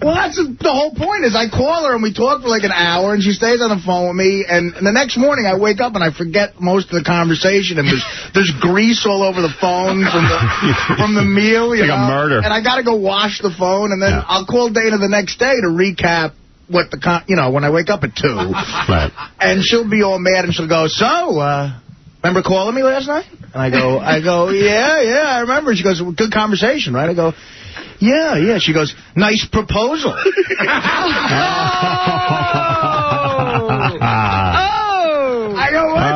Well, that's the whole point is I call her and we talk for like an hour and she stays on the phone with me, and the next morning I wake up and I forget most of the conversation, and there's grease all over the phone from the meal. It's like a murder. And I got to go wash the phone, and then I'll call Dana the next day to recap what when I wake up at 2. Right. And she'll be all mad and she'll go, remember calling me last night? And I go, yeah, I remember. She goes, good conversation, right? I go, yeah. She goes, nice proposal. I go, what?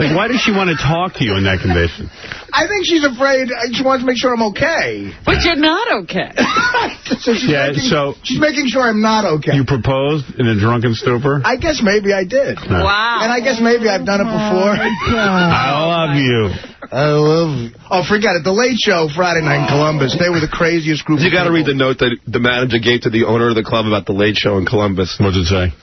Like, why does she want to talk to you in that condition? I think she's afraid. She wants to make sure I'm okay. But you're not okay. She's making sure I'm not okay. You proposed in a drunken stupor? I guess maybe I did. No. Wow. And I guess maybe I've done it before. I love you. I love you. Oh, forget it. The Late Show, Friday night in Columbus. They were the craziest group. You got to read the note that the manager gave to the owner of the club about the Late Show in Columbus. What did it say?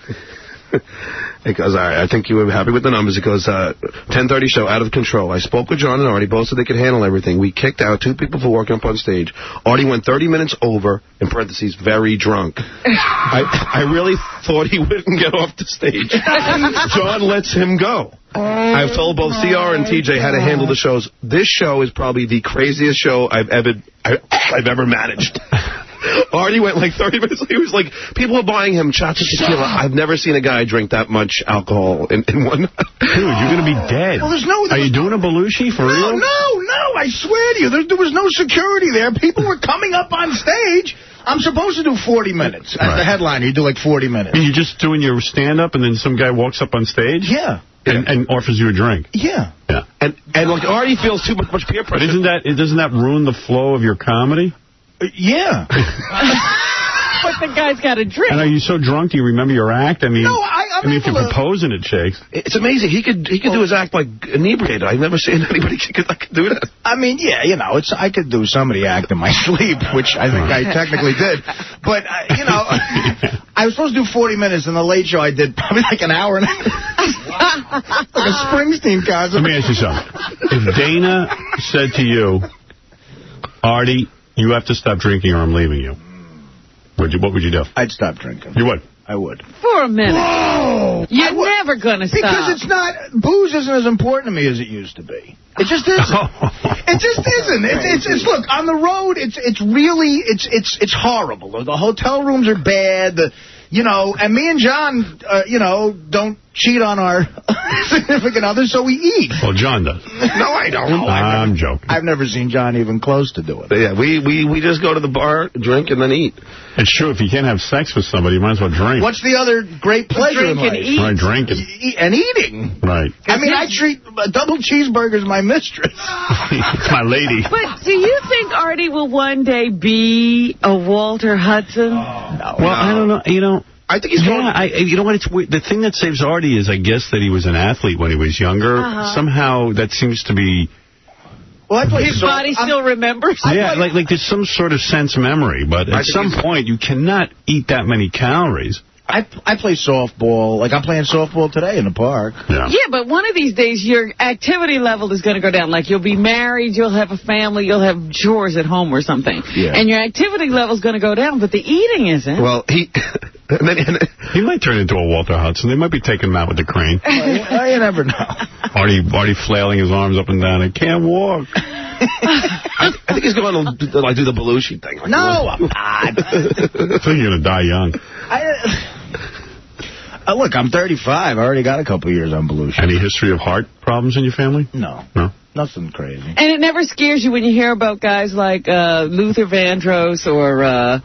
It goes, all right, I think you were happy with the numbers. It goes, 10:30 show, out of control. I spoke with John and Artie. Both said they could handle everything. We kicked out 2 people for walking up on stage. Artie went 30 minutes over, in parentheses, very drunk. I really thought he wouldn't get off the stage. John lets him go. I've told both CR and TJ how to handle the shows. This show is probably the craziest show I've ever managed. Artie went like 30 minutes. He was like, people were buying him shots of tequila. I've never seen a guy drink that much alcohol in one night. Dude, you're going to be dead. Well, Are you doing a Belushi for real? No, I swear to you. There was no security there. People were coming up on stage. I'm supposed to do 40 minutes. As the headliner, you do like 40 minutes. And you're just doing your stand-up and then some guy walks up on stage? Yeah. And offers you a drink? Yeah. And like Artie feels too much peer pressure. But doesn't that ruin the flow of your comedy? Yeah. But the guy's got a drink. And are you so drunk? Do you remember your act? I mean, no, I mean, if you're proposing, it shakes. It's amazing. He could do his act like inebriated. I've never seen anybody could do that. I mean, yeah, I could do somebody act in my sleep, which I think I technically did. But I was supposed to do 40 minutes, and the Late Show I did probably like an hour and a half. Like a Springsteen concert. Let me ask you something. If Dana said to you, Artie, you have to stop drinking or I'm leaving you, what would you do? I'd stop drinking. You would? I would. For a minute. Whoa! You're never going to stop. Because it's not, booze isn't as important to me as it used to be. It just isn't. It just isn't. It's look, on the road, it's really horrible. The hotel rooms are bad. And me and John, don't cheat on our significant others, so we eat. Well, John does. No, I don't. I'm joking. I've never seen John even close to do it. But yeah, we just go to the bar, drink, and then eat. It's true. If you can't have sex with somebody, you might as well drink. What's the other great pleasure in life? Right, drinking. And eating. Right. I mean, I treat double cheeseburgers my mistress. It's my lady. But do you think Artie will one day be a Walter Hudson? No. Well, I don't know. I think he's going. You know what? It's weird. The thing that saves Artie is, I guess, that he was an athlete when he was younger. Somehow that seems to be. Well, his body still remembers. Yeah, like there's some sort of sense memory, but at some point you cannot eat that many calories. I play softball. Like, I'm playing softball today in the park. Yeah, but one of these days your activity level is going to go down. Like, you'll be married, you'll have a family, you'll have chores at home or something. Yeah. And your activity level is going to go down, but the eating isn't. Well, he might turn into a Walter Hudson. They might be taking him out with the crane. You never know. Artie flailing his arms up and down. I can't walk. I think he's going to do the Belushi thing. Like, no, I'm not. I think you're going to die young. Look, I'm 35. I already got a couple years on Belushi. Any history of heart problems in your family? No. Nothing crazy. And it never scares you when you hear about guys like Luther Vandross or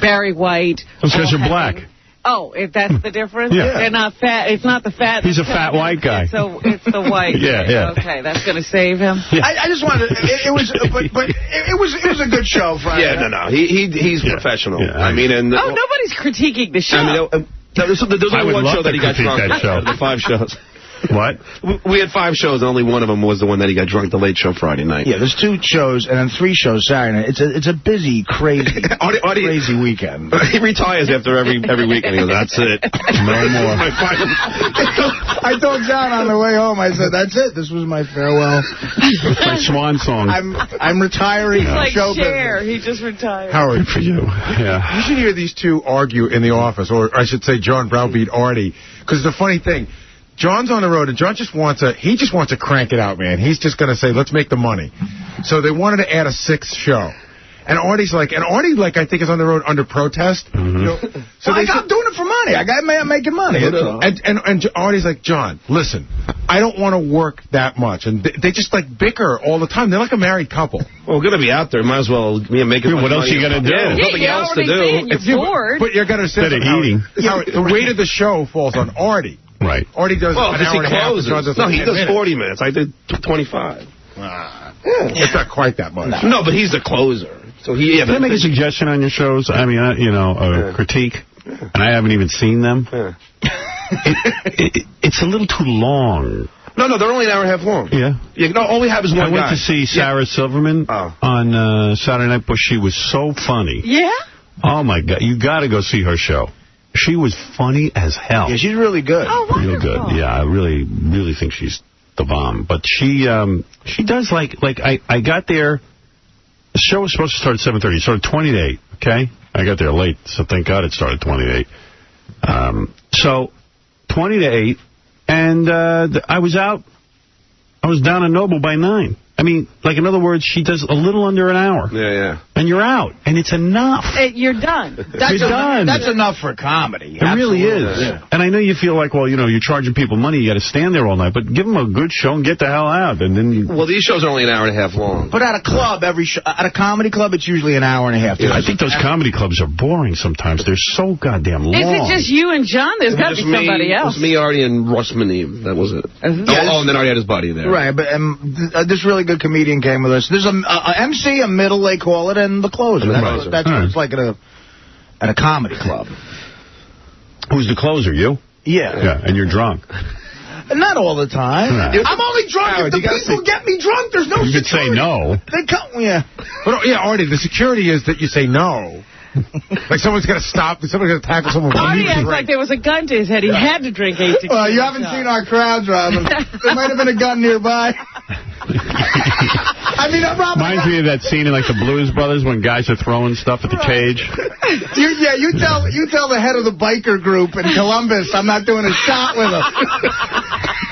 Barry White. Those guys are black. Oh, if that's the difference? Yeah. They're not fat. It's not the fat. He's a fat white guy. It's the white. Yeah. Okay, that's going to save him. Yeah. I just wanted. It was a good show. Friday. Yeah, no. He's professional. Yeah, I mean, and nobody's critiquing the show. I mean, there's only one show that he got drunk. That show. The 5 shows. What? We had 5 shows, and only one of them was the one that he got drunk, the late show Friday night. Yeah, there's 2 shows, and then 3 shows Saturday night. It's a busy, crazy weekend. He retires after every weekend. He goes, that's it. No more. I told John on the way home, I said, that's it. This was my farewell. My swan song. I'm retiring. He's like show Cher. business. He just retired. Howard, for you. Yeah. You should hear these 2 argue in the office, or I should say John browbeat Artie, because the funny thing, John's on the road, and John just wants to crank it out, man. He's just going to say, let's make the money. So they wanted to add a 6th show. And Artie, I think, is on the road under protest. Mm-hmm. So I'm doing it for money. I got making money. And Artie's like, John, listen, I don't want to work that much. And they just, bicker all the time. They're like a married couple. Well, we're going to be out there. Might as well make it. What else are you going to do? Yeah, nothing else to do. You're bored. But you're going to say eating. The weight of the show falls on Artie. Right. Artie does an hour and a half. No, he does 40 minutes. I did 25. It's not quite that much. No, but he's the closer. So Can I make a suggestion on your shows? I mean, a critique, and I haven't even seen them. It's a little too long. No, they're only an hour and a half long. Yeah. No, all we have is one guy. I went to see Sarah Silverman on Saturday Night, but she was so funny. Yeah? Oh, my God. You got to go see her show. She was funny as hell. Yeah, she's really good. Oh, wonderful. Real good. Yeah, I really, really think she's the bomb. But she does I got there. The show was supposed to start at 7:30. It started 20 to 8, okay? I got there late, so thank God it started 20 to 8. So 20 to 8, and I was out. I was down in Noble by 9. I mean, in other words, she does a little under an hour. Yeah. And you're out. And it's enough. You're done. You're done. That's enough for comedy. It really is. Yeah. And I know you feel like, well, you're charging people money. You got to stand there all night. But give them a good show and get the hell out. And then Well, these shows are only an hour and a half long. But at a club, at a comedy club, it's usually an hour and a half. Yeah, I think those comedy clubs are boring sometimes. They're so goddamn long. Is it just you and John? There's got to be somebody else. It was me, Artie, and Russ Maneve. That was it. And then Artie had his buddy there. Right, but this really good comedian came with us. There's a MC, a middle, they call it, and the closer. That's what it's like at a comedy club. Who's the closer, you? Yeah. And you're drunk. Not all the time. Right. I'm only drunk Howard, if the people get me drunk. There's no You could say no. They come, yeah. But, Artie, the security is that you say no. Someone's going to stop. Someone's going to tackle someone. Artie acts like there was a gun to his head. He had to drink 8 tequila. Well, you haven't seen our crowds, Robin. There might have been a gun nearby. I mean, Rob, reminds me of that scene in like the Blues Brothers when guys are throwing stuff at the cage. You tell the head of the biker group in Columbus I'm not doing a shot with him.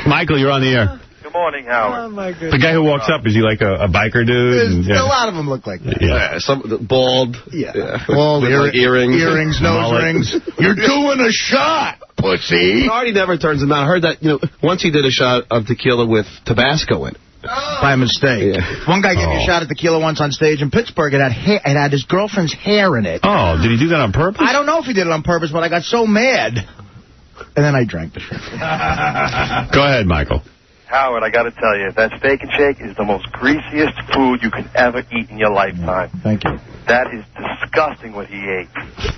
Michael, you're on the air. Good morning, Howard. Oh, my goodness. The guy who walks up, is he like a biker dude? A lot of them look like that. Yeah. Some bald. Yeah. Bald, like earrings. Earrings, nose rings. You're doing a shot, pussy. Artie never turns him out. I heard that, once he did a shot of tequila with Tabasco in it. By mistake. Yeah. One guy gave me a shot at tequila once on stage in Pittsburgh. It had his girlfriend's hair in it. Oh, did he do that on purpose? I don't know if he did it on purpose, but I got so mad. And then I drank the shit. Go ahead, Michael. Howard, I got to tell you, that Steak and Shake is the most greasiest food you can ever eat in your lifetime. Thank you. That is disgusting what he ate.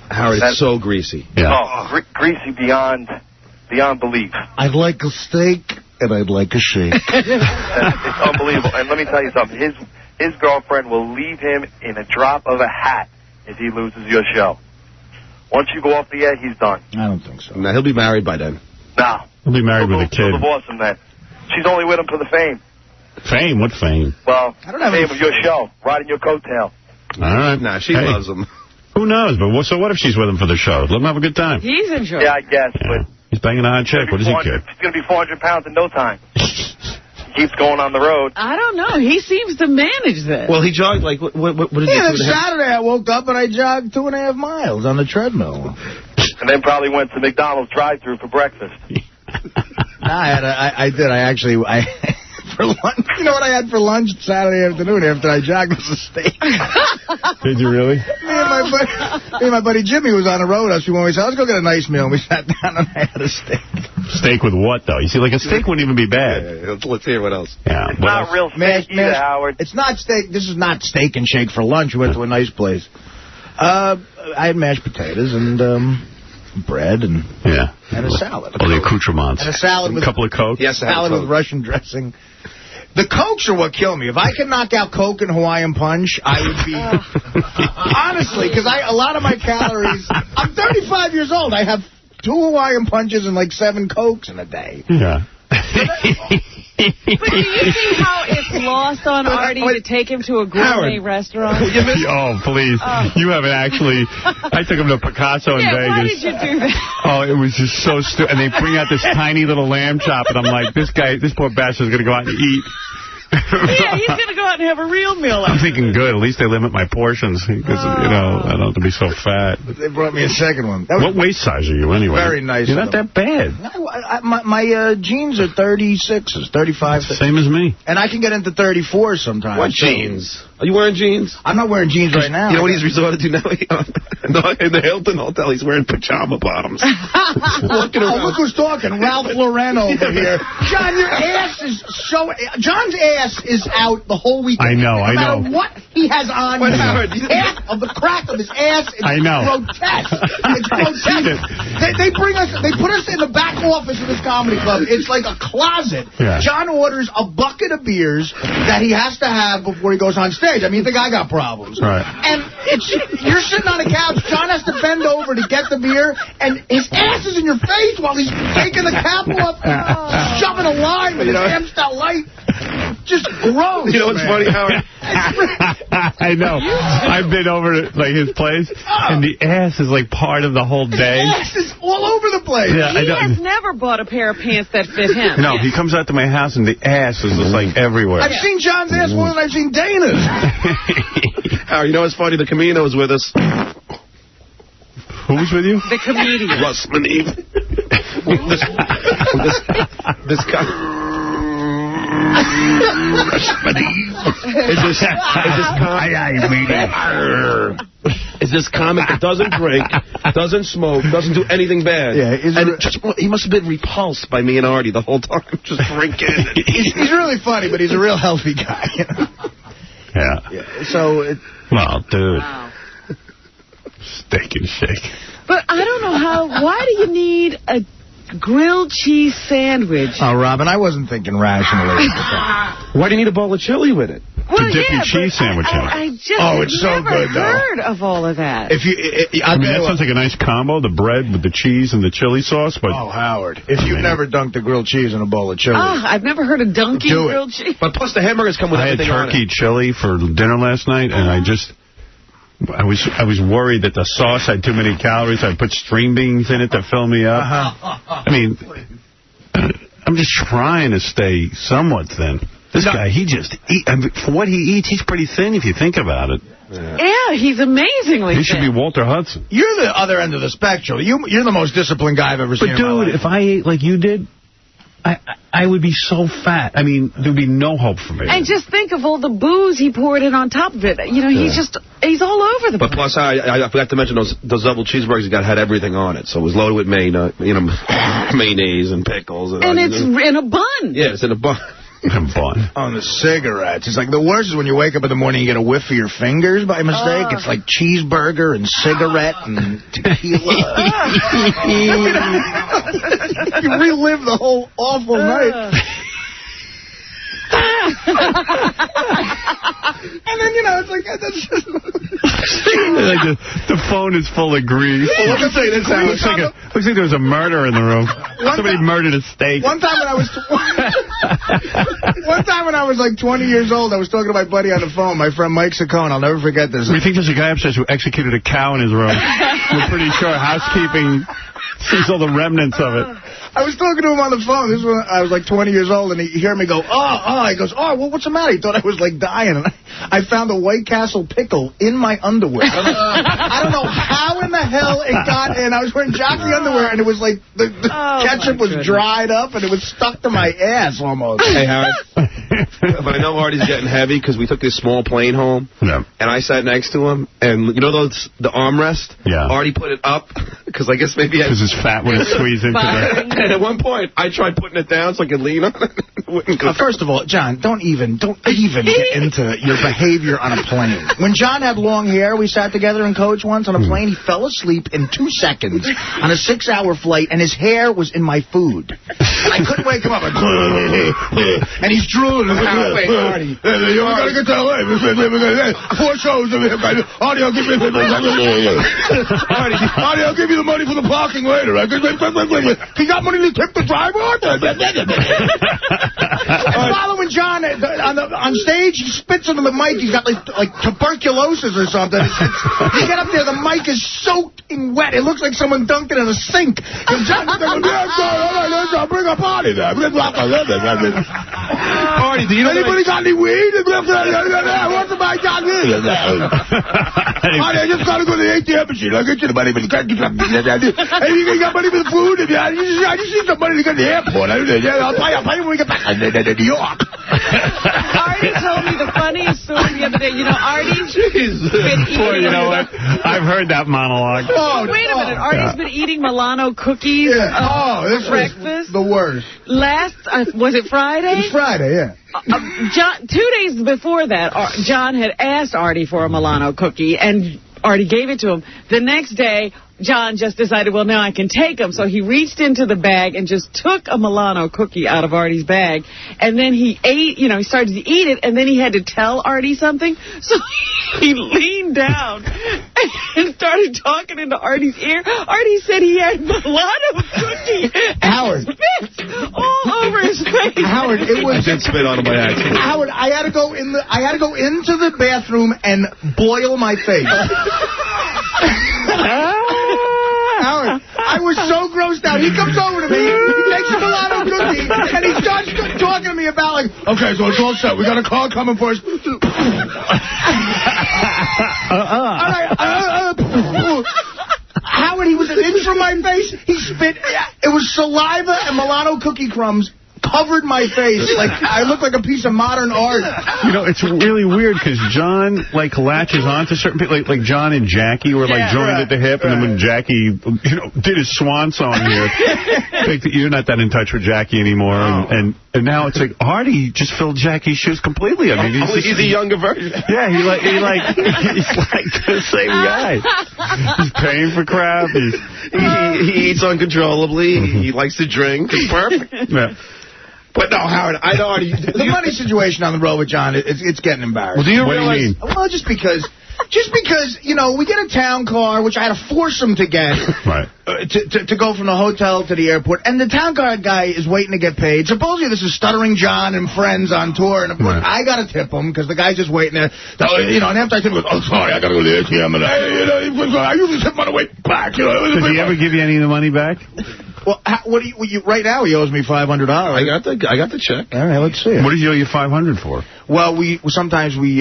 Howard, it's so greasy. Yeah. Oh, greasy beyond belief. I'd like a steak, and I'd like a shake. It's unbelievable. And let me tell you something. His girlfriend will leave him in a drop of a hat if he loses your show. Once you go off the air, he's done. I don't think so. No, he'll be married by then. No. He'll be married with a kid. We'll divorce him then. She's only with him for the fame. Fame? What fame? Well, I don't have fame of your show, riding your coattail. All right. Nah, she loves him. Who knows? But so what if she's with him for the show? Let him have a good time. He's enjoying. Yeah, I guess. But he's banging a hot chick. What does he care? He's going to be 400 pounds in no time. He keeps going on the road. I don't know. He seems to manage this. Well, he jogged like, what did he do? Yeah, Saturday I woke up and I jogged 2.5 miles on the treadmill. And then probably went to McDonald's drive-thru for breakfast. I did. For lunch. You know what I had for lunch Saturday afternoon after I jogged was a steak. Did you really? Me and my buddy Jimmy was on the road. We said, let's go get a nice meal. And we sat down and I had a steak. Steak with what, though? You see, like a steak wouldn't even be bad. Yeah, let's hear what else. Yeah. It's not real steak either, Howard. It's not steak. This is not Steak and Shake for lunch. We went to a nice place. I had mashed potatoes and bread and a salad. All the accoutrements. And a salad with a couple of Coke. Yes, salad with Russian dressing. The Cokes are what kill me. If I could knock out Coke and Hawaiian Punch, I would be... Honestly, because a lot of my calories... I'm 35 years old. I have 2 Hawaiian Punches and like 7 Cokes in a day. Yeah. But do you see how it's lost on Artie to take him to a gourmet restaurant? Oh, please. You haven't actually... I took him to Picasso in Vegas. Why did you do that? Oh, it was just so stupid. And they bring out this tiny little lamb chop, and I'm like, this poor bastard's going to go out and eat. Yeah, he's going to go out and have a real meal. I'm thinking, good. At least they limit my portions because, I don't have to be so fat. They brought me a second one. What waist size are you, anyway? Very nice. You're not that bad. My jeans are 36s, 35. Same as me. And I can get into 34 sometimes. What jeans? Are you wearing jeans? I'm not wearing jeans right now. You know what he's resorted to now? In the Hilton Hotel, he's wearing pajama bottoms. Walking around. Look who's talking. Ralph Lauren over here. John, your ass is so... John's ass is out the whole weekend. I know. No matter what he has on, half of the crack of his ass is grotesque. It's grotesque. They put us in the back office of this comedy club. It's like a closet. Yeah. John orders a bucket of beers that he has to have before he goes on stage. I mean, you think I got problems. Right. And you're sitting on a couch. John has to bend over to get the beer, and his ass is in your face while he's taking the cap off, shoving a line with his Amstel Light. Just gross. You know what's funny, Howard? I know. I've been over to his place, and the ass is like part of the whole day. The ass is all over the place. Yeah, he has never bought a pair of pants that fit him. No, he comes out to my house, and the ass is just like everywhere. I've seen John's ass more than I've seen Dana's. Howard, you know what's funny? The Camino is with us. Who was with you? The comedian. Russ Maneve. This guy. Is this comic that doesn't drink, doesn't smoke, doesn't do anything bad. Yeah, he must have been repulsed by me and Artie the whole time, just drinking. He's really funny, but he's a real healthy guy. Yeah. So, well, dude. Wow. Steak and Shake. But I don't know why do you need a grilled cheese sandwich? Oh, Robin, I wasn't thinking rationally. Why do you need a bowl of chili with it? To dip your cheese sandwich in. I just it's so never good, though. heard of all of that. If you, I mean, that sounds like a nice combo, the bread with the cheese and the chili sauce. But Howard, if you've never dunked the grilled cheese in a bowl of chili. I've never heard of dunking grilled cheese. But plus the hamburgers come with everything on it. I had turkey chili for dinner last night, and I was worried that the sauce had too many calories. I put string beans in it to fill me up. I mean, I'm just trying to stay somewhat thin. This guy, he just for what he eats, he's pretty thin if you think about it. Yeah, he's amazingly He should be Walter Hudson. You're the other end of the spectrum. You're the most disciplined guy I've ever seen. But in my dude, life. if I ate like you did, I would be so fat. I mean, there'd be no hope for me. And just think of all the booze he poured in on top of it. You know, he's all over the place. But plus, I forgot to mention those double cheeseburgers had everything on it. So it was loaded with mayonnaise and pickles. And it's in a bun. Yeah, it's in a bun. Bun. On the cigarettes. It's like the worst is when you wake up in the morning, you get a whiff of your fingers by mistake. It's like cheeseburger and cigarette and tequila. You relive the whole awful night. And then, it's like, that's just... like the phone is full of grease. Well, let me tell you this, looks like there was a murder in the room. Somebody murdered a steak. One time when I was like 20 years old, I was talking to my buddy on the phone, my friend Mike Saccone. I'll never forget this. We think there's a guy upstairs who executed a cow in his room. We're pretty sure housekeeping sees all the remnants of it. I was talking to him on the phone. This was when I was like 20 years old, and he heard me go, He goes, well, what's the matter? He thought I was like dying. And I found a White Castle pickle in my underwear. I don't know how in the hell it got in. I was wearing jockey underwear, and it was like the ketchup was dried up, and it was stuck to my ass almost. Hey, Howard. But I know Artie's getting heavy because we took this small plane home, and I sat next to him, and you know the armrest? Yeah. Artie put it up because I guess maybe because his fat wouldn't squeeze into there. And at one point, I tried putting it down so I could lean on it. First of all, John, don't even get into your behavior on a plane. When John had long hair, we sat together in coach once on a plane. He fell asleep in 2 seconds on a 6-hour flight, and his hair was in my food. And I couldn't wake him up. And he's drooling. Artie. You gotta get to LA. 4 shows. Artie, I'll give you the money for the parking later. You got money to tip the driver? Following John on stage, he spits into the mic. He's got like tuberculosis or something. You get up there, the mic is soaking wet. It looks like someone dunked it in a sink. And John, I'll bring up Artie there. Artie, do you know anybody got any weed? What's the mic got weed? Artie, I just gotta go to the ATM machine. I'll get you the money. Hey, you got money for the food? I just need some money to get to the airport. I'll pay you when we get back to New York. Artie told me the funniest story the other day. You know, Artie's been eating... Boy, you know what? I've heard that monologue. Wait a minute. Artie's been eating Milano cookies this breakfast. Was the worst. Was it Friday? It was Friday, yeah. John, 2 days before that, John had asked Artie for a Milano cookie, and Artie gave it to him. The next day, John just decided, well, now I can take them. So he reached into the bag and just took a Milano cookie out of Artie's bag. And then he ate, he started to eat it, and then he had to tell Artie something. So he leaned down and started talking into Artie's ear. Artie said he had Milano cookie. Howard. Spit all over his face. Howard, it was... I did spit on him by accident. Howard, I had to go into the bathroom and boil my face. Howard, I was so grossed out. He comes over to me, he takes a Milano cookie, and he starts talking to me about, like, okay, so it's all set. We got a car coming for us. Howard, he was an inch from my face. He spit. It was saliva and Milano cookie crumbs covered my face. Like, I look like a piece of modern art. You know, it's really weird because John, latches on to certain people. Like John and Jackie were, joined at the hip. And then when Jackie, did his swan song here, you're not that in touch with Jackie anymore. And now it's like, Artie just filled Jackie's shoes completely. I mean, he's a younger version. Yeah, he's like the same guy. He's paying for crap. He eats uncontrollably. He likes to drink. It's perfect. Yeah. But no, Howard, I know Artie. The money situation on the road with John, it's getting embarrassing. Well, do you realize? Well, just because, you know, we get a town car, which I had to force him to get, right, to go from the hotel to the airport, and the town car guy is waiting to get paid. Supposedly this is Stuttering John and friends on tour, and of course I got to tip him because the guy's just waiting there. You know, and after I tip him, he goes, "Oh, sorry, I got to go to the ATM." And I usually tip him on the way back. You know, did he ever give you any of the money back? Well, what do you right now he owes me $500. I got the check. All right, let's see it. What did he owe you $500 for? Well, sometimes we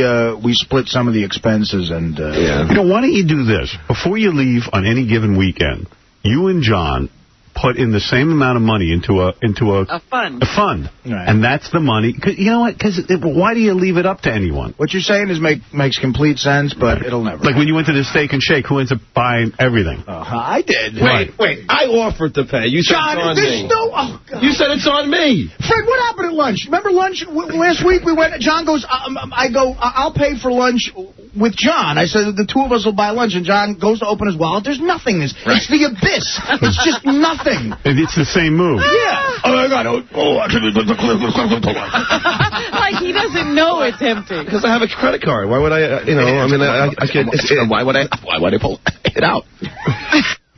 split some of the expenses and. You know, why don't you do this before you leave on any given weekend? You and John put in the same amount of money into a fund. Right. And that's the money. You know what? Because why do you leave it up to anyone? What you're saying is makes complete sense, but it'll never. Like when you went to the Steak and Shake, who ends up buying everything? I did. Wait. I offered to pay. You said John, it's on there's me. no. Oh, God. You said it's on me. Fred, what happened at lunch? Remember lunch last week? We went. John goes. I go. I'll pay for lunch with John. I said the two of us will buy lunch, and John goes to open his wallet. There's nothing. It's the abyss. It's just nothing. It's the same move. Yeah. Oh, my God. Like he doesn't know it's empty. Because I have a credit card. Why would I, I could... Why would I pull it out?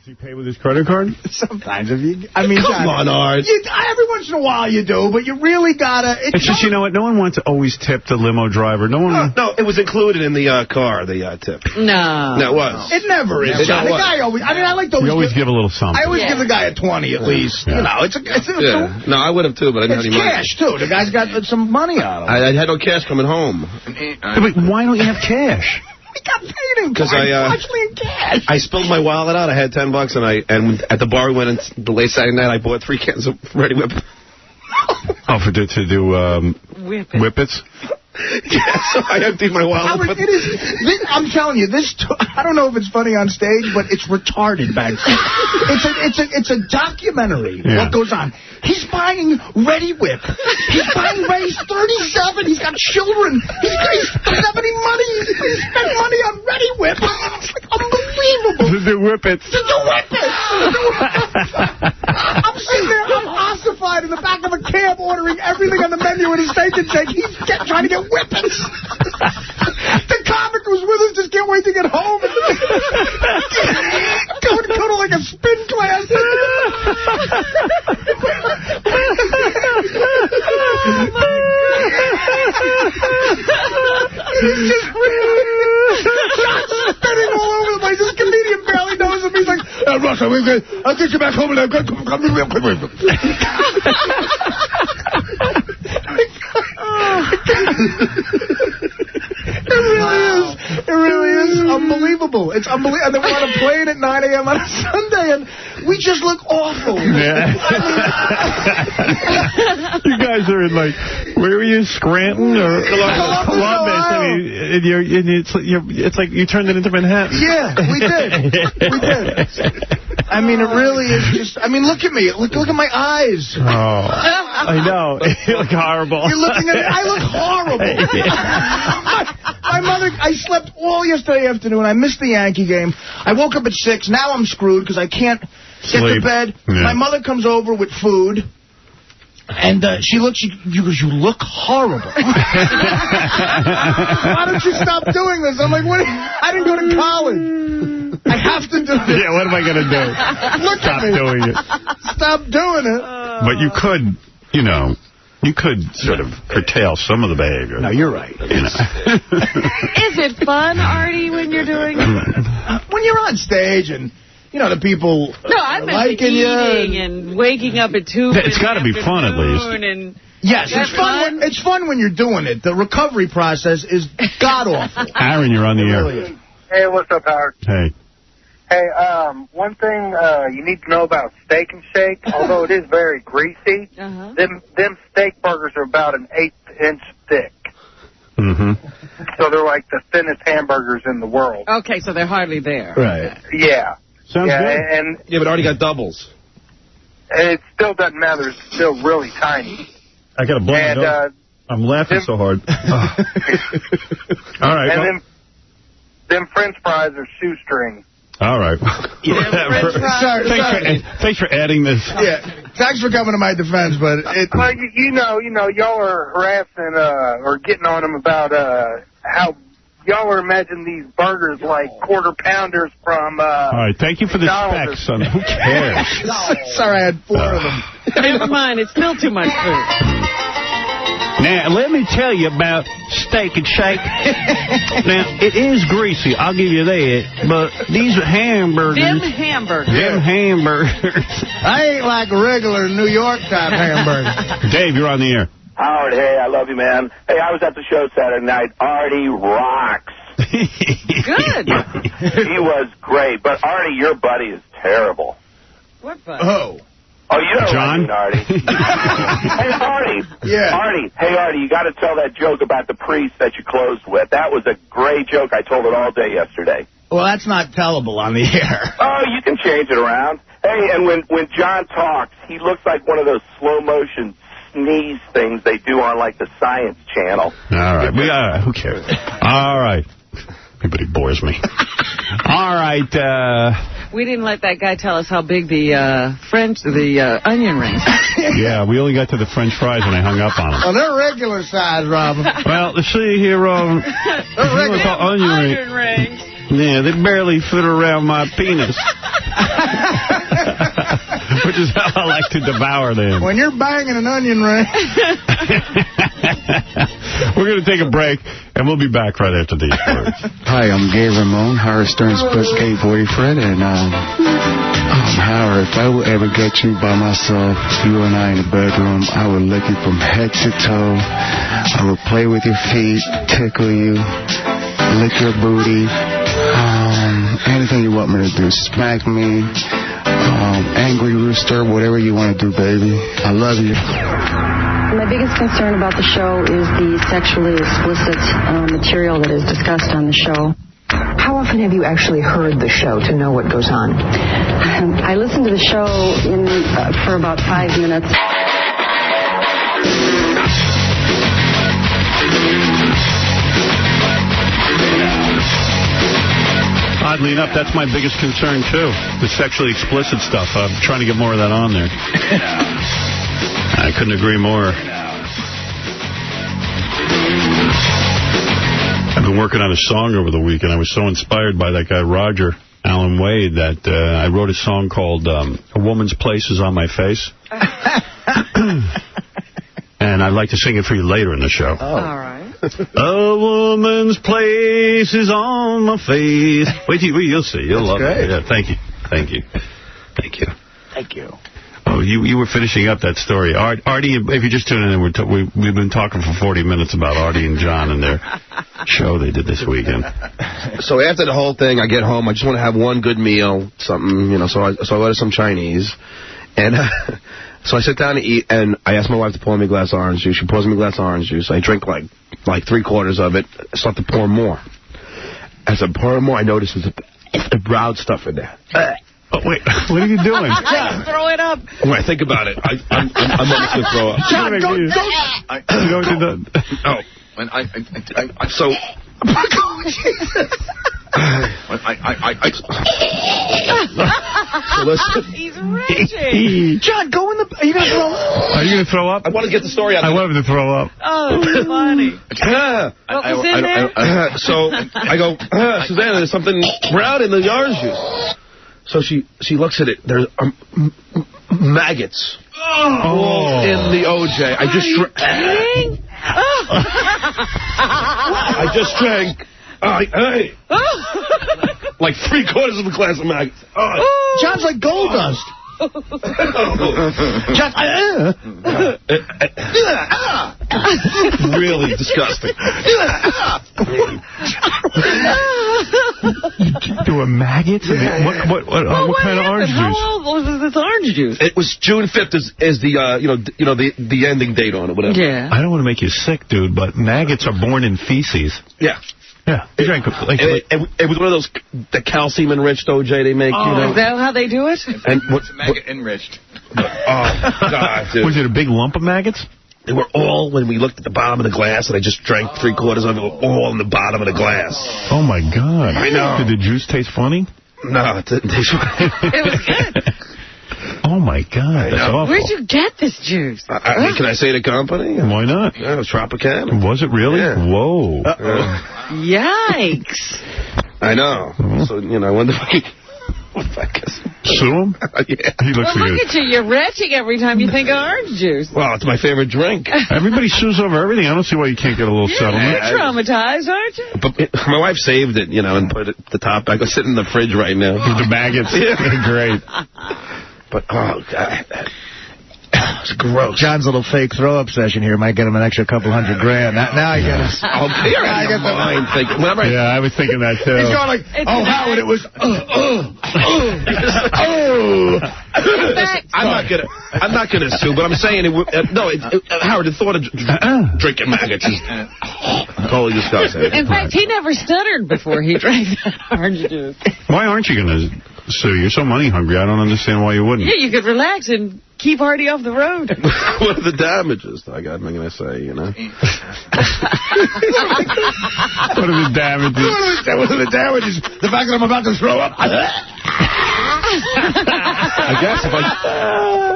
Does he pay with his credit card? Sometimes. Come John, on, Art. Every once in a while you do, but you really gotta... It's just, you know what, no one wants to always tip the limo driver. No, it was included in the car, the tip. No. No, it was. It never is. The guy always... I like to always give a little something. I always give the guy a 20 at least. Yeah. You know, it's No, I would have too, but I didn't have any money. It's cash, too. The guy's got some money on him. I had no cash coming home. But why don't you have cash? We got paid in because actually in cash. I spilled my wallet out. I had $10, and at the bar we went in the late Saturday night. I bought 3 cans of Ready Whip. Oh, to do whippets? Yeah, so I emptied my wallet. Howard, I'm telling you, I don't know if it's funny on stage, but it's retarded backstage. It's a documentary, what goes on. He's buying Ready Whip. He's buying Ready. He's 37. He's got children. He doesn't have any money. He spent money on Ready Whip. It's like unbelievable. To do whippets. I'm sitting there, I'm ossified in the back of a cab ordering everything on the menu at a Steak and Shake. He's trying to get whippets. The comic was with us, just can't wait to get home. Go to like a spin class. He's just spinning all over the place. This comedian barely knows him. He's like, Russ, I'll get you back home and come real quick. It really is unbelievable. It's unbelievable. And then we're on a plane at 9 a.m. on a Sunday, and we just look awful. Yeah. You guys are in, like, where were you, Scranton or Columbus? It's like you turned it into Manhattan. Yeah, we did. I mean, it really is just... I mean, look at me. Look at my eyes. Oh, I know. You look horrible. You're looking at me. I look horrible. My mother... I slept all yesterday afternoon. I missed the Yankee game. I woke up at 6. Now I'm screwed because I can't get to bed. Yeah. My mother comes over with food. And she goes, you look horrible. Why don't you stop doing this? I'm like, what? I didn't go to college. I have to do this. Yeah, what am I going to do? Stop doing it. Stop doing it. But you could, you could sort of curtail some of the behavior. No, you're right. Is it fun, Artie, when you're doing it? When you're on stage and... the people liking you. And waking up at 2. It's got to be fun, at least. Yes, it's fun. It's fun when you're doing it. The recovery process is god-awful. Aaron, you're on the air. Really. Hey, what's up, Howard? Hey. Hey, one thing you need to know about Steak and Shake, although it is very greasy, them steak burgers are about an 1/8 inch thick. Mm-hmm. So they're like the thinnest hamburgers in the world. Okay, so they're hardly there. Right. Yeah. Sounds good. Yeah, but already got doubles. It still doesn't matter. It's still really tiny. I got to blow my nose. I'm laughing so hard. All right. And them French fries are shoestring. All right. Thanks for adding this. Yeah. Thanks for coming to my defense, but well, you know, y'all are harassing or getting on him about how y'all are imagining these burgers like quarter pounders from. All right, thank you for the specs, son. Who cares? Sorry, I had 4 of them. Never mind, it's still too much food. Now, let me tell you about Steak and Shake. Now, it is greasy, I'll give you that, but these are hamburgers. Them hamburgers. I ain't like a regular New York type hamburger. Dave, you're on the air. Howard, hey, I love you, man. Hey, I was at the show Saturday night. Artie rocks. Good. He was great, but Artie, your buddy is terrible. What buddy? Oh, you know John? what I mean, Artie. Hey, Artie. Yeah. Hey, Artie, you got to tell that joke about the priest that you closed with. That was a great joke. I told it all day yesterday. Well, that's not tellable on the air. Oh, you can change it around. Hey, and when John talks, he looks like one of those slow-motion sneeze things they do on, like, the Science Channel. All right. Who cares? All right. Everybody bores me. All right. We didn't let that guy tell us how big the onion rings. Yeah, we only got to the French fries and I hung up on them. Oh, they're regular size, Robin. Well, let's see here, they're regular onion rings. Yeah, they barely fit around my penis. Which is how I like to devour them. When you're banging an onion ring. We're going to take a break, and we'll be back right after these words. Hi, I'm Gay Ramone, Howard Stern's gay boyfriend, and Howard, if I would ever get you by myself, you and I in the bedroom, I would lick you from head to toe. I would play with your feet, tickle you, lick your booty, anything you want me to do, smack me, angry rooster, whatever you want to do, baby. I love you. My biggest concern about the show is the sexually explicit material that is discussed on the show. How often have you actually heard the show to know what goes on? I listened to the show for about 5 minutes. Oddly enough, that's my biggest concern, too. The sexually explicit stuff. I'm trying to get more of that on there. I couldn't agree more. I've been working on a song over the weekend. I was so inspired by that guy, Roger Allen Wade, that I wrote a song called A Woman's Place is on My Face. And I'd like to sing it for you later in the show. Oh. All right. A woman's place is on my face. Wait, you'll see. You'll love it. Yeah, thank you. Thank you. Thank you. Thank you. Oh, you were finishing up that story. Artie, if you're just tuning in, we've been talking for 40 minutes about Artie and John and their show they did this weekend. So after the whole thing, I get home. I just want to have one good meal, something, so I order some Chinese. And so I sit down to eat, and I ask my wife to pour me a glass of orange juice. She pours me a glass of orange juice. I drink like 3/4 of it. I start to pour more. As I'm pouring more, I notice there's a brown stuff in there. Oh, wait, what are you doing? Throw it up. When I think about it, I'm almost going to throw up. John, don't. So... So listen. He's raging. John, go in the... Are you going to throw up? Are you going to throw up? I want to get the story out. I want him to throw up. Oh, that's funny. What was in there? So I go, Susanna, there's something brown in the orange juice. So she looks at it. There's maggots all in the OJ. I just drank. Like 3/4 of a glass of maggots. John's like gold dust. John, really disgusting. There were maggots? What kind of orange juice? How old was this orange juice? It was June 5th is the the ending date on it, whatever. Yeah. I don't want to make you sick, dude, but maggots are born in feces. Yeah. Yeah. You drank it was one of those the calcium-enriched OJ they make, Is that how they do it? And it's maggot-enriched. Oh, God, dude. Was it a big lump of maggots? They were all, when we looked at the bottom of the glass, and I just drank 3/4 of it, all in the bottom of the glass. Oh, my God. I know. Did the juice taste funny? No, it didn't taste right. It was good. Oh, my God. That's awful. Where'd you get this juice? Can I say the company? Why not? Yeah, it was Tropicana. Was it really? Yeah. Whoa. Yikes. I know. So, I wonder if I can sue him? Yeah. He looks Well, look at you. You're retching every time you think of orange juice. Well, it's my favorite drink. Everybody sues over everything. I don't see why you can't get a little settlement. You're traumatized, aren't you? But my wife saved it, and put it the top back. It's sitting in the fridge right now. With the maggots. Yeah. Great. But, oh, God. It's gross. John's little fake throw-up session here might get him an extra couple $100 grand. Now I get his... Oh, you're out of your mind. Yeah, I was thinking that, too. He's going like, Howard, it was... I'm not gonna sue, but I'm saying Howard, the thought of drinking maggots is totally disgusting. In fact, he never stuttered before he drank that orange juice. Why aren't you going to sue? You're so money hungry. I don't understand why you wouldn't. Yeah, you could relax and keep Artie off the road. What are the damages? I'm going to say, What are the damages? What are the damages? The fact that I'm about to throw up. I guess if I...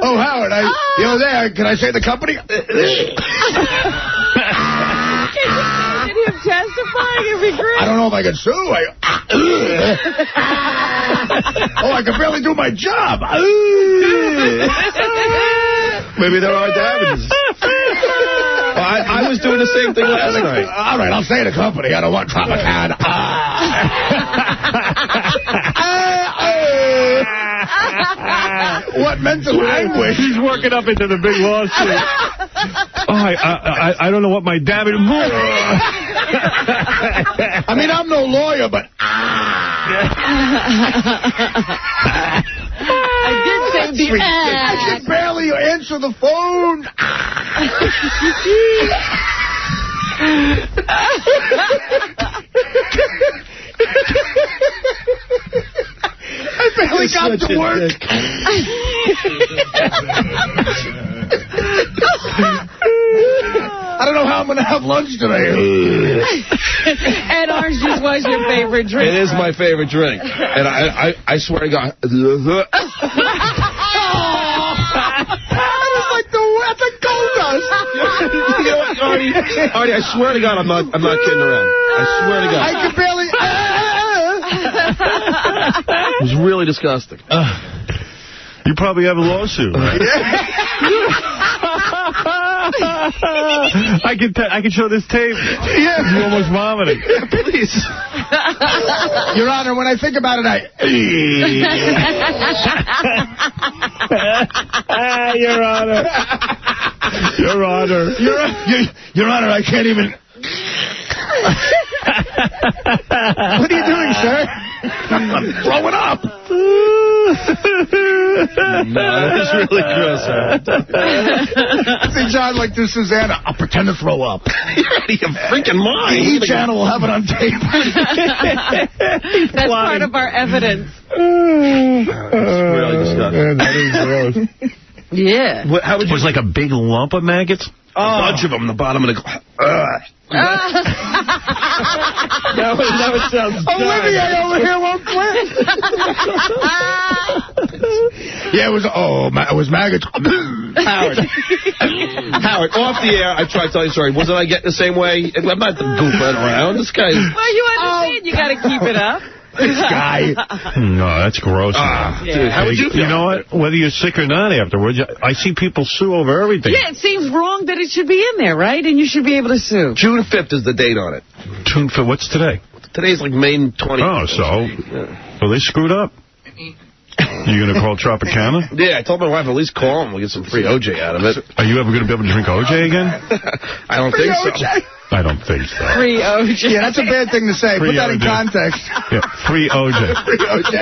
Oh, Howard, you're there. Can I say the company? Can you testify? It'd be great. I don't know if I can sue. I can barely do my job. Maybe there are damages. I was doing the same thing last night. All right, I'll say the company. I don't want Tropicana. What mental anguish? He's working up into the big lawsuit. I don't know what my damage... I mean, I'm no lawyer, but... I did say the I can barely answer the phone. I barely got to work. I don't know how I'm going to have lunch today. And orange juice was your favorite drink. It is my favorite drink. And I swear to God. That's a gold dust. You know what, Artie, I swear to God, I'm not kidding around. I swear to God. I can barely... It was really disgusting. You probably have a lawsuit, right? I can show this tape. Yeah. You're almost vomiting. Yeah, please. Your Honor, when I think about it, Your Honor. Your Honor. Your Honor, I can't even... What are you doing, sir? I'm throwing up. No, that was really gross. I think John like this, Susanna. I'll pretend to throw up. You're out of your freaking mind. The channel will have it on tape. That's part of our evidence. It's really disgusting. That is gross. Yeah. How would you... It was like a big lump of maggots? A bunch of them in the bottom of the... Now it sounds Olivier over here won't quit. Yeah, it was maggots. Howard, off the air, I tried to tell you, sorry, wasn't I getting the same way? I'm not goofing around. This guy... Well, you understand you got to keep it up. This guy. No, that's gross. Dude, how would you feel? You know what? Whether you're sick or not afterwards, I see people sue over everything. Yeah, it seems wrong that it should be in there, right? And you should be able to sue. June 5th is the date on it. June 5th. What's today? Today's like May 20th. Oh, so they screwed up. You going to call Tropicana? Yeah, I told my wife at least call him. We'll get some free OJ out of it. Are you ever going to be able to drink OJ again? I don't think so. I don't think so. Free OJ. Yeah, that's a bad thing to say. Free Put that in OJ. context. Yeah, free OJ. Free OJ.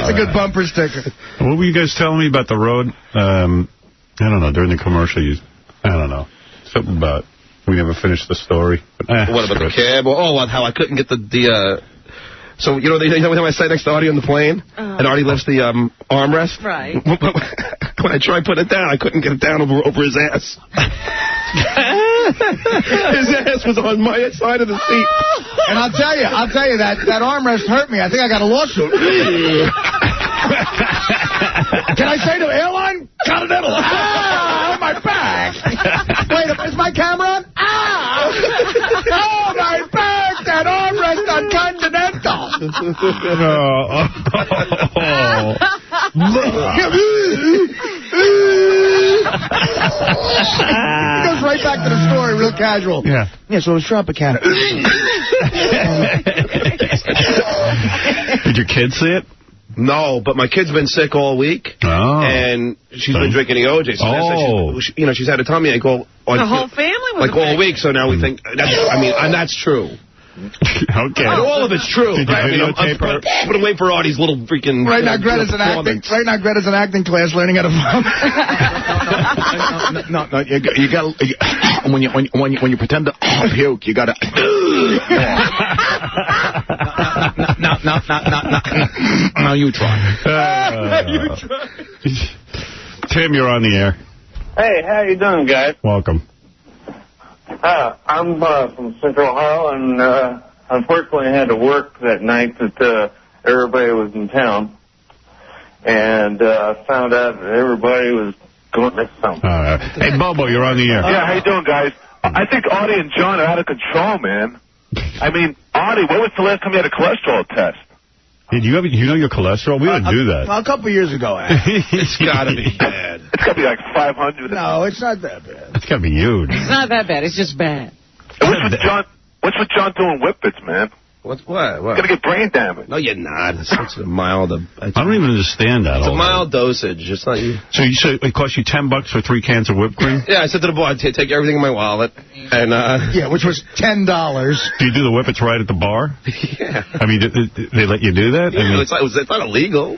It's a good bumper sticker. What were you guys telling me about the road? I don't know. During the commercial, I don't know. Something about we never finished the story. But, what about the cab? How I couldn't get the So, you know when I sat next to Artie on the plane, and Artie lifts the armrest? Right. When I tried putting it down, I couldn't get it down over his ass. His ass was on my side of the seat. And I'll tell you, that armrest hurt me. I think I got a lawsuit. Can I say to the airline? Continental. Ah, my back. Wait, is my camera on? Ah! Oh, my back. That armrest on Continental. He goes right back to the story, real casual. Yeah. Yeah, so it was Tropicana. Did your kids see it? No, but my kid's been sick all week, and she's been drinking the OJ. So she's had a tummy ache all the whole family was all week. So now we think and that's true. Okay. And all of it's true. Did you videotape her? I'm gonna wait for Artie's little freaking. Right now, Greta's in acting. Right now, Greta's in acting class, learning how to vomit. No. You got when you pretend to puke, you gotta. Now you try. Tim, you're on the air. Hey, how you doing, guys? Welcome. I'm from Central Ohio, and unfortunately I had to work that night that everybody was in town, and found out that everybody was going to miss something. Hey, Bobo, you're on the air. Yeah, how you doing, guys? I think Artie and John are out of control, man. I mean, Artie, when was the last time you had a cholesterol test? Did you know your cholesterol? We didn't do that. Well, a couple years ago, It's got to be bad. It's got to be like 500. No, it's not that bad. It's got to be huge. It's not that bad. It's just bad. What's with John doing whippets, man? What? Gonna get brain damage. No, you're not. It's a mild. I don't even understand that. It's a mild dosage. It's not you. So it cost you $10 for 3 cans of whipped cream? Yeah, I said to the boy, I'd take everything in my wallet. And yeah, which was $10. Do you do the whippets right at the bar? Yeah. I mean, they let you do that? Yeah, I mean, it's not illegal.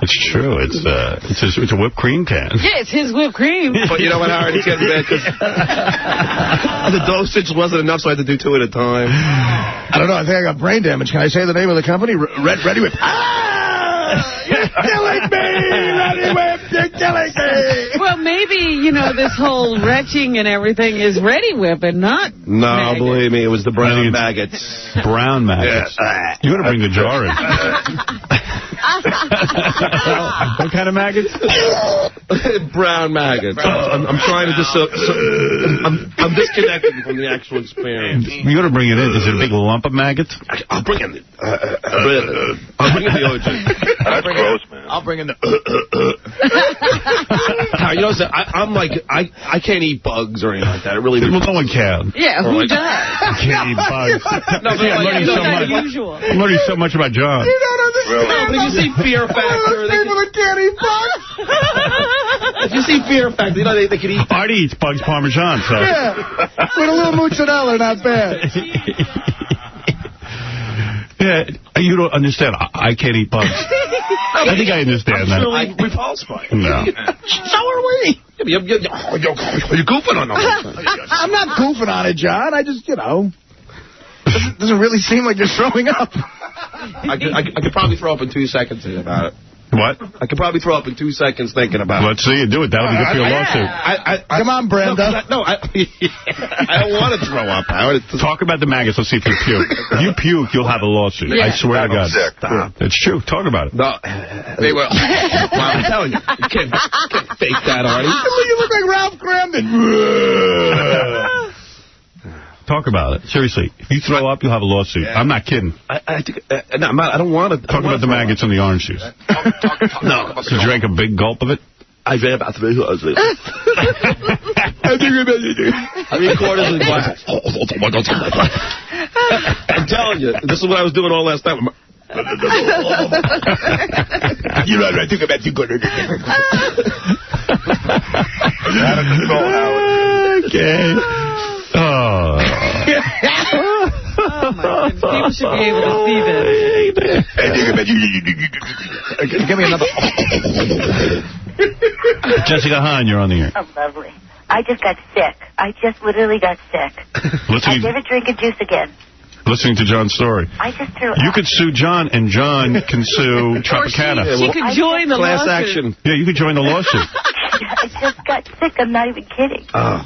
It's true. It's a whipped cream can. Yeah, it's his whipped cream. But you know what, Howard? It's getting bad because the dosage wasn't enough, so I had to do 2 at a time. I don't know. I think I got brain damage. Can I say the name of the company? Ready Whip. You're killing me! Ready Whip, you're killing me! Well, maybe, this whole retching and everything is Ready Whip and not maggots. Believe me, it was the brown maggots. Brown maggots. Yeah. You got to bring the jar in. What kind of maggots? Brown maggots. I'm trying to I'm disconnecting from the actual experience. You got to bring it in. Is it a big lump of maggots? I'll bring in the OJ. That's gross, man. I'll bring in the. I'm like I can't eat bugs or anything like that. It really. Well, no one can. Yeah, who does? I can't eat bugs. No, but I'm learning so much. Usual. I'm learning so much about John. You don't understand. No, but did you see Fear Factor? People that can't eat bugs. Did you see Fear Factor? They can eat. Artie eats bugs parmesan, so. Yeah, with a little mozzarella, not bad. Yeah, you don't understand. I can't eat bugs. I think I understand that. I'm repulsed by it. No. So are we. You're goofing on them. I'm not goofing on it, John. I just, doesn't really seem like you're throwing up. I could probably throw up in 2 seconds thinking about it. What? I could probably throw up in 2 seconds thinking about it. Let's see you do it. That'll be good for your lawsuit. Come on, Brenda. No, I don't want to throw up, Howard. Talk about the maggots. Let's see if you puke. If you puke, you'll have a lawsuit. Yeah. I swear to God. Stop. It's true. Talk about it. No, they will. I'm telling you. You can't fake that, Artie. You look like Ralph Cramden. Talk about it. Seriously. If you throw up, you'll have a lawsuit. Yeah. I'm not kidding. I don't want to. Talk about the maggots in the orange juice. No. You drank a big gulp of it? I drank about 3 quarters of it. 3 quarters of the glass. I'm telling you, this is what I was doing all last night. You're right. I think about 2 quarters. Out of control, Howard. Okay. Oh. Oh, my goodness. People should be able to see this. Give me another. Jessica Hahn, you're on the air. Oh, lovely. I just got sick. I just literally got sick. I never drink a juice again. Listening to John's story. I just threw You could sue John, and John can sue Tropicana. She could join the class lawsuit. action. Yeah, you could join the lawsuit. got sick. I'm not even kidding. Oh,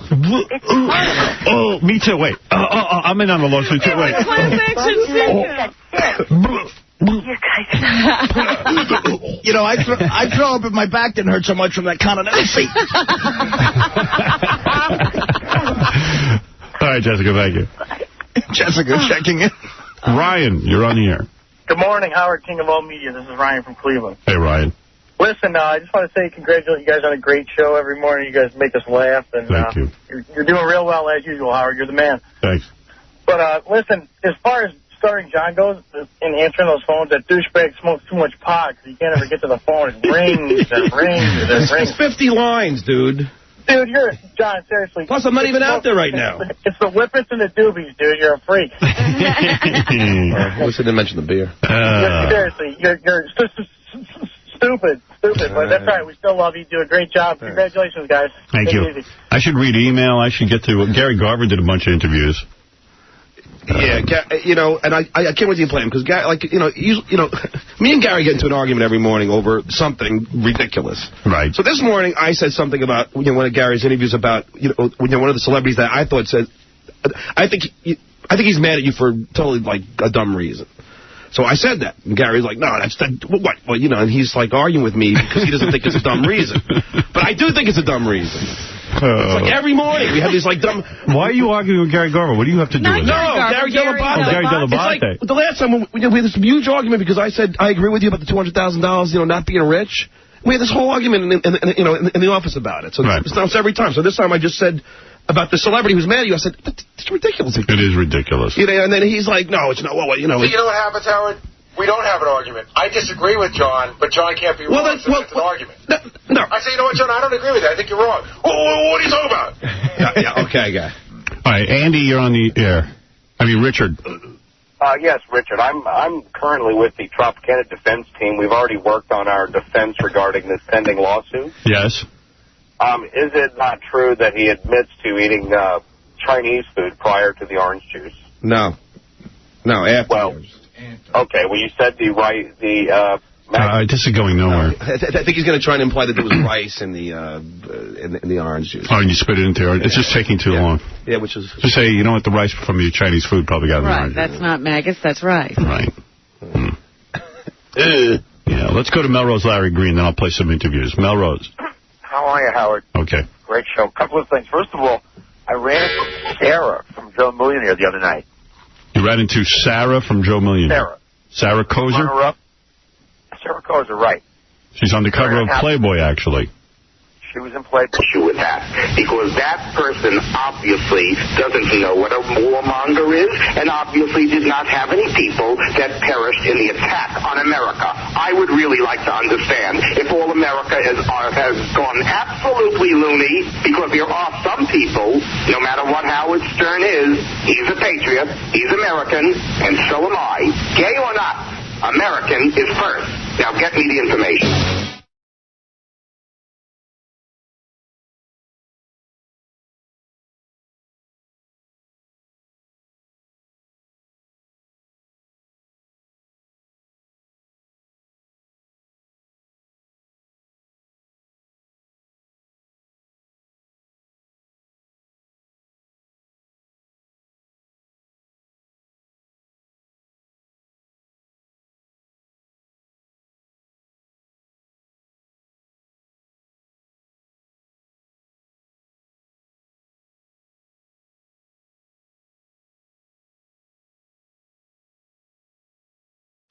me too. Wait. I'm in on the lawsuit too. Wait. You guys. You know, I throw up if my back didn't hurt so much from that continental seat. All right, Jessica, thank you. Jessica checking in. Ryan, you're on the air. Good morning, Howard, King of All Media. This is Ryan from Cleveland. Hey, Ryan. Listen, I just want to say congratulate you guys on a great show every morning. You guys make us laugh. And, Thank you. You're doing real well as usual, Howard. You're the man. Thanks. But listen, as far as starting John goes in answering those phones, that douchebag smokes too much pot because he can't ever get to the phone. It rings and rings and rings. It's 50 lines, dude. Dude, John, seriously. Plus, I'm not even out there right now. It's the whippets and the doobies, dude. You're a freak. I wish I didn't mention the beer. Seriously, you're stupid. But that's right. We still love you. Do a great job. Congratulations, guys. Thank you. Easy. I should read email. I should get to... Gary Garver did a bunch of interviews. Yeah, you know, and I can't wait to play him because, like, you know, me and Gary get into an argument every morning over something ridiculous. Right. So this morning I said something about one of Gary's interviews about one of the celebrities that I thought said, I think he's mad at you for totally like a dumb reason. So I said that, and Gary's like, no, what? Well, you know, and he's like arguing with me because he doesn't think it's a dumb reason, but I do think it's a dumb reason. It's like every morning we have these like dumb... Why are you arguing with Gary Garver? What do you have to do with it? Gary Dell'Abate. Gary Dell'Abate. It's like the last time we had this huge argument because I said I agree with you about the $200,000, not being rich. We had this whole argument in the office about it. So it's every time. So this time I just said about the celebrity who's mad at you. I said, it's ridiculous. It is ridiculous. You know, and then he's like, no, it's not. Well, you know. So you know what happens, Howard? We don't have an argument. I disagree with John, but John can't be wrong, so it's an argument. No. I say, you know what, John, I don't agree with that. I think you're wrong. What are you talking about? Okay, guy. All right, Andy, you're on the air. I mean, Richard. Yes, Richard. I'm currently with the Tropicana defense team. We've already worked on our defense regarding this pending lawsuit. Yes. Is it not true that he admits to eating Chinese food prior to the orange juice? No, after. Well, okay. Well, you said this is going nowhere. I think he's going to try and imply that there was rice in the orange juice. Oh, and you spit it into it. It's just taking too long. Yeah, which is... Just say, you know what, the rice from your Chinese food probably got in the orange juice. That's not maggots, that's rice. Right. Yeah, let's go to Melrose Larry Green, then I'll play some interviews. Melrose. How are you, Howard? Okay. Great show. A couple of things. First of all, I ran into Sarah from Joe Millionaire the other night. You ran into Sarah from Joe Millionaire? Sarah Kozer? Sarah Kozer, right. She's on the cover of Playboy, actually. She was in Playboy. Issue with that, because that person obviously doesn't know what a warmonger is, and obviously did not have any people that perished in the attack on America. I would really like to understand if all America has gone absolutely loony, because there are some people, no matter what Howard Stern is, he's a patriot, he's American, and so am I. Gay or not, American is first. Now get me the information.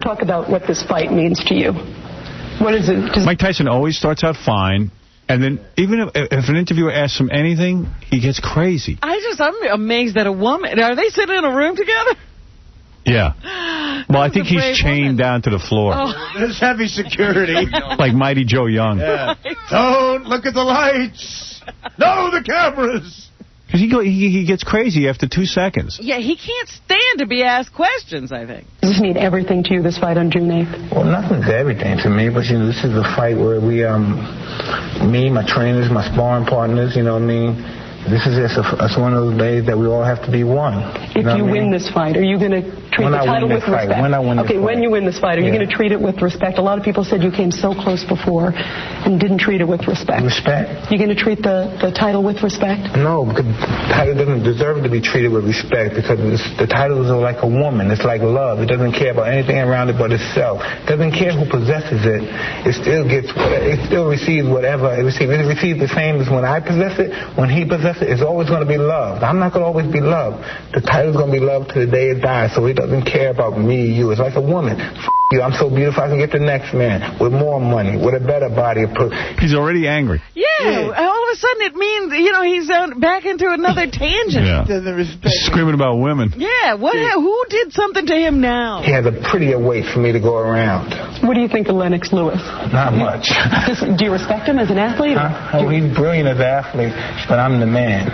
Talk about what this fight means to you. What is it? Mike Tyson always starts out fine, and then even if an interviewer asks him anything, he gets crazy. I'm amazed at a woman. Are they sitting in a room together? Yeah. Well, I think he's chained down to the floor. Oh. There's heavy security. Like Mighty Joe Young. Yeah. Don't look at the lights. No, the cameras. Because he gets crazy after 2 seconds. Yeah, he can't stand to be asked questions, I think. Does this mean everything to you, this fight on June 8th? Well, nothing's everything to me, but, you know, this is a fight where we, me, my trainers, my sparring partners, you know what I mean, This is just it's one of those days that we all have to be one. If you win this fight, are you going to treat the title with respect? When I win this fight. Okay, when you win this fight, are you going to treat it with respect? A lot of people said you came so close before and didn't treat it with respect. Respect? You going to treat the title with respect? No, because the title doesn't deserve to be treated with respect because the title is like a woman. It's like love. It doesn't care about anything around it but itself. It doesn't care who possesses it. It still receives whatever it receives. It receives the same as when I possess it. When he possesses it, it's always going to be loved. I'm not going to always be loved. The title's going to be loved to the day it dies, so he doesn't care about me, you. It's like a woman. You, I'm so beautiful, I can get the next man with more money, with a better body. He's already angry. Yeah, all of a sudden it means, he's back into another tangent. Yeah. Screaming about women. Yeah, who did something to him now? He has a prettier weight for me to go around. What do you think of Lennox Lewis? Not much. Do you respect him as an athlete? Oh, he's brilliant as an athlete, but I'm the man.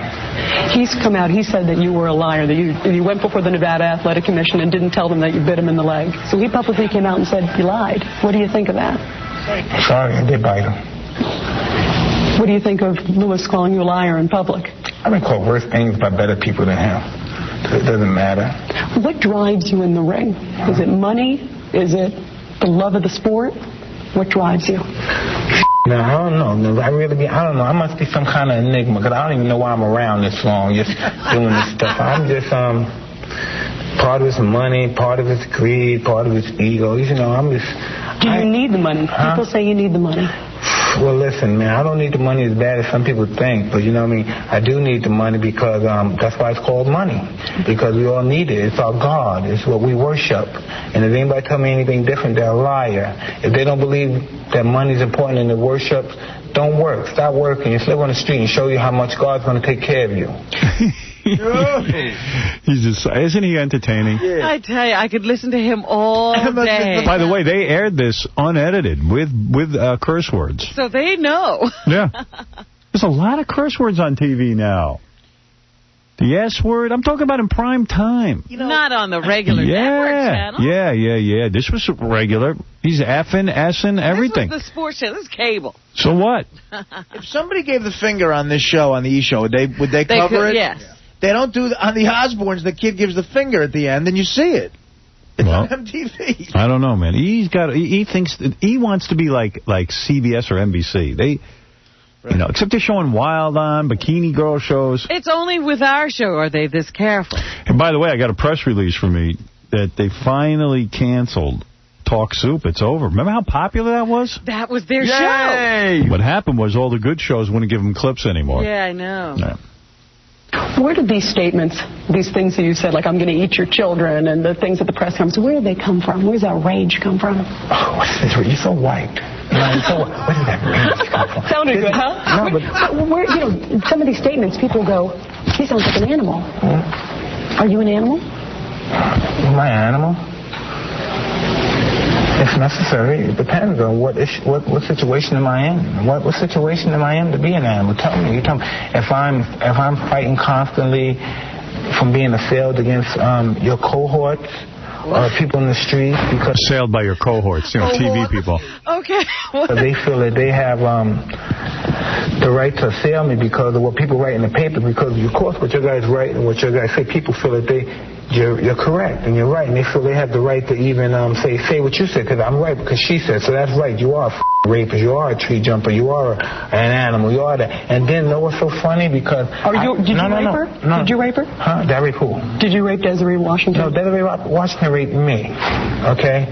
He's come out, he said that you were a liar, that you went before the Nevada Athletic Commission and didn't tell them that you bit him in the leg. So he publicly came out and said you lied. What do you think of that? Sorry, I did bite him. What do you think of Lewis calling you a liar in public? I've been called worse things by better people than him. So it doesn't matter. What drives you in the ring? Is it money? Is it the love of the sport? What drives you? No, I don't know. I don't know. I must be some kind of enigma because I don't even know why I'm around this long just doing this stuff. I'm just, part of it's money, part of it's greed, part of it's ego. Do you need the money? People say you need the money. Well, listen, man, I don't need the money as bad as some people think, but I do need the money because that's why it's called money, because we all need it. It's our God. It's what we worship. And if anybody tell me anything different, they're a liar. If they don't believe that money is important in the worship, don't work. Stop working. Just live on the street and show you how much God's going to take care of you. Isn't he entertaining? Yeah. I tell you, I could listen to him all day. By the way, they aired this unedited with curse words. So they know. Yeah. There's a lot of curse words on TV now. The S word, I'm talking about in prime time. Not on the regular network channel. Yeah. This was regular. He's effing, S-ing, everything. This was the sports channel. This is cable. So what? If somebody gave the finger on this show, on the E! Show, would they cover it? Yes. They don't do on the Osbournes. The kid gives the finger at the end, and you see it. It's on MTV. I don't know, man. He thinks he wants to be like CBS or NBC. Except they're showing Wild on, Bikini Girl shows. It's only with our show are they this careful. And by the way, I got a press release from me that they finally canceled Talk Soup. It's over. Remember how popular that was? That was their show. What happened was all the good shows wouldn't give them clips anymore. Yeah, I know. Yeah. Where did these statements, these things that you said, like I'm going to eat your children, and the things at the press conference, where did they come from? Where does that rage come from? Oh, what's this? You're so white. Where did that rage come from? Sounded good, huh? No, but where, some of these statements, people go, he sounds like an animal. Are you an animal? Am I an animal? If necessary, it depends on what situation am I in. What situation am I in to be an animal? Tell me. You tell me. If I'm fighting constantly from being assailed against your cohorts or people in the street because assailed by your cohorts, TV people. Okay. They feel that they have the right to assail me because of what people write in the paper. Because of course, what your guys write and what your guys say, people feel that you're correct and you're right, and they feel they have the right to even say what you said because I'm right because she said so. That's right. You are a rapist. You are a tree jumper. You are an animal. You are that. And then know what's so funny because did you rape her? No. Did you rape her? Huh? Did I rape who? Did you rape Desiree Washington? No, Desiree Washington raped me. Okay,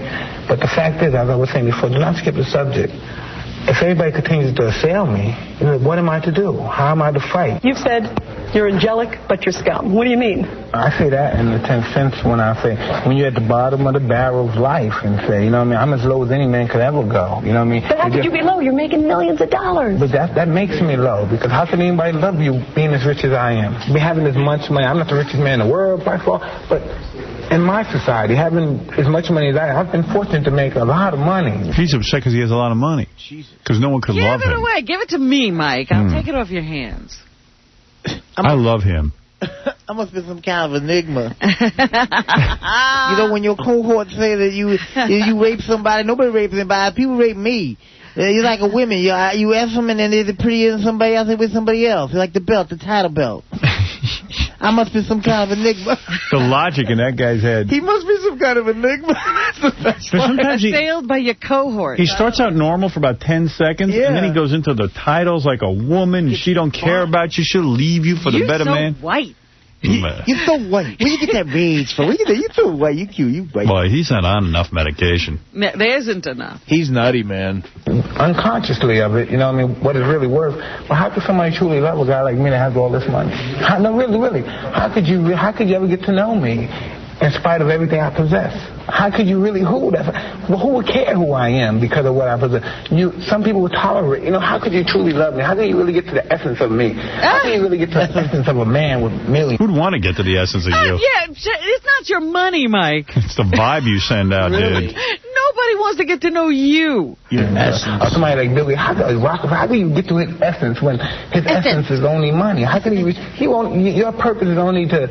but the fact is, as I was saying before, do not skip the subject. If everybody continues to assail me, what am I to do? How am I to fight? You've said you're angelic, but you're scum. What do you mean? I say that in the sense when I say, when you're at the bottom of the barrel of life and say, I'm as low as any man could ever go. You know what I mean? But how could you be low? You're making millions of dollars. But that makes me low because how can anybody love you being as rich as I am? Be having as much money. I'm not the richest man in the world by far, but in my society, having as much money as I've been fortunate to make a lot of money. He's upset because he has a lot of money. Because no one could love him. Give it away. Give it to me, Mike. I'll take it off your hands. I love him. I must be some kind of enigma. When your cohorts say that you rape somebody, nobody rapes anybody. People rape me. You like a woman. You ask them and then they're prettier than somebody else, they're with somebody else. You like the belt, the title belt. I must be some kind of enigma. The logic in that guy's head. He must be some kind of enigma. That's the best sometimes failed by your cohort. He starts out normal for about 10 seconds, and then he goes into the titles like a woman, and she don't care about you. She'll leave you for the better man. You're so white. You're so white. Where you get that rage from? You're so white. You're cute. You white. Boy, he's not on enough medication. There isn't enough. He's nutty, man. Unconsciously of it, you know what I mean, what it's really worth. But how could somebody truly love a guy like me that has all this money? No, really. How could you ever get to know me in spite of everything I possess? How could you really, who would care who I am because of what I possess? Some people would tolerate, how could you truly love me? How can you really get to the essence of me? How can you really get to the essence of a man with millions? Who'd want to get to the essence of you? Yeah, it's not your money, Mike. It's the vibe you send out, really? dude. Nobody wants to get to know you. Somebody like Billy, how can you get to his essence when his essence is only money? How can your purpose is only to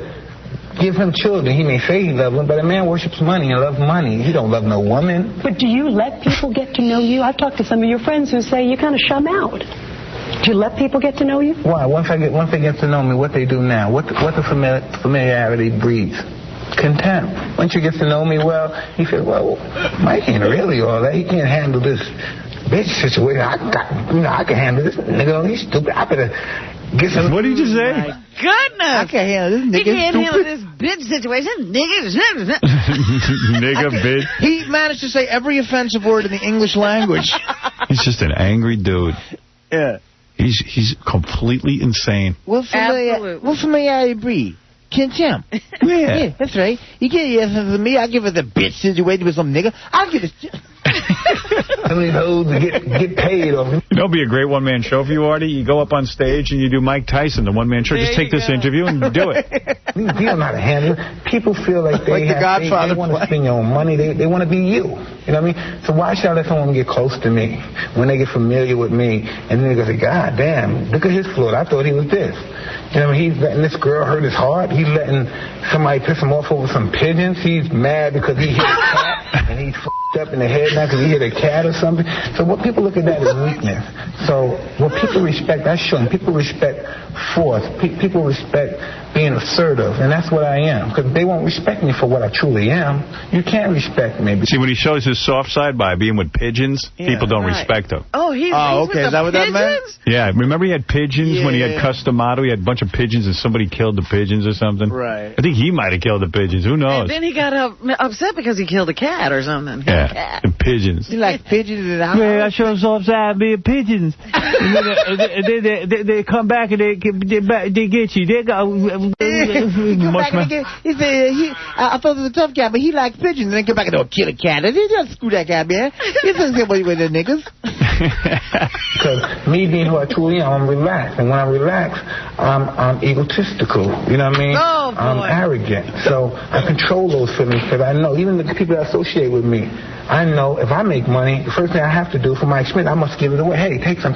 give him children. He may say he loves them, but a man worships money and loves money. He don't love no woman. But do you let people get to know you? I've talked to some of your friends who say you kind of shum out. Do you let people get to know you? Why? Once they get to know me, what they do now, what the familiarity breeds? Contempt. Once you get to know me well, he says, well, Mike ain't really all that. He can't handle this bitch situation. I can handle this nigga. He's stupid. I better get some. What did you say? My goodness. I can't handle this nigga. He can't handle this bitch situation. Nigga, bitch. He managed to say every offensive word in the English language. He's just an angry dude. Yeah. He's completely insane. What familiarity breed? Contempt. Yeah, that's right. You get your essence of me, I give it the bitch situation with some nigga. I'll give it. How many hoes to get paid off? You know, it'd be a great one-man show for you, Artie. You go up on stage and you do Mike Tyson, the one-man show. Just take this interview and do it. You don't know how to handle it. People feel like they want to spend your own money. They want to be you. You know what I mean? So why should I let someone get close to me when they get familiar with me and then they go say, God damn, look at his float. I thought he was this. You know what I mean? He's letting this girl hurt his heart. He's letting somebody piss him off over some pigeons. He's mad because he hit a cat and he's f***ed up in the head now because he hit a cat or something. So what people look at that as weakness. So what people respect, that's showing. People respect force. People respect being assertive, and that's what I am. Because they won't respect me for what I truly am. You can't respect me. See, when he shows his soft side by being with pigeons, people don't respect him. Oh, he's okay. Is that what that meant? Yeah, remember he had pigeons when he had Customato? He had a bunch of pigeons and somebody killed the pigeons or something? Right. I think he might have killed the pigeons. Who knows? And then he got upset because he killed a cat or something. Yeah, the pigeons. You like pigeons in the house? Yeah, I show them soft side being pigeons. they come back and they get you. They got... He said, I thought he was a tough guy, but he likes pigeons. And then come back and kill a cat. They just screw that guy, man. He doesn't get away with the niggas. Because me being who I truly am, I'm relaxed. And when I relax, I'm egotistical. You know what I mean? Oh, I'm arrogant. So I control those feelings because I know, even the people that associate with me, I know if I make money, the first thing I have to do for my expense, I must give it away. Hey, take some.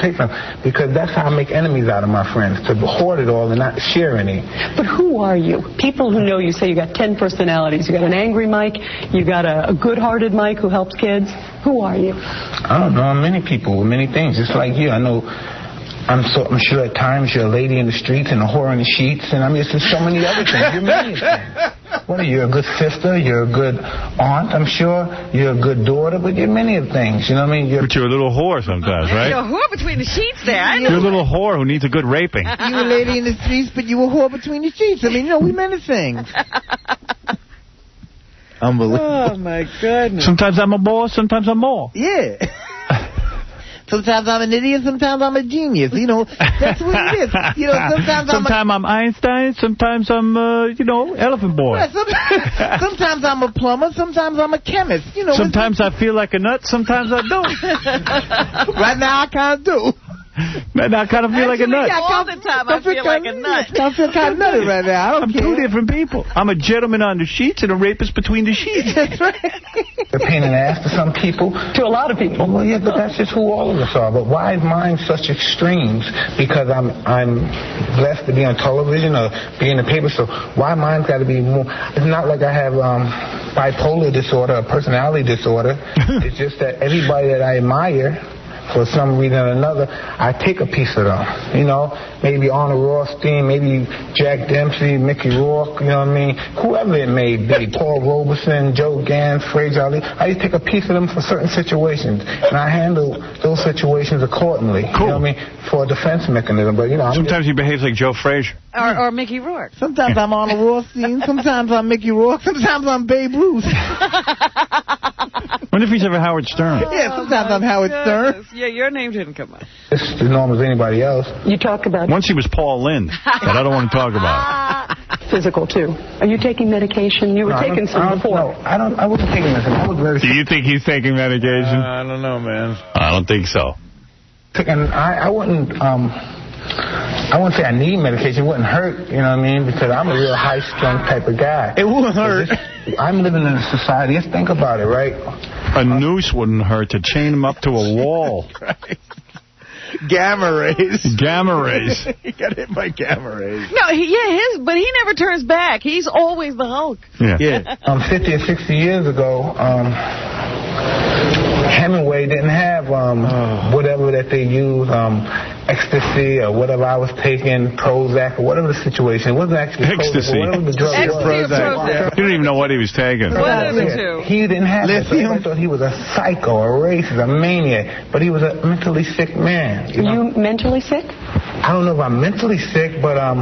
Because that's how I make enemies out of my friends, to hoard it all and not share any. But who are you? People who know you say you got 10 personalities. You got an angry Mike. You got a good-hearted Mike who helps kids. Who are you? I don't know. I'm many people with many things. Just like you. I know I'm sure at times you're a lady in the streets and a whore in the sheets, and I'm just so many other things. You're many things. What are you? A good sister? You're a good aunt, I'm sure. You're a good daughter, but you're many of things. You know what I mean? But you're a little whore sometimes, right? You're a whore between the sheets there. I know. You're a little whore who needs a good raping. You a lady in the streets, but you a whore between the sheets. I mean, we many things. Unbelievable. Oh, my goodness. Sometimes I'm a boss, sometimes I'm more. Yeah. Sometimes I'm an idiot, sometimes I'm a genius. You know, that's what it is. You know, sometimes I'm Einstein, sometimes I'm, elephant boy. Right, sometimes I'm a plumber, sometimes I'm a chemist. You know, sometimes I feel like a nut, sometimes I don't. Right now I kind of do. Man, I kind of feel like a nut. All the time I feel like a nut. I feel kind of nutty right now. I'm two different people. I'm a gentleman on the sheets and a rapist between the sheets. That's right. A pain in the ass to some people. To a lot of people. Well, yeah, but that's just who all of us are. But why is mine such extremes? Because I'm blessed to be on television or be in the paper, so why mine's got to be more? It's not like I have bipolar disorder or personality disorder. It's just that everybody that I admire for some reason or another, I take a piece of them. You know, maybe Arnold Rothstein, maybe Jack Dempsey, Mickey Rourke, you know what I mean? Whoever it may be, Paul Robeson, Joe Gans, Fraser Ali, I just take a piece of them for certain situations, and I handle those situations accordingly. Cool. You know what I mean? For a defense mechanism. But, you know, sometimes he behaves like Joe Frazier. Or Mickey Rourke. Sometimes I'm Arnold Rothstein, sometimes I'm Mickey Rourke, sometimes I'm Babe Ruth. Wonder if he's ever Howard Stern. Yeah, sometimes I'm Howard Stern. Yeah, your name didn't come up. It's as normal as anybody else. You talk about Once he was Paul Lynde, but I don't want to talk about it. physical, too. Are you taking medication? You were taking some before. No, I wasn't taking medicine. I was very Do you think he's taking medication? I don't know, man. I don't think so. And I wouldn't say I need medication. It wouldn't hurt, you know what I mean? Because I'm a real high-strung type of guy. It wouldn't hurt. I'm living in a society. Just think about it, right? A noose wouldn't hurt to chain him up to a wall. Right. Gamma rays. Gamma rays. He got hit by gamma rays. No, but he never turns back. He's always the Hulk. Yeah. 50 or 60 years ago, Hemingway didn't have whatever that they use, ecstasy or whatever I was taking, Prozac or whatever the situation. It wasn't actually ecstasy. Prozac, whatever the drug was. Prozac. You didn't even know what he was taking. What is it too? He didn't have it. So I thought he was a psycho, a racist, a maniac, but he was a mentally sick man. You know? You mentally sick? I don't know if I'm mentally sick, but I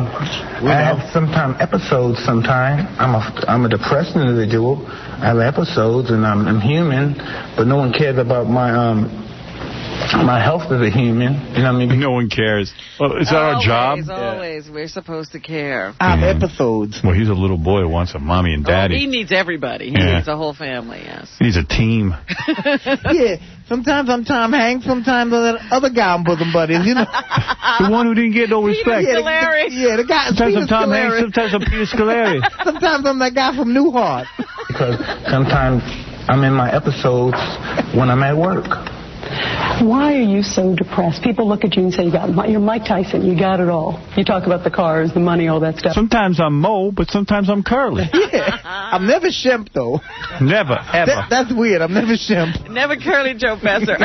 have sometimes episodes. Sometimes I'm a depressed individual. I have episodes, and I'm human, but no one cares about my health as a human. You know what I mean? No one cares. Well, is that our job? Always. We're supposed to care. I have episodes. Well, he's a little boy who wants a mommy and daddy. He needs everybody. He needs a whole family, yes. He needs a team. Yeah. Sometimes I'm Tom Hanks, sometimes I'm that other guy I'm bosom buddies, you know? The one who didn't get no respect. The guy. Sometimes I'm Tom Hanks, sometimes I'm Peter Scolari. Sometimes I'm that guy from Newhart. Because sometimes I'm in my episodes when I'm at work. Why are you so depressed? People look at you and say, you're Mike Tyson, you got it all. You talk about the cars, the money, all that stuff. Sometimes I'm Mo, but sometimes I'm Curly. Yeah. I'm never Shemp, though. Never, ever. That's weird. I'm never Shemp. Never Curly Joe Besser.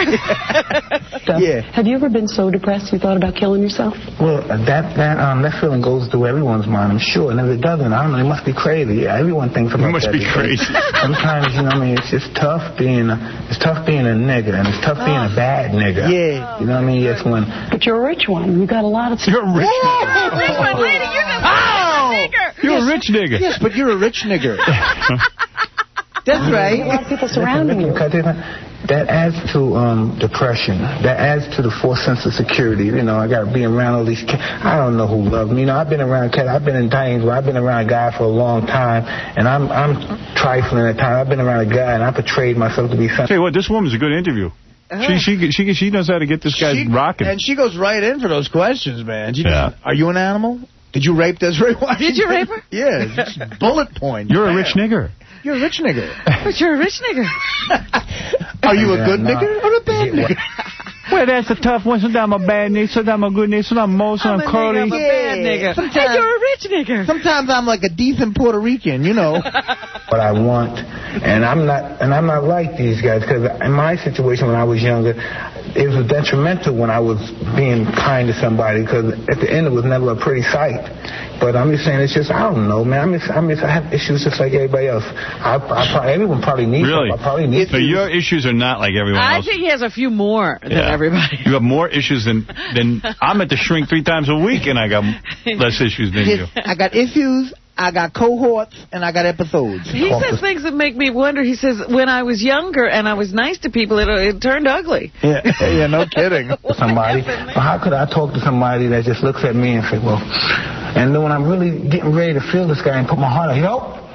Yeah. Have you ever been so depressed you thought about killing yourself? Well, that feeling goes through everyone's mind, I'm sure. And if it doesn't, I don't know, it must be crazy. Yeah, everyone thinks about that. It must be crazy. Sometimes, you know what I mean, it's just tough being a nigga, and it's tough being a bad nigga. Yeah. You know what I mean? Yes, when... But you're a rich one. You got a lot of stuff. You're a rich nigga. Rich one, lady, you're just a nigger. You're a rich nigga. Yes, but you're a rich nigger. That's right. A lot of people surrounding you. That adds to depression. That adds to the false sense of security. You know, I got to be around all these cats. I don't know who love me. You know, I've been around cats. I've been in times where I've been around a guy for a long time, and I'm trifling at times. I've been around a guy, and I portrayed myself to be something. Tell you what, this woman's a good interview. She knows how to get this guy rocking. And she goes right in for those questions, man. Are you an animal? Did you rape Desiree Washington? Did you rape her? Yeah, just bullet point. You're a rich nigger. You're a rich nigger. But you're a rich nigger. Are you a good nigger or a bad nigger? Well, that's a tough one. Sometimes I'm a bad nigga, sometimes I'm a good nigga, sometimes I'm Mo, sometimes I'm Curly. I'm a bad nigga. And you're a rich nigger. Sometimes I'm like a decent Puerto Rican, you know. What I want, and I'm not like these guys, because in my situation when I was younger, it was detrimental when I was being kind to somebody, because at the end it was never a pretty sight. But I'm just saying, it's just, I don't know, man. I have issues just like everybody else. Everyone probably needs really? I probably need So your issues are not like everyone else. I think he has a few more than everybody. You have more issues than I'm at the shrink 3 times a week, and I got less issues than you. I got issues, I got cohorts, and I got episodes. He says things that make me wonder. He says, when I was younger and I was nice to people, it turned ugly. Yeah, no kidding. Somebody, well, how could I talk to somebody that just looks at me and say, well, and then when I'm really getting ready to feel this guy and put my heart out,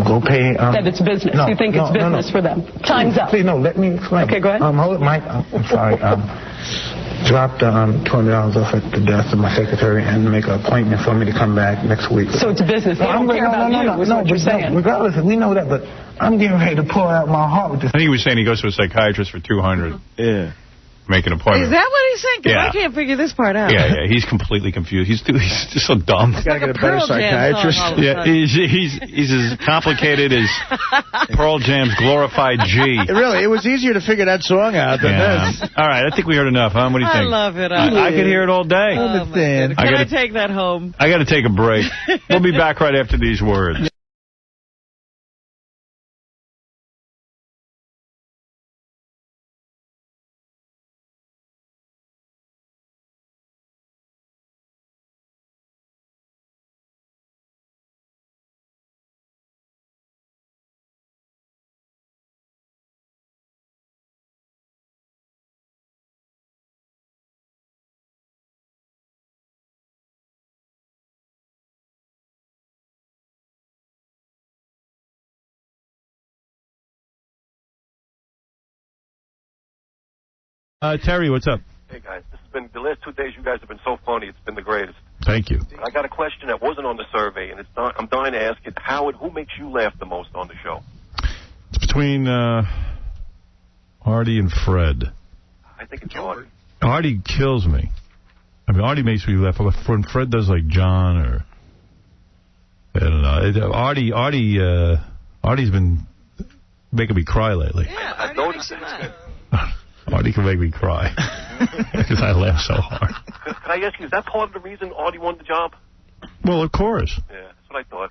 go pay. That it's business. You think it's business for them. Time's up. Please, no, let me explain. Okay, go ahead. Hold it, Mike. I'm sorry. Dropped $200 off at the desk of my secretary and make an appointment for me to come back next week. So it's business. They don't care about you, is what you're saying. Regardless, we know that, but I'm getting ready to pour out my heart with this. I think he was saying he goes to a psychiatrist for $200. Yeah. make an appointment. Is that what he's saying? 'Cause Yeah. I can't figure this part out. Yeah, he's completely confused. He's just so dumb. He's got to get a better psychiatrist. Yeah, he's as complicated as Pearl Jam's glorified G. Really, it was easier to figure that song out than this. All right, I think we heard enough, huh? What do you think? I love it. I could hear it all day. Oh, my goodness. Can I take that home? I got to take a break. We'll be back right after these words. Terry, what's up? Hey, guys. This has been the last 2 days. You guys have been so funny. It's been the greatest. Thank you. I got a question that wasn't on the survey, and I'm dying to ask it. Howard, who makes you laugh the most on the show? It's between Artie and Fred. I think it's Artie. Artie kills me. I mean, Artie makes me laugh. When Fred does like John or... I don't know. Artie's been making me cry lately. Yeah, I've noticed it. Artie can make me cry because I laugh so hard. Can I ask you, is that part of the reason Artie won the job? Well, of course. Yeah, that's what I thought.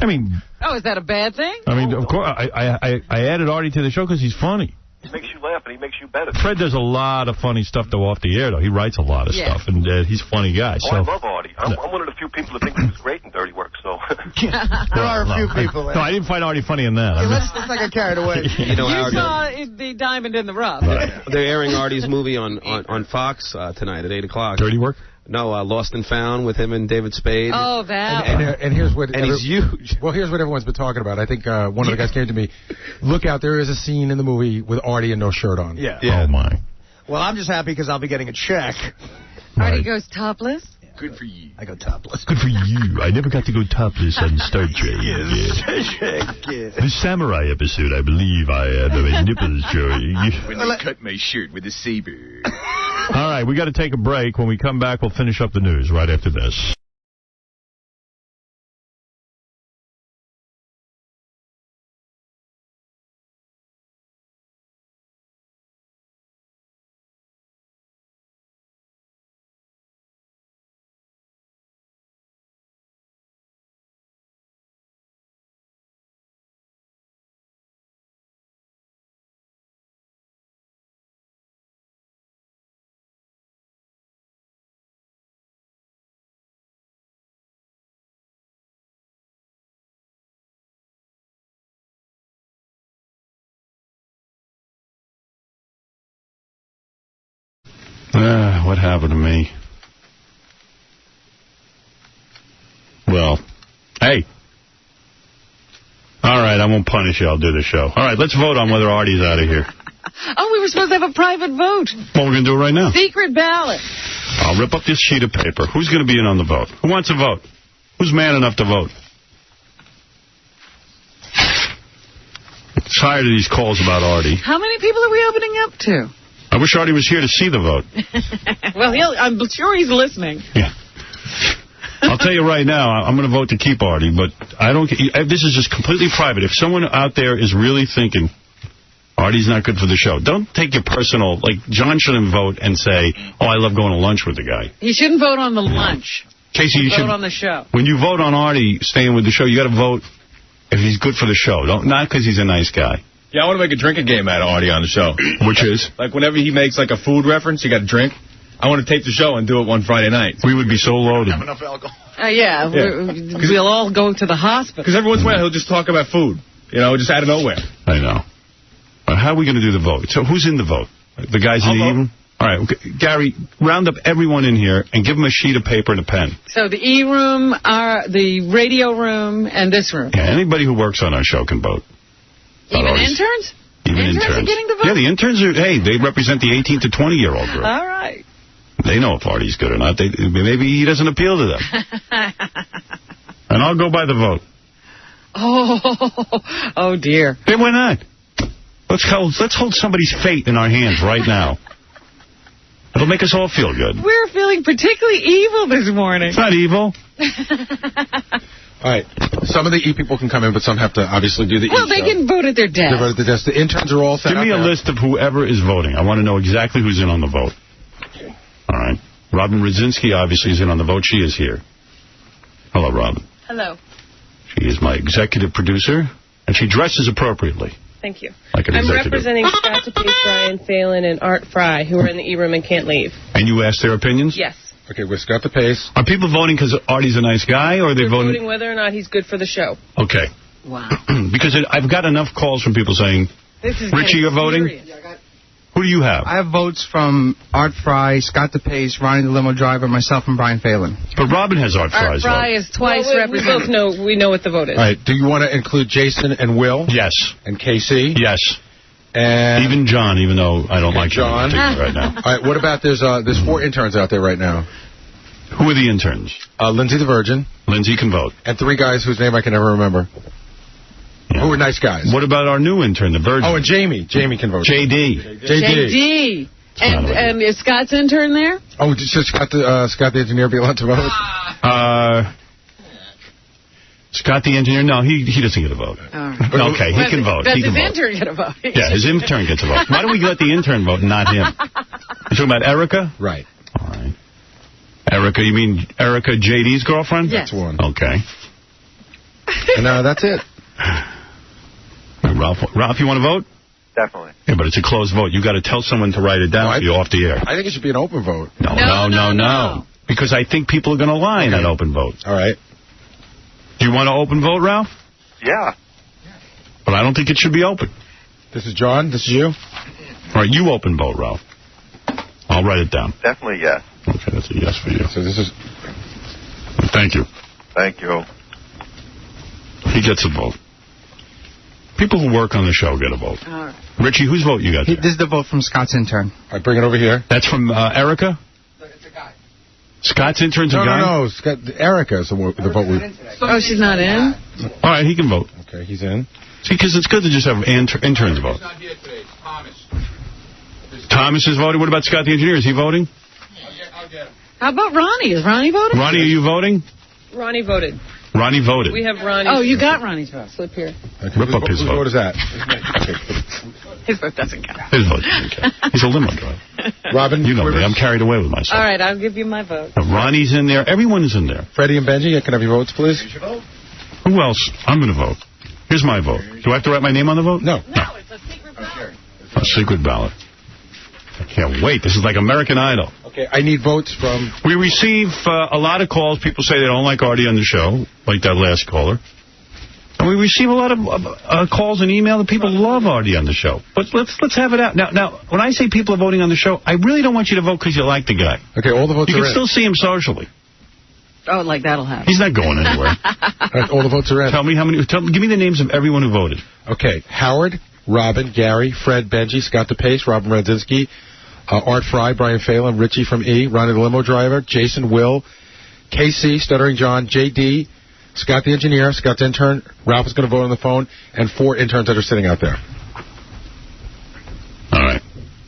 I mean... Oh, is that a bad thing? I mean, of course, I added Artie to the show because he's funny. He makes you laugh, and he makes you better. Fred does a lot of funny stuff, though, off the air, though. He writes a lot of stuff, and he's a funny guy. Oh, So. I love Artie. I'm one of the few people that think he was great in Dirty Work, so... There are a few people. No, I didn't find Artie funny in that. Let's not get carried away. You know, You Howard, saw the diamond in the rough. they're airing Artie's movie on Fox tonight at 8 o'clock. Dirty Work? No, Lost and Found with him and David Spade. Oh, that. And here's what... And he's huge. Well, here's what everyone's been talking about. I think one of the guys came to me. Look out, there is a scene in the movie with Artie and no shirt on. Yeah. Oh, my. Well, I'm just happy because I'll be getting a check. Artie goes topless? Good for you. I go topless. Good for you. I never got to go topless on Star Trek. The samurai episode, I believe I had my nipples showing. When they cut my shirt with a saber. All right, we got to take a break. When we come back, we'll finish up the news right after this. What happened to me? Well, hey. All right, I won't punish you. I'll do the show. All right, let's vote on whether Artie's out of here. Oh, we were supposed to have a private vote. Well, we're going to do it right now. Secret ballot. I'll rip up this sheet of paper. Who's going to be in on the vote? Who wants to vote? Who's man enough to vote? I'm tired of these calls about Artie. How many people are we opening up to? I wish Artie was here to see the vote. Well, I'm sure he's listening. Yeah. I'll tell you right now, I'm going to vote to keep Artie, but I don't. This is just completely private. If someone out there is really thinking Artie's not good for the show, don't take your personal. Like, John shouldn't vote and say, "Oh, I love going to lunch with the guy." He shouldn't vote on the lunch. Casey, you should vote on the show. When you vote on Artie staying with the show, you got to vote if he's good for the show. Not because he's a nice guy. Yeah, I want to make a drinking game out of Artie on the show. Which is? Like, whenever he makes, like, a food reference, you got to drink. I want to tape the show and do it one Friday night. We would be so loaded. Have enough alcohol. Yeah. We'll all go to the hospital. Because every once in a while, he'll just talk about food. You know, just out of nowhere. I know. How are we going to do the vote? So who's in the vote? The guys in the evening? All right, okay. Gary, round up everyone in here and give them a sheet of paper and a pen. So the E-room, the radio room, and this room. Yeah, anybody who works on our show can vote. Even interns? Even interns are getting the vote? Yeah, the interns are, hey, they represent the 18 to 20-year-old group. All right. They know if Artie's good or not. Maybe he doesn't appeal to them. And I'll go by the vote. Oh, dear. Hey, why not? Let's hold somebody's fate in our hands right now. It'll make us all feel good. We're feeling particularly evil this morning. It's not evil. All right. Some of the E people can come in, but some have to obviously do the E Well, they can vote at their desk. They vote at the desk. The interns are all set Give me a list of whoever is voting. I want to know exactly who's in on the vote. All right. Robin Radzinski obviously is in on the vote. She is here. Hello, Robin. Hello. She is my executive producer, and she dresses appropriately. Thank you. Like an I'm executive. representing Scott DePace, Brian Phelan, and Art Fry, who are in the E-room and can't leave. And you asked their opinions? Yes. Okay, we've got the pace. Are people voting because Artie's a nice guy, or are they They're voting? voting whether or not he's good for the show. Okay. Wow. Because I've got enough calls from people saying, Richie, you're voting? Who do you have? I have votes from Art Fry, Scott DePace, Ronnie the limo driver, myself, and Brian Phelan. But Robin has Art Fry's vote. Art Fry is twice represented. We know what the vote is. All right. Do you want to include Jason and Will? Yes. And Casey? Yes. And even John, even though I don't like John right now. All right. What about there's 4 interns out there right now? Who are the interns? Lindsay the Virgin. Lindsay can vote. And 3 guys whose name I can never remember. Yeah. Who are nice guys. What about our new intern, the Virgin? Oh, and Jamie. Jamie can vote. JD. JD. And is Scott's intern there? Oh, should Scott the engineer be allowed to vote? Scott the engineer? No, he doesn't get a vote. Right. Okay, he can vote. Does he can his vote. intern get a vote? Yeah, his intern gets a vote. Why don't we let the intern vote and not him? You're talking about Erica? Right. All right. Erica, you mean Erica, JD's girlfriend? Yes. That's one. Okay. And that's it. Ralph, you want to vote? Definitely. Yeah, but it's a closed vote. You got to tell someone to write it down for you off the air. I think it should be an open vote. No. Because I think people are going to lie in that open vote. All right. Do you want to open vote, Ralph? Yeah. But I don't think it should be open. This is John. This is you. All right, you open vote, Ralph. I'll write it down. Definitely yes. Okay, that's a yes for you. So this is... Thank you. Thank you. He gets a vote. People who work on the show get a vote. All right. Richie, whose vote you got there? This is the vote from Scott's intern. I bring it over here. That's from Erica? It's a guy. Scott's intern's a guy? No. Scott, Erica is the vote we... Oh, she's not in? All right, he can vote. Okay, he's in. See, because it's good to just have interns vote. not here today. Thomas. Thomas is voting. What about Scott the engineer? Is he voting? I'll get him. How about Ronnie? Is Ronnie voting? Ronnie, are you voting? Ronnie voted. Ronnie voted. We have Ronnie. Oh, you got Ronnie's vote. Slip here. Okay, Rip up his vote. What is that? His vote doesn't count. His vote doesn't count. He's a limo driver. Robin, you know me. I'm carried away with myself. All right, I'll give you my vote. Ronnie's in there. Everyone is in there. Freddie and Benji, can I have your votes, please? Who else? I'm going to vote. Here's my vote. Do I have to write my name on the vote? No. No, it's a secret ballot. A secret ballot. I can't wait. This is like American Idol. Okay, I need votes from... We receive a lot of calls. People say they don't like Artie on the show, like that last caller. And we receive a lot of calls and email that people love Artie on the show. But let's have it out. Now, when I say people are voting on the show, I really don't want you to vote because you like the guy. Okay, all the votes you are can in. still see him socially. Oh, like that'll happen. He's not going anywhere. All the votes are in. Tell me how many. Give me the names of everyone who voted. Okay, Howard, Robin, Gary, Fred, Benji, Scott DePace, Robin Radzinski, Art Fry, Brian Phelan, Richie from E, Ronnie the limo driver, Jason, Will, KC, Stuttering John, JD, Scott the engineer, Scott's intern, Ralph is going to vote on the phone, and 4 interns that are sitting out there. All right.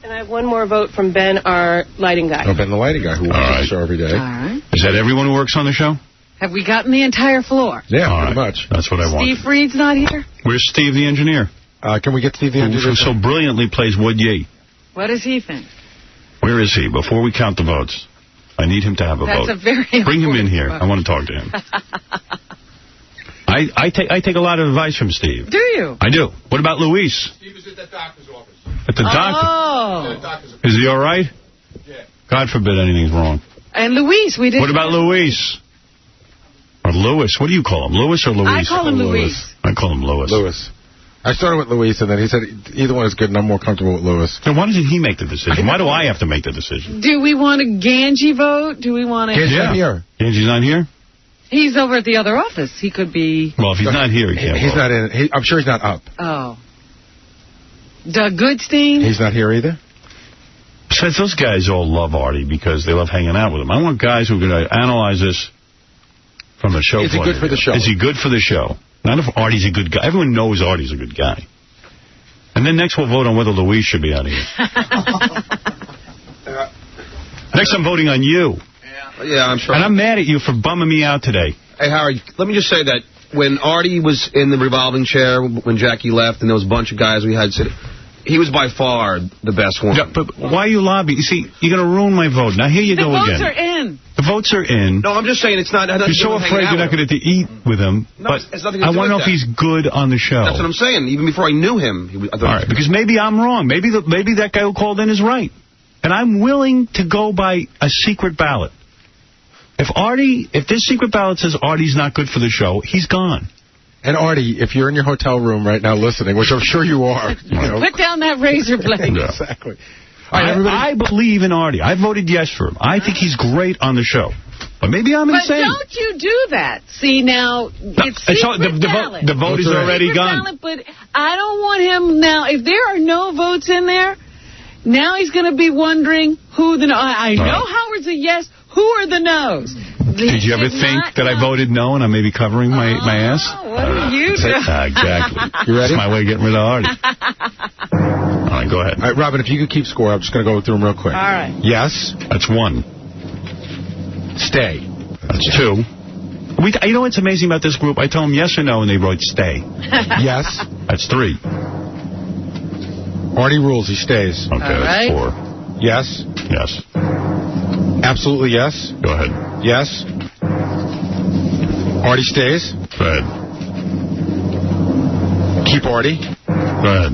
And I have one more vote from Ben, our lighting guy. Oh, Ben the lighting guy who works on the show every day. All right. Is that everyone who works on the show? Have we gotten the entire floor? Yeah, All pretty right. much. That's what I want. Steve Freed's not here? Where's Steve the engineer? Can we get Steve the engineer? Who so brilliantly plays Wood Ye. What does he think? Where is he? Before we count the votes, I need him to have a vote. That's a very Bring him in important here. vote. I want to talk to him. I take a lot of advice from Steve. Do you? I do. What about Luis? Steve is at the doctor's office. At the doctor? Oh. Is he all right? Yeah. God forbid anything's wrong. And Luis, we didn't... What about Luis? Or Louis? What do you call him? Louis or Luis? I call him Luis. I call him Louis. Louis. I started with Luis, and then he said either one is good, and I'm more comfortable with Louis. Then why doesn't he make the decision? Why do I have to make the decision? Do we want a Ganji vote? Do we want to... Ganji's not here. Ganji's not here? He's over at the other office. He could be... Well, if he's not here, he can't He's vote. not in. I'm sure he's not up. Oh. Doug Goodstein? He's not here either? Besides, those guys all love Artie because they love hanging out with him. I want guys who are going to analyze this from a show point of view. Is he good for the show? Is he good for the show? Not if Artie's a good guy. Everyone knows Artie's a good guy. And then next we'll vote on whether Luis should be out of here. Next I'm voting on you. Yeah, I'm sure. And I'm mad at you for bumming me out today. Hey, Howard, let me just say that when Artie was in the revolving chair, when Jackie left, and there was a bunch of guys we had sit, he was by far the best one. Yeah, but why are you lobbying? You see, you're going to ruin my vote. Now, here you go again. The votes are in. The votes are in. No, I'm just saying it's not... You're so afraid you're not going to eat with him, no, but it's nothing to I do want to know with if he's good on the show. That's what I'm saying. Even before I knew him. All right, because maybe I'm wrong. Maybe that guy who called in is right. And I'm willing to go by a secret ballot. If this secret ballot says Artie's not good for the show, he's gone. And Artie, if you're in your hotel room right now listening, which I'm sure you are, put down that razor blade. Yeah. Exactly. All right, I believe in Artie. I voted yes for him. I think he's great on the show. But maybe I'm insane. But don't you do that. See, now, it's secret ballot. The vote is already gone. Ballot, but I don't want him now. If there are no votes in there, now he's going to be wondering who the... I know Howard's a yes. Who are the no's? Did you ever think that I voted no and I may be covering my ass? What are you doing? Exactly. You ready? That's my way of getting rid of Artie. All right, go ahead. All right, Robin, if you could keep score, I'm just going to go through them real quick. All right. Yes. That's 1. Stay. That's 2. You know what's amazing about this group? I tell them yes or no, and they wrote stay. Yes. That's 3. Artie rules. He stays. Okay, that's 4. Yes. Yes. Absolutely yes. Go ahead. Yes. Artie stays. Go ahead. Keep Artie. Go ahead.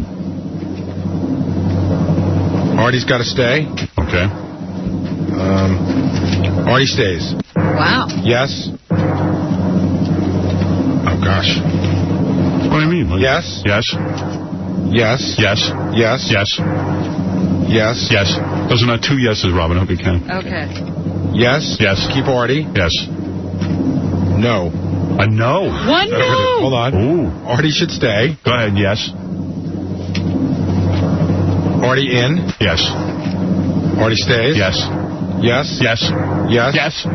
Artie's got to stay. Okay. Artie stays. Wow. Yes. Oh, gosh. What do you mean? Yes. Yes. Yes. Yes. Yes. Yes. Yes. Yes. Those are not 2 yeses, Robin. I hope you can. Okay. Yes. Yes. Keep Artie. Yes. No. A no. 1 no. Hold on. Ooh. Artie should stay. Go ahead. Yes. Artie in. Yes. Artie stays. Yes. Yes. Yes. Yes. Yes.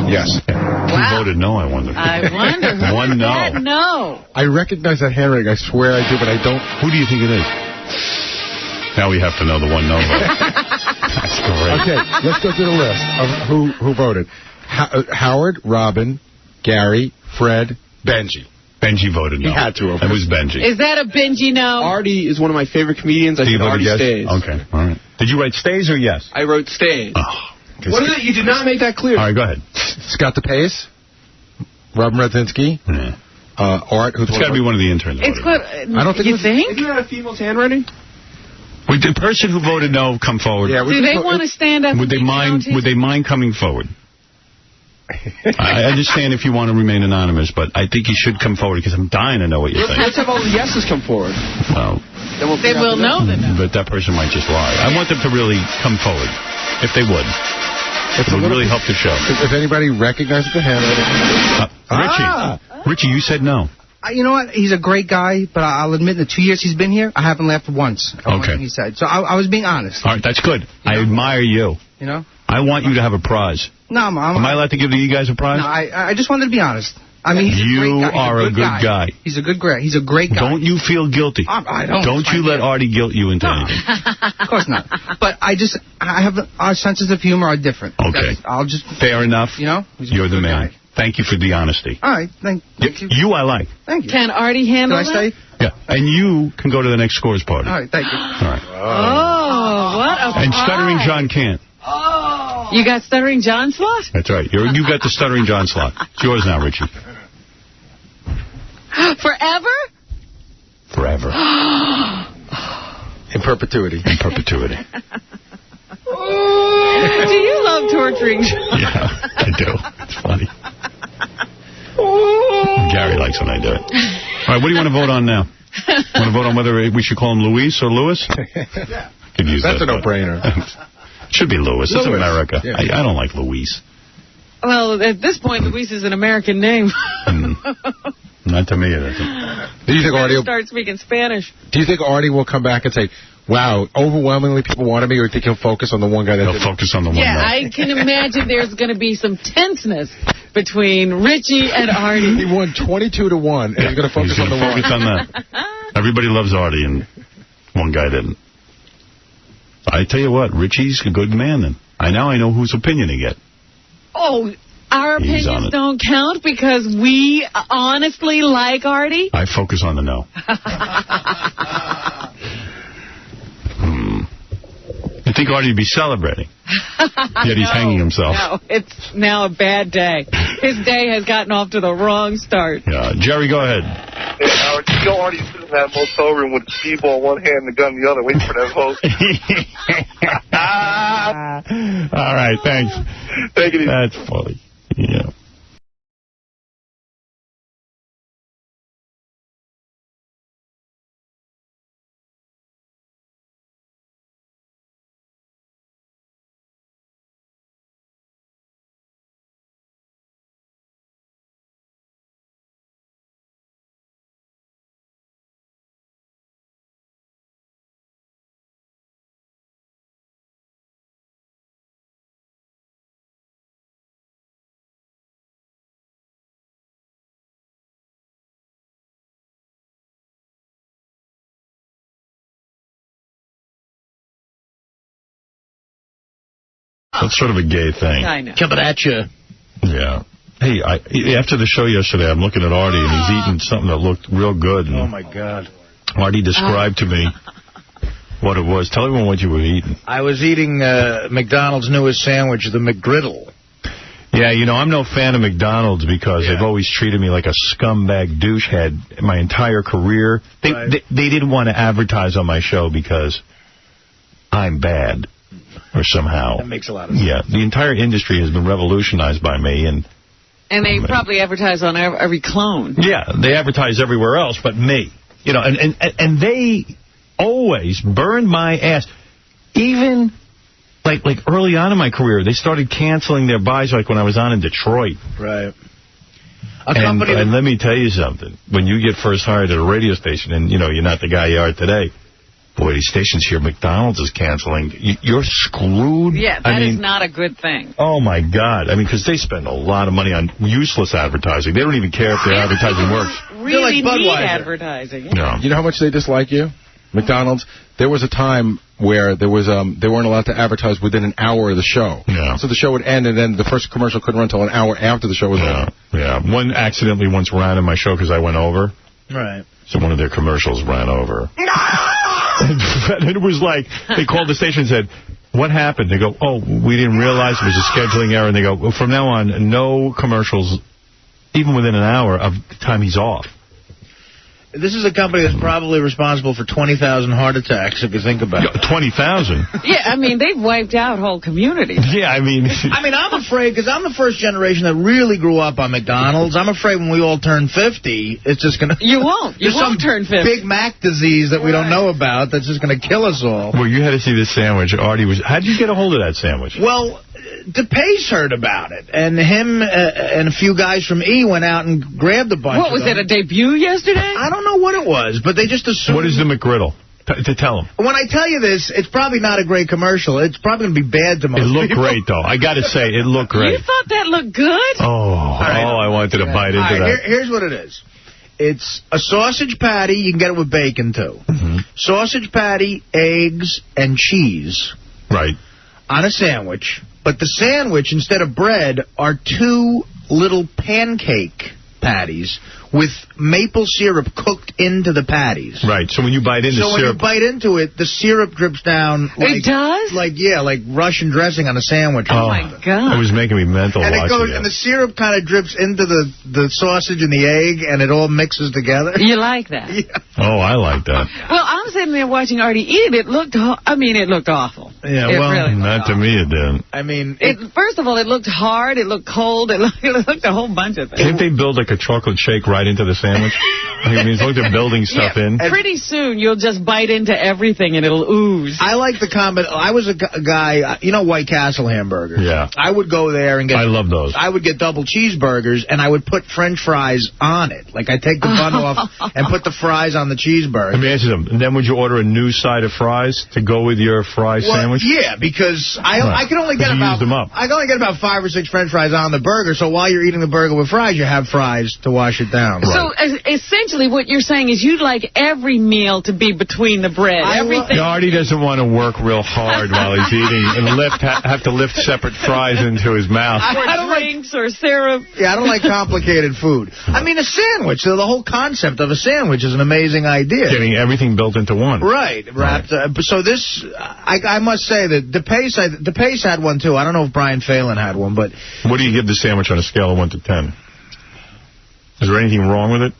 Yes. Who voted no, I wonder? I wonder. Who 1 no. said no. I recognize that handwriting. I swear I do, but I don't. Who do you think it is? Now we have to know the 1 no vote. That's great. Okay, let's go through the list of who voted. Howard, Robin, Gary, Fred, Benji. Benji voted no. He had to. It was Benji. Is that a Benji no? Artie is one of my favorite comedians. I think Artie stays. Okay, all right. Did you write stays or yes? I wrote stays. Oh, what is it? You did not make that clear. All right, go ahead. Scott DePace, Robin Radzinski, Art. It's got to be one of the interns. It's good. I don't think you think? Isn't that a female's handwriting? Would the person who voted no come forward? Yeah, do they want to stand up? Would they mind coming forward? I understand if you want to remain anonymous, but I think you should come forward because I'm dying to know what you think. Let's have all the yeses come forward. Well, they will know that. But that person might just lie. I want them to really come forward, if they would. It would really help the show. If anybody recognizes the handwriting. Richie, you said no. You know what? He's a great guy, but I'll admit in the 2 years he's been here, I haven't laughed once at anything he said. So I was being honest. All right, that's good. I admire you. You know? I want you to have a prize. No, Am I allowed to give you guys a prize? No, I just wanted to be honest. I mean, he's you a great guy. are a good guy. He's a good guy. He's a great guy. Don't you feel guilty? I don't. Don't you let Artie guilt you into anything. Of course not. But I have our senses of humor are different. Okay. I'll just... Fair enough. You know? You're the man. Thank you for the honesty. All right. Thank you. You I like. Thank you. Can Artie handle that? Can I stay? Yeah. And you can go to the next scores party. All right. Thank you. All right. Oh, what a And Stuttering John can't. Oh. You got Stuttering John slot? That's right. You got the Stuttering John slot. It's yours now, Richie. Forever? Forever. In perpetuity. In perpetuity. Do you love torturing John? Yeah, I do. It's funny. Gary likes when I do it. All right, what do you want to vote on now? Want to vote on whether we should call him Luis or Louis? Yeah. Could use That's that, a no-brainer. Should be Louis. It's America. Yeah. I don't like Luis. Well, at this point, Luis is an American name. Not to me, it isn't. Do you think Artie will start speaking Spanish? Do you think Artie will come back and say, wow, overwhelmingly people wanted me, or do you think he'll focus on the one guy that He'll focus on the one Yeah, guy. I can imagine there's going to be some tenseness between Richie and Artie. He won 22-1, and he's going to focus on the one. Focus on that. Everybody loves Artie, and one guy didn't. I tell you what, Richie's a good man then. I know whose opinion to get. Oh, our opinions don't count because we honestly like Artie? I focus on the no. I think Artie would be celebrating. Yet he's hanging himself. No, it's now a bad day. His day has gotten off to the wrong start. Yeah. Jerry, go ahead. Yeah, Howard, you know Artie's sitting in that motel room with a speedball in one hand and the gun in the other, waiting for that vote. All right, thanks. Take it easy. That's funny. Yeah. That's sort of a gay thing. I know. Coming at you. Yeah. Hey, after the show yesterday, I'm looking at Artie, and he's eating something that looked real good. And oh, my God. Artie described to me what it was. Tell everyone what you were eating. I was eating McDonald's newest sandwich, the McGriddle. Yeah, you know, I'm no fan of McDonald's because they've always treated me like a scumbag douchehead my entire career. They didn't want to advertise on my show because I'm bad. Or somehow. That makes a lot of sense. Yeah, the entire industry has been revolutionized by me. And they probably advertise on every clone. Yeah, they advertise everywhere else but me. You know, and they always burned my ass. Even, like early on in my career, they started canceling their buys like when I was on in Detroit. Right. And let me tell you something. When you get first hired at a radio station and, you know, you're not the guy you are today, boy, these stations here, McDonald's is canceling. You're screwed. Yeah, that is not a good thing. Oh, my God. I mean, because they spend a lot of money on useless advertising. They don't even care if their advertising works. Really need advertising. No. You know how much they dislike you? McDonald's? There was a time where there was they weren't allowed to advertise within an hour of the show. Yeah. So the show would end, and then the first commercial couldn't run until an hour after the show was over. Yeah. One accidentally once ran in my show because I went over. Right. So one of their commercials ran over. And it was like, they called the station and said, what happened? They go, oh, we didn't realize it was a scheduling error. And they go, well, from now on, no commercials, even within an hour of the time he's off. This is a company that's probably responsible for 20,000 heart attacks, if you think about it. 20,000? Yeah, I mean, they've wiped out whole communities. Yeah, I mean... I'm afraid, because I'm the first generation that really grew up on McDonald's. I'm afraid when we all turn 50, it's just going to... You won't. You won't turn 50. Big Mac disease that we don't know about that's just going to kill us all. Well, you had to see this sandwich. Artie was... How'd you get a hold of that sandwich? Well... DePace heard about it, and him and a few guys from E went out and grabbed a bunch What, was it a debut yesterday? I don't know what it was, but they just assumed... What is the McGriddle? To tell them. When I tell you this, it's probably not a great commercial. It's probably going to be bad to most people. It looked great, though. I got to say, it looked great. You thought that looked good? I wanted to bite into that. Here's what it is. It's a sausage patty. You can get it with bacon, too. Sausage patty, eggs, and cheese. Right. On a sandwich. But the sandwich, instead of bread, are two little pancake patties with maple syrup cooked into the patties. Right, so when you bite into syrup... So when you bite into it, the syrup drips down... It does? Like Russian dressing on a sandwich. Oh, my God. It was making me mental and watching it. And the syrup kind of drips into the sausage and the egg, and it all mixes together. You like that? Yeah. Oh, I like that. Well, I'm sitting there watching Artie eat it. It looked awful. Yeah, really not to me it didn't. I mean... First of all, it looked hard, it looked cold, it looked a whole bunch of things. Didn't they build like a chocolate shake right into the sandwich? I mean, it's like they're building stuff in. Pretty soon, you'll just bite into everything and it'll ooze. I like the comment. I was a guy, you know White Castle hamburgers? Yeah. I would go there and get... I love those. I would get double cheeseburgers, and I would put French fries on it. Like, I'd take the bun off and put the fries on the cheeseburger. Let me ask you something. And then would you order a new side of fries to go with your fry sandwich? Yeah, because I can only get about 5 or 6 French fries on the burger, so while you're eating the burger with fries, you have fries to wash it down. So, essentially, essentially what you're saying is you'd like every meal to be between the bread. Everything. Artie doesn't want to work real hard while he's eating and have to lift separate fries into his mouth. Or drinks or syrup. Yeah, I don't like complicated food. I mean, a sandwich, the whole concept of a sandwich is an amazing idea. Getting everything built into one. Right. Wrapped. So this, I must say that DePace had one, too. I don't know if Brian Phelan had one, but... What do you give the sandwich on a scale of 1 to 10? Is there anything wrong with it?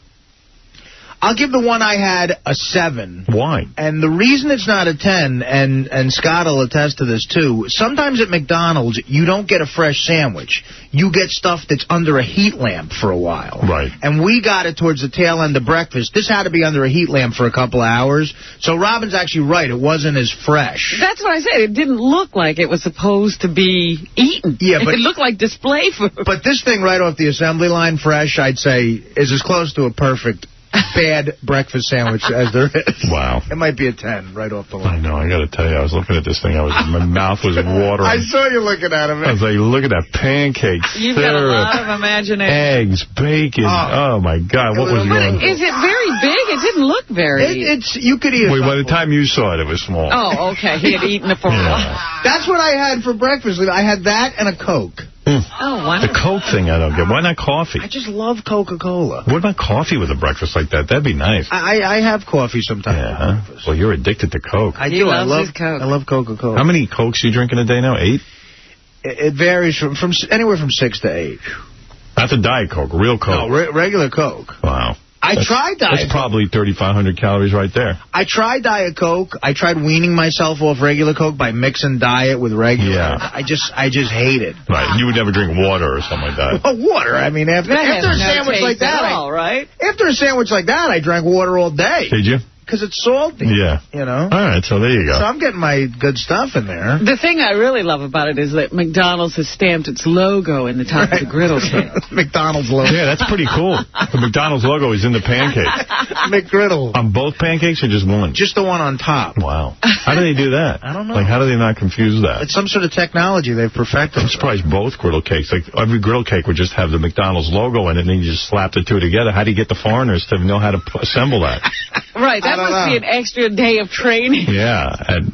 I'll give the one I had a 7. Why? And the reason it's not a 10, and Scott will attest to this, too, sometimes at McDonald's, you don't get a fresh sandwich. You get stuff that's under a heat lamp for a while. Right. And we got it towards the tail end of breakfast. This had to be under a heat lamp for a couple of hours. So Robin's actually right. It wasn't as fresh. That's what I said. It didn't look like it was supposed to be eaten. Yeah, but it looked like display food. But this thing right off the assembly line, fresh, I'd say, is as close to a perfect bad breakfast sandwich as there is. Wow. It might be a 10 right off the line. I know. I got to tell you, I was looking at this thing. My mouth was watering. I saw you looking at him. I was like, look at that pancakes, You've syrup, got a lot of imagination. eggs, bacon. Oh my God. What was going on? Is it very big? It didn't look very... You could eat it. Wait, by the time you saw it, it was small. Oh, okay. He had eaten it for a while. That's what I had for breakfast. I had that and a Coke. Oh, wow. The Coke thing I don't get. Why not coffee? I just love Coca-Cola. What about coffee with a breakfast like that? That'd be nice. I have coffee sometimes. Yeah, huh? Well, you're addicted to Coke. I do. I love Coca-Cola. How many Cokes you drink in a day now? 8? It varies from anywhere from 6 to 8. Not the Diet Coke, real Coke. No, regular Coke. Wow. I tried Diet Coke. That's probably 3,500 calories right there. I tried Diet Coke. I tried weaning myself off regular Coke by mixing Diet with regular. Yeah. I just hate it. Right. You would never drink water or something like that. Well, water. I mean, after a sandwich like that, after a sandwich like that, I drank water all day. Did you? Because it's salty. Yeah. You know? All right, so there you go. So I'm getting my good stuff in there. The thing I really love about it is that McDonald's has stamped its logo in the top of the griddle stand. McDonald's logo. Yeah, that's pretty cool. The McDonald's logo is in the pancake. McGriddle. On both pancakes or just one? Just the one on top. Wow. How do they do that? I don't know. Like, how do they not confuse that? It's some sort of technology they've perfected. I'm surprised both griddle cakes. Like, every griddle cake would just have the McDonald's logo in it, and then you just slap the two together. How do you get the foreigners to know how to assemble that? Right, that must be an extra day of training. Yeah, and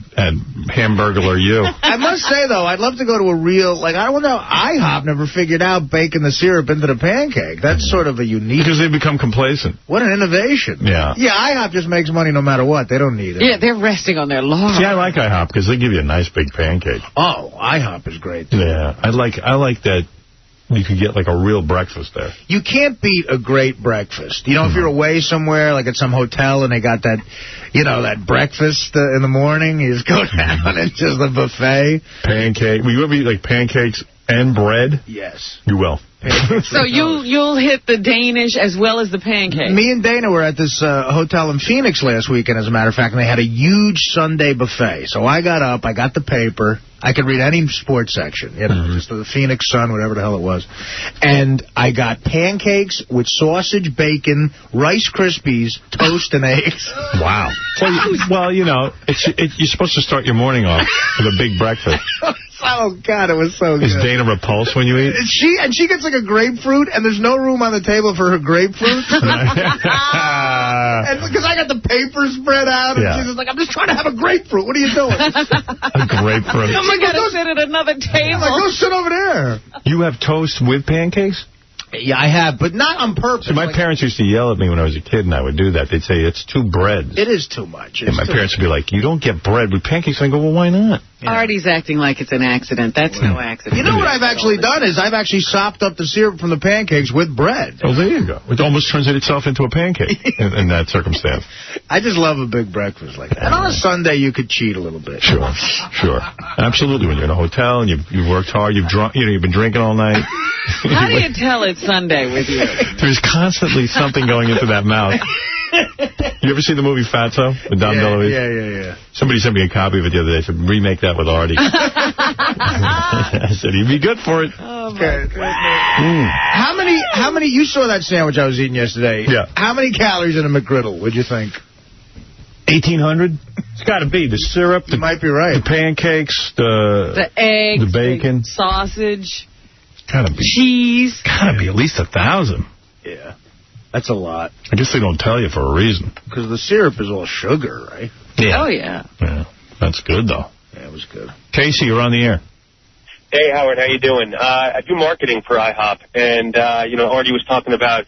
Hamburglar you. I must say, though, I'd love to go to a real, like, I don't know, IHOP never figured out baking the syrup into the pancake. That's sort of a unique... Because they've become complacent. What an innovation. Yeah. Yeah, IHOP just makes money no matter what. They don't need it. Yeah, they're resting on their laurels. See, I like IHOP because they give you a nice big pancake. Oh, IHOP is great, too. Yeah, I like that. You could get, like, a real breakfast there. You can't beat a great breakfast. You know, if you're away somewhere, like at some hotel, and they got that, you know, that breakfast in the morning, you just go down and just a buffet. Pancake. Will you ever eat, like, pancakes and bread? Yes. You will. So you'll hit the Danish as well as the pancake. Me and Dana were at this hotel in Phoenix last weekend, as a matter of fact, and they had a huge Sunday buffet. So I got up, I got the paper. I could read any sports section, you know, just the Phoenix Sun, whatever the hell it was. And I got pancakes with sausage, bacon, Rice Krispies, toast, and eggs. Wow. Well, you know, you're supposed to start your morning off with a big breakfast. Oh, God, it was so good. Is Dana repulsed when you eat? She gets like a grapefruit, and there's no room on the table for her grapefruit. And because I got the paper spread out, and she's just like, I'm just trying to have a grapefruit. What are you doing? A grapefruit. You got to sit at another table. Like, go sit over there. You have toast with pancakes? Yeah, I have, but not on purpose. So my parents used to yell at me when I was a kid, and I would do that. They'd say, it's two breads. It is too much. And my parents would be like, you don't get bread with pancakes. And I go, well, why not? Yeah. Artie's acting like it's an accident. That's no accident. You know what I've actually done is I've actually sopped up the syrup from the pancakes with bread. Oh, there you go. It almost turns itself into a pancake in that circumstance. I just love a big breakfast like that. And on a Sunday, you could cheat a little bit. Sure. Absolutely. When you're in a hotel and you've worked hard, you've been drinking all night. How do you tell it's Sunday with you? There's constantly something going into that mouth. You ever see the movie Fatso with Dom DeLuise? Yeah. Somebody sent me a copy of it the other day. Said, remake that with Artie. I said, he'd be good for it. Oh, my goodness. How many, you saw that sandwich I was eating yesterday. Yeah. How many calories in a McGriddle, would you think? 1,800? It's got to be. The syrup. You might be right. The pancakes, the eggs. The bacon. The sausage. Gotta be. Cheese. Gotta be at least 1,000. Yeah. That's a lot. I guess they don't tell you for a reason. Because the syrup is all sugar, right? Yeah. Oh, yeah. Yeah. That's good, though. Yeah, it was good. Casey, you're on the air. Hey, Howard, how you doing? I do marketing for IHOP, and, Artie was talking about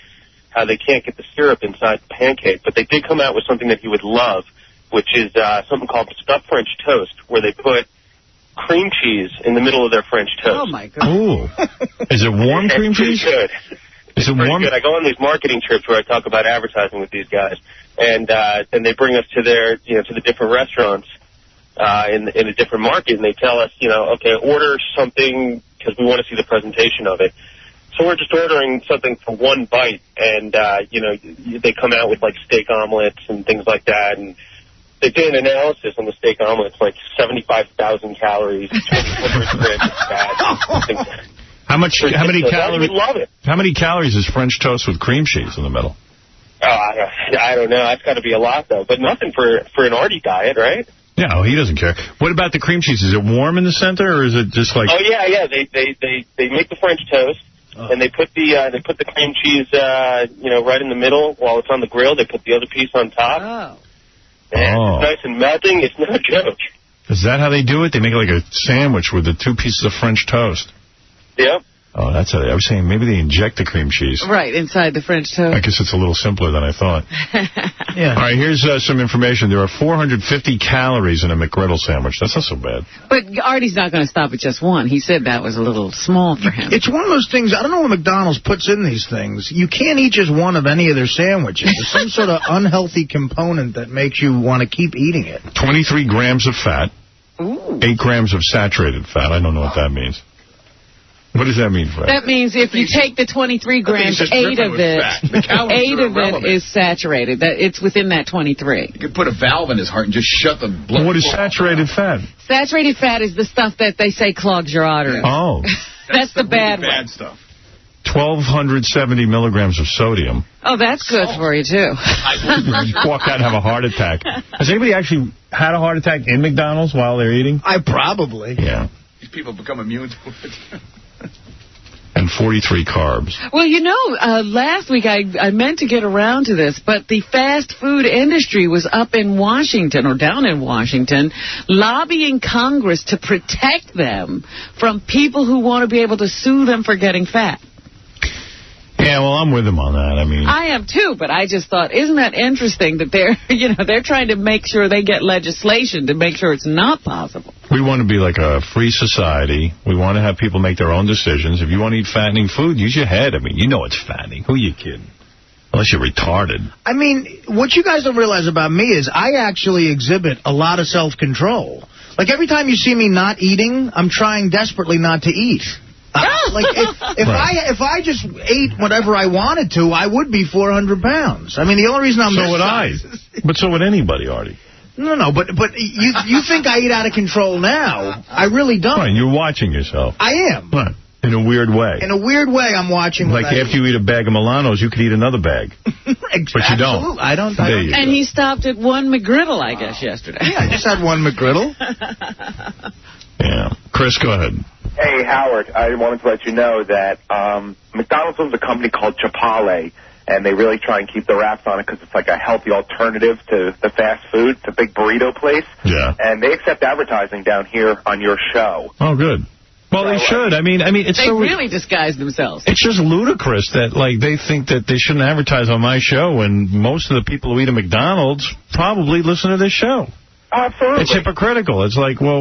how they can't get the syrup inside the pancake, but they did come out with something that he would love, which is something called stuffed French toast, where they put cream cheese in the middle of their French toast. Oh, my God. Ooh. Is it warm cream cheese? Good. Is it warm? Good. I go on these marketing trips where I talk about advertising with these guys, and they bring us to their, to the different restaurants in a different market, and they tell us, okay, order something because we want to see the presentation of it. So we're just ordering something for one bite, and they come out with like steak omelets and things like that, and they did an analysis on the steak omelets, like 75,000 calories, 2,400 grams of fat. How many calories? Love it. How many calories is French toast with cream cheese in the middle? I don't know. That's got to be a lot, though. But nothing for an Artie diet, right? Yeah, he doesn't care. What about the cream cheese? Is it warm in the center, or is it just like... Oh, yeah. They make the French toast, and they put the cream cheese, right in the middle while it's on the grill. They put the other piece on top. Oh. And it's nice and melting. It's no joke. Is that how they do it? They make it like a sandwich with the 2 pieces of French toast. Yep. Oh, that's how I was saying maybe they inject the cream cheese. Right, inside the French toast. I guess it's a little simpler than I thought. Yeah. All right, here's some information. There are 450 calories in a McGriddle sandwich. That's not so bad. But Artie's not going to stop at just one. He said that was a little small for him. It's one of those things, I don't know what McDonald's puts in these things. You can't eat just one of any of their sandwiches. There's some sort of unhealthy component that makes you want to keep eating it. 23 grams of fat. Ooh. 8 grams of saturated fat. I don't know what that means. What does that mean, Fred? That means if you take the 23 grams, 8 of it is saturated. That it's within that 23. You could put a valve in his heart and just shut the blood. What is saturated fat? Saturated fat is the stuff that they say clogs your arteries. Oh. That's the bad really one. Bad stuff. 1,270 milligrams of sodium. Oh, that's good for you, too. Walk out and have a heart attack. Has anybody actually had a heart attack in McDonald's while they're eating? I probably. Yeah. These people become immune to it. And 43 carbs. Well, last week I meant to get around to this, but the fast food industry was up in Washington, or down in Washington, lobbying Congress to protect them from people who want to be able to sue them for getting fat. Yeah, well, I'm with him on that. I mean, I am too, but I just thought, isn't that interesting that they're trying to make sure they get legislation to make sure it's not possible. We want to be like a free society. We want to have people make their own decisions. If you want to eat fattening food, use your head. I mean, you know it's fattening. Who are you kidding? Unless you're retarded. I mean, what you guys don't realize about me is I actually exhibit a lot of self-control. Like, every time you see me not eating, I'm trying desperately not to eat. Like, if I just ate whatever I wanted to, I would be 400 pounds. I mean, the only reason I'm... So would I. But so would anybody, Artie. No, but you think I eat out of control now. I really don't. Right, you're watching yourself. I am. Right. In a weird way. In a weird way, I'm watching. Like after you eat a bag of Milanos, you could eat another bag. Exactly. But you don't. I don't. And he stopped at one McGriddle, I guess, yesterday. Yeah, I just had one McGriddle. Yeah. Chris, go ahead. Hey, Howard, I wanted to let you know that McDonald's owns a company called Chipotle, and they really try and keep the wraps on it because it's like a healthy alternative to the fast food. It's a big burrito place. Yeah. And they accept advertising down here on your show. Oh, good. Well, they should. I mean, it's they so really disguise themselves. It's just ludicrous that, like, they think that they shouldn't advertise on my show, and most of the people who eat at McDonald's probably listen to this show. Absolutely. It's hypocritical. It's like, well,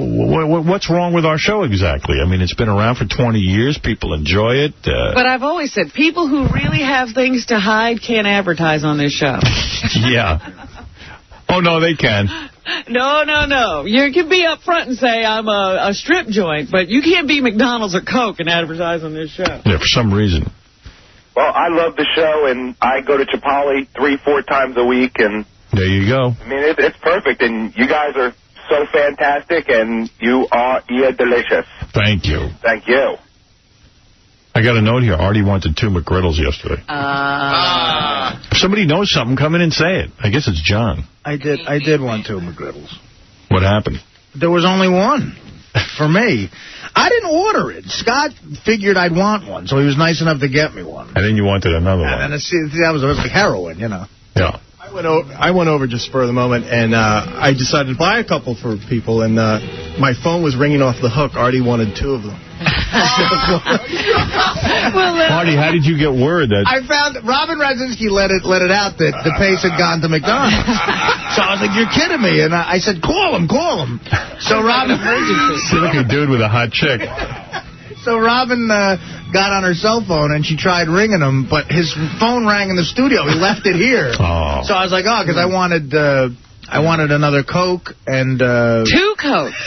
what's wrong with our show exactly? I mean, it's been around for 20 years. People enjoy it. But I've always said, people who really have things to hide can't advertise on this show. Yeah. Oh, no, they can. No. You can be up front and say, I'm a strip joint, but you can't be McDonald's or Coke and advertise on this show. Yeah, for some reason. Well, I love the show, and I go to Chipotle 3-4 times a week, and... There you go. I mean, it's perfect, and you guys are so fantastic, and you are delicious. Thank you. Thank you. I got a note here. Artie wanted 2 McGriddles yesterday. If somebody knows something, come in and say it. I guess it's John. I did want 2 McGriddles. What happened? There was only one. for me. I didn't order it. Scott figured I'd want one, so he was nice enough to get me one. And then you wanted another one. And that was like heroin, you know. Yeah. I went over just for the moment, and I decided to buy a couple for people, and my phone was ringing off the hook. Artie wanted 2 of them. Artie, how did you get word that... I found Robin Razinski let it out that the pace had gone to McDonald's. So I was like, you're kidding me. And I said, call him. So Robin... You're like a dude with a hot chick. So Robin got on her cell phone, and she tried ringing him, but his phone rang in the studio. He left it here. Oh. So I was like, because I wanted another Coke and... 2 Cokes.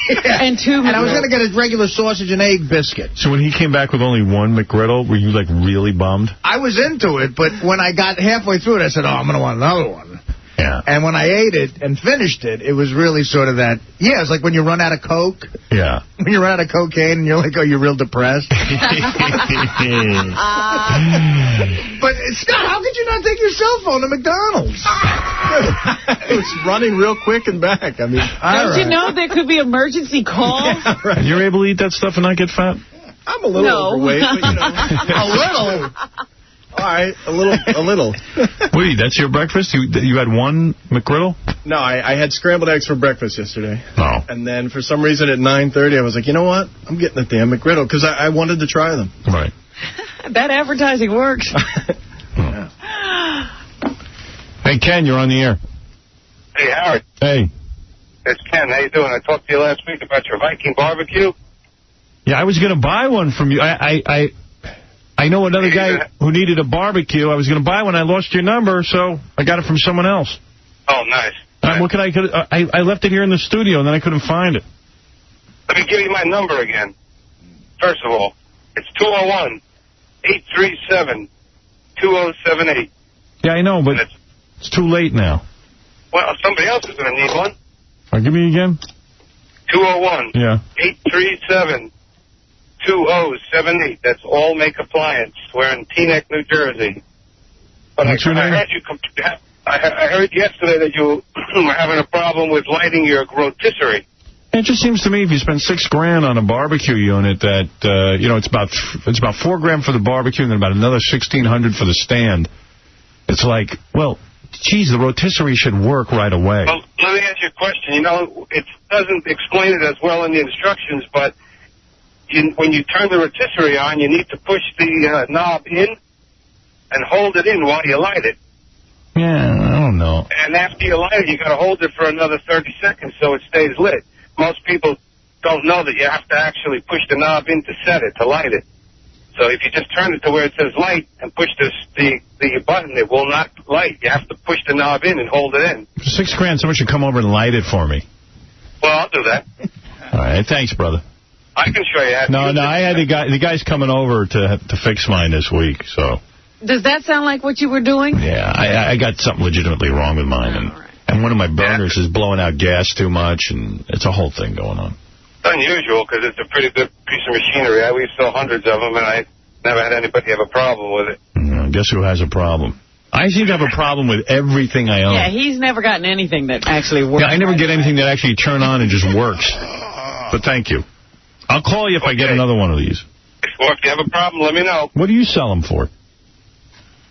Yeah. And 2 McGriddle. And I was going to get his regular sausage and egg biscuit. So when he came back with only 1 McGriddle, were you, like, really bummed? I was into it, but when I got halfway through it, I said, I'm going to want another one. Yeah. And when I ate it and finished it, it was really sort of that, it's like when you run out of Coke. Yeah. When you run out of cocaine and you're like, you're real depressed. But, Scott, how could you not take your cell phone to McDonald's? It was running real quick and back. I mean, don't you know there could be emergency calls? Yeah, right. And you're able to eat that stuff and not get fat? I'm a little overweight, but, you know. A little? All right, a little. Wait, that's your breakfast? You had 1 McGriddle? No, I had scrambled eggs for breakfast yesterday. Oh. And then for some reason at 9:30, I was like, you know what? I'm getting a damn McGriddle because I wanted to try them. Right. That advertising works. Yeah. Hey, Ken, you're on the air. Hey, Howard. Hey. It's Ken. How you doing? I talked to you last week about your Viking barbecue. Yeah, I was going to buy one from you. I know another guy who needed a barbecue. I was going to buy one. I lost your number, so I got it from someone else. Oh, nice. What can I left it here in the studio, and then I couldn't find it. Let me give you my number again. First of all, it's 201-837-2078. Yeah, I know, but it's too late now. Well, somebody else is going to need one. All right, give me again. 201-837-2078. That's All Make Appliance. We're in Teaneck, New Jersey. But I heard yesterday that you were having a problem with lighting your rotisserie. It just seems to me if you spend $6,000 on a barbecue unit, that it's about $4,000 for the barbecue and then about another $1,600 for the stand. It's like, well, geez, the rotisserie should work right away. Well, let me ask you a question. You know, it doesn't explain it as well in the instructions, but when you turn the rotisserie on, you need to push the knob in and hold it in while you light it. Yeah, I don't know. And after you light it, you got to hold it for another 30 seconds so it stays lit. Most people don't know that you have to actually push the knob in to set it, to light it. So if you just turn it to where it says light and push the button, it will not light. You have to push the knob in and hold it in. For $6,000, someone should come over and light it for me. Well, I'll do that. All right, thanks, brother. I can show you how to No, use it. I had the guy's coming over to fix mine this week, so. Does that sound like what you were doing? Yeah, I got something legitimately wrong with mine, and one of my burners is blowing out gas too much, and it's a whole thing going on. It's unusual because it's a pretty good piece of machinery. We sell hundreds of them, and I never had anybody have a problem with it. Guess who has a problem? I seem to have a problem with everything I own. Yeah, he's never gotten anything that actually works. Yeah, I never get anything that actually turn on and just works. But thank you. I'll call you if I get another one of these. Or if you have a problem, let me know. What do you sell them for?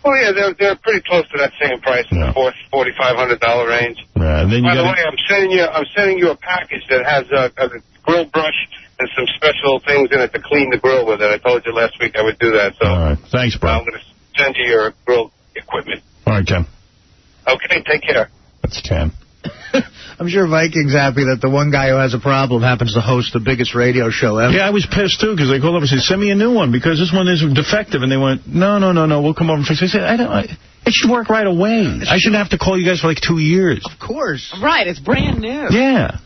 Oh, yeah, they're pretty close to that same price in the $4,500 range. And then By the way, I'm sending you a package that has a grill brush and some special things in it to clean the grill with it. I told you last week I would do that. So all right. Thanks, bro. I'm going to send you your grill equipment. All right, Ken. Okay, take care. That's Ken. I'm sure Viking's happy that the one guy who has a problem happens to host the biggest radio show ever. Yeah, I was pissed, too, because they called up and said, send me a new one, because this one is defective. And they went, no, we'll come over and fix it. I said, it should work right away. I shouldn't have to call you guys for like 2 years. Of course. Right, it's brand new. Yeah.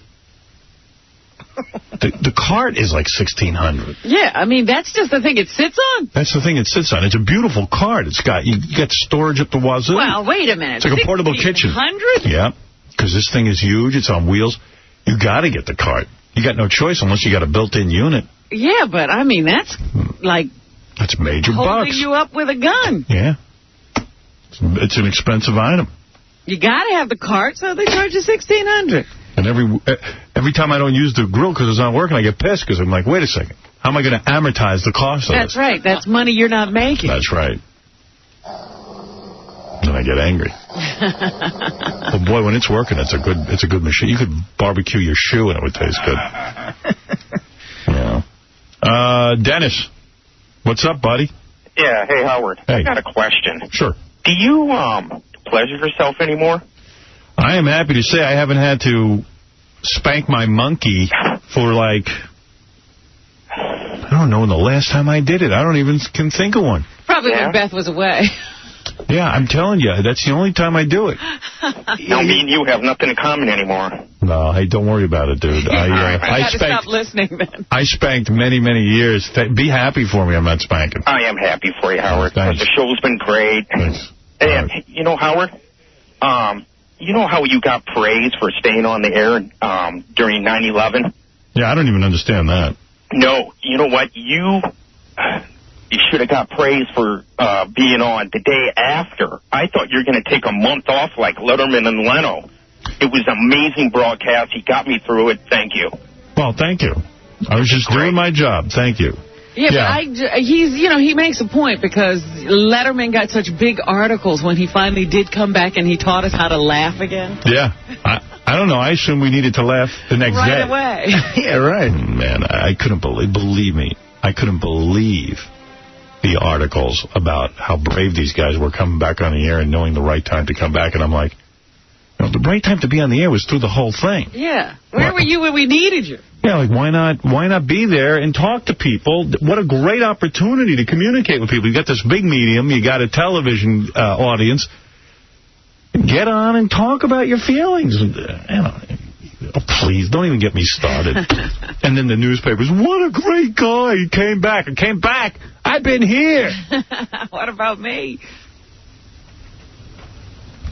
The cart is like $1,600. Yeah, I mean, that's just the thing it sits on. That's the thing it sits on. It's a beautiful cart. It's got, you got storage up the wazoo. Well, wait a minute. It's like a portable kitchen. $1,600? Yeah. Because this thing is huge. It's on wheels. You got to get the cart. You got no choice unless you got a built-in unit. Yeah, but, I mean, that's like... That's major holding bucks. you up with a gun. Yeah. It's an expensive item. You got to have the cart, so they charge you $1,600. And Every time I don't use the grill because it's not working, I get pissed because I'm like, wait a second. How am I going to amortize the cost of this? That's right. That's money you're not making. That's right. And I get angry. But boy, when it's working, it's a good machine. You could barbecue your shoe and it would taste good. Yeah. Dennis, what's up, buddy? Yeah, hey, Howard. Hey. I got a question. Sure. Do you pleasure yourself anymore? I am happy to say I haven't had to spank my monkey for, like, I don't know, the last time I did it. I don't even can think of one. Probably when Beth was away. Yeah, I'm telling you, that's the only time I do it. No, me and you have nothing in common anymore. No, hey, don't worry about it, dude. I stop listening then. I spanked many, many years. Be happy for me I'm not spanking. I am happy for you, Howard. Thanks. The show's been great. Thanks. And, you know, Howard, you know how you got praise for staying on the air during 9/11? Yeah, I don't even understand that. No, you know what? You should have got praise for being on the day after. I thought you were going to take a month off like Letterman and Leno. It was an amazing broadcast. He got me through it. Thank you. Well, thank you. I was just doing my job. Thank you. Yeah, but he makes a point because Letterman got such big articles when he finally did come back and he taught us how to laugh again. Yeah. I don't know. I assume we needed to laugh the next day. Right away. Yeah, right. Man, I couldn't believe me. I couldn't believe the articles about how brave these guys were coming back on the air and knowing the right time to come back. And I'm like, the right time to be on the air was through the whole thing. Yeah. Where were you when we needed you? Yeah, like, why not be there and talk to people? What a great opportunity to communicate with people. You got this big medium. You got a television audience. Get on and talk about your feelings. Oh, please, don't even get me started. And then the newspapers, what a great guy. He came back. I came back. I've been here. What about me?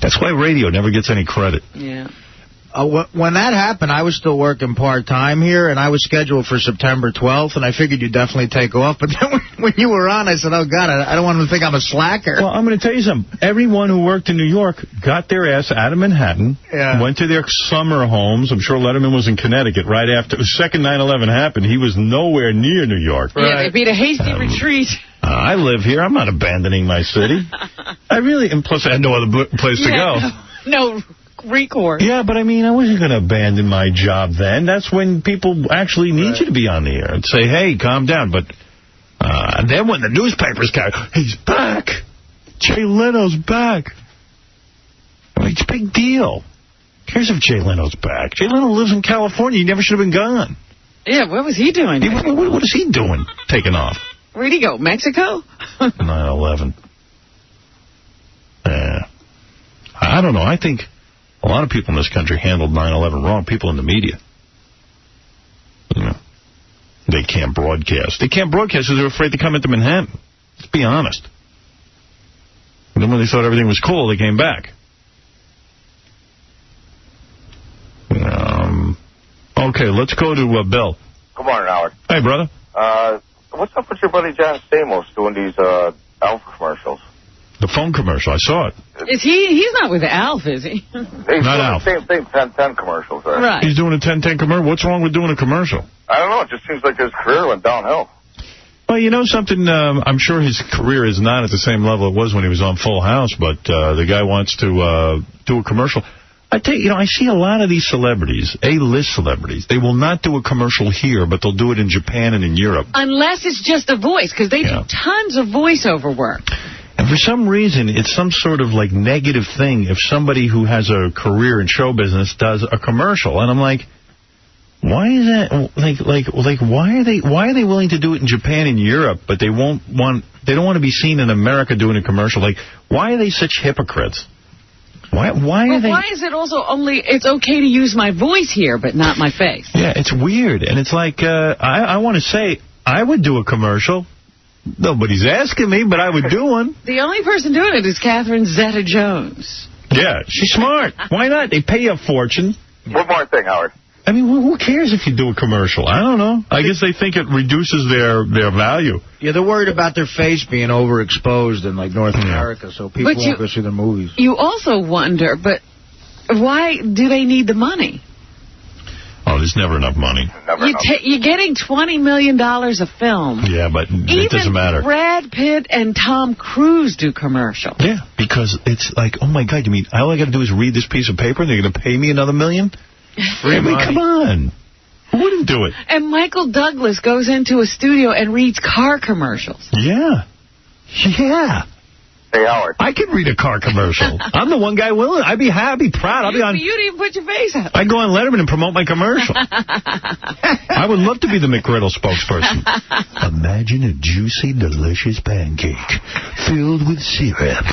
That's why radio never gets any credit. Yeah. When that happened, I was still working part-time here, and I was scheduled for September 12th, and I figured you'd definitely take off. But then when you were on, I said, oh, God, I don't want them to think I'm a slacker. Well, I'm going to tell you something. Everyone who worked in New York got their ass out of Manhattan, went to their summer homes. I'm sure Letterman was in Connecticut right after the second 9/11 happened. He was nowhere near New York. Yeah, they beat a hasty retreat. I live here. I'm not abandoning my city. I really, and plus I had no other place to go. No recourse. Yeah, but I mean, I wasn't going to abandon my job then. That's when people actually need you to be on the air and say, hey, calm down. But and then when the newspapers came, he's back. Jay Leno's back. I mean, it's a big deal. Who cares if Jay Leno's back? Jay Leno lives in California. He never should have been gone. Yeah, what was he doing? What is he doing taking off? Where'd he go? Mexico? 9/11. I don't know. I think a lot of people in this country handled 9/11 wrong. People in the media. They can't broadcast. They can't broadcast because they're afraid to come into Manhattan. Let's be honest. And then when they thought everything was cool, they came back. Okay, let's go to Bill. Good morning, Howard. Hey, brother. What's up with your buddy John Stamos doing these Alf commercials? The phone commercial, I saw it. Is he's not with Alf, is he? He's doing Alf. the same thing, 10-10 commercials. Right? Right. He's doing a 10-10 commercial. What's wrong with doing a commercial? I don't know. It just seems like his career went downhill. Well, you know something? I'm sure his career is not at the same level it was when he was on Full House, but the guy wants to do a commercial. I tell you, I see a lot of these celebrities, A-list celebrities. They will not do a commercial here, but they'll do it in Japan and in Europe. Unless it's just a voice, because they do tons of voiceover work. And for some reason, it's some sort of, like, negative thing if somebody who has a career in show business does a commercial. And I'm like, why is that? Why are they willing to do it in Japan and Europe, but they don't want to be seen in America doing a commercial? Like, why are they such hypocrites? Why is it also it's okay to use my voice here, but not my face? Yeah, it's weird. And it's like, I want to say, I would do a commercial. Nobody's asking me, but I would do one. The only person doing it is Catherine Zeta-Jones. Yeah, she's smart. Why not? They pay a fortune. One more thing, Howard. I mean, who cares if you do a commercial? I don't know. I guess they think it reduces their value. Yeah, they're worried about their face being overexposed in, like, North America, so people won't go see their movies. You also wonder, but why do they need the money? Oh, there's never enough money. You're getting $20 million a film. Yeah, but it doesn't matter. Even Brad Pitt and Tom Cruise do commercials. Yeah, because it's like, oh, my God, you mean all I got to do is read this piece of paper and they're going to pay me another $1 million? I mean, come on. Who wouldn't do it? And Michael Douglas goes into a studio and reads car commercials. Yeah. Yeah. Hey, Howard. I could read a car commercial. I'm the one guy willing. I'd be happy, proud. I'll be on. You didn't even put your face up. I'd go on Letterman and promote my commercial. I would love to be the McGriddle spokesperson. Imagine a juicy, delicious pancake filled with syrup.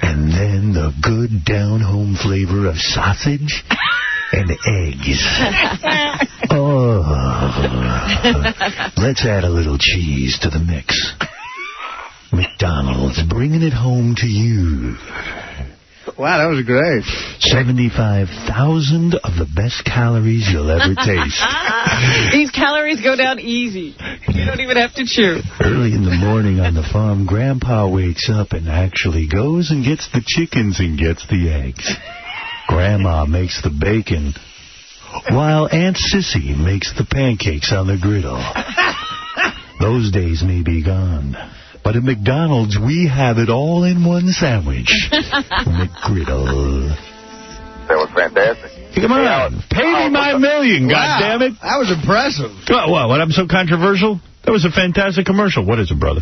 And then the good down-home flavor of sausage and eggs. Oh. Let's add a little cheese to the mix. McDonald's, bringing it home to you. Wow, that was great. 75,000 of the best calories you'll ever taste. These calories go down easy. You don't even have to chew. Early in the morning on the farm, Grandpa wakes up and actually goes and gets the chickens and gets the eggs. Grandma makes the bacon, while Aunt Sissy makes the pancakes on the griddle. Those days may be gone. But at McDonald's, we have it all in one sandwich. McGriddle. That was fantastic. Come on. Pay me my $1 million, goddammit. That was impressive. What, I'm so controversial? That was a fantastic commercial. What is it, brother?